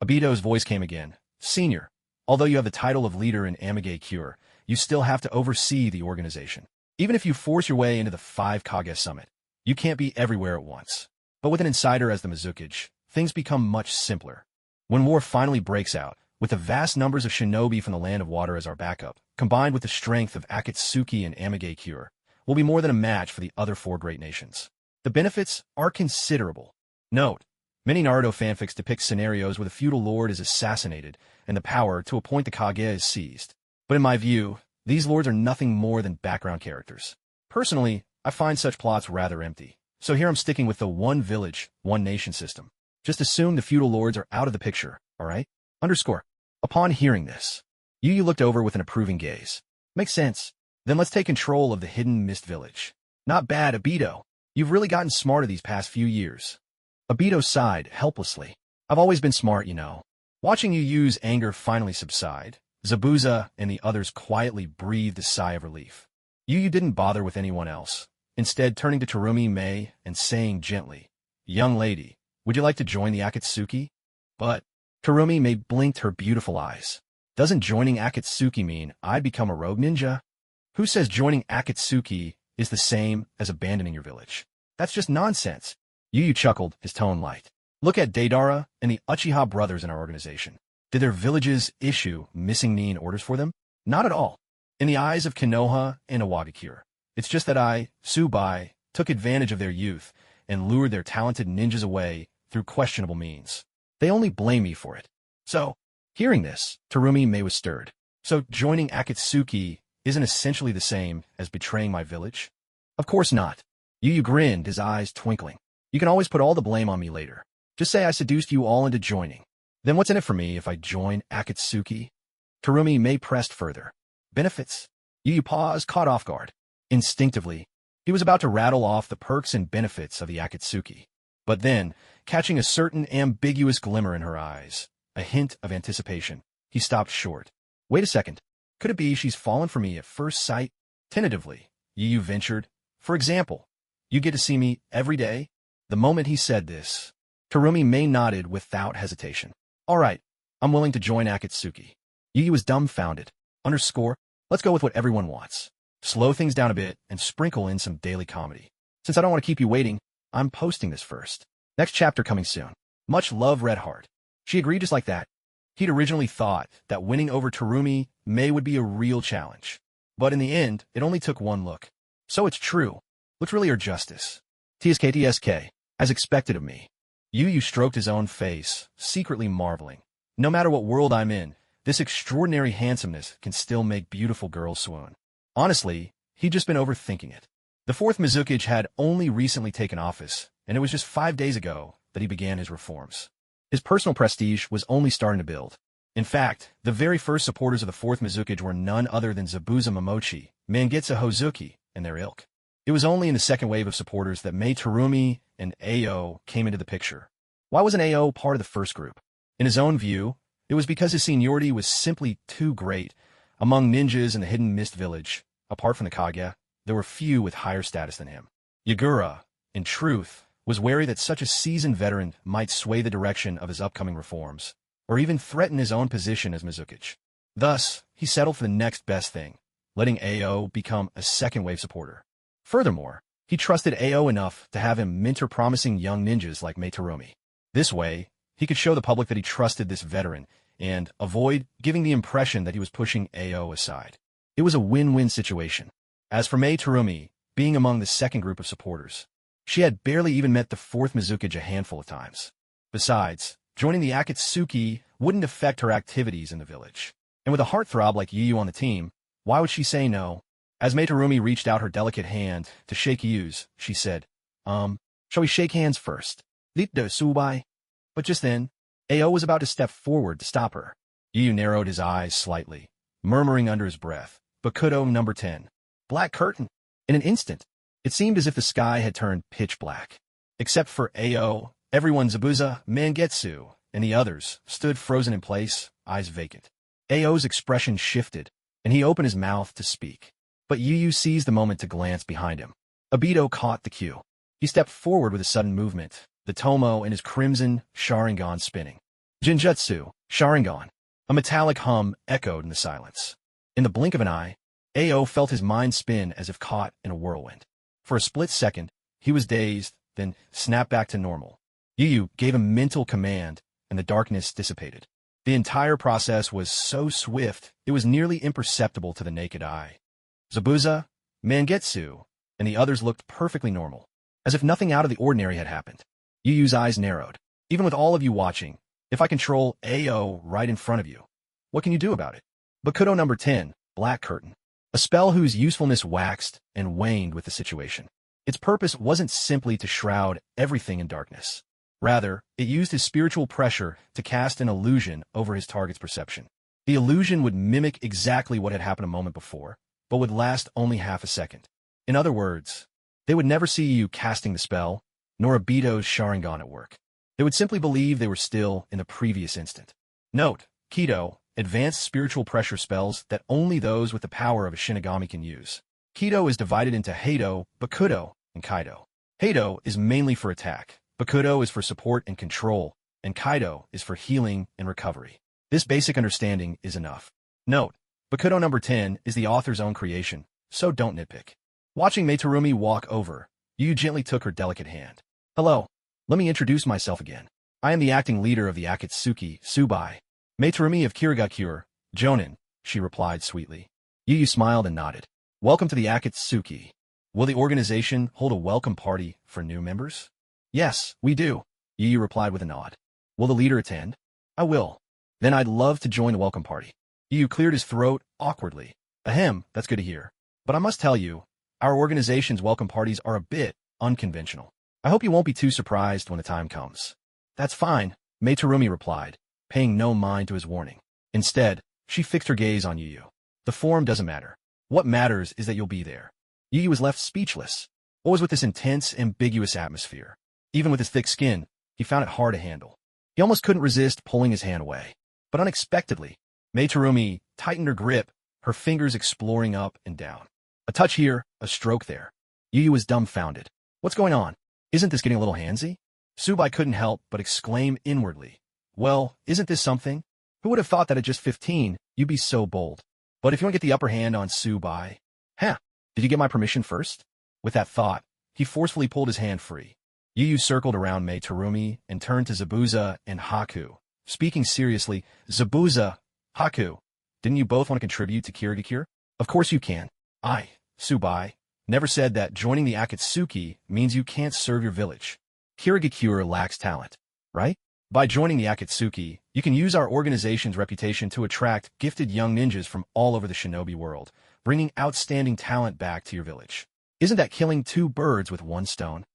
Obito's voice came again. Senior, although you have the title of leader in Amagacure, you still have to oversee the organization. Even if you force your way into the 5 Kage Summit, you can't be everywhere at once. But with an insider as the Mizukage, things become much simpler. When war finally breaks out, with the vast numbers of shinobi from the Land of Water as our backup, combined with the strength of Akatsuki and Amagacure, will be more than a match for the other 4 great nations. The benefits are considerable. Note, many Naruto fanfics depict scenarios where the feudal lord is assassinated and the power to appoint the Kage is seized. But in my view, these lords are nothing more than background characters. Personally, I find such plots rather empty. So here I'm sticking with the one village, one nation system. Just assume the feudal lords are out of the picture, alright? Underscore. Upon hearing this, Yu looked over with an approving gaze. Makes sense. Then let's take control of the hidden mist village. Not bad, Obito. You've really gotten smarter these past few years. Obito sighed helplessly. I've always been smart, you know. Watching Yu's anger finally subside, Zabuza and the others quietly breathed a sigh of relief. Yu didn't bother with anyone else, instead turning to Terumi Mei and saying gently, Young lady, would you like to join the Akatsuki? But Terumi Mei blinked her beautiful eyes. Doesn't joining Akatsuki mean I'd become a rogue ninja? Who says joining Akatsuki is the same as abandoning your village? That's just nonsense. Yu Yu chuckled, his tone light. Look at Deidara and the Uchiha brothers in our organization. Did their villages issue missing Nin orders for them? Not at all. In the eyes of Konoha and Iwagakure, it's just that I, Tsubai, took advantage of their youth and lured their talented ninjas away through questionable means. They only blame me for it. So, hearing this, Terumi Mei was stirred. So joining Akatsuki isn't essentially the same as betraying my village? Of course not. Yu Yu grinned, his eyes twinkling. You can always put all the blame on me later. Just say I seduced you all into joining. Then what's in it for me if I join Akatsuki? Terumi Mei pressed further. Benefits? Yu Yu paused, caught off guard. Instinctively, he was about to rattle off the perks and benefits of the Akatsuki. But then, catching a certain ambiguous glimmer in her eyes, a hint of anticipation, he stopped short. Wait a second. Could it be she's fallen for me at first sight? Tentatively, Yu Yu ventured. For example, you get to see me every day? The moment he said this, Terumi Mei nodded without hesitation. All right, I'm willing to join Akatsuki. Yu Yu was dumbfounded. Underscore, let's go with what everyone wants. Slow things down a bit and sprinkle in some daily comedy. Since I don't want to keep you waiting, I'm posting this first. Next chapter coming soon. Much love, Red Heart. She agreed just like that. He'd originally thought that winning over Terumi Mei would be a real challenge. But in the end, it only took one look. So it's true. Looks really her justice. TSK, as expected of me. Yu Yu stroked his own face, secretly marveling. No matter what world I'm in, this extraordinary handsomeness can still make beautiful girls swoon. Honestly, he'd just been overthinking it. The fourth Mizukage had only recently taken office, and it was just 5 days ago that he began his reforms. His personal prestige was only starting to build. In fact, the very first supporters of the fourth Mizukage were none other than Zabuza Momochi, Mangitsu Hozuki, and their ilk. It was only in the second wave of supporters that Mei Terumi and Ao came into the picture. Why wasn't Ao part of the first group? In his own view, it was because his seniority was simply too great. Among ninjas in the Hidden Mist Village, apart from the Kage, there were few with higher status than him. Yagura, in truth, was wary that such a seasoned veteran might sway the direction of his upcoming reforms, or even threaten his own position as Mizukage. Thus, he settled for the next best thing, letting Ao become a second-wave supporter. Furthermore, he trusted Ao enough to have him mentor promising young ninjas like Mei Terumi. This way, he could show the public that he trusted this veteran and avoid giving the impression that he was pushing Ao aside. It was a win-win situation. As for Mei Terumi, being among the second group of supporters, she had barely even met the fourth Mizukage a handful of times. Besides, joining the Akatsuki wouldn't affect her activities in the village. And with a heartthrob like Yu Yu on the team, why would she say no? As Mei Terumi reached out her delicate hand to shake Yu's, she said, shall we shake hands first? Litto Subai. But just then, Ao was about to step forward to stop her. Yu Yu narrowed his eyes slightly, murmuring under his breath, Bakudo number 10. Black curtain. In an instant, it seemed as if the sky had turned pitch black. Except for Ao, everyone Zabuza, Mangetsu, and the others stood frozen in place, eyes vacant. Ao's expression shifted, and he opened his mouth to speak. But Yu Yu seized the moment to glance behind him. Obito caught the cue. He stepped forward with a sudden movement, the Tomo and his crimson Sharingan spinning. Jinjutsu, Sharingan. A metallic hum echoed in the silence. In the blink of an eye, Ao felt his mind spin as if caught in a whirlwind. For a split second, he was dazed, then snapped back to normal. Yu Yu gave a mental command, and the darkness dissipated. The entire process was so swift, it was nearly imperceptible to the naked eye. Zabuza, Mangetsu, and the others looked perfectly normal, as if nothing out of the ordinary had happened. Yu Yu's eyes narrowed. Even with all of you watching, if I control Ao right in front of you, what can you do about it? Bakudo number 10, Black Curtain. A spell whose usefulness waxed and waned with the situation. Its purpose wasn't simply to shroud everything in darkness. Rather, it used his spiritual pressure to cast an illusion over his target's perception. The illusion would mimic exactly what had happened a moment before, but would last only half a second. In other words, they would never see you casting the spell, nor Obito's Sharingan at work. They would simply believe they were still in the previous instant. Note, Kido, advanced spiritual pressure spells that only those with the power of a Shinigami can use. Kido is divided into Heido, Bakudo, and Kaido. Heido is mainly for attack, Bakudo is for support and control, and Kaido is for healing and recovery. This basic understanding is enough. Note, Bakudo number 10 is the author's own creation, so don't nitpick. Watching Mei Terumi walk over, Yu gently took her delicate hand. Hello. Let me introduce myself again. I am the acting leader of the Akatsuki, Tsubai. Mei Terumi of Kirigakure, Jonin, she replied sweetly. Yu smiled and nodded. Welcome to the Akatsuki. Will the organization hold a welcome party for new members? Yes, we do, Yu replied with a nod. Will the leader attend? I will. Then I'd love to join the welcome party. Yu cleared his throat awkwardly. Ahem, that's good to hear. But I must tell you, our organization's welcome parties are a bit unconventional. I hope you won't be too surprised when the time comes. That's fine, Mei Terumi replied, paying no mind to his warning. Instead, she fixed her gaze on Yu. The form doesn't matter. What matters is that you'll be there. Yu was left speechless. What was with this intense, ambiguous atmosphere? Even with his thick skin, he found it hard to handle. He almost couldn't resist pulling his hand away. But unexpectedly, Mei Terumi tightened her grip, her fingers exploring up and down. A touch here, a stroke there. Yu was dumbfounded. What's going on? Isn't this getting a little handsy? Tsubai couldn't help but exclaim inwardly. Well, isn't this something? Who would have thought that at just 15, you'd be so bold? But if you want to get the upper hand on Tsubai... Huh, did you get my permission first? With that thought, he forcefully pulled his hand free. Yu circled around Mei Terumi and turned to Zabuza and Haku. Speaking seriously, Zabuza, Haku, didn't you both want to contribute to Kirigakure? Of course you can. I, Tsubai, never said that joining the Akatsuki means you can't serve your village. Kirigakure lacks talent, right? By joining the Akatsuki, you can use our organization's reputation to attract gifted young ninjas from all over the shinobi world, bringing outstanding talent back to your village. Isn't that killing two birds with one stone?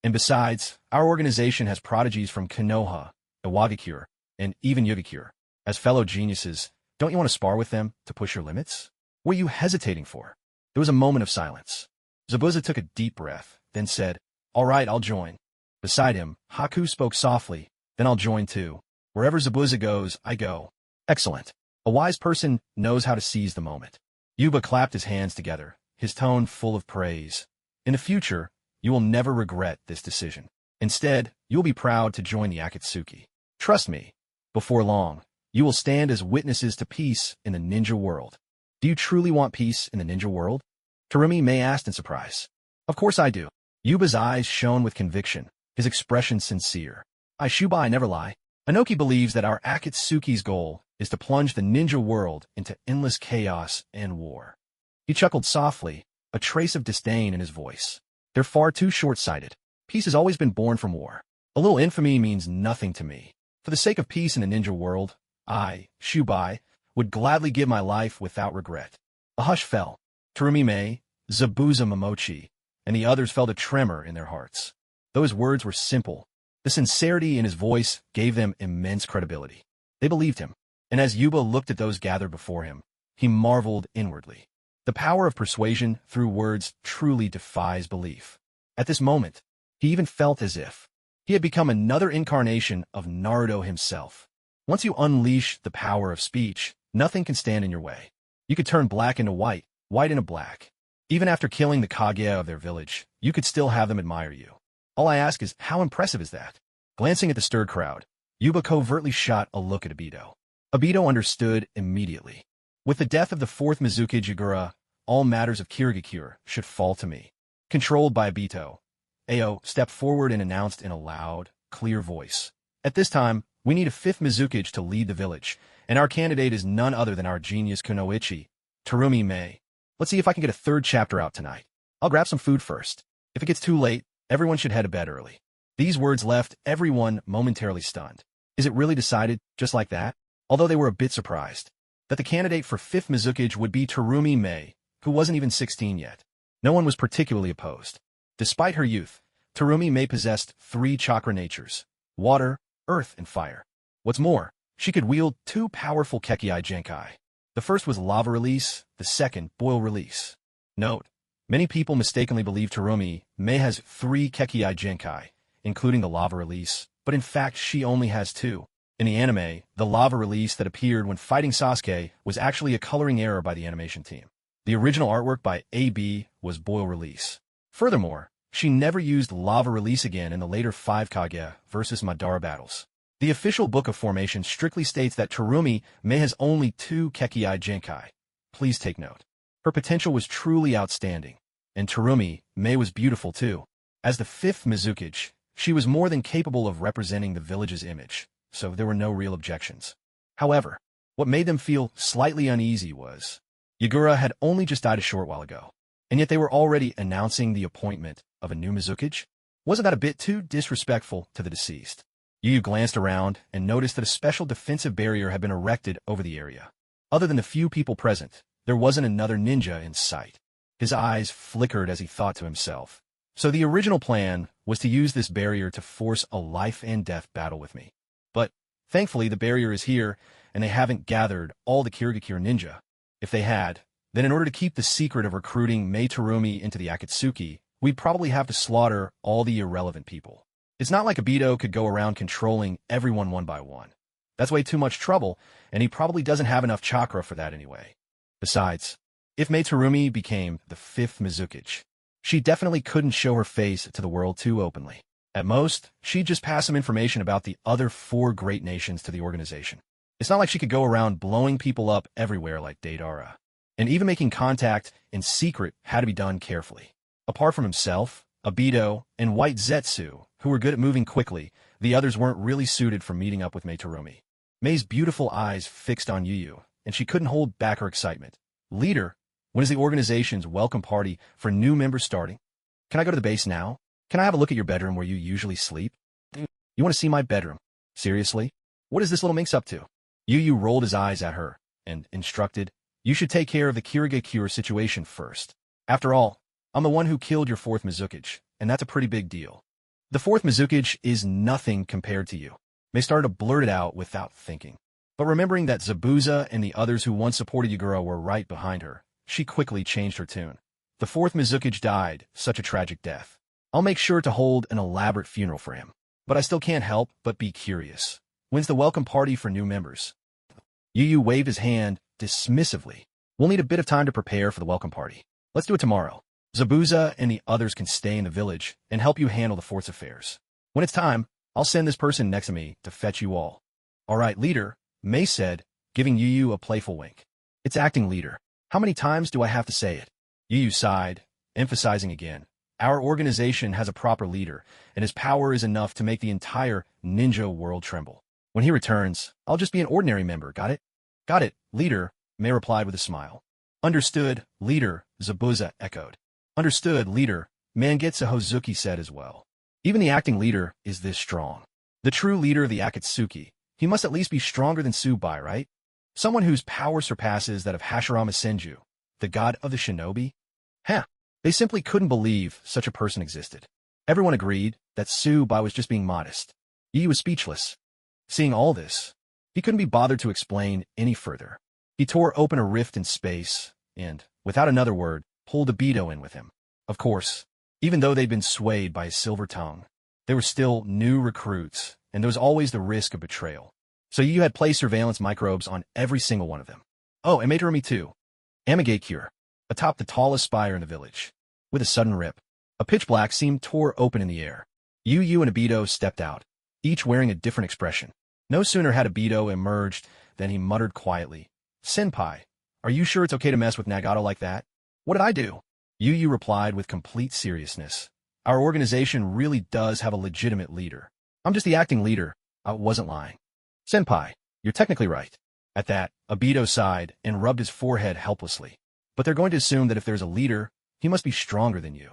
And besides, our organization has prodigies from Konoha, Iwagakure, and even Yugakure. As fellow geniuses, don't you want to spar with them to push your limits? What are you hesitating for? There was a moment of silence. Zabuza took a deep breath, then said, All right, I'll join. Beside him, Haku spoke softly, Then I'll join too. Wherever Zabuza goes, I go. Excellent. A wise person knows how to seize the moment. Yuba clapped his hands together, his tone full of praise. In the future, you will never regret this decision. Instead, you'll be proud to join the Akatsuki. Trust me, before long, you will stand as witnesses to peace in the ninja world. Do you truly want peace in the ninja world? Terumi Mei asked in surprise. Of course I do. Yuba's eyes shone with conviction, his expression sincere. I Shubai never lie. Inoki believes that our Akatsuki's goal is to plunge the ninja world into endless chaos and war. He chuckled softly, a trace of disdain in his voice. They're far too short-sighted. Peace has always been born from war. A little infamy means nothing to me. For the sake of peace in the ninja world, I, Shubai, would gladly give my life without regret. A hush fell. Terumi Mei, Zabuza Momochi, and the others felt a tremor in their hearts. Though his words were simple, the sincerity in his voice gave them immense credibility. They believed him, and as Yuba looked at those gathered before him, he marveled inwardly. The power of persuasion through words truly defies belief. At this moment, he even felt as if he had become another incarnation of Naruto himself. Once you unleash the power of speech, nothing can stand in your way. You could turn black into white, white into black. Even after killing the Kage of their village, you could still have them admire you. All I ask is, how impressive is that? Glancing at the stirred crowd, Yuba covertly shot a look at Obito. Obito understood immediately. With the death of the fourth Mizuki Jigura, all matters of Kirigakure should fall to me. Controlled by Obito, Ao stepped forward and announced in a loud, clear voice. At this time, we need a fifth Mizukage to lead the village, and our candidate is none other than our genius Kunoichi, Terumi Mei. Let's see if I can get a third chapter out tonight. I'll grab some food first. If it gets too late, everyone should head to bed early. These words left everyone momentarily stunned. Is it really decided just like that? Although they were a bit surprised that the candidate for fifth Mizukage would be Terumi Mei, who wasn't even 16 yet. No one was particularly opposed. Despite her youth, Terumi Mei possessed 3 chakra natures: water, earth, and fire. What's more, she could wield 2 powerful Kekkai Genkai. The first was lava release, the second boil release. Note, many people mistakenly believe Terumi Mei has 3 Kekkai Genkai, including the lava release, but in fact she only has 2. In the anime, the lava release that appeared when fighting Sasuke was actually a coloring error by the animation team. The original artwork by AB was boil release. Furthermore, she never used lava release again in the later 5 Kage versus Madara battles. The official book of formation strictly states that Terumi Mei has only 2 Kekkai Genkai. Please take note. Her potential was truly outstanding, and Terumi Mei was beautiful too. As the fifth Mizukage, she was more than capable of representing the village's image, so there were no real objections. However, what made them feel slightly uneasy was Yagura had only just died a short while ago, and yet they were already announcing the appointment of a new Mizukage? Wasn't that a bit too disrespectful to the deceased? Yu glanced around and noticed that a special defensive barrier had been erected over the area. Other than the few people present, there wasn't another ninja in sight. His eyes flickered as he thought to himself. So the original plan was to use this barrier to force a life-and-death battle with me. But, thankfully, the barrier is here, and they haven't gathered all the Kirigakure ninja. If they had, then in order to keep the secret of recruiting Mei Terumi into the Akatsuki, we'd probably have to slaughter all the irrelevant people. It's not like Obito could go around controlling everyone one by one. That's way too much trouble, and he probably doesn't have enough chakra for that anyway. Besides, if Mei Terumi became the fifth Mizukage, she definitely couldn't show her face to the world too openly. At most, she'd just pass some information about the other four great nations to the organization. It's not like she could go around blowing people up everywhere like Deidara. And even making contact in secret had to be done carefully. Apart from himself, Obito, and White Zetsu, who were good at moving quickly, the others weren't really suited for meeting up with Mei Terumi. Mei's beautiful eyes fixed on Yu, and she couldn't hold back her excitement. Leader, when is the organization's welcome party for new members starting? Can I go to the base now? Can I have a look at your bedroom where you usually sleep? You want to see my bedroom? Seriously? What is this little minx up to? Yu rolled his eyes at her and instructed, you should take care of the Kirigakure situation first. After all, I'm the one who killed your fourth Mizukage, and that's a pretty big deal. The fourth Mizukage is nothing compared to you. Mei started to blurt it out without thinking. But remembering that Zabuza and the others who once supported Yagura were right behind her, she quickly changed her tune. The fourth Mizukage died, such a tragic death. I'll make sure to hold an elaborate funeral for him. But I still can't help but be curious. When's the welcome party for new members? Yu waved his hand dismissively. We'll need a bit of time to prepare for the welcome party. Let's do it tomorrow. Zabuza and the others can stay in the village and help you handle the fort's affairs. When it's time, I'll send this person next to me to fetch you all. All right, leader, Mei said, giving Yu a playful wink. It's acting leader. How many times do I have to say it? Yu sighed, emphasizing again. Our organization has a proper leader, and his power is enough to make the entire ninja world tremble. When he returns, I'll just be an ordinary member, got it? Got it, leader, Mei replied with a smile. Understood, leader, Zabuza echoed. Understood, leader, Mangetsu Hozuki said as well. Even the acting leader is this strong. The true leader of the Akatsuki, he must at least be stronger than Tsubai, right? Someone whose power surpasses that of Hashirama Senju, the god of the shinobi? They simply couldn't believe such a person existed. Everyone agreed that Tsubai was just being modest. Yu was speechless. Seeing all this, he couldn't be bothered to explain any further. He tore open a rift in space and, without another word, pulled Obito in with him. Of course, even though they'd been swayed by his silver tongue, there were still new recruits, and there was always the risk of betrayal. So Yu had placed surveillance microbes on every single one of them. Oh, and Mei Terumi too. Amigakure, atop the tallest spire in the village. With a sudden rip, a pitch black seam tore open in the air. Yu and Obito stepped out, each wearing a different expression. No sooner had Obito emerged than he muttered quietly, Senpai, are you sure it's okay to mess with Nagato like that? What did I do? Yu replied with complete seriousness. Our organization really does have a legitimate leader. I'm just the acting leader. I wasn't lying. Senpai, you're technically right. At that, Obito sighed and rubbed his forehead helplessly. But they're going to assume that if there's a leader, he must be stronger than you.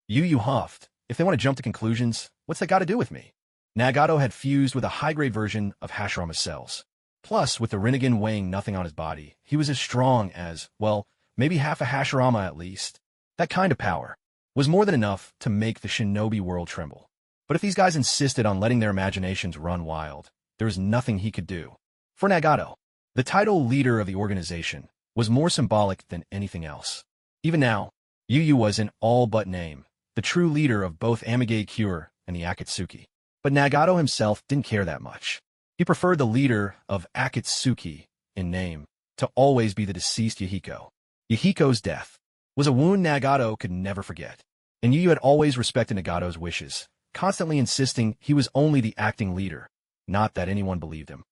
Yu huffed. If they want to jump to conclusions, what's that got to do with me? Nagato had fused with a high-grade version of Hashirama's cells. Plus, with the Rinnegan weighing nothing on his body, he was as strong as, well, maybe half a Hashirama at least. That kind of power was more than enough to make the shinobi world tremble. But if these guys insisted on letting their imaginations run wild, there was nothing he could do. For Nagato, the title leader of the organization was more symbolic than anything else. Even now, Yu was in all but name, the true leader of both Amigakure and the Akatsuki. But Nagato himself didn't care that much. He preferred the leader of Akatsuki, in name, to always be the deceased Yahiko. Yahiko's death was a wound Nagato could never forget. And Yu had always respected Nagato's wishes, constantly insisting he was only the acting leader, not that anyone believed him.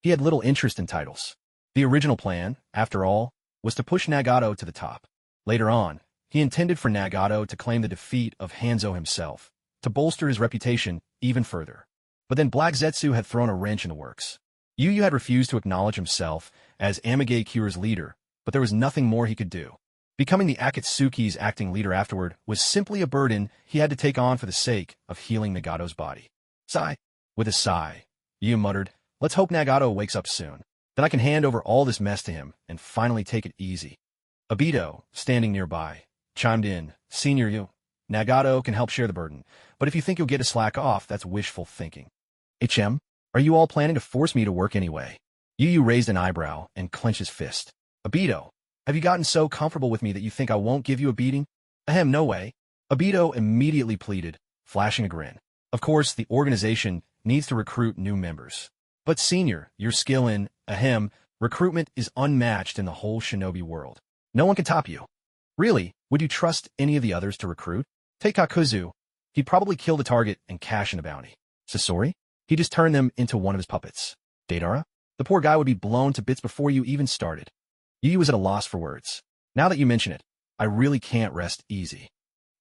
He had little interest in titles. The original plan, after all, was to push Nagato to the top. Later on, he intended for Nagato to claim the defeat of Hanzo himself, to bolster his reputation even further. But then Black Zetsu had thrown a wrench in the works. Yu Yu had refused to acknowledge himself as Amage Kyuu's leader, but there was nothing more he could do. Becoming the Akatsuki's acting leader afterward was simply a burden he had to take on for the sake of healing Nagato's body. Sigh. With a sigh, Yu muttered, "Let's hope Nagato wakes up soon. Then I can hand over all this mess to him and finally take it easy." Obito, standing nearby, chimed in, "Senior Yu, Nagato can help share the burden, but if you think you'll get to slack off, that's wishful thinking." "HM, are you all planning to force me to work anyway?" Yu Yu raised an eyebrow and clenched his fist. "Obito, have you gotten so comfortable with me that you think I won't give you a beating?" "Ahem, no way." Obito immediately pleaded, flashing a grin. "Of course, the organization needs to recruit new members. But senior, your skill in, recruitment is unmatched in the whole shinobi world. No one can top you." "Really? Would you trust any of the others to recruit?" "Take Kakuzu. He'd probably kill the target and cash in a bounty. Sasori? He just turned them into one of his puppets. Deidara? The poor guy would be blown to bits before you even started." Yu Yu was at a loss for words. "Now that you mention it, I really can't rest easy.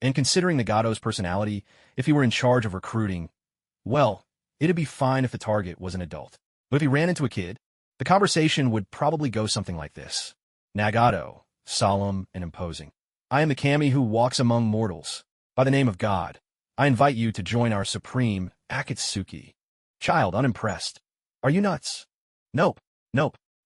And considering Nagato's personality, if he were in charge of recruiting, well, it'd be fine if the target was an adult. But if he ran into a kid, the conversation would probably go something like this. Nagato, solemn and imposing. I am the kami who walks among mortals. By the name of God, I invite you to join our supreme Akatsuki." Child, unimpressed. "Are you nuts?" Nope.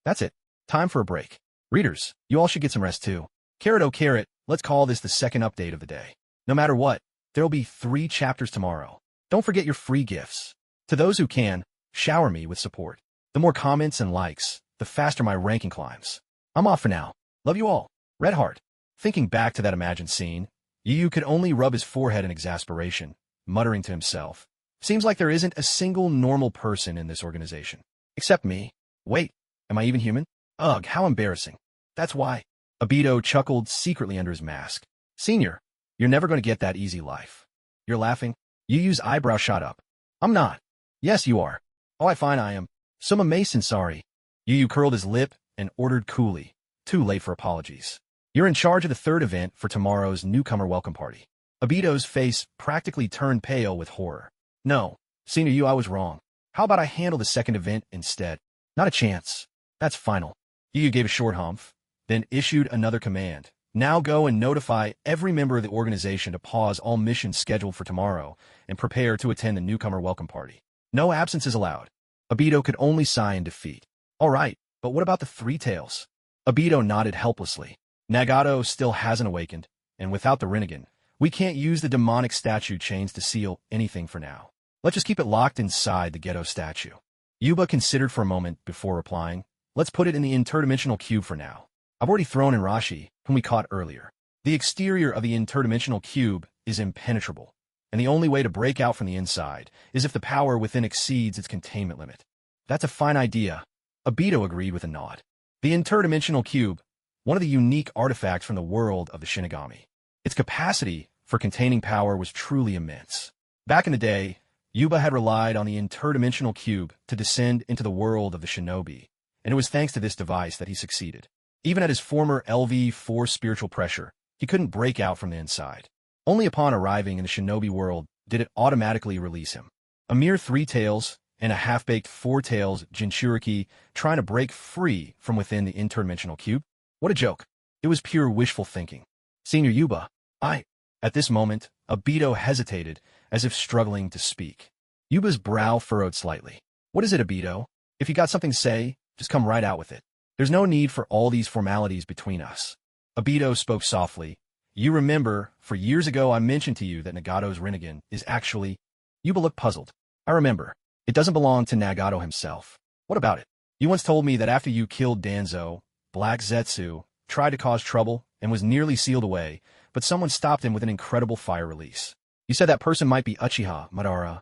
That's it. Time for a break. Readers, you all should get some rest too. Carrot oh carrot, let's call this the second update of the day. No matter what, there'll be 3 chapters tomorrow. Don't forget your free gifts. To those who can, shower me with support. The more comments and likes, the faster my ranking climbs. I'm off for now. Love you all. Red Heart. Thinking back to that imagined scene, Yu Yu could only rub his forehead in exasperation, muttering to himself, "Seems like there isn't a single normal person in this organization. Except me. Wait, am I even human? Ugh, how embarrassing. That's why." Obito chuckled secretly under his mask. "Senior, you're never going to get that easy life." "You're laughing?" Yu Yu's eyebrow shot up. "I'm not." "Yes, you are." "Oh, I find I am. Suma Mason, sorry." Yu Yu curled his lip and ordered coolly, too late for apologies. "You're in charge of the 3rd event for tomorrow's newcomer welcome party." Obito's face practically turned pale with horror. "No, Senior Yu, I was wrong. How about I handle the 2nd event instead?" "Not a chance. That's final." Yu Yu gave a short humph, then issued another command. "Now go and notify every member of the organization to pause all missions scheduled for tomorrow and prepare to attend the newcomer welcome party. No absences allowed." Obito could only sigh in defeat. "All right, but what about the 3 tails?" Obito nodded helplessly. "Nagato still hasn't awakened, and without the Rinnegan, we can't use the demonic statue chains to seal anything for now. Let's just keep it locked inside the ghetto statue." Yuba considered for a moment before replying, "Let's put it in the interdimensional cube for now. I've already thrown in Rashi, whom we caught earlier. The exterior of the interdimensional cube is impenetrable, and the only way to break out from the inside is if the power within exceeds its containment limit." "That's a fine idea," Obito agreed with a nod. The interdimensional cube, one of the unique artifacts from the world of the Shinigami. Its capacity for containing power was truly immense. Back in the day, Yuba had relied on the interdimensional cube to descend into the world of the shinobi, and it was thanks to this device that he succeeded. Even at his former LV4 spiritual pressure, he couldn't break out from the inside. Only upon arriving in the shinobi world did it automatically release him. A mere 3 tails and a half-baked 4 tails Jinchuriki trying to break free from within the interdimensional cube? What a joke. It was pure wishful thinking. "Senior Yuba, At this moment, Obito hesitated, as if struggling to speak. Yuba's brow furrowed slightly. "What is it, Obito? If you got something to say, just come right out with it. There's no need for all these formalities between us." Obito spoke softly. "You remember, for years ago I mentioned to you that Nagato's Rinnegan is actually—" Yuba looked puzzled. "I remember. It doesn't belong to Nagato himself. What about it? You once told me that after you killed Danzo, Black Zetsu tried to cause trouble and was nearly sealed away, but someone stopped him with an incredible fire release. You said that person might be Uchiha Madara."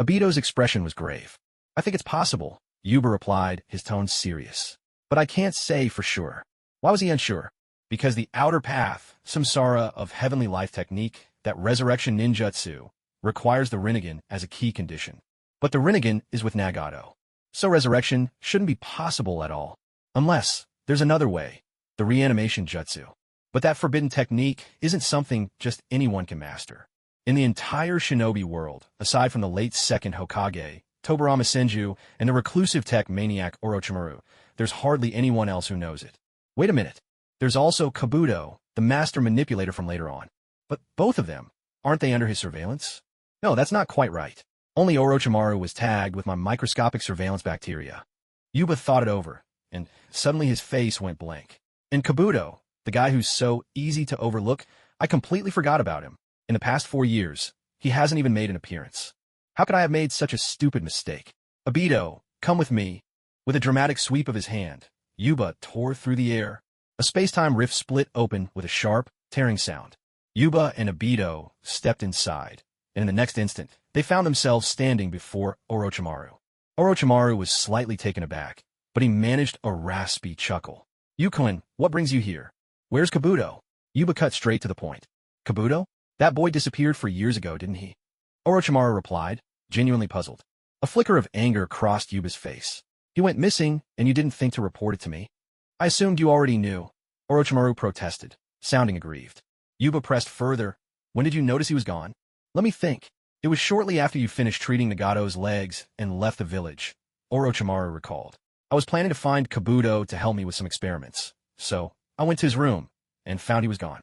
Obito's expression was grave. "I think it's possible," Yuba replied, his tone serious. "But I can't say for sure." Why was he unsure? Because the outer path, samsara of heavenly life technique, that resurrection ninjutsu, requires the Rinnegan as a key condition. But the Rinnegan is with Nagato. So resurrection shouldn't be possible at all. Unless there's another way, the reanimation jutsu. But that forbidden technique isn't something just anyone can master. In the entire shinobi world, aside from the late second Hokage, Tobarama Senju, and the reclusive tech maniac Orochimaru, there's hardly anyone else who knows it. Wait a minute. There's also Kabuto, the master manipulator from later on. But both of them, aren't they under his surveillance? No, that's not quite right. Only Orochimaru was tagged with my microscopic surveillance bacteria. Yuba thought it over, and suddenly his face went blank. And Kabuto, the guy who's so easy to overlook, I completely forgot about him. In the past 4 years, he hasn't even made an appearance. How could I have made such a stupid mistake? Obito, come with me. With a dramatic sweep of his hand, Yuba tore through the air. A space-time rift split open with a sharp, tearing sound. Yuba and Obito stepped inside, and in the next instant, they found themselves standing before Orochimaru. Orochimaru was slightly taken aback, but he managed a raspy chuckle. Yukon, what brings you here? Where's Kabuto? Yuba cut straight to the point. Kabuto? That boy disappeared 4 years ago, didn't he? Orochimaru replied, genuinely puzzled. A flicker of anger crossed Yuba's face. He went missing, and you didn't think to report it to me? I assumed you already knew. Orochimaru protested, sounding aggrieved. Yuba pressed further. When did you notice he was gone? Let me think. It was shortly after you finished treating Nagato's legs and left the village, Orochimaru recalled. I was planning to find Kabuto to help me with some experiments, so I went to his room and found he was gone.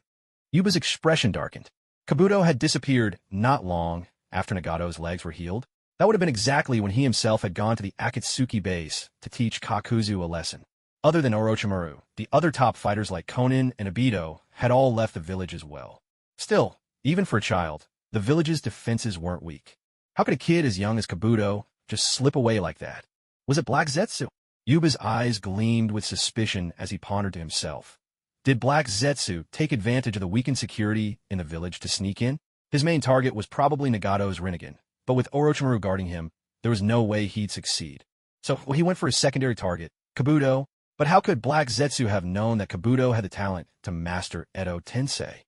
Yuba's expression darkened. Kabuto had disappeared not long after Nagato's legs were healed. That would have been exactly when he himself had gone to the Akatsuki base to teach Kakuzu a lesson. Other than Orochimaru, the other top fighters like Konin and Obito had all left the village as well. Still, even for a child, the village's defenses weren't weak. How could a kid as young as Kabuto just slip away like that? Was it Black Zetsu? Yuba's eyes gleamed with suspicion as he pondered to himself. Did Black Zetsu take advantage of the weakened security in the village to sneak in? His main target was probably Nagato's Rinnegan, but with Orochimaru guarding him, there was no way he'd succeed. So he went for his secondary target, Kabuto. But how could Black Zetsu have known that Kabuto had the talent to master Edo Tensei?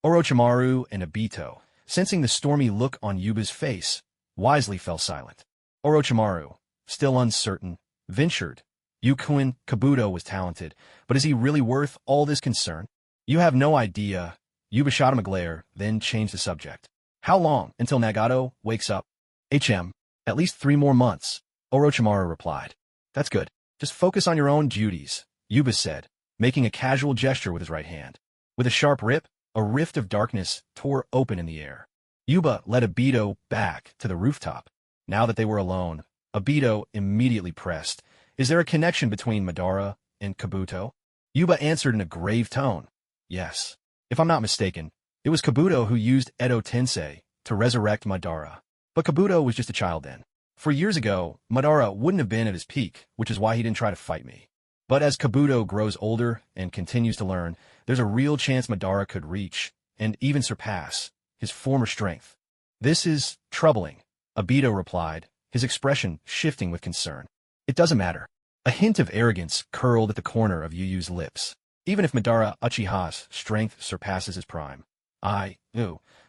Orochimaru and Obito, sensing the stormy look on Yuba's face, wisely fell silent. Orochimaru, still uncertain, ventured. Yukon Kabuto was talented, but is he really worth all this concern? You have no idea. Yuba shot him a glare, then changed the subject. How long until Nagato wakes up? At least 3 more months, Orochimaru replied. That's good. Just focus on your own duties, Yuba said, making a casual gesture with his right hand. With a sharp rip, a rift of darkness tore open in the air. Yuba led Obito back to the rooftop. Now that they were alone, Obito immediately pressed, is there a connection between Madara and Kabuto? Yuba answered in a grave tone, yes. If I'm not mistaken, it was Kabuto who used Edo Tensei to resurrect Madara. But Kabuto was just a child then. 4 years ago, Madara wouldn't have been at his peak, which is why he didn't try to fight me. But as Kabuto grows older and continues to learn, there's a real chance Madara could reach, and even surpass, his former strength. This is troubling, Obito replied, his expression shifting with concern. It doesn't matter. A hint of arrogance curled at the corner of Yu Yu's lips. Even if Madara Uchiha's strength surpasses his prime, I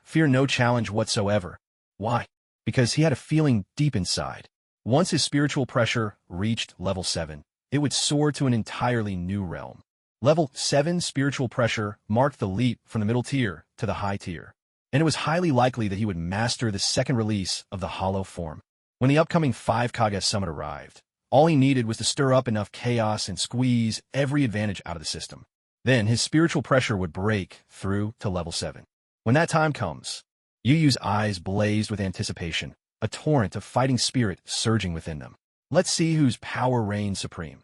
fear no challenge whatsoever. Why? Because he had a feeling deep inside. Once his spiritual pressure reached level 7, it would soar to an entirely new realm. Level 7 spiritual pressure marked the leap from the middle tier to the high tier, and it was highly likely that he would master the second release of the hollow form. When the upcoming 5 Kage summit arrived, all he needed was to stir up enough chaos and squeeze every advantage out of the system. Then his spiritual pressure would break through to level 7. When that time comes, Yu Yu's eyes blazed with anticipation, a torrent of fighting spirit surging within them. Let's see whose power reigns supreme.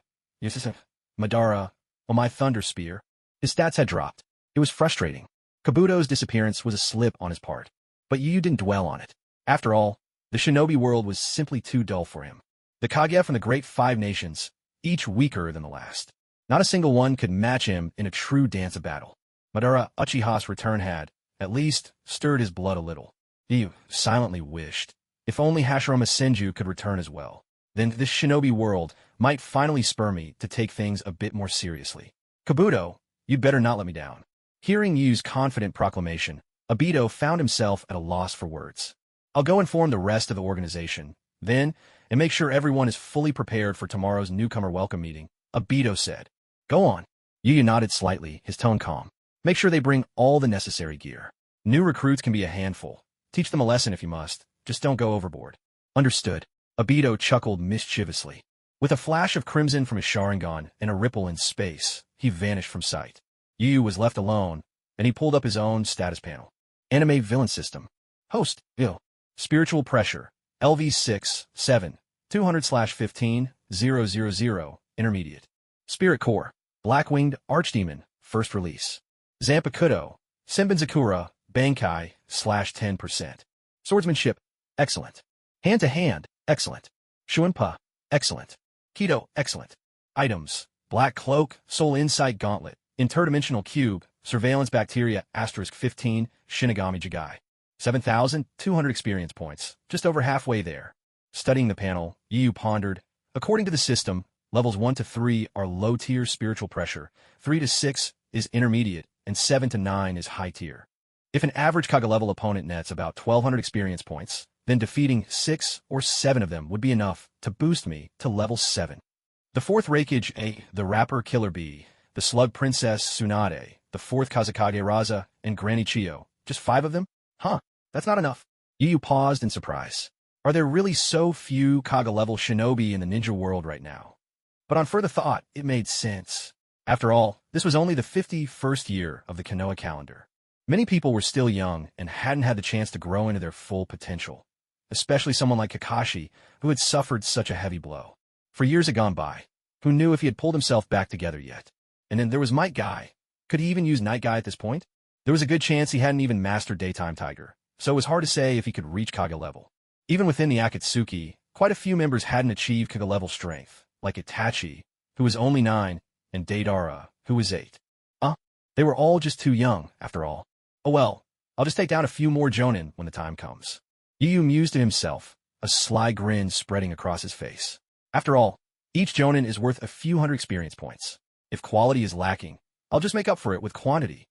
Madara, or my Thunder Spear. His stats had dropped. It was frustrating. Kabuto's disappearance was a slip on his part, but Yu Yu didn't dwell on it. After all, the shinobi world was simply too dull for him. The Kage from the Great 5 Nations, each weaker than the last. Not a single one could match him in a true dance of battle. Madara Uchiha's return had, at least, stirred his blood a little. Yu silently wished, if only Hashirama Senju could return as well. Then this shinobi world might finally spur me to take things a bit more seriously. Kabuto, you'd better not let me down. Hearing Yu's confident proclamation, Obito found himself at a loss for words. I'll go inform the rest of the organization, then, and make sure everyone is fully prepared for tomorrow's newcomer welcome meeting, Obito said. Go on. Yu nodded slightly, his tone calm. Make sure they bring all the necessary gear. New recruits can be a handful, Teach them a lesson if you must. Just don't go overboard. Understood. Obito chuckled mischievously. With a flash of crimson from his Sharingan and a ripple in space, he vanished from sight. Yu was left alone, and he pulled up his own status panel. Anime Villain System. Host, ill. Spiritual Pressure. LV6, 7, 200/15, 000, Intermediate. Spirit Core. Black-Winged Archdemon, First Release. Zanpakuto. Senbenzakura, Bankai, /10%. Swordsmanship, excellent. Hand-to-hand, excellent. Shuinpa, excellent. Kido, excellent. Items, Black Cloak, Soul Insight Gauntlet, Interdimensional Cube, Surveillance Bacteria, *15, Shinigami Jigai. 7,200 experience points, just over halfway there. Studying the panel, Yu pondered. According to the system, levels 1 to 3 are low-tier spiritual pressure, 3 to 6 is intermediate, and 7 to 9 is high-tier. If an average Kaga-level opponent nets about 1,200 experience points, then defeating 6 or 7 of them would be enough to boost me to level 7. The fourth Reikage A, the Rapper Killer Bee, the Slug Princess Tsunade, the fourth Kazakage Raza, and Granny Chio, just 5 of them? Huh, that's not enough. Yu paused in surprise. Are there really so few Kaga-level shinobi in the ninja world right now? But on further thought, it made sense. After all, this was only the 51st year of the Konoha calendar. Many people were still young and hadn't had the chance to grow into their full potential, especially someone like Kakashi, who had suffered such a heavy blow. For years had gone by. Who knew if he had pulled himself back together yet? And then there was Might Guy. Could he even use Night Guy at this point? There was a good chance he hadn't even mastered Daytime Tiger, so it was hard to say if he could reach Kage level. Even within the Akatsuki, quite a few members hadn't achieved Kage level strength, like Itachi, who was only 9, and Deidara, who was 8. They were all just too young, after all. Oh well, I'll just take down a few more Jonin when the time comes. Yu mused to himself, a sly grin spreading across his face. After all, each Jonin is worth a few hundred experience points. If quality is lacking, I'll just make up for it with quantity.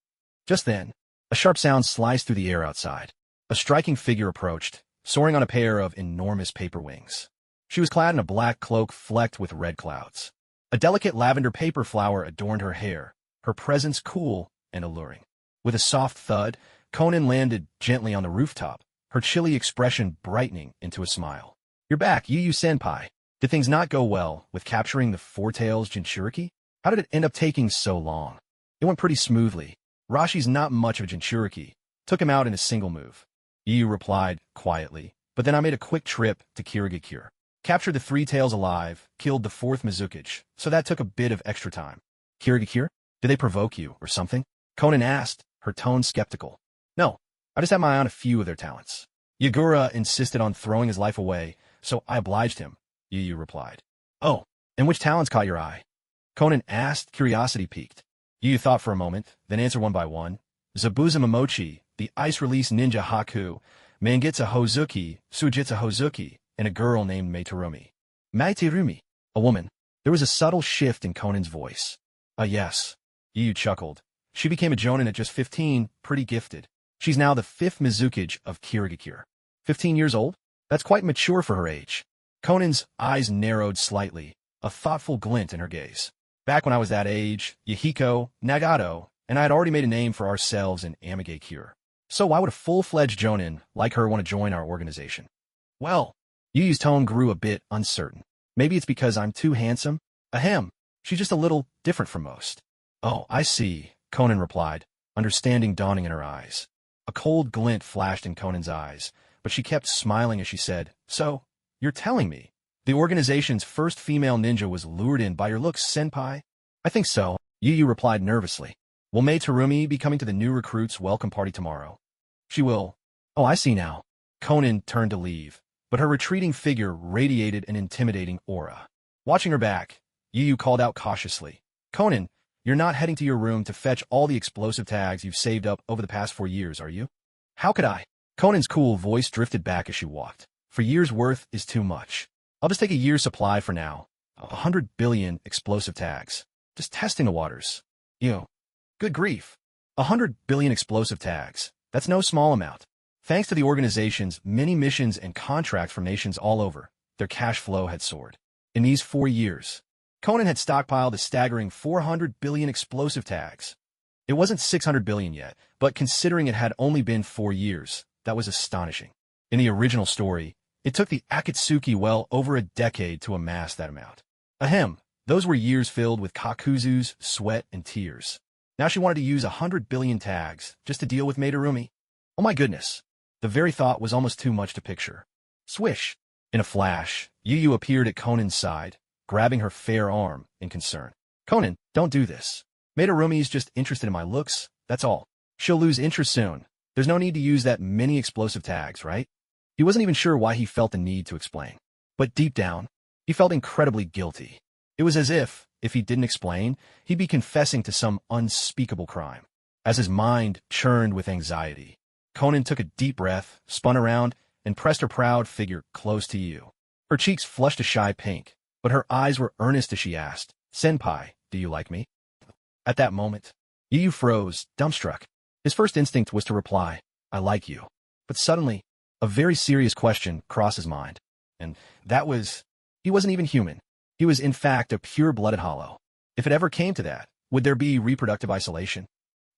Just then, a sharp sound sliced through the air outside. A striking figure approached, soaring on a pair of enormous paper wings. She was clad in a black cloak flecked with red clouds. A delicate lavender paper flower adorned her hair, her presence cool and alluring. With a soft thud, Conan landed gently on the rooftop, her chilly expression brightening into a smile. You're back, Yu-Senpai. Did things not go well with capturing the Four Tails Jinchuriki? How did it end up taking so long? It went pretty smoothly. Rashi's not much of a Jinchuriki. Took him out in a single move. Yu replied quietly, but then I made a quick trip to Kirigakure. Captured the 3 tails alive, killed the 4th Mizukage, so that took a bit of extra time. Kirigakure? Did they provoke you, or something? Conan asked, her tone skeptical. No, I just had my eye on a few of their talents. Yagura insisted on throwing his life away, so I obliged him, Yu replied. Oh, and which talents caught your eye? Conan asked, curiosity piqued. Yu thought for a moment, then answered one by one. Zabuza Momochi, the ice-release ninja Haku, Mangitsu Hozuki, Sujitsu Hozuki, and a girl named Meitarumi. Meitarumi, a woman. There was a subtle shift in Conan's voice. Yes. Yu chuckled. She became a Jonin at just 15, pretty gifted. She's now the 5th Mizukage of Kirigakure. 15 years old? That's quite mature for her age. Conan's eyes narrowed slightly, a thoughtful glint in her gaze. Back when I was that age, Yahiko, Nagato, and I had already made a name for ourselves in Amigakure. So why would a full-fledged Jonin like her want to join our organization? Well, Yu's tone grew a bit uncertain. Maybe it's because I'm too handsome? Ahem, she's just a little different from most. Oh, I see, Conan replied, understanding dawning in her eyes. A cold glint flashed in Conan's eyes, but she kept smiling as she said, So, you're telling me the organization's first female ninja was lured in by your looks, senpai? I think so, Yu replied nervously. Will Mei Terumi be coming to the new recruits' welcome party tomorrow? She will. Oh, I see now. Conan turned to leave, but her retreating figure radiated an intimidating aura. Watching her back, Yu called out cautiously. Conan, you're not heading to your room to fetch all the explosive tags you've saved up over the past 4 years, are you? How could I? Conan's cool voice drifted back as she walked. For years' worth is too much. I'll just take a year's supply for now. 100 billion explosive tags. Just testing the waters. Good grief. 100 billion explosive tags. That's no small amount. Thanks to the organization's many missions and contracts from nations all over, their cash flow had soared. In these 4 years, Conan had stockpiled a staggering 400 billion explosive tags. It wasn't 600 billion yet, but considering it had only been 4 years, that was astonishing. In the original story, it took the Akatsuki well over a decade to amass that amount. Ahem, those were years filled with Kakuzu's sweat and tears. Now she wanted to use 100 billion tags just to deal with Madarumi. Oh my goodness. The very thought was almost too much to picture. Swish! In a flash, Yu Yu appeared at Conan's side, grabbing her fair arm in concern. Conan, don't do this. Madarumi's just interested in my looks, that's all. She'll lose interest soon. There's no need to use that many explosive tags, right? He wasn't even sure why he felt the need to explain. But deep down, he felt incredibly guilty. It was as if he didn't explain, he'd be confessing to some unspeakable crime. As his mind churned with anxiety, Conan took a deep breath, spun around, and pressed her proud figure close to Yu. Her cheeks flushed a shy pink, but her eyes were earnest as she asked, "Senpai, do you like me?" At that moment, Yu froze, dumbstruck. His first instinct was to reply, "I like you." But suddenly, a very serious question crossed his mind. And that was, he wasn't even human. He was in fact a pure-blooded hollow. If it ever came to that, would there be reproductive isolation?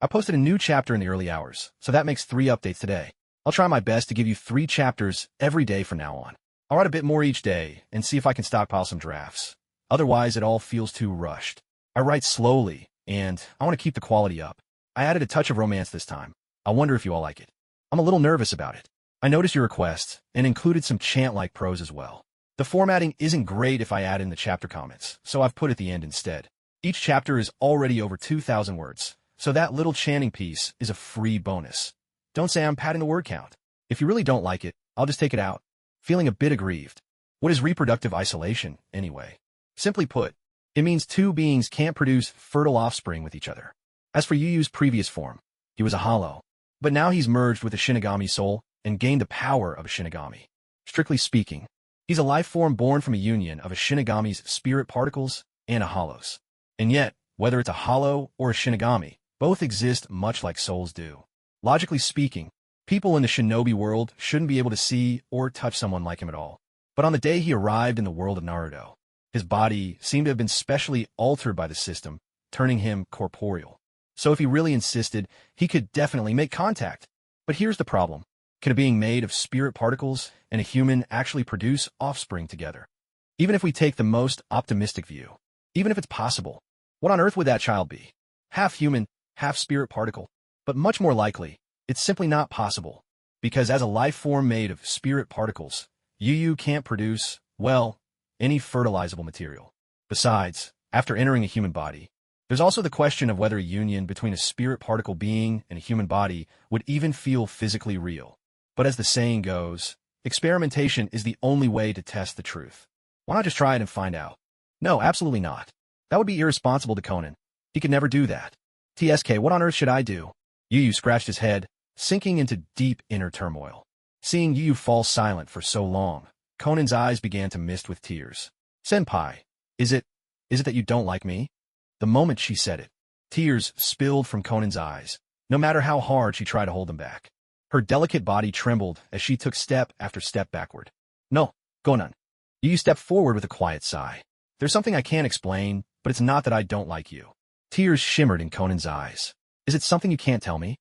I posted a new chapter in the early hours, so that makes 3 updates today. I'll try my best to give you 3 chapters every day from now on. I'll write a bit more each day and see if I can stockpile some drafts. Otherwise, it all feels too rushed. I write slowly, and I want to keep the quality up. I added a touch of romance this time. I wonder if you all like it. I'm a little nervous about it. I noticed your request and included some chant-like prose as well. The formatting isn't great if I add in the chapter comments, so I've put at the end instead. Each chapter is already over 2,000 words, so that little chanting piece is a free bonus. Don't say I'm padding the word count. If you really don't like it, I'll just take it out. Feeling a bit aggrieved. What is reproductive isolation, anyway? Simply put, it means 2 beings can't produce fertile offspring with each other. As for Yu Yu's previous form, he was a hollow, but now he's merged with a Shinigami soul and gained the power of a Shinigami. Strictly speaking, he's a life form born from a union of a Shinigami's spirit particles and a hollow's. And yet, whether it's a hollow or a Shinigami, both exist much like souls do. Logically speaking, people in the shinobi world shouldn't be able to see or touch someone like him at all. But on the day he arrived in the world of Naruto, his body seemed to have been specially altered by the system, turning him corporeal. So if he really insisted, he could definitely make contact. But here's the problem. Can a being made of spirit particles and a human actually produce offspring together? Even if we take the most optimistic view, even if it's possible, what on earth would that child be? Half human, half spirit particle. But much more likely, it's simply not possible. Because as a life form made of spirit particles, Yu Yu can't produce, well, any fertilizable material. Besides, after entering a human body, there's also the question of whether a union between a spirit particle being and a human body would even feel physically real. But as the saying goes, experimentation is the only way to test the truth. Why not just try it and find out? No, absolutely not. That would be irresponsible to Conan. He could never do that. TSK, what on earth should I do? Yu Yu scratched his head, sinking into deep inner turmoil. Seeing Yu Yu fall silent for so long, Conan's eyes began to mist with tears. Senpai, is it that you don't like me? The moment she said it, tears spilled from Conan's eyes, no matter how hard she tried to hold them back. Her delicate body trembled as she took step after step backward. No, Conan. Yu Yu stepped forward with a quiet sigh. There's something I can't explain, but it's not that I don't like you. Tears shimmered in Conan's eyes. Is it something you can't tell me?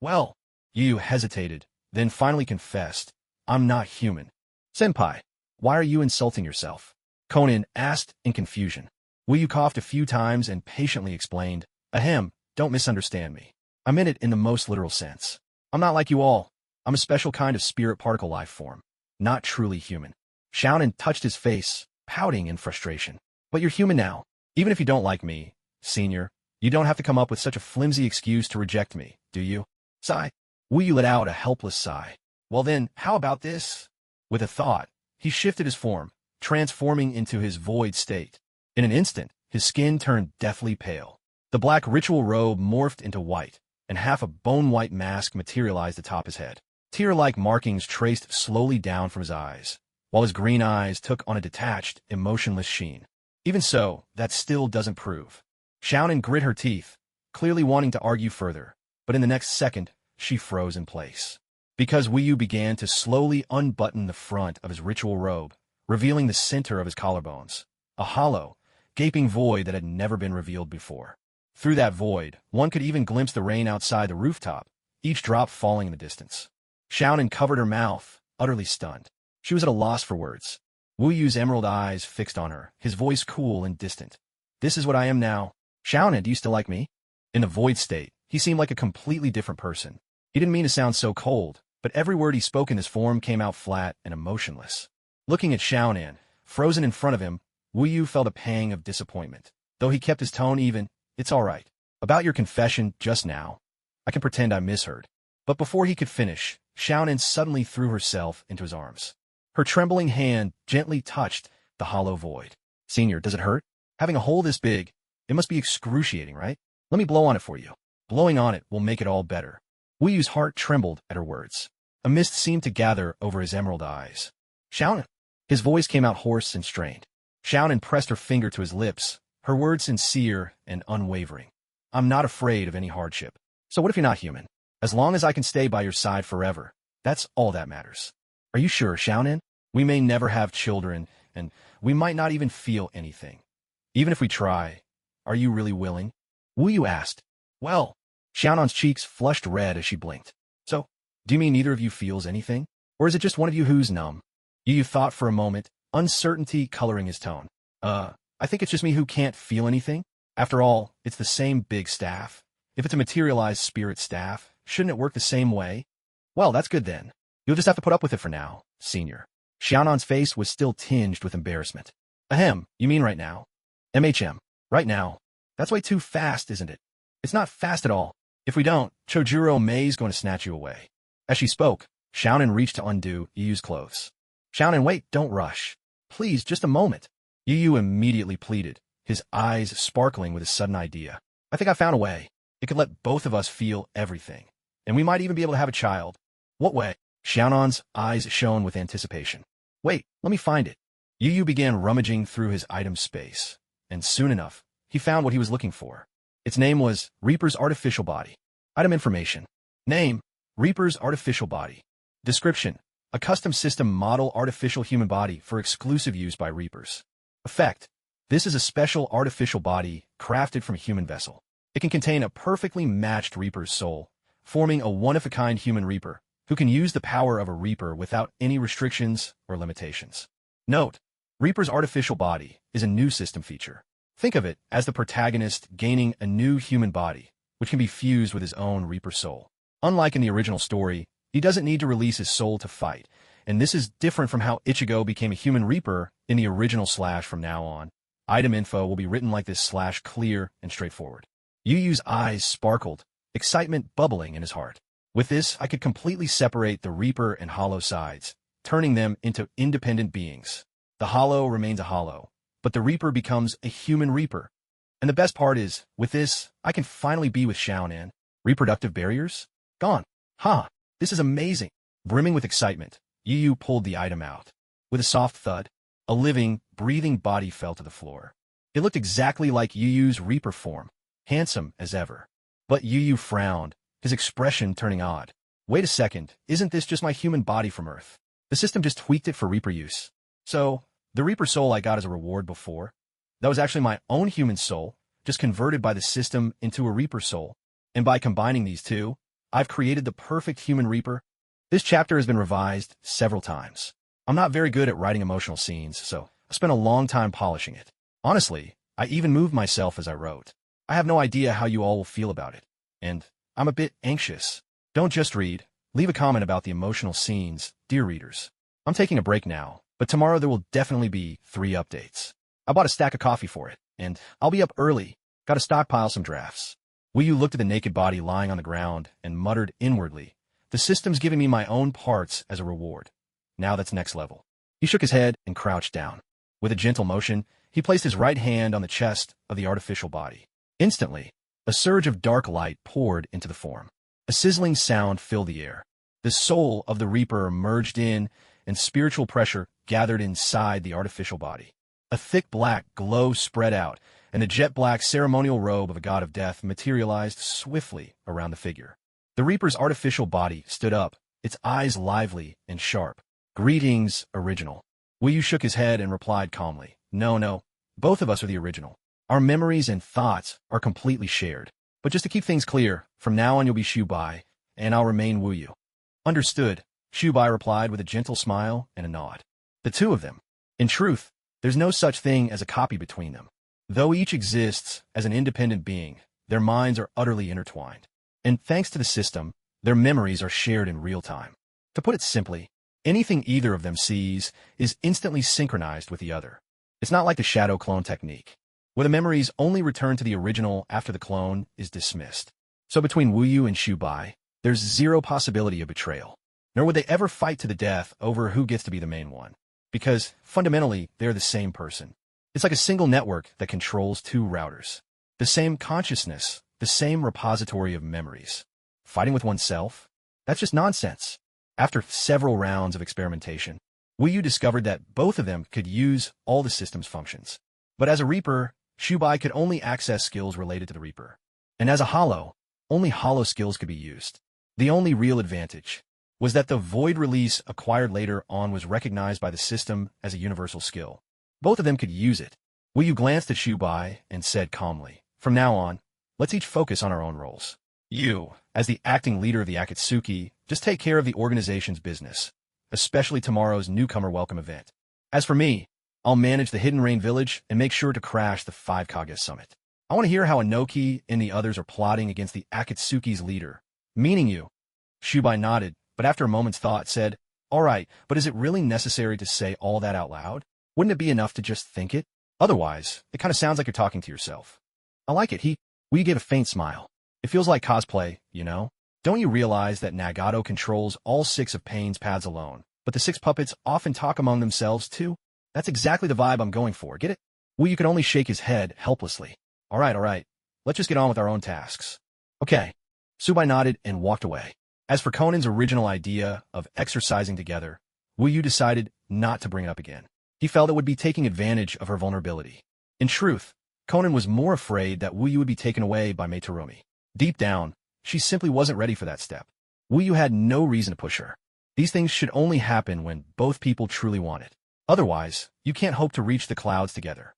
Well, Yu Yu hesitated, then finally confessed, I'm not human. Senpai, why are you insulting yourself? Conan asked in confusion. Yu Yu coughed a few times and patiently explained, Ahem, don't misunderstand me. I meant it in the most literal sense. I'm not like you all. I'm a special kind of spirit particle life form, not truly human. Xiaonan touched his face, pouting in frustration. But you're human now. Even if you don't like me, senior, you don't have to come up with such a flimsy excuse to reject me, do you? Sigh. Yu Yu let out a helpless sigh. Well then, how about this? With a thought, he shifted his form, transforming into his void state. In an instant, his skin turned deathly pale. The black ritual robe morphed into white, and half a bone-white mask materialized atop his head. Tear-like markings traced slowly down from his eyes, while his green eyes took on a detached, emotionless sheen. Even so, that still doesn't prove. Xiaonan grit her teeth, clearly wanting to argue further, but in the next second, she froze in place. Because Yu Yu began to slowly unbutton the front of his ritual robe, revealing the center of his collarbones. A hollow, gaping void that had never been revealed before. Through that void, one could even glimpse the rain outside the rooftop, each drop falling in the distance. Xiaonan covered her mouth, utterly stunned. She was at a loss for words. Wu Yu's emerald eyes fixed on her, his voice cool and distant. This is what I am now. Xiaonan, do you still like me? In the void state, he seemed like a completely different person. He didn't mean to sound so cold, but every word he spoke in his form came out flat and emotionless. Looking at Xiaonan, frozen in front of him, Wu Yu felt a pang of disappointment. Though he kept his tone even, it's all right. About your confession just now. I can pretend I misheard. But before he could finish, Xiaonan suddenly threw herself into his arms. Her trembling hand gently touched the hollow void. Senior, does it hurt? Having a hole this big, it must be excruciating, right? Let me blow on it for you. Blowing on it will make it all better. Wu Yu's heart trembled at her words. A mist seemed to gather over his emerald eyes. Xiaonan. His voice came out hoarse and strained. Xiaonan pressed her finger to his lips, her words sincere and unwavering. I'm not afraid of any hardship. So what if you're not human? As long as I can stay by your side forever, that's all that matters. Are you sure, Xiaonan? We may never have children, and we might not even feel anything. Even if we try, are you really willing? Wu Yu asked. Well, Xiaonan's cheeks flushed red as she blinked. So, do you mean neither of you feels anything? Or is it just one of you who's numb? Yu Yu thought for a moment, uncertainty coloring his tone. I think it's just me who can't feel anything. After all, it's the same big staff. If it's a materialized spirit staff, shouldn't it work the same way? Well, that's good then. You'll just have to put up with it for now, Senior. Xiaonan's face was still tinged with embarrassment. Ahem, you mean right now? Right now. That's way too fast, isn't it? It's not fast at all. If we don't, Chojuro Mei's going to snatch you away. As she spoke, Xiaonan reached to undo Yu Yu's clothes. Xiaonan, wait, don't rush. Please, just a moment. Yu Yu immediately pleaded, his eyes sparkling with a sudden idea. I think I found a way. It could let both of us feel everything. And we might even be able to have a child. What way? Xiaonan's eyes shone with anticipation. Wait, let me find it. Yu Yu began rummaging through his item space, and soon enough, he found what he was looking for. Its name was Reaper's Artificial Body. Item information. Name, Reaper's Artificial Body. Description, a custom system model artificial human body for exclusive use by Reapers. Effect, this is a special artificial body crafted from a human vessel. It can contain a perfectly matched Reaper's soul, forming a one-of-a-kind human Reaper, who can use the power of a Reaper without any restrictions or limitations. Note, Reaper's artificial body is a new system feature. Think of it as the protagonist gaining a new human body, which can be fused with his own Reaper soul. Unlike in the original story, he doesn't need to release his soul to fight, and this is different from how Ichigo became a human Reaper in the original slash from now on. Item info will be written like this slash clear and straightforward. Yu Yu's eyes sparkled, excitement bubbling in his heart. With this, I could completely separate the Reaper and Hollow sides, turning them into independent beings. The Hollow remains a Hollow, but the Reaper becomes a human Reaper. And the best part is, with this, I can finally be with Xiaonan. Reproductive barriers? Gone. Ha! This is amazing. Brimming with excitement, Yu Yu pulled the item out. With a soft thud, a living, breathing body fell to the floor. It looked exactly like Yu Yu's Reaper form, handsome as ever. But Yu Yu frowned, his expression turning odd. Wait a second, isn't this just my human body from Earth? The system just tweaked it for Reaper use. So, the Reaper soul I got as a reward before, that was actually my own human soul, just converted by the system into a Reaper soul. And by combining these two, I've created the perfect human Reaper. This chapter has been revised several times. I'm not very good at writing emotional scenes, so I spent a long time polishing it. Honestly, I even moved myself as I wrote. I have no idea how you all will feel about it. And I'm a bit anxious. Don't just read. Leave a comment about the emotional scenes, dear readers. I'm taking a break now, but tomorrow there will definitely be 3 updates. I bought a stack of coffee for it, and I'll be up early. Gotta stockpile some drafts. Wu Yu looked at the naked body lying on the ground and muttered inwardly, the system's giving me my own parts as a reward. Now that's next level. He shook his head and crouched down. With a gentle motion, he placed his right hand on the chest of the artificial body. Instantly, a surge of dark light poured into the form. A sizzling sound filled the air. The soul of the Reaper merged in, and spiritual pressure gathered inside the artificial body. A thick black glow spread out, and the jet-black ceremonial robe of a god of death materialized swiftly around the figure. The Reaper's artificial body stood up, its eyes lively and sharp. Greetings, original. Wu Yu shook his head and replied calmly, No, both of us are the original. Our memories and thoughts are completely shared. But just to keep things clear, from now on you'll be Shu Bai, and I'll remain Wu Yu. Understood, Shubai replied with a gentle smile and a nod. The two of them. In truth, there's no such thing as a copy between them. Though each exists as an independent being, their minds are utterly intertwined. And thanks to the system, their memories are shared in real time. To put it simply, anything either of them sees is instantly synchronized with the other. It's not like the shadow clone technique, where the memories only return to the original after the clone is dismissed. So between Wuyu and Shubai, there's zero possibility of betrayal. Nor would they ever fight to the death over who gets to be the main one. Because, fundamentally, they're the same person. It's like a single network that controls two routers. The same consciousness, the same repository of memories. Fighting with oneself? That's just nonsense. After several rounds of experimentation, Wuyu discovered that both of them could use all the system's functions. But as a Reaper, Shubai could only access skills related to the Reaper. And as a Hollow, only Hollow skills could be used. The only real advantage was that the Void release acquired later on was recognized by the system as a universal skill. Both of them could use it. Wuyu glanced at Shubai and said calmly, "From now on, let's each focus on our own roles. You, as the acting leader of the Akatsuki, just take care of the organization's business, especially tomorrow's newcomer welcome event. As for me, I'll manage the Hidden Rain Village and make sure to crash the 5 Kage Summit. I want to hear how Inoki and the others are plotting against the Akatsuki's leader, meaning you." Shubai nodded, but after a moment's thought said, "All right, but is it really necessary to say all that out loud? Wouldn't it be enough to just think it? Otherwise, it kind of sounds like you're talking to yourself." "I like it." We gave a faint smile. "It feels like cosplay, you know? Don't you realize that Nagato controls all 6 of Pain's paths alone, but the 6 puppets often talk among themselves too? That's exactly the vibe I'm going for, get it?" You could only shake his head helplessly. All right. Let's just get on with our own tasks." "Okay." Shubai nodded and walked away. As for Conan's original idea of exercising together, Wuyu decided not to bring it up again. He felt it would be taking advantage of her vulnerability. In truth, Conan was more afraid that Wuyu would be taken away by Meitorumi. Deep down, she simply wasn't ready for that step. Wuyu had no reason to push her. These things should only happen when both people truly want it. Otherwise, you can't hope to reach the clouds together.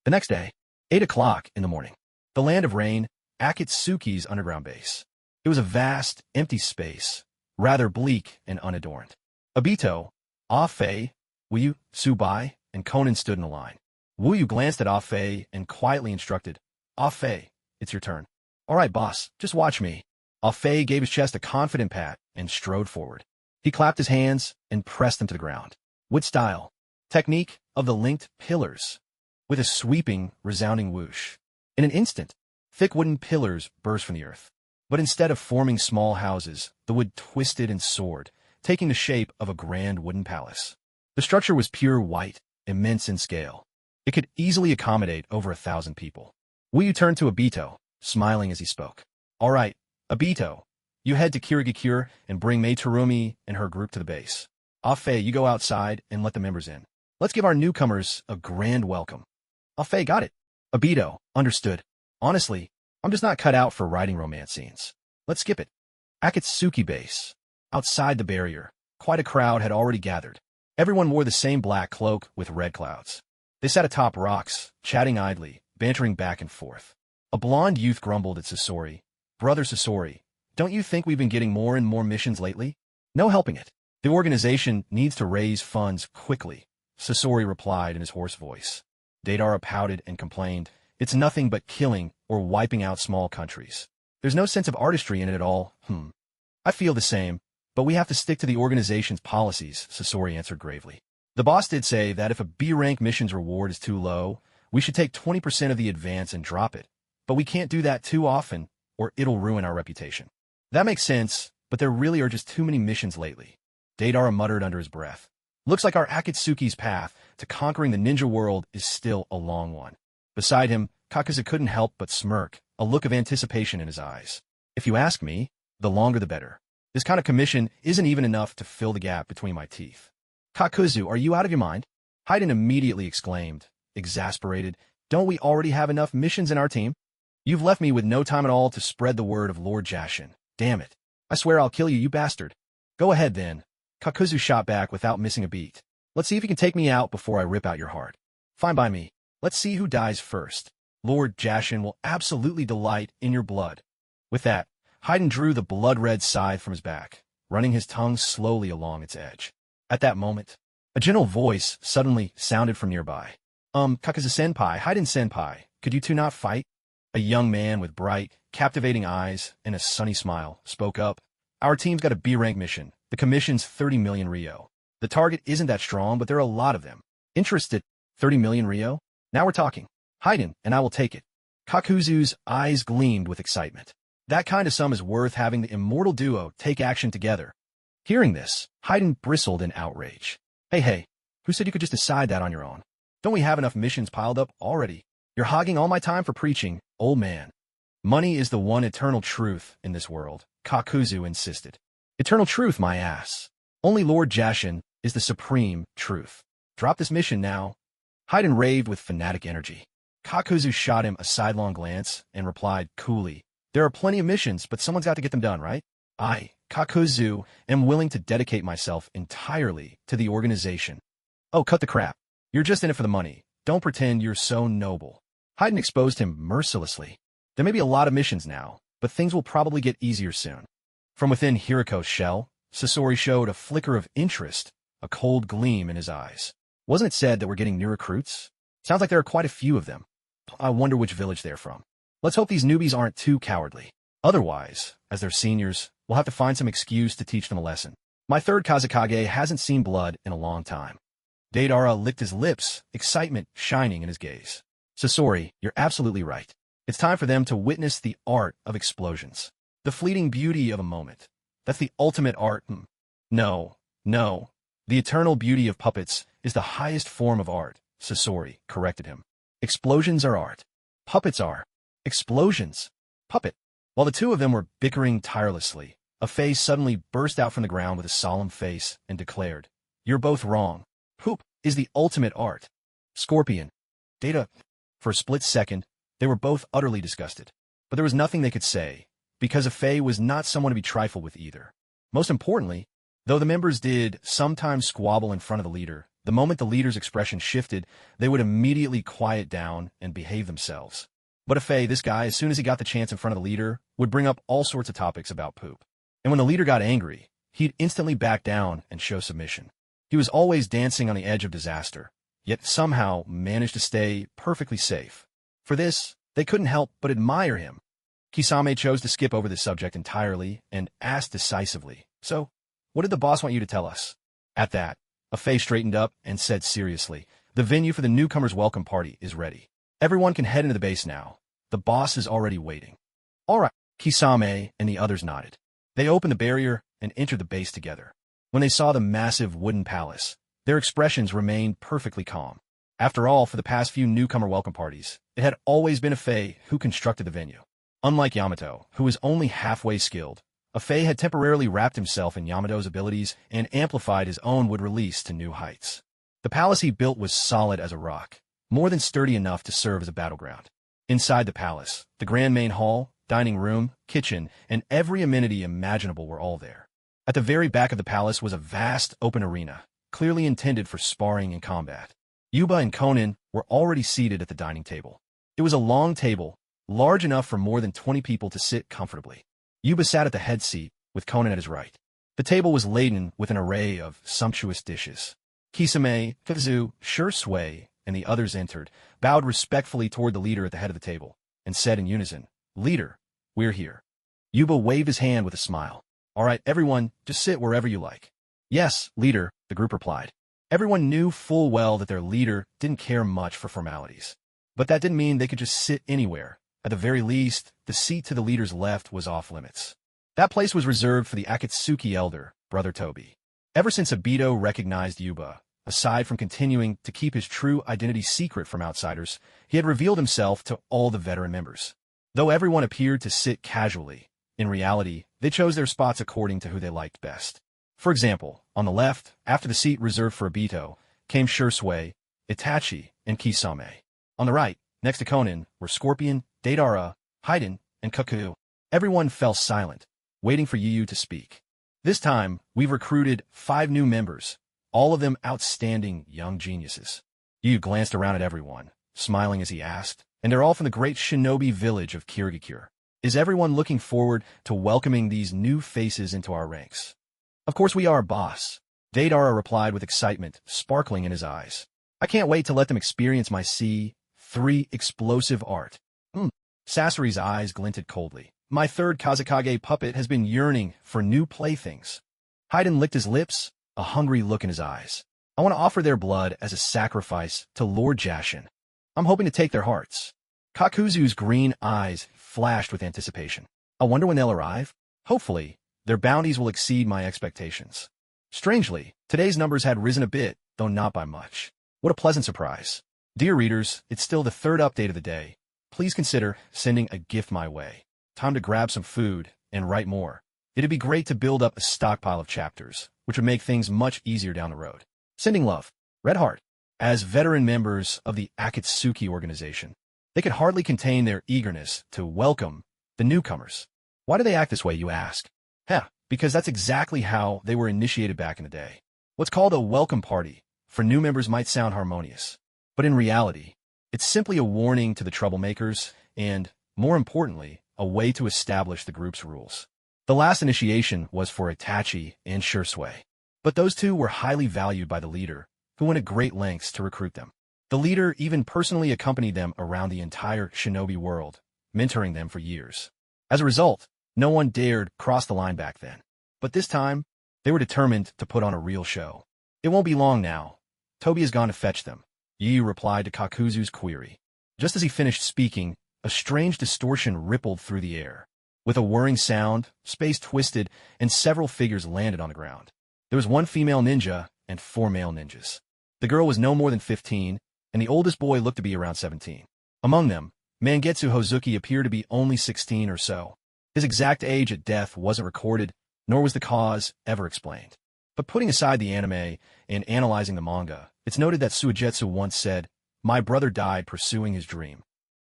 The next day, 8 o'clock in the morning. The Land of Rain, Akatsuki's underground base. It was a vast, empty space, rather bleak and unadorned. Obito, Ah-Fei, Wuyu, Shubai, and Conan stood in a line. Wuyu glanced at Ah-Fei and quietly instructed, "Ah-Fei, it's your turn." "All right, boss, just watch me." Ah-Fei gave his chest a confident pat and strode forward. He clapped his hands and pressed them to the ground. With style, technique of the linked pillars, with a sweeping, resounding whoosh. In an instant, thick wooden pillars burst from the earth. But instead of forming small houses, the wood twisted and soared, taking the shape of a grand wooden palace. The structure was pure white, immense in scale. It could easily accommodate over 1,000 people. Wuyu turned to Obito, smiling as he spoke. "All right, Obito, you head to Kirigakure and bring Meitorumi and her group to the base. Ah-Fei, you go outside and let the members in. Let's give our newcomers a grand welcome." Ah-Fei got it. Obito, understood. "Honestly, I'm just not cut out for writing romance scenes. Let's skip it." Akatsuki base. Outside the barrier, quite a crowd had already gathered. Everyone wore the same black cloak with red clouds. They sat atop rocks, chatting idly, bantering back and forth. A blonde youth grumbled at Sasori. "Brother Sasori, don't you think we've been getting more and more missions lately? No helping it. The organization needs to raise funds quickly," Sasori replied in his hoarse voice. Deidara pouted and complained, "It's nothing but killing or wiping out small countries. There's no sense of artistry in it at all." "I feel the same, but we have to stick to the organization's policies," Sasori answered gravely. "The boss did say that if a B-rank mission's reward is too low, we should take 20% of the advance and drop it. But we can't do that too often, or it'll ruin our reputation." "That makes sense, but there really are just too many missions lately," Deidara muttered under his breath. "Looks like our Akatsuki's path to conquering the ninja world is still a long one." Beside him, Kakaza couldn't help but smirk, a look of anticipation in his eyes. "If you ask me, the longer the better. This kind of commission isn't even enough to fill the gap between my teeth." "Kakuzu, are you out of your mind?" Haiden immediately exclaimed, exasperated. "Don't we already have enough missions in our team? You've left me with no time at all to spread the word of Lord Jashin. Damn it. I swear I'll kill you, you bastard." "Go ahead then." Kakuzu shot back without missing a beat. "Let's see if you can take me out before I rip out your heart." "Fine by me. Let's see who dies first. Lord Jashin will absolutely delight in your blood." With that, Haiden drew the blood-red scythe from his back, running his tongue slowly along its edge. At that moment, a gentle voice suddenly sounded from nearby. Kakazu-senpai, Haiden-senpai, could you two not fight? A young man with bright, captivating eyes and a sunny smile spoke up. Our team's got a B-rank mission. The commission's 30 million Rio. The target isn't that strong, but there are a lot of them. Interested? 30 million Rio? Now we're talking. Haiden, and I will take it. Kakuzu's eyes gleamed with excitement. That kind of sum is worth having the immortal duo take action together. Hearing this, Haiden bristled in outrage. Hey, who said you could just decide that on your own? Don't we have enough missions piled up already? You're hogging all my time for preaching, old man. Money is the one eternal truth in this world, Kakuzu insisted. Eternal truth, my ass. Only Lord Jashin is the supreme truth. Drop this mission now. Haiden raved with fanatic energy. Kakuzu shot him a sidelong glance and replied coolly, there are plenty of missions, but someone's got to get them done, right? I, Kakuzu, am willing to dedicate myself entirely to the organization. Oh, cut the crap. You're just in it for the money. Don't pretend you're so noble. Haiden exposed him mercilessly. There may be a lot of missions now, but things will probably get easier soon. From within Hiriko's shell, Sasori showed a flicker of interest, a cold gleam in his eyes. Wasn't it said that we're getting new recruits? Sounds like there are quite a few of them. I wonder which village they're from. Let's hope these newbies aren't too cowardly. Otherwise, as their seniors, we'll have to find some excuse to teach them a lesson. My third Kazekage hasn't seen blood in a long time. Deidara licked his lips, excitement shining in his gaze. Sasori, you're absolutely right. It's time for them to witness the art of explosions. The fleeting beauty of a moment. That's the ultimate art. No. The eternal beauty of puppets is the highest form of art, Sasori corrected him. Explosions are art. Puppets are. Explosions. Puppet. While the two of them were bickering tirelessly, a face suddenly burst out from the ground with a solemn face and declared, you're both wrong. Poop is the ultimate art. Scorpion. Data. For a split second, they were both utterly disgusted. But there was nothing they could say, because Afei was not someone to be trifled with either. Most importantly, though the members did sometimes squabble in front of the leader, the moment the leader's expression shifted, they would immediately quiet down and behave themselves. But Afei, this guy, as soon as he got the chance in front of the leader, would bring up all sorts of topics about poop. And when the leader got angry, he'd instantly back down and show submission. He was always dancing on the edge of disaster, yet somehow managed to stay perfectly safe. For this, they couldn't help but admire him. Kisame chose to skip over this subject entirely and asked decisively, so, what did the boss want you to tell us? At that, Afei straightened up and said seriously, the venue for the newcomers' welcome party is ready. Everyone can head into the base now. The boss is already waiting. All right, Kisame and the others nodded. They opened the barrier and entered the base together. When they saw the massive wooden palace, their expressions remained perfectly calm. After all, for the past few newcomer welcome parties, it had always been Afei who constructed the venue. Unlike Yamato, who was only halfway skilled, Afei had temporarily wrapped himself in Yamato's abilities and amplified his own wood release to new heights. The palace he built was solid as a rock, more than sturdy enough to serve as a battleground. Inside the palace, the grand main hall, dining room, kitchen, and every amenity imaginable were all there. At the very back of the palace was a vast open arena, clearly intended for sparring and combat. Yuba and Conan were already seated at the dining table. It was a long table, large enough for more than 20 people to sit comfortably. Yuba sat at the head seat, with Conan at his right. The table was laden with an array of sumptuous dishes. Kisame, Kazu, Shursui, and the others entered, bowed respectfully toward the leader at the head of the table, and said in unison, Leader, we're here. Yuba waved his hand with a smile. All right, everyone, just sit wherever you like. Yes, leader, the group replied. Everyone knew full well that their leader didn't care much for formalities. But that didn't mean they could just sit anywhere. At the very least, the seat to the leader's left was off limits. That place was reserved for the Akatsuki elder, Brother Toby. Ever since Obito recognized Yuba, aside from continuing to keep his true identity secret from outsiders, he had revealed himself to all the veteran members. Though everyone appeared to sit casually, in reality, they chose their spots according to who they liked best. For example, on the left, after the seat reserved for Obito, came Shursui, Itachi, and Kisame. On the right, next to Conan, were Scorpion, Deidara, Haiden, and Kaku. Everyone fell silent, waiting for Yu to speak. This time, we've recruited 5 new members, all of them outstanding young geniuses. Yu glanced around at everyone, smiling as he asked, and they're all from the great shinobi village of Kirigakure. Is everyone looking forward to welcoming these new faces into our ranks? Of course we are, boss. Deidara replied with excitement, sparkling in his eyes. I can't wait to let them experience my C3 explosive art. Sasori's eyes glinted coldly. My third Kazekage puppet has been yearning for new playthings. Haiden licked his lips, a hungry look in his eyes. I want to offer their blood as a sacrifice to Lord Jashin. I'm hoping to take their hearts. Kakuzu's green eyes flashed with anticipation. I wonder when they'll arrive. Hopefully, their bounties will exceed my expectations. Strangely, today's numbers had risen a bit, though not by much. What a pleasant surprise. Dear readers, it's still the third update of the day. Please consider sending a gift my way. Time to grab some food and write more. It'd be great to build up a stockpile of chapters, which would make things much easier down the road. Sending love. Red Heart. As veteran members of the Akatsuki organization, they could hardly contain their eagerness to welcome the newcomers. Why do they act this way, you ask? Because that's exactly how they were initiated back in the day. What's called a welcome party for new members might sound harmonious, but in reality, it's simply a warning to the troublemakers and, more importantly, a way to establish the group's rules. The last initiation was for Itachi and Shursui, but those two were highly valued by the leader, who went at great lengths to recruit them. The leader even personally accompanied them around the entire shinobi world, mentoring them for years. As a result, no one dared cross the line back then. But this time, they were determined to put on a real show. It won't be long now. Toby has gone to fetch them. Yi replied to Kakuzu's query. Just as he finished speaking, a strange distortion rippled through the air. With a whirring sound, space twisted, and several figures landed on the ground. There was one female ninja and 4 male ninjas. The girl was no more than 15, and the oldest boy looked to be around 17. Among them, Mangetsu Hozuki appeared to be only 16 or so. His exact age at death wasn't recorded, nor was the cause ever explained. But putting aside the anime and analyzing the manga, it's noted that Suigetsu once said, "My brother died pursuing his dream."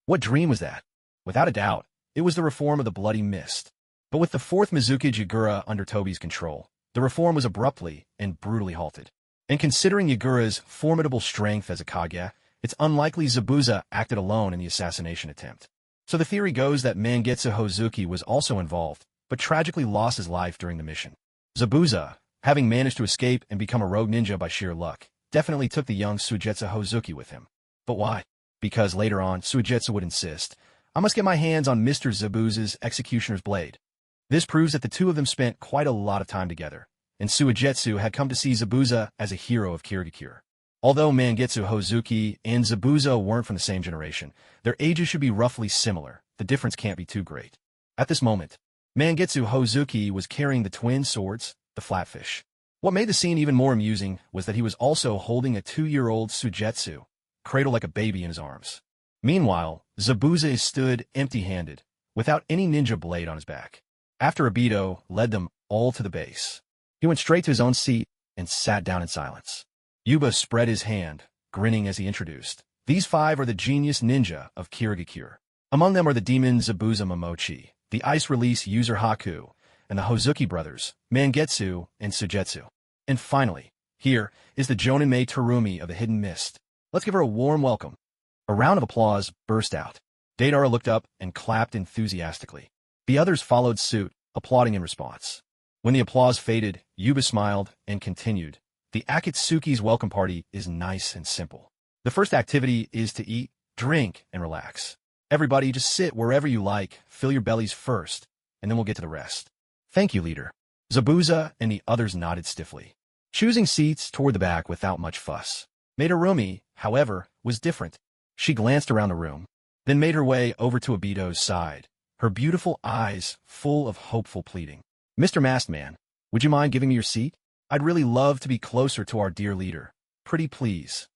What dream was that? Without a doubt, it was the reform of the Bloody Mist. But with the 4th Mizukage Yagura under Toby's control, the reform was abruptly and brutally halted. And considering Yagura's formidable strength as a Kage, it's unlikely Zabuza acted alone in the assassination attempt. So the theory goes that Mangetsu Hozuki was also involved, but tragically lost his life during the mission. Zabuza, having managed to escape and become a rogue ninja by sheer luck, definitely took the young Suigetsu Hozuki with him. But why? Because later on, Suigetsu would insist, "I must get my hands on Mr. Zabuza's executioner's blade." This proves that the two of them spent quite a lot of time together, and Suigetsu had come to see Zabuza as a hero of Kirigakure. Although Mangetsu Hozuki and Zabuza weren't from the same generation, their ages should be roughly similar. The difference can't be too great. At this moment, Mangetsu Hozuki was carrying the twin swords, the flatfish. What made the scene even more amusing was that he was also holding a 2-year-old Suigetsu, cradled like a baby in his arms. Meanwhile, Zabuza stood empty-handed, without any ninja blade on his back. After Obito led them all to the base, he went straight to his own seat and sat down in silence. Yuba spread his hand, grinning as he introduced, "These 5 are the genius ninja of Kirigakure. Among them are the demon Zabuza Momochi, the ice release user Haku, and the Hozuki brothers, Mangetsu and Suigetsu. And finally, here is the Jonin Mei Terumi of the Hidden Mist. Let's give her a warm welcome." A round of applause burst out. Deidara looked up and clapped enthusiastically. The others followed suit, applauding in response. When the applause faded, Yuba smiled and continued, "The Akatsuki's welcome party is nice and simple. The first activity is to eat, drink, and relax. Everybody just sit wherever you like, fill your bellies first, and then we'll get to the rest." "Thank you, leader." Zabuza and the others nodded stiffly, choosing seats toward the back without much fuss. Materumi, however, was different. She glanced around the room, then made her way over to Obito's side, her beautiful eyes full of hopeful pleading. "Mr. Masked Man, would you mind giving me your seat? I'd really love to be closer to our dear leader. Pretty please."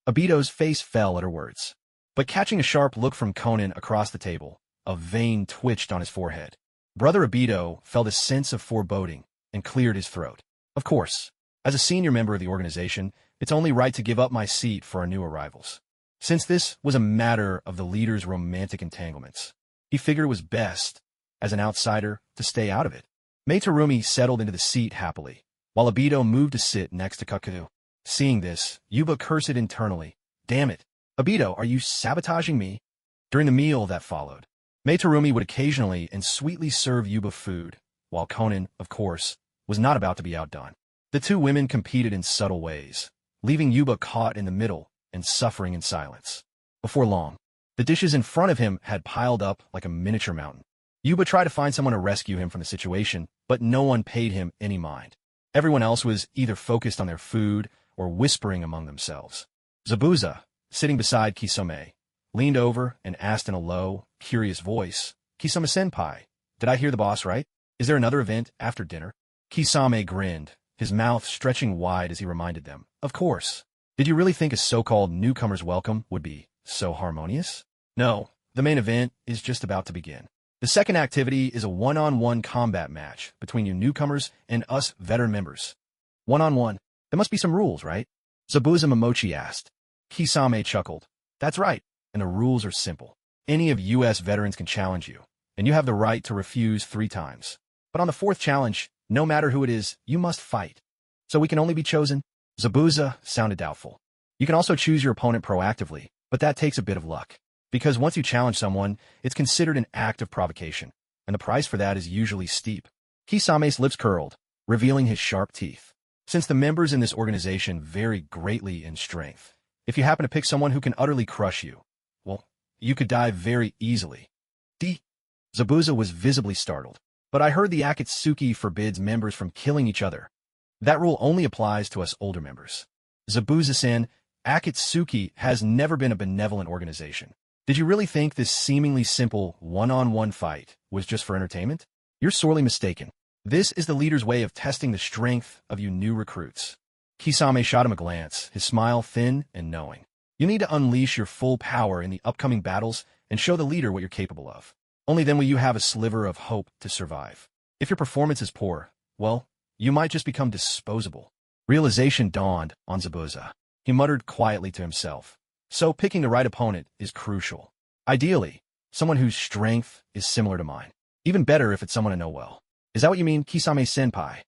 Obito's face fell at her words. But catching a sharp look from Conan across the table, a vein twitched on his forehead. Brother Obito felt a sense of foreboding and cleared his throat. "Of course, as a senior member of the organization, it's only right to give up my seat for our new arrivals." Since this was a matter of the leader's romantic entanglements, he figured it was best, as an outsider, to stay out of it. Materumi settled into the seat happily, while Obito moved to sit next to Kaku. Seeing this, Yuba cursed internally. "Damn it. Obito, are you sabotaging me?" During the meal that followed, Materumi would occasionally and sweetly serve Yuba food, while Conan, of course, was not about to be outdone. The two women competed in subtle ways, leaving Yuba caught in the middle and suffering in silence. Before long, the dishes in front of him had piled up like a miniature mountain. Yuba tried to find someone to rescue him from the situation, but no one paid him any mind. Everyone else was either focused on their food or whispering among themselves. Zabuza, sitting beside Kisame, leaned over and asked in a low, curious voice, "Kisame-senpai, did I hear the boss right? Is there another event after dinner?" Kisame grinned, his mouth stretching wide as he reminded them, "Of course. Did you really think a so-called newcomer's welcome would be so harmonious? No, the main event is just about to begin. The second activity is a one-on-one combat match between you newcomers and us veteran members." "One-on-one? There must be some rules, right?" Zabuza Momochi asked. Kisame chuckled. "That's right, and the rules are simple. Any of U.S. veterans can challenge you, and you have the right to refuse 3 times. But on the 4th challenge, no matter who it is, you must fight. So we can only be chosen?" Zabuza sounded doubtful. "You can also choose your opponent proactively, but that takes a bit of luck. Because once you challenge someone, it's considered an act of provocation, and the price for that is usually steep." Kisame's lips curled, revealing his sharp teeth. Since the members in this organization vary greatly in strength, if you happen to pick someone who can utterly crush you, well, you could die very easily. Zabuza was visibly startled. "But I heard the Akatsuki forbids members from killing each other." "That rule only applies to us older members." Zabuza-san, Akatsuki has never been a benevolent organization. Did you really think this seemingly simple one-on-one fight was just for entertainment? You're sorely mistaken. This is the leader's way of testing the strength of you new recruits. Kisame shot him a glance, his smile thin and knowing. You need to unleash your full power in the upcoming battles and show the leader what you're capable of. Only then will you have a sliver of hope to survive. If your performance is poor, well, you might just become disposable. Realization dawned on Zabuza. He muttered quietly to himself. So picking the right opponent is crucial. Ideally, someone whose strength is similar to mine. Even better if it's someone I know well. Is that what you mean, Kisame-senpai?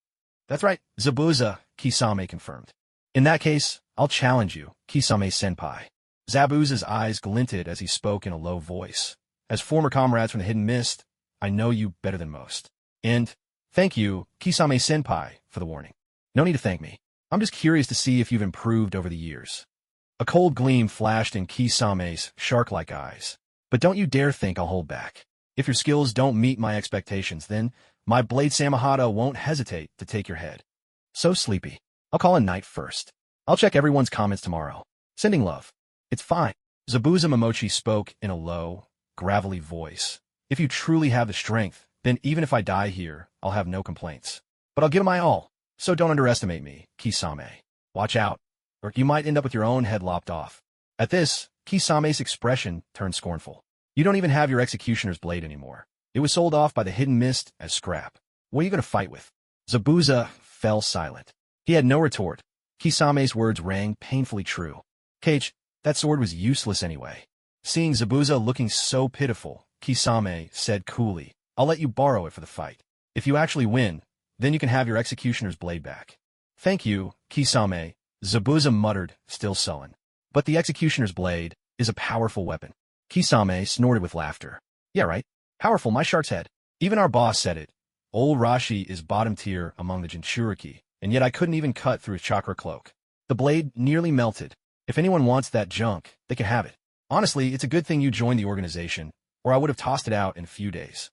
That's right, Zabuza, Kisame confirmed. In that case, I'll challenge you, Kisame-senpai. Zabuza's eyes glinted as he spoke in a low voice. As former comrades from the Hidden Mist, I know you better than most. And thank you, Kisame-senpai, for the warning. No need to thank me. I'm just curious to see if you've improved over the years. A cold gleam flashed in Kisame's shark-like eyes. But don't you dare think I'll hold back. If your skills don't meet my expectations, then my Blade Samahata won't hesitate to take your head. So sleepy. I'll call a night first. I'll check everyone's comments tomorrow. Sending love. It's fine. Zabuza Momochi spoke in a low, gravelly voice. If you truly have the strength, then even if I die here, I'll have no complaints. But I'll give it my all. So don't underestimate me, Kisame. Watch out, or you might end up with your own head lopped off. At this, Kisame's expression turned scornful. You don't even have your executioner's blade anymore. It was sold off by the Hidden Mist as scrap. What are you going to fight with? Zabuza fell silent. He had no retort. Kisame's words rang painfully true. Cage, that sword was useless anyway. Seeing Zabuza looking so pitiful, Kisame said coolly, I'll let you borrow it for the fight. If you actually win, then you can have your executioner's blade back. Thank you, Kisame, Zabuza muttered, still sullen. But the executioner's blade is a powerful weapon. Kisame snorted with laughter. Yeah, right. Powerful, my shark's head. Even our boss said it. Old Rashi is bottom tier among the Jinchuriki, and yet I couldn't even cut through his chakra cloak. The blade nearly melted. If anyone wants that junk, they can have it. Honestly, it's a good thing you joined the organization, or I would have tossed it out in a few days.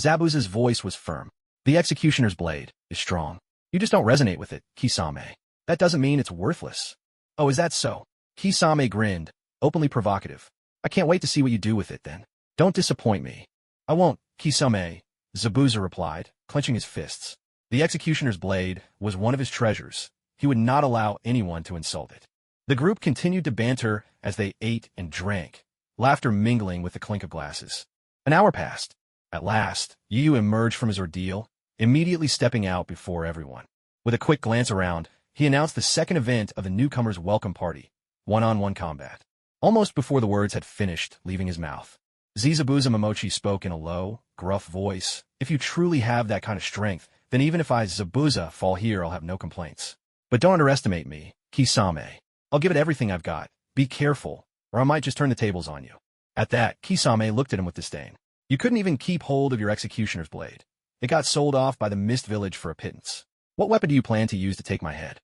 Zabuza's voice was firm. The executioner's blade is strong. You just don't resonate with it, Kisame. That doesn't mean it's worthless. Oh, is that so? Kisame grinned, openly provocative. I can't wait to see what you do with it then. Don't disappoint me. I won't, Kisame, Zabuza replied, clenching his fists. The executioner's blade was one of his treasures. He would not allow anyone to insult it. The group continued to banter as they ate and drank, laughter mingling with the clink of glasses. An hour passed. At last, Yu emerged from his ordeal, immediately stepping out before everyone. With a quick glance around, he announced the second event of the newcomer's welcome party, one-on-one combat. Almost before the words had finished leaving his mouth, Zabuza Momochi spoke in a low, gruff voice. If you truly have that kind of strength, then even if I Zabuza fall here, I'll have no complaints. But don't underestimate me, Kisame. I'll give it everything I've got. Be careful, or I might just turn the tables on you. At that, Kisame looked at him with disdain. You couldn't even keep hold of your executioner's blade. It got sold off by the Mist Village for a pittance. What weapon do you plan to use to take my head?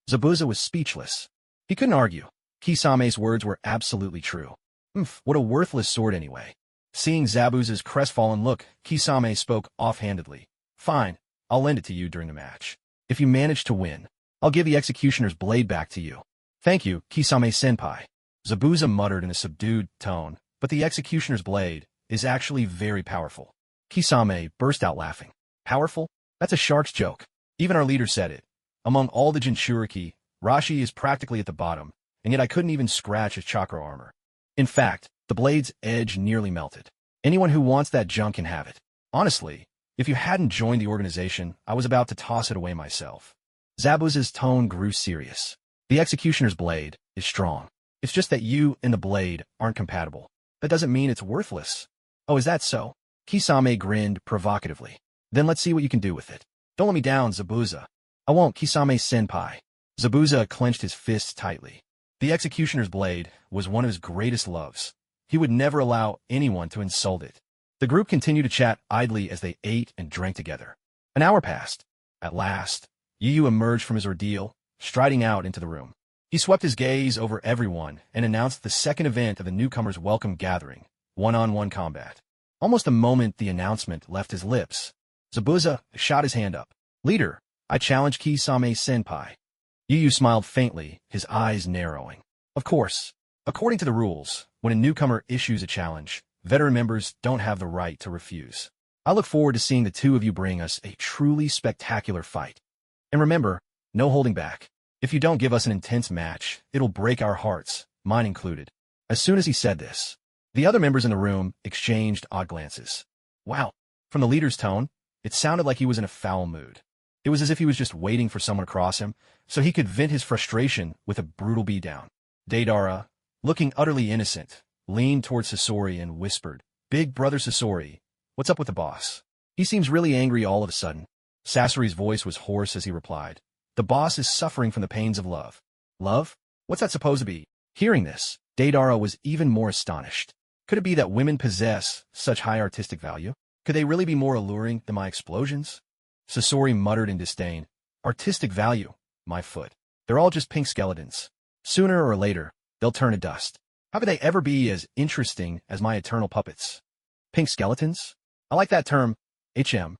Zabuza was speechless. He couldn't argue. Kisame's words were absolutely true. What a worthless sword anyway. Seeing Zabuza's crestfallen look, Kisame spoke offhandedly. Fine, I'll lend it to you during the match. If you manage to win, I'll give the executioner's blade back to you. Thank you, Kisame-senpai. Zabuza muttered in a subdued tone, but the executioner's blade is actually very powerful. Kisame burst out laughing. Powerful? That's a shark's joke. Even our leader said it. Among all the Jinchuriki, Rashi is practically at the bottom, and yet I couldn't even scratch his chakra armor. In fact, the blade's edge nearly melted. Anyone who wants that junk can have it. Honestly, if you hadn't joined the organization, I was about to toss it away myself. Zabuza's tone grew serious. The executioner's blade is strong. It's just that you and the blade aren't compatible. That doesn't mean it's worthless. Oh, is that so? Kisame grinned provocatively. Then let's see what you can do with it. Don't let me down, Zabuza. I won't, Kisame-senpai. Zabuza clenched his fists tightly. The executioner's blade was one of his greatest loves. He would never allow anyone to insult it. The group continued to chat idly as they ate and drank together. An hour passed. At last, Yu emerged from his ordeal, striding out into the room. He swept his gaze over everyone and announced the second event of the newcomers' welcome gathering, one-on-one combat. Almost the moment the announcement left his lips, Zabuza shot his hand up. Leader, I challenge Kisame-senpai. Yu smiled faintly, his eyes narrowing. Of course. According to the rules, when a newcomer issues a challenge, veteran members don't have the right to refuse. I look forward to seeing the two of you bring us a truly spectacular fight. And remember, no holding back. If you don't give us an intense match, it'll break our hearts, mine included. As soon as he said this, the other members in the room exchanged odd glances. Wow. From the leader's tone, it sounded like he was in a foul mood. It was as if he was just waiting for someone to cross him, so he could vent his frustration with a brutal beatdown. Deidara, looking utterly innocent, leaned towards Sasori and whispered, Big brother Sasori, what's up with the boss? He seems really angry all of a sudden. Sasori's voice was hoarse as he replied, The boss is suffering from the pains of love. Love? What's that supposed to be? Hearing this, Deidara was even more astonished. Could it be that women possess such high artistic value? Could they really be more alluring than my explosions? Sasori muttered in disdain. Artistic value, my foot. They're all just pink skeletons. Sooner or later, they'll turn to dust. How could they ever be as interesting as my eternal puppets? Pink skeletons? I like that term, HM.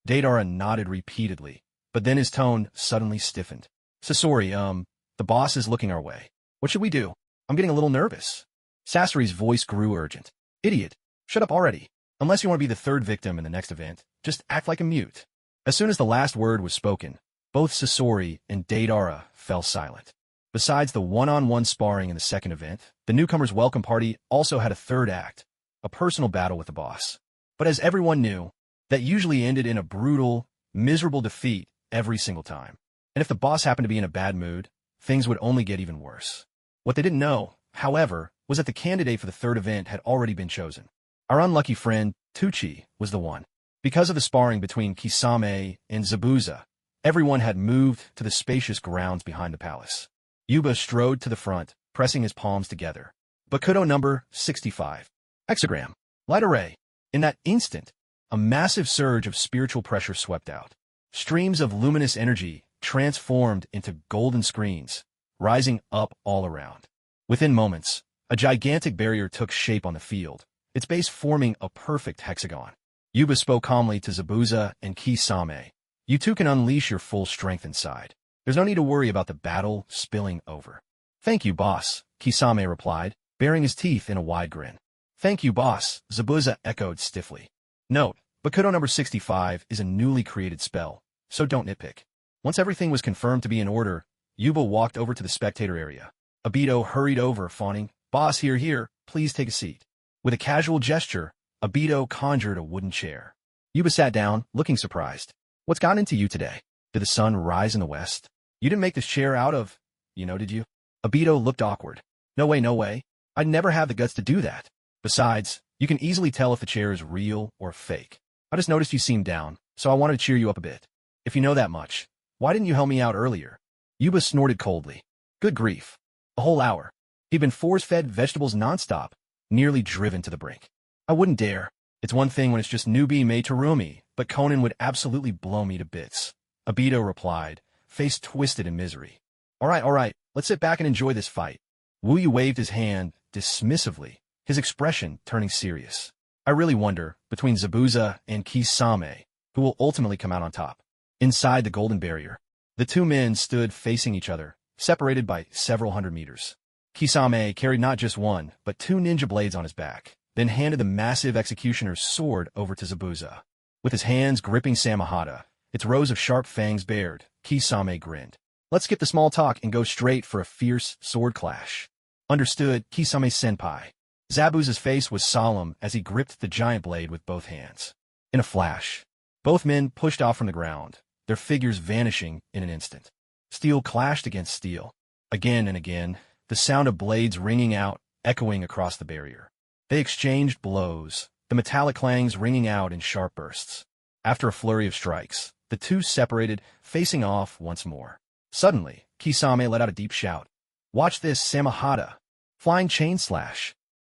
Deidara nodded repeatedly, but then his tone suddenly stiffened. Sasori, the boss is looking our way. What should we do? I'm getting a little nervous. Sasori's voice grew urgent. Idiot, shut up already. Unless you want to be the third victim in the next event, just act like a mute. As soon as the last word was spoken, both Sasori and Deidara fell silent. Besides the one-on-one sparring in the second event, the newcomers' welcome party also had a third act, a personal battle with the boss. But as everyone knew, that usually ended in a brutal, miserable defeat every single time. And if the boss happened to be in a bad mood, things would only get even worse. What they didn't know, however, was that the candidate for the third event had already been chosen. Our unlucky friend, Tucci, was the one. Because of the sparring between Kisame and Zabuza, everyone had moved to the spacious grounds behind the palace. Yuba strode to the front, pressing his palms together. Bakudo number 65. Hexagram. Light array. In that instant, a massive surge of spiritual pressure swept out. Streams of luminous energy transformed into golden screens, rising up all around. Within moments, a gigantic barrier took shape on the field, its base forming a perfect hexagon. Yuba spoke calmly to Zabuza and Kisame. You two can unleash your full strength inside. There's no need to worry about the battle spilling over. Thank you, boss, Kisame replied, baring his teeth in a wide grin. Thank you, boss, Zabuza echoed stiffly. Note, Bakudo number 65 is a newly created spell, so don't nitpick. Once everything was confirmed to be in order, Yuba walked over to the spectator area. Obito hurried over, fawning, Boss, here, please take a seat. With a casual gesture, Obito conjured a wooden chair. Yuba sat down, looking surprised. What's gotten into you today? Did the sun rise in the west? You didn't make this chair out of, did you? Obito looked awkward. No way. I'd never have the guts to do that. Besides, you can easily tell if the chair is real or fake. I just noticed you seemed down, so I wanted to cheer you up a bit. If you know that much, why didn't you help me out earlier? Yuba snorted coldly. Good grief. A whole hour. He'd been force-fed vegetables nonstop, nearly driven to the brink. I wouldn't dare. It's one thing when it's just newbie Mei Terumi, but Conan would absolutely blow me to bits. Obito replied, face twisted in misery. All right, let's sit back and enjoy this fight. Wu Yu waved his hand dismissively, his expression turning serious. I really wonder, between Zabuza and Kisame, who will ultimately come out on top. Inside the golden barrier, the two men stood facing each other, separated by several hundred meters. Kisame carried not just one, but two ninja blades on his back, then handed the massive executioner's sword over to Zabuza. With his hands gripping Samehada, its rows of sharp fangs bared, Kisame grinned. Let's skip the small talk and go straight for a fierce sword clash. Understood, Kisame-senpai. Zabuza's face was solemn as he gripped the giant blade with both hands. In a flash, both men pushed off from the ground, their figures vanishing in an instant. Steel clashed against steel. Again and again, the sound of blades ringing out, echoing across the barrier. They exchanged blows, the metallic clangs ringing out in sharp bursts. After a flurry of strikes, the two separated, facing off once more. Suddenly, Kisame let out a deep shout. Watch this, Samehada! Flying chain slash!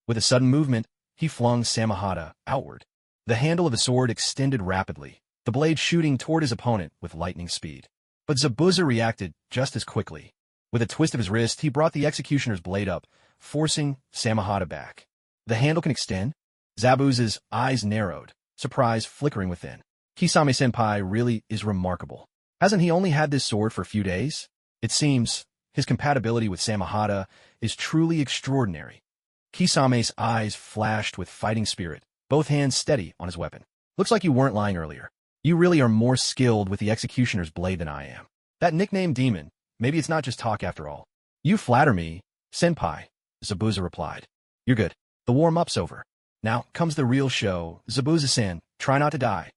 With a sudden movement, he flung Samehada outward. The handle of the sword extended rapidly, the blade shooting toward his opponent with lightning speed. But Zabuza reacted just as quickly. With a twist of his wrist, he brought the executioner's blade up, forcing Samehada back. The handle can extend? Zabuza's eyes narrowed, surprise flickering within. Kisame-senpai really is remarkable. Hasn't he only had this sword for a few days? It seems his compatibility with Samehada is truly extraordinary. Kisame's eyes flashed with fighting spirit, both hands steady on his weapon. Looks like you weren't lying earlier. You really are more skilled with the executioner's blade than I am. That nickname demon, maybe it's not just talk after all. You flatter me, senpai, Zabuza replied. You're good. The warm-up's over. Now comes the real show. Zabuza-san, try not to die.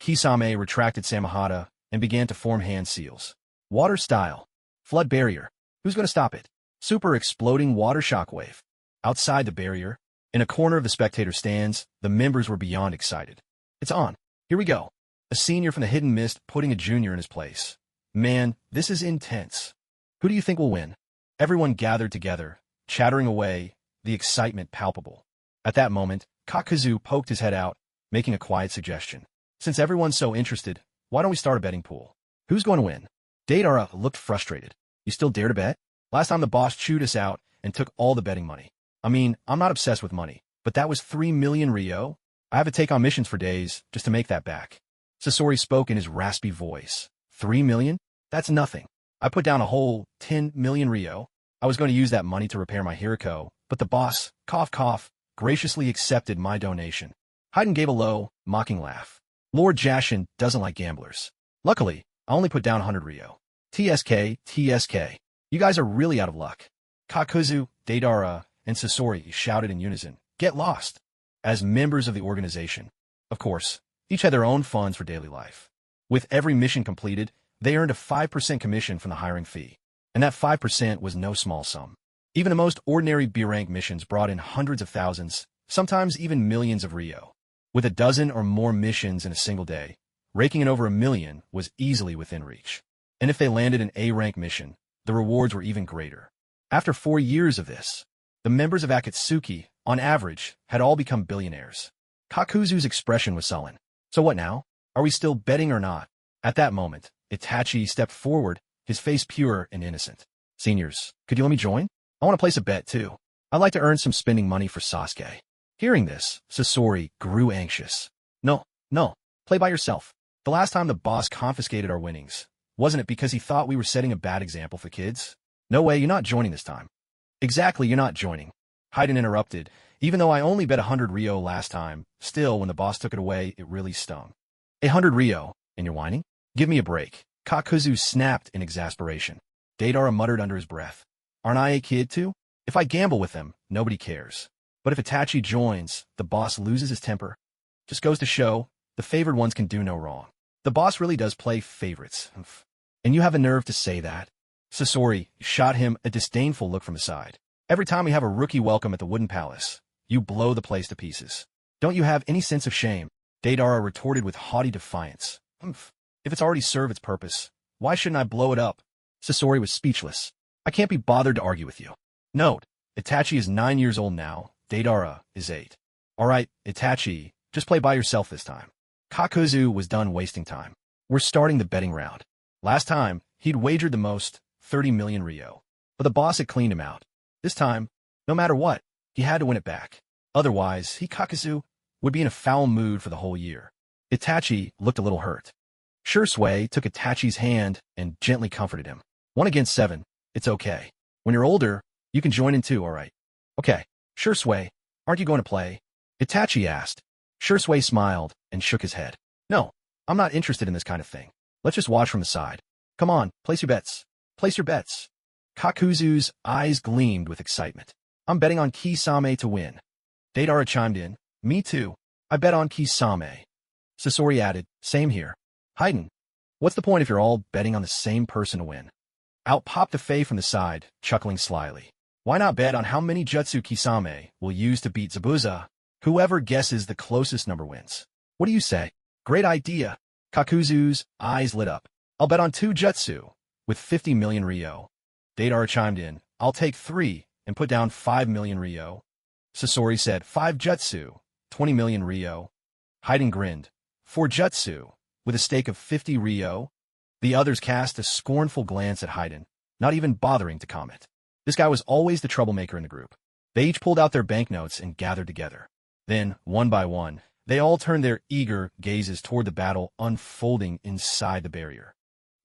Kisame retracted Samehada and began to form hand seals. Water style. Flood barrier. Who's going to stop it? Super exploding water shockwave. Outside the barrier, in a corner of the spectator stands, the members were beyond excited. It's on. Here we go. A senior from the Hidden Mist putting a junior in his place. Man, this is intense. Who do you think will win? Everyone gathered together, chattering away, the excitement palpable. At that moment, Kakuzu poked his head out, making a quiet suggestion. Since everyone's so interested, why don't we start a betting pool? Who's going to win? Deidara looked frustrated. You still dare to bet? Last time the boss chewed us out and took all the betting money. I mean, I'm not obsessed with money, but that was 3 million Ryo. I have to take on missions for days just to make that back. Sasori spoke in his raspy voice. 3 million? That's nothing. I put down a whole 10 million Ryo. I was going to use that money to repair my Hiriko, but the boss, cough cough, graciously accepted my donation. Haydn gave a low, mocking laugh. Lord Jashin doesn't like gamblers. Luckily, I only put down 100 Ryo. TSK. You guys are really out of luck. Kakuzu, Deidara, and Sasori shouted in unison, get lost! As members of the organization. Of course, each had their own funds for daily life. With every mission completed, they earned a 5% commission from the hiring fee. And that 5% was no small sum. Even the most ordinary B-rank missions brought in hundreds of thousands, sometimes even millions of Ryo. With a dozen or more missions in a single day, raking in over 1 million was easily within reach. And if they landed an A-rank mission, the rewards were even greater. After 4 years of this, the members of Akatsuki, on average, had all become billionaires. Kakuzu's expression was sullen. So what now? Are we still betting or not? At that moment, Itachi stepped forward, his face pure and innocent. Seniors, could you let me join? I want to place a bet, too. I'd like to earn some spending money for Sasuke. Hearing this, Sasori grew anxious. No, play by yourself. The last time the boss confiscated our winnings, wasn't it because he thought we were setting a bad example for kids? No way, you're not joining this time. Exactly, you're not joining. Haydn interrupted. Even though I only bet 100 Ryo last time, still, when the boss took it away, it really stung. 100 Ryo, and you're whining? Give me a break. Kakuzu snapped in exasperation. Deidara muttered under his breath. Aren't I a kid too? If I gamble with them, nobody cares. But if Itachi joins, the boss loses his temper. Just goes to show, the favored ones can do no wrong. The boss really does play favorites. And you have a nerve to say that? Sasori shot him a disdainful look from the side. Every time we have a rookie welcome at the Wooden Palace, you blow the place to pieces. Don't you have any sense of shame? Deidara retorted with haughty defiance. If it's already served its purpose, why shouldn't I blow it up? Sasori was speechless. I can't be bothered to argue with you. Note, Itachi is 9 years old now, Deidara is 8. Alright, Itachi, just play by yourself this time. Kakuzu was done wasting time. We're starting the betting round. Last time, he'd wagered the most, 30 million Rio. But the boss had cleaned him out. This time, no matter what, he had to win it back. Otherwise, Hikakuzu would be in a foul mood for the whole year. Itachi looked a little hurt. Shursui took Itachi's hand and gently comforted him. 1-7, it's okay. When you're older, you can join in too, alright? Okay, Shursui, aren't you going to play? Itachi asked. Shursui smiled and shook his head. No, I'm not interested in this kind of thing. Let's just watch from the side. Come on, place your bets. Place your bets. Kakuzu's eyes gleamed with excitement. I'm betting on Kisame to win. Deidara chimed in. Me too. I bet on Kisame. Sasori added. Same here. Haiden. What's the point if you're all betting on the same person to win? Out popped the Fae from the side, chuckling slyly. Why not bet on how many jutsu Kisame will use to beat Zabuza? Whoever guesses the closest number wins. What do you say? Great idea. Kakuzu's eyes lit up. I'll bet on 2 jutsu, with 50 million Rio. Deidara chimed in. I'll take 3 and put down 5 million Rio. Sasori said 5 jutsu, 20 million Rio. Haiden grinned. 4 jutsu, with a stake of 50 Rio. The others cast a scornful glance at Haiden, not even bothering to comment. This guy was always the troublemaker in the group. They each pulled out their banknotes and gathered together. Then, one by one, they all turned their eager gazes toward the battle unfolding inside the barrier.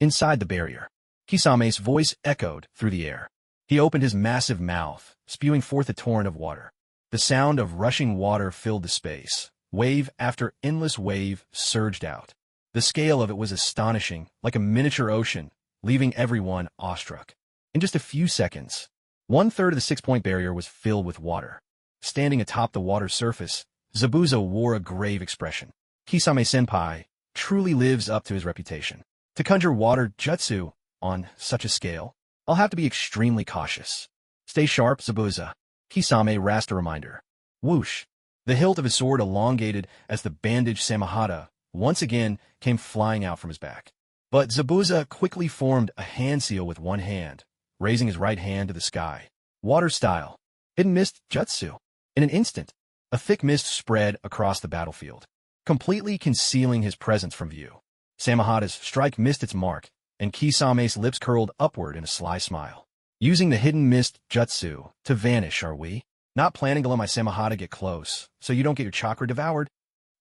Inside the barrier, Kisame's voice echoed through the air. He opened his massive mouth, spewing forth a torrent of water. The sound of rushing water filled the space. Wave after endless wave surged out. The scale of it was astonishing, like a miniature ocean, leaving everyone awestruck. In just a few seconds, 1/3 of the 6-point barrier was filled with water. Standing atop the water's surface, Zabuza wore a grave expression. Kisame-senpai truly lives up to his reputation. To conjure water jutsu on such a scale, I'll have to be extremely cautious. Stay sharp, Zabuza. Kisame rasped a reminder. Whoosh! The hilt of his sword elongated as the bandaged Samahata once again came flying out from his back. But Zabuza quickly formed a hand seal with one hand, raising his right hand to the sky. Water style. Hidden mist jutsu. In an instant, a thick mist spread across the battlefield, completely concealing his presence from view. Samahata's strike missed its mark, and Kisame's lips curled upward in a sly smile. Using the hidden mist jutsu to vanish, are we? Not planning to let my Samahata get close, so you don't get your chakra devoured?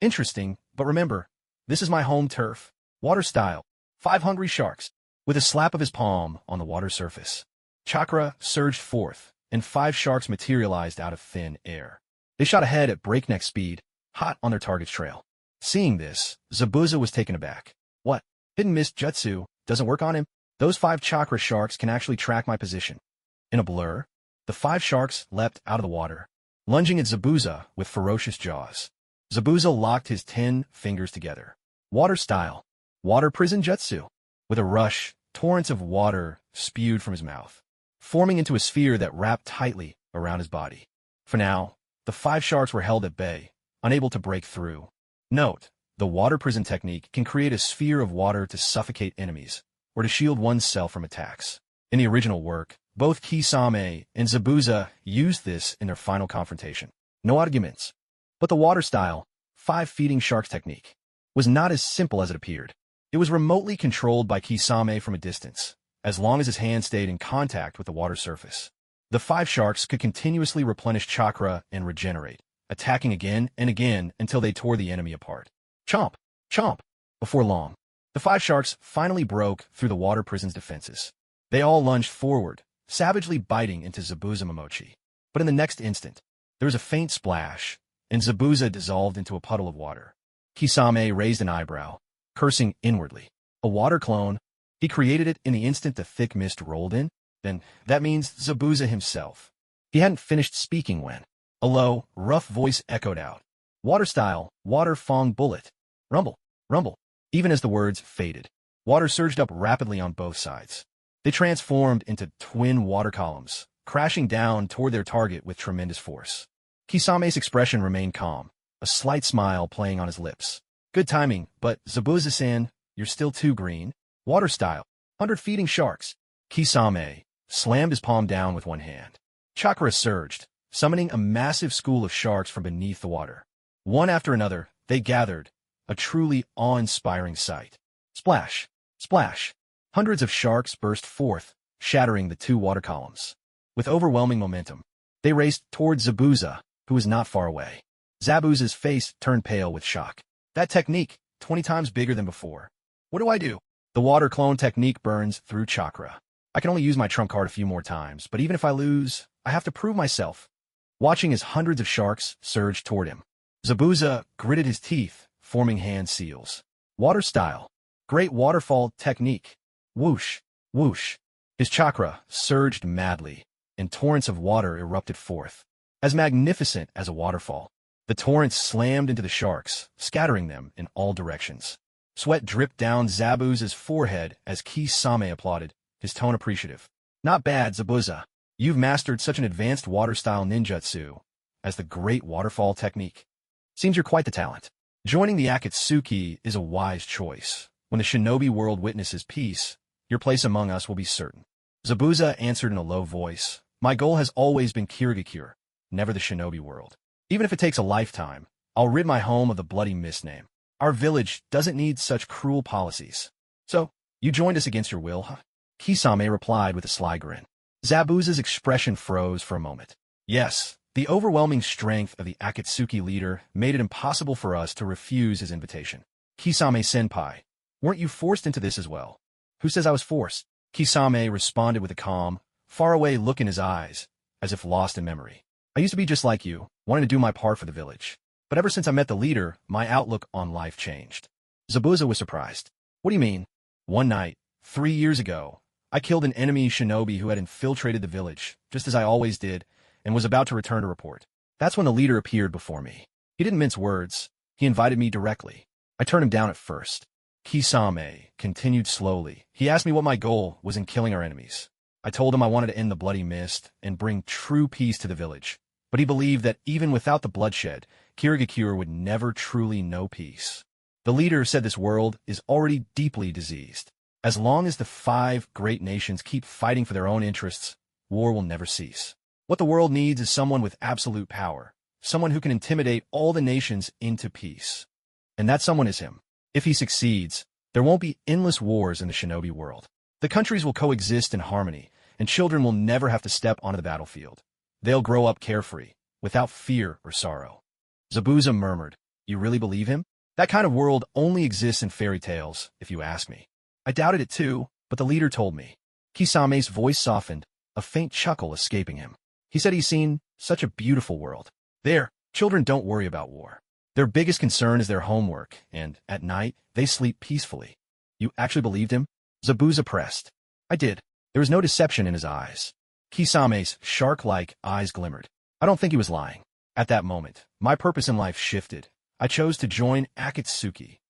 Interesting, but remember, this is my home turf. Water style. 5 hungry sharks. With a slap of his palm on the water surface, chakra surged forth, and 5 sharks materialized out of thin air. They shot ahead at breakneck speed, hot on their target's trail. Seeing this, Zabuza was taken aback. What? Hidden mist jutsu doesn't work on him? Those 5 chakra sharks can actually track my position. In a blur, the 5 sharks leapt out of the water, lunging at Zabuza with ferocious jaws. Zabuza locked his 10 fingers together. Water style. Water prison jutsu. With a rush, torrents of water spewed from his mouth, forming into a sphere that wrapped tightly around his body. For now, the 5 sharks were held at bay, unable to break through. Note, the water prison technique can create a sphere of water to suffocate enemies, or to shield oneself from attacks. In the original work, both Kisame and Zabuza used this in their final confrontation. No arguments. But the water style, 5 feeding sharks technique, was not as simple as it appeared. It was remotely controlled by Kisame from a distance, as long as his hand stayed in contact with the water surface. The 5 sharks could continuously replenish chakra and regenerate, attacking again and again until they tore the enemy apart. Chomp! Chomp! Before long, the 5 sharks finally broke through the water prison's defenses. They all lunged forward, savagely biting into Zabuza Momochi. But in the next instant, there was a faint splash, and Zabuza dissolved into a puddle of water. Kisame raised an eyebrow, cursing inwardly. A water clone? He created it in the instant the thick mist rolled in? Then that means Zabuza himself. He hadn't finished speaking when a low, rough voice echoed out. Water style, water fong bullet. Rumble, rumble. Even as the words faded, water surged up rapidly on both sides. They transformed into twin water columns, crashing down toward their target with tremendous force. Kisame's expression remained calm, a slight smile playing on his lips. Good timing, but Zabuza-san, you're still too green. Water style, 100 feeding sharks. Kisame slammed his palm down with one hand. Chakra surged, summoning a massive school of sharks from beneath the water. One after another, they gathered, a truly awe-inspiring sight. Splash! Splash! Hundreds of sharks burst forth, shattering the two water columns. With overwhelming momentum, they raced towards Zabuza, who was not far away. Zabuza's face turned pale with shock. That technique, 20 times bigger than before. What do I do? The water clone technique burns through chakra. I can only use my trump card a few more times, but even if I lose, I have to prove myself. Watching as hundreds of sharks surged toward him, Zabuza gritted his teeth, forming hand seals. Water style. Great waterfall technique. Whoosh, whoosh. His chakra surged madly, and torrents of water erupted forth. As magnificent as a waterfall, the torrents slammed into the sharks, scattering them in all directions. Sweat dripped down Zabuza's forehead as Kisame applauded, his tone appreciative. Not bad, Zabuza. You've mastered such an advanced water-style ninjutsu as the Great Waterfall technique. Seems you're quite the talent. Joining the Akatsuki is a wise choice. When the shinobi world witnesses peace, your place among us will be certain. Zabuza answered in a low voice. My goal has always been Kirigakure, never the shinobi world. Even if it takes a lifetime, I'll rid my home of the bloody misname. Our village doesn't need such cruel policies. So, you joined us against your will, huh? Kisame replied with a sly grin. Zabuza's expression froze for a moment. Yes, the overwhelming strength of the Akatsuki leader made it impossible for us to refuse his invitation. Kisame-senpai, weren't you forced into this as well? Who says I was forced? Kisame responded with a calm, faraway look in his eyes, as if lost in memory. I used to be just like you, wanting to do my part for the village. But ever since I met the leader, my outlook on life changed. Zabuza was surprised. What do you mean? One night, 3 years ago, I killed an enemy shinobi who had infiltrated the village, just as I always did, and was about to return to report. That's when the leader appeared before me. He didn't mince words. He invited me directly. I turned him down at first. Kisame continued slowly. He asked me what my goal was in killing our enemies. I told him I wanted to end the bloody mist and bring true peace to the village. But he believed that even without the bloodshed, Kirigakure would never truly know peace. The leader said this world is already deeply diseased. As long as the 5 great nations keep fighting for their own interests, war will never cease. What the world needs is someone with absolute power, someone who can intimidate all the nations into peace. And that someone is him. If he succeeds, there won't be endless wars in the shinobi world. The countries will coexist in harmony, and children will never have to step onto the battlefield. They'll grow up carefree, without fear or sorrow. Zabuza murmured, You really believe him? That kind of world only exists in fairy tales, if you ask me. I doubted it too, but the leader told me. Kisame's voice softened, a faint chuckle escaping him. He said he's seen such a beautiful world. There, children don't worry about war. Their biggest concern is their homework, and, at night, they sleep peacefully. You actually believed him? Zabuza pressed. I did. There was no deception in his eyes. Kisame's shark-like eyes glimmered. I don't think he was lying. At that moment, my purpose in life shifted. I chose to join Akatsuki.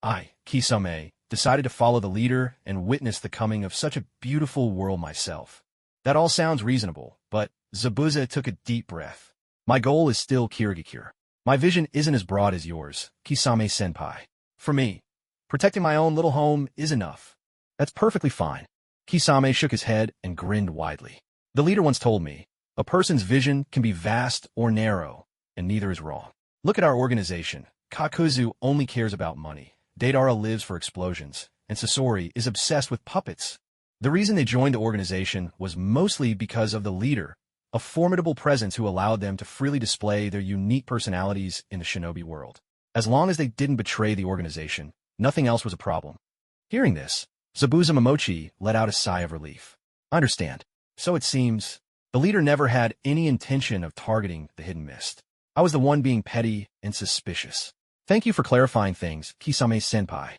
I, Kisame, decided to follow the leader and witness the coming of such a beautiful world myself. That all sounds reasonable, but Zabuza took a deep breath. My goal is still Kirigakure. My vision isn't as broad as yours, Kisame-senpai. For me, protecting my own little home is enough. That's perfectly fine. Kisame shook his head and grinned widely. The leader once told me, a person's vision can be vast or narrow, and neither is wrong. Look at our organization. Kakuzu only cares about money. Deidara lives for explosions, and Sasori is obsessed with puppets. The reason they joined the organization was mostly because of the leader, a formidable presence who allowed them to freely display their unique personalities in the shinobi world. As long as they didn't betray the organization, nothing else was a problem. Hearing this, Zabuza Momochi let out a sigh of relief. I understand. So it seems, the leader never had any intention of targeting the hidden mist. I was the one being petty and suspicious. Thank you for clarifying things, Kisame-senpai.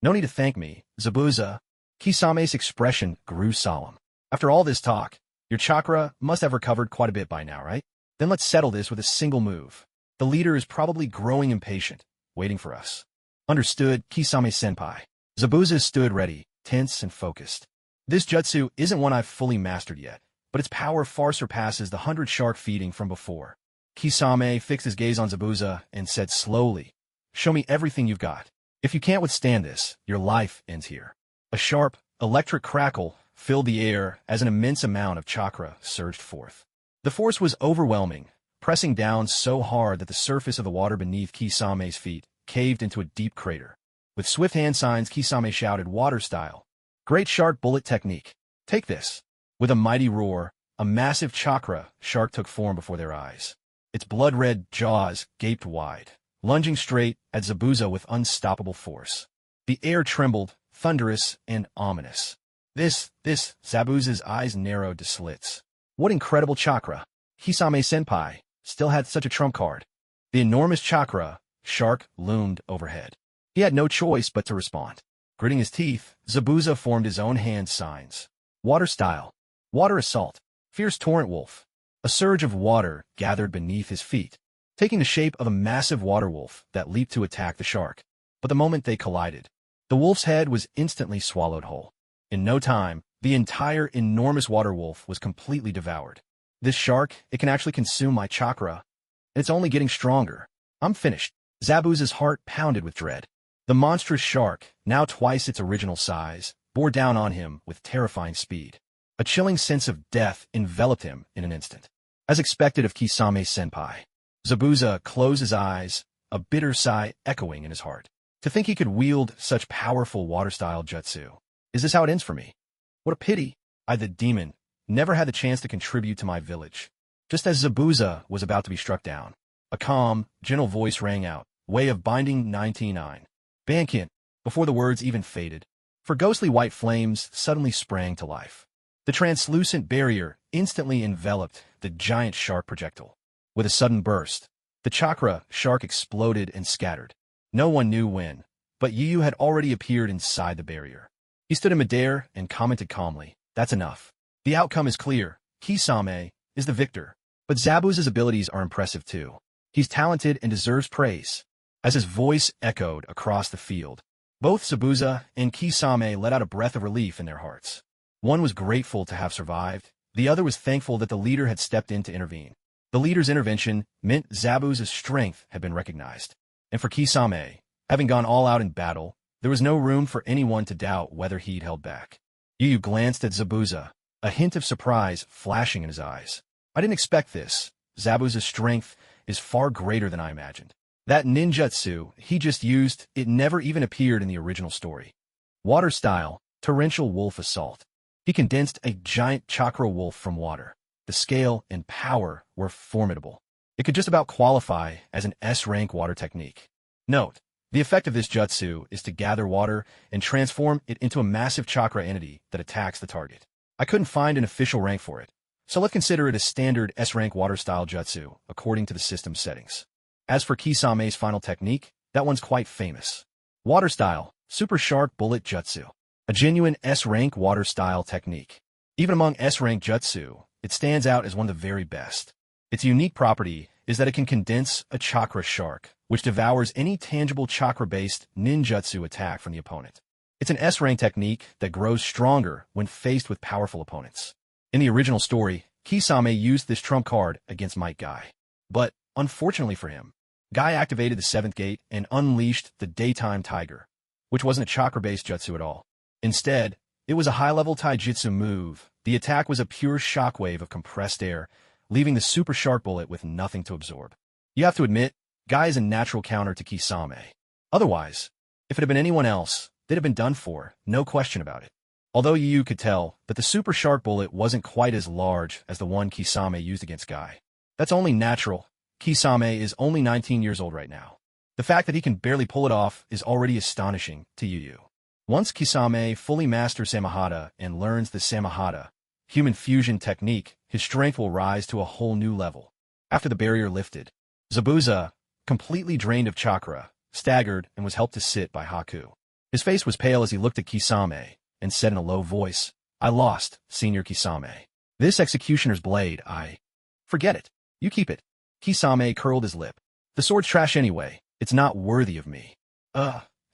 No need to thank me, Zabuza. Kisame's expression grew solemn. After all this talk, your chakra must have recovered quite a bit by now, right? Then let's settle this with a single move. The leader is probably growing impatient, waiting for us. Understood, Kisame-senpai. Zabuza stood ready, tense and focused. This jutsu isn't one I've fully mastered yet, but its power far surpasses the 100 shark feeding from before. Kisame fixed his gaze on Zabuza and said slowly, Show me everything you've got. If you can't withstand this, your life ends here. A sharp, electric crackle filled the air as an immense amount of chakra surged forth. The force was overwhelming, pressing down so hard that the surface of the water beneath Kisame's feet caved into a deep crater. With swift hand signs, Kisame shouted, Water style. Great shark bullet technique. Take this. With a mighty roar, a massive chakra shark took form before their eyes. Its blood-red jaws gaped wide, lunging straight at Zabuza with unstoppable force. The air trembled, thunderous and ominous. Zabuza's eyes narrowed to slits. What incredible chakra! Kisame-senpai still had such a trump card. The enormous chakra shark loomed overhead. He had no choice but to respond. Gritting his teeth, Zabuza formed his own hand signs. Water style. Water assault. Fierce torrent wolf. A surge of water gathered beneath his feet, taking the shape of a massive water wolf that leaped to attack the shark. But the moment they collided, the wolf's head was instantly swallowed whole. In no time, the entire enormous water wolf was completely devoured. This shark, it can actually consume my chakra. It's only getting stronger. I'm finished. Zabuza's heart pounded with dread. The monstrous shark, now twice its original size, bore down on him with terrifying speed. A chilling sense of death enveloped him in an instant. As expected of Kisame-senpai, Zabuza closed his eyes, a bitter sigh echoing in his heart. To think he could wield such powerful water-style jutsu. Is this how it ends for me? What a pity. I, the demon, never had the chance to contribute to my village. Just as Zabuza was about to be struck down, a calm, gentle voice rang out, way of binding 99. Bankin, before the words even faded, for ghostly white flames suddenly sprang to life. The translucent barrier instantly enveloped the giant shark projectile. With a sudden burst, the chakra shark exploded and scattered. No one knew when, but Yu had already appeared inside the barrier. He stood in midair and commented calmly, "That's enough. The outcome is clear. Kisame is the victor." But Zabuza's abilities are impressive too. He's talented and deserves praise. As his voice echoed across the field, both Zabuza and Kisame let out a breath of relief in their hearts. One was grateful to have survived, the other was thankful that the leader had stepped in to intervene. The leader's intervention meant Zabuza's strength had been recognized. And for Kisame, having gone all out in battle, there was no room for anyone to doubt whether he'd held back. Yu glanced at Zabuza, a hint of surprise flashing in his eyes. I didn't expect this. Zabuza's strength is far greater than I imagined. That ninjutsu he just used, it never even appeared in the original story. Water style, torrential wolf assault. He condensed a giant chakra wolf from water. The scale and power were formidable. It could just about qualify as an S-rank water technique. Note, the effect of this jutsu is to gather water and transform it into a massive chakra entity that attacks the target. I couldn't find an official rank for it, so let's consider it a standard S-rank water-style jutsu, according to the system settings. As for Kisame's final technique, that one's quite famous. Water style, super shark bullet jutsu. A genuine S-rank water-style technique. Even among S-rank jutsu, it stands out as one of the very best. Its unique property is that it can condense a chakra shark, which devours any tangible chakra-based ninjutsu attack from the opponent. It's an S-rank technique that grows stronger when faced with powerful opponents. In the original story, Kisame used this trump card against Might Guy. But, unfortunately for him, Guy activated the 7th gate and unleashed the Daytime Tiger, which wasn't a chakra-based jutsu at all. Instead, it was a high-level taijutsu move. The attack was a pure shockwave of compressed air, leaving the super shark bullet with nothing to absorb. You have to admit, Guy is a natural counter to Kisame. Otherwise, if it had been anyone else, they'd have been done for, no question about it. Although Yu could tell that the super shark bullet wasn't quite as large as the one Kisame used against Guy. That's only natural. Kisame is only 19 years old right now. The fact that he can barely pull it off is already astonishing to Yu. Once Kisame fully masters Samahata and learns the Samahata, human fusion technique, his strength will rise to a whole new level. After the barrier lifted, Zabuza, completely drained of chakra, staggered and was helped to sit by Haku. His face was pale as he looked at Kisame and said in a low voice, "I lost, Senior Kisame. This executioner's blade, Forget it. You keep it." Kisame curled his lip. "The sword's trash anyway. It's not worthy of me."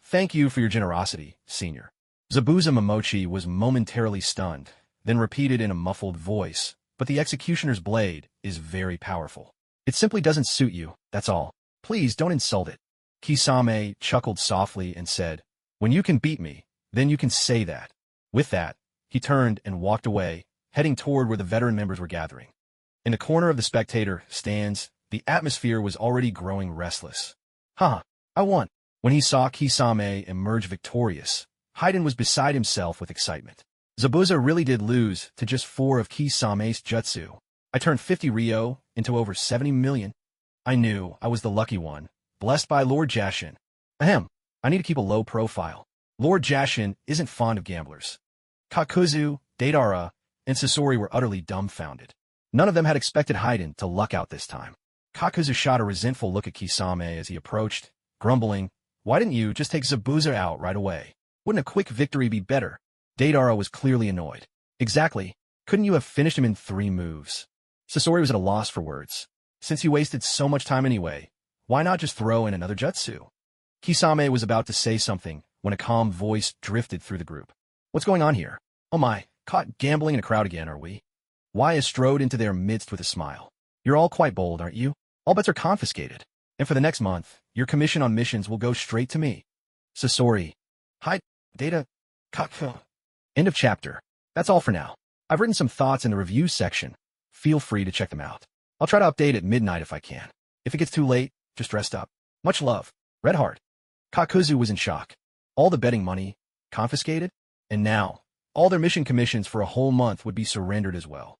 Thank you for your generosity, Senior." Zabuza Momochi was momentarily stunned, then repeated in a muffled voice, "But the executioner's blade is very powerful. It simply doesn't suit you, that's all. Please don't insult it." Kisame chuckled softly and said, "When you can beat me, then you can say that." With that, he turned and walked away, heading toward where the veteran members were gathering. In the corner of the spectator stands, the atmosphere was already growing restless. I won." When he saw Kisame emerge victorious, Hayden was beside himself with excitement. Zabuza really did lose to just 4 of Kisame's jutsu. I turned 50 Ryo into over 70 million. I knew I was the lucky one, blessed by Lord Jashin. Ahem, I need to keep a low profile. Lord Jashin isn't fond of gamblers. Kakuzu, Deidara, and Sasori were utterly dumbfounded. None of them had expected Hayden to luck out this time. Kakuzu shot a resentful look at Kisame as he approached, grumbling, "Why didn't you just take Zabuza out right away? Wouldn't a quick victory be better?" Deidara was clearly annoyed. "Exactly. Couldn't you have finished him in 3 moves? Sasori was at a loss for words. Since you wasted so much time anyway, why not just throw in another jutsu? Kisame was about to say something when a calm voice drifted through the group. "What's going on here? Oh my, caught gambling in a crowd again, are we?" Waya strode into their midst with a smile. "You're all quite bold, aren't you? All bets are confiscated. And for the next month, your commission on missions will go straight to me." Sasori. "Hi, Data. Kakko." End of chapter. That's all for now. I've written some thoughts in the review section. Feel free to check them out. I'll try to update at midnight if I can. If it gets too late, just rest up. Much love. Red Heart. Kakuzu was in shock. All the betting money, confiscated? And now, all their mission commissions for a whole month would be surrendered as well.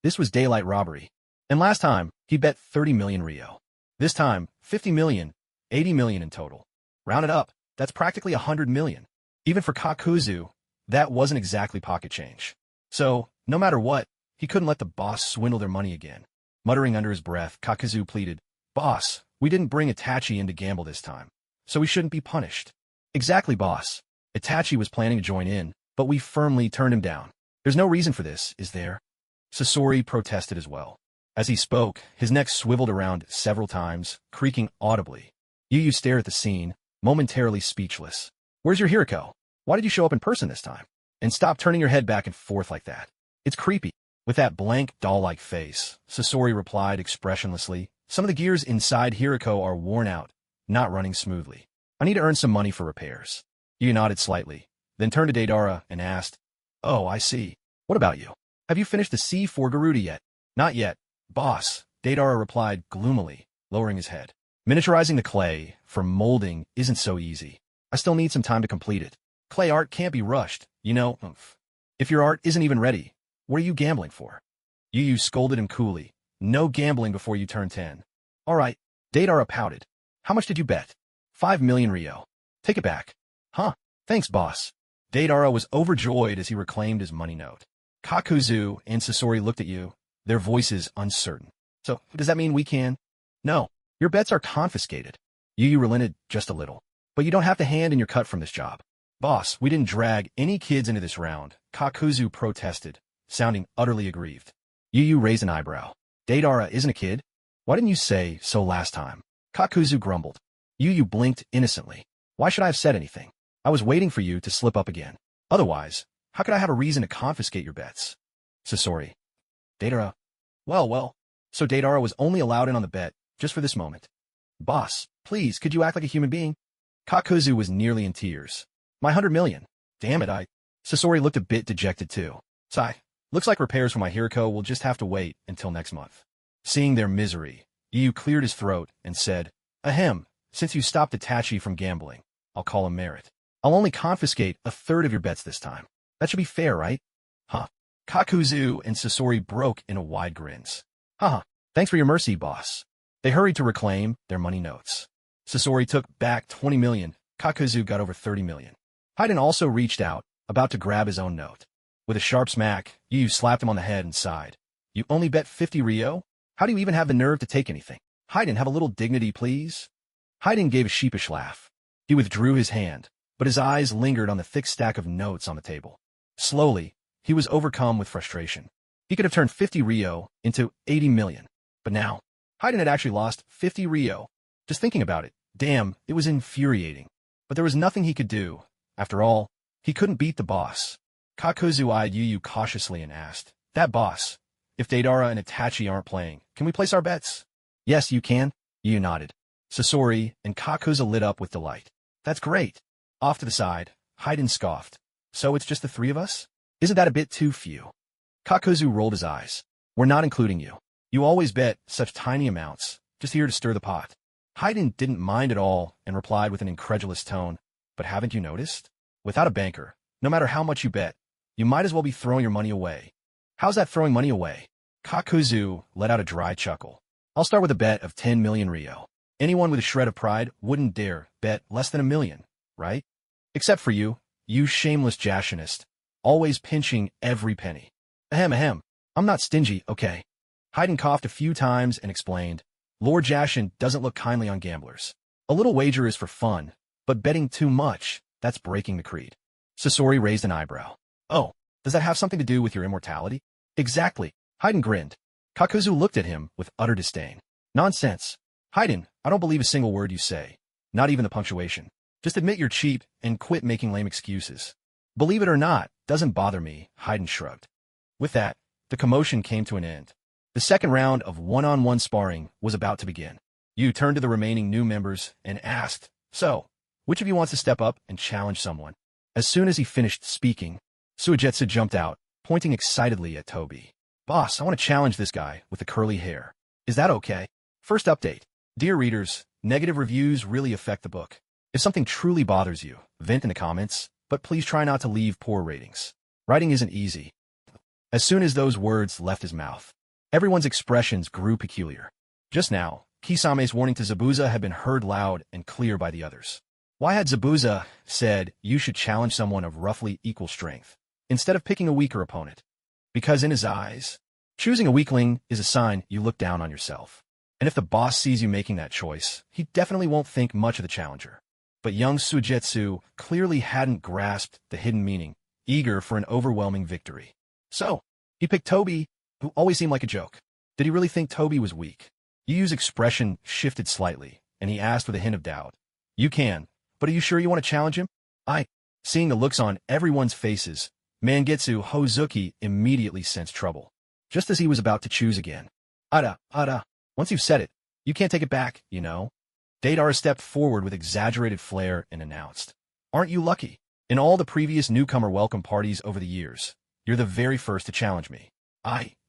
This was daylight robbery. And last time, he bet 30 million Ryo. This time, 50 million, 80 million in total. Round it up, that's practically 100 million. Even for Kakuzu, that wasn't exactly pocket change. So, no matter what, he couldn't let the boss swindle their money again. Muttering under his breath, Kakuzu pleaded, "Boss, we didn't bring Itachi in to gamble this time, so we shouldn't be punished." "Exactly, boss. Itachi was planning to join in, but we firmly turned him down. There's no reason for this, is there?" Sasori protested as well. As he spoke, his neck swiveled around several times, creaking audibly. Yu stared at the scene, momentarily speechless. "Where's your Hiriko? Why did you show up in person this time? And stop turning your head back and forth like that. It's creepy." With that blank, doll-like face, Sasori replied expressionlessly, "Some of the gears inside Hiriko are worn out, not running smoothly. I need to earn some money for repairs." Yu nodded slightly, then turned to Deidara and asked, "Oh, I see. What about you? Have you finished the C4 Garuda yet?" "Not yet, boss," Deidara replied gloomily, lowering his head. "Miniaturizing the clay for molding isn't so easy. I still need some time to complete it. Clay art can't be rushed, you know. If your art isn't even ready, what are you gambling for?" Yu scolded him coolly. "No gambling before you turn 10. "All right." Deidara pouted. "How much did you bet?" 5 million Ryo. "Take it back." "Huh. Thanks, boss." Deidara was overjoyed as he reclaimed his money note. Kakuzu and Sasori looked at Yu, their voices uncertain. "So, does that mean we can?" "No. Your bets are confiscated." Yu relented just a little. "But you don't have to hand in your cut from this job." "Boss, we didn't drag any kids into this round," Kakuzu protested, sounding utterly aggrieved. Yu raised an eyebrow. "Deidara isn't a kid? Why didn't you say so last time?" Kakuzu grumbled. Yu blinked innocently. "Why should I have said anything? I was waiting for you to slip up again. Otherwise, how could I have a reason to confiscate your bets?" Sasori. "Deidara. Well. So Deidara was only allowed in on the bet, just for this moment." "Boss, please, could you act like a human being?" Kakuzu was nearly in tears. "My 100 million. Damn it, Sasori looked a bit dejected too. "Sigh. Looks like repairs for my Hiriko will just have to wait until next month." Seeing their misery, Yu cleared his throat and said, "Ahem, since you stopped Itachi from gambling, I'll call him merit. I'll only confiscate a third of your bets this time. That should be fair, right?" "Huh." Kakuzu and Sasori broke into wide grins. "Haha, thanks for your mercy, boss." They hurried to reclaim their money notes. Sasori took back 20 million. Kakuzu got over 30 million. Hayden also reached out, about to grab his own note. With a sharp smack, Yu slapped him on the head and sighed. "You only bet 50 Ryo? How do you even have the nerve to take anything? Hayden, have a little dignity, please." Hayden gave a sheepish laugh. He withdrew his hand, but his eyes lingered on the thick stack of notes on the table. Slowly, he was overcome with frustration. He could have turned 50 Ryo into 80 million. But now, Hayden had actually lost 50 Ryo. Just thinking about it, damn, it was infuriating. But there was nothing he could do. After all, he couldn't beat the boss. Kakuzu eyed Yu cautiously and asked, "That boss, if Deidara and Itachi aren't playing, can we place our bets?" "Yes, you can." Yu nodded. Sasori and Kakuzu lit up with delight. "That's great." Off to the side, Hayden scoffed. "So it's just the 3 of us? Isn't that a bit too few?" Kakuzu rolled his eyes. "We're not including you. You always bet such tiny amounts, just here to stir the pot." Hayden didn't mind at all and replied with an incredulous tone, "But haven't you noticed? Without a banker, no matter how much you bet, you might as well be throwing your money away. How's that throwing money away? Kakuzu let out a dry chuckle. I'll start with a bet of 10 million Rio. Anyone with a shred of pride wouldn't dare bet less than 1 million, right? Except for you, you shameless Jashinist, always pinching every penny. Ahem. I'm not stingy, okay? Haydn coughed a few times and explained, Lord Jashin doesn't look kindly on gamblers. A little wager is for fun, but betting too much, that's breaking the creed. Sasori raised an eyebrow. Oh, does that have something to do with your immortality? Exactly. Haydn grinned. Kakuzu looked at him with utter disdain. Nonsense. Haydn, I don't believe a single word you say. Not even the punctuation. Just admit you're cheap and quit making lame excuses. Believe it or not, doesn't bother me, Haydn shrugged. With that, the commotion came to an end. The second round of one-on-one sparring was about to begin. Yu turned to the remaining new members and asked, So, which of you wants to step up and challenge someone? As soon as he finished speaking, Suigetsu jumped out, pointing excitedly at Toby. Boss, I want to challenge this guy with the curly hair. Is that okay? First update. Dear readers, negative reviews really affect the book. If something truly bothers you, vent in the comments, but please try not to leave poor ratings. Writing isn't easy. As soon as those words left his mouth, everyone's expressions grew peculiar. Just now, Kisame's warning to Zabuza had been heard loud and clear by the others. Why had Zabuza said you should challenge someone of roughly equal strength, instead of picking a weaker opponent? Because in his eyes, choosing a weakling is a sign you look down on yourself. And if the boss sees you making that choice, he definitely won't think much of the challenger. But young Suigetsu clearly hadn't grasped the hidden meaning, eager for an overwhelming victory. So, he picked Toby, who always seemed like a joke. Did he really think Toby was weak? Yu's expression shifted slightly, and he asked with a hint of doubt. You can, but are you sure you want to challenge him? Seeing the looks on everyone's faces, Mangetsu Hozuki immediately sensed trouble. Just as he was about to choose again. Ada. Once you've said it, you can't take it back, you know? Deidara stepped forward with exaggerated flair and announced. Aren't you lucky? In all the previous newcomer welcome parties over the years, you're the very first to challenge me.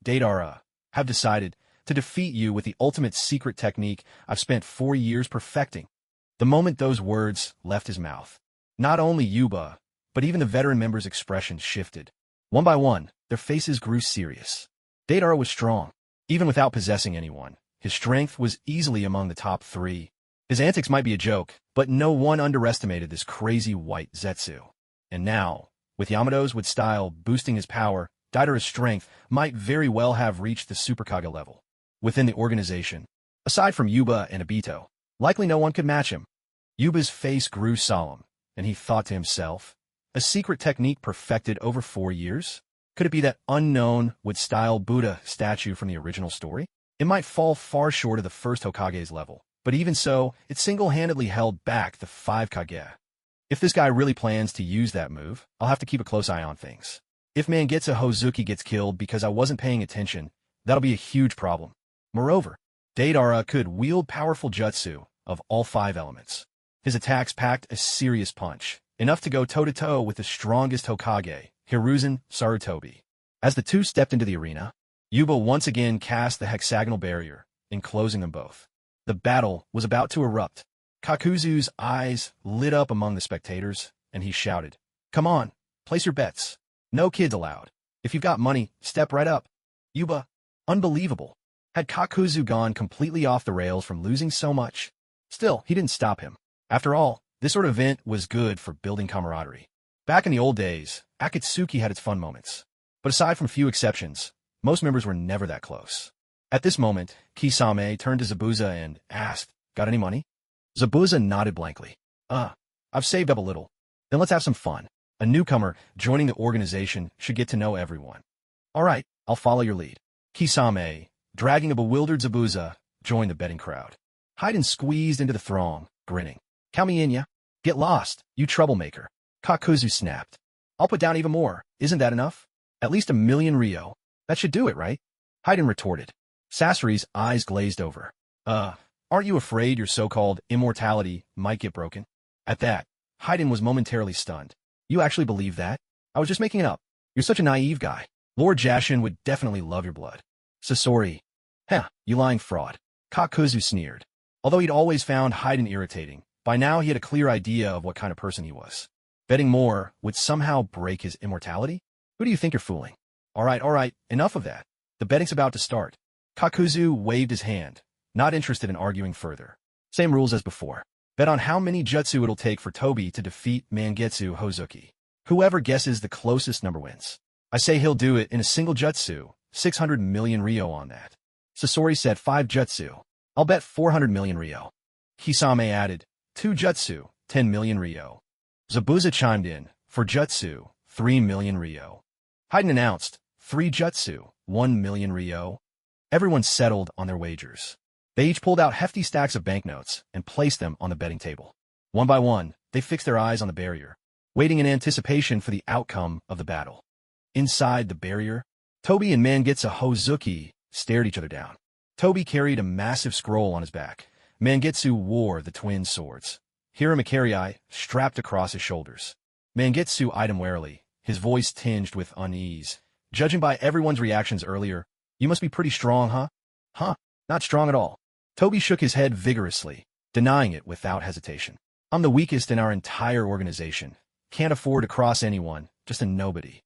Deidara, have decided to defeat you with the ultimate secret technique I've spent 4 years perfecting. The moment those words left his mouth, not only Yuba, but even the veteran members' expressions shifted. One by one, their faces grew serious. Deidara was strong. Even without possessing anyone, his strength was easily among the top 3. His antics might be a joke, but no one underestimated this crazy white Zetsu. And now, with Yamato's with style boosting his power, Deidara's strength might very well have reached the Superkage level. Within the organization, aside from Yuba and Obito, likely no one could match him. Yuba's face grew solemn, and he thought to himself, a secret technique perfected over 4 years? Could it be that unknown wood-style Buddha statue from the original story? It might fall far short of the first Hokage's level, but even so, it single-handedly held back the 5 Kage. If this guy really plans to use that move, I'll have to keep a close eye on things. If Mangetsu Hozuki gets killed because I wasn't paying attention, that'll be a huge problem. Moreover, Deidara could wield powerful jutsu of all 5 elements. His attacks packed a serious punch, enough to go toe-to-toe with the strongest Hokage, Hiruzen Sarutobi. As the two stepped into the arena, Yuba once again cast the hexagonal barrier, enclosing them both. The battle was about to erupt. Kakuzu's eyes lit up among the spectators, and he shouted, Come on, place your bets. No kids allowed. If you've got money, step right up. Yuba, unbelievable. Had Kakuzu gone completely off the rails from losing so much? Still, he didn't stop him. After all, this sort of event was good for building camaraderie. Back in the old days, Akatsuki had its fun moments. But aside from few exceptions, most members were never that close. At this moment, Kisame turned to Zabuza and asked, Got any money? Zabuza nodded blankly. I've saved up a little. Then let's have some fun. A newcomer joining the organization should get to know everyone. All right, I'll follow your lead. Kisame, dragging a bewildered Zabuza, joined the betting crowd. Haydn squeezed into the throng, grinning. Count me in, ya. Get lost, you troublemaker. Kakuzu snapped. I'll put down even more. Isn't that enough? At least 1 million Rio. That should do it, right? Haydn retorted. Sasori's eyes glazed over. Aren't you afraid your so-called immortality might get broken? At that, Haydn was momentarily stunned. You actually believe that? I was just making it up. You're such a naive guy. Lord Jashin would definitely love your blood. Sasori. You lying fraud. Kakuzu sneered. Although he'd always found Haydn irritating, by now he had a clear idea of what kind of person he was. Betting more would somehow break his immortality? Who do you think you're fooling? All right, enough of that. The betting's about to start. Kakuzu waved his hand, not interested in arguing further. Same rules as before. Bet on how many jutsu it'll take for Toby to defeat Mangetsu Hozuki. Whoever guesses the closest number wins. I say he'll do it in a single jutsu, 600 million Ryo on that. Sasori said 5 jutsu. I'll bet 400 million Ryo. Hisame added, 2 jutsu, 10 million Ryo. Zabuza chimed in, for jutsu, 3 million Ryo. Haydn announced, 3 jutsu, 1 million Ryo. Everyone settled on their wagers. They each pulled out hefty stacks of banknotes and placed them on the betting table. One by one, they fixed their eyes on the barrier, waiting in anticipation for the outcome of the battle. Inside the barrier, Toby and Mangetsu Hozuki stared each other down. Toby carried a massive scroll on his back. Mangetsu wore the twin swords. Hiramakerii strapped across his shoulders. Mangetsu eyed him warily, his voice tinged with unease. Judging by everyone's reactions earlier, you must be pretty strong, huh? Huh, not strong at all. Toby shook his head vigorously, denying it without hesitation. I'm the weakest in our entire organization. Can't afford to cross anyone, just a nobody.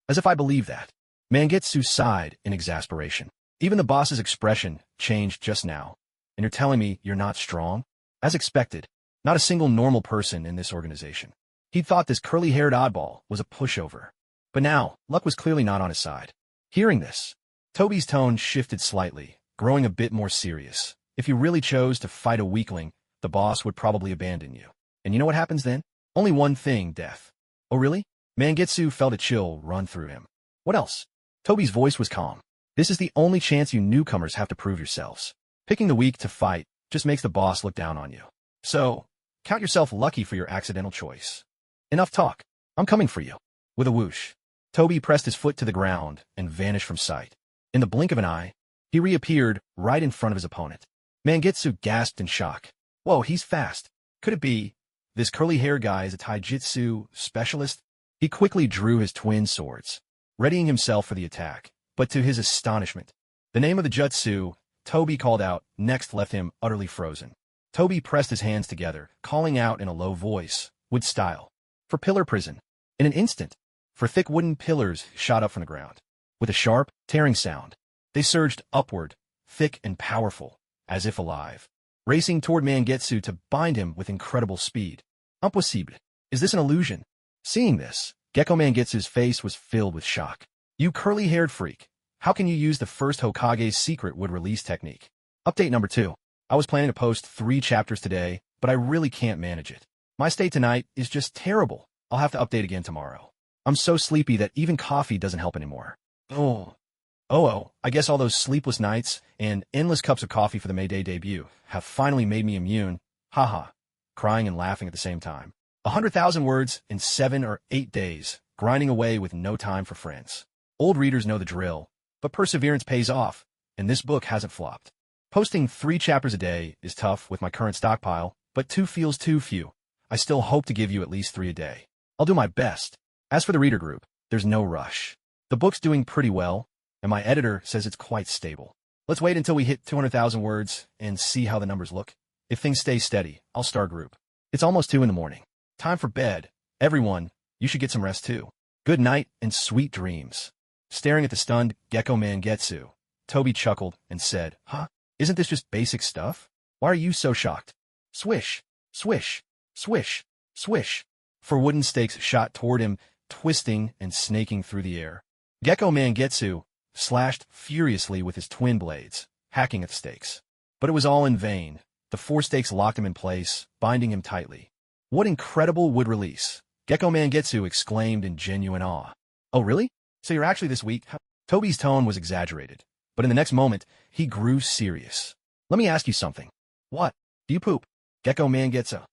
As if I believe that. Mangetsu sighed in exasperation. Even the boss's expression changed just now. And you're telling me you're not strong? As expected, not a single normal person in this organization. He'd thought this curly-haired oddball was a pushover. But now, luck was clearly not on his side. Hearing this, Toby's tone shifted slightly, growing a bit more serious. If you really chose to fight a weakling, the boss would probably abandon you. And you know what happens then? Only one thing, death. Oh really? Mangetsu felt a chill run through him. What else? Toby's voice was calm. This is the only chance you newcomers have to prove yourselves. Picking the weak to fight just makes the boss look down on you. So, count yourself lucky for your accidental choice. Enough talk. I'm coming for you. With a whoosh, Toby pressed his foot to the ground and vanished from sight. In the blink of an eye, he reappeared right in front of his opponent. Mangetsu gasped in shock. Whoa, he's fast. Could it be this curly-haired guy is a taijutsu specialist? He quickly drew his twin swords, readying himself for the attack. But to his astonishment, the name of the jutsu Toby called out next left him utterly frozen. Toby pressed his hands together, calling out in a low voice, with style. For pillar prison. In an instant, for thick wooden pillars shot up from the ground. With a sharp, tearing sound, they surged upward, thick and powerful, as if alive, racing toward Mangetsu to bind him with incredible speed. Impossible. Is this an illusion? Seeing this, Gecko Mangetsu's face was filled with shock. You curly-haired freak. How can you use the first Hokage's secret wood release technique? Update number 2. I was planning to post 3 chapters today, but I really can't manage it. My stay tonight is just terrible. I'll have to update again tomorrow. I'm so sleepy that even coffee doesn't help anymore. I guess all those sleepless nights and endless cups of coffee for the May Day debut have finally made me immune. Haha. Crying and laughing at the same time. 100,000 words in 7 or 8 days, grinding away with no time for friends. Old readers know the drill, but perseverance pays off, and this book hasn't flopped. Posting 3 chapters a day is tough with my current stockpile, but 2 feels too few. I still hope to give you at least 3 a day. I'll do my best. As for the reader group, there's no rush. The book's doing pretty well, and my editor says it's quite stable. Let's wait until we hit 200,000 words and see how the numbers look. If things stay steady, I'll start group. It's almost 2 in the morning. Time for bed. Everyone, you should get some rest too. Good night and sweet dreams. Staring at the stunned Gecko Mangetsu, Toby chuckled and said, Huh? Isn't this just basic stuff? Why are you so shocked? Swish, swish, swish, swish. 4 wooden stakes shot toward him, twisting and snaking through the air. Gecko Mangetsu slashed furiously with his twin blades, hacking at the stakes. But it was all in vain. The 4 stakes locked him in place, binding him tightly. What incredible wood release! Gecko Mangetsu exclaimed in genuine awe. Oh really? So you're actually this weak? Toby's tone was exaggerated, but in the next moment, he grew serious. Let me ask you something. What? Do you poop? Gecko Mangetsu.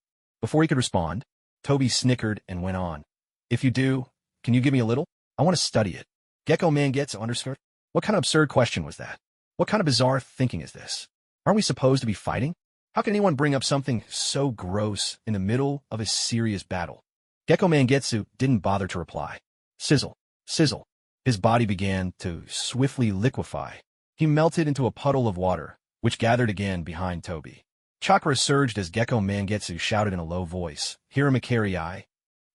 Before he could respond, Toby snickered and went on. If you do, can you give me a little? I want to study it. Gecko Mangetsu underscored. What kind of absurd question was that? What kind of bizarre thinking is this? Aren't we supposed to be fighting? How can anyone bring up something so gross in the middle of a serious battle? Gecko Mangetsu didn't bother to reply. Sizzle, sizzle. His body began to swiftly liquefy. He melted into a puddle of water, which gathered again behind Toby. Chakra surged as Gecko Mangetsu shouted in a low voice, Hiramakerii.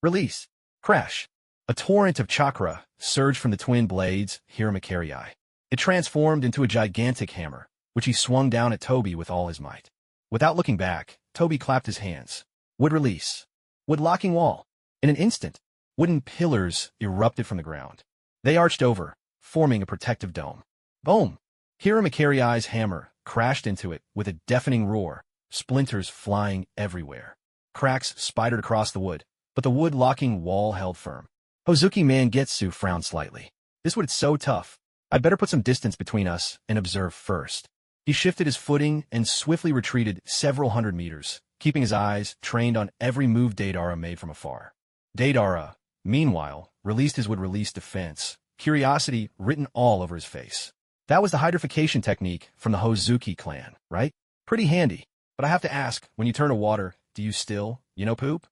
Release. Crash. A torrent of chakra surged from the twin blades, Hiramakerii. It transformed into a gigantic hammer, which he swung down at Toby with all his might. Without looking back, Toby clapped his hands. Wood release. Wood locking wall. In an instant, wooden pillars erupted from the ground. They arched over, forming a protective dome. Boom! Hiramakerei's hammer crashed into it with a deafening roar, splinters flying everywhere. Cracks spidered across the wood, but the wood-locking wall held firm. Hozuki Mangetsu frowned slightly. This wood is so tough. I'd better put some distance between us and observe first. He shifted his footing and swiftly retreated several hundred meters, keeping his eyes trained on every move Deidara made from afar. Deidara, meanwhile, released his wood-release defense, curiosity written all over his face. That was the hydrification technique from the Hozuki clan, right? Pretty handy. But I have to ask, when you turn to water, do you still, poop?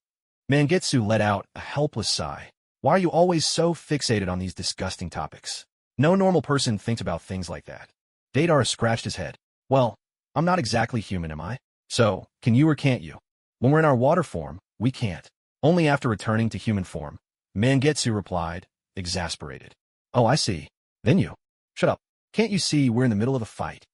Mangetsu let out a helpless sigh. Why are you always so fixated on these disgusting topics? No normal person thinks about things like that. Deidara scratched his head. Well, I'm not exactly human, am I? So, can you or can't you? When we're in our water form, we can't. Only after returning to human form. Mangetsu replied, exasperated. Oh, I see. Then you. Shut up. Can't you see we're in the middle of a fight?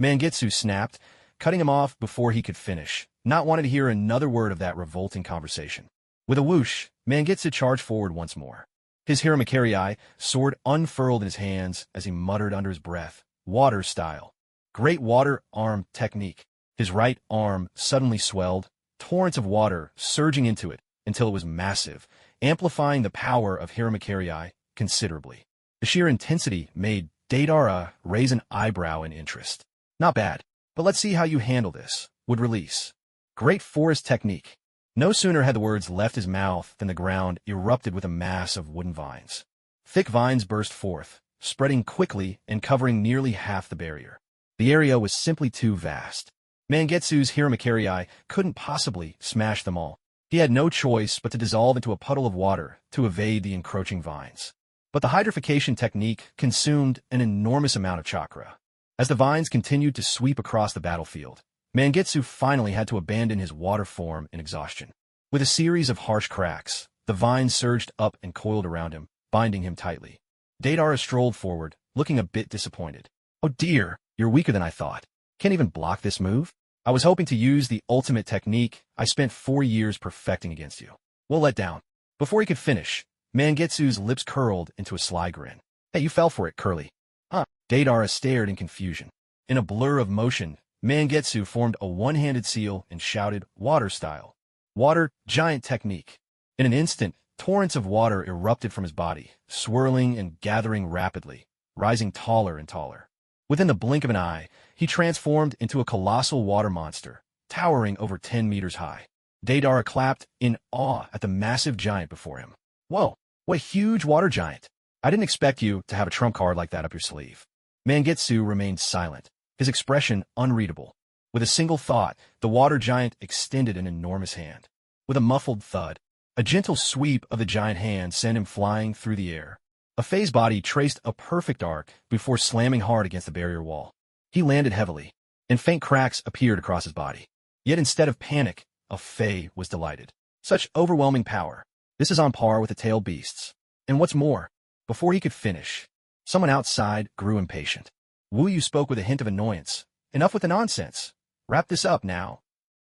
Mangetsu snapped, cutting him off before he could finish, not wanting to hear another word of that revolting conversation. With a whoosh, Mangetsu charged forward once more. His Hiramakerii sword unfurled in his hands as he muttered under his breath, water style. Great water arm technique. His right arm suddenly swelled, torrents of water surging into it until it was massive, amplifying the power of Hiramakerii considerably. The sheer intensity made Deidara raise an eyebrow in interest. Not bad, but let's see how you handle this. Would release. Great forest technique. No sooner had the words left his mouth than the ground erupted with a mass of wooden vines. Thick vines burst forth, spreading quickly and covering nearly half the barrier. The area was simply too vast. Mangetsu's Hiramakerii couldn't possibly smash them all. He had no choice but to dissolve into a puddle of water to evade the encroaching vines. But the hydrification technique consumed an enormous amount of chakra. As the vines continued to sweep across the battlefield, Mangetsu finally had to abandon his water form in exhaustion. With a series of harsh cracks, the vines surged up and coiled around him, binding him tightly. Deidara strolled forward, looking a bit disappointed. Oh dear, you're weaker than I thought. Can't even block this move? I was hoping to use the ultimate technique I spent 4 years perfecting against you. Well let down. Before he could finish, Mangetsu's lips curled into a sly grin. Hey, you fell for it, Curly. Huh? Deidara stared in confusion. In a blur of motion, Mangetsu formed a one-handed seal and shouted, water style. Water, giant technique. In an instant, torrents of water erupted from his body, swirling and gathering rapidly, rising taller and taller. Within the blink of an eye, he transformed into a colossal water monster, towering over 10 meters high. Deidara clapped in awe at the massive giant before him. Whoa, what a huge water giant. I didn't expect you to have a trump card like that up your sleeve. Mangetsu remained silent, his expression unreadable. With a single thought, the water giant extended an enormous hand. With a muffled thud, a gentle sweep of the giant hand sent him flying through the air. A phase body traced a perfect arc before slamming hard against the barrier wall. He landed heavily, and faint cracks appeared across his body. Yet instead of panic, a Fae was delighted. Such overwhelming power. This is on par with the tailed beasts. And what's more, before he could finish, someone outside grew impatient. Wu Yu spoke with a hint of annoyance. Enough with the nonsense. Wrap this up now.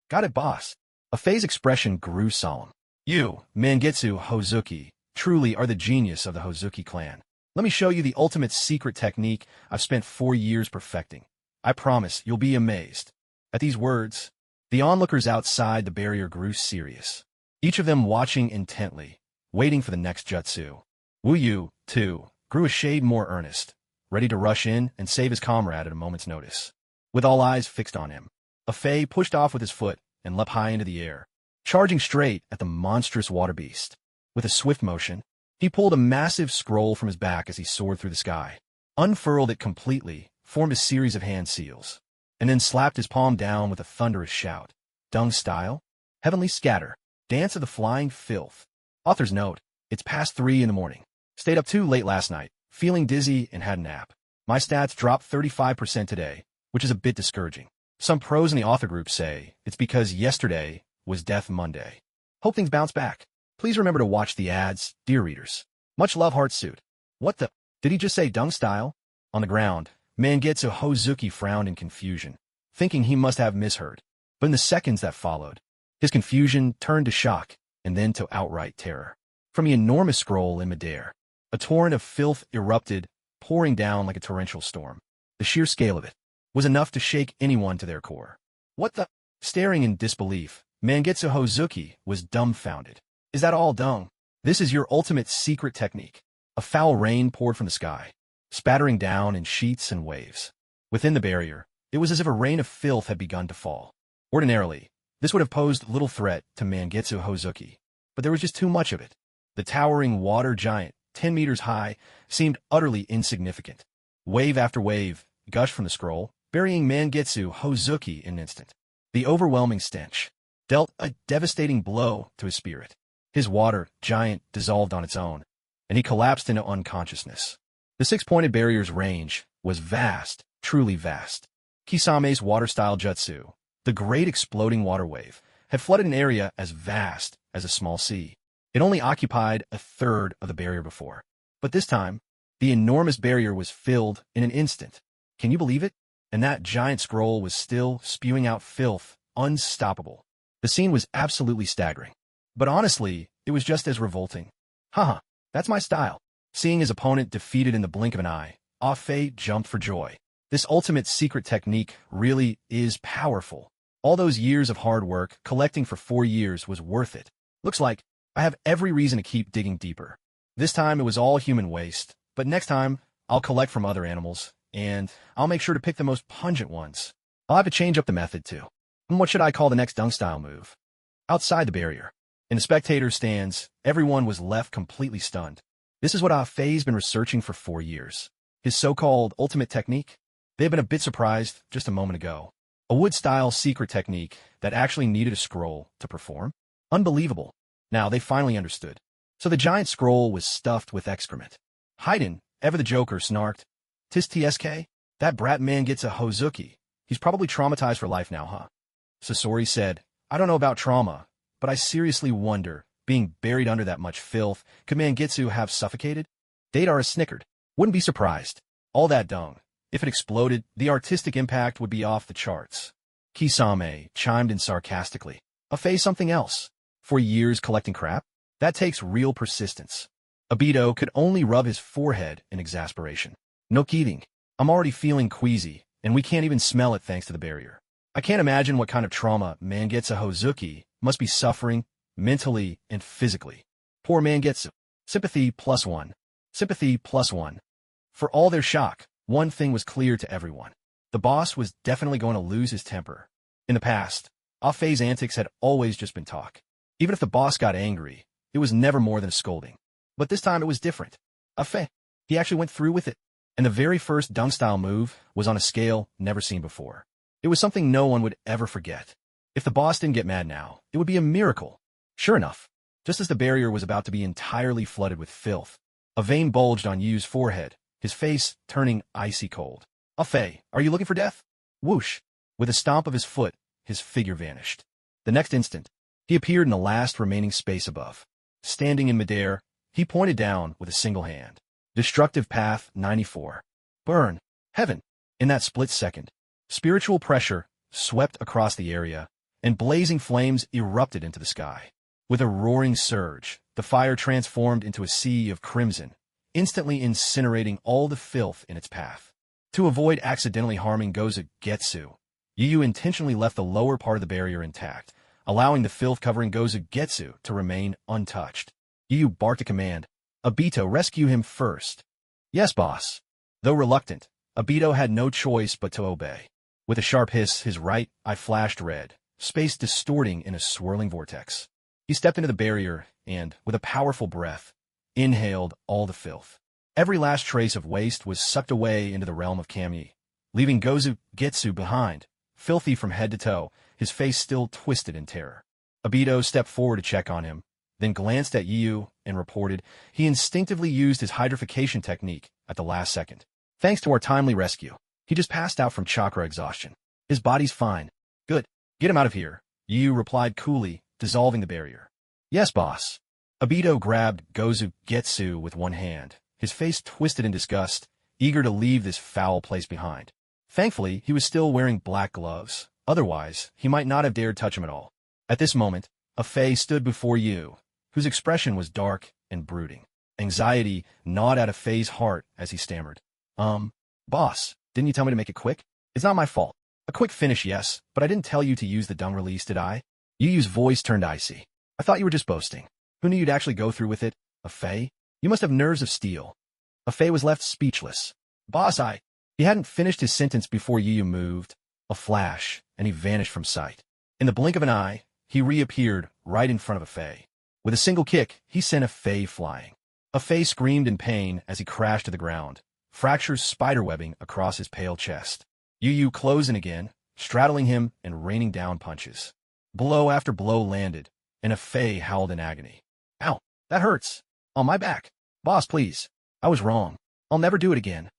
Got it, boss. A Fae's expression grew solemn. You, Mangetsu Hozuki, truly are the genius of the Hozuki clan. Let me show you the ultimate secret technique I've spent 4 years perfecting. I promise you'll be amazed. At these words, the onlookers outside the barrier grew serious, each of them watching intently, waiting for the next jutsu. Wu Yu, too, grew a shade more earnest, ready to rush in and save his comrade at a moment's notice. With all eyes fixed on him, a Fae pushed off with his foot and leapt high into the air, charging straight at the monstrous water beast. With a swift motion, he pulled a massive scroll from his back as he soared through the sky, unfurled it completely, formed a series of hand seals, and then slapped his palm down with a thunderous shout. Dung style? Heavenly scatter. Dance of the flying filth. Author's note, it's past 3 in the morning. Stayed up too late last night, feeling dizzy and had a nap. My stats dropped 35% today, which is a bit discouraging. Some pros in the author group say it's because yesterday was Death Monday. Hope things bounce back. Please remember to watch the ads, dear readers. Much love, Heartsuit. What the? Did he just say dung style? On the ground, Mangetsu Hozuki frowned in confusion, thinking he must have misheard. But in the seconds that followed, his confusion turned to shock and then to outright terror. From the enormous scroll in midair, a torrent of filth erupted, pouring down like a torrential storm. The sheer scale of it was enough to shake anyone to their core. What the? Staring in disbelief, Mangetsu Hozuki was dumbfounded. Is that all dung? This is your ultimate secret technique. A foul rain poured from the sky, spattering down in sheets and waves. Within the barrier, it was as if a rain of filth had begun to fall. Ordinarily, this would have posed little threat to Mangetsu Hozuki, but there was just too much of it. The towering water giant, 10 meters high, seemed utterly insignificant. Wave after wave gushed from the scroll, burying Mangetsu Hozuki in an instant. The overwhelming stench dealt a devastating blow to his spirit. His water giant dissolved on its own, and he collapsed into unconsciousness. The six-pointed barrier's range was vast, truly vast. Kisame's water-style jutsu, the great exploding water wave, had flooded an area as vast as a small sea. It only occupied a third of the barrier before. But this time, the enormous barrier was filled in an instant. Can you believe it? And that giant scroll was still spewing out filth, unstoppable. The scene was absolutely staggering. But honestly, it was just as revolting. Haha, that's my style. Seeing his opponent defeated in the blink of an eye, Ah-Fei jumped for joy. This ultimate secret technique really is powerful. All those years of hard work, collecting for 4 years, was worth it. Looks like I have every reason to keep digging deeper. This time it was all human waste, but next time I'll collect from other animals, and I'll make sure to pick the most pungent ones. I'll have to change up the method too. And what should I call the next dung style move? Outside the barrier, in the spectator stands, everyone was left completely stunned. This is what Ah-Fei's been researching for 4 years. His so-called ultimate technique? They had been a bit surprised just a moment ago. A wood-style secret technique that actually needed a scroll to perform? Unbelievable. Now they finally understood. So the giant scroll was stuffed with excrement. Haiden, ever the Joker, snarked. "Tis TSK? That brat man gets a Hozuki. He's probably traumatized for life now, huh?" Sasori said, "I don't know about trauma, but I seriously wonder, being buried under that much filth, could Mangetsu have suffocated?" Deidara snickered. "Wouldn't be surprised. All that dung. If it exploded, the artistic impact would be off the charts." Kisame chimed in sarcastically. "Ah-Fei something else. 4 years collecting crap? That takes real persistence." Obito could only rub his forehead in exasperation. "No kidding. I'm already feeling queasy, and we can't even smell it thanks to the barrier. I can't imagine what kind of trauma Mangetsu Hozuki must be suffering mentally and physically. Poor Mangetsu. Sympathy +1. Sympathy +1. For all their shock, one thing was clear to everyone. The boss was definitely going to lose his temper. In the past, Ah-Fei's antics had always just been talk. Even if the boss got angry, it was never more than a scolding. But this time it was different. Ah-Fei, he actually went through with it. And the very first dung-style move was on a scale never seen before. It was something no one would ever forget. If the boss didn't get mad now, it would be a miracle. Sure enough, just as the barrier was about to be entirely flooded with filth, a vein bulged on Yu's forehead, his face turning icy cold. "Ah-Fei, are you looking for death?" Whoosh! With a stomp of his foot, his figure vanished. The next instant, he appeared in the last remaining space above. Standing in midair, he pointed down with a single hand. Destructive Path 94. Burn! Heaven! In that split second, spiritual pressure swept across the area, and blazing flames erupted into the sky. With a roaring surge, the fire transformed into a sea of crimson, instantly incinerating all the filth in its path. To avoid accidentally harming Gozu Getsu, Yu intentionally left the lower part of the barrier intact, allowing the filth covering Gozu Getsu to remain untouched. Yu barked a command. "Obito, rescue him first." "Yes, boss." Though reluctant, Obito had no choice but to obey. With a sharp hiss, his right eye flashed red, space distorting in a swirling vortex. He stepped into the barrier and, with a powerful breath, inhaled all the filth. Every last trace of waste was sucked away into the realm of Kami, leaving Gozu Getsu behind, filthy from head to toe, his face still twisted in terror. Obito stepped forward to check on him, then glanced at Yu and reported he instinctively used his hydrification technique at the last second. "Thanks to our timely rescue, he just passed out from chakra exhaustion. His body's fine." "Good. Get him out of here," Yu replied coolly, dissolving the barrier. "Yes, boss." Obito grabbed Gozu Getsu with one hand, his face twisted in disgust, eager to leave this foul place behind. Thankfully, he was still wearing black gloves. Otherwise, he might not have dared touch him at all. At this moment, a Fae stood before Yu, whose expression was dark and brooding. Anxiety gnawed at a Fae's heart as he stammered. Boss, didn't you tell me to make it quick? It's not my fault. A quick finish, yes, but I didn't tell you to use the dung release, did I? Yu's voice turned icy. I thought you were just boasting. Who knew you'd actually go through with it? A Fae? You must have nerves of steel. A Fae was left speechless. Boss, He hadn't finished his sentence before Yu moved. A flash, and he vanished from sight. In the blink of an eye, he reappeared right in front of a Fae. With a single kick, he sent a Fae flying. A Fae screamed in pain as he crashed to the ground, fractures spiderwebbing across his pale chest. Yu closed in again, straddling him and raining down punches. Blow after blow landed, and a Fae howled in agony. Ow, that hurts. On my back. Boss, please. I was wrong. I'll never do it again.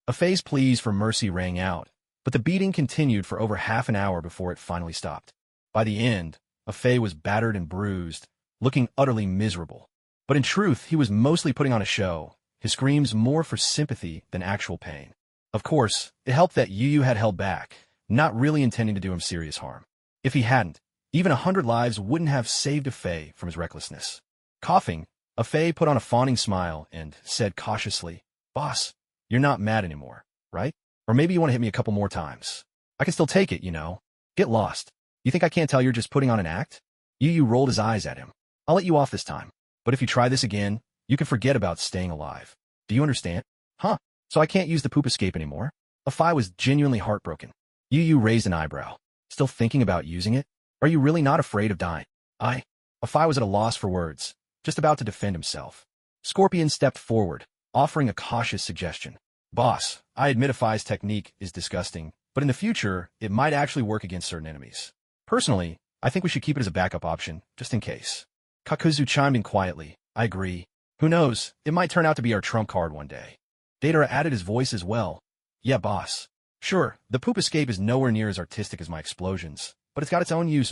A Fae's pleas for mercy rang out, but the beating continued for over half an hour before it finally stopped. By the end, a Fae was battered and bruised, looking utterly miserable. But in truth, he was mostly putting on a show, his screams more for sympathy than actual pain. Of course, it helped that Yu had held back, not really intending to do him serious harm. If he hadn't, even 100 lives wouldn't have saved a Fae from his recklessness. Coughing, a Fae put on a fawning smile and said cautiously, Boss, you're not mad anymore, right? Or maybe you want to hit me a couple more times. I can still take it, you know. Get lost. You think I can't tell you're just putting on an act? Yu rolled his eyes at him. I'll let you off this time. But if you try this again, you can forget about staying alive. Do you understand? Huh? So I can't use the poop escape anymore? A Fae was genuinely heartbroken. Yu raised an eyebrow. Still thinking about using it? Are you really not afraid of dying? A Fae was at a loss for words, just about to defend himself. Scorpion stepped forward, offering a cautious suggestion. Boss, I admit a Fae's technique is disgusting, but in the future, it might actually work against certain enemies. Personally, I think we should keep it as a backup option, just in case. Kakuzu chimed in quietly. I agree. Who knows, it might turn out to be our trump card one day. Deidara added his voice as well. Yeah, boss. Sure, the poop escape is nowhere near as artistic as my explosions, but it's got its own use.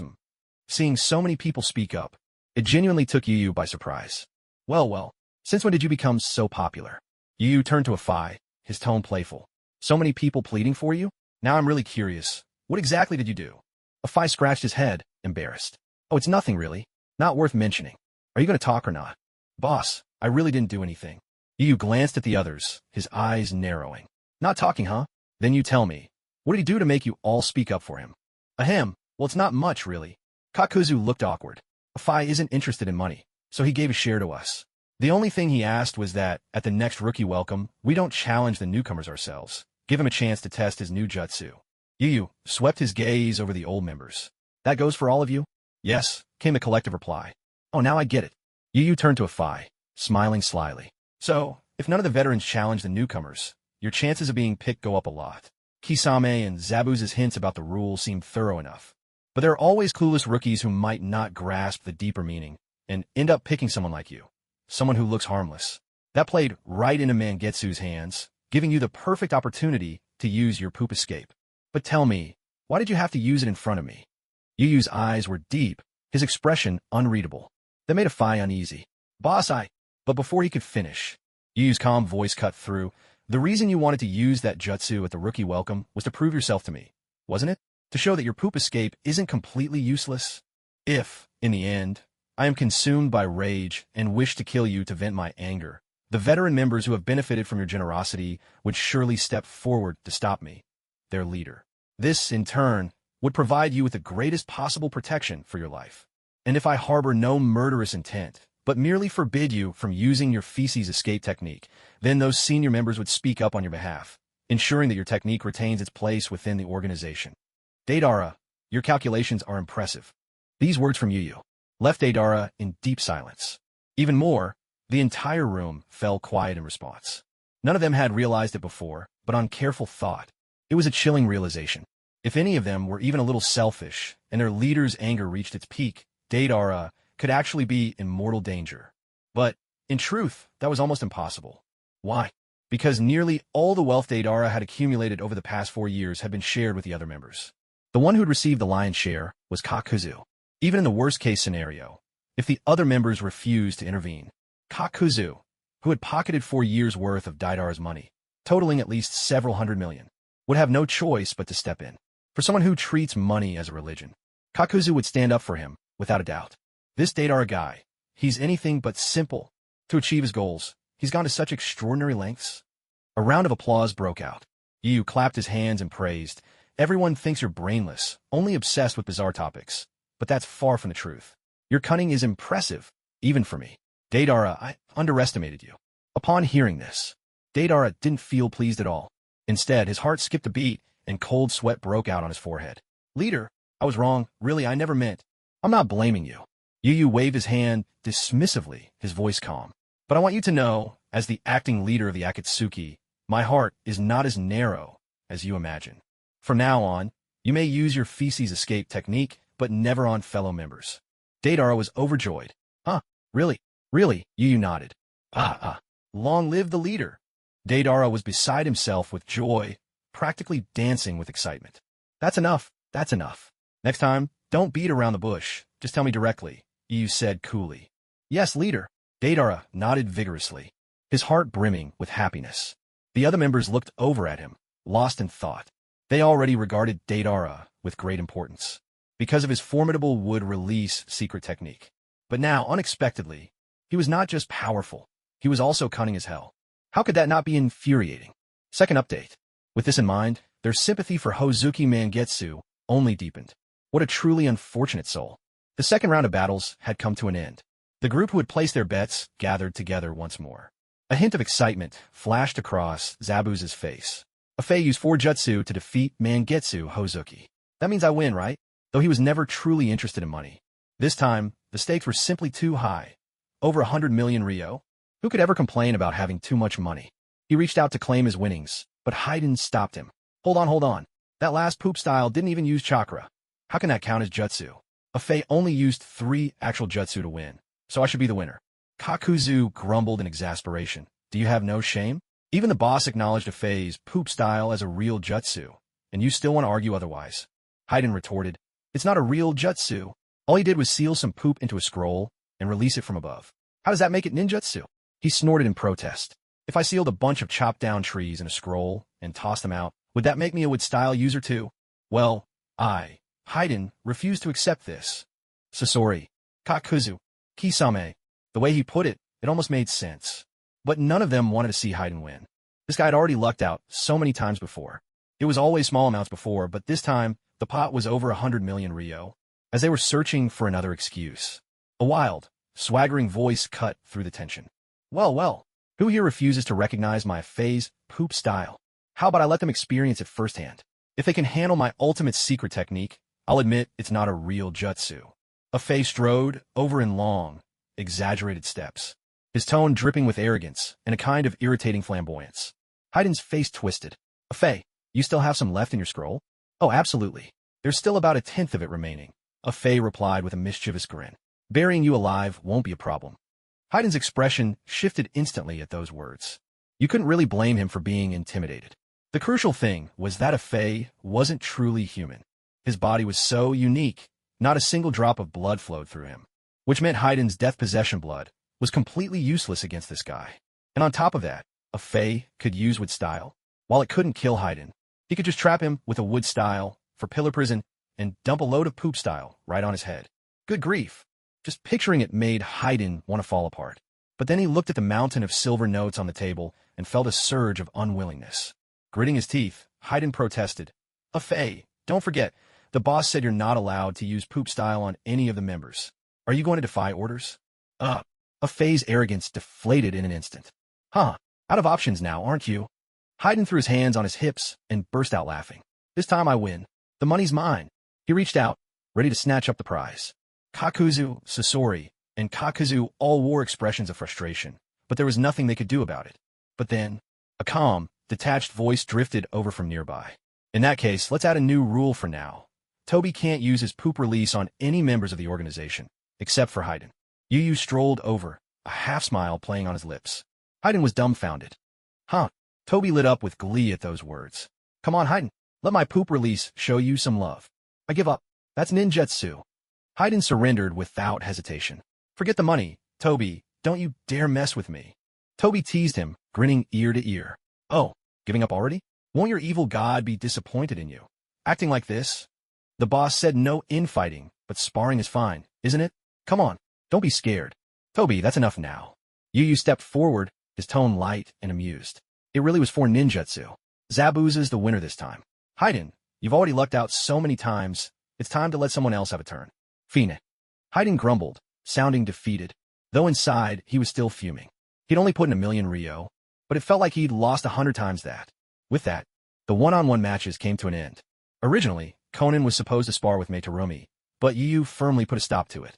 Seeing so many people speak up, it genuinely took Yu by surprise. Well, since when did you become so popular? Yu turned to a Fae, his tone playful. So many people pleading for you? Now I'm really curious. What exactly did you do? A Fae scratched his head, embarrassed. Oh, it's nothing really. Not worth mentioning. Are you going to talk or not? Boss, I really didn't do anything. Yu glanced at the others, his eyes narrowing. Not talking, huh? Then you tell me. What did he do to make you all speak up for him? Ahem, well, it's not much, really. Kakuzu looked awkward. A Fae isn't interested in money, so he gave a share to us. The only thing he asked was that, at the next rookie welcome, we don't challenge the newcomers ourselves. Give him a chance to test his new jutsu. Yu swept his gaze over the old members. That goes for all of you? Yes, came the collective reply. Oh, now I get it. Yu turned to a Fae, smiling slyly. So, if none of the veterans challenge the newcomers, your chances of being picked go up a lot. Kisame and Zabuza's hints about the rules seemed thorough enough. But there are always clueless rookies who might not grasp the deeper meaning and end up picking someone like you. Someone who looks harmless. That played right into Mangetsu's hands, giving you the perfect opportunity to use your poop escape. But tell me, why did you have to use it in front of me? Yu's eyes were deep, his expression unreadable. That made a Fae uneasy. Boss, But before he could finish, Yu's calm voice cut through. The reason you wanted to use that jutsu at the rookie welcome was to prove yourself to me, wasn't it? To show that your poop escape isn't completely useless? If, in the end, I am consumed by rage and wish to kill you to vent my anger, the veteran members who have benefited from your generosity would surely step forward to stop me, their leader. This, in turn, would provide you with the greatest possible protection for your life. And if I harbor no murderous intent, but merely forbid you from using your feces escape technique, then those senior members would speak up on your behalf, ensuring that your technique retains its place within the organization. Deidara, your calculations are impressive. These words from Yu left Deidara in deep silence. Even more, the entire room fell quiet in response. None of them had realized it before, but on careful thought, it was a chilling realization. If any of them were even a little selfish, and their leader's anger reached its peak, Deidara could actually be in mortal danger. But, in truth, that was almost impossible. Why? Because nearly all the wealth Deidara had accumulated over the past 4 years had been shared with the other members. The one who'd received the lion's share was Kakuzu. Even in the worst-case scenario, if the other members refused to intervene. Kakuzu, who had pocketed 4 years' worth of Deidara's money, totaling at least several hundred million, would have no choice but to step in. For someone who treats money as a religion, Kakuzu would stand up for him, without a doubt. This Deidara guy, he's anything but simple. To achieve his goals, he's gone to such extraordinary lengths. A round of applause broke out. Yu clapped his hands and praised. Everyone thinks you're brainless, only obsessed with bizarre topics. But that's far from the truth. Your cunning is impressive, even for me. Deidara, I underestimated you. Upon hearing this, Deidara didn't feel pleased at all. Instead, his heart skipped a beat, and cold sweat broke out on his forehead. Leader, I was wrong. Really, I never meant. I'm not blaming you. Yu waved his hand dismissively, his voice calm. But I want you to know, as the acting leader of the Akatsuki, my heart is not as narrow as you imagine. From now on, you may use your feces escape technique, but never on fellow members. Deidara was overjoyed. Huh? Really? Really? Yu nodded. Long live the leader. Deidara was beside himself with joy, practically dancing with excitement. That's enough. That's enough. Next time, don't beat around the bush. Just tell me directly, Yu said coolly. Yes, leader. Deidara nodded vigorously, his heart brimming with happiness. The other members looked over at him, lost in thought. They already regarded Deidara with great importance, because of his formidable wood-release secret technique. But now, unexpectedly, he was not just powerful, he was also cunning as hell. How could that not be infuriating? Second update. With this in mind, their sympathy for Hozuki Mangetsu only deepened. What a truly unfortunate soul. The second round of battles had come to an end. The group who had placed their bets gathered together once more. A hint of excitement flashed across Zabuza's face. Afei used 4 jutsu to defeat Mangetsu Hozuki. That means I win, right? Though he was never truly interested in money. This time, the stakes were simply too high. Over 100 million ryo? Who could ever complain about having too much money? He reached out to claim his winnings, but Haiden stopped him. Hold on. That last poop style didn't even use chakra. How can that count as jutsu? Afei only used 3 actual jutsu to win, so I should be the winner. Kakuzu grumbled in exasperation. Do you have no shame? Even the boss acknowledged Afei's poop style as a real jutsu, and you still want to argue otherwise. Haiden retorted, it's not a real jutsu. All he did was seal some poop into a scroll and release it from above. How does that make it ninjutsu? He snorted in protest. If I sealed a bunch of chopped down trees in a scroll and tossed them out, would that make me a wood-style user too? Well, Haiden, refused to accept this. Sasori, Kakuzu, Kisame. The way he put it, it almost made sense. But none of them wanted to see Haiden win. This guy had already lucked out so many times before. It was always small amounts before, but this time, the pot was over 100 million ryo. As they were searching for another excuse, a wild, swaggering voice cut through the tension. Well, who here refuses to recognize my Afei's poop style? How about I let them experience it firsthand? If they can handle my ultimate secret technique, I'll admit it's not a real jutsu. Afei strode over in long, exaggerated steps, his tone dripping with arrogance and a kind of irritating flamboyance. Haiden's face twisted. Afei, you still have some left in your scroll? Oh, absolutely. There's still about 1/10 of it remaining. Afei replied with a mischievous grin. Burying you alive won't be a problem. Haiden's expression shifted instantly at those words. You couldn't really blame him for being intimidated. The crucial thing was that Afei wasn't truly human. His body was so unique, not a single drop of blood flowed through him, which meant Haiden's death possession blood was completely useless against this guy. And on top of that, Afei could use wood style. While it couldn't kill Haiden, he could just trap him with a wood style for pillar prison and dump a load of poop style right on his head. Good grief. Just picturing it made Haiden want to fall apart. But then he looked at the mountain of silver notes on the table and felt a surge of unwillingness. Gritting his teeth, Haiden protested. Afei, don't forget, the boss said you're not allowed to use poop style on any of the members. Are you going to defy orders? Afei's arrogance deflated in an instant. Out of options now, aren't you? Haiden threw his hands on his hips and burst out laughing. This time I win. The money's mine. He reached out, ready to snatch up the prize. Kakuzu, Sasori, and Kakuzu all wore expressions of frustration, but there was nothing they could do about it. But then, a calm, detached voice drifted over from nearby. In that case, let's add a new rule for now. Toby can't use his poop release on any members of the organization, except for Haiden. Yu strolled over, a half-smile playing on his lips. Haiden was dumbfounded. Toby lit up with glee at those words. Come on, Haiden, let my poop release show you some love. I give up. That's ninjutsu. Haiden surrendered without hesitation. Forget the money, Toby, don't you dare mess with me. Toby teased him, grinning ear to ear. Oh, giving up already? Won't your evil god be disappointed in you? Acting like this? The boss said no infighting, but sparring is fine, isn't it? Come on, don't be scared. Toby, that's enough now. Yu stepped forward, his tone light and amused. It really was for ninjutsu. Zabuza's the winner this time. Haiden, you've already lucked out so many times, it's time to let someone else have a turn. Fine. Haiden grumbled, sounding defeated, though inside he was still fuming. He'd only put in 1,000,000 Ryo, but it felt like he'd lost 100 times that. With that, the one-on-one matches came to an end. Originally, Conan was supposed to spar with Meitarumi, but Yu firmly put a stop to it.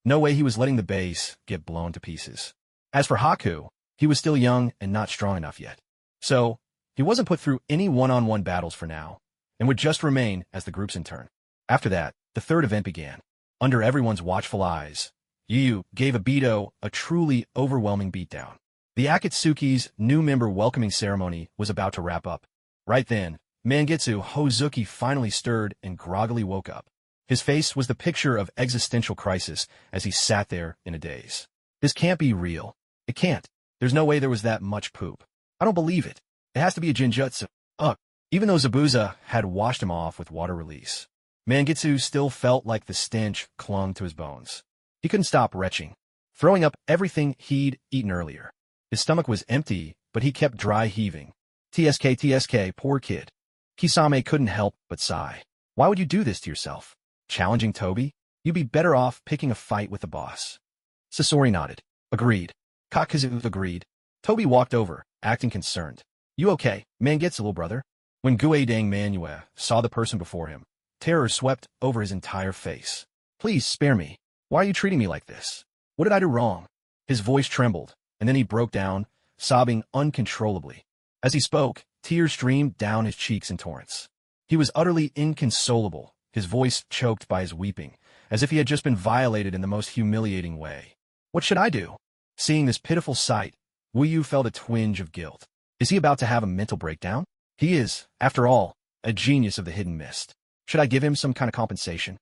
No way he was letting the base get blown to pieces. As for Haku, he was still young and not strong enough yet. So, he wasn't put through any one-on-one battles for now, and would just remain as the groups in turn. After that, the third event began. Under everyone's watchful eyes, Yu gave Obito a truly overwhelming beatdown. The Akatsuki's new member welcoming ceremony was about to wrap up. Right then, Mangetsu Hozuki finally stirred and groggily woke up. His face was the picture of existential crisis as he sat there in a daze. This can't be real. It can't. There's no way there was that much poop. I don't believe it. It has to be a jinjutsu. Even though Zabuza had washed him off with water release, Mangetsu still felt like the stench clung to his bones. He couldn't stop retching, throwing up everything he'd eaten earlier. His stomach was empty, but he kept dry heaving. TSK, poor kid. Kisame couldn't help but sigh. Why would you do this to yourself? Challenging Toby? You'd be better off picking a fight with the boss. Sasori nodded. Agreed. Kakuzu agreed. Toby walked over, acting concerned. You okay, Mangetsu, little brother? When Guedang Manhwa saw the person before him, terror swept over his entire face. Please spare me. Why are you treating me like this? What did I do wrong? His voice trembled, and then he broke down, sobbing uncontrollably. As he spoke, tears streamed down his cheeks in torrents. He was utterly inconsolable, his voice choked by his weeping, as if he had just been violated in the most humiliating way. What should I do? Seeing this pitiful sight, Wu felt a twinge of guilt. Is he about to have a mental breakdown? He is, after all, a genius of the hidden mist. Should I give him some kind of compensation?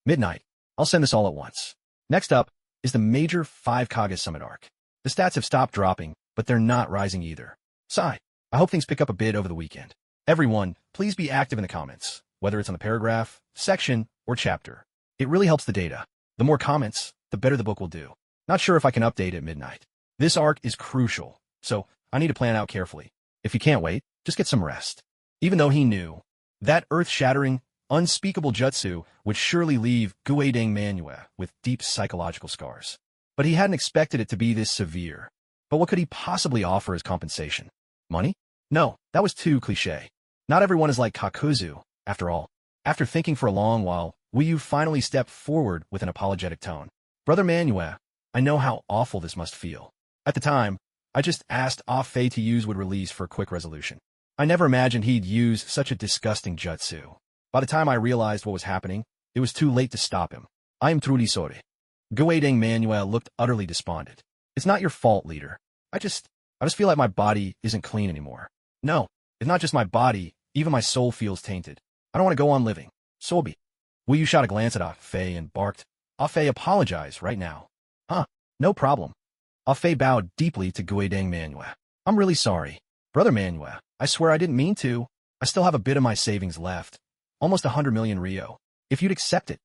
Midnight. I'll send this all at once. Next up is the major 5 Kage Summit arc. The stats have stopped dropping, but they're not rising either. Sigh. I hope things pick up a bit over the weekend. Everyone, please be active in the comments, whether it's on the paragraph, section, or chapter. It really helps the data. The more comments, the better the book will do. Not sure if I can update at midnight. This arc is crucial, so I need to plan out carefully. If you can't wait, just get some rest. Even though he knew that earth-shattering, unspeakable jutsu would surely leave Guedang Manhwa with deep psychological scars. But he hadn't expected it to be this severe. But what could he possibly offer as compensation? Money? No, that was too cliché. Not everyone is like Kakuzu, after all. After thinking for a long while, Wu finally stepped forward with an apologetic tone. Brother Manhwa, I know how awful this must feel. At the time, I just asked Afei to use would release for a quick resolution. I never imagined he'd use such a disgusting jutsu. By the time I realized what was happening, it was too late to stop him. I am truly sorry. Guedang Manhwa looked utterly despondent. It's not your fault, leader. I just feel like my body isn't clean anymore. No, it's not just my body, even my soul feels tainted. I don't want to go on living. Sobi. Wu shot a glance at Afei and barked. Afei, apologize right now. No problem. Afei bowed deeply to Guedang Manhwa. I'm really sorry. Brother Manhwa, I swear I didn't mean to. I still have a bit of my savings left. Almost 100 million Ryo. If you'd accept it.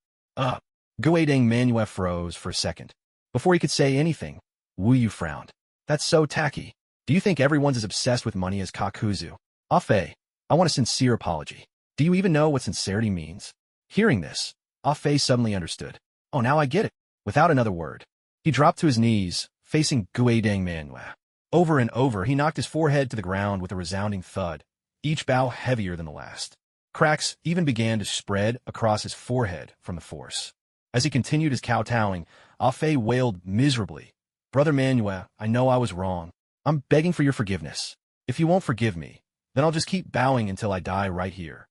Guedang Manhwa froze for a second. Before he could say anything, Wu frowned. That's so tacky. Do you think everyone's as obsessed with money as Kakuzu? Afei, I want a sincere apology. Do you even know what sincerity means? Hearing this, Afei suddenly understood. Oh, now I get it. Without another word, he dropped to his knees, facing Guedang Manhwa. Over and over, he knocked his forehead to the ground with a resounding thud, each bow heavier than the last. Cracks even began to spread across his forehead from the force. As he continued his kowtowing, Afei wailed miserably. Brother Manhwa, I know I was wrong. I'm begging for your forgiveness. If you won't forgive me, then I'll just keep bowing until I die right here.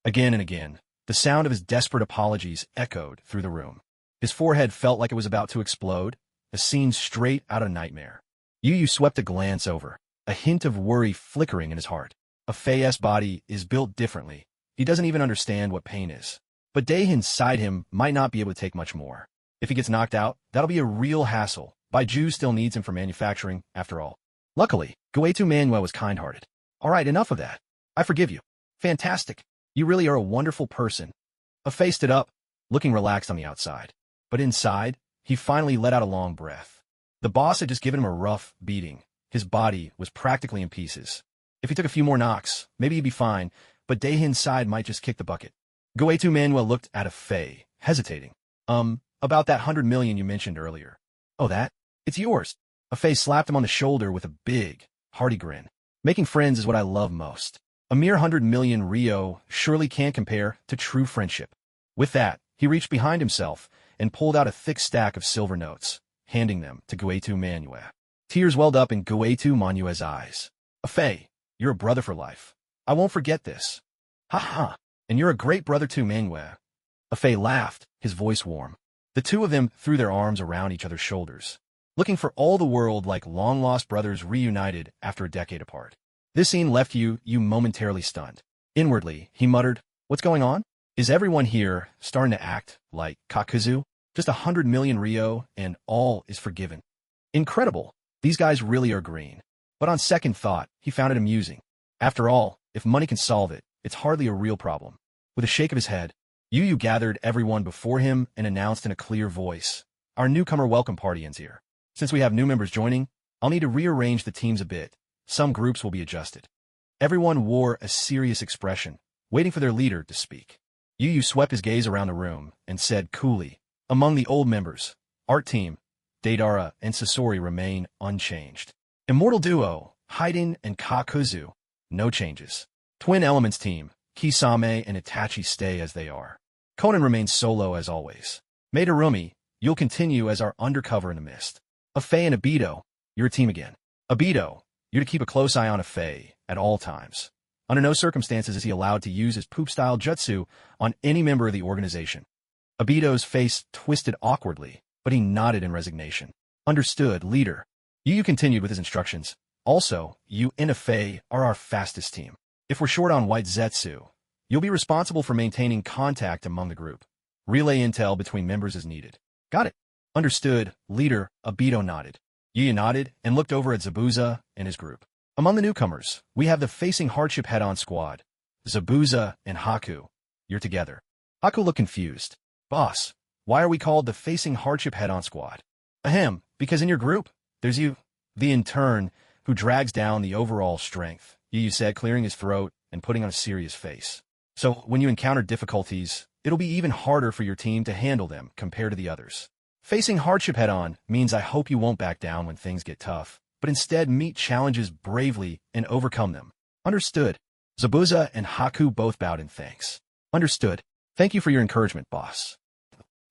Again and again, the sound of his desperate apologies echoed through the room. His forehead felt like it was about to explode, a scene straight out of a nightmare. Yu swept a glance over, a hint of worry flickering in his heart. Afei's body is built differently. He doesn't even understand what pain is. But Dae inside him might not be able to take much more. If he gets knocked out, that'll be a real hassle. Baiju still needs him for manufacturing, after all. Luckily, Goetu Manuel was kind-hearted. All right, enough of that. I forgive you. Fantastic. You really are a wonderful person. Afei stood up, looking relaxed on the outside. But inside, he finally let out a long breath. The boss had just given him a rough beating. His body was practically in pieces. If he took a few more knocks, maybe he'd be fine, but Daehin's side might just kick the bucket. Goetu Manuel looked at Afei, hesitating. About that 100 million you mentioned earlier. Oh, that? It's yours. Afei slapped him on the shoulder with a big, hearty grin. Making friends is what I love most. A mere 100 million Rio surely can't compare to true friendship. With that, he reached behind himself and pulled out a thick stack of silver notes, handing them to Goetu Manuel. Tears welled up in Goetu Manuel's eyes. Afei, you're a brother for life. I won't forget this. Ha ha, and you're a great brother too, Manuel. Afei laughed, his voice warm. The two of them threw their arms around each other's shoulders, looking for all the world like long-lost brothers reunited after a decade apart. This scene left you momentarily stunned. Inwardly, he muttered, "What's going on? Is everyone here starting to act like Kakuzu? Just 100 million Rio and all is forgiven." Incredible. These guys really are green. But on second thought, he found it amusing. After all, if money can solve it, it's hardly a real problem. With a shake of his head, Yu gathered everyone before him and announced in a clear voice, "Our newcomer welcome party ends here. Since we have new members joining, I'll need to rearrange the teams a bit. Some groups will be adjusted." Everyone wore a serious expression, waiting for their leader to speak. Yu swept his gaze around the room and said coolly, "Among the old members, Art Team, Deidara and Sasori remain unchanged. Immortal Duo, Haiden and Kakuzu, no changes. Twin Elements Team, Kisame and Itachi stay as they are. Conan remains solo as always. Madarumi, you'll continue as our undercover in the mist. Afei and Obito, you're a team again. Obito, you're to keep a close eye on Afei at all times. Under no circumstances is he allowed to use his poop-style jutsu on any member of the organization." Obito's face twisted awkwardly, but he nodded in resignation. "Understood, leader." Yu continued with his instructions. "Also, you and Afei are our fastest team. If we're short on white zetsu, you'll be responsible for maintaining contact among the group. Relay intel between members as needed." "Got it." "Understood, leader." Obito nodded. Yu nodded and looked over at Zabuza and his group. "Among the newcomers, we have the Facing Hardship Head-On Squad. Zabuza and Haku, you're together." Haku looked confused. "Boss, why are we called the Facing Hardship Head-On Squad?" "Ahem, because in your group, there's you, the intern, who drags down the overall strength," Yu said, clearing his throat and putting on a serious face. "So when you encounter difficulties, it'll be even harder for your team to handle them compared to the others. Facing hardship head-on means I hope you won't back down when things get tough, but instead meet challenges bravely and overcome them." "Understood." Zabuza and Haku both bowed in thanks. "Understood. Thank you for your encouragement, boss."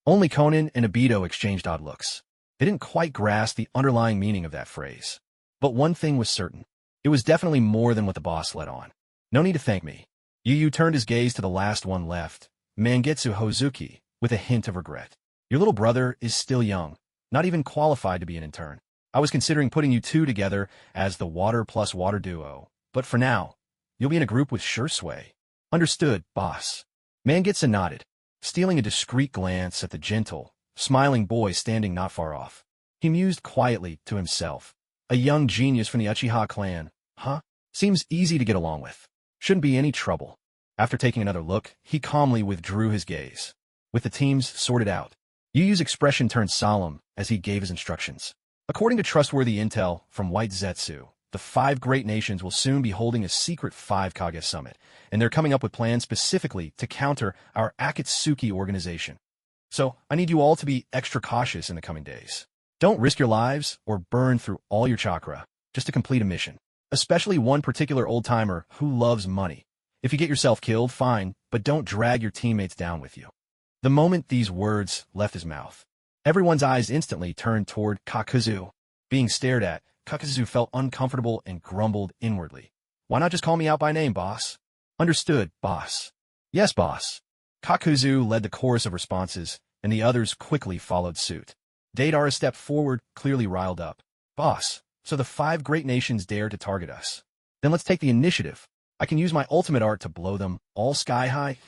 Only Conan and Obito exchanged odd looks. They didn't quite grasp the underlying meaning of that phrase. But one thing was certain. It was definitely more than what the boss let on. "No need to thank me." Yu turned his gaze to the last one left, Mangetsu Hozuki, with a hint of regret. "Your little brother is still young, not even qualified to be an intern. I was considering putting you two together as the water plus water duo, but for now, you'll be in a group with sure sway." "Understood, boss." Mangetsu nodded, stealing a discreet glance at the gentle, smiling boy standing not far off. He mused quietly to himself. A young genius from the Uchiha clan, huh? Seems easy to get along with. Shouldn't be any trouble. After taking another look, he calmly withdrew his gaze. With the teams sorted out, Yu's expression turned solemn as he gave his instructions. According to trustworthy intel from White Zetsu, the 5 great nations will soon be holding a secret 5 Kage summit, and they're coming up with plans specifically to counter our Akatsuki organization. So I need you all to be extra cautious in the coming days. Don't risk your lives or burn through all your chakra just to complete a mission. Especially one particular old-timer who loves money. If you get yourself killed, fine, but don't drag your teammates down with you. The moment these words left his mouth, everyone's eyes instantly turned toward Kakuzu. Being stared at, Kakuzu felt uncomfortable and grumbled inwardly. "Why not just call me out by name, boss?" "Understood, boss." "Yes, boss." Kakuzu led the chorus of responses, and the others quickly followed suit. Deidara stepped forward, clearly riled up. "Boss, so the 5 great nations dare to target us. Then let's take the initiative. I can use my ultimate art to blow them all sky high."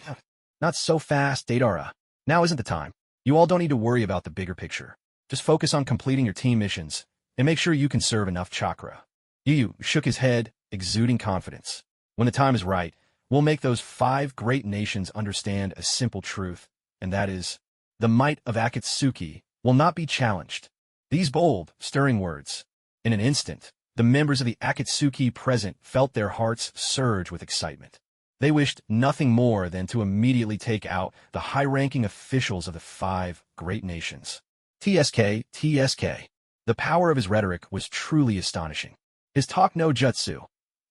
"Not so fast, Deidara. Now isn't the time. You all don't need to worry about the bigger picture. Just focus on completing your team missions and make sure you conserve enough chakra. Yu shook his head, exuding confidence. When the time is right, we'll make those 5 great nations understand a simple truth, and that is, the might of Akatsuki will not be challenged. These bold, stirring words. In an instant, the members of the Akatsuki present felt their hearts surge with excitement. They wished nothing more than to immediately take out the high-ranking officials of the 5 great nations. TSK, TSK. The power of his rhetoric was truly astonishing. His talk no jutsu.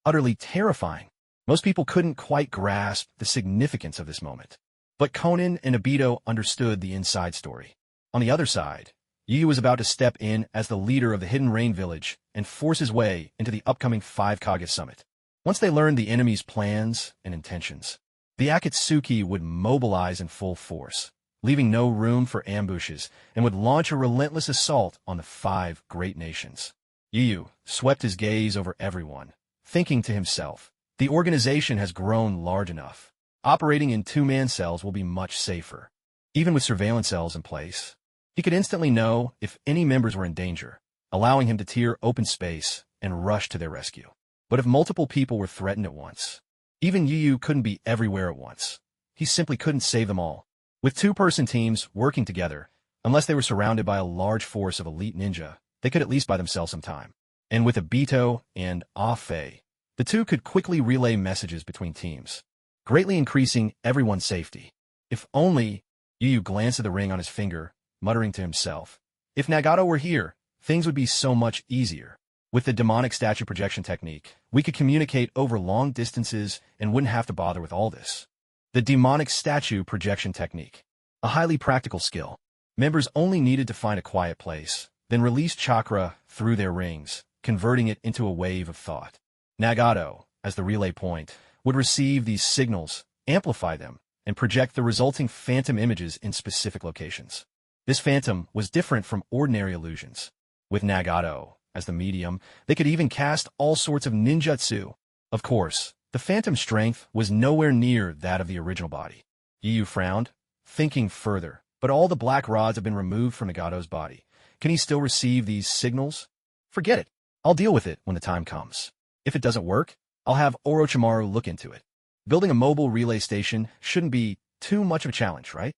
Utterly terrifying. Most people couldn't quite grasp the significance of this moment. But Conan and Obito understood the inside story. On the other side, Yu was about to step in as the leader of the Hidden Rain Village and force his way into the upcoming 5 Kage Summit. Once they learned the enemy's plans and intentions, the Akatsuki would mobilize in full force, leaving no room for ambushes, and would launch a relentless assault on the 5 great nations. Yu swept his gaze over everyone, thinking to himself, the organization has grown large enough. Operating in 2-man cells will be much safer. Even with surveillance cells in place, he could instantly know if any members were in danger, allowing him to tear open space and rush to their rescue. But if multiple people were threatened at once, even Yu couldn't be everywhere at once. He simply couldn't save them all. With 2-person teams working together, unless they were surrounded by a large force of elite ninja, they could at least buy themselves some time. And with Obito and Afe, the 2 could quickly relay messages between teams, greatly increasing everyone's safety. If only... Yu glanced at the ring on his finger, muttering to himself, if Nagato were here, things would be so much easier. With the demonic statue projection technique, we could communicate over long distances and wouldn't have to bother with all this. The demonic statue projection technique. A highly practical skill. Members only needed to find a quiet place, then release chakra through their rings, converting it into a wave of thought. Nagato, as the relay point, would receive these signals, amplify them, and project the resulting phantom images in specific locations. This phantom was different from ordinary illusions. With Nagato as the medium, they could even cast all sorts of ninjutsu. Of course, the phantom strength was nowhere near that of the original body. Yu frowned, thinking further, but all the black rods have been removed from Nagato's body. Can he still receive these signals? Forget it. I'll deal with it when the time comes. If it doesn't work, I'll have Orochimaru look into it. Building a mobile relay station shouldn't be too much of a challenge, right?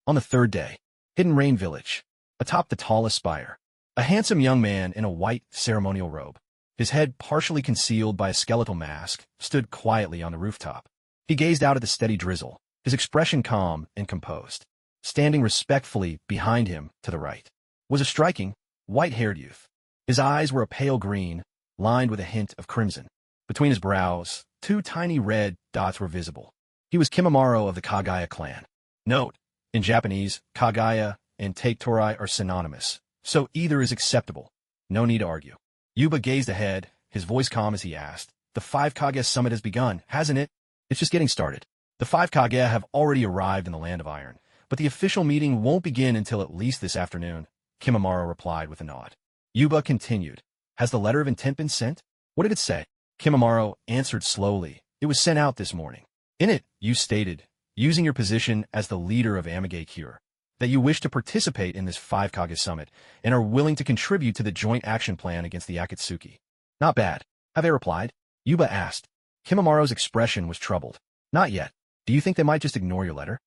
On the 3rd day, Hidden Rain Village, atop the tallest spire, a handsome young man in a white ceremonial robe, his head partially concealed by a skeletal mask, stood quietly on the rooftop. He gazed out at the steady drizzle, his expression calm and composed. Standing respectfully behind him, to the right, was a striking, white-haired youth. His eyes were a pale green, lined with a hint of crimson. Between his brows, 2 tiny red dots were visible. He was Kimimaro of the Kagaya clan. Note, in Japanese, Kagaya and Take-Torai are synonymous, so either is acceptable. No need to argue. Yuba gazed ahead, his voice calm as he asked, the 5 Kage Summit has begun, hasn't it? It's just getting started. The 5 Kage have already arrived in the Land of Iron, but the official meeting won't begin until at least this afternoon, Kimimaro replied with a nod. Yuba continued, has the letter of intent been sent? What did it say? Kimimaro answered slowly, it was sent out this morning. In it, you stated, using your position as the leader of Amagakure, that you wish to participate in this 5 Kage Summit and are willing to contribute to the joint action plan against the Akatsuki. Not bad. Have they replied? Yuba asked. Kimimaro's expression was troubled. Not yet. Do you think they might just ignore your letter?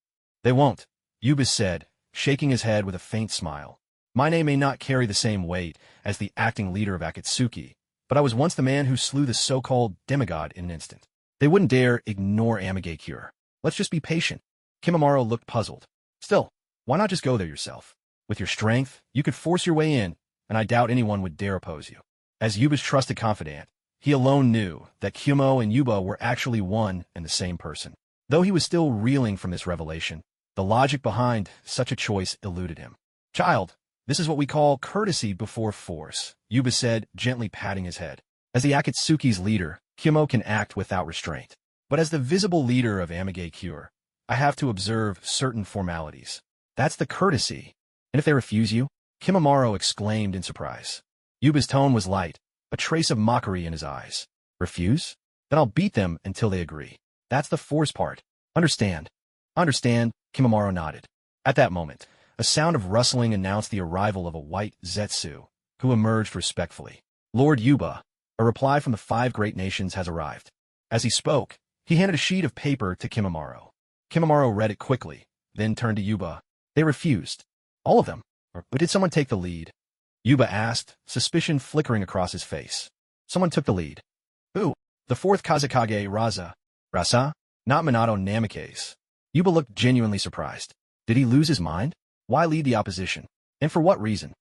They won't, Yuba said, shaking his head with a faint smile. My name may not carry the same weight as the acting leader of Akatsuki, but I was once the man who slew the so-called demigod in an instant. They wouldn't dare ignore Amagakure. Let's just be patient. Kimimaro looked puzzled. Still, why not just go there yourself? With your strength, you could force your way in, and I doubt anyone would dare oppose you. As Yuba's trusted confidant, he alone knew that Kyumo and Yuba were actually one and the same person. Though he was still reeling from this revelation, the logic behind such a choice eluded him. Child, this is what we call courtesy before force, Yuba said, gently patting his head. As the Akatsuki's leader, Kyumo can act without restraint. But as the visible leader of Amagakure, I have to observe certain formalities. That's the courtesy. And if they refuse you? Kimimaro exclaimed in surprise. Yuba's tone was light, a trace of mockery in his eyes. Refuse? Then I'll beat them until they agree. That's the force part. Understand? Understand, Kimimaro nodded. At that moment, A sound of rustling announced the arrival of a white Zetsu, who emerged respectfully. Lord Yuba, a reply from the 5 great nations has arrived. As he spoke, he handed a sheet of paper to Kimimaro. Kimimaro read it quickly, then turned to Yuba. They refused. All of them? Or did someone take the lead? Yuba asked, suspicion flickering across his face. Someone took the lead. Who? The 4th Kazekage Raza. Rasa? Not Minato Namikaze. Yuba looked genuinely surprised. Did he lose his mind? Why lead the opposition? And for what reason?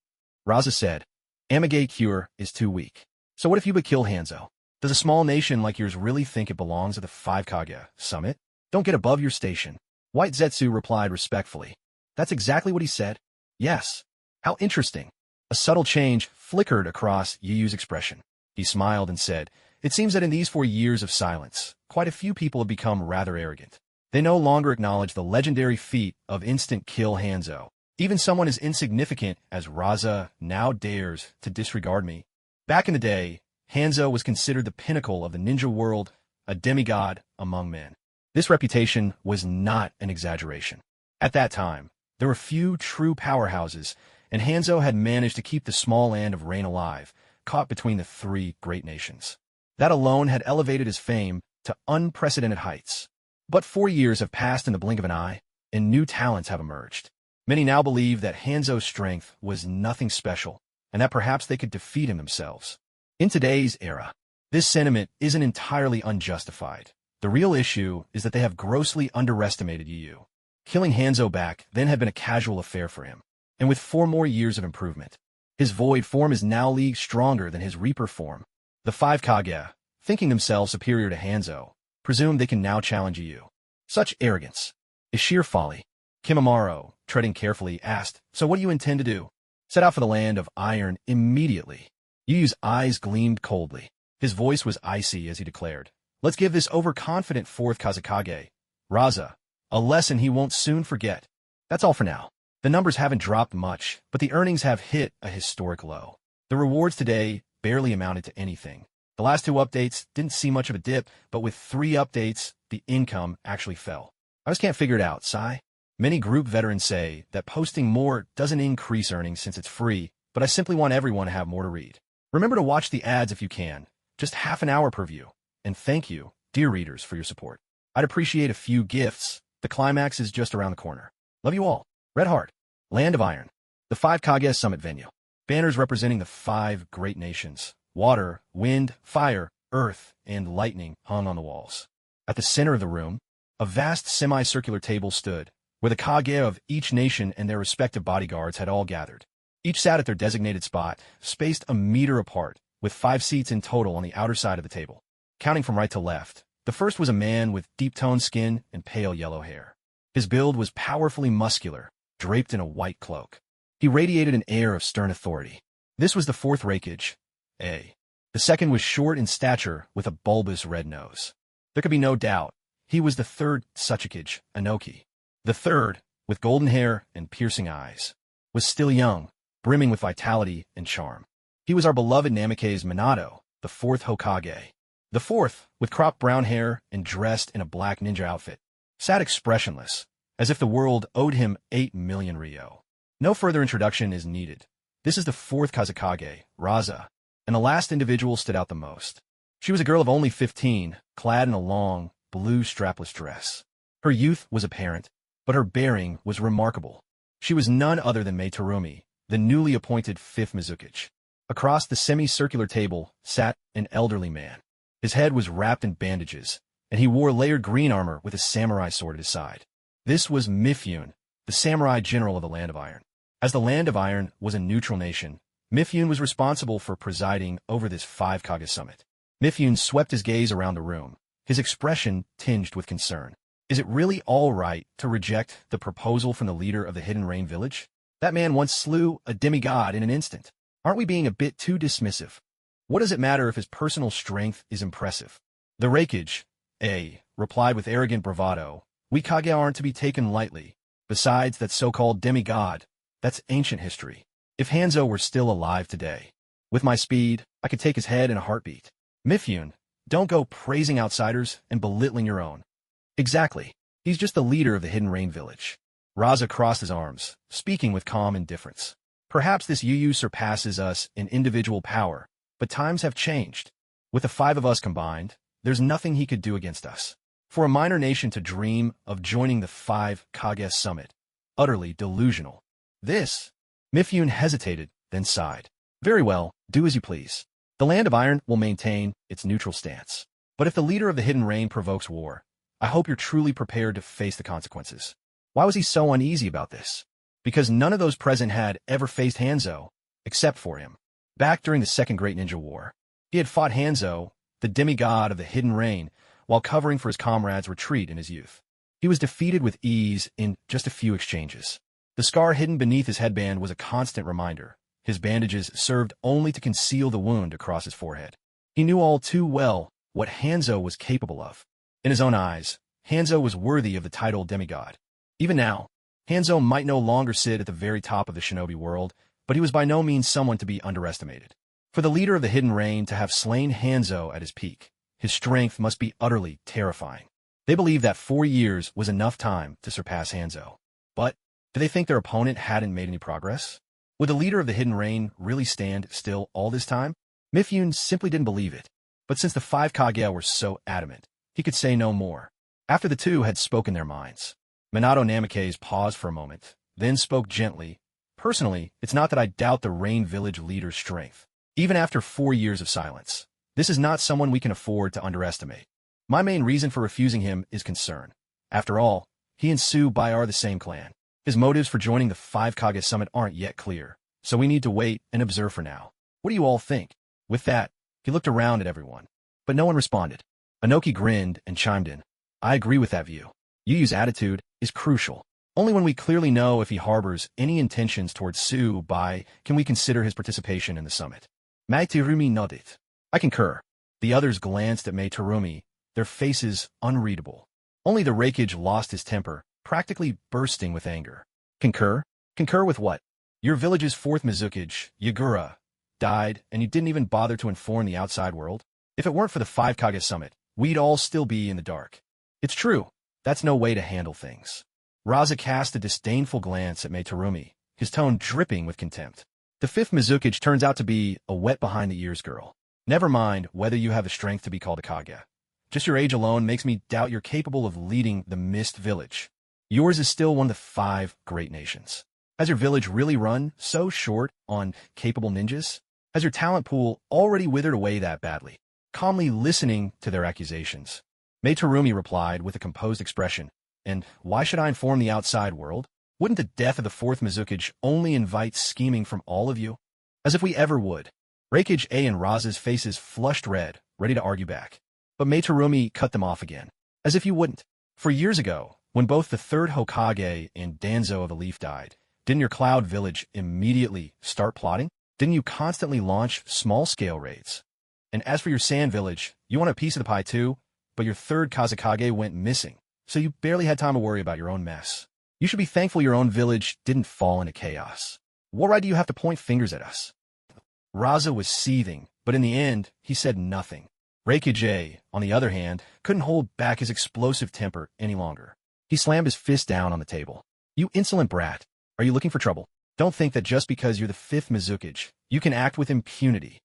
Raza said, Amage cure is too weak. So what if Yuba killed Hanzo? Does a small nation like yours really think it belongs at the 5 Kage summit? Don't get above your station. White Zetsu replied respectfully. That's exactly what he said. Yes. How interesting. A subtle change flickered across Yu's expression. He smiled and said, It seems that in these 4 years of silence, quite a few people have become rather arrogant. They no longer acknowledge the legendary feat of instant kill Hanzo. Even someone as insignificant as Raza now dares to disregard me. Back in the day, Hanzo was considered the pinnacle of the ninja world, a demigod among men. This reputation was not an exaggeration. At that time, there were few true powerhouses, and Hanzo had managed to keep the small land of Rain alive, caught between the 3 great nations. That alone had elevated his fame to unprecedented heights. But 4 years have passed in the blink of an eye, and new talents have emerged. Many now believe that Hanzo's strength was nothing special, and that perhaps they could defeat him themselves. In today's era, this sentiment isn't entirely unjustified. The real issue is that they have grossly underestimated Yu. Killing Hanzo back then had been a casual affair for him, and with 4 more years of improvement, his void form is now leagues stronger than his Reaper form. The 5 Kage, thinking themselves superior to Hanzo, presume they can now challenge Yu. Such arrogance is sheer folly. Kimimaro, treading carefully, asked, So what do you intend to do? Set out for the land of iron immediately. Yu's eyes gleamed coldly. His voice was icy as he declared, Let's give this overconfident 4th Kazekage, Raza, a lesson he won't soon forget. That's all for now. The numbers haven't dropped much, but the earnings have hit a historic low. The rewards today barely amounted to anything. The last 2 updates didn't see much of a dip, but with 3 updates, the income actually fell. I just can't figure it out, sigh. Many group veterans say that posting more doesn't increase earnings since it's free, but I simply want everyone to have more to read. Remember to watch the ads if you can, just half an hour per view. And thank you, dear readers, for your support. I'd appreciate a few gifts. The climax is just around the corner. Love you all. Red Heart, Land of Iron, the 5 Kage Summit venue. Banners representing the 5 great nations. Water, wind, fire, earth, and lightning hung on the walls. At the center of the room, a vast semicircular table stood, where the Kage of each nation and their respective bodyguards had all gathered. Each sat at their designated spot, spaced a meter apart, with 5 seats in total on the outer side of the table. Counting from right to left, the first was a man with deep-toned skin and pale yellow hair. His build was powerfully muscular, draped in a white cloak. He radiated an air of stern authority. This was the 4th Raikage, A. The second was short in stature with a bulbous red nose. There could be no doubt, he was the 3rd Tsuchikage, Anoki. The 3rd, with golden hair and piercing eyes, was still young, brimming with vitality and charm. He was our beloved Namikaze Minato, the 4th Hokage. The 4th, with cropped brown hair and dressed in a black ninja outfit, sat expressionless, as if the world owed him 8 million ryo. No further introduction is needed. This is the 4th Kazekage, Raza, and the last individual stood out the most. She was a girl of only 15, clad in a long, blue strapless dress. Her youth was apparent, but her bearing was remarkable. She was none other than Mei Terumi, the newly appointed 5th Mizukage. Across the semicircular table sat an elderly man. His head was wrapped in bandages, and he wore layered green armor with a samurai sword at his side. This was Mifune, the samurai general of the Land of Iron. As the Land of Iron was a neutral nation, Mifune was responsible for presiding over this 5 Kage summit. Mifune swept his gaze around the room, his expression tinged with concern. Is it really all right to reject the proposal from the leader of the Hidden Rain village? That man once slew a demigod in an instant. Aren't we being a bit too dismissive? What does it matter if his personal strength is impressive? The Raikage, A, replied with arrogant bravado, We Kage aren't to be taken lightly. Besides that so-called demigod, that's ancient history. If Hanzo were still alive today, with my speed, I could take his head in a heartbeat. Mifune, don't go praising outsiders and belittling your own. Exactly. He's just the leader of the Hidden Rain village. Raza crossed his arms, speaking with calm indifference. Perhaps this Yu surpasses us in individual power, but times have changed. With the 5 of us combined, there's nothing he could do against us. For a minor nation to dream of joining the 5 Kage summit, utterly delusional. This? Mifune hesitated, then sighed. Very well, do as you please. The Land of Iron will maintain its neutral stance. But if the leader of the Hidden Rain provokes war, I hope you're truly prepared to face the consequences. Why was he so uneasy about this? Because none of those present had ever faced Hanzo, except for him. Back during the Second Great Ninja War, he had fought Hanzo, the demigod of the Hidden Rain, while covering for his comrade's retreat in his youth. He was defeated with ease in just a few exchanges. The scar hidden beneath his headband was a constant reminder. His bandages served only to conceal the wound across his forehead. He knew all too well what Hanzo was capable of. In his own eyes, Hanzo was worthy of the title demigod. Even now, Hanzo might no longer sit at the very top of the shinobi world, but he was by no means someone to be underestimated. For the leader of the Hidden Rain to have slain Hanzo at his peak, his strength must be utterly terrifying. They believed that 4 years was enough time to surpass Hanzo. But did they think their opponent hadn't made any progress? Would the leader of the Hidden Rain really stand still all this time? Mifune simply didn't believe it. But since the 5 Kage were so adamant, he could say no more. After the two had spoken their minds, Minato Namikaze paused for a moment, then spoke gently. Personally, it's not that I doubt the Rain Village leader's strength. Even after 4 years of silence, this is not someone we can afford to underestimate. My main reason for refusing him is concern. After all, he and Tsubai are the same clan. His motives for joining the 5 Kage summit aren't yet clear, so we need to wait and observe for now. What do you all think? With that, he looked around at everyone. But no one responded. Inoki grinned and chimed in. I agree with that view. Yu's attitude is crucial. Only when we clearly know if he harbors any intentions towards Tsubai can we consider his participation in the summit. Meitarumi nodded. I concur. The others glanced at Meitarumi, their faces unreadable. Only the Reikage lost his temper, practically bursting with anger. Concur? Concur with what? Your village's 4th Mizukage, Yagura, died, and you didn't even bother to inform the outside world? If it weren't for the 5 Kage summit, we'd all still be in the dark. It's true. That's no way to handle things. Raza cast a disdainful glance at Meitarumi, his tone dripping with contempt. The 5th Mizukage turns out to be a wet-behind-the-ears girl. Never mind whether you have the strength to be called a Kage. Just your age alone makes me doubt you're capable of leading the Mist Village. Yours is still one of the 5 great nations. Has your village really run so short on capable ninjas? Has your talent pool already withered away that badly? Calmly listening to their accusations, Meitarumi replied with a composed expression, and why should I inform the outside world? Wouldn't the death of the 4th Mizukage only invite scheming from all of you? As if we ever would. Reikage A and Raza's faces flushed red, ready to argue back. But Meitarumi cut them off again. As if you wouldn't. For years ago, when both the 3rd Hokage and Danzo of the Leaf died, didn't your Cloud Village immediately start plotting? Didn't you constantly launch small-scale raids? And as for your Sand Village, you want a piece of the pie too, but your 3rd Kazekage went missing, so you barely had time to worry about your own mess. You should be thankful your own village didn't fall into chaos. What right do you have to point fingers at us? Raza was seething, but in the end, he said nothing. Reikage, on the other hand, couldn't hold back his explosive temper any longer. He slammed his fist down on the table. You insolent brat, are you looking for trouble? Don't think that just because you're the 5th Mizukage, you can act with impunity.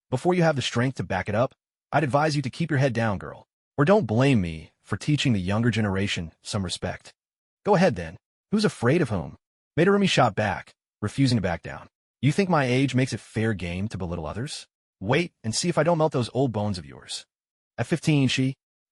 Before you have the strength to back it up, I'd advise you to keep your head down, girl. Or don't blame me for teaching the younger generation some respect. Go ahead then. Who's afraid of whom? Meitarumi shot back, refusing to back down. You think my age makes it fair game to belittle others? Wait and see if I don't melt those old bones of yours. At 15,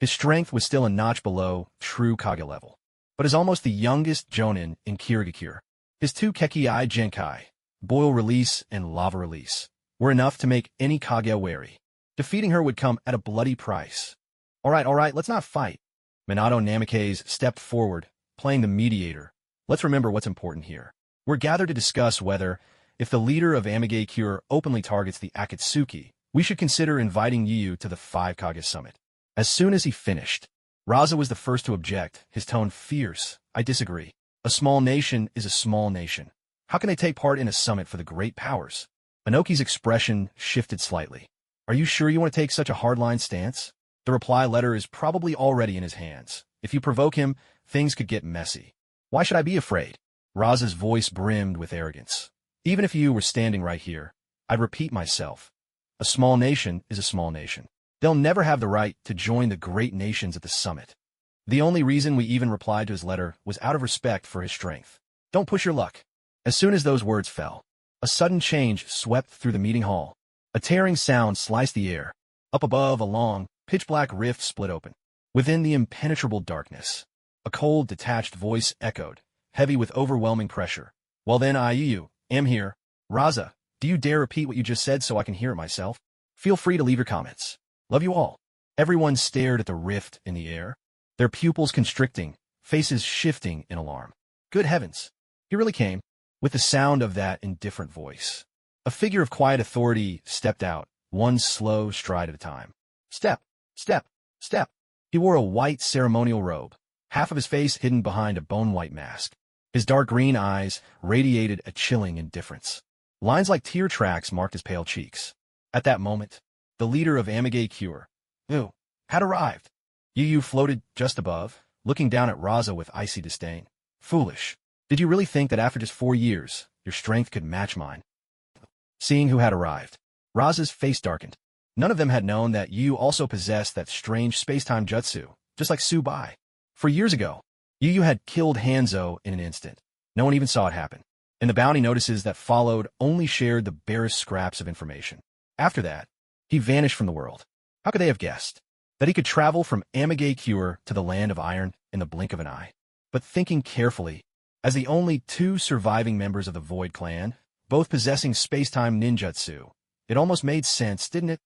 his strength was still a notch below true Kage level. But as almost the youngest Jonin in Kirigakure, his 2 Kekki-I Genkai, Boil Release and Lava Release, were enough to make any Kage wary. Defeating her would come at a bloody price. All right, let's not fight. Minato Namikaze stepped forward, playing the mediator. Let's remember what's important here. We're gathered to discuss whether, if the leader of Amigakure openly targets the Akatsuki, we should consider inviting Yu to the 5 Kage summit. As soon as he finished, Raza was the first to object, his tone fierce. I disagree. A small nation is a small nation. How can they take part in a summit for the great powers? Inoki's expression shifted slightly. Are you sure you want to take such a hardline stance? The reply letter is probably already in his hands. If you provoke him, things could get messy. Why should I be afraid? Raza's voice brimmed with arrogance. Even if you were standing right here, I'd repeat myself. A small nation is a small nation. They'll never have the right to join the great nations at the summit. The only reason we even replied to his letter was out of respect for his strength. Don't push your luck. As soon as those words fell, a sudden change swept through the meeting hall. A tearing sound sliced the air. Up above, a long, pitch-black rift split open. Within the impenetrable darkness, a cold, detached voice echoed, heavy with overwhelming pressure. Well then, I am here. Raza, do you dare repeat what you just said so I can hear it myself? Feel free to leave your comments. Love you all. Everyone stared at the rift in the air, their pupils constricting, faces shifting in alarm. Good heavens. He really came, with the sound of that indifferent voice. A figure of quiet authority stepped out, one slow stride at a time. Step, step, step. He wore a white ceremonial robe, half of his face hidden behind a bone-white mask. His dark green eyes radiated a chilling indifference. Lines like tear tracks marked his pale cheeks. At that moment, the leader of Amage had arrived. Yu floated just above, looking down at Raza with icy disdain. Foolish. Did you really think that after just 4 years, your strength could match mine? Seeing who had arrived, Raza's face darkened. None of them had known that Yu also possessed that strange space-time jutsu, just like Subai. For years ago, Yu had killed Hanzo in an instant. No one even saw it happen. And the bounty notices that followed only shared the barest scraps of information. After that, he vanished from the world. How could they have guessed that he could travel from Amage to the land of iron in the blink of an eye? But thinking carefully, as the only 2 surviving members of the Void Clan, both possessing space-time ninjutsu, it almost made sense, didn't it?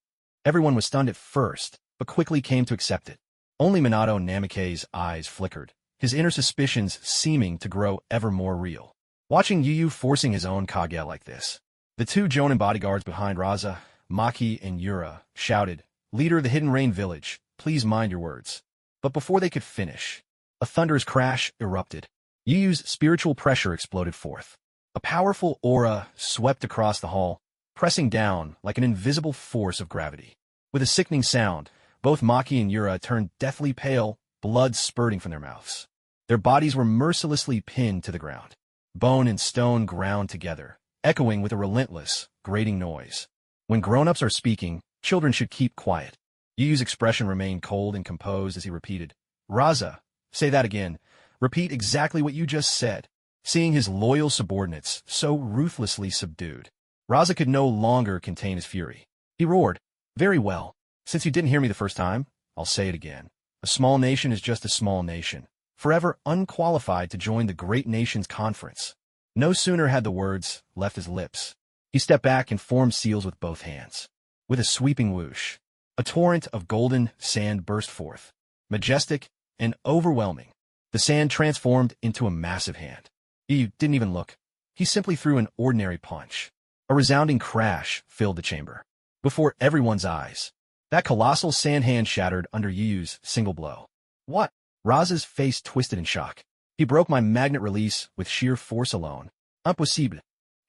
Everyone was stunned at first, but quickly came to accept it. Only Minato Namikaze's eyes flickered, his inner suspicions seeming to grow ever more real. Watching Yu forcing his own Kage like this, the 2 Jonin bodyguards behind Raza, Maki and Yura, shouted, "Leader of the Hidden Rain Village, please mind your words." But before they could finish, a thunderous crash erupted. Yu's spiritual pressure exploded forth. A powerful aura swept across the hall, pressing down like an invisible force of gravity. With a sickening sound, both Maki and Yura turned deathly pale, blood spurting from their mouths. Their bodies were mercilessly pinned to the ground. Bone and stone ground together, echoing with a relentless, grating noise. When grown-ups are speaking, children should keep quiet. Yu's expression remained cold and composed as he repeated, "Raza, say that again. Repeat exactly what you just said." Seeing his loyal subordinates so ruthlessly subdued, Raza could no longer contain his fury. He roared, "Very well. Since you didn't hear me the first time, I'll say it again. A small nation is just a small nation, forever unqualified to join the great nations conference." No sooner had the words left his lips, he stepped back and formed seals with both hands. With a sweeping whoosh, a torrent of golden sand burst forth, majestic and overwhelming. The sand transformed into a massive hand. He didn't even look. He simply threw an ordinary punch. A resounding crash filled the chamber. Before everyone's eyes, that colossal sand hand shattered under Yu's single blow. What? Raza's face twisted in shock. He broke my magnet release with sheer force alone. Impossible.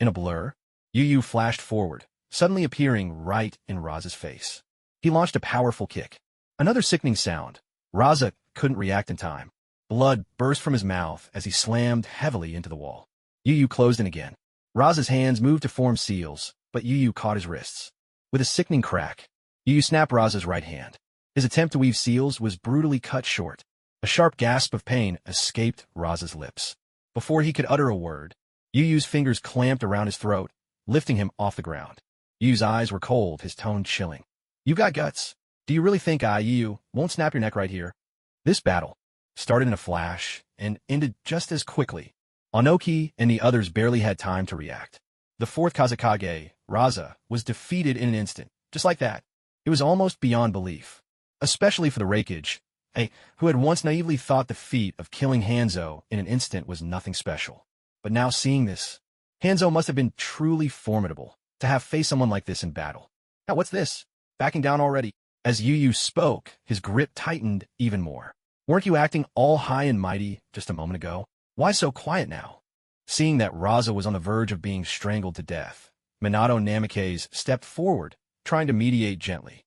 In a blur, Yu flashed forward, suddenly appearing right in Raza's face. He launched a powerful kick. Another sickening sound. Raza couldn't react in time. Blood burst from his mouth as he slammed heavily into the wall. Yu closed in again. Raza's hands moved to form seals, but Yu caught his wrists. With a sickening crack, Yu snapped Raza's right hand. His attempt to weave seals was brutally cut short. A sharp gasp of pain escaped Raza's lips. Before he could utter a word, Yu's fingers clamped around his throat, lifting him off the ground. Yu's eyes were cold, his tone chilling. "You got guts. Do you really think Yu won't snap your neck right here?" This battle started in a flash and ended just as quickly. Onoki and the others barely had time to react. The 4th Kazekage, Raza, was defeated in an instant, just like that. It was almost beyond belief, especially for the Raikage, who had once naively thought the feat of killing Hanzo in an instant was nothing special. But now seeing this, Hanzo must have been truly formidable to have faced someone like this in battle. Now what's this? Backing down already? As Yu spoke, his grip tightened even more. Weren't you acting all high and mighty just a moment ago? Why so quiet now? Seeing that Raza was on the verge of being strangled to death, Minato Namikaze stepped forward, trying to mediate gently.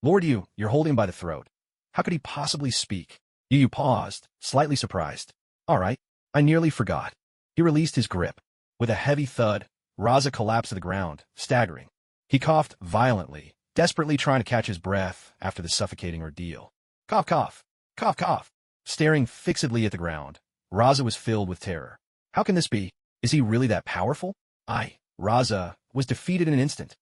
Lord you're holding him by the throat. How could he possibly speak? Yu paused, slightly surprised. All right, I nearly forgot. He released his grip. With a heavy thud, Raza collapsed to the ground, staggering. He coughed violently, desperately trying to catch his breath after the suffocating ordeal. Cough, cough. Cough, cough. Staring fixedly at the ground, Raza was filled with terror. How can this be? Is he really that powerful? Raza was defeated in an instant.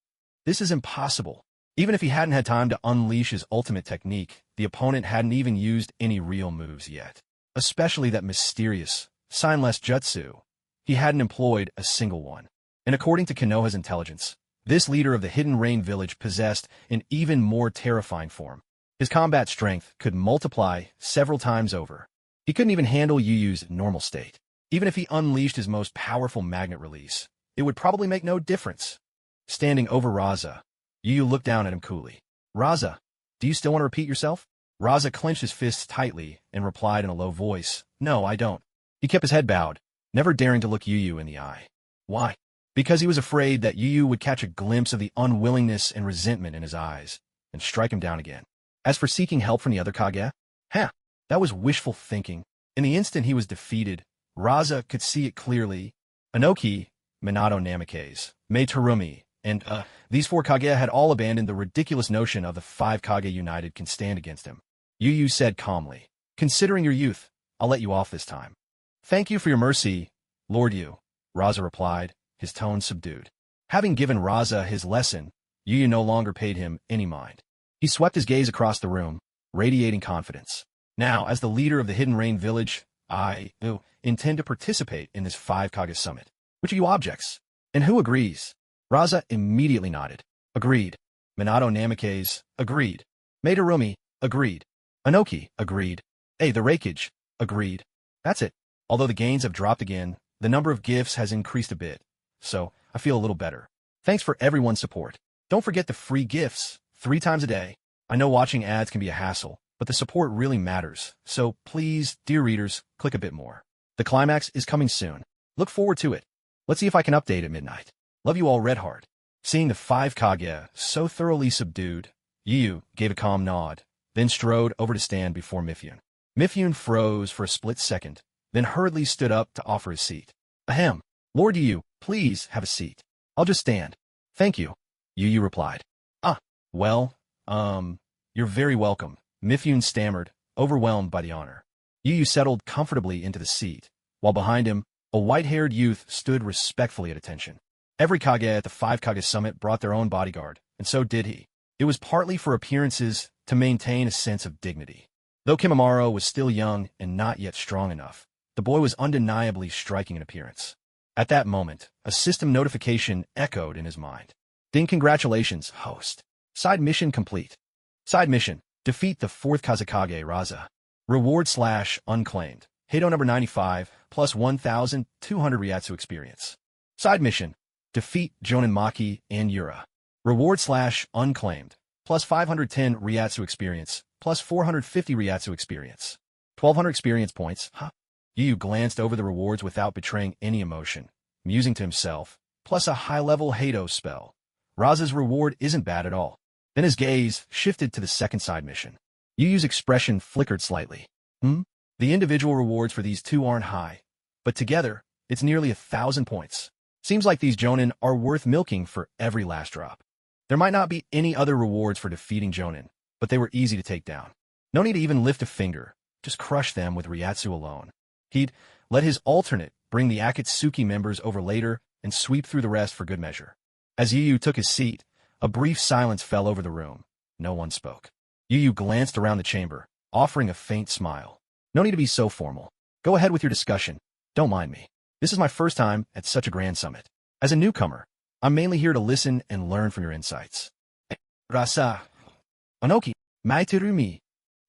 This is impossible. Even if he hadn't had time to unleash his ultimate technique, the opponent hadn't even used any real moves yet. Especially that mysterious, signless jutsu. He hadn't employed a single one. And according to Konoha's intelligence, this leader of the Hidden Rain Village possessed an even more terrifying form. His combat strength could multiply several times over. He couldn't even handle Yu Yu's normal state. Even if he unleashed his most powerful magnet release, it would probably make no difference. Standing over Raza, Yu Yu looked down at him coolly. Raza, do you still want to repeat yourself? Raza clenched his fists tightly and replied in a low voice, No, I don't. He kept his head bowed, never daring to look Yu Yu in the eye. Why? Because he was afraid that Yu Yu would catch a glimpse of the unwillingness and resentment in his eyes and strike him down again. As for seeking help from the other Kage, that was wishful thinking. In the instant he was defeated, Raza could see it clearly. Inoki, Minato Namikaze, Mei Terumi, and these four Kage had all abandoned the ridiculous notion of the five Kage united can stand against him. Yu Yu said calmly, Considering your youth, I'll let you off this time. Thank you for your mercy, Lord Yu, Raza replied, his tone subdued. Having given Raza his lesson, Yu Yu no longer paid him any mind. He swept his gaze across the room, radiating confidence. Now, as the leader of the Hidden Rain Village, I intend to participate in this 5 Kage summit. Which of you objects? And who agrees? Raza immediately nodded. Agreed. Minato Namikaze, agreed. Mei Terumi, agreed. Inoki, agreed. The Reikage, agreed. That's it. Although the gains have dropped again, the number of gifts has increased a bit, so I feel a little better. Thanks for everyone's support. Don't forget the free gifts, 3 times a day. I know watching ads can be a hassle, but the support really matters, so please, dear readers, click a bit more. The climax is coming soon. Look forward to it. Let's see if I can update at midnight. Love you all, Redheart. Seeing the 5 Kage so thoroughly subdued, Yu Yu gave a calm nod, then strode over to stand before Mifune. Mifune froze for a split second, then hurriedly stood up to offer his seat. Ahem. Lord Yu Yu, please have a seat. I'll just stand. Thank you, Yu Yu replied. You're very welcome, Mifune stammered, overwhelmed by the honor. Yu Yu settled comfortably into the seat, while behind him, a white-haired youth stood respectfully at attention. Every Kage at the 5 Kage summit brought their own bodyguard, and so did he. It was partly for appearances to maintain a sense of dignity. Though Kimimaro was still young and not yet strong enough, the boy was undeniably striking in appearance. At that moment, a system notification echoed in his mind. Ding, congratulations, host. Side mission complete. Side mission, defeat the 4th Kazekage Raza. Reward/unclaimed. Heido number 95, plus 1,200 Ryatsu experience. Side mission, defeat Jonin Maki and Yura. Reward/unclaimed, plus 510 Ryatsu experience, plus 450 Ryatsu experience. 1,200 experience points, Yu Yu glanced over the rewards without betraying any emotion, musing to himself, plus a high-level Heido spell. Raza's reward isn't bad at all. Then his gaze shifted to the second side mission. Yu Yu's expression flickered slightly. The individual rewards for these two aren't high, but together, it's nearly 1,000 points. Seems like these Jonin are worth milking for every last drop. There might not be any other rewards for defeating Jonin, but they were easy to take down. No need to even lift a finger, just crush them with Ryatsu alone. He'd let his alternate bring the Akatsuki members over later and sweep through the rest for good measure. As Yu Yu took his seat, a brief silence fell over the room. No one spoke. Yu Yu glanced around the chamber, offering a faint smile. No need to be so formal. Go ahead with your discussion. Don't mind me. This is my first time at such a grand summit. As a newcomer, I'm mainly here to listen and learn from your insights. Rasa. Inoki. Mei Terumi.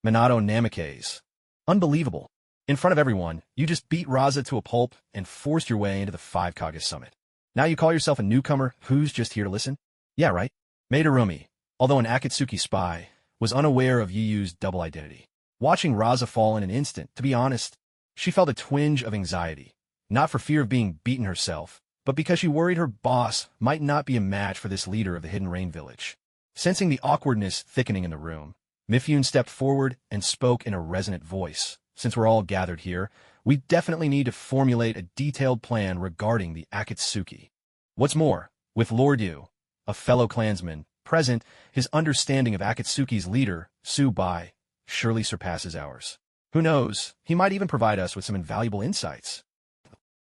Minato Namikaze. Unbelievable. In front of everyone, you just beat Raza to a pulp and forced your way into the 5 Kage summit. Now you call yourself a newcomer who's just here to listen? Yeah, right. Mei Terumi, although an Akatsuki spy, was unaware of Yu Yu's double identity. Watching Raza fall in an instant, to be honest, she felt a twinge of anxiety, not for fear of being beaten herself, but because she worried her boss might not be a match for this leader of the Hidden Rain Village. Sensing the awkwardness thickening in the room, Mifune stepped forward and spoke in a resonant voice. Since we're all gathered here, We definitely need to formulate a detailed plan regarding the Akatsuki. What's more, with Lord Yu, a fellow clansman, present, his understanding of Akatsuki's leader, Tsubai, surely surpasses ours. Who knows, he might even provide us with some invaluable insights.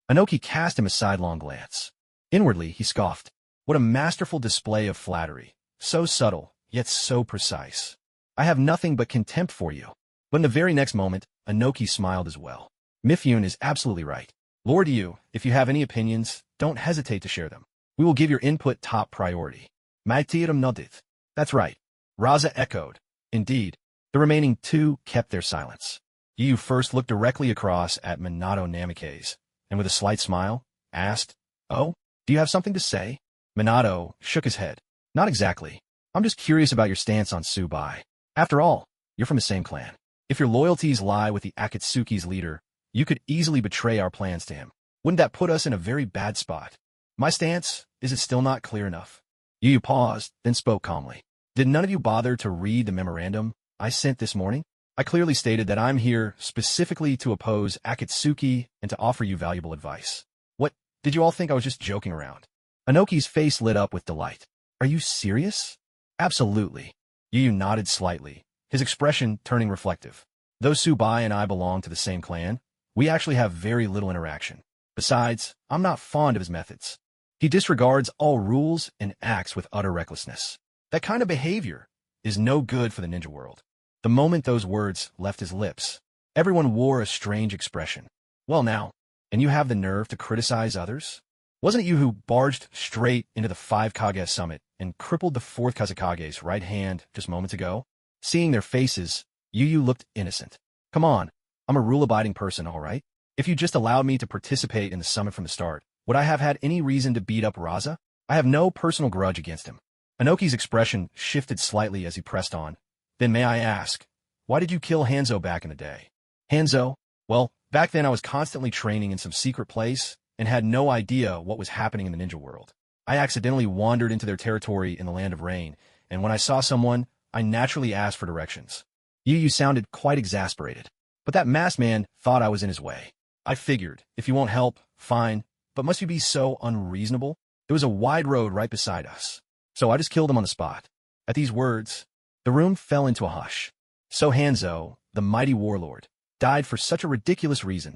Inoki cast him a sidelong glance. Inwardly, he scoffed. What a masterful display of flattery. So subtle, yet so precise. I have nothing but contempt for you. But in the very next moment, Inoki smiled as well. Mifune is absolutely right. Lord Yu, if you have any opinions, don't hesitate to share them. We will give your input top priority. Magtiram nodded. That's right. Raza echoed. Indeed. The remaining two kept their silence. Yu first looked directly across at Minato Namikaze, and with a slight smile, asked, "Oh, do you have something to say?" Minato shook his head. "Not exactly. I'm just curious about your stance on Tsubai. After all, you're from the same clan. If your loyalties lie with the Akatsuki's leader, you could easily betray our plans to him. Wouldn't that put us in a very bad spot? My stance, is it still not clear enough?" Yu paused, then spoke calmly. "Did none of you bother to read the memorandum I sent this morning? I clearly stated that I'm here specifically to oppose Akatsuki and to offer you valuable advice. What, did you all think I was just joking around?" Inoki's face lit up with delight. "Are you serious?" "Absolutely." Yu nodded slightly, his expression turning reflective. "Though Tsubai and I belong to the same clan, we actually have very little interaction. Besides, I'm not fond of his methods. He disregards all rules and acts with utter recklessness. That kind of behavior is no good for the ninja world." The moment those words left his lips, everyone wore a strange expression. "Well now, and you have the nerve to criticize others? Wasn't it you who barged straight into the 5 Kage summit and crippled the 4th Kazekage's right hand just moments ago?" Seeing their faces, Yu looked innocent. "Come on, I'm a rule-abiding person, all right? If you just allowed me to participate in the summit from the start, would I have had any reason to beat up Raza? I have no personal grudge against him." Inoki's expression shifted slightly as he pressed on. "Then may I ask, why did you kill Hanzo back in the day?" "Hanzo? Well, back then I was constantly training in some secret place and had no idea what was happening in the ninja world. I accidentally wandered into their territory in the Land of Rain, and when I saw someone, I naturally asked for directions." Yu sounded quite exasperated. "But that masked man thought I was in his way. I figured, if you won't help, fine, but must you be so unreasonable? There was a wide road right beside us. So I just killed him on the spot." At these words, the room fell into a hush. So Hanzo, the mighty warlord, died for such a ridiculous reason.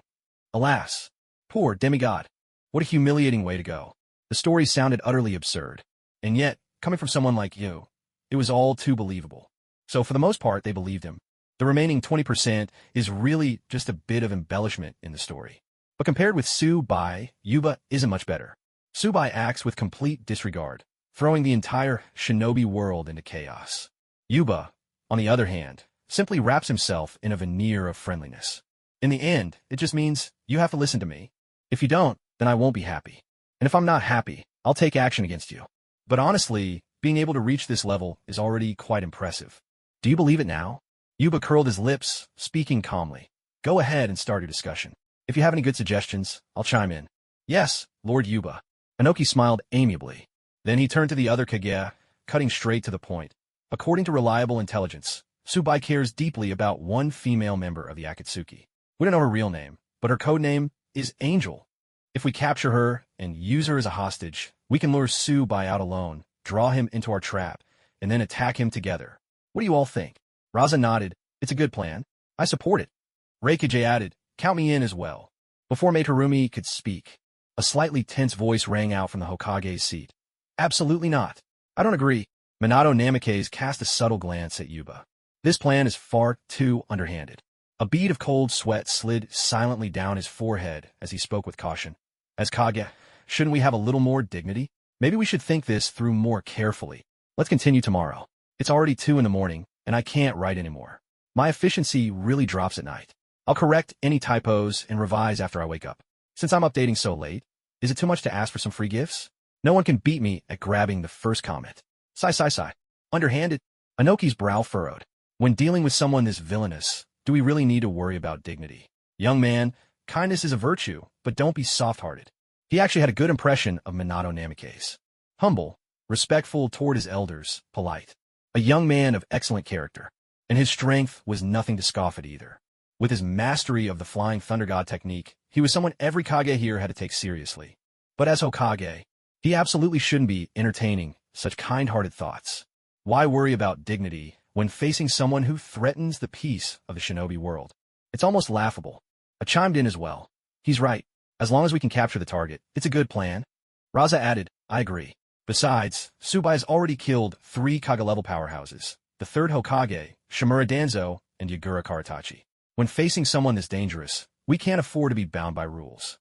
Alas, poor demigod. What a humiliating way to go. The story sounded utterly absurd. And yet, coming from someone like you, it was all too believable. So for the most part, they believed him. The remaining 20% is really just a bit of embellishment in the story. But compared with Tsubai, Yuba isn't much better. Tsubai acts with complete disregard, throwing the entire shinobi world into chaos. Yuba, on the other hand, simply wraps himself in a veneer of friendliness. In the end, it just means you have to listen to me. If you don't, then I won't be happy. And if I'm not happy, I'll take action against you. But honestly, being able to reach this level is already quite impressive. Do you believe it now? Yuba curled his lips, speaking calmly. Go ahead and start your discussion. If you have any good suggestions, I'll chime in. Yes, Lord Yuba. Inoki smiled amiably. Then he turned to the other Kage, cutting straight to the point. According to reliable intelligence, Tsubai cares deeply about one female member of the Akatsuki. We don't know her real name, but her code name is Angel. If we capture her and use her as a hostage, we can lure Tsubai out alone, draw him into our trap, and then attack him together. What do you all think? Raza nodded. It's a good plan. I support it. Reikage added, count me in as well. Before Maid Harumi could speak, a slightly tense voice rang out from the Hokage's seat. Absolutely not. I don't agree. Minato Namikaze cast a subtle glance at Yuba. This plan is far too underhanded. A bead of cold sweat slid silently down his forehead as he spoke with caution. As Kage, shouldn't we have a little more dignity? Maybe we should think this through more carefully. Let's continue tomorrow. It's already 2 in the morning, and I can't write anymore. My efficiency really drops at night. I'll correct any typos and revise after I wake up. Since I'm updating so late, is it too much to ask for some free gifts? No one can beat me at grabbing the first comment. Sigh. Underhanded. Inoki's brow furrowed. When dealing with someone this villainous, do we really need to worry about dignity? Young man, kindness is a virtue, but don't be soft-hearted. He actually had a good impression of Minato Namikaze. Humble, respectful toward his elders, polite. A young man of excellent character. And his strength was nothing to scoff at either. With his mastery of the Flying Thunder God technique, he was someone every Kage here had to take seriously. But as Hokage, he absolutely shouldn't be entertaining such kind-hearted thoughts. Why worry about dignity when facing someone who threatens the peace of the shinobi world? It's almost laughable. I chimed in as well. He's right. As long as we can capture the target, it's a good plan. Raza added, I agree. Besides, Tsubai has already killed 3 Kage-level powerhouses, the 3rd Hokage, Shimura Danzo, and Yagura Karatachi. When facing someone this dangerous, we can't afford to be bound by rules.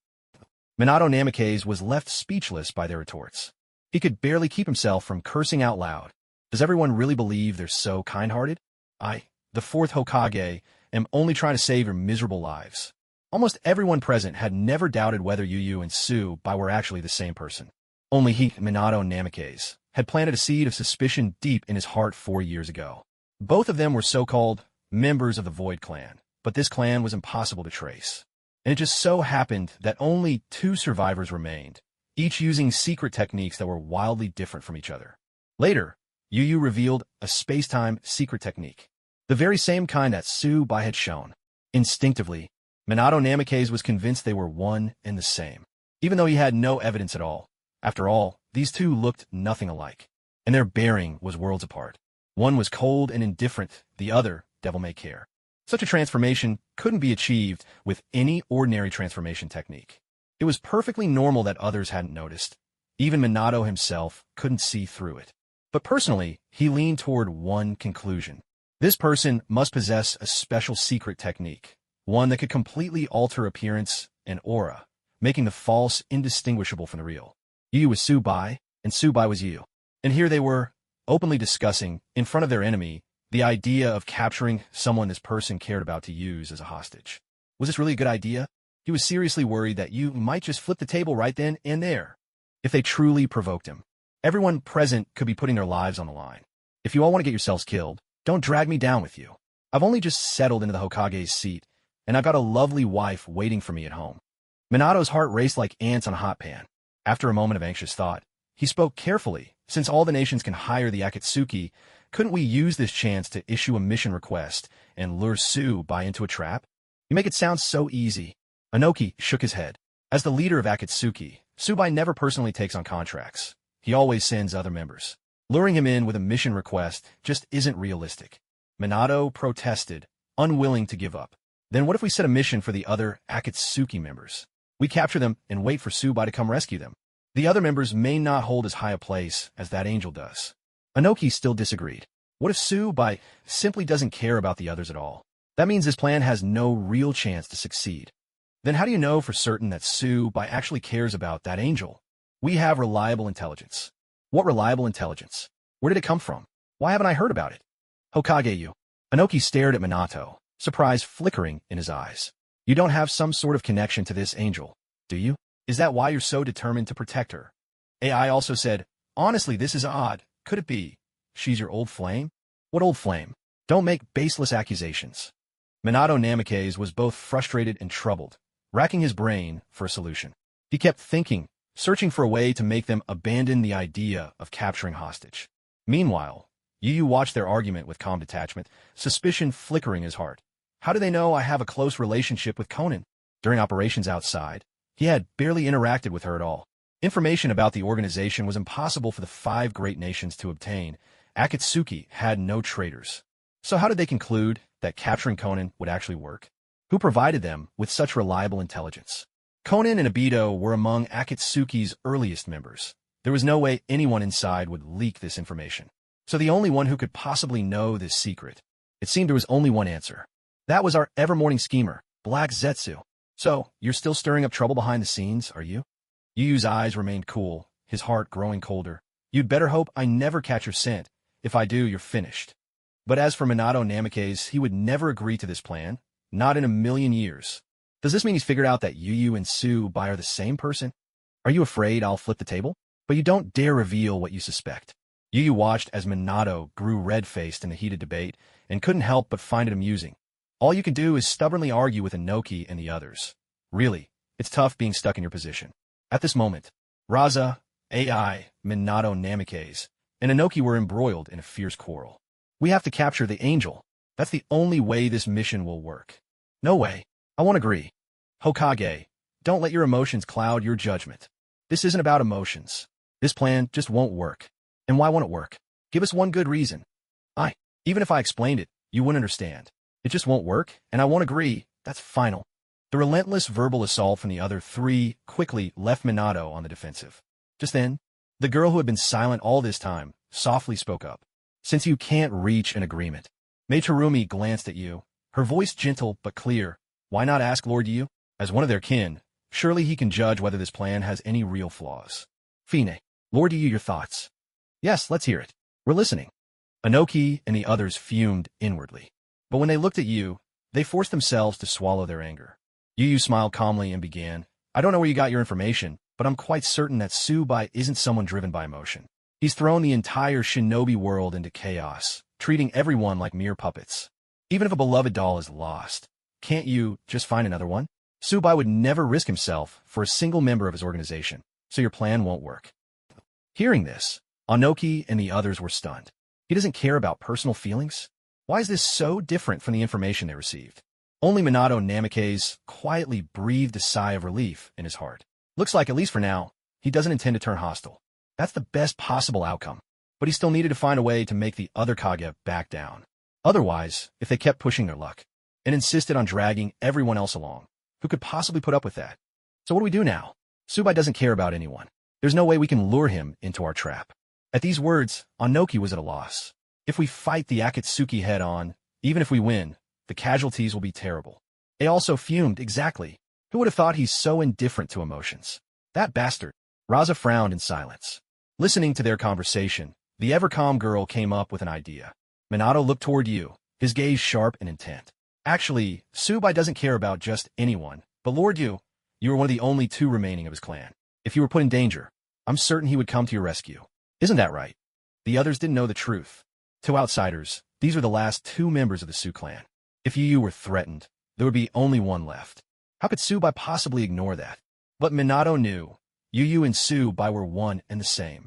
Minato Namikaze was left speechless by their retorts. He could barely keep himself from cursing out loud. Does everyone really believe they're so kind-hearted? I, the 4th Hokage, am only trying to save your miserable lives. Almost everyone present had never doubted whether Yu and Tsubai were actually the same person. Only he, Minato Namikaze, had planted a seed of suspicion deep in his heart 4 years ago. Both of them were so-called members of the Void Clan, but this clan was impossible to trace. And it just so happened that only 2 survivors remained, each using secret techniques that were wildly different from each other. Later, Yu revealed a space-time secret technique, the very same kind that Tsubai had shown. Instinctively, Minato Namikaze was convinced they were one and the same, even though he had no evidence at all. After all, these 2 looked nothing alike, and their bearing was worlds apart. One was cold and indifferent, the other devil-may-care. Such a transformation couldn't be achieved with any ordinary transformation technique. It was perfectly normal that others hadn't noticed. Even Minato himself couldn't see through it. But personally, he leaned toward one conclusion. This person must possess a special secret technique, one that could completely alter appearance and aura, making the false indistinguishable from the real. Yu was Tsubai, and Tsubai was Yu. And here they were, openly discussing, in front of their enemy, the idea of capturing someone this person cared about to use as a hostage. Was this really a good idea? He was seriously worried that Yu might just flip the table right then and there, if they truly provoked him. Everyone present could be putting their lives on the line. If you all want to get yourselves killed, don't drag me down with you. I've only just settled into the Hokage's seat, and I've got a lovely wife waiting for me at home. Minato's heart raced like ants on a hot pan. After a moment of anxious thought, he spoke carefully. Since all the nations can hire the Akatsuki, couldn't we use this chance to issue a mission request and lure Tsubai into a trap? You make it sound so easy. Inoki shook his head. As the leader of Akatsuki, Tsubai never personally takes on contracts. He always sends other members. Luring him in with a mission request just isn't realistic. Minato protested, unwilling to give up. Then what if we set a mission for the other Akatsuki members? We capture them and wait for Tsubai to come rescue them. The other members may not hold as high a place as that angel does. Inoki still disagreed. What if Tsubai simply doesn't care about the others at all? That means this plan has no real chance to succeed. Then how do you know for certain that Tsubai actually cares about that angel? We have reliable intelligence. What reliable intelligence? Where did it come from? Why haven't I heard about it? Hokage-yu. Inoki stared at Minato, surprise flickering in his eyes. You don't have some sort of connection to this angel, do you? Is that why you're so determined to protect her? AI also said, honestly, this is odd. Could it be? She's your old flame? What old flame? Don't make baseless accusations. Minato Namikaze was both frustrated and troubled, racking his brain for a solution. He kept thinking, searching for a way to make them abandon the idea of capturing hostage. Meanwhile, Yu watched their argument with calm detachment, suspicion flickering his heart. How do they know I have a close relationship with Konan? During operations outside, he had barely interacted with her at all. Information about the organization was impossible for the 5 great nations to obtain. Akatsuki had no traitors. So how did they conclude that capturing Konan would actually work? Who provided them with such reliable intelligence? Konan and Obito were among Akatsuki's earliest members. There was no way anyone inside would leak this information. So the only one who could possibly know this secret, it seemed there was only one answer. That was our ever-morning schemer, Black Zetsu. So, you're still stirring up trouble behind the scenes, are you? Yu's eyes remained cool, his heart growing colder. You'd better hope I never catch your scent. If I do, you're finished. But as for Minato Namikaze, he would never agree to this plan. Not in a million years. Does this mean he's figured out that Yu and Tsubai are the same person? Are you afraid I'll flip the table? But you don't dare reveal what you suspect. Yu watched as Minato grew red-faced in the heated debate and couldn't help but find it amusing. All you can do is stubbornly argue with Inoki and the others. Really, it's tough being stuck in your position. At this moment, Raza, AI, Minato Namikaze, and Inoki were embroiled in a fierce quarrel. We have to capture the angel. That's the only way this mission will work. No way. I won't agree. Hokage, don't let your emotions cloud your judgment. This isn't about emotions. This plan just won't work. And why won't it work? Give us one good reason. Even if I explained it, you wouldn't understand. It just won't work, and I won't agree. That's final. The relentless verbal assault from the other three quickly left Minato on the defensive. Just then, the girl who had been silent all this time softly spoke up. Since you can't reach an agreement. Meitarumi glanced at you, her voice gentle but clear. Why not ask Lord Yu? As one of their kin, surely he can judge whether this plan has any real flaws. Fine, Lord Yu, your thoughts. Yes, let's hear it. We're listening. Inoki and the others fumed inwardly. But when they looked at Yu, they forced themselves to swallow their anger. Yu smiled calmly and began, I don't know where you got your information, but I'm quite certain that Tsubai isn't someone driven by emotion. He's thrown the entire shinobi world into chaos, treating everyone like mere puppets. Even if a beloved doll is lost, can't you just find another one? Tsubai would never risk himself for a single member of his organization, so your plan won't work. Hearing this, Inoki and the others were stunned. He doesn't care about personal feelings? Why is this so different from the information they received? Only Minato Namikaze quietly breathed a sigh of relief in his heart. Looks like, at least for now, he doesn't intend to turn hostile. That's the best possible outcome. But he still needed to find a way to make the other Kage back down. Otherwise, if they kept pushing their luck, and insisted on dragging everyone else along, who could possibly put up with that? So what do we do now? Tsubai doesn't care about anyone. There's no way we can lure him into our trap. At these words, Inoki was at a loss. If we fight the Akatsuki head-on, even if we win, the casualties will be terrible. They also fumed exactly. Who would have thought he's so indifferent to emotions? That bastard. Raza frowned in silence. Listening to their conversation, the ever-calm girl came up with an idea. Minato looked toward you, his gaze sharp and intent. Actually, Tsubai doesn't care about just anyone, but Lord Yu, you are one of the only two remaining of his clan. If you were put in danger, I'm certain he would come to your rescue. Isn't that right? The others didn't know the truth. To outsiders, these are the last two members of the Tsu clan. If Yu were threatened, there would be only one left. How could Tsubai possibly ignore that? But Minato knew. Yu and Tsubai were one and the same.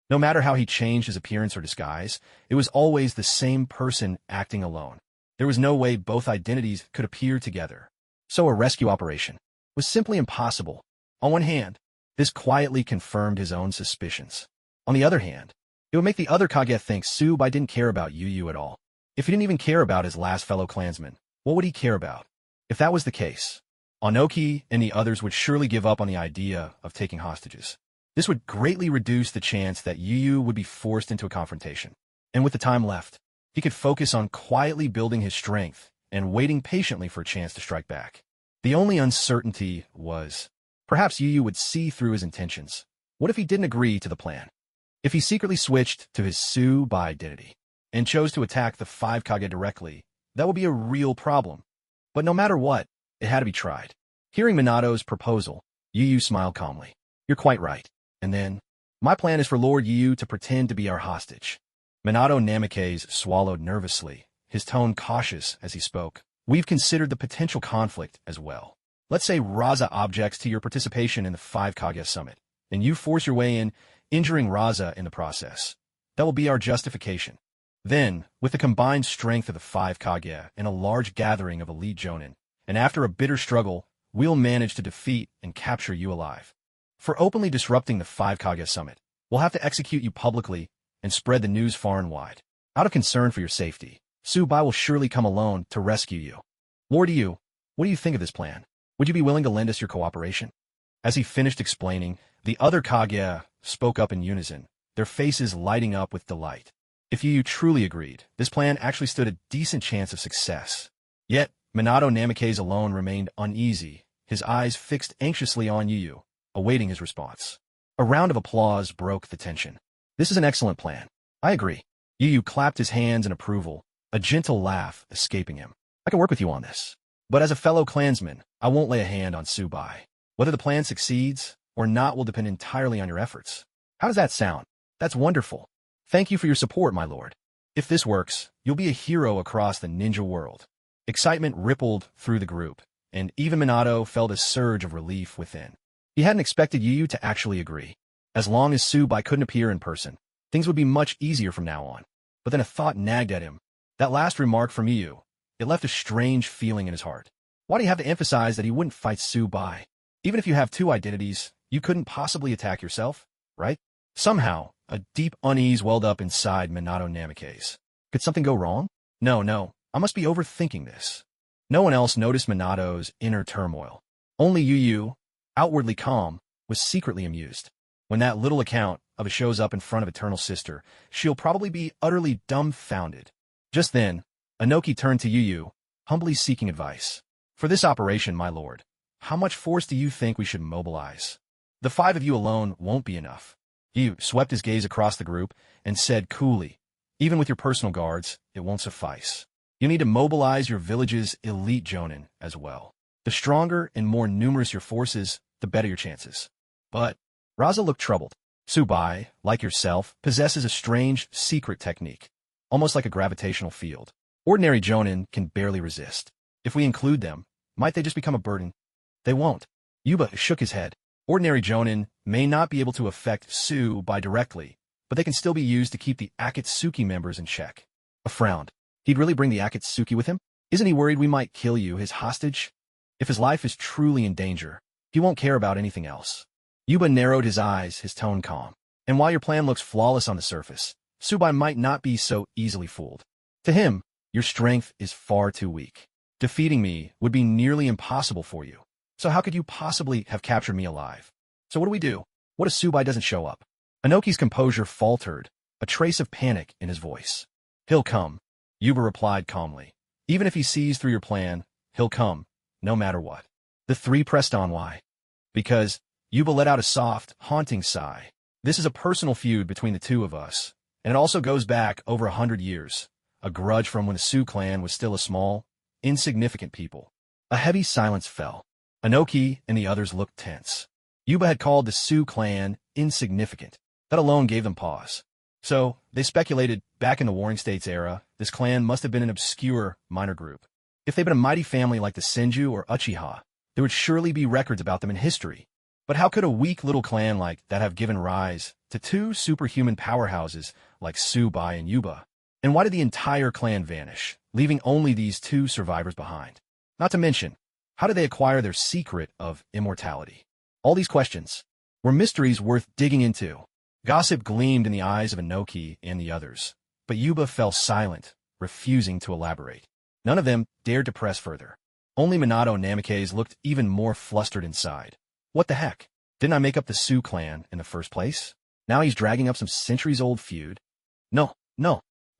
No matter how he changed his appearance or disguise, it was always the same person acting alone. There was no way both identities could appear together. So a rescue operation was simply impossible. On one hand, this quietly confirmed his own suspicions. On the other hand, it would make the other Kage think Tsubai didn't care about Yu at all. If he didn't even care about his last fellow clansman, what would he care about? If that was the case, Inoki and the others would surely give up on the idea of taking hostages. This would greatly reduce the chance that Yu would be forced into a confrontation. And with the time left, he could focus on quietly building his strength and waiting patiently for a chance to strike back. The only uncertainty was, perhaps Yu would see through his intentions. What if he didn't agree to the plan? If he secretly switched to his Tsubai identity and chose to attack the five Kage directly, that would be a real problem. But no matter what, it had to be tried. Hearing Minato's proposal, Yu smiled calmly. You're quite right. And then, my plan is for Lord Yu to pretend to be our hostage. Minato Namikaze swallowed nervously, his tone cautious as he spoke. We've considered the potential conflict as well. Let's say Raza objects to your participation in the Five Kage Summit, and you force your way in, injuring Raza in the process. That will be our justification. Then, with the combined strength of the Five Kage and a large gathering of elite Jonin, and after a bitter struggle, we'll manage to defeat and capture you alive. For openly disrupting the Five Kage Summit, we'll have to execute you publicly and spread the news far and wide. Out of concern for your safety, Tsubai will surely come alone to rescue you. Lord Yu, what do you think of this plan? Would you be willing to lend us your cooperation? As he finished explaining, the other Kage spoke up in unison, their faces lighting up with delight. If Yu truly agreed, this plan actually stood a decent chance of success. Yet, Minato Namikaze alone remained uneasy, his eyes fixed anxiously on Yu, awaiting his response. A round of applause broke the tension. This is an excellent plan. I agree. Yu clapped his hands in approval, a gentle laugh escaping him. I can work with you on this. But as a fellow clansman, I won't lay a hand on Tsubai. Whether the plan succeeds or not will depend entirely on your efforts. How does that sound? That's wonderful. Thank you for your support, my lord. If this works, you'll be a hero across the ninja world. Excitement rippled through the group, and even Minato felt a surge of relief within. He hadn't expected Yu to actually agree. As long as Tsubai couldn't appear in person, things would be much easier from now on. But then a thought nagged at him. That last remark from Yu, it left a strange feeling in his heart. Why do you have to emphasize that he wouldn't fight Tsubai? Even if you have two identities, you couldn't possibly attack yourself, right? Somehow, a deep unease welled up inside Minato Namikaze. Could something go wrong? No, I must be overthinking this. No one else noticed Minato's inner turmoil. Only Yu, outwardly calm, was secretly amused. When that little account of it shows up in front of Eternal Sister, she'll probably be utterly dumbfounded. Just then, Inoki turned to Yu, humbly seeking advice. For this operation, my lord, how much force do you think we should mobilize? The 5 of you alone won't be enough. Yu swept his gaze across the group and said coolly, even with your personal guards, it won't suffice. You need to mobilize your village's elite jonin as well. The stronger and more numerous your forces, the better your chances. But Raza looked troubled. Tsubai, like yourself, possesses a strange, secret technique, almost like a gravitational field. Ordinary jonin can barely resist. If we include them, might they just become a burden? They won't. Yuba shook his head. Ordinary jonin may not be able to affect Tsubai directly, but they can still be used to keep the Akatsuki members in check. A frowned. He'd really bring the Akatsuki with him? Isn't he worried we might kill you, his hostage? If his life is truly in danger, he won't care about anything else. Yuba narrowed his eyes, his tone calm. And while your plan looks flawless on the surface, Tsubai might not be so easily fooled. To him, your strength is far too weak. Defeating me would be nearly impossible for you. So how could you possibly have captured me alive? So what do we do? What if Tsubai doesn't show up? Inoki's composure faltered, a trace of panic in his voice. He'll come, Yuba replied calmly. Even if he sees through your plan, he'll come, no matter what. The 3 pressed on. Why? Because Yuba let out a soft, haunting sigh. This is a personal feud between the 2 of us, and it also goes back over 100 years, a grudge from when the Su clan was still a small, insignificant people. A heavy silence fell. Inoki and the others looked tense. Yuba had called the Su clan insignificant. That alone gave them pause. So, they speculated, back in the Warring States era, this clan must have been an obscure, minor group. If they'd been a mighty family like the Senju or Uchiha, there would surely be records about them in history. But how could a weak little clan like that have given rise to 2 superhuman powerhouses like Tsubai and Yuba? And why did the entire clan vanish, leaving only these 2 survivors behind? Not to mention, how did they acquire their secret of immortality? All these questions were mysteries worth digging into. Gossip gleamed in the eyes of Inoki and the others, but Yuba fell silent, refusing to elaborate. None of them dared to press further. Only Minato Namikaze looked even more flustered inside. What the heck? Didn't I make up the Su clan in the first place? Now he's dragging up some centuries-old feud? No,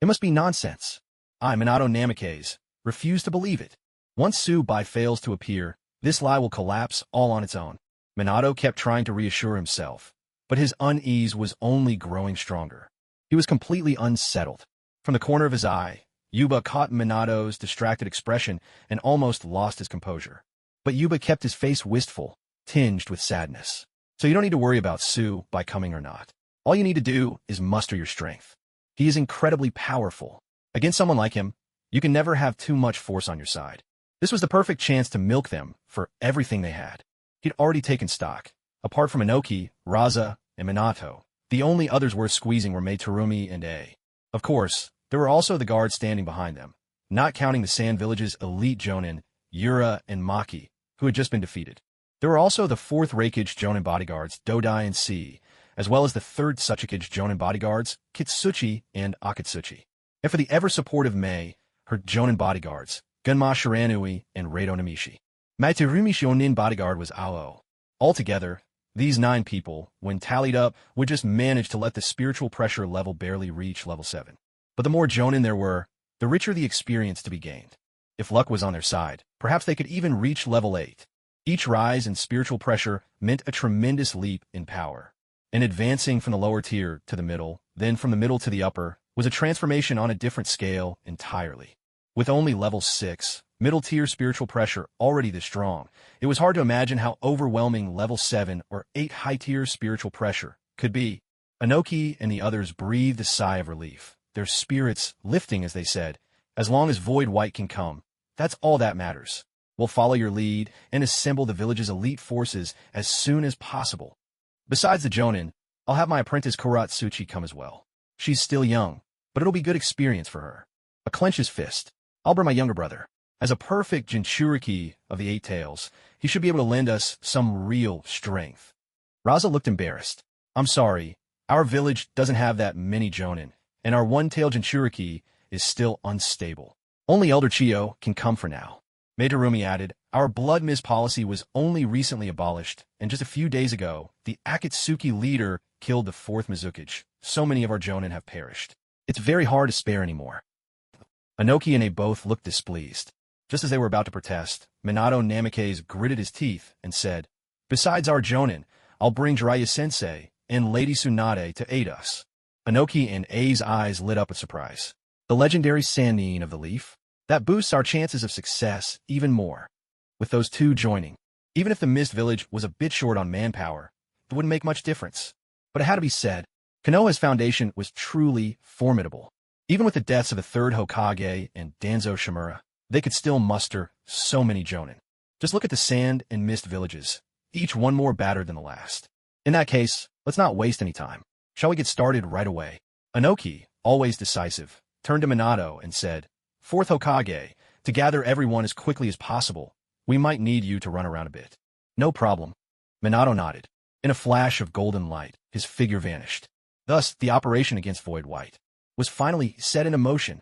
it must be nonsense. I, Minato Namikaze, refuse to believe it. Once Tsubai fails to appear, this lie will collapse all on its own. Minato kept trying to reassure himself, but his unease was only growing stronger. He was completely unsettled. From the corner of his eye, Yuba caught Minato's distracted expression and almost lost his composure. But Yuba kept his face wistful, tinged with sadness. So you don't need to worry about Tsubai coming or not. All you need to do is muster your strength. He is incredibly powerful. Against someone like him, you can never have too much force on your side. This was the perfect chance to milk them for everything they had. He'd already taken stock. Apart from Inoki, Raza, and Minato, the only others worth squeezing were Meitarumi and A. Of course, there were also the guards standing behind them, not counting the Sand Village's elite jonin, Yura and Maki, who had just been defeated. There were also the 4th Reikage jonin bodyguards, Dodai and C, as well as the 3rd Suchikage jonin bodyguards, Kitsuchi and Akatsuki. And for the ever-supportive Mei, her jonin bodyguards, Gunma Shiranui and Reido Namishi. Meitarumi jonin bodyguard was Ao. Altogether, these 9 people, when tallied up, would just manage to let the spiritual pressure level barely reach level 7. But the more jonin there were, the richer the experience to be gained. If luck was on their side, perhaps they could even reach level 8. Each rise in spiritual pressure meant a tremendous leap in power. And advancing from the lower tier to the middle, then from the middle to the upper, was a transformation on a different scale entirely. With only level 6, middle-tier spiritual pressure already this strong, it was hard to imagine how overwhelming level 7 or 8 high-tier spiritual pressure could be. Inoki and the others breathed a sigh of relief, their spirits lifting as they said, as long as Void White can come, that's all that matters. We'll follow your lead and assemble the village's elite forces as soon as possible. Besides the jonin, I'll have my apprentice Kuratsuchi come as well. She's still young, but it'll be good experience for her. A clench his fist. I'll bring my younger brother. As a perfect Jinchuriki of the Eight Tails, he should be able to lend us some real strength. Raza looked embarrassed. I'm sorry, our village doesn't have that many Jonin, and our one-tailed Jinchuriki is still unstable. Only Elder Chiyo can come for now. Materumi added, our blood miss policy was only recently abolished, and just a few days ago, the Akatsuki leader killed the fourth Mizukage. So many of our Jonin have perished. It's very hard to spare anymore. Inoki and A both looked displeased. Just as they were about to protest, Minato Namikaze gritted his teeth and said, besides our Jonin, I'll bring Jiraiya-sensei and Lady Tsunade to aid us. Inoki and A's eyes lit up with surprise. The legendary Sannin of the Leaf? That boosts our chances of success even more. With those two joining, even if the Mist Village was a bit short on manpower, it wouldn't make much difference. But it had to be said, Konoha's foundation was truly formidable. Even with the deaths of the third Hokage and Danzo Shimura, they could still muster so many Jonin. Just look at the Sand and Mist villages, each one more battered than the last. In that case, let's not waste any time. Shall we get started right away? Inoki, always decisive, turned to Minato and said, Fourth Hokage, to gather everyone as quickly as possible, we might need you to run around a bit. No problem. Minato nodded. In a flash of golden light, his figure vanished. Thus, the operation against Void White was finally set into motion.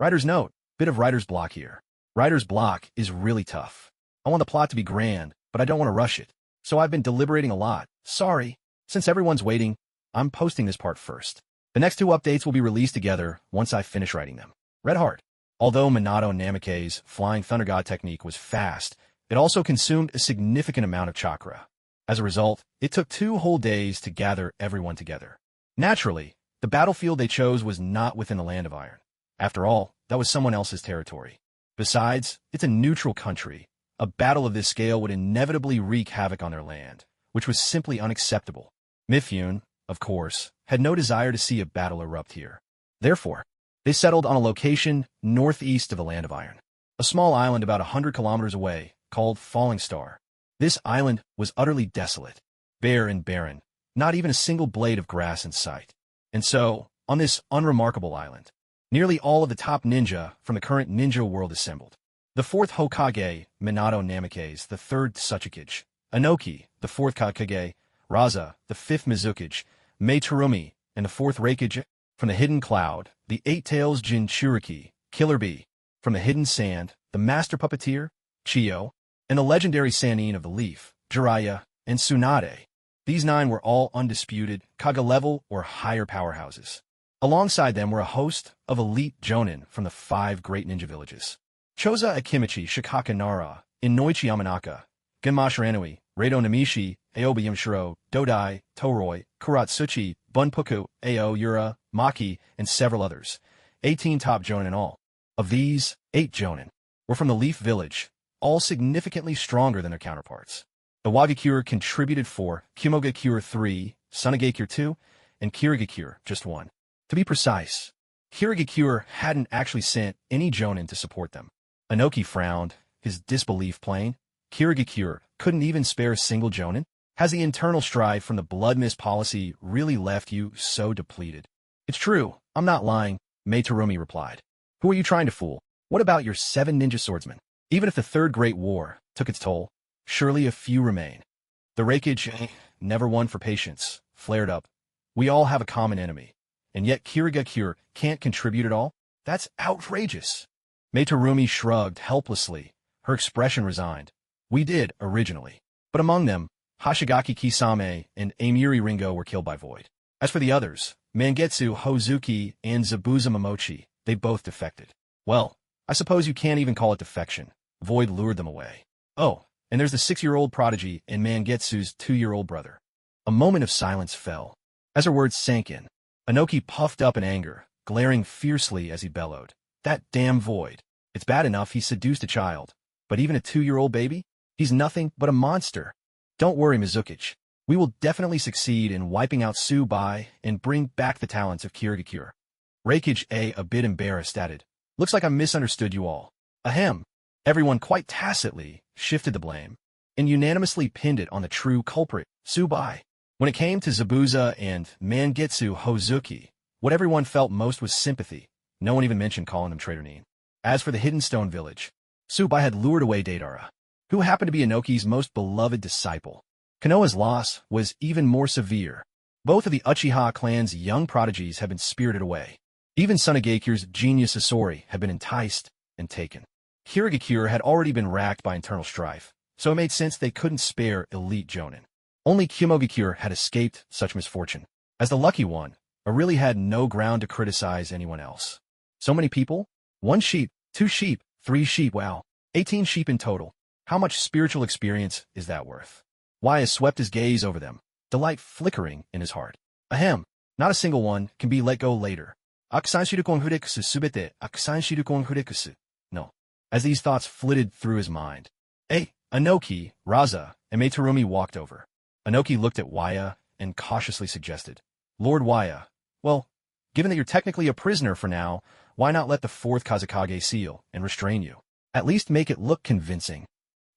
Writer's note, bit of writer's block here. Writer's block is really tough. I want the plot to be grand, but I don't want to rush it. So I've been deliberating a lot. Sorry. Since everyone's waiting, I'm posting this part first. The next two updates will be released together once I finish writing them. Red Heart. Although Minato Namikaze's Flying Thunder God technique was fast, it also consumed a significant amount of chakra. As a result, it took 2 whole days to gather everyone together. Naturally, the battlefield they chose was not within the Land of Iron. After all, that was someone else's territory. Besides, it's a neutral country. A battle of this scale would inevitably wreak havoc on their land, which was simply unacceptable. Mifune, of course, had no desire to see a battle erupt here. Therefore, they settled on a location northeast of the Land of Iron, a small island about 100 kilometers away called Falling Star. This island was utterly desolate, bare and barren, not even a single blade of grass in sight. And so, on this unremarkable island, nearly all of the top ninja from the current ninja world assembled. The fourth Hokage, Minato Namikaze, the third Tsuchikage, Inoki, the fourth Kakage, Raza, the fifth Mizukage, Materumi, and the fourth Raikage. From the Hidden Cloud, the Eight Tails Jinchuriki, Killer Bee. From the Hidden Sand, the Master Puppeteer, Chiyo, and the legendary Sannin of the Leaf, Jiraiya, and Tsunade. These 9 were all undisputed, Kaga-level or higher powerhouses. Alongside them were a host of elite Jonin from the 5 great ninja villages. Choza Akimichi Shikaka Nara, Inoichi Yamanaka, Genma Shiranui, Reido Namishi, Aoba Yamashiro, Dodai, Toroi, Kuratsuchi, Bunpuku, Ao Yura, Maki, and several others. 18 top Jonin in all. Of these, 8 Jonin were from the Leaf Village, all significantly stronger than their counterparts. The Wagakure contributed 4, Kumogakure 3, Sunagakure 2, and Kirigakure just 1. To be precise, Kirigakure hadn't actually sent any Jonin to support them. Inoki frowned, his disbelief plain. Kirigakure couldn't even spare a single Jonin? Has the internal strife from the blood mist policy really left you so depleted? It's true, I'm not lying, Materumi replied. Who are you trying to fool? What about your 7 ninja swordsmen? Even if the Third Great War took its toll, surely a few remain. The Raikage, never one for patience, flared up. We all have a common enemy, and yet Kirigakure can't contribute at all? That's outrageous. Materumi shrugged helplessly, her expression resigned. We did, originally. But among them, Hashigaki Kisame and Amiri Ringo were killed by Void. As for the others, Mangetsu Hozuki and Zabuza Momochi, they both defected. Well, I suppose you can't even call it defection. Void lured them away. Oh, and there's the 6-year-old prodigy and Mangetsu's 2-year-old brother. A moment of silence fell. As her words sank in, Inoki puffed up in anger, glaring fiercely as he bellowed. That damn Void. It's bad enough he seduced a child, but even a 2-year-old baby? He's nothing but a monster. Don't worry, Mizukage. We will definitely succeed in wiping out Tsubai and bring back the talents of Kirigakure. Raikage a bit embarrassed, added, Looks like I misunderstood you all. Ahem. Everyone quite tacitly shifted the blame and unanimously pinned it on the true culprit, Tsubai. When it came to Zabuza and Mangetsu Hozuki, what everyone felt most was sympathy. No one even mentioned calling them Traitor Nin. As for the Hidden Stone Village, Subai had lured away Deidara, who happened to be Inoki's most beloved disciple. Konoha's loss was even more severe. Both of the Uchiha clan's young prodigies had been spirited away. Even Tsunagekyu's genius Sasori had been enticed and taken. Kirigakure had already been racked by internal strife, so it made sense they couldn't spare elite jonin. Only Kumogakure had escaped such misfortune. As the lucky one, I really had no ground to criticize anyone else. So many people? 1 sheep, 2 sheep, 3 sheep, wow. 18 sheep in total. How much spiritual experience is that worth? Waya swept his gaze over them, delight flickering in his heart. Ahem, not a single one can be let go later. Akusanshiru konfurekusu subete akusanshiru konfurekusu. No. As these thoughts flitted through his mind. Inoki, Raza, and Meitarumi walked over. Inoki looked at Waya and cautiously suggested, Lord Waya, well, given that you're technically a prisoner for now, why not let the 4th Kazekage seal and restrain you? At least make it look convincing.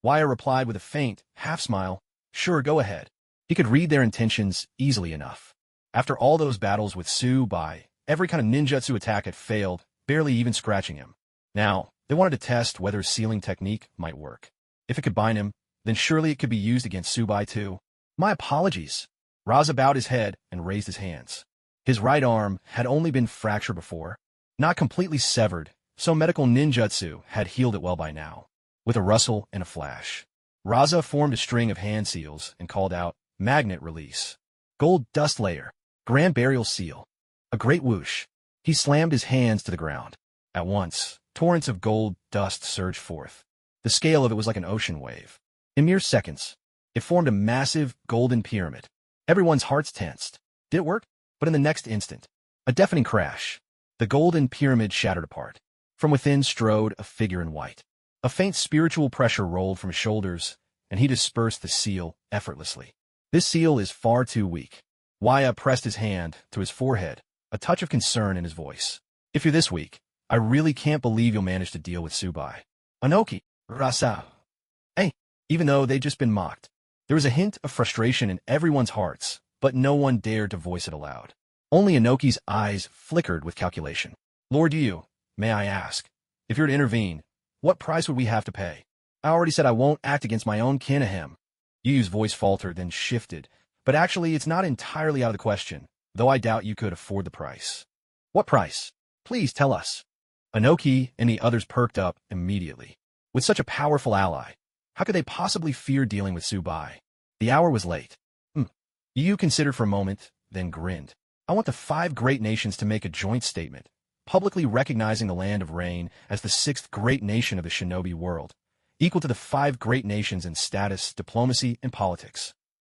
Waya replied with a faint, half-smile, sure, go ahead. He could read their intentions easily enough. After all those battles with Subai, every kind of ninjutsu attack had failed, barely even scratching him. Now, they wanted to test whether his sealing technique might work. If it could bind him, then surely it could be used against Subai too. My apologies. Raza bowed his head and raised his hands. His right arm had only been fractured before, not completely severed, so medical ninjutsu had healed it well by now. With a rustle and a flash, Raza formed a string of hand seals and called out, Magnet release. Gold dust layer. Grand burial seal. A great whoosh. He slammed his hands to the ground. At once, torrents of gold dust surged forth. The scale of it was like an ocean wave. In mere seconds, it formed a massive golden pyramid. Everyone's hearts tensed. Did it work? But in the next instant, a deafening crash. The golden pyramid shattered apart. From within strode a figure in white. A faint spiritual pressure rolled from his shoulders, and he dispersed the seal effortlessly. This seal is far too weak. Waya pressed his hand to his forehead, a touch of concern in his voice. If you're this weak, I really can't believe you'll manage to deal with Subai. Inoki, Rasa. Even though they'd just been mocked. There was a hint of frustration in everyone's hearts, but no one dared to voice it aloud. Only Inoki's eyes flickered with calculation. Lord Yu, may I ask, if you're to intervene, what price would we have to pay? I already said I won't act against my own kin Ahem. Yu's voice faltered, then shifted. But actually, it's not entirely out of the question, though I doubt you could afford the price. What price? Please tell us. Inoki and the others perked up immediately. With such a powerful ally, how could they possibly fear dealing with Subai? The hour was late. Yu considered for a moment, then grinned. I want the 5 great nations to make a joint statement, publicly recognizing the Land of Rain as the 6th great nation of the shinobi world, equal to the 5 great nations in status, diplomacy, and politics.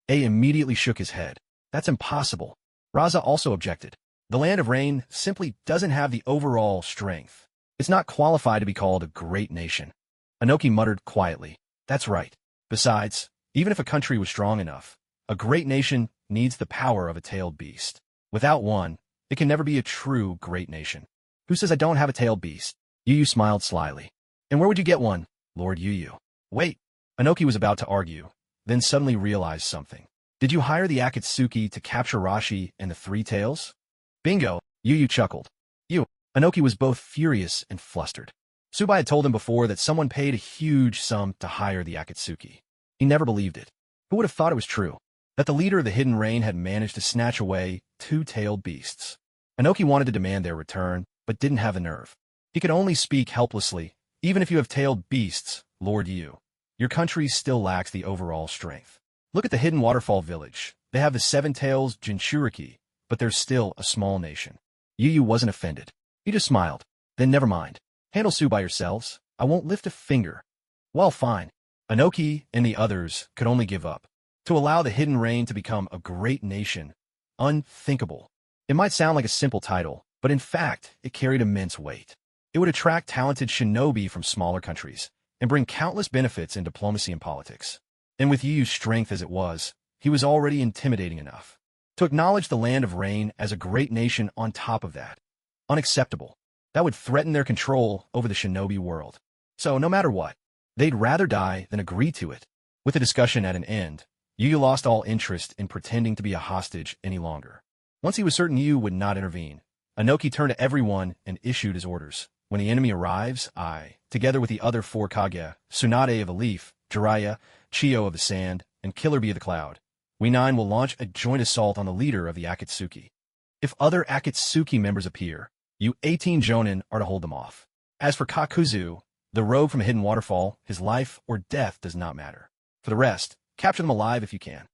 A immediately shook his head. That's impossible. Raza also objected. The Land of Rain simply doesn't have the overall strength. It's not qualified to be called a great nation. Inoki muttered quietly. That's right. Besides, even if a country was strong enough, a great nation needs the power of a tailed beast. Without one, it can never be a true great nation. Who says I don't have a tailed beast? Yu smiled slyly. And where would you get one, Lord Yu? Wait. Inoki was about to argue, then suddenly realized something. Did you hire the Akatsuki to capture Rashi and the 3 tails? Bingo, Yu chuckled. Inoki was both furious and flustered. Subai had told him before that someone paid a huge sum to hire the Akatsuki. He never believed it. Who would have thought it was true? That the leader of the Hidden Rain had managed to snatch away 2 tailed beasts. Inoki wanted to demand their return, but didn't have the nerve. He could only speak helplessly. Even if you have tailed beasts, Lord Yu, your country still lacks the overall strength. Look at the Hidden Waterfall Village. They have the 7 tails Jinchuriki, but they're still a small nation. Yu wasn't offended. He just smiled. Then never mind. Handle Subai yourselves. I won't lift a finger. Well, fine. Inoki and the others could only give up. To allow the Hidden Rain to become a great nation, unthinkable. It might sound like a simple title, but in fact, it carried immense weight. It would attract talented shinobi from smaller countries and bring countless benefits in diplomacy and politics. And with Yu's strength as it was, he was already intimidating enough. To acknowledge the Land of Rain as a great nation on top of that, unacceptable. That would threaten their control over the shinobi world. So no matter what, they'd rather die than agree to it. With the discussion at an end, Yu lost all interest in pretending to be a hostage any longer. Once he was certain Yu would not intervene, Inoki turned to everyone and issued his orders. When the enemy arrives, I, together with the other 4 Kage, Tsunade of the Leaf, Jiraiya, Chiyo of the Sand, and Killer Bee of the Cloud, we 9 will launch a joint assault on the leader of the Akatsuki. If other Akatsuki members appear, you 18 Jonin are to hold them off. As for Kakuzu, the rogue from a hidden waterfall, his life or death does not matter. For the rest, capture them alive if you can.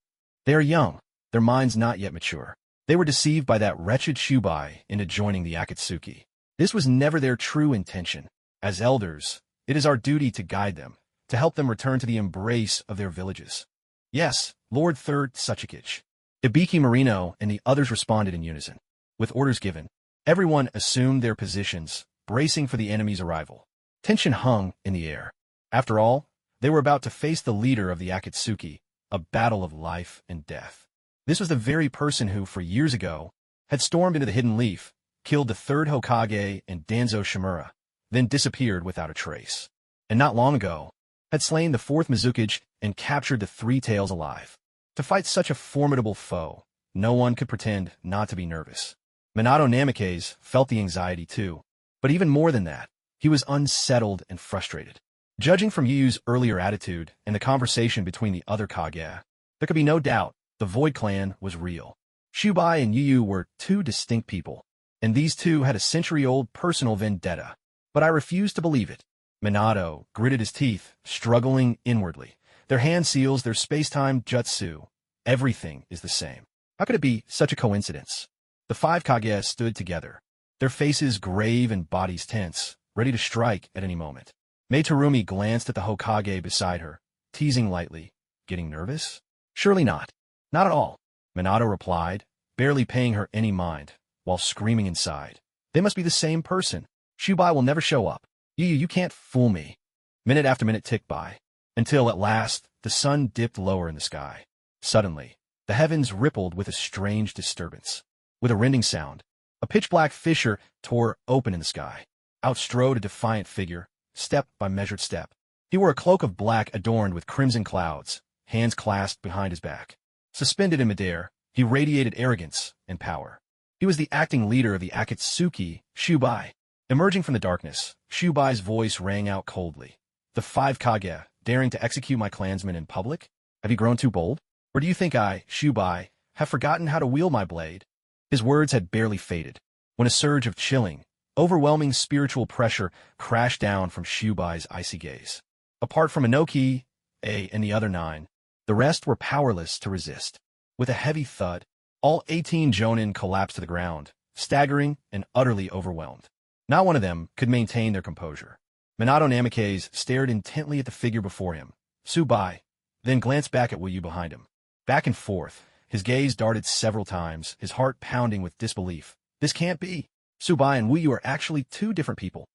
They are young, their minds not yet mature. They were deceived by that wretched Shubai into joining the Akatsuki. This was never their true intention. As elders, it is our duty to guide them, to help them return to the embrace of their villages. Yes, Lord Third Suchikage. Ibiki Marino and the others responded in unison. With orders given, everyone assumed their positions, bracing for the enemy's arrival. Tension hung in the air. After all, they were about to face the leader of the Akatsuki, a battle of life and death. This was the very person who, for years ago, had stormed into the Hidden Leaf, killed the 3rd Hokage and Danzo Shimura, then disappeared without a trace. And not long ago, had slain the 4th Mizukage and captured the 3 Tails alive. To fight such a formidable foe, no one could pretend not to be nervous. Minato Namikaze felt the anxiety too, but even more than that, he was unsettled and frustrated. Judging from Yu's earlier attitude and the conversation between the other Kage, there could be no doubt the Void Clan was real. Shubai and Yu were 2 distinct people, and these 2 had a century-old personal vendetta. But I refused to believe it. Minato gritted his teeth, struggling inwardly. Their hand seals, their space-time jutsu. Everything is the same. How could it be such a coincidence? The 5 Kage stood together, their faces grave and bodies tense, ready to strike at any moment. Mei Terumi glanced at the Hokage beside her, teasing lightly. Getting nervous? Surely not. Not at all, Minato replied, barely paying her any mind, while screaming inside. They must be the same person. Shubai will never show up. You can't fool me. Minute after minute ticked by, until at last the sun dipped lower in the sky. Suddenly, the heavens rippled with a strange disturbance. With a rending sound, a pitch-black fissure tore open in the sky. Out strode a defiant figure, step by measured step. He wore a cloak of black adorned with crimson clouds, hands clasped behind his back. Suspended in midair, he radiated arrogance and power. He was the acting leader of the Akatsuki, Shubai. Emerging from the darkness, Shubai's voice rang out coldly. The 5 Kage, daring to execute my clansmen in public? Have you grown too bold? Or do you think I, Shubai, have forgotten how to wield my blade? His words had barely faded, when a surge of chilling, overwhelming spiritual pressure crashed down from Shubai's icy gaze. Apart from Inoki, and the other 9, the rest were powerless to resist. With a heavy thud, all 18 Jonin collapsed to the ground, staggering and utterly overwhelmed. Not one of them could maintain their composure. Minato Namikaze stared intently at the figure before him, Tsubai, then glanced back at Wu behind him. Back and forth, his gaze darted several times, his heart pounding with disbelief. This can't be. Tsubai and Wu are actually 2 different people.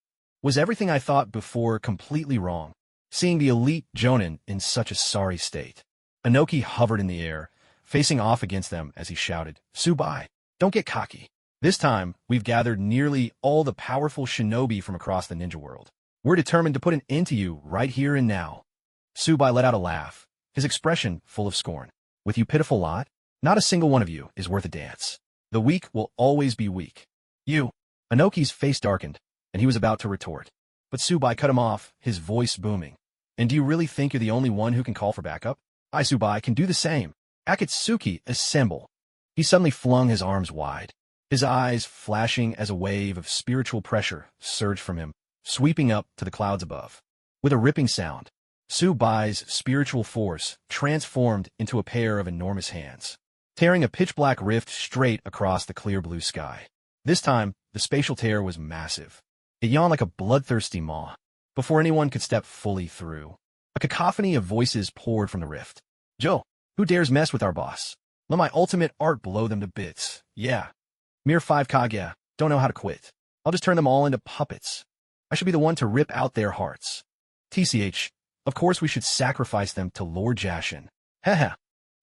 Was everything I thought before completely wrong? Seeing the elite Jonin in such a sorry state. Inoki hovered in the air, facing off against them as he shouted, Tsubai, don't get cocky. This time, we've gathered nearly all the powerful shinobi from across the ninja world. We're determined to put an end to you right here and now. Tsubai let out a laugh, his expression full of scorn. With you pitiful lot, not a single one of you is worth a dance. The weak will always be weak. You. Inoki's face darkened, and he was about to retort. But Tsubai cut him off, his voice booming. And do you really think you're the only one who can call for backup? I, Tsubai, can do the same. Akatsuki, assemble. He suddenly flung his arms wide, his eyes flashing as a wave of spiritual pressure surged from him, sweeping up to the clouds above. With a ripping sound, Tsubai's spiritual force transformed into a pair of enormous hands, tearing a pitch-black rift straight across the clear blue sky. This time, the spatial tear was massive. It yawned like a bloodthirsty maw. Before anyone could step fully through, a cacophony of voices poured from the rift. Joe, who dares mess with our boss? Let my ultimate art blow them to bits. Yeah. Mere 5 Kage, don't know how to quit. I'll just turn them all into puppets. I should be the one to rip out their hearts. TCH, of course we should sacrifice them to Lord Jashin. Heh.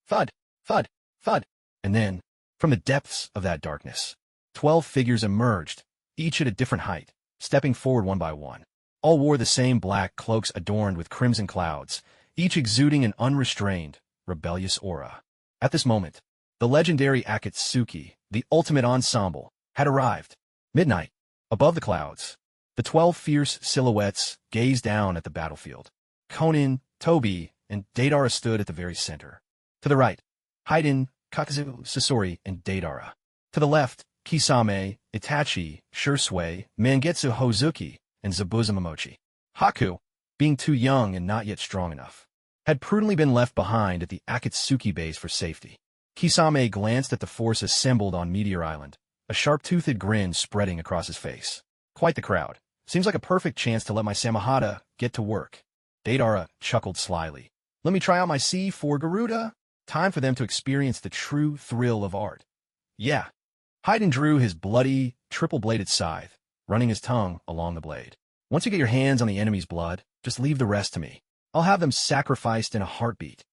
Thud, thud, thud. And then, from the depths of that darkness, 12 figures emerged, each at a different height, stepping forward one by one. All wore the same black cloaks adorned with crimson clouds, each exuding an unrestrained, rebellious aura. At this moment, the legendary Akatsuki, the ultimate ensemble, had arrived. Midnight, above the clouds, The 12 fierce silhouettes gazed down at the battlefield. Konin, Tobi, and Deidara stood at the very center. To the right, Haiden, Kakazu, Sasori, and Deidara. To the left, Kisame, Itachi, Shursui, Mangetsu Hozuki, and Zabuza Momochi. Haku, being too young and not yet strong enough, had prudently been left behind at the Akatsuki base for safety. Kisame glanced at the force assembled on Meteor Island, a sharp-toothed grin spreading across his face. Quite the crowd. Seems like a perfect chance to let my Samahata get to work. Deidara chuckled slyly. Let me try out my C4 Garuda. Time for them to experience the true thrill of art. Yeah. Haiden drew his bloody, triple-bladed scythe, running his tongue along the blade. Once you get your hands on the enemy's blood, just leave the rest to me. I'll have them sacrificed in a heartbeat.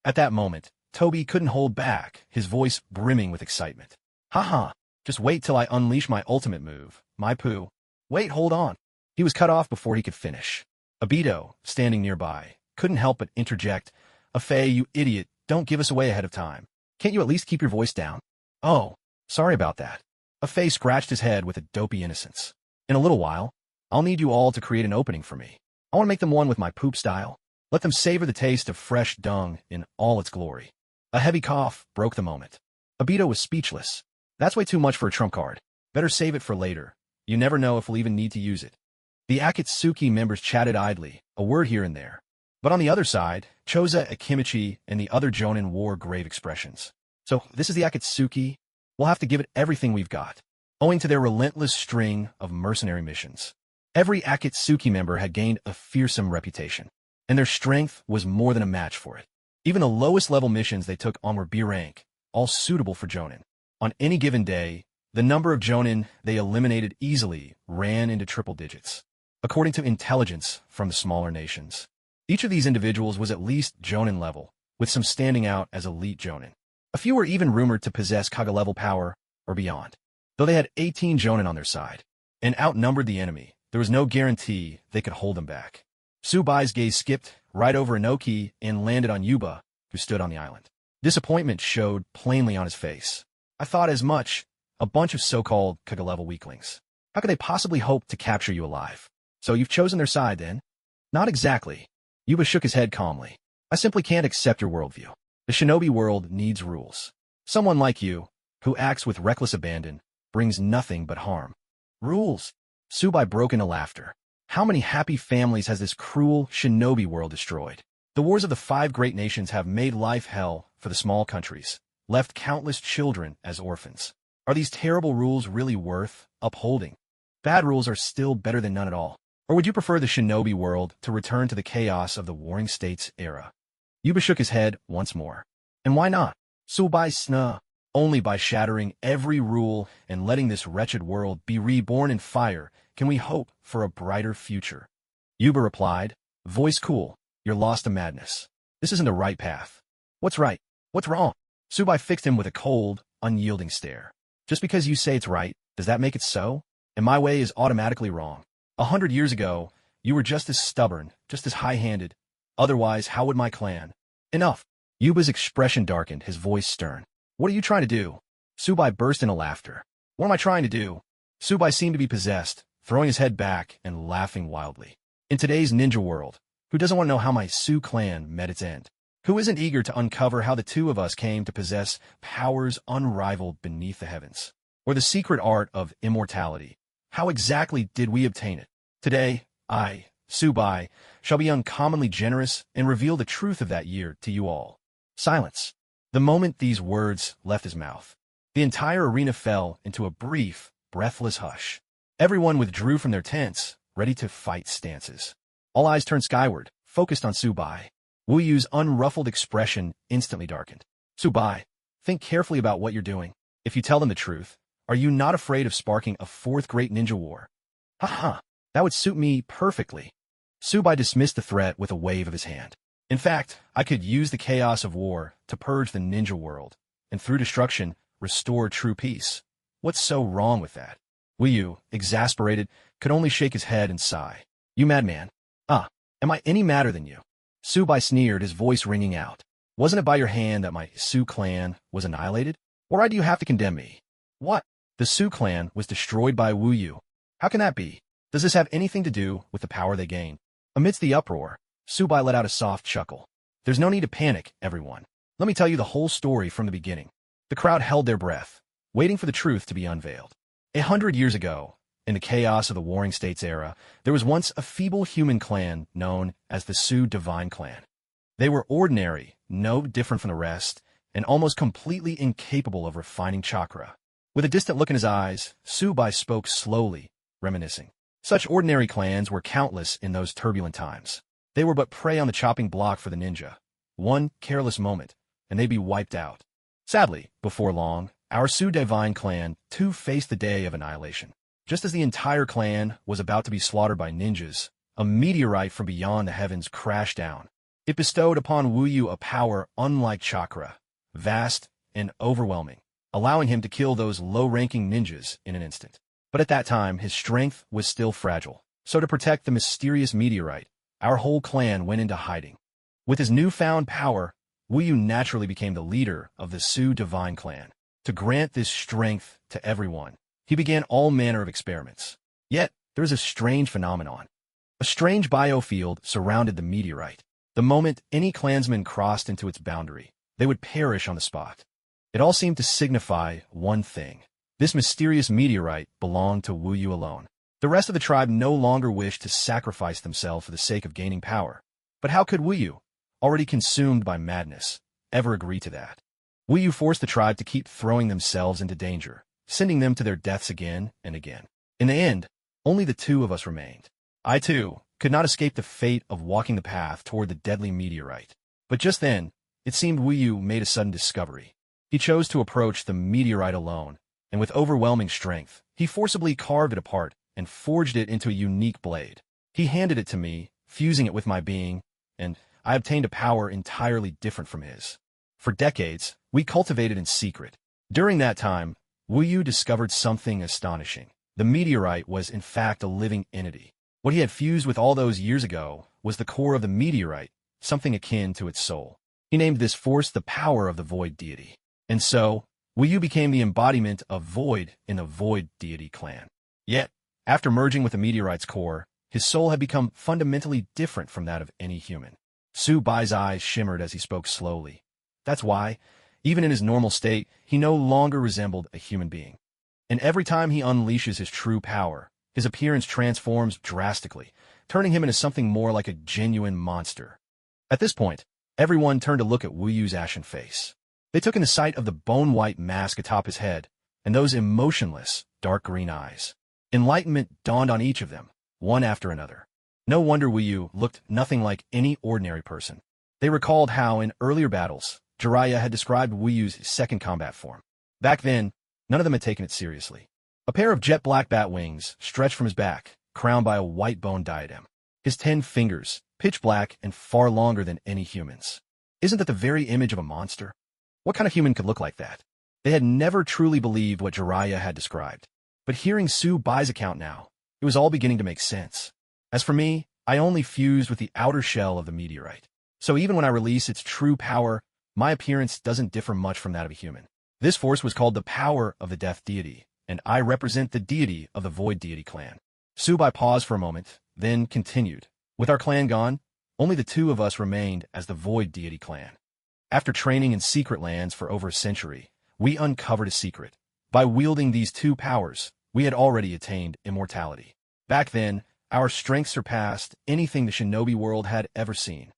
At that moment, Tobi couldn't hold back, his voice brimming with excitement. Haha, just wait till I unleash my ultimate move, my poo. Wait, hold on. He was cut off before he could finish. Obito, standing nearby, couldn't help but interject, Afei, you idiot, don't give us away ahead of time. Can't you at least keep your voice down? Oh, sorry about that. Afei scratched his head with a dopey innocence. In a little while, I'll need you all to create an opening for me. I want to make them one with my poop style. Let them savor the taste of fresh dung in all its glory. A heavy cough broke the moment. Obito was speechless. That's way too much for a trump card. Better save it for later. You never know if we'll even need to use it. The Akatsuki members chatted idly, a word here and there. But on the other side, Choza, Akimichi, and the other Jonin wore grave expressions. So, this is the Akatsuki? We'll have to give it everything we've got, owing to their relentless string of mercenary missions. Every Akatsuki member had gained a fearsome reputation, and their strength was more than a match for it. Even the lowest level missions they took on were B rank, all suitable for Jonin. On any given day, the number of Jonin they eliminated easily ran into triple digits, according to intelligence from the smaller nations. Each of these individuals was at least Jonin level, with some standing out as elite Jonin. A few were even rumored to possess Kaga level power or beyond. Though they had 18 Jonin on their side and outnumbered the enemy, there was no guarantee they could hold them back. Tsubai's gaze skipped right over Inoki and landed on Yuba, who stood on the island. Disappointment showed plainly on his face. I thought as much. A bunch of so-called Kaga-level weaklings. How could they possibly hope to capture you alive? So you've chosen their side, then? Not exactly. Yuba shook his head calmly. I simply can't accept your worldview. The shinobi world needs rules. Someone like you, who acts with reckless abandon, brings nothing but harm. Rules? Tsubai broke into laughter. How many happy families has this cruel shinobi world destroyed? The wars of the 5 great nations have made life hell for the small countries, left countless children as orphans. Are these terrible rules really worth upholding? Bad rules are still better than none at all. Or would you prefer the shinobi world to return to the chaos of the Warring States era? Yuba shook his head once more. And why not? Tsubai sna. Only by shattering every rule and letting this wretched world be reborn in fire can we hope for a brighter future. Yuba replied, voice cool, you're lost to madness. This isn't the right path. What's right? What's wrong? Tsubai fixed him with a cold, unyielding stare. Just because you say it's right, does that make it so? And my way is automatically wrong. 100 years ago, you were just as stubborn, just as high-handed. Otherwise, how would my clan? Enough. Yuba's expression darkened, his voice stern. What are you trying to do? Tsubai burst into laughter. What am I trying to do? Tsubai seemed to be possessed, throwing his head back and laughing wildly. In today's ninja world, who doesn't want to know how my Su clan met its end? Who isn't eager to uncover how the two of us came to possess powers unrivaled beneath the heavens? Or the secret art of immortality? How exactly did we obtain it? Today, I, Tsubai, shall be uncommonly generous and reveal the truth of that year to you all. Silence. The moment these words left his mouth, the entire arena fell into a brief, breathless hush. Everyone withdrew from their tents, ready to fight stances. All eyes turned skyward, focused on Tsubai. Wu Yu's unruffled expression instantly darkened. Tsubai, think carefully about what you're doing. If you tell them the truth, are you not afraid of sparking a 4th great ninja war? Ha, that would suit me perfectly. Tsubai dismissed the threat with a wave of his hand. In fact, I could use the chaos of war to purge the ninja world, and through destruction, restore true peace. What's so wrong with that? Wu Yu, exasperated, could only shake his head and sigh. You madman. Am I any madder than you? Tsubai sneered, his voice ringing out. Wasn't it by your hand that my Su clan was annihilated? Why do you have to condemn me? What? The Su clan was destroyed by Wu Yu. How can that be? Does this have anything to do with the power they gain? Amidst the uproar, Subai let out a soft chuckle. There's no need to panic, everyone. Let me tell you the whole story from the beginning. The crowd held their breath, waiting for the truth to be unveiled. 100 years ago, in the chaos of the Warring States era, there was once a feeble human clan known as the Sioux Divine Clan. They were ordinary, no different from the rest, and almost completely incapable of refining chakra. With a distant look in his eyes, Subai spoke slowly, reminiscing. Such ordinary clans were countless in those turbulent times. They were but prey on the chopping block for the ninja. One careless moment, and they'd be wiped out. Sadly, before long, our Sioux Divine Clan too faced the day of annihilation. Just as the entire clan was about to be slaughtered by ninjas, a meteorite from beyond the heavens crashed down. It bestowed upon Wu Yu a power unlike chakra, vast and overwhelming, allowing him to kill those low-ranking ninjas in an instant. But at that time, his strength was still fragile. So to protect the mysterious meteorite, our whole clan went into hiding. With his newfound power, Wu Yu naturally became the leader of the Sioux Divine Clan. To grant this strength to everyone, he began all manner of experiments. Yet, there was a strange phenomenon. A strange biofield surrounded the meteorite. The moment any clansman crossed into its boundary, they would perish on the spot. It all seemed to signify one thing. This mysterious meteorite belonged to Wu Yu alone. The rest of the tribe no longer wished to sacrifice themselves for the sake of gaining power. But how could Wu Yu, already consumed by madness, ever agree to that? Wu Yu forced the tribe to keep throwing themselves into danger, sending them to their deaths again and again. In the end, only the two of us remained. I, too, could not escape the fate of walking the path toward the deadly meteorite. But just then, it seemed Wu Yu made a sudden discovery. He chose to approach the meteorite alone, and with overwhelming strength, he forcibly carved it apart and forged it into a unique blade. He handed it to me, fusing it with my being, and I obtained a power entirely different from his. For decades, we cultivated in secret. During that time, Wu Yu discovered something astonishing. The meteorite was in fact a living entity. What he had fused with all those years ago was the core of the meteorite, something akin to its soul. He named this force the power of the Void Deity. And so, Wu Yu became the embodiment of Void in the Void Deity clan. Yet, after merging with the meteorite's core, his soul had become fundamentally different from that of any human. Subai's eyes shimmered as he spoke slowly. That's why, even in his normal state, he no longer resembled a human being. And every time he unleashes his true power, his appearance transforms drastically, turning him into something more like a genuine monster. At this point, everyone turned to look at Wu Yu's ashen face. They took in the sight of the bone-white mask atop his head, and those emotionless, dark green eyes. Enlightenment dawned on each of them, one after another. No wonder Wu Yu looked nothing like any ordinary person. They recalled how, in earlier battles, Jiraiya had described Wu Yu's second combat form. Back then, none of them had taken it seriously. A pair of jet-black bat wings stretched from his back, crowned by a white bone diadem. His 10 fingers, pitch black and far longer than any human's. Isn't that the very image of a monster? What kind of human could look like that? They had never truly believed what Jiraiya had described. But hearing Subai's account now, it was all beginning to make sense. As for me, I only fused with the outer shell of the meteorite. So even when I release its true power, my appearance doesn't differ much from that of a human. This force was called the power of the Death Deity, and I represent the deity of the Void Deity clan. Subai paused for a moment, then continued. With our clan gone, only the two of us remained as the Void Deity clan. After training in secret lands for over a century, we uncovered a secret. By wielding these two powers, we had already attained immortality. Back then, our strength surpassed anything the shinobi world had ever seen.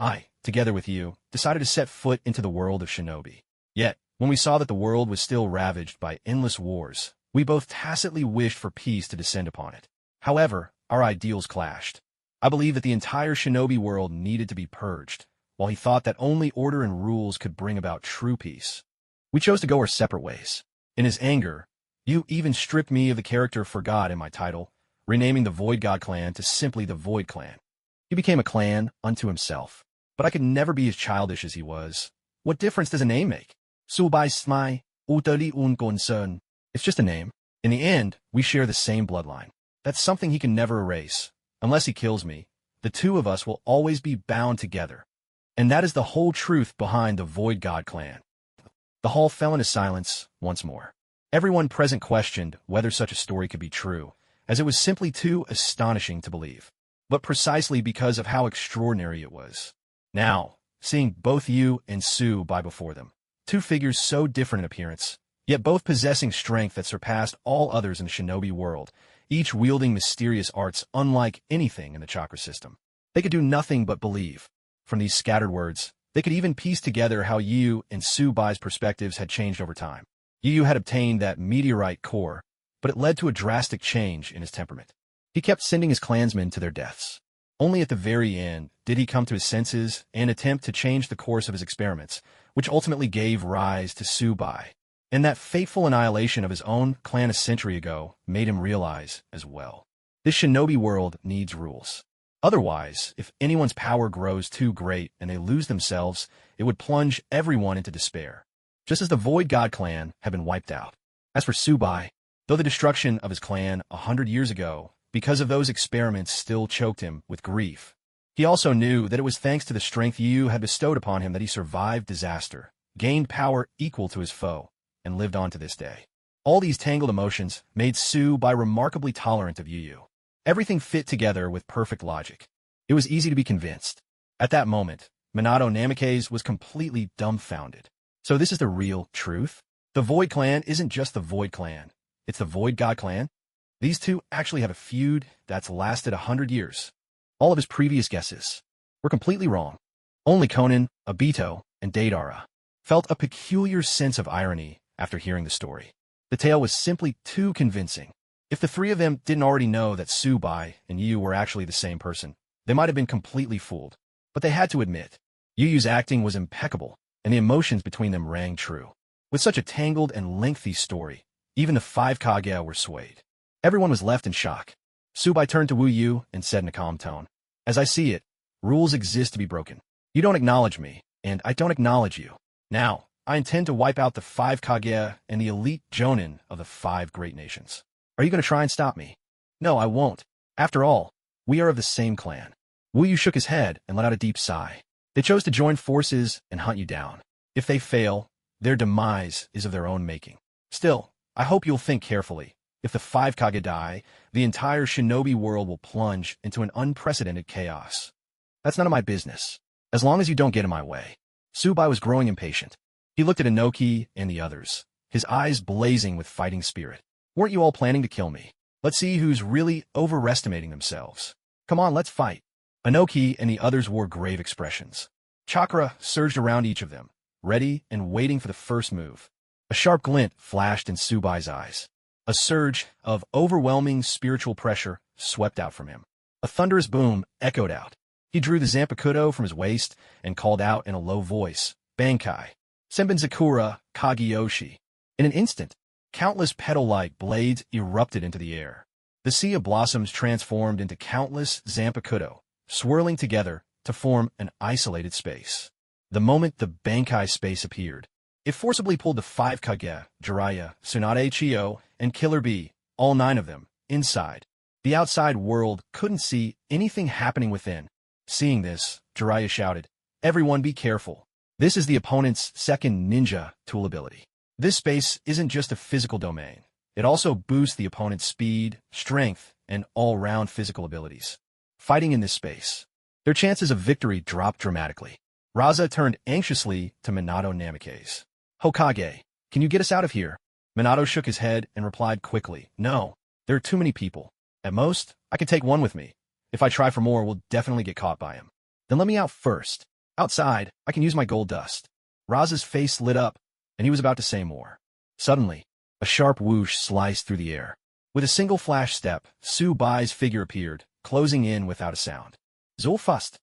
I, together with you, decided to set foot into the world of shinobi. Yet, when we saw that the world was still ravaged by endless wars, we both tacitly wished for peace to descend upon it. However, our ideals clashed. I believe that the entire shinobi world needed to be purged, while he thought that only order and rules could bring about true peace. We chose to go our separate ways. In his anger, you even stripped me of the character for God in my title, renaming the Void God clan to simply the Void clan. He became a clan unto himself. But I could never be as childish as he was. What difference does a name make? Subai smai, utali un concern. It's just a name. In the end, we share the same bloodline. That's something he can never erase. Unless he kills me, the two of us will always be bound together. And that is the whole truth behind the Void God clan. The hall fell into silence once more. Everyone present questioned whether such a story could be true, as it was simply too astonishing to believe. But precisely because of how extraordinary it was. Now, seeing both Yu and Tsubai before them, two figures so different in appearance, yet both possessing strength that surpassed all others in the shinobi world, each wielding mysterious arts unlike anything in the chakra system. They could do nothing but believe. From these scattered words, they could even piece together how Yu and Tsubai's perspectives had changed over time. Yu had obtained that meteorite core, but it led to a drastic change in his temperament. He kept sending his clansmen to their deaths. Only at the very end did he come to his senses and attempt to change the course of his experiments, which ultimately gave rise to Tsubai. And that fateful annihilation of his own clan a century ago made him realize as well. This shinobi world needs rules. Otherwise, if anyone's power grows too great and they lose themselves, it would plunge everyone into despair, just as the Void God clan had been wiped out. As for Tsubai, though the destruction of his clan 100 years ago, because of those experiments, still choked him with grief, he also knew that it was thanks to the strength Yu had bestowed upon him that he survived disaster, gained power equal to his foe, and lived on to this day. All these tangled emotions made Tsubai remarkably tolerant of Yu. Everything fit together with perfect logic. It was easy to be convinced. At that moment, Minato Namikaze was completely dumbfounded. So this is the real truth? The Void Clan isn't just the Void Clan. It's the Void God Clan? These two actually have a feud that's lasted 100 years. All of his previous guesses were completely wrong. Only Konan, Obito, and Deidara felt a peculiar sense of irony after hearing the story. The tale was simply too convincing. If the three of them didn't already know that Tsubai and Yu were actually the same person, they might have been completely fooled. But they had to admit, Yu's acting was impeccable, and the emotions between them rang true. With such a tangled and lengthy story, even the five Kage were swayed. Everyone was left in shock. Tsubai turned to Wu Yu and said in a calm tone, "As I see it, rules exist to be broken. You don't acknowledge me, and I don't acknowledge you. Now, I intend to wipe out the five Kage and the elite Jonin of the five great nations. Are you going to try and stop me?" "No, I won't. After all, we are of the same clan." Wu Yu shook his head and let out a deep sigh. "They chose to join forces and hunt you down. If they fail, their demise is of their own making. Still, I hope you'll think carefully. If the five Kage die, the entire shinobi world will plunge into an unprecedented chaos. That's none of my business, as long as you don't get in my way." Tsubai was growing impatient. He looked at Inoki and the others, his eyes blazing with fighting spirit. "Weren't you all planning to kill me? Let's see who's really overestimating themselves. Come on, let's fight." Inoki and the others wore grave expressions. Chakra surged around each of them, ready and waiting for the first move. A sharp glint flashed in Tsubai's eyes. A surge of overwhelming spiritual pressure swept out from him. A thunderous boom echoed out. He drew the Zanpakuto from his waist and called out in a low voice, "Bankai, Senbenzakura Kageyoshi." In an instant, countless petal-like blades erupted into the air. The sea of blossoms transformed into countless Zanpakuto, swirling together to form an isolated space. The moment the Bankai space appeared, it forcibly pulled the five Kage, Jiraiya, Tsunade Chiyo, and Killer Bee, all 9 of them, inside. The outside world couldn't see anything happening within. Seeing this, Jiraiya shouted, "Everyone be careful. This is the opponent's second ninja tool ability. This space isn't just a physical domain. It also boosts the opponent's speed, strength, and all-round physical abilities. Fighting in this space, their chances of victory dropped dramatically." Raza turned anxiously to Minato Namikaze. "Hokage, can you get us out of here?" Minato shook his head and replied quickly, "No, there are too many people. At most, I can take one with me. If I try for more, we'll definitely get caught by him. Then let me out first. Outside, I can use my gold dust." Raza's face lit up, and he was about to say more. Suddenly, a sharp whoosh sliced through the air. With a single flash step, Tsubai's figure appeared, closing in without a sound. "Zulfust."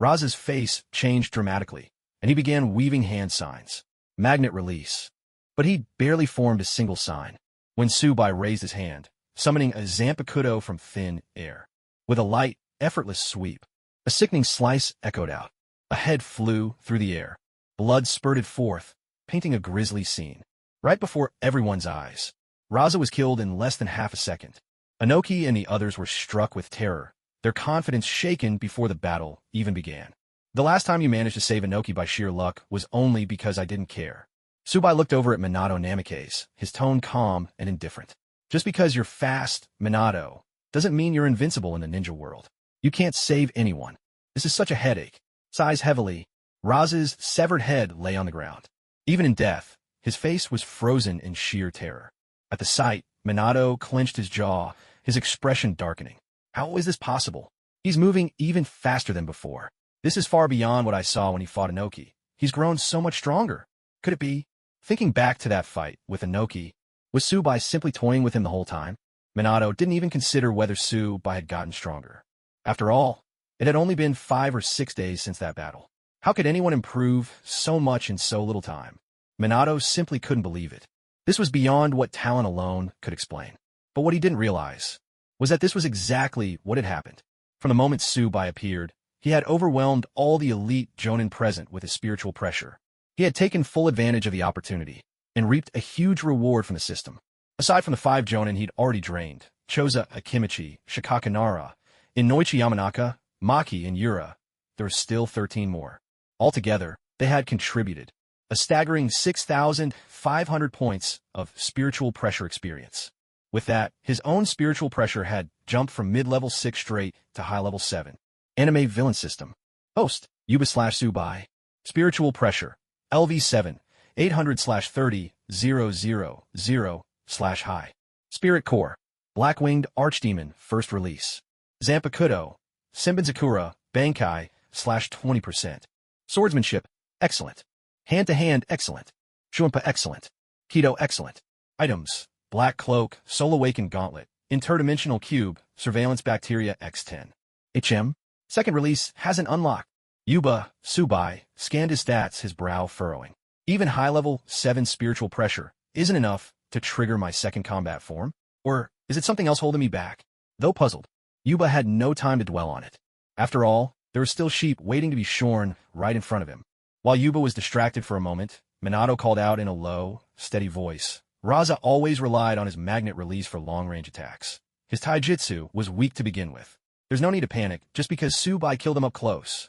Raza's face changed dramatically, and he began weaving hand signs. Magnet release. But he barely formed a single sign when Tsubai raised his hand, summoning a Zanpakuto from thin air. With a light, effortless sweep, a sickening slice echoed out. A head flew through the air. Blood spurted forth, painting a grisly scene. Right before everyone's eyes, Raza was killed in less than half a second. Inoki and the others were struck with terror, their confidence shaken before the battle even began. "The last time you managed to save Inoki by sheer luck was only because I didn't care." Tsubai looked over at Minato Namikaze, his tone calm and indifferent. "Just because you're fast, Minato, doesn't mean you're invincible in the ninja world. You can't save anyone. This is such a headache. Sighs heavily. Raz's severed head lay on the ground. Even in death, his face was frozen in sheer terror. At the sight, Minato clenched his jaw, his expression darkening. How is this possible? He's moving even faster than before. This is far beyond what I saw when he fought Inoki. He's grown so much stronger. Could it be? Thinking back to that fight with Inoki, was Tsubai simply toying with him the whole time? Minato didn't even consider whether Tsubai had gotten stronger. After all, it had only been 5 or 6 days since that battle. How could anyone improve so much in so little time? Minato simply couldn't believe it. This was beyond what talent alone could explain. But what he didn't realize was that this was exactly what had happened. From the moment Tsubai appeared, he had overwhelmed all the elite jonin present with his spiritual pressure. He had taken full advantage of the opportunity and reaped a huge reward from the system. Aside from the 5 jonin he'd already drained, Choza Akimichi, Shikaka Nara, Inoichi Yamanaka, Maki, and Yura, there were still 13 more. Altogether, they had contributed a staggering 6,500 points of spiritual pressure experience. With that, his own spiritual pressure had jumped from mid-level 6 straight to high-level 7. Anime Villain System. Host, Yuba/Tsubai. Spiritual Pressure. LV7, 800/30,000/high. Spirit Core. Black-Winged Archdemon, first release. Zanpakuto. Senbenzakura, Bankai, /20%. Swordsmanship, excellent. Hand-to-hand, excellent. Shumpa, excellent. Kido, excellent. Items, Black Cloak, Soul Awakened Gauntlet, Interdimensional Cube, Surveillance Bacteria X10. HM, second release, hasn't unlocked. Yuba/Tsubai scanned his stats, his brow furrowing. Even high-level 7 spiritual pressure isn't enough to trigger my second combat form? Or is it something else holding me back? Though puzzled, Yuba had no time to dwell on it. After all, there were still sheep waiting to be shorn right in front of him. While Yuba was distracted for a moment, Minato called out in a low, steady voice. Raza always relied on his magnet release for long-range attacks. His taijutsu was weak to begin with. There's no need to panic just because Tsubai killed him up close.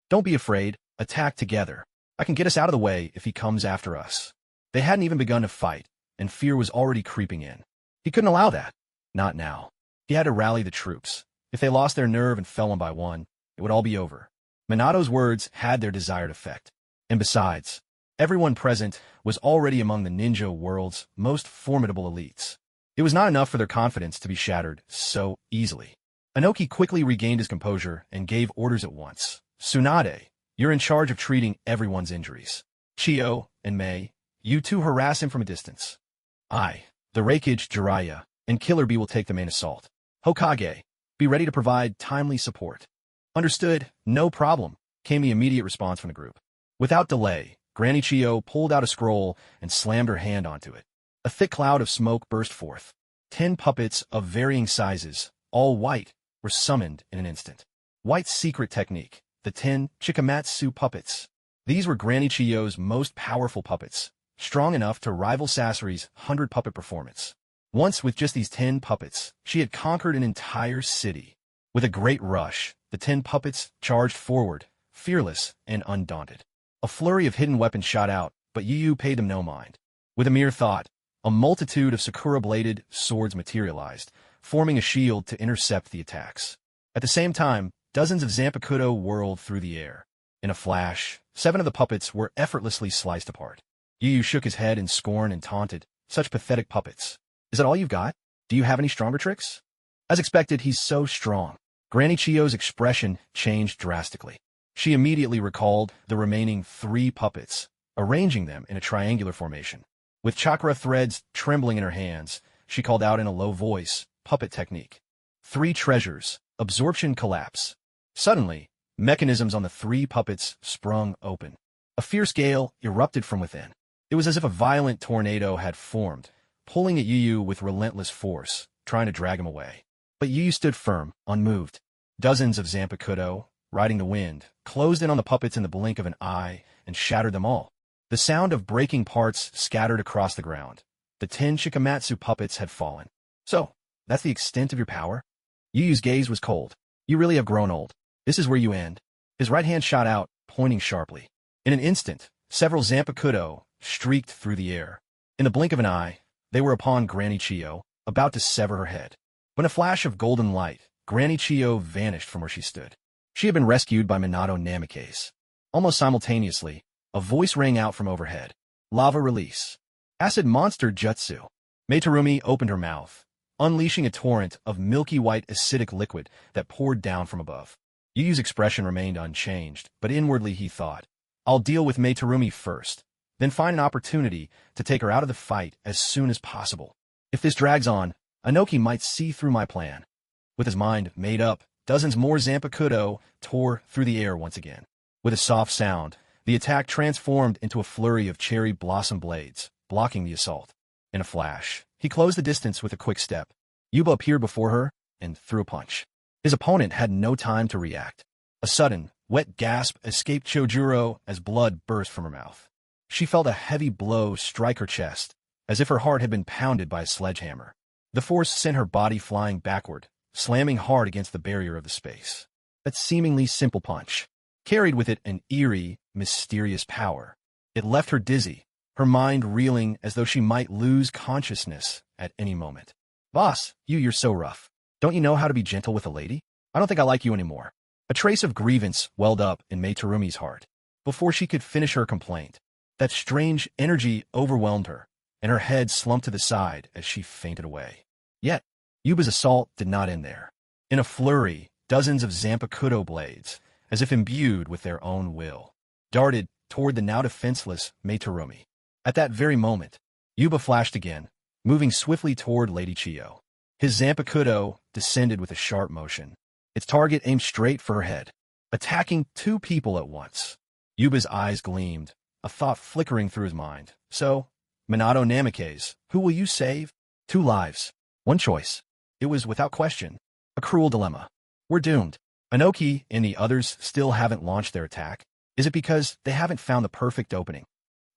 Don't be afraid, attack together. I can get us out of the way if he comes after us. They hadn't even begun to fight, and fear was already creeping in. He couldn't allow that. Not now. He had to rally the troops. If they lost their nerve and fell one by one, it would all be over. Minato's words had their desired effect. And besides, everyone present was already among the ninja world's most formidable elites. It was not enough for their confidence to be shattered so easily. Inoki quickly regained his composure and gave orders at once. Tsunade, you're in charge of treating everyone's injuries. Chiyo and Mei, you two harass him from a distance. The Raikage, Jiraiya, and Killer Bee will take the main assault. Hokage, be ready to provide timely support. Understood, no problem, came the immediate response from the group. Without delay, Granny Chiyo pulled out a scroll and slammed her hand onto it. A thick cloud of smoke burst forth. 10 puppets of varying sizes, all white, were summoned in an instant. White's secret technique, the 10 Chikamatsu puppets. These were Granny Chiyo's most powerful puppets, strong enough to rival Sasori's 100-puppet performance. Once with just these 10 puppets, she had conquered an entire city. With a great rush, the 10 puppets charged forward, fearless and undaunted. A flurry of hidden weapons shot out, but Yu Yu paid them no mind. With a mere thought, a multitude of Sakura-bladed swords materialized, forming a shield to intercept the attacks. At the same time, dozens of Zanpakuto whirled through the air. In a flash, 7 of the puppets were effortlessly sliced apart. Yu Yu shook his head in scorn and taunted, such pathetic puppets. Is that all you've got? Do you have any stronger tricks? As expected, he's so strong. Granny Chiyo's expression changed drastically. She immediately recalled the remaining 3 puppets, arranging them in a triangular formation. With chakra threads trembling in her hands, she called out in a low voice, puppet technique. 3 treasures, absorption collapse. Suddenly, mechanisms on the 3 puppets sprung open. A fierce gale erupted from within. It was as if a violent tornado had formed, pulling at Yu Yu with relentless force, trying to drag him away. But Yu Yu stood firm, unmoved. Dozens of Zanpakuto, riding the wind, closed in on the puppets in the blink of an eye and shattered them all. The sound of breaking parts scattered across the ground. The 10 Shikamatsu puppets had fallen. So, that's the extent of your power? Yu Yu's gaze was cold. You really have grown old. This is where you end. His right hand shot out, pointing sharply. In an instant, several Zanpakuto streaked through the air. In the blink of an eye, they were upon Granny Chiyo, about to sever her head. When a flash of golden light, Granny Chiyo vanished from where she stood. She had been rescued by Minato Namikaze. Almost simultaneously, a voice rang out from overhead. Lava release. Acid monster jutsu. Meitarumi opened her mouth, unleashing a torrent of milky white acidic liquid that poured down from above. Yu's expression remained unchanged, but inwardly he thought, I'll deal with Meitarumi first, then find an opportunity to take her out of the fight as soon as possible. If this drags on, Inoki might see through my plan. With his mind made up, dozens more Zanpakuto tore through the air once again. With a soft sound, the attack transformed into a flurry of cherry blossom blades, blocking the assault. In a flash, he closed the distance with a quick step. Yuba appeared before her and threw a punch. His opponent had no time to react. A sudden, wet gasp escaped Chojuro as blood burst from her mouth. She felt a heavy blow strike her chest, as if her heart had been pounded by a sledgehammer. The force sent her body flying backward, slamming hard against the barrier of the space. That seemingly simple punch carried with it an eerie, mysterious power. It left her dizzy, her mind reeling as though she might lose consciousness at any moment. Boss, you're so rough. Don't you know how to be gentle with a lady? I don't think I like you anymore. A trace of grievance welled up in Meitarumi's heart. Before she could finish her complaint, that strange energy overwhelmed her, and her head slumped to the side as she fainted away. Yet, Yuba's assault did not end there. In a flurry, dozens of Zanpakuto blades, as if imbued with their own will, darted toward the now defenseless Meitarumi. At that very moment, Yuba flashed again, moving swiftly toward Lady Chiyo. His Zanpakuto descended with a sharp motion, its target aimed straight for her head, attacking two people at once. Yuba's eyes gleamed, a thought flickering through his mind. So, Minato Namikaze, who will you save? 2 lives. 1 choice. It was, without question, a cruel dilemma. We're doomed. Inoki and the others still haven't launched their attack. Is it because they haven't found the perfect opening?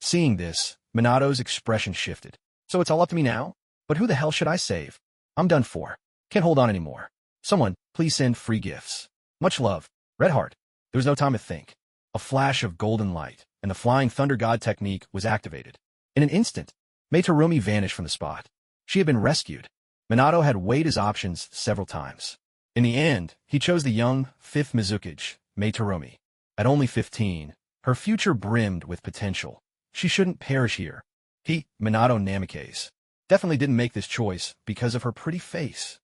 Seeing this, Minato's expression shifted. So it's all up to me now? But who the hell should I save? I'm done for. Can't hold on anymore. Someone, please send free gifts. Much love. Red Heart. There was no time to think. A flash of golden light, and the Flying Thunder God technique was activated. In an instant, Meitarumi vanished from the spot. She had been rescued. Minato had weighed his options several times. In the end, he chose the young 5th Mizukage, Meitarumi. At only 15, her future brimmed with potential. She shouldn't perish here. He, Minato Namikaze, definitely didn't make this choice because of her pretty face.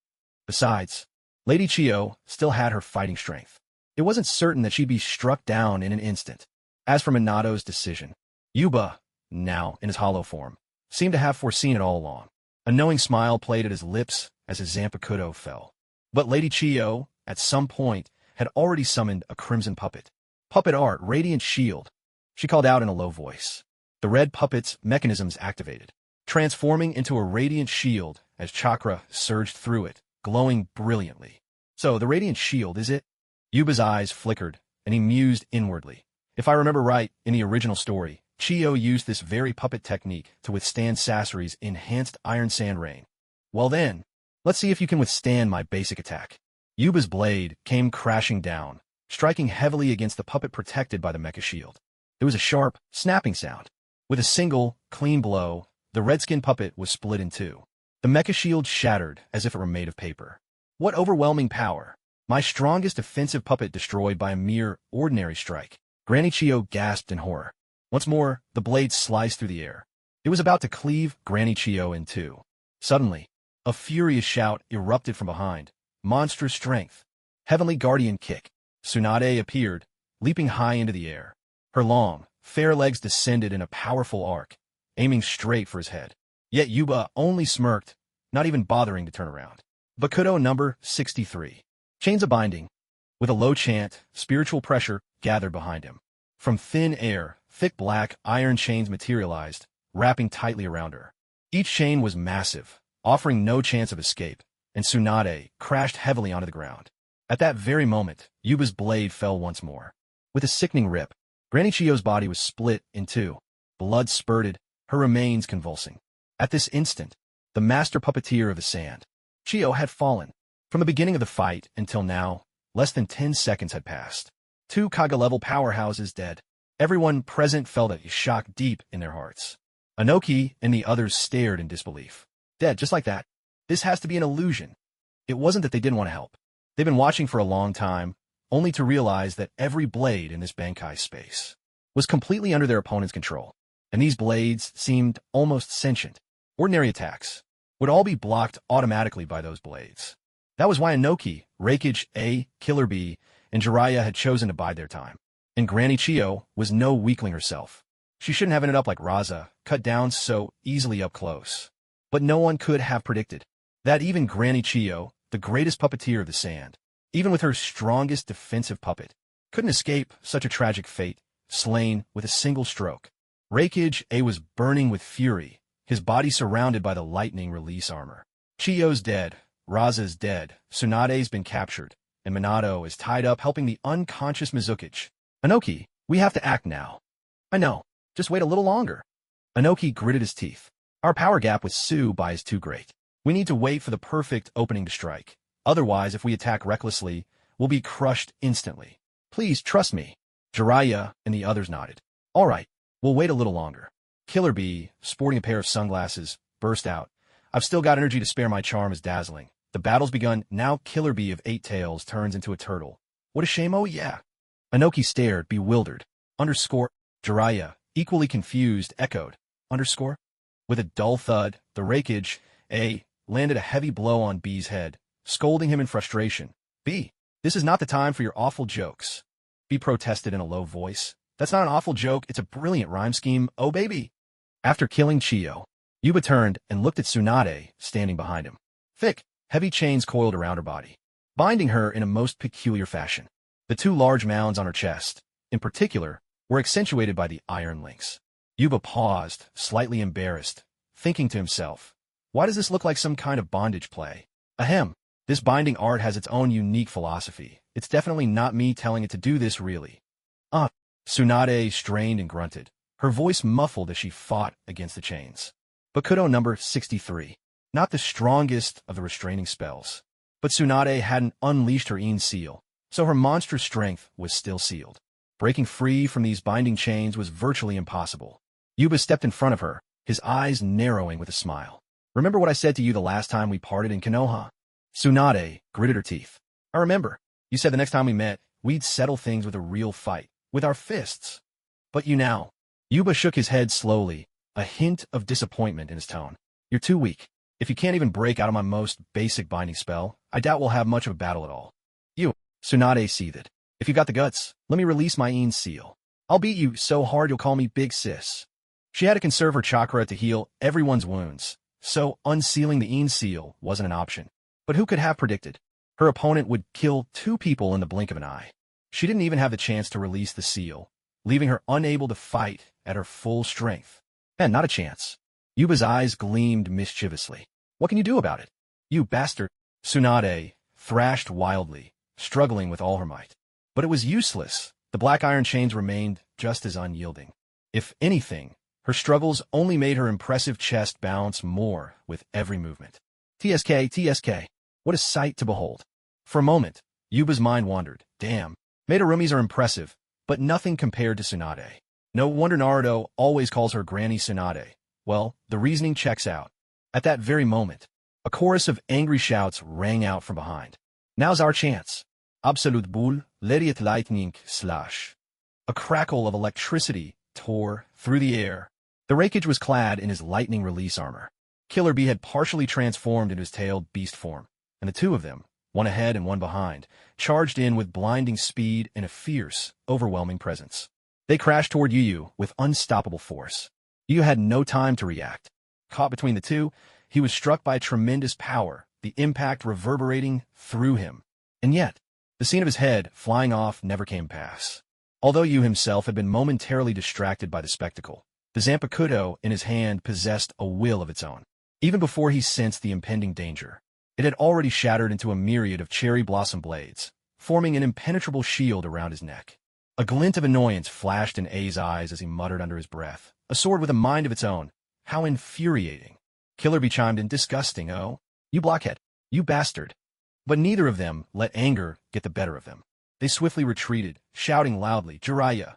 Besides, Lady Chiyo still had her fighting strength. It wasn't certain that she'd be struck down in an instant. As for Minato's decision, Yuba, now in his hollow form, seemed to have foreseen it all along. A knowing smile played at his lips as his Zanpakuto fell. But Lady Chiyo, at some point, had already summoned a crimson puppet. Puppet art, radiant shield. She called out in a low voice. The red puppet's mechanisms activated, transforming into a radiant shield as chakra surged through it, glowing brilliantly. So, the radiant shield, is it? Yuba's eyes flickered, and he mused inwardly. If I remember right, in the original story, Chiyo used this very puppet technique to withstand Sasori's enhanced Iron Sand Rain. Well then, let's see if you can withstand my basic attack. Yuba's blade came crashing down, striking heavily against the puppet protected by the mecha shield. There was a sharp, snapping sound. With a single, clean blow, the redskin puppet was split in two. The mecha shield shattered as if it were made of paper. What overwhelming power! My strongest offensive puppet destroyed by a mere ordinary strike. Granny Chiyo gasped in horror. Once more, the blade sliced through the air. It was about to cleave Granny Chiyo in two. Suddenly, a furious shout erupted from behind. Monstrous strength. Heavenly Guardian kick. Tsunade appeared, leaping high into the air. Her long, fair legs descended in a powerful arc, aiming straight for his head. Yet Yuba only smirked, not even bothering to turn around. Bakudo number 63. Chains of binding. With a low chant, spiritual pressure gathered behind him. From thin air, thick black iron chains materialized, wrapping tightly around her. Each chain was massive, offering no chance of escape, and Tsunade crashed heavily onto the ground. At that very moment, Yuba's blade fell once more. With a sickening rip, Granny Chiyo's body was split in two. Blood spurted, her remains convulsing. At this instant, the master puppeteer of the sand, Chiyo, had fallen. From the beginning of the fight until now, less than 10 seconds had passed. 2 Kaga-level powerhouses dead. Everyone present felt a shock deep in their hearts. Inoki and the others stared in disbelief. Dead, just like that. This has to be an illusion. It wasn't that they didn't want to help. They've been watching for a long time, only to realize that every blade in this Bankai space was completely under their opponent's control, and these blades seemed almost sentient. Ordinary attacks would all be blocked automatically by those blades. That was why Inoki, Reikage A, Killer B, and Jiraiya had chosen to bide their time. And Granny Chiyo was no weakling herself. She shouldn't have ended up like Raza, cut down so easily up close. But no one could have predicted that even Granny Chiyo, the greatest puppeteer of the sand, even with her strongest defensive puppet, couldn't escape such a tragic fate, slain with a single stroke. Reikage A was burning with fury, his body surrounded by the lightning release armor. Chiyo's dead, Raza's dead, Tsunade's been captured, and Minato is tied up helping the unconscious Mizukichi. Inoki, we have to act now. I know. Just wait a little longer. Inoki gritted his teeth. Our power gap with Tsubai is too great. We need to wait for the perfect opening to strike. Otherwise, if we attack recklessly, we'll be crushed instantly. Please trust me. Jiraiya and the others nodded. All right, we'll wait a little longer. Killer Bee, sporting a pair of sunglasses, burst out. I've still got energy to spare, my charm is dazzling. The battle's begun, now Killer Bee of 8 tails turns into a turtle. What a shame, oh yeah. Inoki stared, bewildered. Underscore, Jiraiya, equally confused, echoed. Underscore? With a dull thud, the Reikage A landed a heavy blow on B's head, scolding him in frustration. B, this is not the time for your awful jokes. B protested in a low voice. That's not an awful joke, it's a brilliant rhyme scheme, oh baby. After killing Chiyo, Yuba turned and looked at Tsunade, standing behind him. Thick, heavy chains coiled around her body, binding her in a most peculiar fashion. The 2 large mounds on her chest, in particular, were accentuated by the iron links. Yuba paused, slightly embarrassed, thinking to himself, why does this look like some kind of bondage play? Ahem, this binding art has its own unique philosophy. It's definitely not me telling it to do this, really. Tsunade strained and grunted, her voice muffled as she fought against the chains. Bakudo number 63. Not the strongest of the restraining spells. But Tsunade hadn't unleashed her Yin seal, so her monstrous strength was still sealed. Breaking free from these binding chains was virtually impossible. Yuba stepped in front of her, his eyes narrowing with a smile. Remember what I said to you the last time we parted in Konoha? Tsunade gritted her teeth. I remember. You said the next time we met, we'd settle things with a real fight, with our fists. But you now. Yuba shook his head slowly, a hint of disappointment in his tone. You're too weak. If you can't even break out of my most basic binding spell, I doubt we'll have much of a battle at all. You, Tsunade seethed. If you got the guts, let me release my Yin seal. I'll beat you so hard you'll call me Big Sis. She had to conserve her chakra to heal everyone's wounds, so unsealing the Yin seal wasn't an option. But who could have predicted? Her opponent would kill 2 people in the blink of an eye. She didn't even have the chance to release the seal, leaving her unable to fight at her full strength. And not a chance. Yuba's eyes gleamed mischievously. What can you do about it? You bastard! Tsunade thrashed wildly, struggling with all her might. But it was useless. The black iron chains remained just as unyielding. If anything, her struggles only made her impressive chest bounce more with every movement. TSK. What a sight to behold. For a moment, Yuba's mind wandered. Damn, Meidarumis are impressive, but nothing compared to Tsunade. No wonder Naruto always calls her Granny Tsunade. Well, the reasoning checks out. At that very moment, a chorus of angry shouts rang out from behind. Now's our chance. Absolute Bull, Lariat Lightning Slash. A crackle of electricity tore through the air. The Reikage was clad in his lightning release armor. Killer Bee had partially transformed into his tailed beast form, and the 2 of them, one ahead and one behind, charged in with blinding speed and a fierce, overwhelming presence. They crashed toward Yu with unstoppable force. Yu had no time to react. Caught between the 2, he was struck by tremendous power, the impact reverberating through him. And yet, the scene of his head flying off never came past. Although Yu himself had been momentarily distracted by the spectacle, the Zanpakuto in his hand possessed a will of its own. Even before he sensed the impending danger, it had already shattered into a myriad of cherry blossom blades, forming an impenetrable shield around his neck. A glint of annoyance flashed in A's eyes as he muttered under his breath. A sword with a mind of its own. How infuriating. Killer Bee chimed in, disgusting, oh. You blockhead. You bastard. But neither of them let anger get the better of them. They swiftly retreated, shouting loudly, Jiraiya.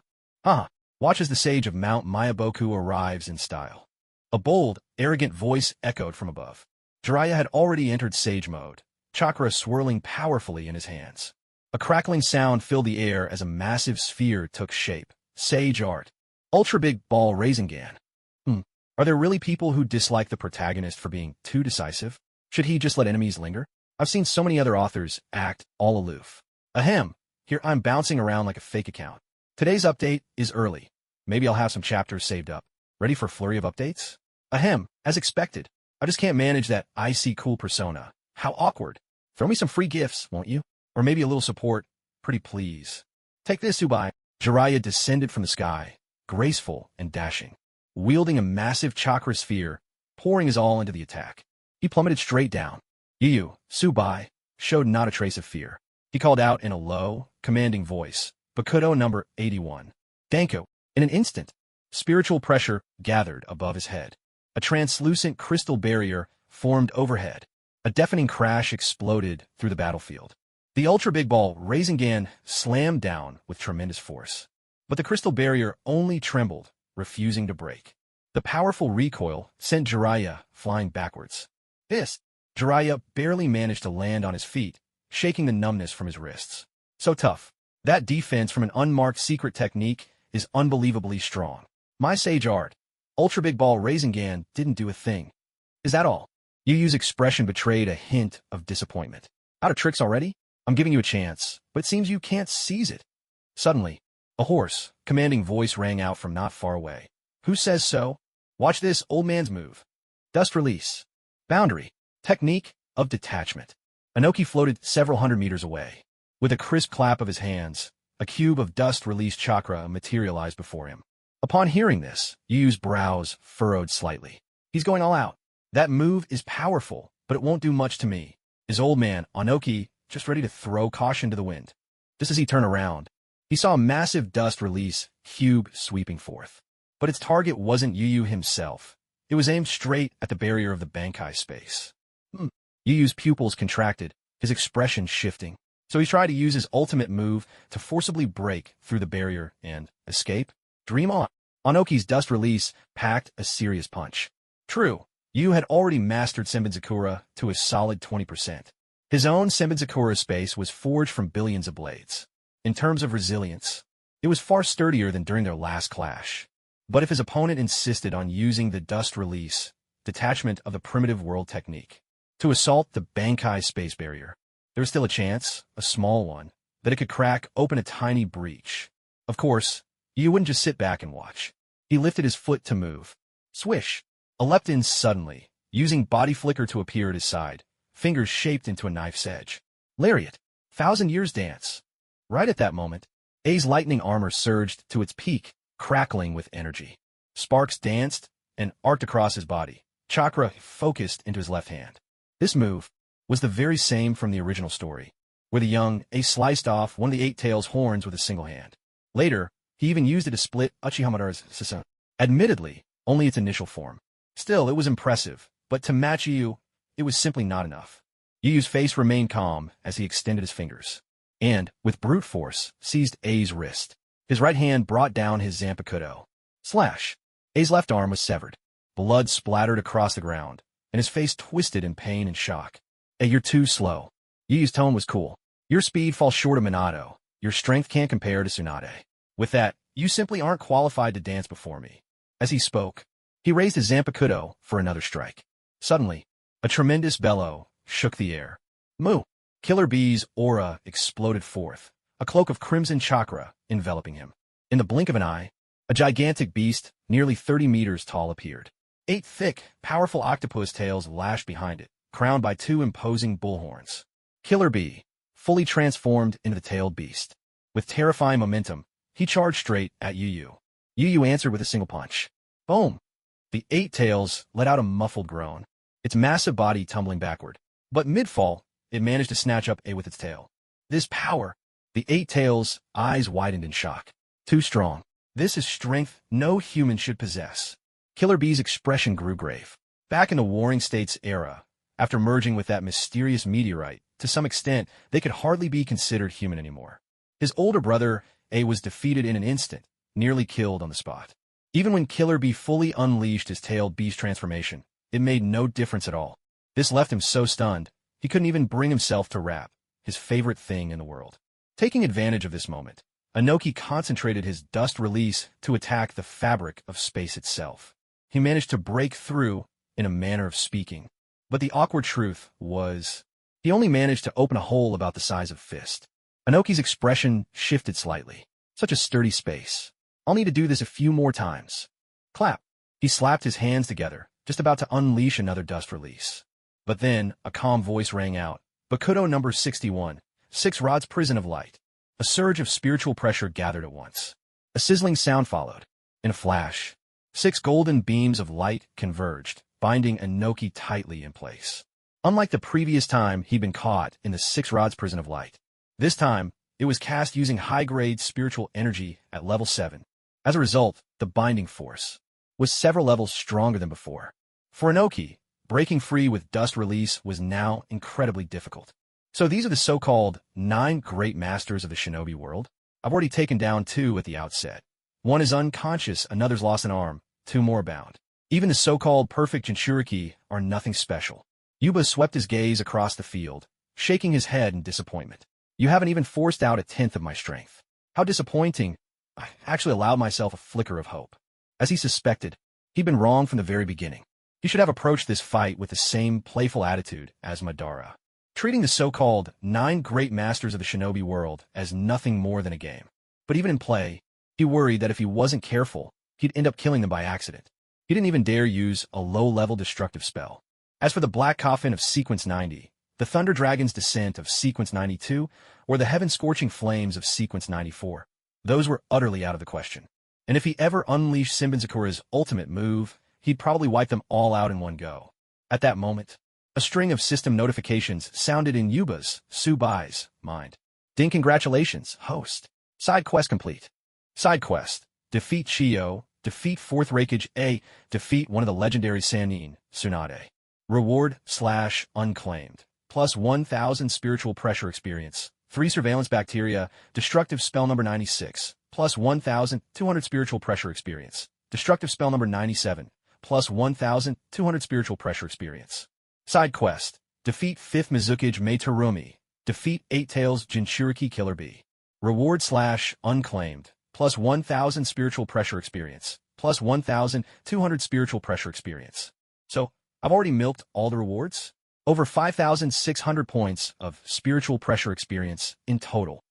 Watch as the sage of Mount Mayaboku arrives in style. A bold, arrogant voice echoed from above. Jiraiya had already entered sage mode, chakra swirling powerfully in his hands. A crackling sound filled the air as a massive sphere took shape. Sage art. Ultra big ball Rasengan. Are there really people who dislike the protagonist for being too decisive? Should he just let enemies linger? I've seen so many other authors act all aloof. Ahem, here I'm bouncing around like a fake account. Today's update is early. Maybe I'll have some chapters saved up. Ready for a flurry of updates? Ahem, as expected. I just can't manage that icy cool persona. How awkward. Throw me some free gifts, won't you? Or maybe a little support. Pretty please. Take this, Ubai. Jiraiya descended from the sky, graceful and dashing, wielding a massive chakra sphere, pouring his all into the attack. He plummeted straight down. Yu, Subai, showed not a trace of fear. He called out in a low, commanding voice, Bakudo number 81. Danko. In an instant, spiritual pressure gathered above his head. A translucent crystal barrier formed overhead. A deafening crash exploded through the battlefield. The Ultra Big Ball Rasengan slammed down with tremendous force. But the crystal barrier only trembled, refusing to break. The powerful recoil sent Jiraiya flying backwards. Jiraiya barely managed to land on his feet, shaking the numbness from his wrists. So tough. That defense from an unmarked secret technique is unbelievably strong. My sage art. Ultra Big Ball Rasengan didn't do a thing. Is that all? Yu's expression betrayed a hint of disappointment. Out of tricks already? I'm giving you a chance, but it seems you can't seize it. Suddenly, a hoarse, commanding voice rang out from not far away. Who says so? Watch this old man's move. Dust release. Boundary. Technique of detachment. Inoki floated several hundred meters away. With a crisp clap of his hands, a cube of dust-release chakra materialized before him. Upon hearing this, Yu's brows furrowed slightly. He's going all out. That move is powerful, but it won't do much to me. His old man, Inoki, just ready to throw caution to the wind. Just as he turned around, he saw a massive dust release cube sweeping forth. But its target wasn't Yu himself. It was aimed straight at the barrier of the Bankai space. Yu's pupils contracted, his expression shifting. So he tried to use his ultimate move to forcibly break through the barrier and escape. Dream on. Inoki's dust release packed a serious punch. True, Yu had already mastered Senbenzakura to a solid 20%. His own Senbenzakura space was forged from billions of blades. In terms of resilience, it was far sturdier than during their last clash. But if his opponent insisted on using the dust release, detachment of the primitive world technique, to assault the Bankai space barrier, there was still a chance, a small one, that it could crack open a tiny breach. Of course, Yu wouldn't just sit back and watch. He lifted his foot to move. Swish! A leapt in suddenly, using body flicker to appear at his side, fingers shaped into a knife's edge. Lariat. 1,000 Years Dance. Right at that moment, A's lightning armor surged to its peak, crackling with energy. Sparks danced and arced across his body, chakra focused into his left hand. This move was the very same from the original story, where the young A sliced off one of the Eight Tails' horns with a single hand. Later, he even used it to split Uchihamura's Sasune. Admittedly, only its initial form. Still, it was impressive, but to match Yu, it was simply not enough. Yu's face remained calm as he extended his fingers, and, with brute force, seized A's wrist. His right hand brought down his Zanpakudo. Slash! A's left arm was severed. Blood splattered across the ground, and his face twisted in pain and shock. A, you're too slow. Yu's tone was cool. Your speed falls short of Minato. Your strength can't compare to Tsunade. With that, you simply aren't qualified to dance before me. As he spoke, he raised his Zanpakudo for another strike. Suddenly, a tremendous bellow shook the air. Moo! Killer Bee's aura exploded forth, a cloak of crimson chakra enveloping him. In the blink of an eye, a gigantic beast, nearly 30 meters tall, appeared. 8 thick, powerful octopus tails lashed behind it, crowned by 2 imposing bullhorns. Killer Bee, fully transformed into the tailed beast. With terrifying momentum, he charged straight at Yu. Yu answered with a single punch. Boom! The 8 tails let out a muffled groan, its massive body tumbling backward. But mid-fall, it managed to snatch up A with its tail. This power! The 8 tails' eyes widened in shock. Too strong. This is strength no human should possess. Killer Bee's expression grew grave. Back in the Warring States era, after merging with that mysterious meteorite, to some extent, they could hardly be considered human anymore. His older brother, A, was defeated in an instant, nearly killed on the spot. Even when Killer Bee fully unleashed his tailed beast transformation, it made no difference at all. This left him so stunned, He couldn't even bring himself to rap, his favorite thing in the world. Taking advantage of this moment, Inoki concentrated his dust release to attack the fabric of space itself. He managed to break through, in a manner of speaking. But the awkward truth was, he only managed to open a hole about the size of a fist. Inoki's expression shifted slightly. Such a sturdy space. I'll need to do this a few more times. Clap. He slapped his hands together, just about to unleash another dust release. But then, a calm voice rang out. Bakudo number 61, 6 rods prison of light. A surge of spiritual pressure gathered at once. A sizzling sound followed. In a flash, 6 golden beams of light converged, binding Inoki tightly in place. Unlike the previous time he'd been caught in the 6 rods prison of light, this time, it was cast using high-grade spiritual energy at level 7. As a result, the binding force was several levels stronger than before. For Inoki, breaking free with dust release was now incredibly difficult. So these are the so-called 9 great masters of the shinobi world? I've already taken down 2 at the outset. One is unconscious, another's lost an arm, 2 more bound. Even the so-called perfect Jinchuriki are nothing special. Yuba swept his gaze across the field, shaking his head in disappointment. You haven't even forced out 1/10 of my strength. How disappointing. I actually allowed myself a flicker of hope. As he suspected, he'd been wrong from the very beginning. He should have approached this fight with the same playful attitude as Madara, treating the so-called 9 great masters of the shinobi world as nothing more than a game. But even in play, he worried that if he wasn't careful, he'd end up killing them by accident. He didn't even dare use a low-level destructive spell. As for the Black Coffin of Sequence 90, the Thunder Dragon's Descent of Sequence 92, or the Heaven-Scorching Flames of Sequence 94, those were utterly out of the question. And if he ever unleashed Senbonzakura's ultimate move, he'd probably wipe them all out in one go. At that moment, a string of system notifications sounded in Yuba's, Tsubai's, mind. Ding, congratulations, host. Side quest complete. Side quest. Defeat Chiyo, defeat 4th Raikage A, defeat one of the legendary Sannin, Tsunade. Reward / unclaimed. Plus 1,000 spiritual pressure experience. 3 surveillance bacteria, destructive spell number 96. Plus 1,200 spiritual pressure experience. Destructive spell number 97. Plus 1,200 spiritual pressure experience. Side quest. Defeat 5th Mizukage Meitarumi. Defeat 8 Tails Jinchuriki Killer Bee. Reward / unclaimed. Plus 1,000 spiritual pressure experience. Plus 1,200 spiritual pressure experience. So, I've already milked all the rewards? Over 5,600 points of spiritual pressure experience in total.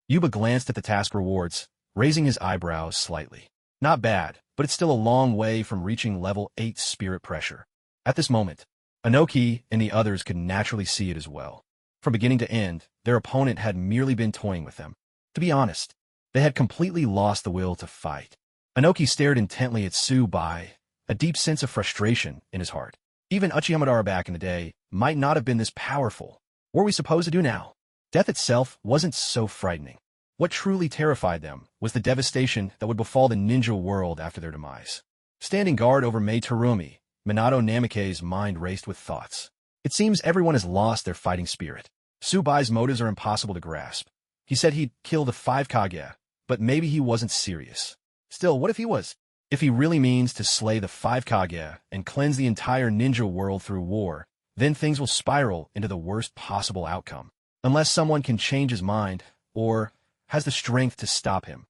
Yuba glanced at the task rewards, raising his eyebrows slightly. Not bad, but it's still a long way from reaching level 8 spirit pressure. At this moment, Inoki and the others could naturally see it as well. From beginning to end, their opponent had merely been toying with them. To be honest, they had completely lost the will to fight. Inoki stared intently at Tsubai, a deep sense of frustration in his heart. Even Uchiha Madara back in the day might not have been this powerful. What were we supposed to do now? Death itself wasn't so frightening. What truly terrified them was the devastation that would befall the ninja world after their demise. Standing guard over Meitarumi, Minato Namike's mind raced with thoughts. It seems everyone has lost their fighting spirit. Tsubai's motives are impossible to grasp. He said he'd kill the 5 Kage, but maybe he wasn't serious. Still, what if he was? If he really means to slay the 5 Kage and cleanse the entire ninja world through war, then things will spiral into the worst possible outcome. Unless someone can change his mind, or has the strength to stop him.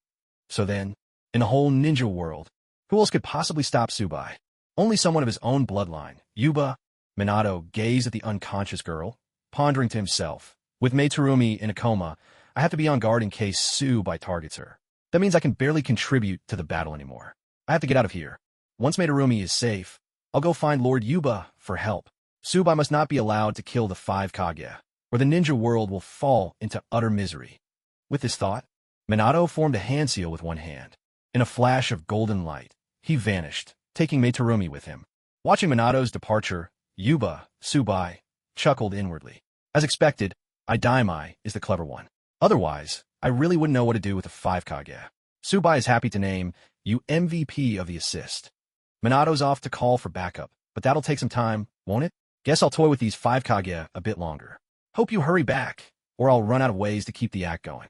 So then, in the whole ninja world, who else could possibly stop Tsubai? Only someone of his own bloodline. Yuba. Minato gazed at the unconscious girl, pondering to himself. With Meitarumi in a coma, I have to be on guard in case Tsubai targets her. That means I can barely contribute to the battle anymore. I have to get out of here. Once Meitarumi is safe, I'll go find Lord Yuba for help. Tsubai must not be allowed to kill the 5 Kage, or the ninja world will fall into utter misery. With this thought, Minato formed a hand seal with one hand. In a flash of golden light, he vanished, taking Meitarumi with him. Watching Minato's departure, Yuba, Tsubai, chuckled inwardly. As expected, Idaimai is the clever one. Otherwise, I really wouldn't know what to do with the 5 Kage. Tsubai is happy to name you MVP of the assist. Minato's off to call for backup, but that'll take some time, won't it? Guess I'll toy with these 5 Kage a bit longer. Hope you hurry back, or I'll run out of ways to keep the act going.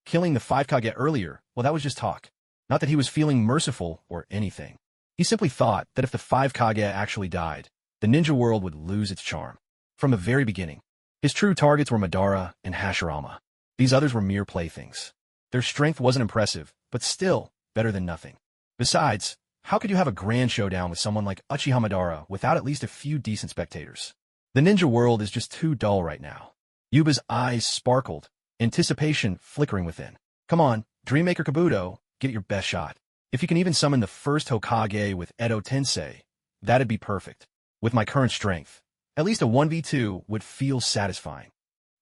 Killing the 5 Kage earlier, well, that was just talk. Not that he was feeling merciful or anything. He simply thought that if the 5 Kage actually died, the ninja world would lose its charm. From the very beginning, His true targets were Madara and Hashirama. These others were mere playthings. Their strength wasn't impressive, but still better than nothing. Besides, how could you have a grand showdown with someone like Uchiha Madara without at least a few decent spectators? The ninja world is just too dull right now. Yuba's eyes sparkled, anticipation flickering within. Come on, Dreammaker Kabuto, get your best shot. If you can even summon the first Hokage with Edo Tensei, that'd be perfect. With my current strength, at least a 1v2 would feel satisfying.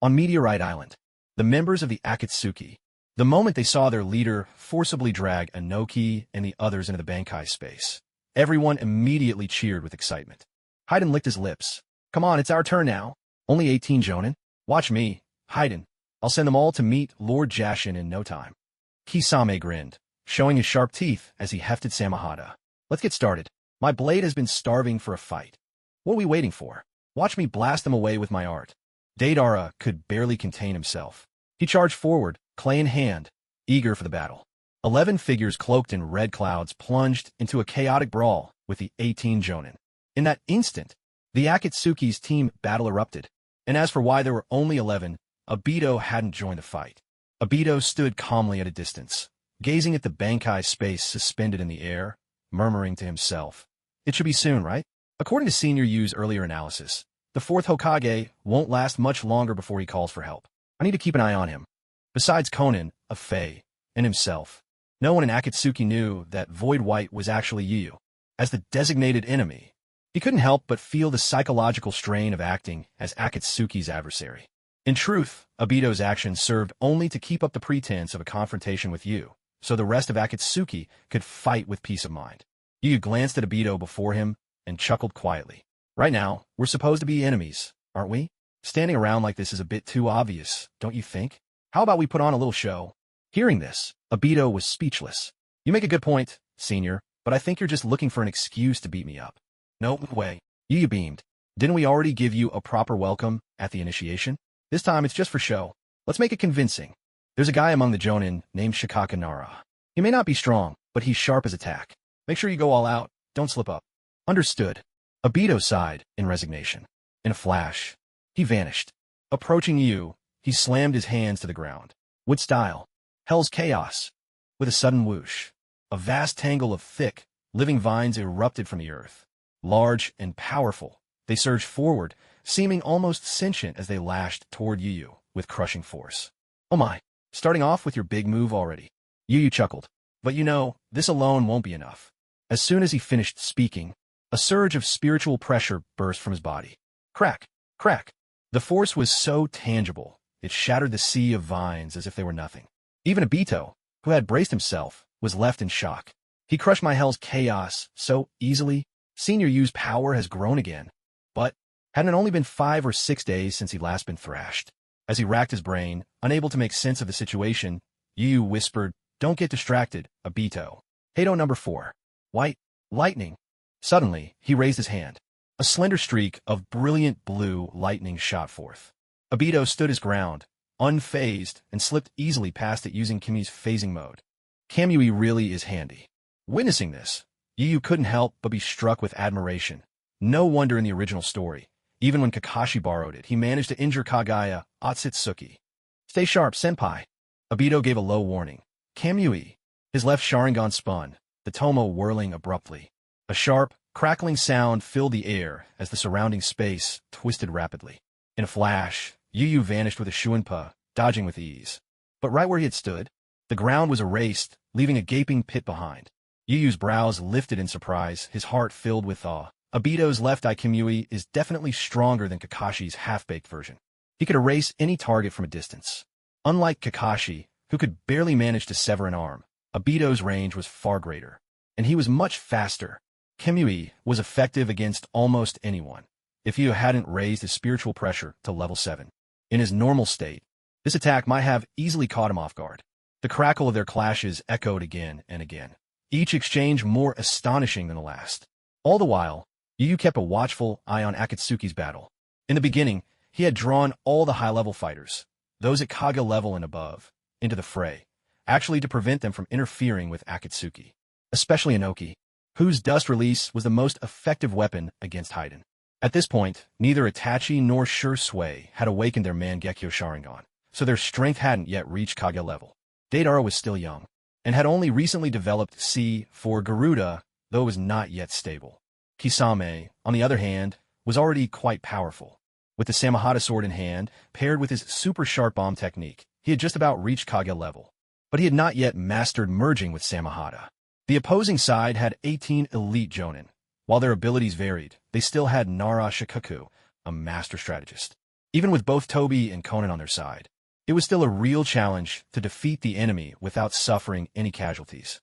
On Meteorite Island, the members of the Akatsuki, the moment they saw their leader forcibly drag Inoki and the others into the Bankai space, everyone immediately cheered with excitement. Haiden licked his lips. Come on, it's our turn now. Only 18 Jonin? Watch me, Haiden. I'll send them all to meet Lord Jashin in no time. Kisame grinned, showing his sharp teeth as he hefted Samahada. Let's get started. My blade has been starving for a fight. What are we waiting for? Watch me blast them away with my art. Deidara could barely contain himself. He charged forward, clay in hand, eager for the battle. 11 figures cloaked in red clouds plunged into a chaotic brawl with the 18 Jonin. In that instant, the Akatsuki's team battle erupted. And as for why there were only 11, Obito hadn't joined the fight. Obito stood calmly at a distance, gazing at the Bankai space suspended in the air, murmuring to himself. It should be soon, right? According to Senior Yu's earlier analysis, the fourth Hokage won't last much longer before he calls for help. I need to keep an eye on him. Besides Conan, a Fae, and himself, no one in Akatsuki knew that Void White was actually Yu. As the designated enemy, he couldn't help but feel the psychological strain of acting as Akatsuki's adversary. In truth, Obito's actions served only to keep up the pretense of a confrontation with Yu, so the rest of Akatsuki could fight with peace of mind. Yu glanced at Obito before him and chuckled quietly. Right now, we're supposed to be enemies, aren't we? Standing around like this is a bit too obvious, don't you think? How about we put on a little show? Hearing this, Obito was speechless. You make a good point, Senior, but I think you're just looking for an excuse to beat me up. No way. Yu beamed. Didn't we already give you a proper welcome at the initiation? This time it's just for show. Let's make it convincing. There's a guy among the Jonin named Shikaka Nara. He may not be strong, but he's sharp as a tack. Make sure you go all out. Don't slip up. Understood. Obito sighed in resignation. In a flash, he vanished. Approaching Yu, he slammed his hands to the ground. Wood style. Hell's chaos. With a sudden whoosh, a vast tangle of thick, living vines erupted from the earth. Large and powerful, they surged forward, seeming almost sentient as they lashed toward Yu with crushing force. Oh my, starting off with your big move already. Yu chuckled. But you know, this alone won't be enough. As soon as he finished speaking, a surge of spiritual pressure burst from his body. Crack, crack. The force was so tangible, it shattered the sea of vines as if they were nothing. Even Obito, who had braced himself, was left in shock. He crushed my hell's chaos so easily. Senior Yu's power has grown again. But hadn't it only been 5 or 6 days since he'd last been thrashed? As he racked his brain, unable to make sense of the situation, Yu whispered, "Don't get distracted, Obito. Heido number 4. White, lightning." Suddenly, he raised his hand. A slender streak of brilliant blue lightning shot forth. Obito stood his ground, unfazed, and slipped easily past it using Kimi's phasing mode. Kamui really is handy. Witnessing this, Yu couldn't help but be struck with admiration. No wonder in the original story, even when Kakashi borrowed it, he managed to injure Kagaya Otsutsuki. Stay sharp, senpai. Obito gave a low warning. Kamui. His left Sharingan spun, the Tomo whirling abruptly. A sharp, crackling sound filled the air as the surrounding space twisted rapidly. In a flash, Yu vanished with a Shuinpa, dodging with ease. But right where he had stood, the ground was erased, leaving a gaping pit behind. Yu's brows lifted in surprise, his heart filled with awe. Obito's left eye Kamui is definitely stronger than Kakashi's half-baked version. He could erase any target from a distance. Unlike Kakashi, who could barely manage to sever an arm, Obito's range was far greater. And he was much faster. Kamui was effective against almost anyone, if Yu hadn't raised his spiritual pressure to level 7. In his normal state, this attack might have easily caught him off guard. The crackle of their clashes echoed again and again, each exchange more astonishing than the last. All the while, Yu kept a watchful eye on Akatsuki's battle. In the beginning, he had drawn all the high-level fighters, those at Kaga level and above, into the fray, actually to prevent them from interfering with Akatsuki, especially Inoki, whose dust release was the most effective weapon against Haiden. At this point, neither Itachi nor Shursui had awakened their Mangekyo Sharingan, so their strength hadn't yet reached Kage level. Deidara was still young, and had only recently developed C for Garuda, though it was not yet stable. Kisame, on the other hand, was already quite powerful. With the Samahata sword in hand, paired with his super sharp bomb technique, he had just about reached Kage level. But he had not yet mastered merging with Samahata. The opposing side had 18 elite Jonin. While their abilities varied, they still had Nara Shikaku, a master strategist. Even with both Toby and Conan on their side, it was still a real challenge to defeat the enemy without suffering any casualties.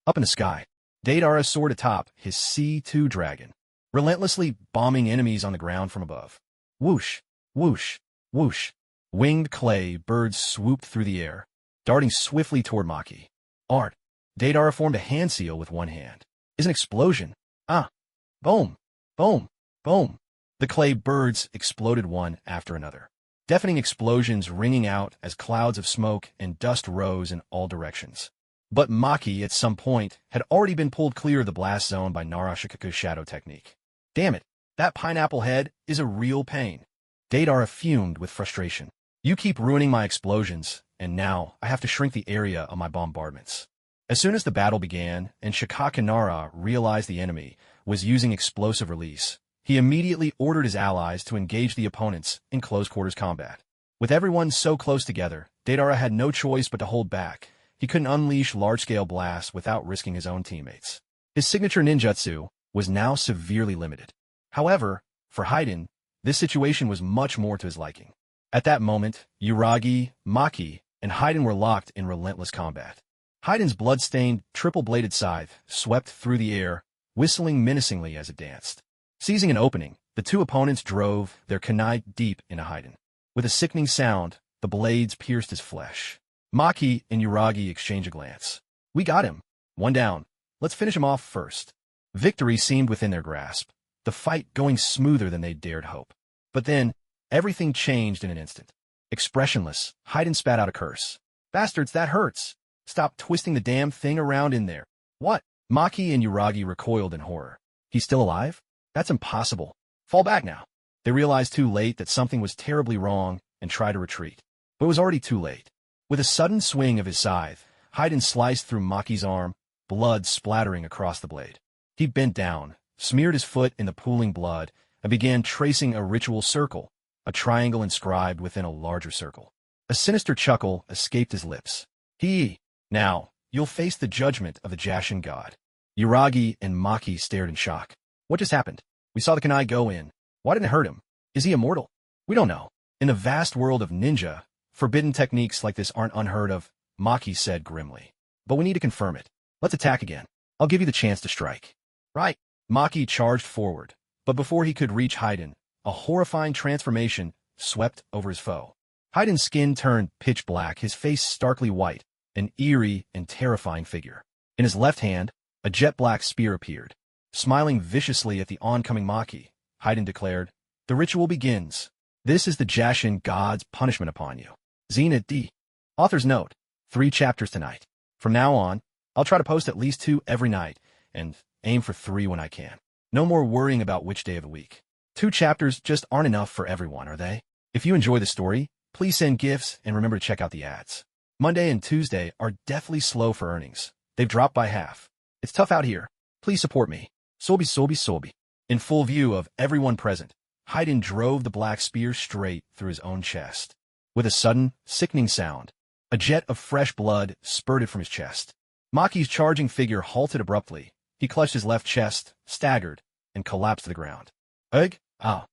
Up in the sky, Deidara soared atop his C2 dragon, relentlessly bombing enemies on the ground from above. Whoosh, whoosh, whoosh. Winged clay birds swooped through the air, darting swiftly toward Maki. Art. Deidara formed a hand seal with one hand. Is an explosion. Ah. Boom. Boom. Boom. The clay birds exploded one after another. Deafening explosions ringing out as clouds of smoke and dust rose in all directions. But Maki, at some point, had already been pulled clear of the blast zone by Narashikaku's shadow technique. Damn it, that pineapple head is a real pain. Deidara fumed with frustration. You keep ruining my explosions, and now I have to shrink the area of my bombardments. As soon as the battle began, and Shikakanara realized the enemy was using explosive release, he immediately ordered his allies to engage the opponents in close-quarters combat. With everyone so close together, Deidara had no choice but to hold back. He couldn't unleash large-scale blasts without risking his own teammates. His signature ninjutsu was now severely limited. However, for Haiden, this situation was much more to his liking. At that moment, Uragi, Maki, and Haiden were locked in relentless combat. Haiden's blood-stained, triple-bladed scythe swept through the air, whistling menacingly as it danced. Seizing an opening, the two opponents drove their kunai deep into Haiden. With a sickening sound, the blades pierced his flesh. Maki and Uragi exchanged a glance. We got him. One down. Let's finish him off first. Victory seemed within their grasp, the fight going smoother than they dared hope. But then, everything changed in an instant. Expressionless, Haiden spat out a curse. Bastards, that hurts. Stop twisting the damn thing around in there. What? Maki and Uragi recoiled in horror. He's still alive? That's impossible. Fall back now. They realized too late that something was terribly wrong and tried to retreat. But it was already too late. With a sudden swing of his scythe, Haiden sliced through Maki's arm, blood splattering across the blade. He bent down, smeared his foot in the pooling blood, and began tracing a ritual circle, a triangle inscribed within a larger circle. A sinister chuckle escaped his lips. Now, you'll face the judgment of the Jashin god. Uragi and Maki stared in shock. What just happened? We saw the kunai go in. Why didn't it hurt him? Is he immortal? We don't know. In the vast world of ninja, forbidden techniques like this aren't unheard of, Maki said grimly. But we need to confirm it. Let's attack again. I'll give you the chance to strike. Right. Maki charged forward, but before he could reach Haiden, a horrifying transformation swept over his foe. Haiden's skin turned pitch black, his face starkly white, an eerie and terrifying figure. In his left hand, a jet-black spear appeared. Smiling viciously at the oncoming Maki, Haiden declared, "The ritual begins. This is the Jashin god's punishment upon you." Zenith D. Author's note, 3 chapters tonight. From now on, I'll try to post at least 2 every night, and aim for 3 when I can. No more worrying about which day of the week. 2 chapters just aren't enough for everyone, are they? If you enjoy the story, please send gifts and remember to check out the ads. Monday and Tuesday are definitely slow for earnings. They've dropped by half. It's tough out here. Please support me. Sobi sobi sobi. In full view of everyone present, Haiden drove the black spear straight through his own chest. With a sudden, sickening sound, a jet of fresh blood spurted from his chest. Maki's charging figure halted abruptly. He clutched his left chest, staggered, and collapsed to the ground. Ugh! Ah!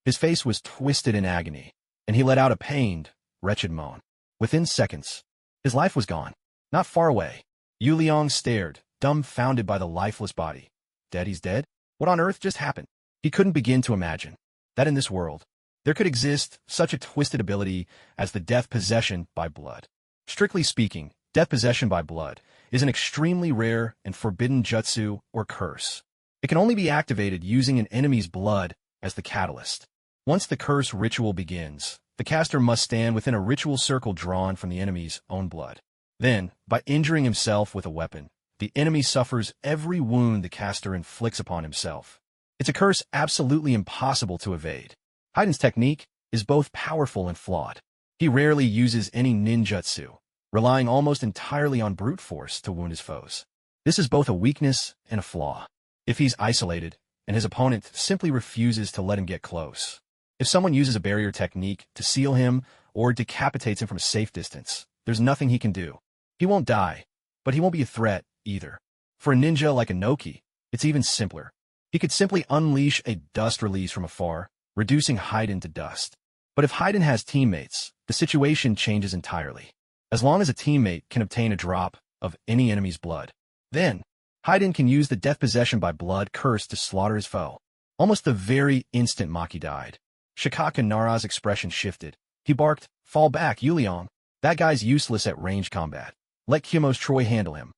His face was twisted in agony, and he let out a pained, wretched moan. Within seconds, his life was gone. Not far away, Yu Liang stared, dumbfounded by the lifeless body. Dead? He's dead? What on earth just happened? He couldn't begin to imagine that in this world, there could exist such a twisted ability as the death possession by blood. Strictly speaking, death possession by blood is an extremely rare and forbidden jutsu or curse. It can only be activated using an enemy's blood as the catalyst. Once the curse ritual begins, the caster must stand within a ritual circle drawn from the enemy's own blood. Then, by injuring himself with a weapon, the enemy suffers every wound the caster inflicts upon himself. It's a curse absolutely impossible to evade. Heiden's technique is both powerful and flawed. He rarely uses any ninjutsu, relying almost entirely on brute force to wound his foes. This is both a weakness and a flaw. If he's isolated, and his opponent simply refuses to let him get close. If someone uses a barrier technique to seal him or decapitates him from a safe distance, there's nothing he can do. He won't die, but he won't be a threat either. For a ninja like Inoki, it's even simpler. He could simply unleash a dust release from afar, reducing Haiden to dust. But if Haiden has teammates, the situation changes entirely. As long as a teammate can obtain a drop of any enemy's blood, then Haiden can use the death possession by blood curse to slaughter his foe. Almost the very instant Maki died, Shikaka Nara's expression shifted. He barked, "Fall back, Yuliang. That guy's useless at range combat. Let Kyomo's Troy handle him."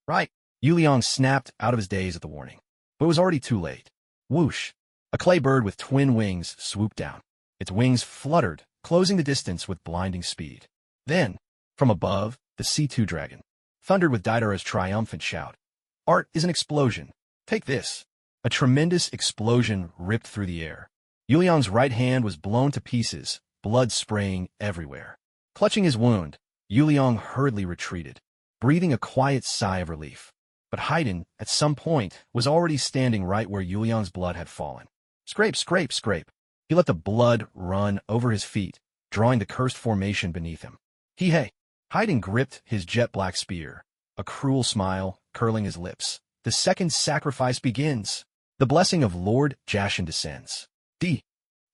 Right. Yuliang snapped out of his daze at the warning. But it was already too late. Whoosh! A clay bird with twin wings swooped down. Its wings fluttered, closing the distance with blinding speed. Then, from above, the C2 dragon thundered with Daidara's triumphant shout. "Art is an explosion. Take this." A tremendous explosion ripped through the air. Yuliang's right hand was blown to pieces, blood spraying everywhere. Clutching his wound, Yuliang hurriedly retreated, breathing a quiet sigh of relief. But Haiden, at some point, was already standing right where Yuliang's blood had fallen. Scrape, scrape, scrape. He let the blood run over his feet, drawing the cursed formation beneath him. Hey! Haiden gripped his jet-black spear, a cruel smile curling his lips. The second sacrifice begins. The blessing of Lord Jashin descends. Ha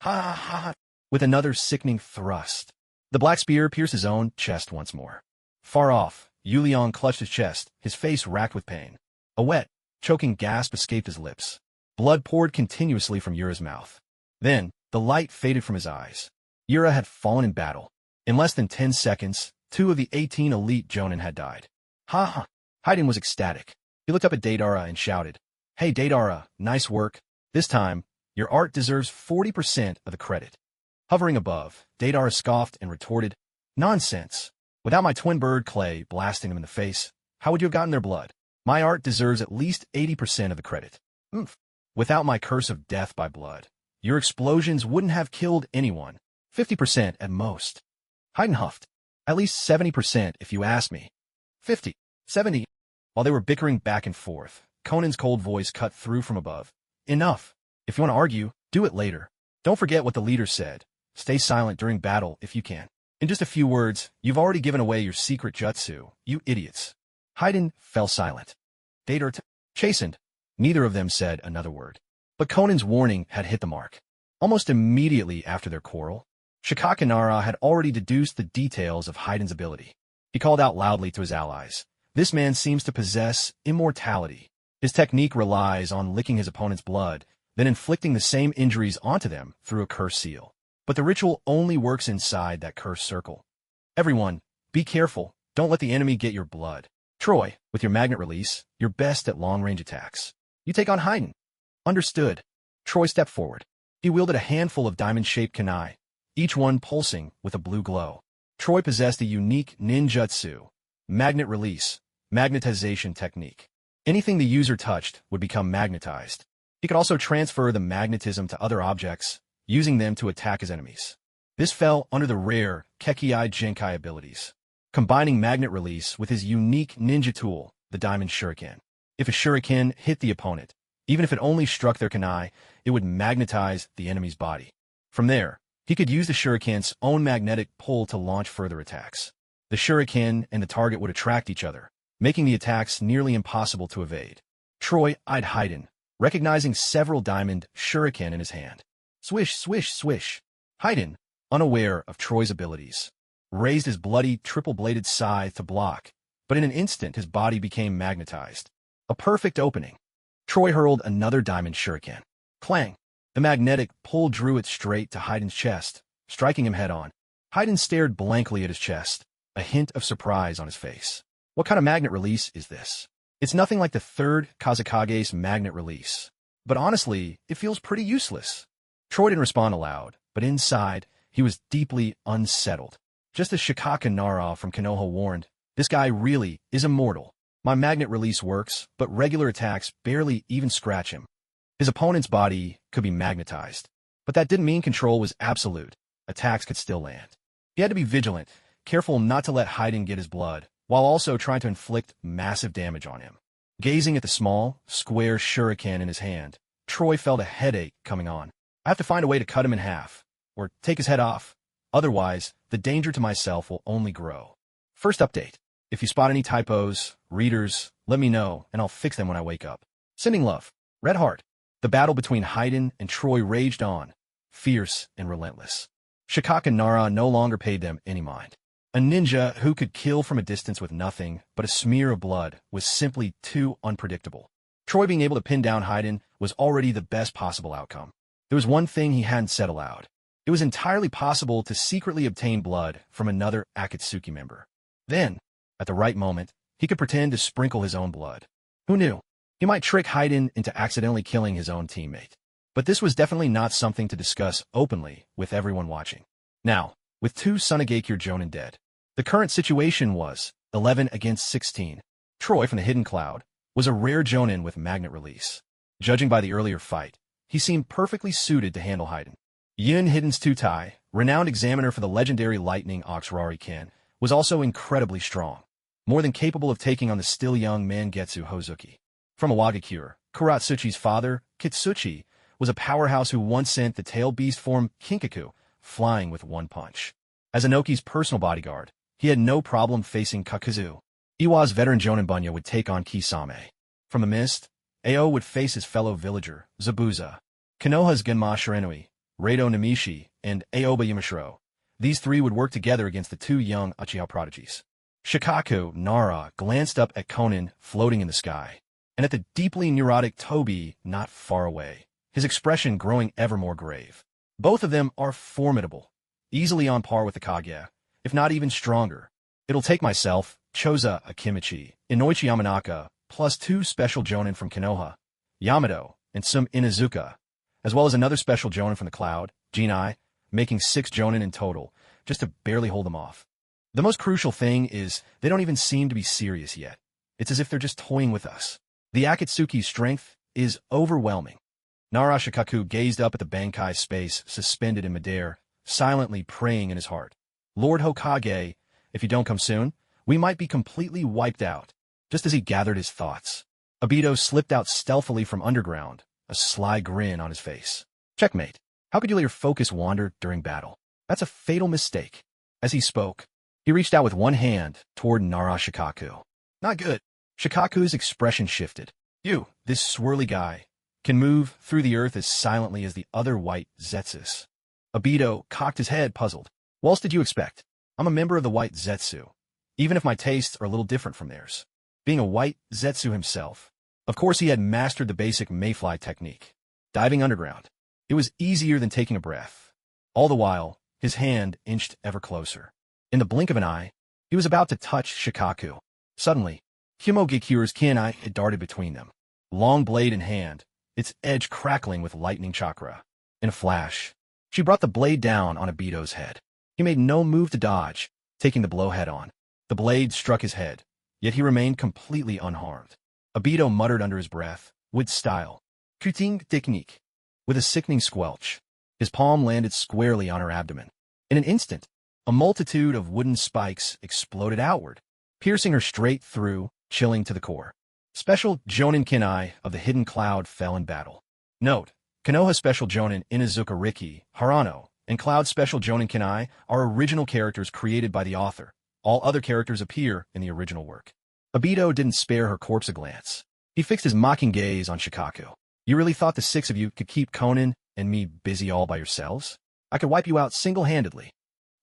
ha ha! With another sickening thrust, the black spear pierced his own chest once more. Far off, Yuliang clutched his chest, his face racked with pain. A wet, choking gasp escaped his lips. Blood poured continuously from Yura's mouth. Then, the light faded from his eyes. Yura had fallen in battle. In less than 10 seconds, 2 of the 18 elite Jonin had died. Ha ha! Haiden was ecstatic. He looked up at Deidara and shouted, "Hey Deidara, nice work. This time, your art deserves 40% of the credit." Hovering above, Deidara scoffed and retorted, "Nonsense. Without my twin bird Clay blasting them in the face, how would you have gotten their blood? My art deserves at least 80% of the credit. Oomph. Without my curse of death by blood, your explosions wouldn't have killed anyone. 50% at most." Haiden huffed. "At least 70% if you ask me." 50, 70. While they were bickering back and forth, Conan's cold voice cut through from above. "Enough. If you want to argue, do it later. Don't forget what the leader said. Stay silent during battle if you can. In just a few words, you've already given away your secret jutsu, you idiots." Haiden fell silent. Deidara chastened. Neither of them said another word. But Conan's warning had hit the mark. Almost immediately after their quarrel, Shikaka Nara had already deduced the details of Haiden's ability. He called out loudly to his allies. "This man seems to possess immortality. His technique relies on licking his opponent's blood, then inflicting the same injuries onto them through a curse seal. But the ritual only works inside that curse circle. Everyone, be careful. Don't let the enemy get your blood. Troy, with your magnet release, you're best at long-range attacks. You take on Haiden." "Understood." Troy stepped forward. He wielded a handful of diamond-shaped kunai, each one pulsing with a blue glow. Troy possessed a unique ninjutsu, magnet release, magnetization technique. Anything the user touched would become magnetized. He could also transfer the magnetism to other objects, using them to attack his enemies. This fell under the rare Kekkei Genkai abilities, combining magnet release with his unique ninja tool, the Diamond Shuriken. If a shuriken hit the opponent, even if it only struck their kunai, it would magnetize the enemy's body. From there, he could use the shuriken's own magnetic pull to launch further attacks. The shuriken and the target would attract each other, making the attacks nearly impossible to evade. Troy eyed Haiden, recognizing several diamond shuriken in his hand. Swish, swish, swish. Haiden, unaware of Troy's abilities, raised his bloody triple-bladed scythe to block, but in an instant his body became magnetized. A perfect opening. Troy hurled another diamond shuriken. Clang! The magnetic pull drew it straight to Haiden's chest, striking him head-on. Haiden stared blankly at his chest, a hint of surprise on his face. What kind of magnet release is this? It's nothing like the third Kazakage's magnet release. But honestly, it feels pretty useless. Troy didn't respond aloud, but inside, he was deeply unsettled. Just as Shikaka Nara from Konoha warned, this guy really is immortal. My magnet release works, but regular attacks barely even scratch him. His opponent's body could be magnetized, but that didn't mean control was absolute. Attacks could still land. He had to be vigilant, careful not to let Haiden get his blood, while also trying to inflict massive damage on him. Gazing at the small, square shuriken in his hand, Troy felt a headache coming on. I have to find a way to cut him in half, or take his head off. Otherwise, the danger to myself will only grow. First update. If you spot any typos, readers, let me know, and I'll fix them when I wake up. Sending love. Red Heart. The battle between Haiden and Troy raged on, fierce and relentless. Shikaka and Nara no longer paid them any mind. A ninja who could kill from a distance with nothing but a smear of blood was simply too unpredictable. Troy being able to pin down Haiden was already the best possible outcome. There was one thing he hadn't said aloud. It was entirely possible to secretly obtain blood from another Akatsuki member. Then, at the right moment, he could pretend to sprinkle his own blood. Who knew? He might trick Haiden into accidentally killing his own teammate. But this was definitely not something to discuss openly with everyone watching. Now, with 2 Sunagakure Jonin dead, the current situation was 11 against 16. Troy from the Hidden Cloud was a rare Jonin with magnet release. Judging by the earlier fight, he seemed perfectly suited to handle Haiden. Yin Hiden's Tutai, renowned examiner for the legendary Lightning Oxrari Ken, was also incredibly strong, more than capable of taking on the still young Mangetsu Hozuki. From Iwagakure, Kuratsuchi's father, Kitsuchi, was a powerhouse who once sent the tail beast form Kinkaku flying with one punch. As Inoki's personal bodyguard, he had no problem facing Kakuzu. Iwa's veteran Jonin Bunya would take on Kisame. From the mist, Ao would face his fellow villager, Zabuza. Konoha's Genma Shiranui, Reido Namishi, and Aoba Yamashiro. These 3 would work together against the 2 young Uchiha prodigies. Shikaku, Nara, glanced up at Konin floating in the sky, and at the deeply neurotic Tobi not far away, his expression growing ever more grave. Both of them are formidable, easily on par with the Kage, if not even stronger. It'll take myself, Choza Akimichi, Inoichi Yamanaka, plus 2 special Jonin from Konoha, Yamato, and some Inuzuka, as well as another special Jonin from the Cloud, Jinai, making 6 Jonin in total, just to barely hold them off. The most crucial thing is they don't even seem to be serious yet. It's as if they're just toying with us. The Akatsuki's strength is overwhelming. Nara Shikaku gazed up at the Bankai space suspended in midair, silently praying in his heart. Lord Hokage, if you don't come soon, we might be completely wiped out. Just as he gathered his thoughts, Obito slipped out stealthily from underground, a sly grin on his face. Checkmate. How could you let your focus wander during battle? That's a fatal mistake. As he spoke, he reached out with one hand toward Nara Shikaku. Not good. Shikaku's expression shifted. You, this swirly guy, can move through the earth as silently as the other white Zetsus. Obito cocked his head, puzzled. What else did you expect? I'm a member of the white Zetsu, even if my tastes are a little different from theirs. Being a white Zetsu himself, of course he had mastered the basic mayfly technique. Diving underground. It was easier than taking a breath. All the while, his hand inched ever closer. In the blink of an eye, he was about to touch Shikaku. Suddenly, Himogakure's kunai had darted between them. Long blade in hand, its edge crackling with lightning chakra. In a flash, she brought the blade down on Obito's head. He made no move to dodge, taking the blow head-on. The blade struck his head, yet he remained completely unharmed. Obito muttered under his breath, with style. Kuting technique. With a sickening squelch, his palm landed squarely on her abdomen. In an instant, a multitude of wooden spikes exploded outward, piercing her straight through, chilling to the core. Special Jonin Kinai of the Hidden Cloud fell in battle. Note, Konoha Special Jonin Inuzuka Riki, Harano, and Cloud Special Jonin Kinai are original characters created by the author. All other characters appear in the original work. Obito didn't spare her corpse a glance. He fixed his mocking gaze on Shikaku. You really thought the 6 of you could keep Konin and me busy all by yourselves? I could wipe you out single-handedly.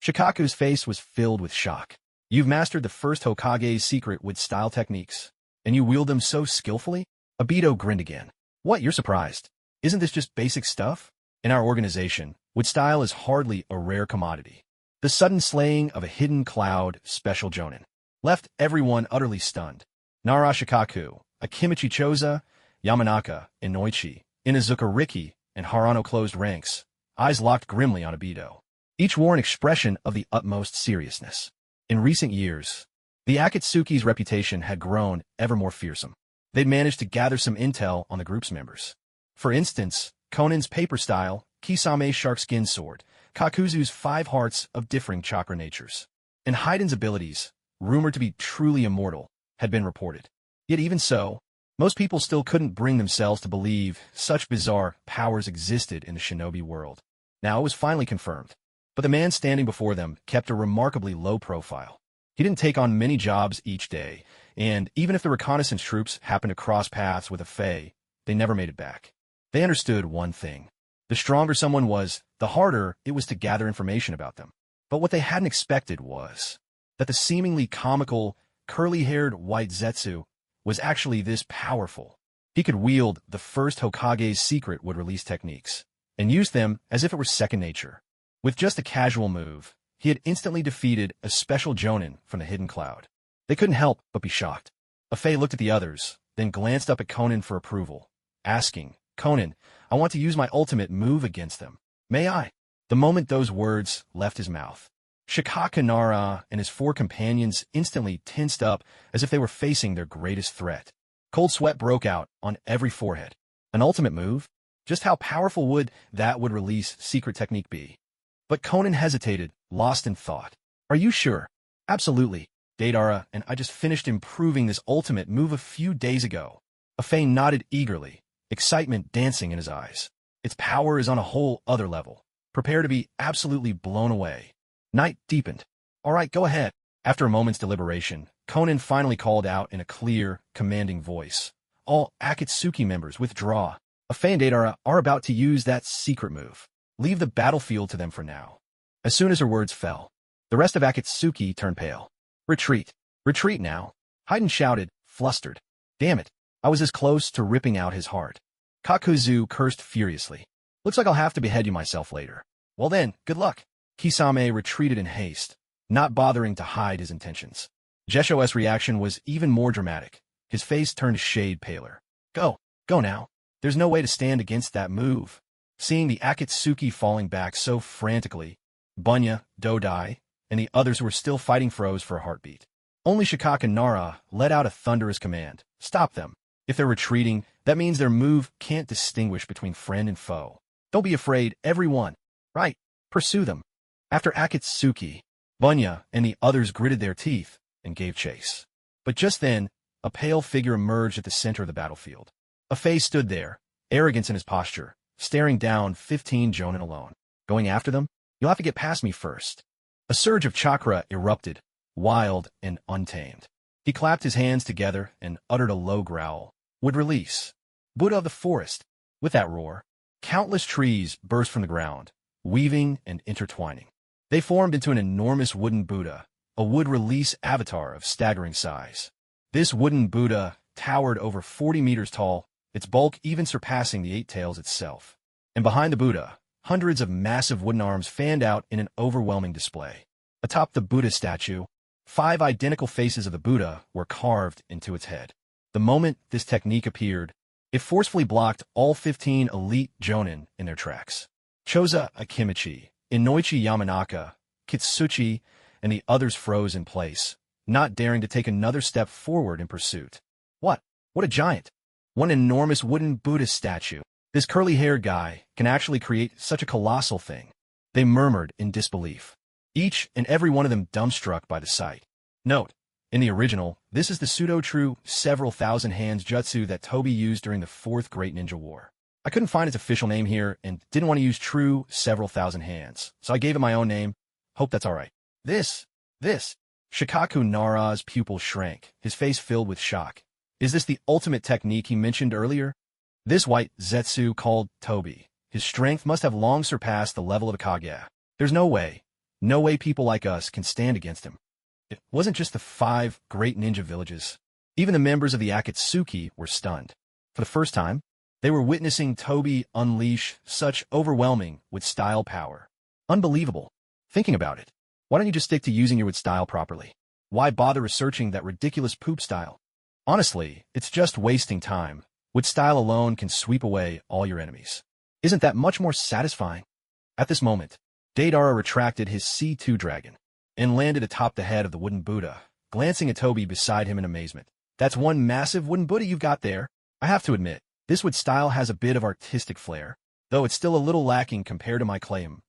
Shikaku's face was filled with shock. You've mastered the first Hokage's secret with style techniques, and you wield them so skillfully? Obito grinned again. What, you're surprised? Isn't this just basic stuff? In our organization, wood style is hardly a rare commodity. The sudden slaying of a Hidden Cloud Special Jonin left everyone utterly stunned. Nara Shikaku, Akimichi Choza, Yamanaka, Inoichi, Inuzuka Riki, and Harano closed ranks, eyes locked grimly on Obito. Each wore an expression of the utmost seriousness. In recent years, the Akatsuki's reputation had grown ever more fearsome. They'd managed to gather some intel on the group's members. For instance, Konan's paper style, Kisame's sharkskin sword, Kakuzu's 5 hearts of differing chakra natures, and Haiden's abilities, rumored to be truly immortal, had been reported. Yet even so, most people still couldn't bring themselves to believe such bizarre powers existed in the shinobi world. Now it was finally confirmed. But the man standing before them kept a remarkably low profile. He didn't take on many jobs each day, and even if the reconnaissance troops happened to cross paths with a Fae, they never made it back. They understood one thing. The stronger someone was, the harder it was to gather information about them. But what they hadn't expected was that the seemingly comical, curly-haired white Zetsu was actually this powerful. He could wield the first Hokage's secret would-release techniques, and use them as if it were second nature. With just a casual move, he had instantly defeated a special Jonin from the hidden cloud. They couldn't help but be shocked. Afei looked at the others, then glanced up at Konan for approval, asking, "Konan, I want to use my ultimate move against them. May I?" The moment those words left his mouth, Shikaka Nara and his 4 companions instantly tensed up as if they were facing their greatest threat. Cold sweat broke out on every forehead. An ultimate move? Just how powerful would that would-release secret technique be? But Konan hesitated, lost in thought. "Are you sure?" "Absolutely, Deidara, and I just finished improving this ultimate move a few days ago." Afei nodded eagerly, excitement dancing in his eyes. "Its power is on a whole other level. Prepare to be absolutely blown away." Night deepened. "All right, go ahead." After a moment's deliberation, Konan finally called out in a clear, commanding voice, "All Akatsuki members withdraw. Afei and Deidara are about to use that secret move. Leave the battlefield to them for now." As soon as her words fell, the rest of Akatsuki turned pale. "Retreat! Retreat now!" Haiden shouted, flustered. "Damn it, I was as close to ripping out his heart." Kakuzu cursed furiously. "Looks like I'll have to behead you myself later." "Well then, good luck." Kisame retreated in haste, not bothering to hide his intentions. Jesho's reaction was even more dramatic. His face turned a shade paler. Go now. There's no way to stand against that move." Seeing the Akatsuki falling back so frantically, Bunya, Dodai, and the others who were still fighting froze for a heartbeat. Only Shikaka Nara let out a thunderous command. "Stop them. If they're retreating, that means their move can't distinguish between friend and foe. Don't be afraid, everyone. Right, pursue them." After Akatsuki, Bunya and the others gritted their teeth and gave chase. But just then, a pale figure emerged at the center of the battlefield. Afei stood there, arrogance in his posture, staring down 15 Jonin alone. "Going after them? You'll have to get past me first." A surge of chakra erupted, wild and untamed. He clapped his hands together and uttered a low growl. "Would release. Buddha of the forest." With that roar, countless trees burst from the ground, weaving and intertwining. They formed into an enormous wooden Buddha, a wood-release avatar of staggering size. This wooden Buddha towered over 40 meters tall, its bulk even surpassing the 8 tails itself. And behind the Buddha, hundreds of massive wooden arms fanned out in an overwhelming display. Atop the Buddha statue, 5 identical faces of the Buddha were carved into its head. The moment this technique appeared, it forcefully blocked all 15 elite Jonin in their tracks. Choza Akimichi, Inoichi Yamanaka, Kitsuchi, and the others froze in place, not daring to take another step forward in pursuit. What a giant! One enormous wooden Buddha statue. This curly-haired guy can actually create such a colossal thing. They murmured in disbelief, each and every one of them dumbstruck by the sight. Note, in the original, this is the pseudo-true several thousand hands jutsu that Toby used during the 4th Great Ninja War. I couldn't find its official name here and didn't want to use true several thousand hands, so I gave it my own name. Hope that's all right. This. Shikaku Nara's pupil shrank, his face filled with shock. Is this the ultimate technique he mentioned earlier? This white Zetsu called Toby. His strength must have long surpassed the level of a Kage. There's no way people like us can stand against him. It wasn't just the 5 great ninja villages. Even the members of the Akatsuki were stunned. For the first time, they were witnessing Toby unleash such overwhelming with style power. Unbelievable. Thinking about it, why don't you just stick to using your with style properly? Why bother researching that ridiculous poop style? Honestly, it's just wasting time. With style alone can sweep away all your enemies. Isn't that much more satisfying? At this moment, Deidara retracted his C2 dragon and landed atop the head of the wooden Buddha, glancing at Toby beside him in amazement. "That's one massive wooden Buddha you've got there. I have to admit, This wood style has a bit of artistic flair, though it's still a little lacking compared to my claim.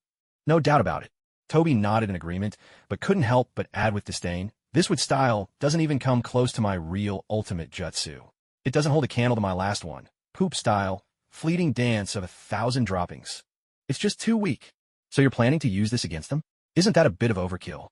No doubt about it. Toby nodded in agreement, but couldn't help but add with disdain, this wood style doesn't even come close to my real ultimate jutsu. It doesn't hold a candle to my last one. Poop style, fleeting dance of 1,000 droppings. It's just too weak. So you're planning to use this against them? Isn't that a bit of overkill?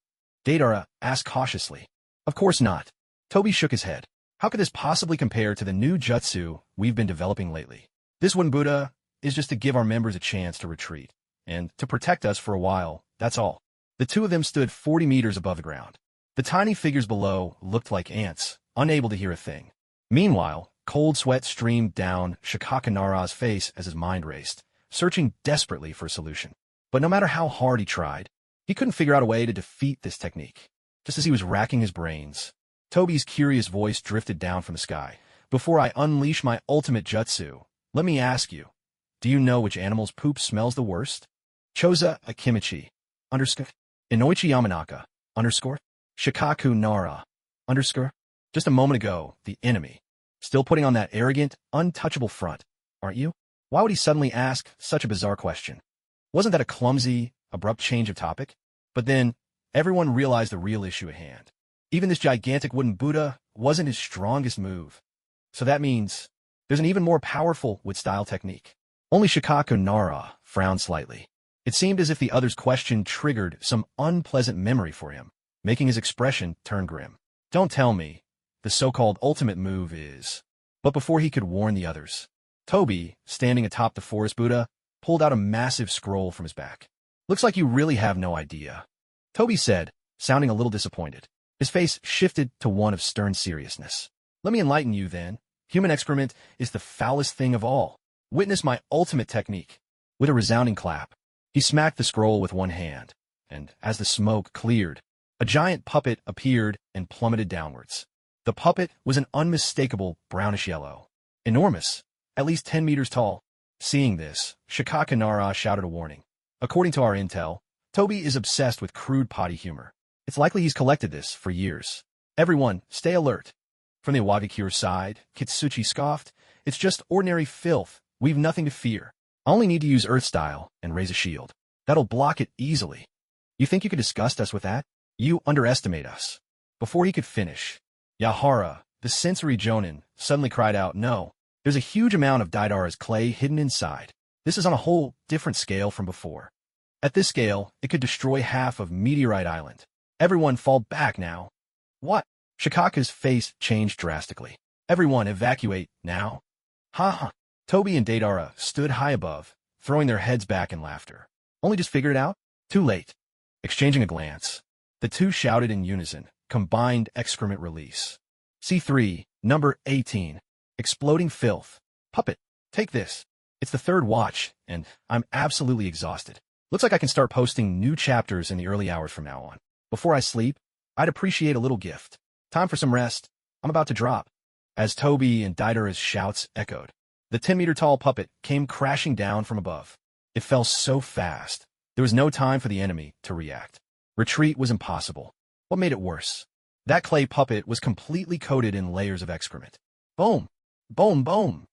Deidara asked cautiously. Of course not. Toby shook his head. How could this possibly compare to the new jutsu we've been developing lately? This one, Buddha, is just to give our members a chance to retreat, and to protect us for a while, that's all. The two of them stood 40 meters above the ground. The tiny figures below looked like ants, unable to hear a thing. Meanwhile, cold sweat streamed down Shikaka Nara's face as his mind raced, searching desperately for a solution. But no matter how hard he tried, he couldn't figure out a way to defeat this technique. Just as he was racking his brains, Toby's curious voice drifted down from the sky. Before I unleash my ultimate jutsu, let me ask you, do you know which animal's poop smells the worst? Choza Akimichi, _ Inoichi Yamanaka, _ Shikaku Nara, _ Just a moment ago, the enemy. Still putting on that arrogant, untouchable front, aren't you? Why would he suddenly ask such a bizarre question? Wasn't that a clumsy, abrupt change of topic? But then, everyone realized the real issue at hand. Even this gigantic wooden Buddha wasn't his strongest move. So that means there's an even more powerful wood-style technique. Only Shikaku Nara frowned slightly. It seemed as if the other's question triggered some unpleasant memory for him, making his expression turn grim. Don't tell me the so-called ultimate move is... But before he could warn the others, Toby, standing atop the forest Buddha, pulled out a massive scroll from his back. Looks like you really have no idea, Toby said, sounding a little disappointed. His face shifted to one of stern seriousness. Let me enlighten you then. Human excrement is the foulest thing of all. Witness my ultimate technique. With a resounding clap, he smacked the scroll with one hand, and as the smoke cleared, a giant puppet appeared and plummeted downwards. The puppet was an unmistakable brownish yellow. Enormous, at least 10 meters tall. Seeing this, Shikaka Nara shouted a warning. According to our intel, Toby is obsessed with crude potty humor. It's likely he's collected this for years. Everyone, stay alert. From the Iwagakure side, Kitsuchi scoffed, it's just ordinary filth. We've nothing to fear. I only need to use Earth style and raise a shield. That'll block it easily. You think you could disgust us with that? You underestimate us. Before he could finish, Yahara, the sensory jonin, suddenly cried out, no. There's a huge amount of Deidara's clay hidden inside. This is on a whole different scale from before. At this scale, it could destroy half of Meteorite Island. Everyone fall back now. What? Shikaka's face changed drastically. Everyone evacuate now. Ha ha. Toby and Deidara stood high above, throwing their heads back in laughter. Only just figured it out? Too late. Exchanging a glance, the two shouted in unison, combined excrement release. C3, number 18. Exploding filth. Puppet, take this. It's the third watch, and I'm absolutely exhausted. Looks like I can start posting new chapters in the early hours from now on. Before I sleep, I'd appreciate a little gift. Time for some rest. I'm about to drop. As Toby and Deidara's shouts echoed, the 10-meter-tall puppet came crashing down from above. It fell so fast, there was no time for the enemy to react. Retreat was impossible. What made it worse? That clay puppet was completely coated in layers of excrement. Boom! Boom! Boom!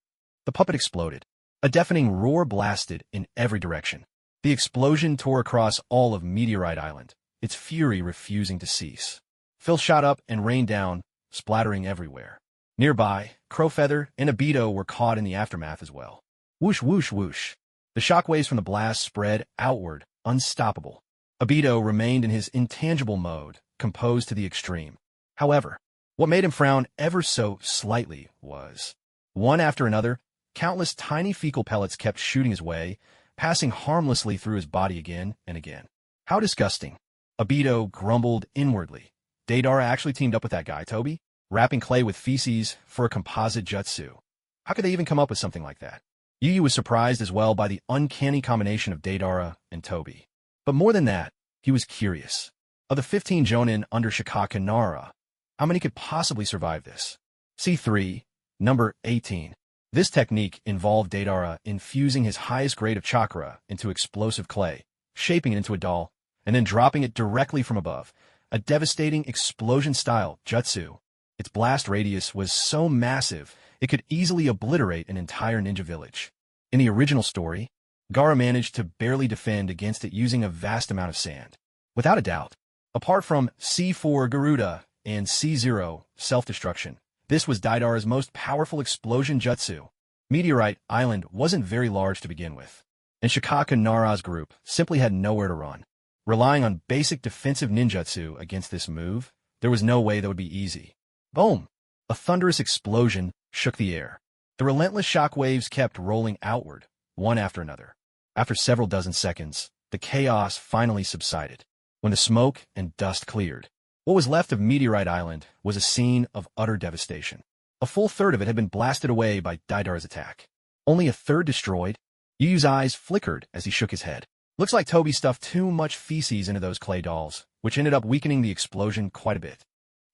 The puppet exploded. A deafening roar blasted in every direction. The explosion tore across all of Meteorite Island, its fury refusing to cease. Filth shot up and rained down, splattering everywhere. Nearby, Crowfeather and Obito were caught in the aftermath as well. Whoosh, whoosh, whoosh. The shockwaves from the blast spread outward, unstoppable. Obito remained in his intangible mode, composed to the extreme. However, what made him frown ever so slightly was, one after another, countless tiny fecal pellets kept shooting his way, passing harmlessly through his body again and again. How disgusting. Obito grumbled inwardly. Deidara actually teamed up with that guy, Toby, wrapping clay with feces for a composite jutsu. How could they even come up with something like that? Yu Yu was surprised as well by the uncanny combination of Deidara and Toby. But more than that, he was curious. Of the 15 jonin under Shikaka Nara, how many could possibly survive this? C3, number 18. This technique involved Deidara infusing his highest grade of chakra into explosive clay, shaping it into a doll, and then dropping it directly from above. A devastating explosion-style jutsu. Its blast radius was so massive, It could easily obliterate an entire ninja village. In the original story, Gaara managed to barely defend against it using a vast amount of sand. Without a doubt, apart from C4 Garuda and C0 self-destruction, this was Deidara's most powerful explosion jutsu. Meteorite Island wasn't very large to begin with, and Shikaka Nara's group simply had nowhere to run. Relying on basic defensive ninjutsu against this move, there was no way that would be easy. Boom! A thunderous explosion shook the air. The relentless shock waves kept rolling outward, one after another. After several dozen seconds, the chaos finally subsided. When the smoke and dust cleared, what was left of Meteorite Island was a scene of utter devastation. A full third of it had been blasted away by Deidara's attack. Only a third destroyed. Yu Yu's eyes flickered as he shook his head. Looks like Toby stuffed too much feces into those clay dolls, which ended up weakening the explosion quite a bit.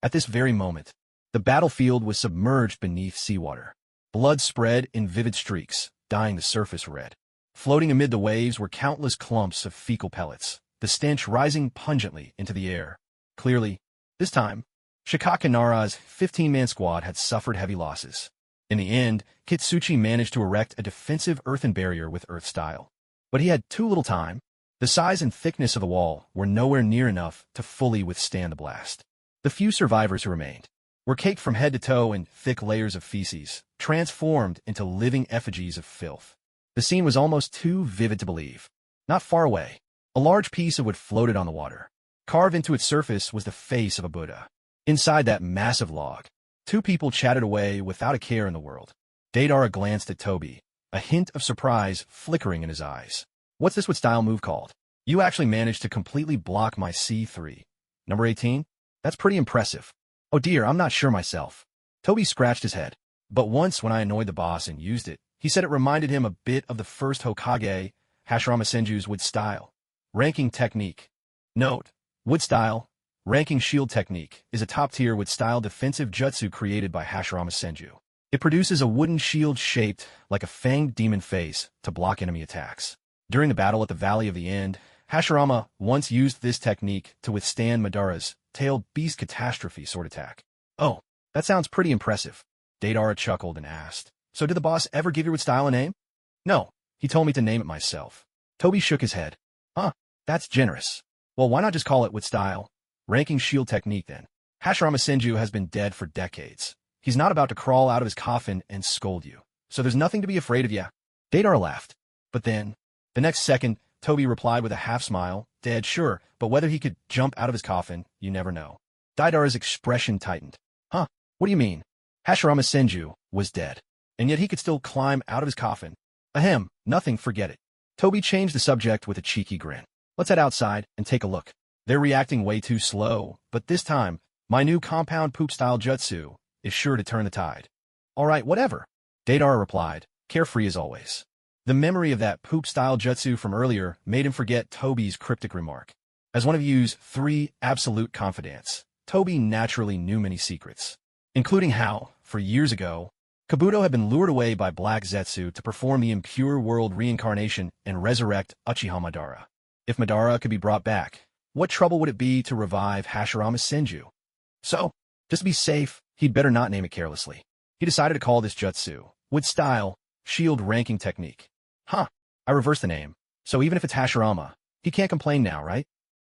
At this very moment, the battlefield was submerged beneath seawater. Blood spread in vivid streaks, dyeing the surface red. Floating amid the waves were countless clumps of fecal pellets, the stench rising pungently into the air. Clearly, this time, Shikaka Nara's 15-man squad had suffered heavy losses. In the end, Kitsuchi managed to erect a defensive earthen barrier with Earth style. But he had too little time. The size and thickness of the wall were nowhere near enough to fully withstand the blast. The few survivors who remained were caked from head to toe in thick layers of feces, transformed into living effigies of filth. The scene was almost too vivid to believe. Not far away, a large piece of wood floated on the water. Carved into its surface was the face of a Buddha. Inside that massive log, two people chatted away without a care in the world. Deidara glanced at Toby, a hint of surprise flickering in his eyes. What's this wood-style move called? You actually managed to completely block my C3. Number 18? That's pretty impressive. Oh dear, I'm not sure myself. Toby scratched his head. But once when I annoyed the boss and used it, he said it reminded him a bit of the first Hokage, Hashirama Senju's wood style. Ranking technique. Note, wood style, ranking shield technique, is a top-tier wood style defensive jutsu created by Hashirama Senju. It produces a wooden shield shaped like a fanged demon face to block enemy attacks. During the battle at the Valley of the End, Hashirama once used this technique to withstand Madara's tailed beast catastrophe sword attack. Oh, that sounds pretty impressive. Deidara chuckled and asked, so did the boss ever give your wood style a name? No, he told me to name it myself. Toby shook his head. Huh, that's generous. Well, why not just call it wood style? Ranking shield technique then. Hashirama Senju has been dead for decades. He's not about to crawl out of his coffin and scold you. So there's nothing to be afraid of, yeah. Deidara laughed. But then, the next second, Toby replied with a half-smile, dead sure, but whether he could jump out of his coffin, you never know. Deidara's expression tightened. Huh, what do you mean? Hashirama Senju was dead, and yet he could still climb out of his coffin. Ahem, nothing, forget it. Toby changed the subject with a cheeky grin. Let's head outside and take a look. They're reacting way too slow, but this time, my new compound poop-style jutsu is sure to turn the tide. All right, whatever. Deidara replied, carefree as always. The memory of that poop-style jutsu from earlier made him forget Toby's cryptic remark. As one of Yu's 3 absolute confidants, Toby naturally knew many secrets, including how, for years ago, Kabuto had been lured away by Black Zetsu to perform the impure world reincarnation and resurrect Uchiha Madara. If Madara could be brought back, what trouble would it be to revive Hashirama Senju? So, just to be safe, he'd better not name it carelessly. He decided to call this jutsu wood style shield ranking technique. Huh, I reversed the name, so even if it's Hashirama, he can't complain now, right?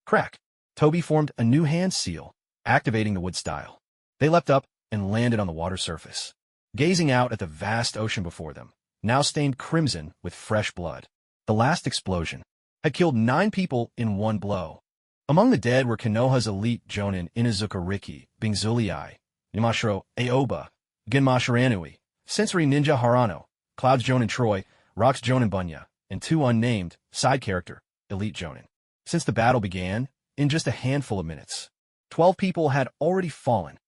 Crack. Toby formed a new hand seal, activating the wood style. They leapt up and landed on the water surface, gazing out at the vast ocean before them, now stained crimson with fresh blood. The last explosion had killed 9 people in one blow. Among the dead were Konoha's elite jonin Inazuka Riki, Bingzuliai, Yamashiro Aoba, Genmashiranui, Sensory Ninja Harano, Cloud's jonin Troy, Rock's jonin Bunya, and 2 unnamed, side character, elite jonin. Since the battle began, in just a handful of minutes, 12 people had already fallen.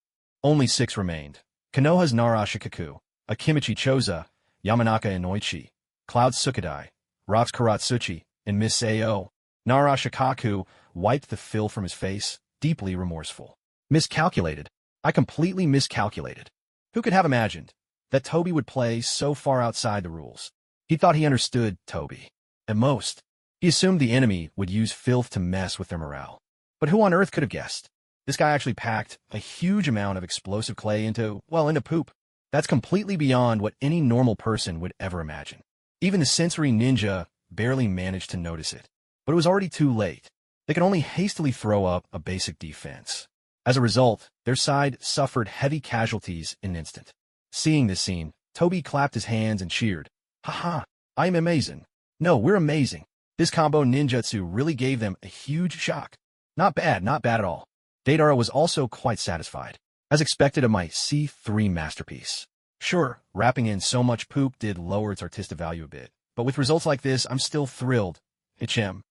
Only 6 remained. Konoha's Nara Shikaku, Akimichi Choza, Yamanaka Inoichi, Cloud's Sukadai, Rock's Karatsuchi, and Miss Ao. Nara Shikaku wiped the filth from his face, deeply remorseful. Miscalculated. I completely miscalculated. Who could have imagined that Toby would play so far outside the rules? He thought he understood Toby. At most, he assumed the enemy would use filth to mess with their morale. But who on earth could have guessed? This guy actually packed a huge amount of explosive clay into poop. That's completely beyond what any normal person would ever imagine. Even the sensory ninja barely managed to notice it. But it was already too late. They could only hastily throw up a basic defense. As a result, their side suffered heavy casualties in an instant. Seeing this scene, Toby clapped his hands and cheered. Haha, I'm amazing. No, we're amazing. This combo ninjutsu really gave them a huge shock. Not bad at all. Deidara was also quite satisfied. As expected of my C3 masterpiece. Sure, wrapping in so much poop did lower its artistic value a bit, but with results like this, I'm still thrilled. HM.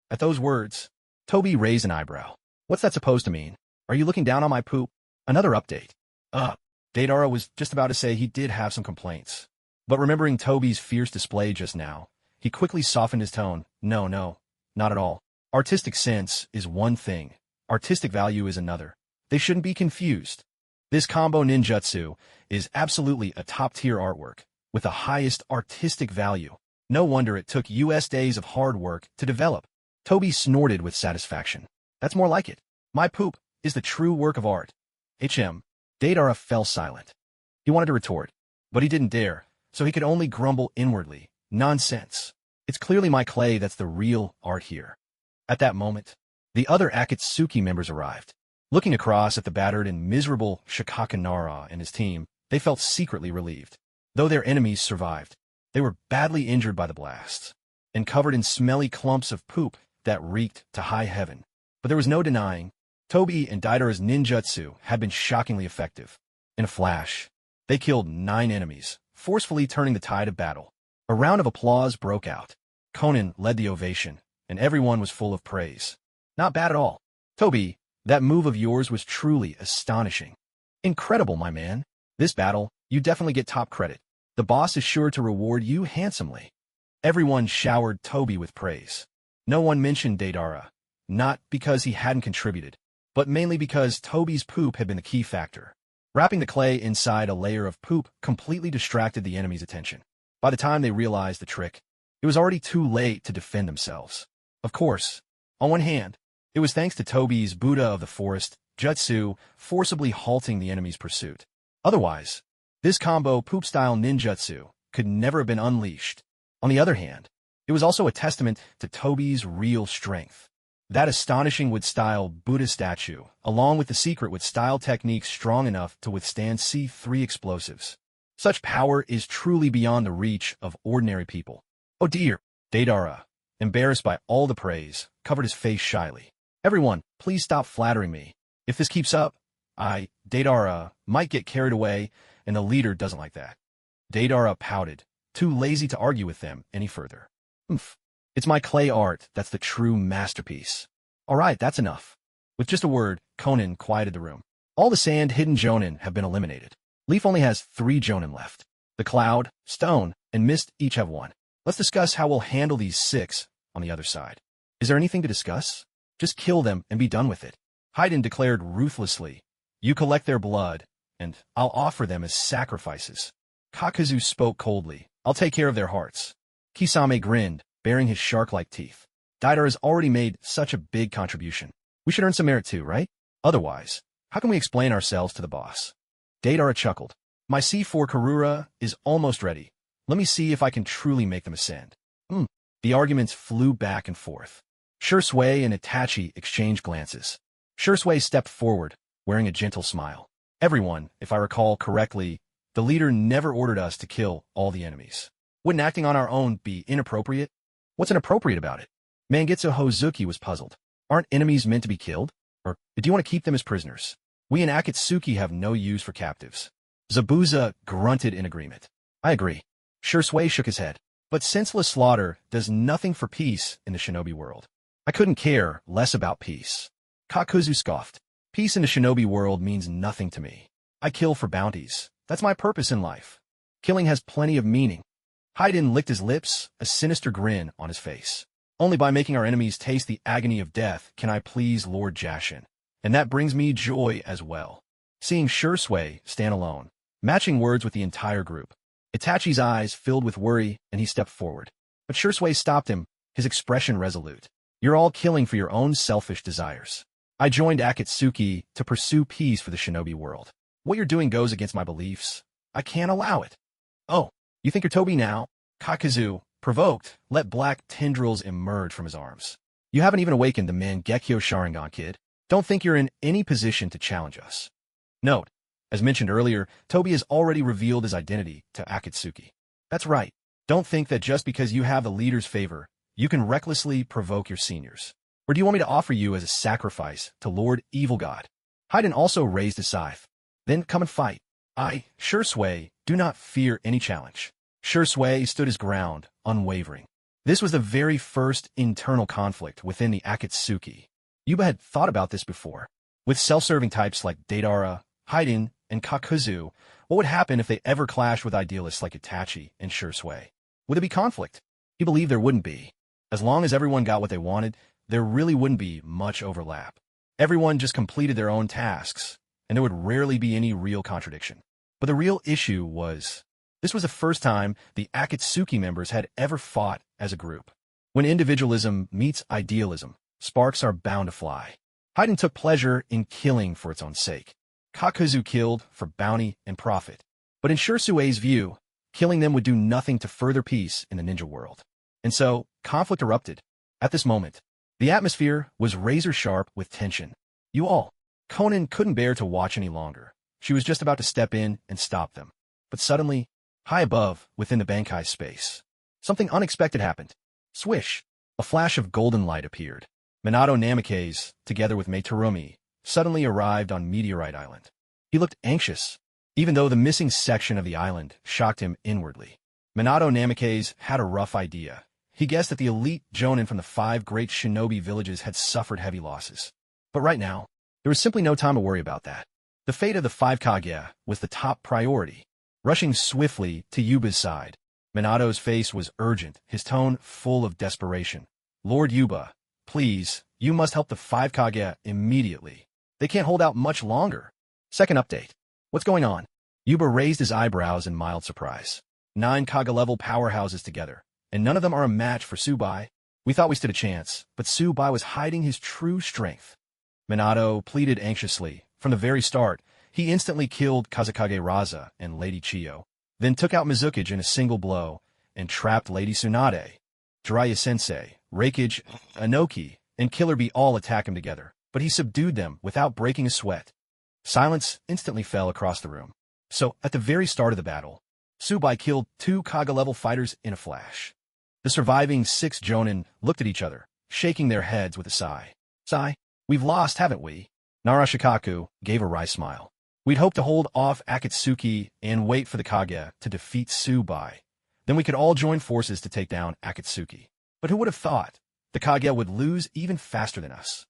At those words, Toby raised an eyebrow. What's that supposed to mean? Are you looking down on my poop? Another update. Deidara was just about to say he did have some complaints. But remembering Toby's fierce display just now, he quickly softened his tone. No, not at all. Artistic sense is one thing. Artistic value is another. They shouldn't be confused. This combo ninjutsu is absolutely a top-tier artwork, with the highest artistic value. No wonder it took US days of hard work to develop. Toby snorted with satisfaction. That's more like it. My poop is the true work of art. HM. Deidara fell silent. He wanted to retort, but he didn't dare, so he could only grumble inwardly. Nonsense. It's clearly my clay that's the real art here. At that moment, the other Akatsuki members arrived. Looking across at the battered and miserable Shikakanara and his team, they felt secretly relieved. Though their enemies survived, they were badly injured by the blasts, and covered in smelly clumps of poop that reeked to high heaven. But there was no denying, Toby and Deidara's ninjutsu had been shockingly effective. In a flash, they killed 9 enemies, forcefully turning the tide of battle. A round of applause broke out. Conan led the ovation, and everyone was full of praise. Not bad at all. Toby, that move of yours was truly astonishing. Incredible, my man. This battle, you definitely get top credit. The boss is sure to reward you handsomely. Everyone showered Toby with praise. No one mentioned Deidara, not because he hadn't contributed, but mainly because Toby's poop had been the key factor. Wrapping the clay inside a layer of poop completely distracted the enemy's attention. By the time they realized the trick, it was already too late to defend themselves. Of course, on one hand, it was thanks to Toby's Buddha of the Forest jutsu forcibly halting the enemy's pursuit. Otherwise, this combo poop-style ninjutsu could never have been unleashed. On the other hand, it was also a testament to Toby's real strength. That astonishing wood-style Buddha statue, along with the secret wood-style techniques strong enough to withstand C3 explosives. Such power is truly beyond the reach of ordinary people. Oh dear, Deidara, embarrassed by all the praise, covered his face shyly. Everyone, please stop flattering me. If this keeps up, Deidara, might get carried away, and the leader doesn't like that. Deidara pouted, too lazy to argue with them any further. It's my clay art that's the true masterpiece. All right, that's enough. With just a word, Conan quieted the room. All the sand-hidden jonin have been eliminated. Leaf only has 3 jonin left. The Cloud, Stone, and Mist each have 1. Let's discuss how we'll handle these 6 on the other side. Is there anything to discuss? Just kill them and be done with it. Haiden declared ruthlessly. You collect their blood, and I'll offer them as sacrifices. Kakuzu spoke coldly. I'll take care of their hearts. Kisame grinned, baring his shark-like teeth. Deidara has already made such a big contribution. We should earn some merit too, right? Otherwise, how can we explain ourselves to the boss? Deidara chuckled. My C4 Karura is almost ready. Let me see if I can truly make them ascend. The arguments flew back and forth. Shursui and Itachi exchanged glances. Shursui stepped forward, wearing a gentle smile. Everyone, if I recall correctly, the leader never ordered us to kill all the enemies. Wouldn't acting on our own be inappropriate? What's inappropriate about it? Mangitsu Hozuki was puzzled. Aren't enemies meant to be killed? Or do you want to keep them as prisoners? We in Akatsuki have no use for captives. Zabuza grunted in agreement. I agree. Shursui shook his head. But senseless slaughter does nothing for peace in the shinobi world. I couldn't care less about peace. Kakuzu scoffed. Peace in the shinobi world means nothing to me. I kill for bounties. That's my purpose in life. Killing has plenty of meaning. Haiden licked his lips, a sinister grin on his face. Only by making our enemies taste the agony of death can I please Lord Jashin. And that brings me joy as well. Seeing Shursui stand alone, matching words with the entire group. Itachi's eyes filled with worry, and he stepped forward. But Shursui stopped him, his expression resolute. You're all killing for your own selfish desires. I joined Akatsuki to pursue peace for the shinobi world. What you're doing goes against my beliefs. I can't allow it. Oh, you think you're Toby now? Kakazu, provoked, let black tendrils emerge from his arms. You haven't even awakened the Mangekyo Sharingan, kid. Don't think you're in any position to challenge us. Note, as mentioned earlier, Toby has already revealed his identity to Akatsuki. That's right. Don't think that just because you have the leader's favor, you can recklessly provoke your seniors. Or do you want me to offer you as a sacrifice to Lord Evil God? Haiden also raised his scythe. Then come and fight. I, Shursui, do not fear any challenge. Shursui stood his ground, unwavering. This was the very first internal conflict within the Akatsuki. Yuba had thought about this before. With self-serving types like Deidara, Haiden, and Kakuzu, what would happen if they ever clashed with idealists like Itachi and Shursui? Would there be conflict? He believed there wouldn't be. As long as everyone got what they wanted, there really wouldn't be much overlap. Everyone just completed their own tasks, and there would rarely be any real contradiction. But the real issue was, this was the first time the Akatsuki members had ever fought as a group. When individualism meets idealism, sparks are bound to fly. Haiden took pleasure in killing for its own sake. Kakuzu killed for bounty and profit. But in Shursue's view, killing them would do nothing to further peace in the ninja world. And so, conflict erupted. At this moment, the atmosphere was razor-sharp with tension. You all. Conan couldn't bear to watch any longer. She was just about to step in and stop them. But suddenly, high above, within the Bankai space, something unexpected happened. Swish! A flash of golden light appeared. Minato Namikaze, together with Meitarumi, suddenly arrived on Meteorite Island. He looked anxious, even though the missing section of the island shocked him inwardly. Minato Namikaze had a rough idea. He guessed that the elite jonin from the 5 great shinobi villages had suffered heavy losses. But right now, there was simply no time to worry about that. The fate of the 5 Kage was the top priority. Rushing swiftly to Yuba's side, Minato's face was urgent, his tone full of desperation. Lord Yuba, please, you must help the 5 Kage immediately. They can't hold out much longer. Second update. What's going on? Yuba raised his eyebrows in mild surprise. 9 Kage-level powerhouses together, and none of them are a match for Tsubai. We thought we stood a chance, but Tsubai was hiding his true strength. Minato pleaded anxiously. From the very start, he instantly killed Kazekage Raza and Lady Chiyo, then took out Mizukage in a single blow and trapped Lady Tsunade. Jiraiya-sensei, Reikage, Anoki, and Killer Bee all attack him together, but he subdued them without breaking a sweat. Silence instantly fell across the room. So, at the very start of the battle, Tsubai killed 2 Kage-level fighters in a flash. The surviving 6 jonin looked at each other, shaking their heads with a sigh. Sigh? We've lost, haven't we? Narashikaku gave a wry smile. We'd hoped to hold off Akatsuki and wait for the Kage to defeat Tsubai. Then we could all join forces to take down Akatsuki. But who would have thought? The Kage would lose even faster than us.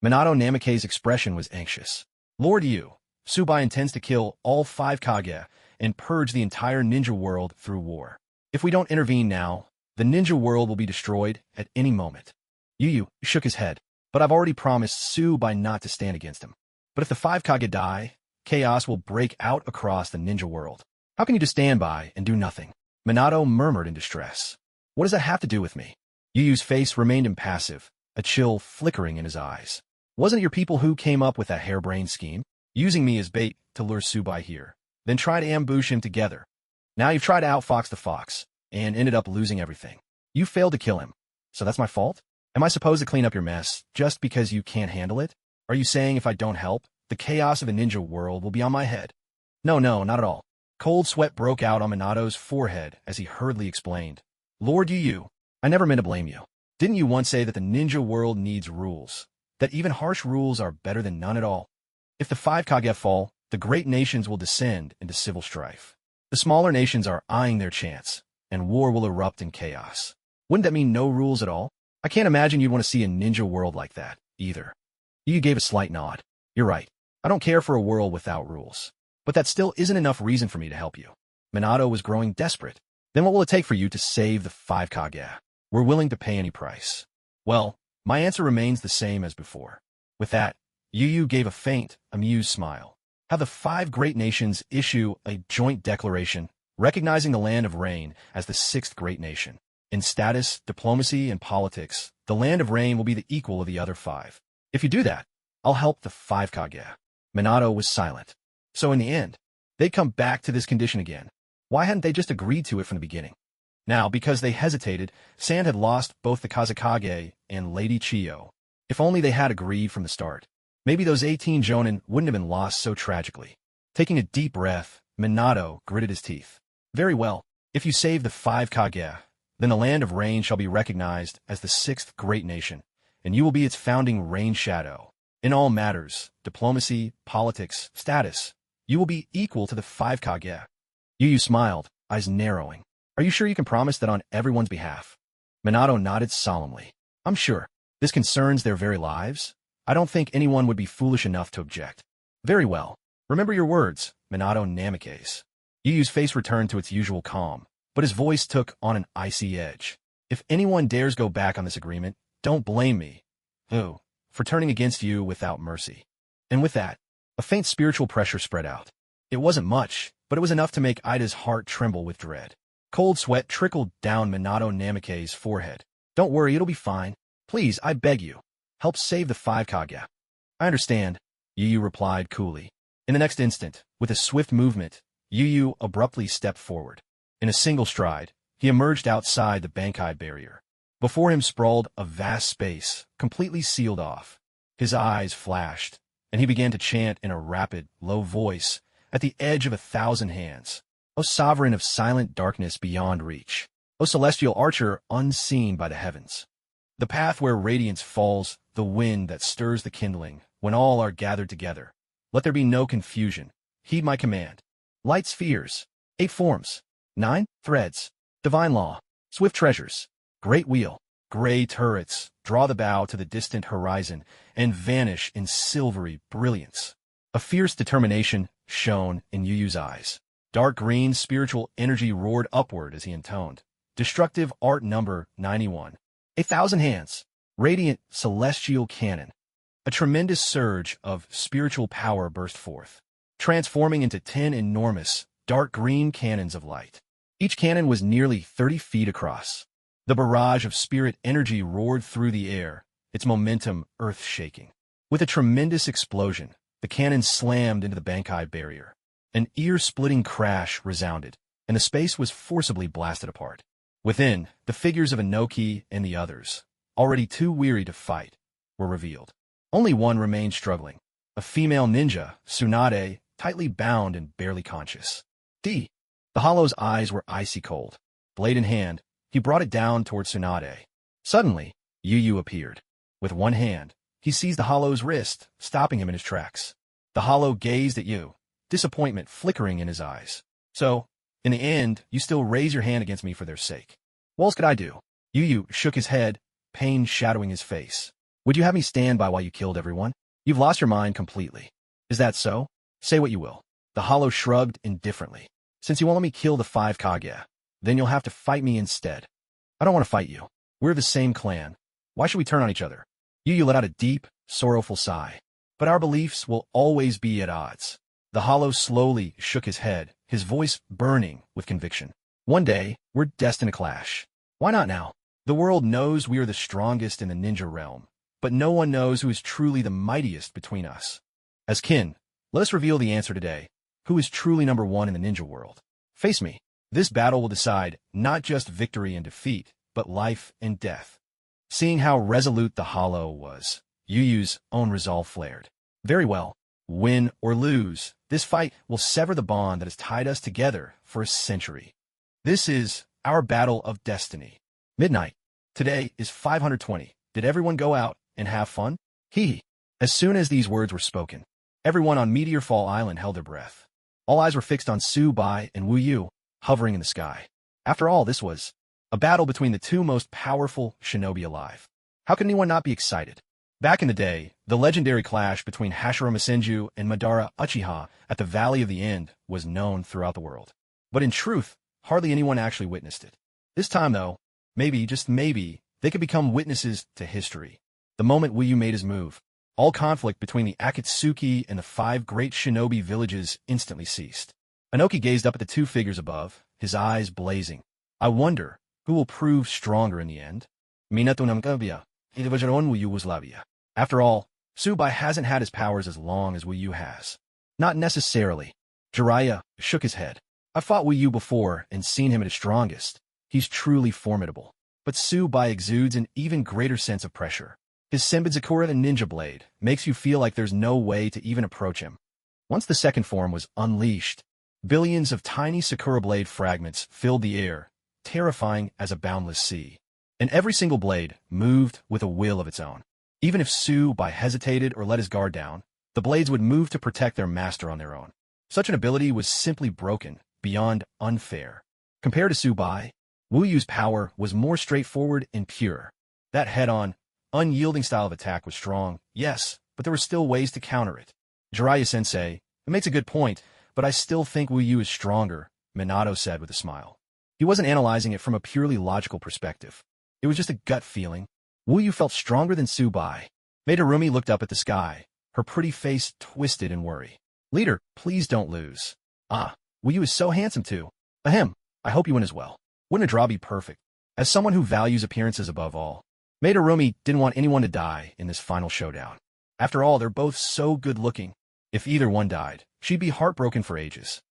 Minato Namikaze's expression was anxious. Lord Yu, Tsubai intends to kill all 5 Kage and purge the entire ninja world through war. If we don't intervene now, the ninja world will be destroyed at any moment. Yu shook his head. But I've already promised Tsubai not to stand against him. But if the 5 Kage die, chaos will break out across the ninja world. How can you just stand by and do nothing? Minato murmured in distress. What does that have to do with me? Yu's face remained impassive, a chill flickering in his eyes. Wasn't it your people who came up with that harebrained scheme? Using me as bait to lure Tsubai here, then try to ambush him together. Now you've tried to outfox the fox, and ended up losing everything. You failed to kill him. So that's my fault? Am I supposed to clean up your mess just because you can't handle it? Are you saying if I don't help, the chaos of the ninja world will be on my head? No, not at all. Cold sweat broke out on Minato's forehead as he hurriedly explained. Lord Yu, I never meant to blame you. Didn't you once say that the ninja world needs rules? That even harsh rules are better than none at all? If the 5 Kage fall, the great nations will descend into civil strife. The smaller nations are eyeing their chance, and war will erupt in chaos. Wouldn't that mean no rules at all? I can't imagine you'd want to see a ninja world like that, either. Yu gave a slight nod. You're right. I don't care for a world without rules. But that still isn't enough reason for me to help you. Minato was growing desperate. Then what will it take for you to save the 5 Kage? We're willing to pay any price. Well, my answer remains the same as before. With that, Yu gave a faint, amused smile. Have the 5 great nations issue a joint declaration recognizing the Land of Rain as the 6th great nation. In status, diplomacy, and politics, the Land of Rain will be the equal of the other 5. If you do that, I'll help the 5 Kage. Minato was silent. So in the end, they'd come back to this condition again. Why hadn't they just agreed to it from the beginning? Now, because they hesitated, Sand had lost both the Kazekage and Lady Chiyo. If only they had agreed from the start. Maybe those 18 Jonin wouldn't have been lost so tragically. Taking a deep breath, Minato gritted his teeth. Very well. If you save the 5 Kage, then the land of rain shall be recognized as the 6th great nation, and you will be its founding rain shadow. In all matters, diplomacy, politics, status, you will be equal to the 5 Kage. Yu smiled, eyes narrowing. Are you sure you can promise that on everyone's behalf? Minato nodded solemnly. I'm sure. This concerns their very lives. I don't think anyone would be foolish enough to object. Very well. Remember your words, Minato Namikaze. Yu's face returned to its usual calm, but his voice took on an icy edge. If anyone dares go back on this agreement, don't blame me. Who? For turning against you without mercy. And with that, a faint spiritual pressure spread out. It wasn't much, but it was enough to make Ida's heart tremble with dread. Cold sweat trickled down Minato Namikaze's forehead. Don't worry, it'll be fine. Please, I beg you. Help save the 5 Kage. I understand, Yu replied coolly. In the next instant, with a swift movement, Yu abruptly stepped forward. In a single stride, he emerged outside the Bankai barrier. Before him sprawled a vast space, completely sealed off. His eyes flashed, and he began to chant in a rapid, low voice, at the edge of 1,000 hands. O sovereign of silent darkness beyond reach. O celestial archer unseen by the heavens. The path where radiance falls, the wind that stirs the kindling, when all are gathered together. Let there be no confusion. Heed my command. Light spheres. 8 forms. 9 threads. Divine law. Swift treasures. Great wheel. Gray turrets. Draw the bow to the distant horizon and vanish in silvery brilliance. A fierce determination shone in Yu's eyes. Dark green spiritual energy roared upward as he intoned. Destructive art number 91. 1,000 hands. Radiant celestial cannon. A tremendous surge of spiritual power burst forth, transforming into 10 enormous, dark green cannons of light. Each cannon was nearly 30 feet across. The barrage of spirit energy roared through the air, its momentum earth-shaking. With a tremendous explosion, the cannon slammed into the Bankai barrier. An ear-splitting crash resounded, and the space was forcibly blasted apart. Within, the figures of Inoki and the others, already too weary to fight, were revealed. Only one remained struggling, a female ninja, Tsunade, tightly bound and barely conscious. The Hollow's eyes were icy cold. Blade in hand, he brought it down toward Tsunade. Suddenly, Yu appeared. With one hand, he seized the Hollow's wrist, stopping him in his tracks. The Hollow gazed at Yu, disappointment flickering in his eyes. So, in the end, you still raise your hand against me for their sake. What else could I do? Yu shook his head, pain shadowing his face. Would you have me stand by while you killed everyone? You've lost your mind completely. Is that so? Say what you will. The Hollow shrugged indifferently. Since you won't let me kill the 5 Kage, then you'll have to fight me instead. I don't want to fight you. We're the same clan. Why should we turn on each other? Yu let out a deep, sorrowful sigh. But our beliefs will always be at odds. The Hollow slowly shook his head, his voice burning with conviction. One day, we're destined to clash. Why not now? The world knows we are the strongest in the ninja realm, but no one knows who is truly the mightiest between us. As kin, let us reveal the answer today. Who is truly number one in the ninja world? Face me. This battle will decide not just victory and defeat, but life and death. Seeing how resolute the Hollow was, Yu's own resolve flared. Very well. Win or lose, this fight will sever the bond that has tied us together for a century. This is our battle of destiny. Midnight. Today is 520. Did everyone go out and have fun? Hee. As soon as these words were spoken, everyone on Meteor Fall Island held their breath. All eyes were fixed on Su Bai and Wu Yu, hovering in the sky. After all, this was a battle between the two most powerful shinobi alive. How could anyone not be excited? Back in the day, the legendary clash between Hashirama Senju and Madara Uchiha at the Valley of the End was known throughout the world. But in truth, hardly anyone actually witnessed it. This time, though, maybe, just maybe, they could become witnesses to history. The moment Wu Yu made his move, all conflict between the Akatsuki and the 5 great shinobi villages instantly ceased. Inoki gazed up at the two figures above, his eyes blazing. I wonder, who will prove stronger in the end? Minato Namkabia, Wu Yu was Lavia. After all, Su Bai hasn't had his powers as long as Wu Yu has. Not necessarily. Jiraiya shook his head. I've fought Yu before and seen him at his strongest. He's truly formidable. But Tsubai exudes an even greater sense of pressure. His Senbonzakura and Ninja Blade makes you feel like there's no way to even approach him. Once the second form was unleashed, billions of tiny Sakura blade fragments filled the air, terrifying as a boundless sea. And every single blade moved with a will of its own. Even if Tsubai hesitated or let his guard down, the blades would move to protect their master on their own. Such an ability was simply broken, beyond unfair. Compared to Tsubai, Wuyu's power was more straightforward and pure. That head-on, unyielding style of attack was strong, yes, but there were still ways to counter it. Jiraiya-sensei, it makes a good point, but I still think Yu is stronger, Minato said with a smile. He wasn't analyzing it from a purely logical perspective. It was just a gut feeling. Yu felt stronger than Tsubai. Madarumi looked up at the sky, her pretty face twisted in worry. Leader, please don't lose. Yu is so handsome too. Ahem, I hope you win as well. Wouldn't a draw be perfect? As someone who values appearances above all, Madarumi didn't want anyone to die in this final showdown. After all, they're both so good-looking. If either one died, she'd be heartbroken for ages.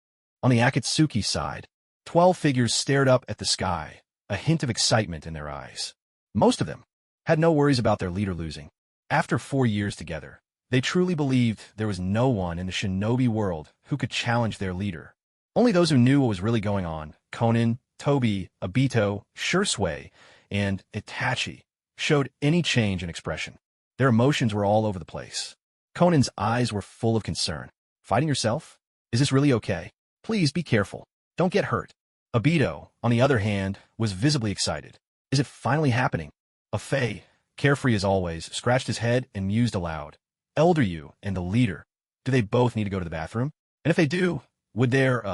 On the Akatsuki side, 12 figures stared up at the sky, a hint of excitement in their eyes. Most of them had no worries about their leader losing. After 4 years together, they truly believed there was no one in the shinobi world who could challenge their leader. Only those who knew what was really going on, Konan, Tobi, Obito, Shursui, and Itachi, showed any change in expression. Their emotions were all over the place. Conan's eyes were full of concern. Fighting yourself? Is this really okay? Please be careful. Don't get hurt. Obito, on the other hand, was visibly excited. Is it finally happening? Afei, carefree as always, scratched his head and mused aloud. Elder Yu and the leader, do they both need to go to the bathroom? And if they do, would their,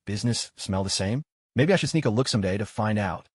business smell the same? Maybe I should sneak a look someday to find out.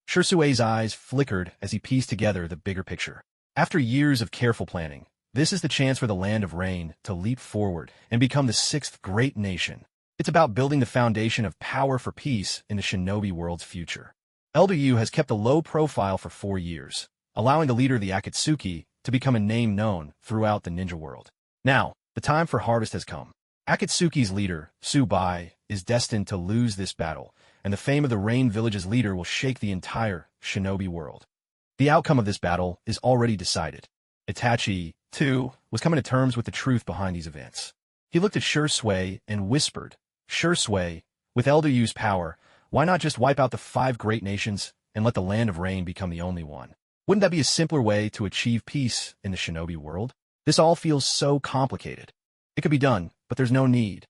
Shursue's eyes flickered as he pieced together the bigger picture. After years of careful planning, this is the chance for the Land of Rain to leap forward and become the 6th great nation. It's about building the foundation of power for peace in the shinobi world's future. Elder Yu has kept a low profile for 4 years, allowing the leader of the Akatsuki to become a name known throughout the ninja world. Now, the time for harvest has come. Akatsuki's leader, Tsubai, is destined to lose this battle, and the fame of the Rain Village's leader will shake the entire shinobi world. The outcome of this battle is already decided. Itachi, too, was coming to terms with the truth behind these events. He looked at Shursui and whispered, Shursui, with Elder Yu's power, why not just wipe out the 5 great nations and let the Land of Rain become the only one? Wouldn't that be a simpler way to achieve peace in the shinobi world? This all feels so complicated. It could be done, but there's no need.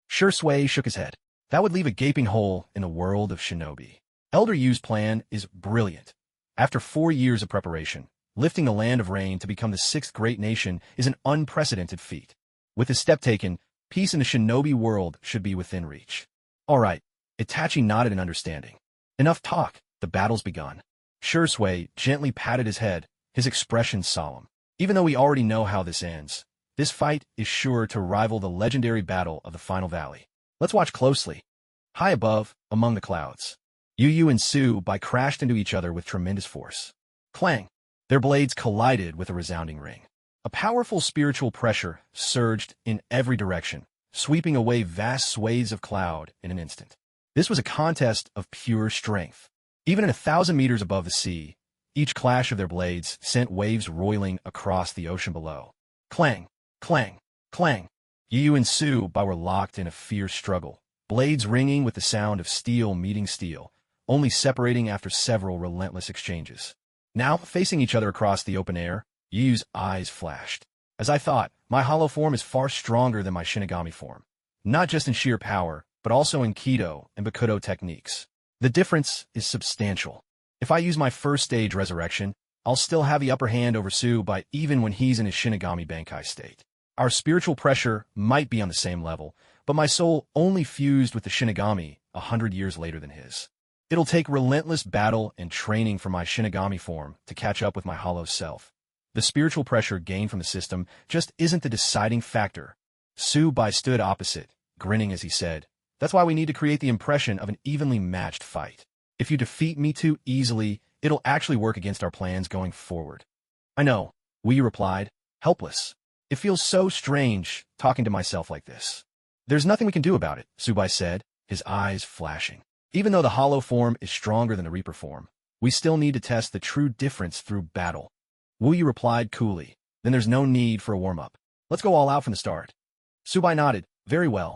Shursui shook his head. That would leave a gaping hole in the world of shinobi. Elder Yu's plan is brilliant. After 4 years of preparation, lifting the Land of Rain to become the 6th great nation is an unprecedented feat. With this step taken, peace in the shinobi world should be within reach. All right, Itachi nodded in understanding. Enough talk, the battle's begun. Shursui gently patted his head, his expression solemn. Even though we already know how this ends, this fight is sure to rival the legendary battle of the Final Valley. Let's watch closely. High above, among the clouds, Yu and Tsubai crashed into each other with tremendous force. Clang! Their blades collided with a resounding ring. A powerful spiritual pressure surged in every direction, sweeping away vast swathes of cloud in an instant. This was a contest of pure strength. Even at 1,000 meters above the sea, each clash of their blades sent waves roiling across the ocean below. Clang! Clang! Clang! Yu and Tsubai were locked in a fierce struggle, blades ringing with the sound of steel meeting steel, only separating after several relentless exchanges. Now, facing each other across the open air, Yu's eyes flashed. As I thought, my hollow form is far stronger than my Shinigami form. Not just in sheer power, but also in Kido and Bakudo techniques. The difference is substantial. If I use my first stage resurrection, I'll still have the upper hand over Tsubai even when he's in his Shinigami Bankai state. Our spiritual pressure might be on the same level, but my soul only fused with the Shinigami 100 years later than his. It'll take relentless battle and training for my Shinigami form to catch up with my hollow self. The spiritual pressure gained from the system just isn't the deciding factor. Tsubai stood opposite, grinning as he said, "That's why we need to create the impression of an evenly matched fight. If you defeat me too easily, it'll actually work against our plans going forward." "I know," Wii replied, helpless. "It feels so strange talking to myself like this." There's nothing we can do about it, Subai said, his eyes flashing. Even though the hollow form is stronger than the Reaper form, we still need to test the true difference through battle. Wu Yu replied coolly, then there's no need for a warm-up. Let's go all out from the start. Subai nodded, very well.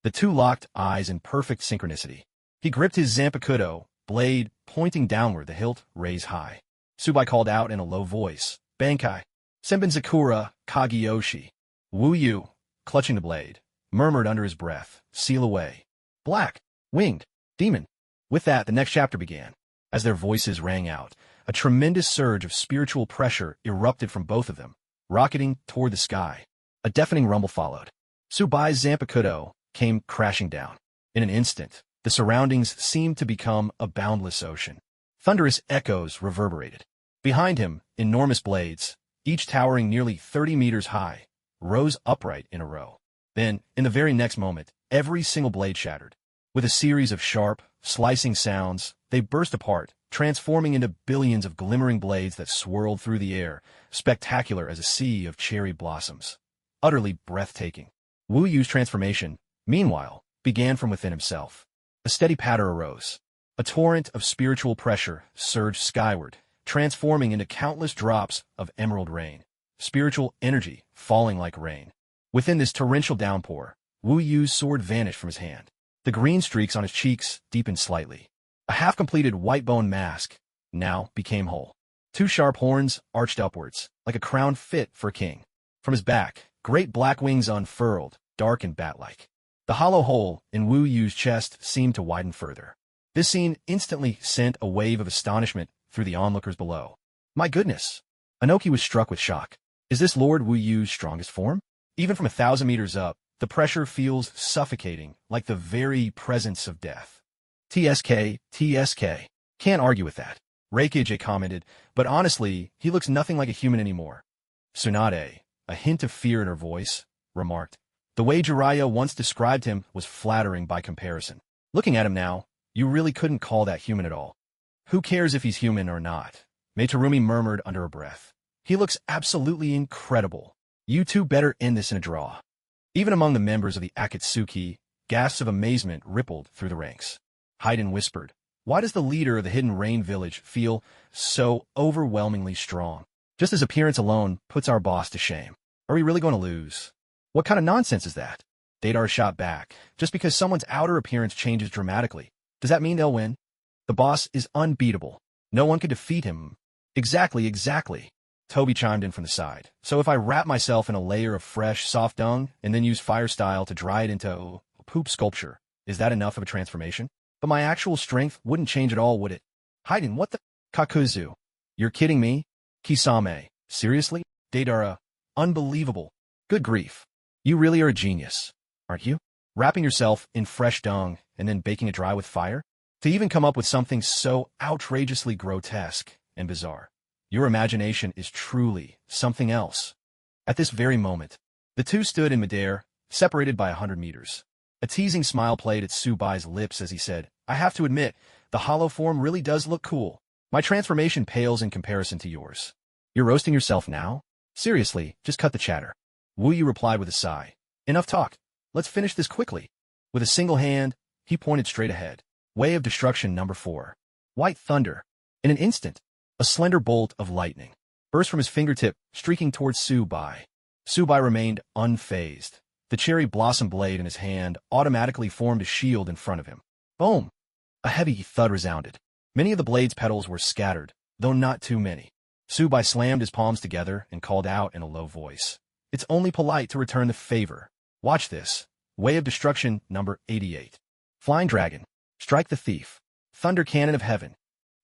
The two locked eyes in perfect synchronicity. He gripped his Zanpakuto, blade pointing downward, the hilt raised high. Subai called out in a low voice, Bankai, Senbin Zakura, Kageyoshi. Wu Yu, clutching the blade, murmured under his breath, seal away. Black, winged, demon. With that, the next chapter began. As their voices rang out, a tremendous surge of spiritual pressure erupted from both of them, rocketing toward the sky. A deafening rumble followed. Subai's Zanpakuto came crashing down. In an instant, the surroundings seemed to become a boundless ocean. Thunderous echoes reverberated. Behind him, enormous blades, each towering nearly 30 meters high, rose upright in a row. Then, in the very next moment, every single blade shattered. With a series of sharp, slicing sounds, they burst apart, transforming into billions of glimmering blades that swirled through the air, spectacular as a sea of cherry blossoms. Utterly breathtaking. Wu Yu's transformation, meanwhile, began from within himself. A steady patter arose. A torrent of spiritual pressure surged skyward, transforming into countless drops of emerald rain. Spiritual energy falling like rain. Within this torrential downpour, Wu Yu's sword vanished from his hand. The green streaks on his cheeks deepened slightly. A half-completed white bone mask now became whole. Two sharp horns arched upwards, like a crown fit for a king. From his back, great black wings unfurled, dark and bat-like. The hollow hole in Wu Yu's chest seemed to widen further. This scene instantly sent a wave of astonishment through the onlookers below. My goodness! Anoki was struck with shock. Is this Lord Wu Yu's strongest form? Even from 1,000 meters up, the pressure feels suffocating, like the very presence of death. TSK. Can't argue with that. Reikage commented, but honestly, he looks nothing like a human anymore. Tsunade, a hint of fear in her voice, remarked. The way Jiraiya once described him was flattering by comparison. Looking at him now, you really couldn't call that human at all. Who cares if he's human or not? Meitarumi murmured under her breath. He looks absolutely incredible. You two better end this in a draw. Even among the members of the Akatsuki, gasps of amazement rippled through the ranks. Haydn whispered, why does the leader of the Hidden Rain village feel so overwhelmingly strong? Just his appearance alone puts our boss to shame. Are we really going to lose? What kind of nonsense is that? Deidara shot back. Just because someone's outer appearance changes dramatically, does that mean they'll win? The boss is unbeatable. No one could defeat him. Exactly. Toby chimed in from the side. So if I wrap myself in a layer of fresh, soft dung and then use fire style to dry it into poop sculpture, is that enough of a transformation? But my actual strength wouldn't change at all, would it? Haydn, what the? Kakuzu. You're kidding me? Kisame. Seriously? Deidara. Unbelievable. Good grief. You really are a genius, aren't you? Wrapping yourself in fresh dung and then baking it dry with fire? To even come up with something so outrageously grotesque and bizarre. Your imagination is truly something else. At this very moment, the two stood in midair, separated by 100 meters. A teasing smile played at Subai's lips as he said, I have to admit, the hollow form really does look cool. My transformation pales in comparison to yours. You're roasting yourself now? Seriously, just cut the chatter. Wu Yu replied with a sigh. Enough talk. Let's finish this quickly. With a single hand, he pointed straight ahead. Way of Destruction number 4. White Thunder. In an instant, a slender bolt of lightning burst from his fingertip, streaking towards Subai. Subai remained unfazed. The cherry blossom blade in his hand automatically formed a shield in front of him. Boom! A heavy thud resounded. Many of the blade's petals were scattered, though not too many. Subai slammed his palms together and called out in a low voice. It's only polite to return the favor. Watch this. Way of Destruction number 88. Flying Dragon. Strike the Thief. Thunder Cannon of Heaven.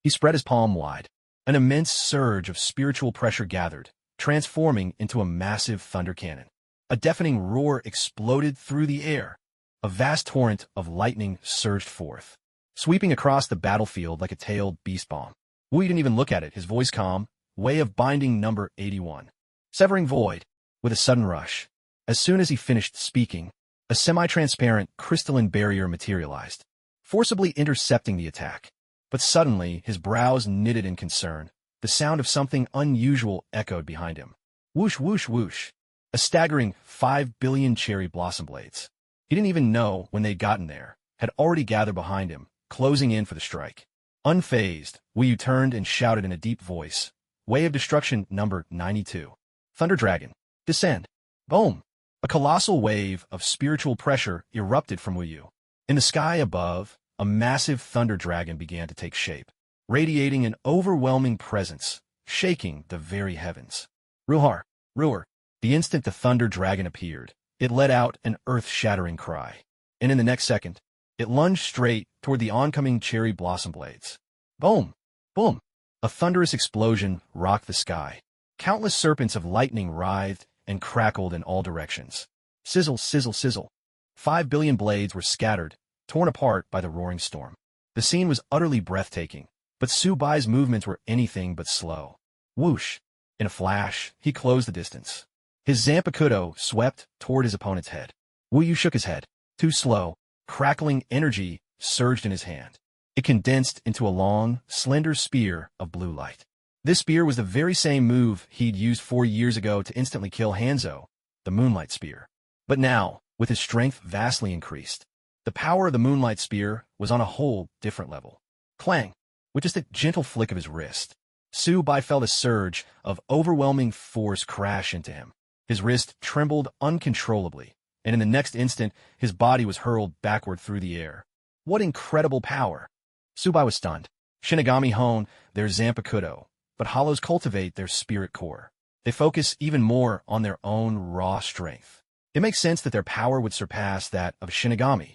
He spread his palm wide. An immense surge of spiritual pressure gathered, transforming into a massive thunder cannon. A deafening roar exploded through the air. A vast torrent of lightning surged forth, sweeping across the battlefield like a tailed beast bomb. Wu didn't even look at it, his voice calm. Way of Binding number 81. Severing Void. With a sudden rush. As soon as he finished speaking, a semi-transparent crystalline barrier materialized, forcibly intercepting the attack. But suddenly, his brows knitted in concern. The sound of something unusual echoed behind him. Whoosh, whoosh, whoosh. A staggering 5 billion cherry blossom blades. He didn't even know when they'd gotten there, had already gathered behind him, closing in for the strike. Unfazed, Wu Yu turned and shouted in a deep voice, "Way of Destruction number 92. Thunder Dragon, descend." Boom! A colossal wave of spiritual pressure erupted from Wu Yu. In the sky above, a massive thunder dragon began to take shape, radiating an overwhelming presence, shaking the very heavens. Ruhar, Ruhr. The instant the thunder dragon appeared, it let out an earth-shattering cry. And in the next second, it lunged straight toward the oncoming cherry blossom blades. Boom! Boom! A thunderous explosion rocked the sky. Countless serpents of lightning writhed and crackled in all directions. Sizzle, sizzle, sizzle. 5 billion blades were scattered, torn apart by the roaring storm. The scene was utterly breathtaking, but Subai's movements were anything but slow. Whoosh! In a flash, he closed the distance. His Zanpakuto swept toward his opponent's head. Wu Yu shook his head. Too slow. Crackling energy surged in his hand. It condensed into a long, slender spear of blue light. This spear was the very same move he'd used 4 years ago to instantly kill Hanzo, the Moonlight Spear. But now, with his strength vastly increased, the power of the Moonlight Spear was on a whole different level. Clang! With just a gentle flick of his wrist, Subai felt a surge of overwhelming force crash into him. His wrist trembled uncontrollably, and in the next instant, his body was hurled backward through the air. What incredible power! Subai was stunned. Shinigami hone their Zanpakuto, but hollows cultivate their spirit core. They focus even more on their own raw strength. It makes sense that their power would surpass that of Shinigami.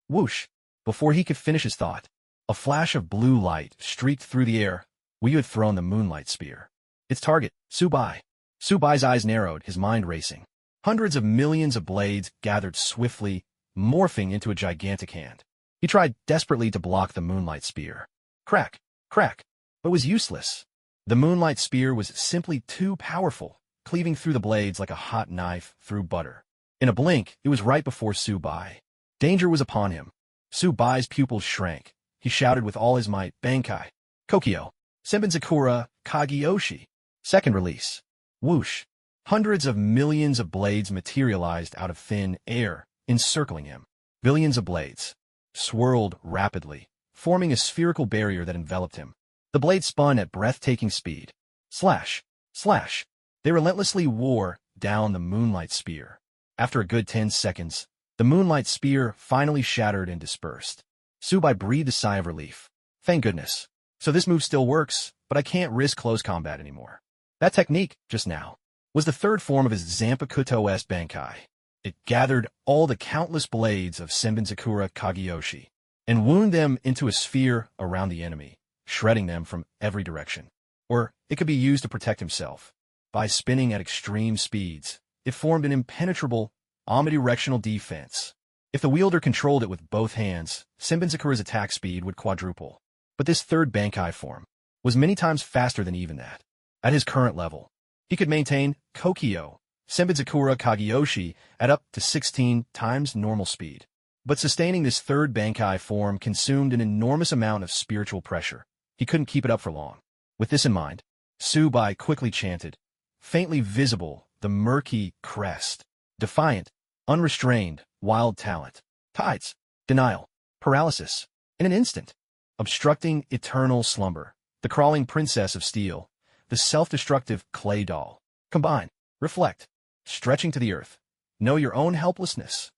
Whoosh! Before he could finish his thought, a flash of blue light streaked through the air. Wu Yu had thrown the Moonlight Spear. Its target, Subai. Subai's eyes narrowed, his mind racing. Hundreds of millions of blades gathered swiftly, morphing into a gigantic hand. He tried desperately to block the Moonlight Spear. Crack, crack, but was useless. The Moonlight Spear was simply too powerful, cleaving through the blades like a hot knife through butter. In a blink, it was right before Subai. Danger was upon him. Subai's pupils shrank. He shouted with all his might, "Bankai! Kokyo! Senbenzakura Kageyoshi!" Second release. Whoosh! Hundreds of millions of blades materialized out of thin air, encircling him. Billions of blades swirled rapidly, forming a spherical barrier that enveloped him. The blades spun at breathtaking speed. Slash! Slash! They relentlessly wore down the Moonlight Spear. After a good 10 seconds, the Moonlight Spear finally shattered and dispersed. Subai breathed a sigh of relief. Thank goodness. So this move still works, but I can't risk close combat anymore. That technique, just now, was the third form of his Zanpakuto-esque Bankai. It gathered all the countless blades of Senbenzakura Kageyoshi and wound them into a sphere around the enemy, shredding them from every direction. Or it could be used to protect himself. By spinning at extreme speeds, it formed an impenetrable, omnidirectional defense. If the wielder controlled it with both hands, Senbenzakura's attack speed would quadruple. But this third Bankai form was many times faster than even that. At his current level, he could maintain Kokyo, Senbenzakura Kageyoshi, at up to 16 times normal speed. But sustaining this third Bankai form consumed an enormous amount of spiritual pressure. He couldn't keep it up for long. With this in mind, Subai quickly chanted, faintly visible, the murky crest. Defiant, unrestrained, wild talent. Tides, denial, paralysis. In an instant. Obstructing eternal slumber. The crawling princess of steel. The self-destructive clay doll. Combine, reflect, stretching to the earth. Know your own helplessness.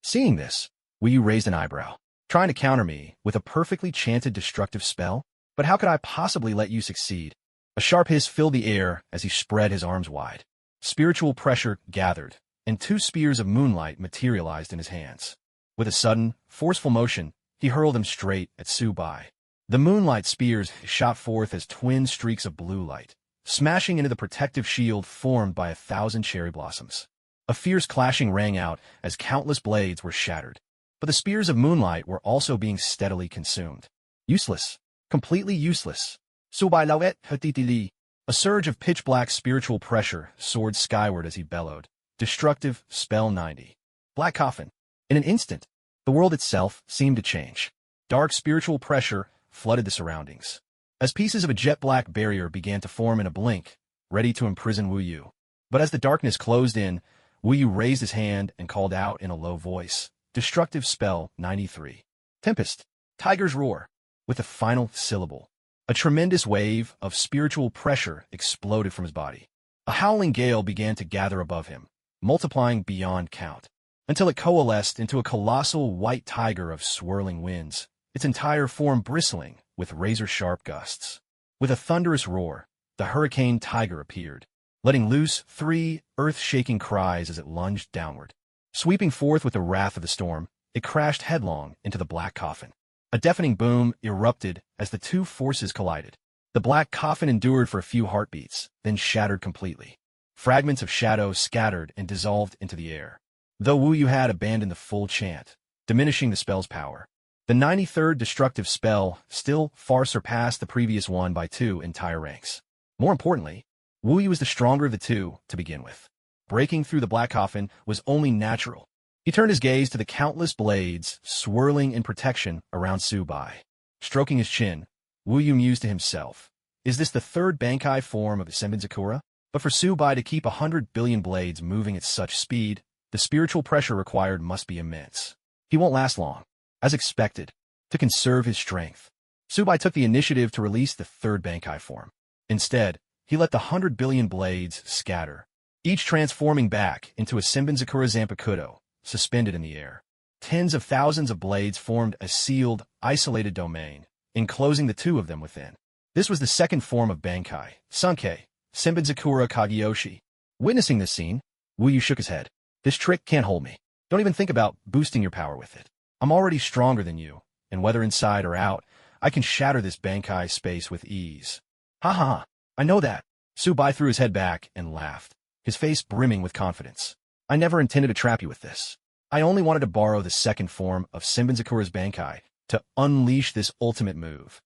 Seeing this, Wu Yu raised an eyebrow. Trying to counter me with a perfectly chanted destructive spell? But how could I possibly let you succeed? A sharp hiss filled the air as he spread his arms wide. Spiritual pressure gathered, and 2 spears of moonlight materialized in his hands. With a sudden, forceful motion, he hurled them straight at Subai. The moonlight spears shot forth as twin streaks of blue light, smashing into the protective shield formed by 1,000 cherry blossoms. A fierce clashing rang out as countless blades were shattered. But the spears of moonlight were also being steadily consumed. Useless. Completely useless. Subai lauet hatitili. A surge of pitch-black spiritual pressure soared skyward as he bellowed. Destructive spell 90. Black coffin. In an instant, the world itself seemed to change. Dark spiritual pressure flooded the surroundings. As pieces of a jet-black barrier began to form in a blink, ready to imprison Wu Yu. But as the darkness closed in, Wu Yu raised his hand and called out in a low voice, "Destructive spell 93. Tempest, Tiger's Roar." With the final syllable, a tremendous wave of spiritual pressure exploded from his body. A howling gale began to gather above him, multiplying beyond count, until it coalesced into a colossal white tiger of swirling winds, its entire form bristling with razor-sharp gusts. With a thunderous roar, the hurricane tiger appeared, letting loose 3 earth-shaking cries as it lunged downward. Sweeping forth with the wrath of the storm, it crashed headlong into the black coffin. A deafening boom erupted as the two forces collided. The black coffin endured for a few heartbeats, then shattered completely. Fragments of shadow scattered and dissolved into the air, though Wu Yu had abandoned the full chant, diminishing the spell's power. The 93rd destructive spell still far surpassed the previous one by 2 entire ranks. More importantly, Wu Yu was the stronger of the two to begin with. Breaking through the black coffin was only natural. He turned his gaze to the countless blades swirling in protection around Subai. Stroking his chin, Wu Yu mused to himself, "Is this the 3rd Bankai form of the Senbenzakura?" But for Subai to keep 100 billion blades moving at such speed, the spiritual pressure required must be immense. He won't last long. As expected, to conserve his strength, Subai took the initiative to release the 3rd Bankai form. Instead, he let the 100 billion blades scatter, each transforming back into a Senbenzakura Zanpakuto, suspended in the air. Tens of thousands of blades formed a sealed, isolated domain, enclosing the two of them within. This was the 2nd form of Bankai, Sunkei, Senbenzakura Kageyoshi. Witnessing this scene, Wu Yu shook his head. "This trick can't hold me. Don't even think about boosting your power with it. I'm already stronger than you, and whether inside or out, I can shatter this Bankai space with ease." "Ha ha, I know that." Subai threw his head back and laughed, his face brimming with confidence. "I never intended to trap you with this. I only wanted to borrow the 2nd form of Senbenzakura's Bankai to unleash this ultimate move."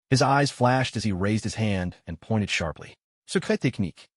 His eyes flashed as he raised his hand and pointed sharply. "Secret technique.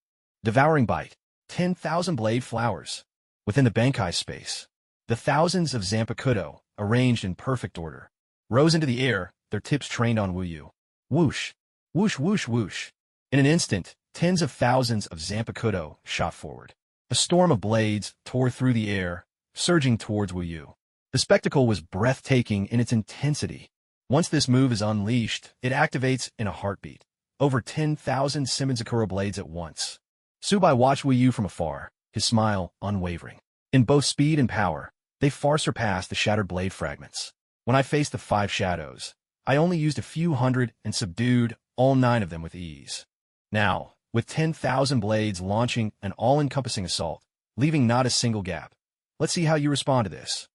Devouring bite. 10,000 blade flowers." Within the Bankai space, the thousands of Zanpakuto, arranged in perfect order, rose into the air, their tips trained on Wu Yu. Whoosh, whoosh, whoosh, whoosh. In an instant, tens of thousands of Zanpakuto shot forward. A storm of blades tore through the air, surging towards Wu Yu. The spectacle was breathtaking in its intensity. Once this move is unleashed, it activates in a heartbeat. Over 10,000 Senbenzakura blades at once. Subai watched Wu Yu from afar, his smile unwavering. In both speed and power, they far surpassed the shattered blade fragments. When I faced the 5 shadows, I only used a few hundred and subdued all 9 of them with ease. Now, with 10,000 blades launching an all-encompassing assault, leaving not a single gap. Let's see how you respond to this.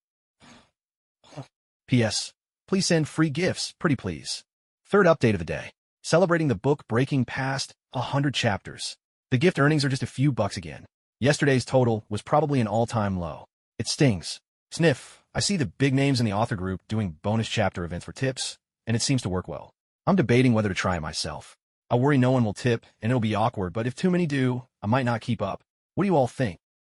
P.S. Please send free gifts, pretty please. 3rd update of the day. Celebrating the book breaking past 100 chapters. The gift earnings are just a few bucks again. Yesterday's total was probably an all-time low. It stings. Sniff, I see the big names in the author group doing bonus chapter events for tips, and it seems to work well. I'm debating whether to try it myself. I worry no one will tip, and it'll be awkward, but if too many do, I might not keep up. What do you all think?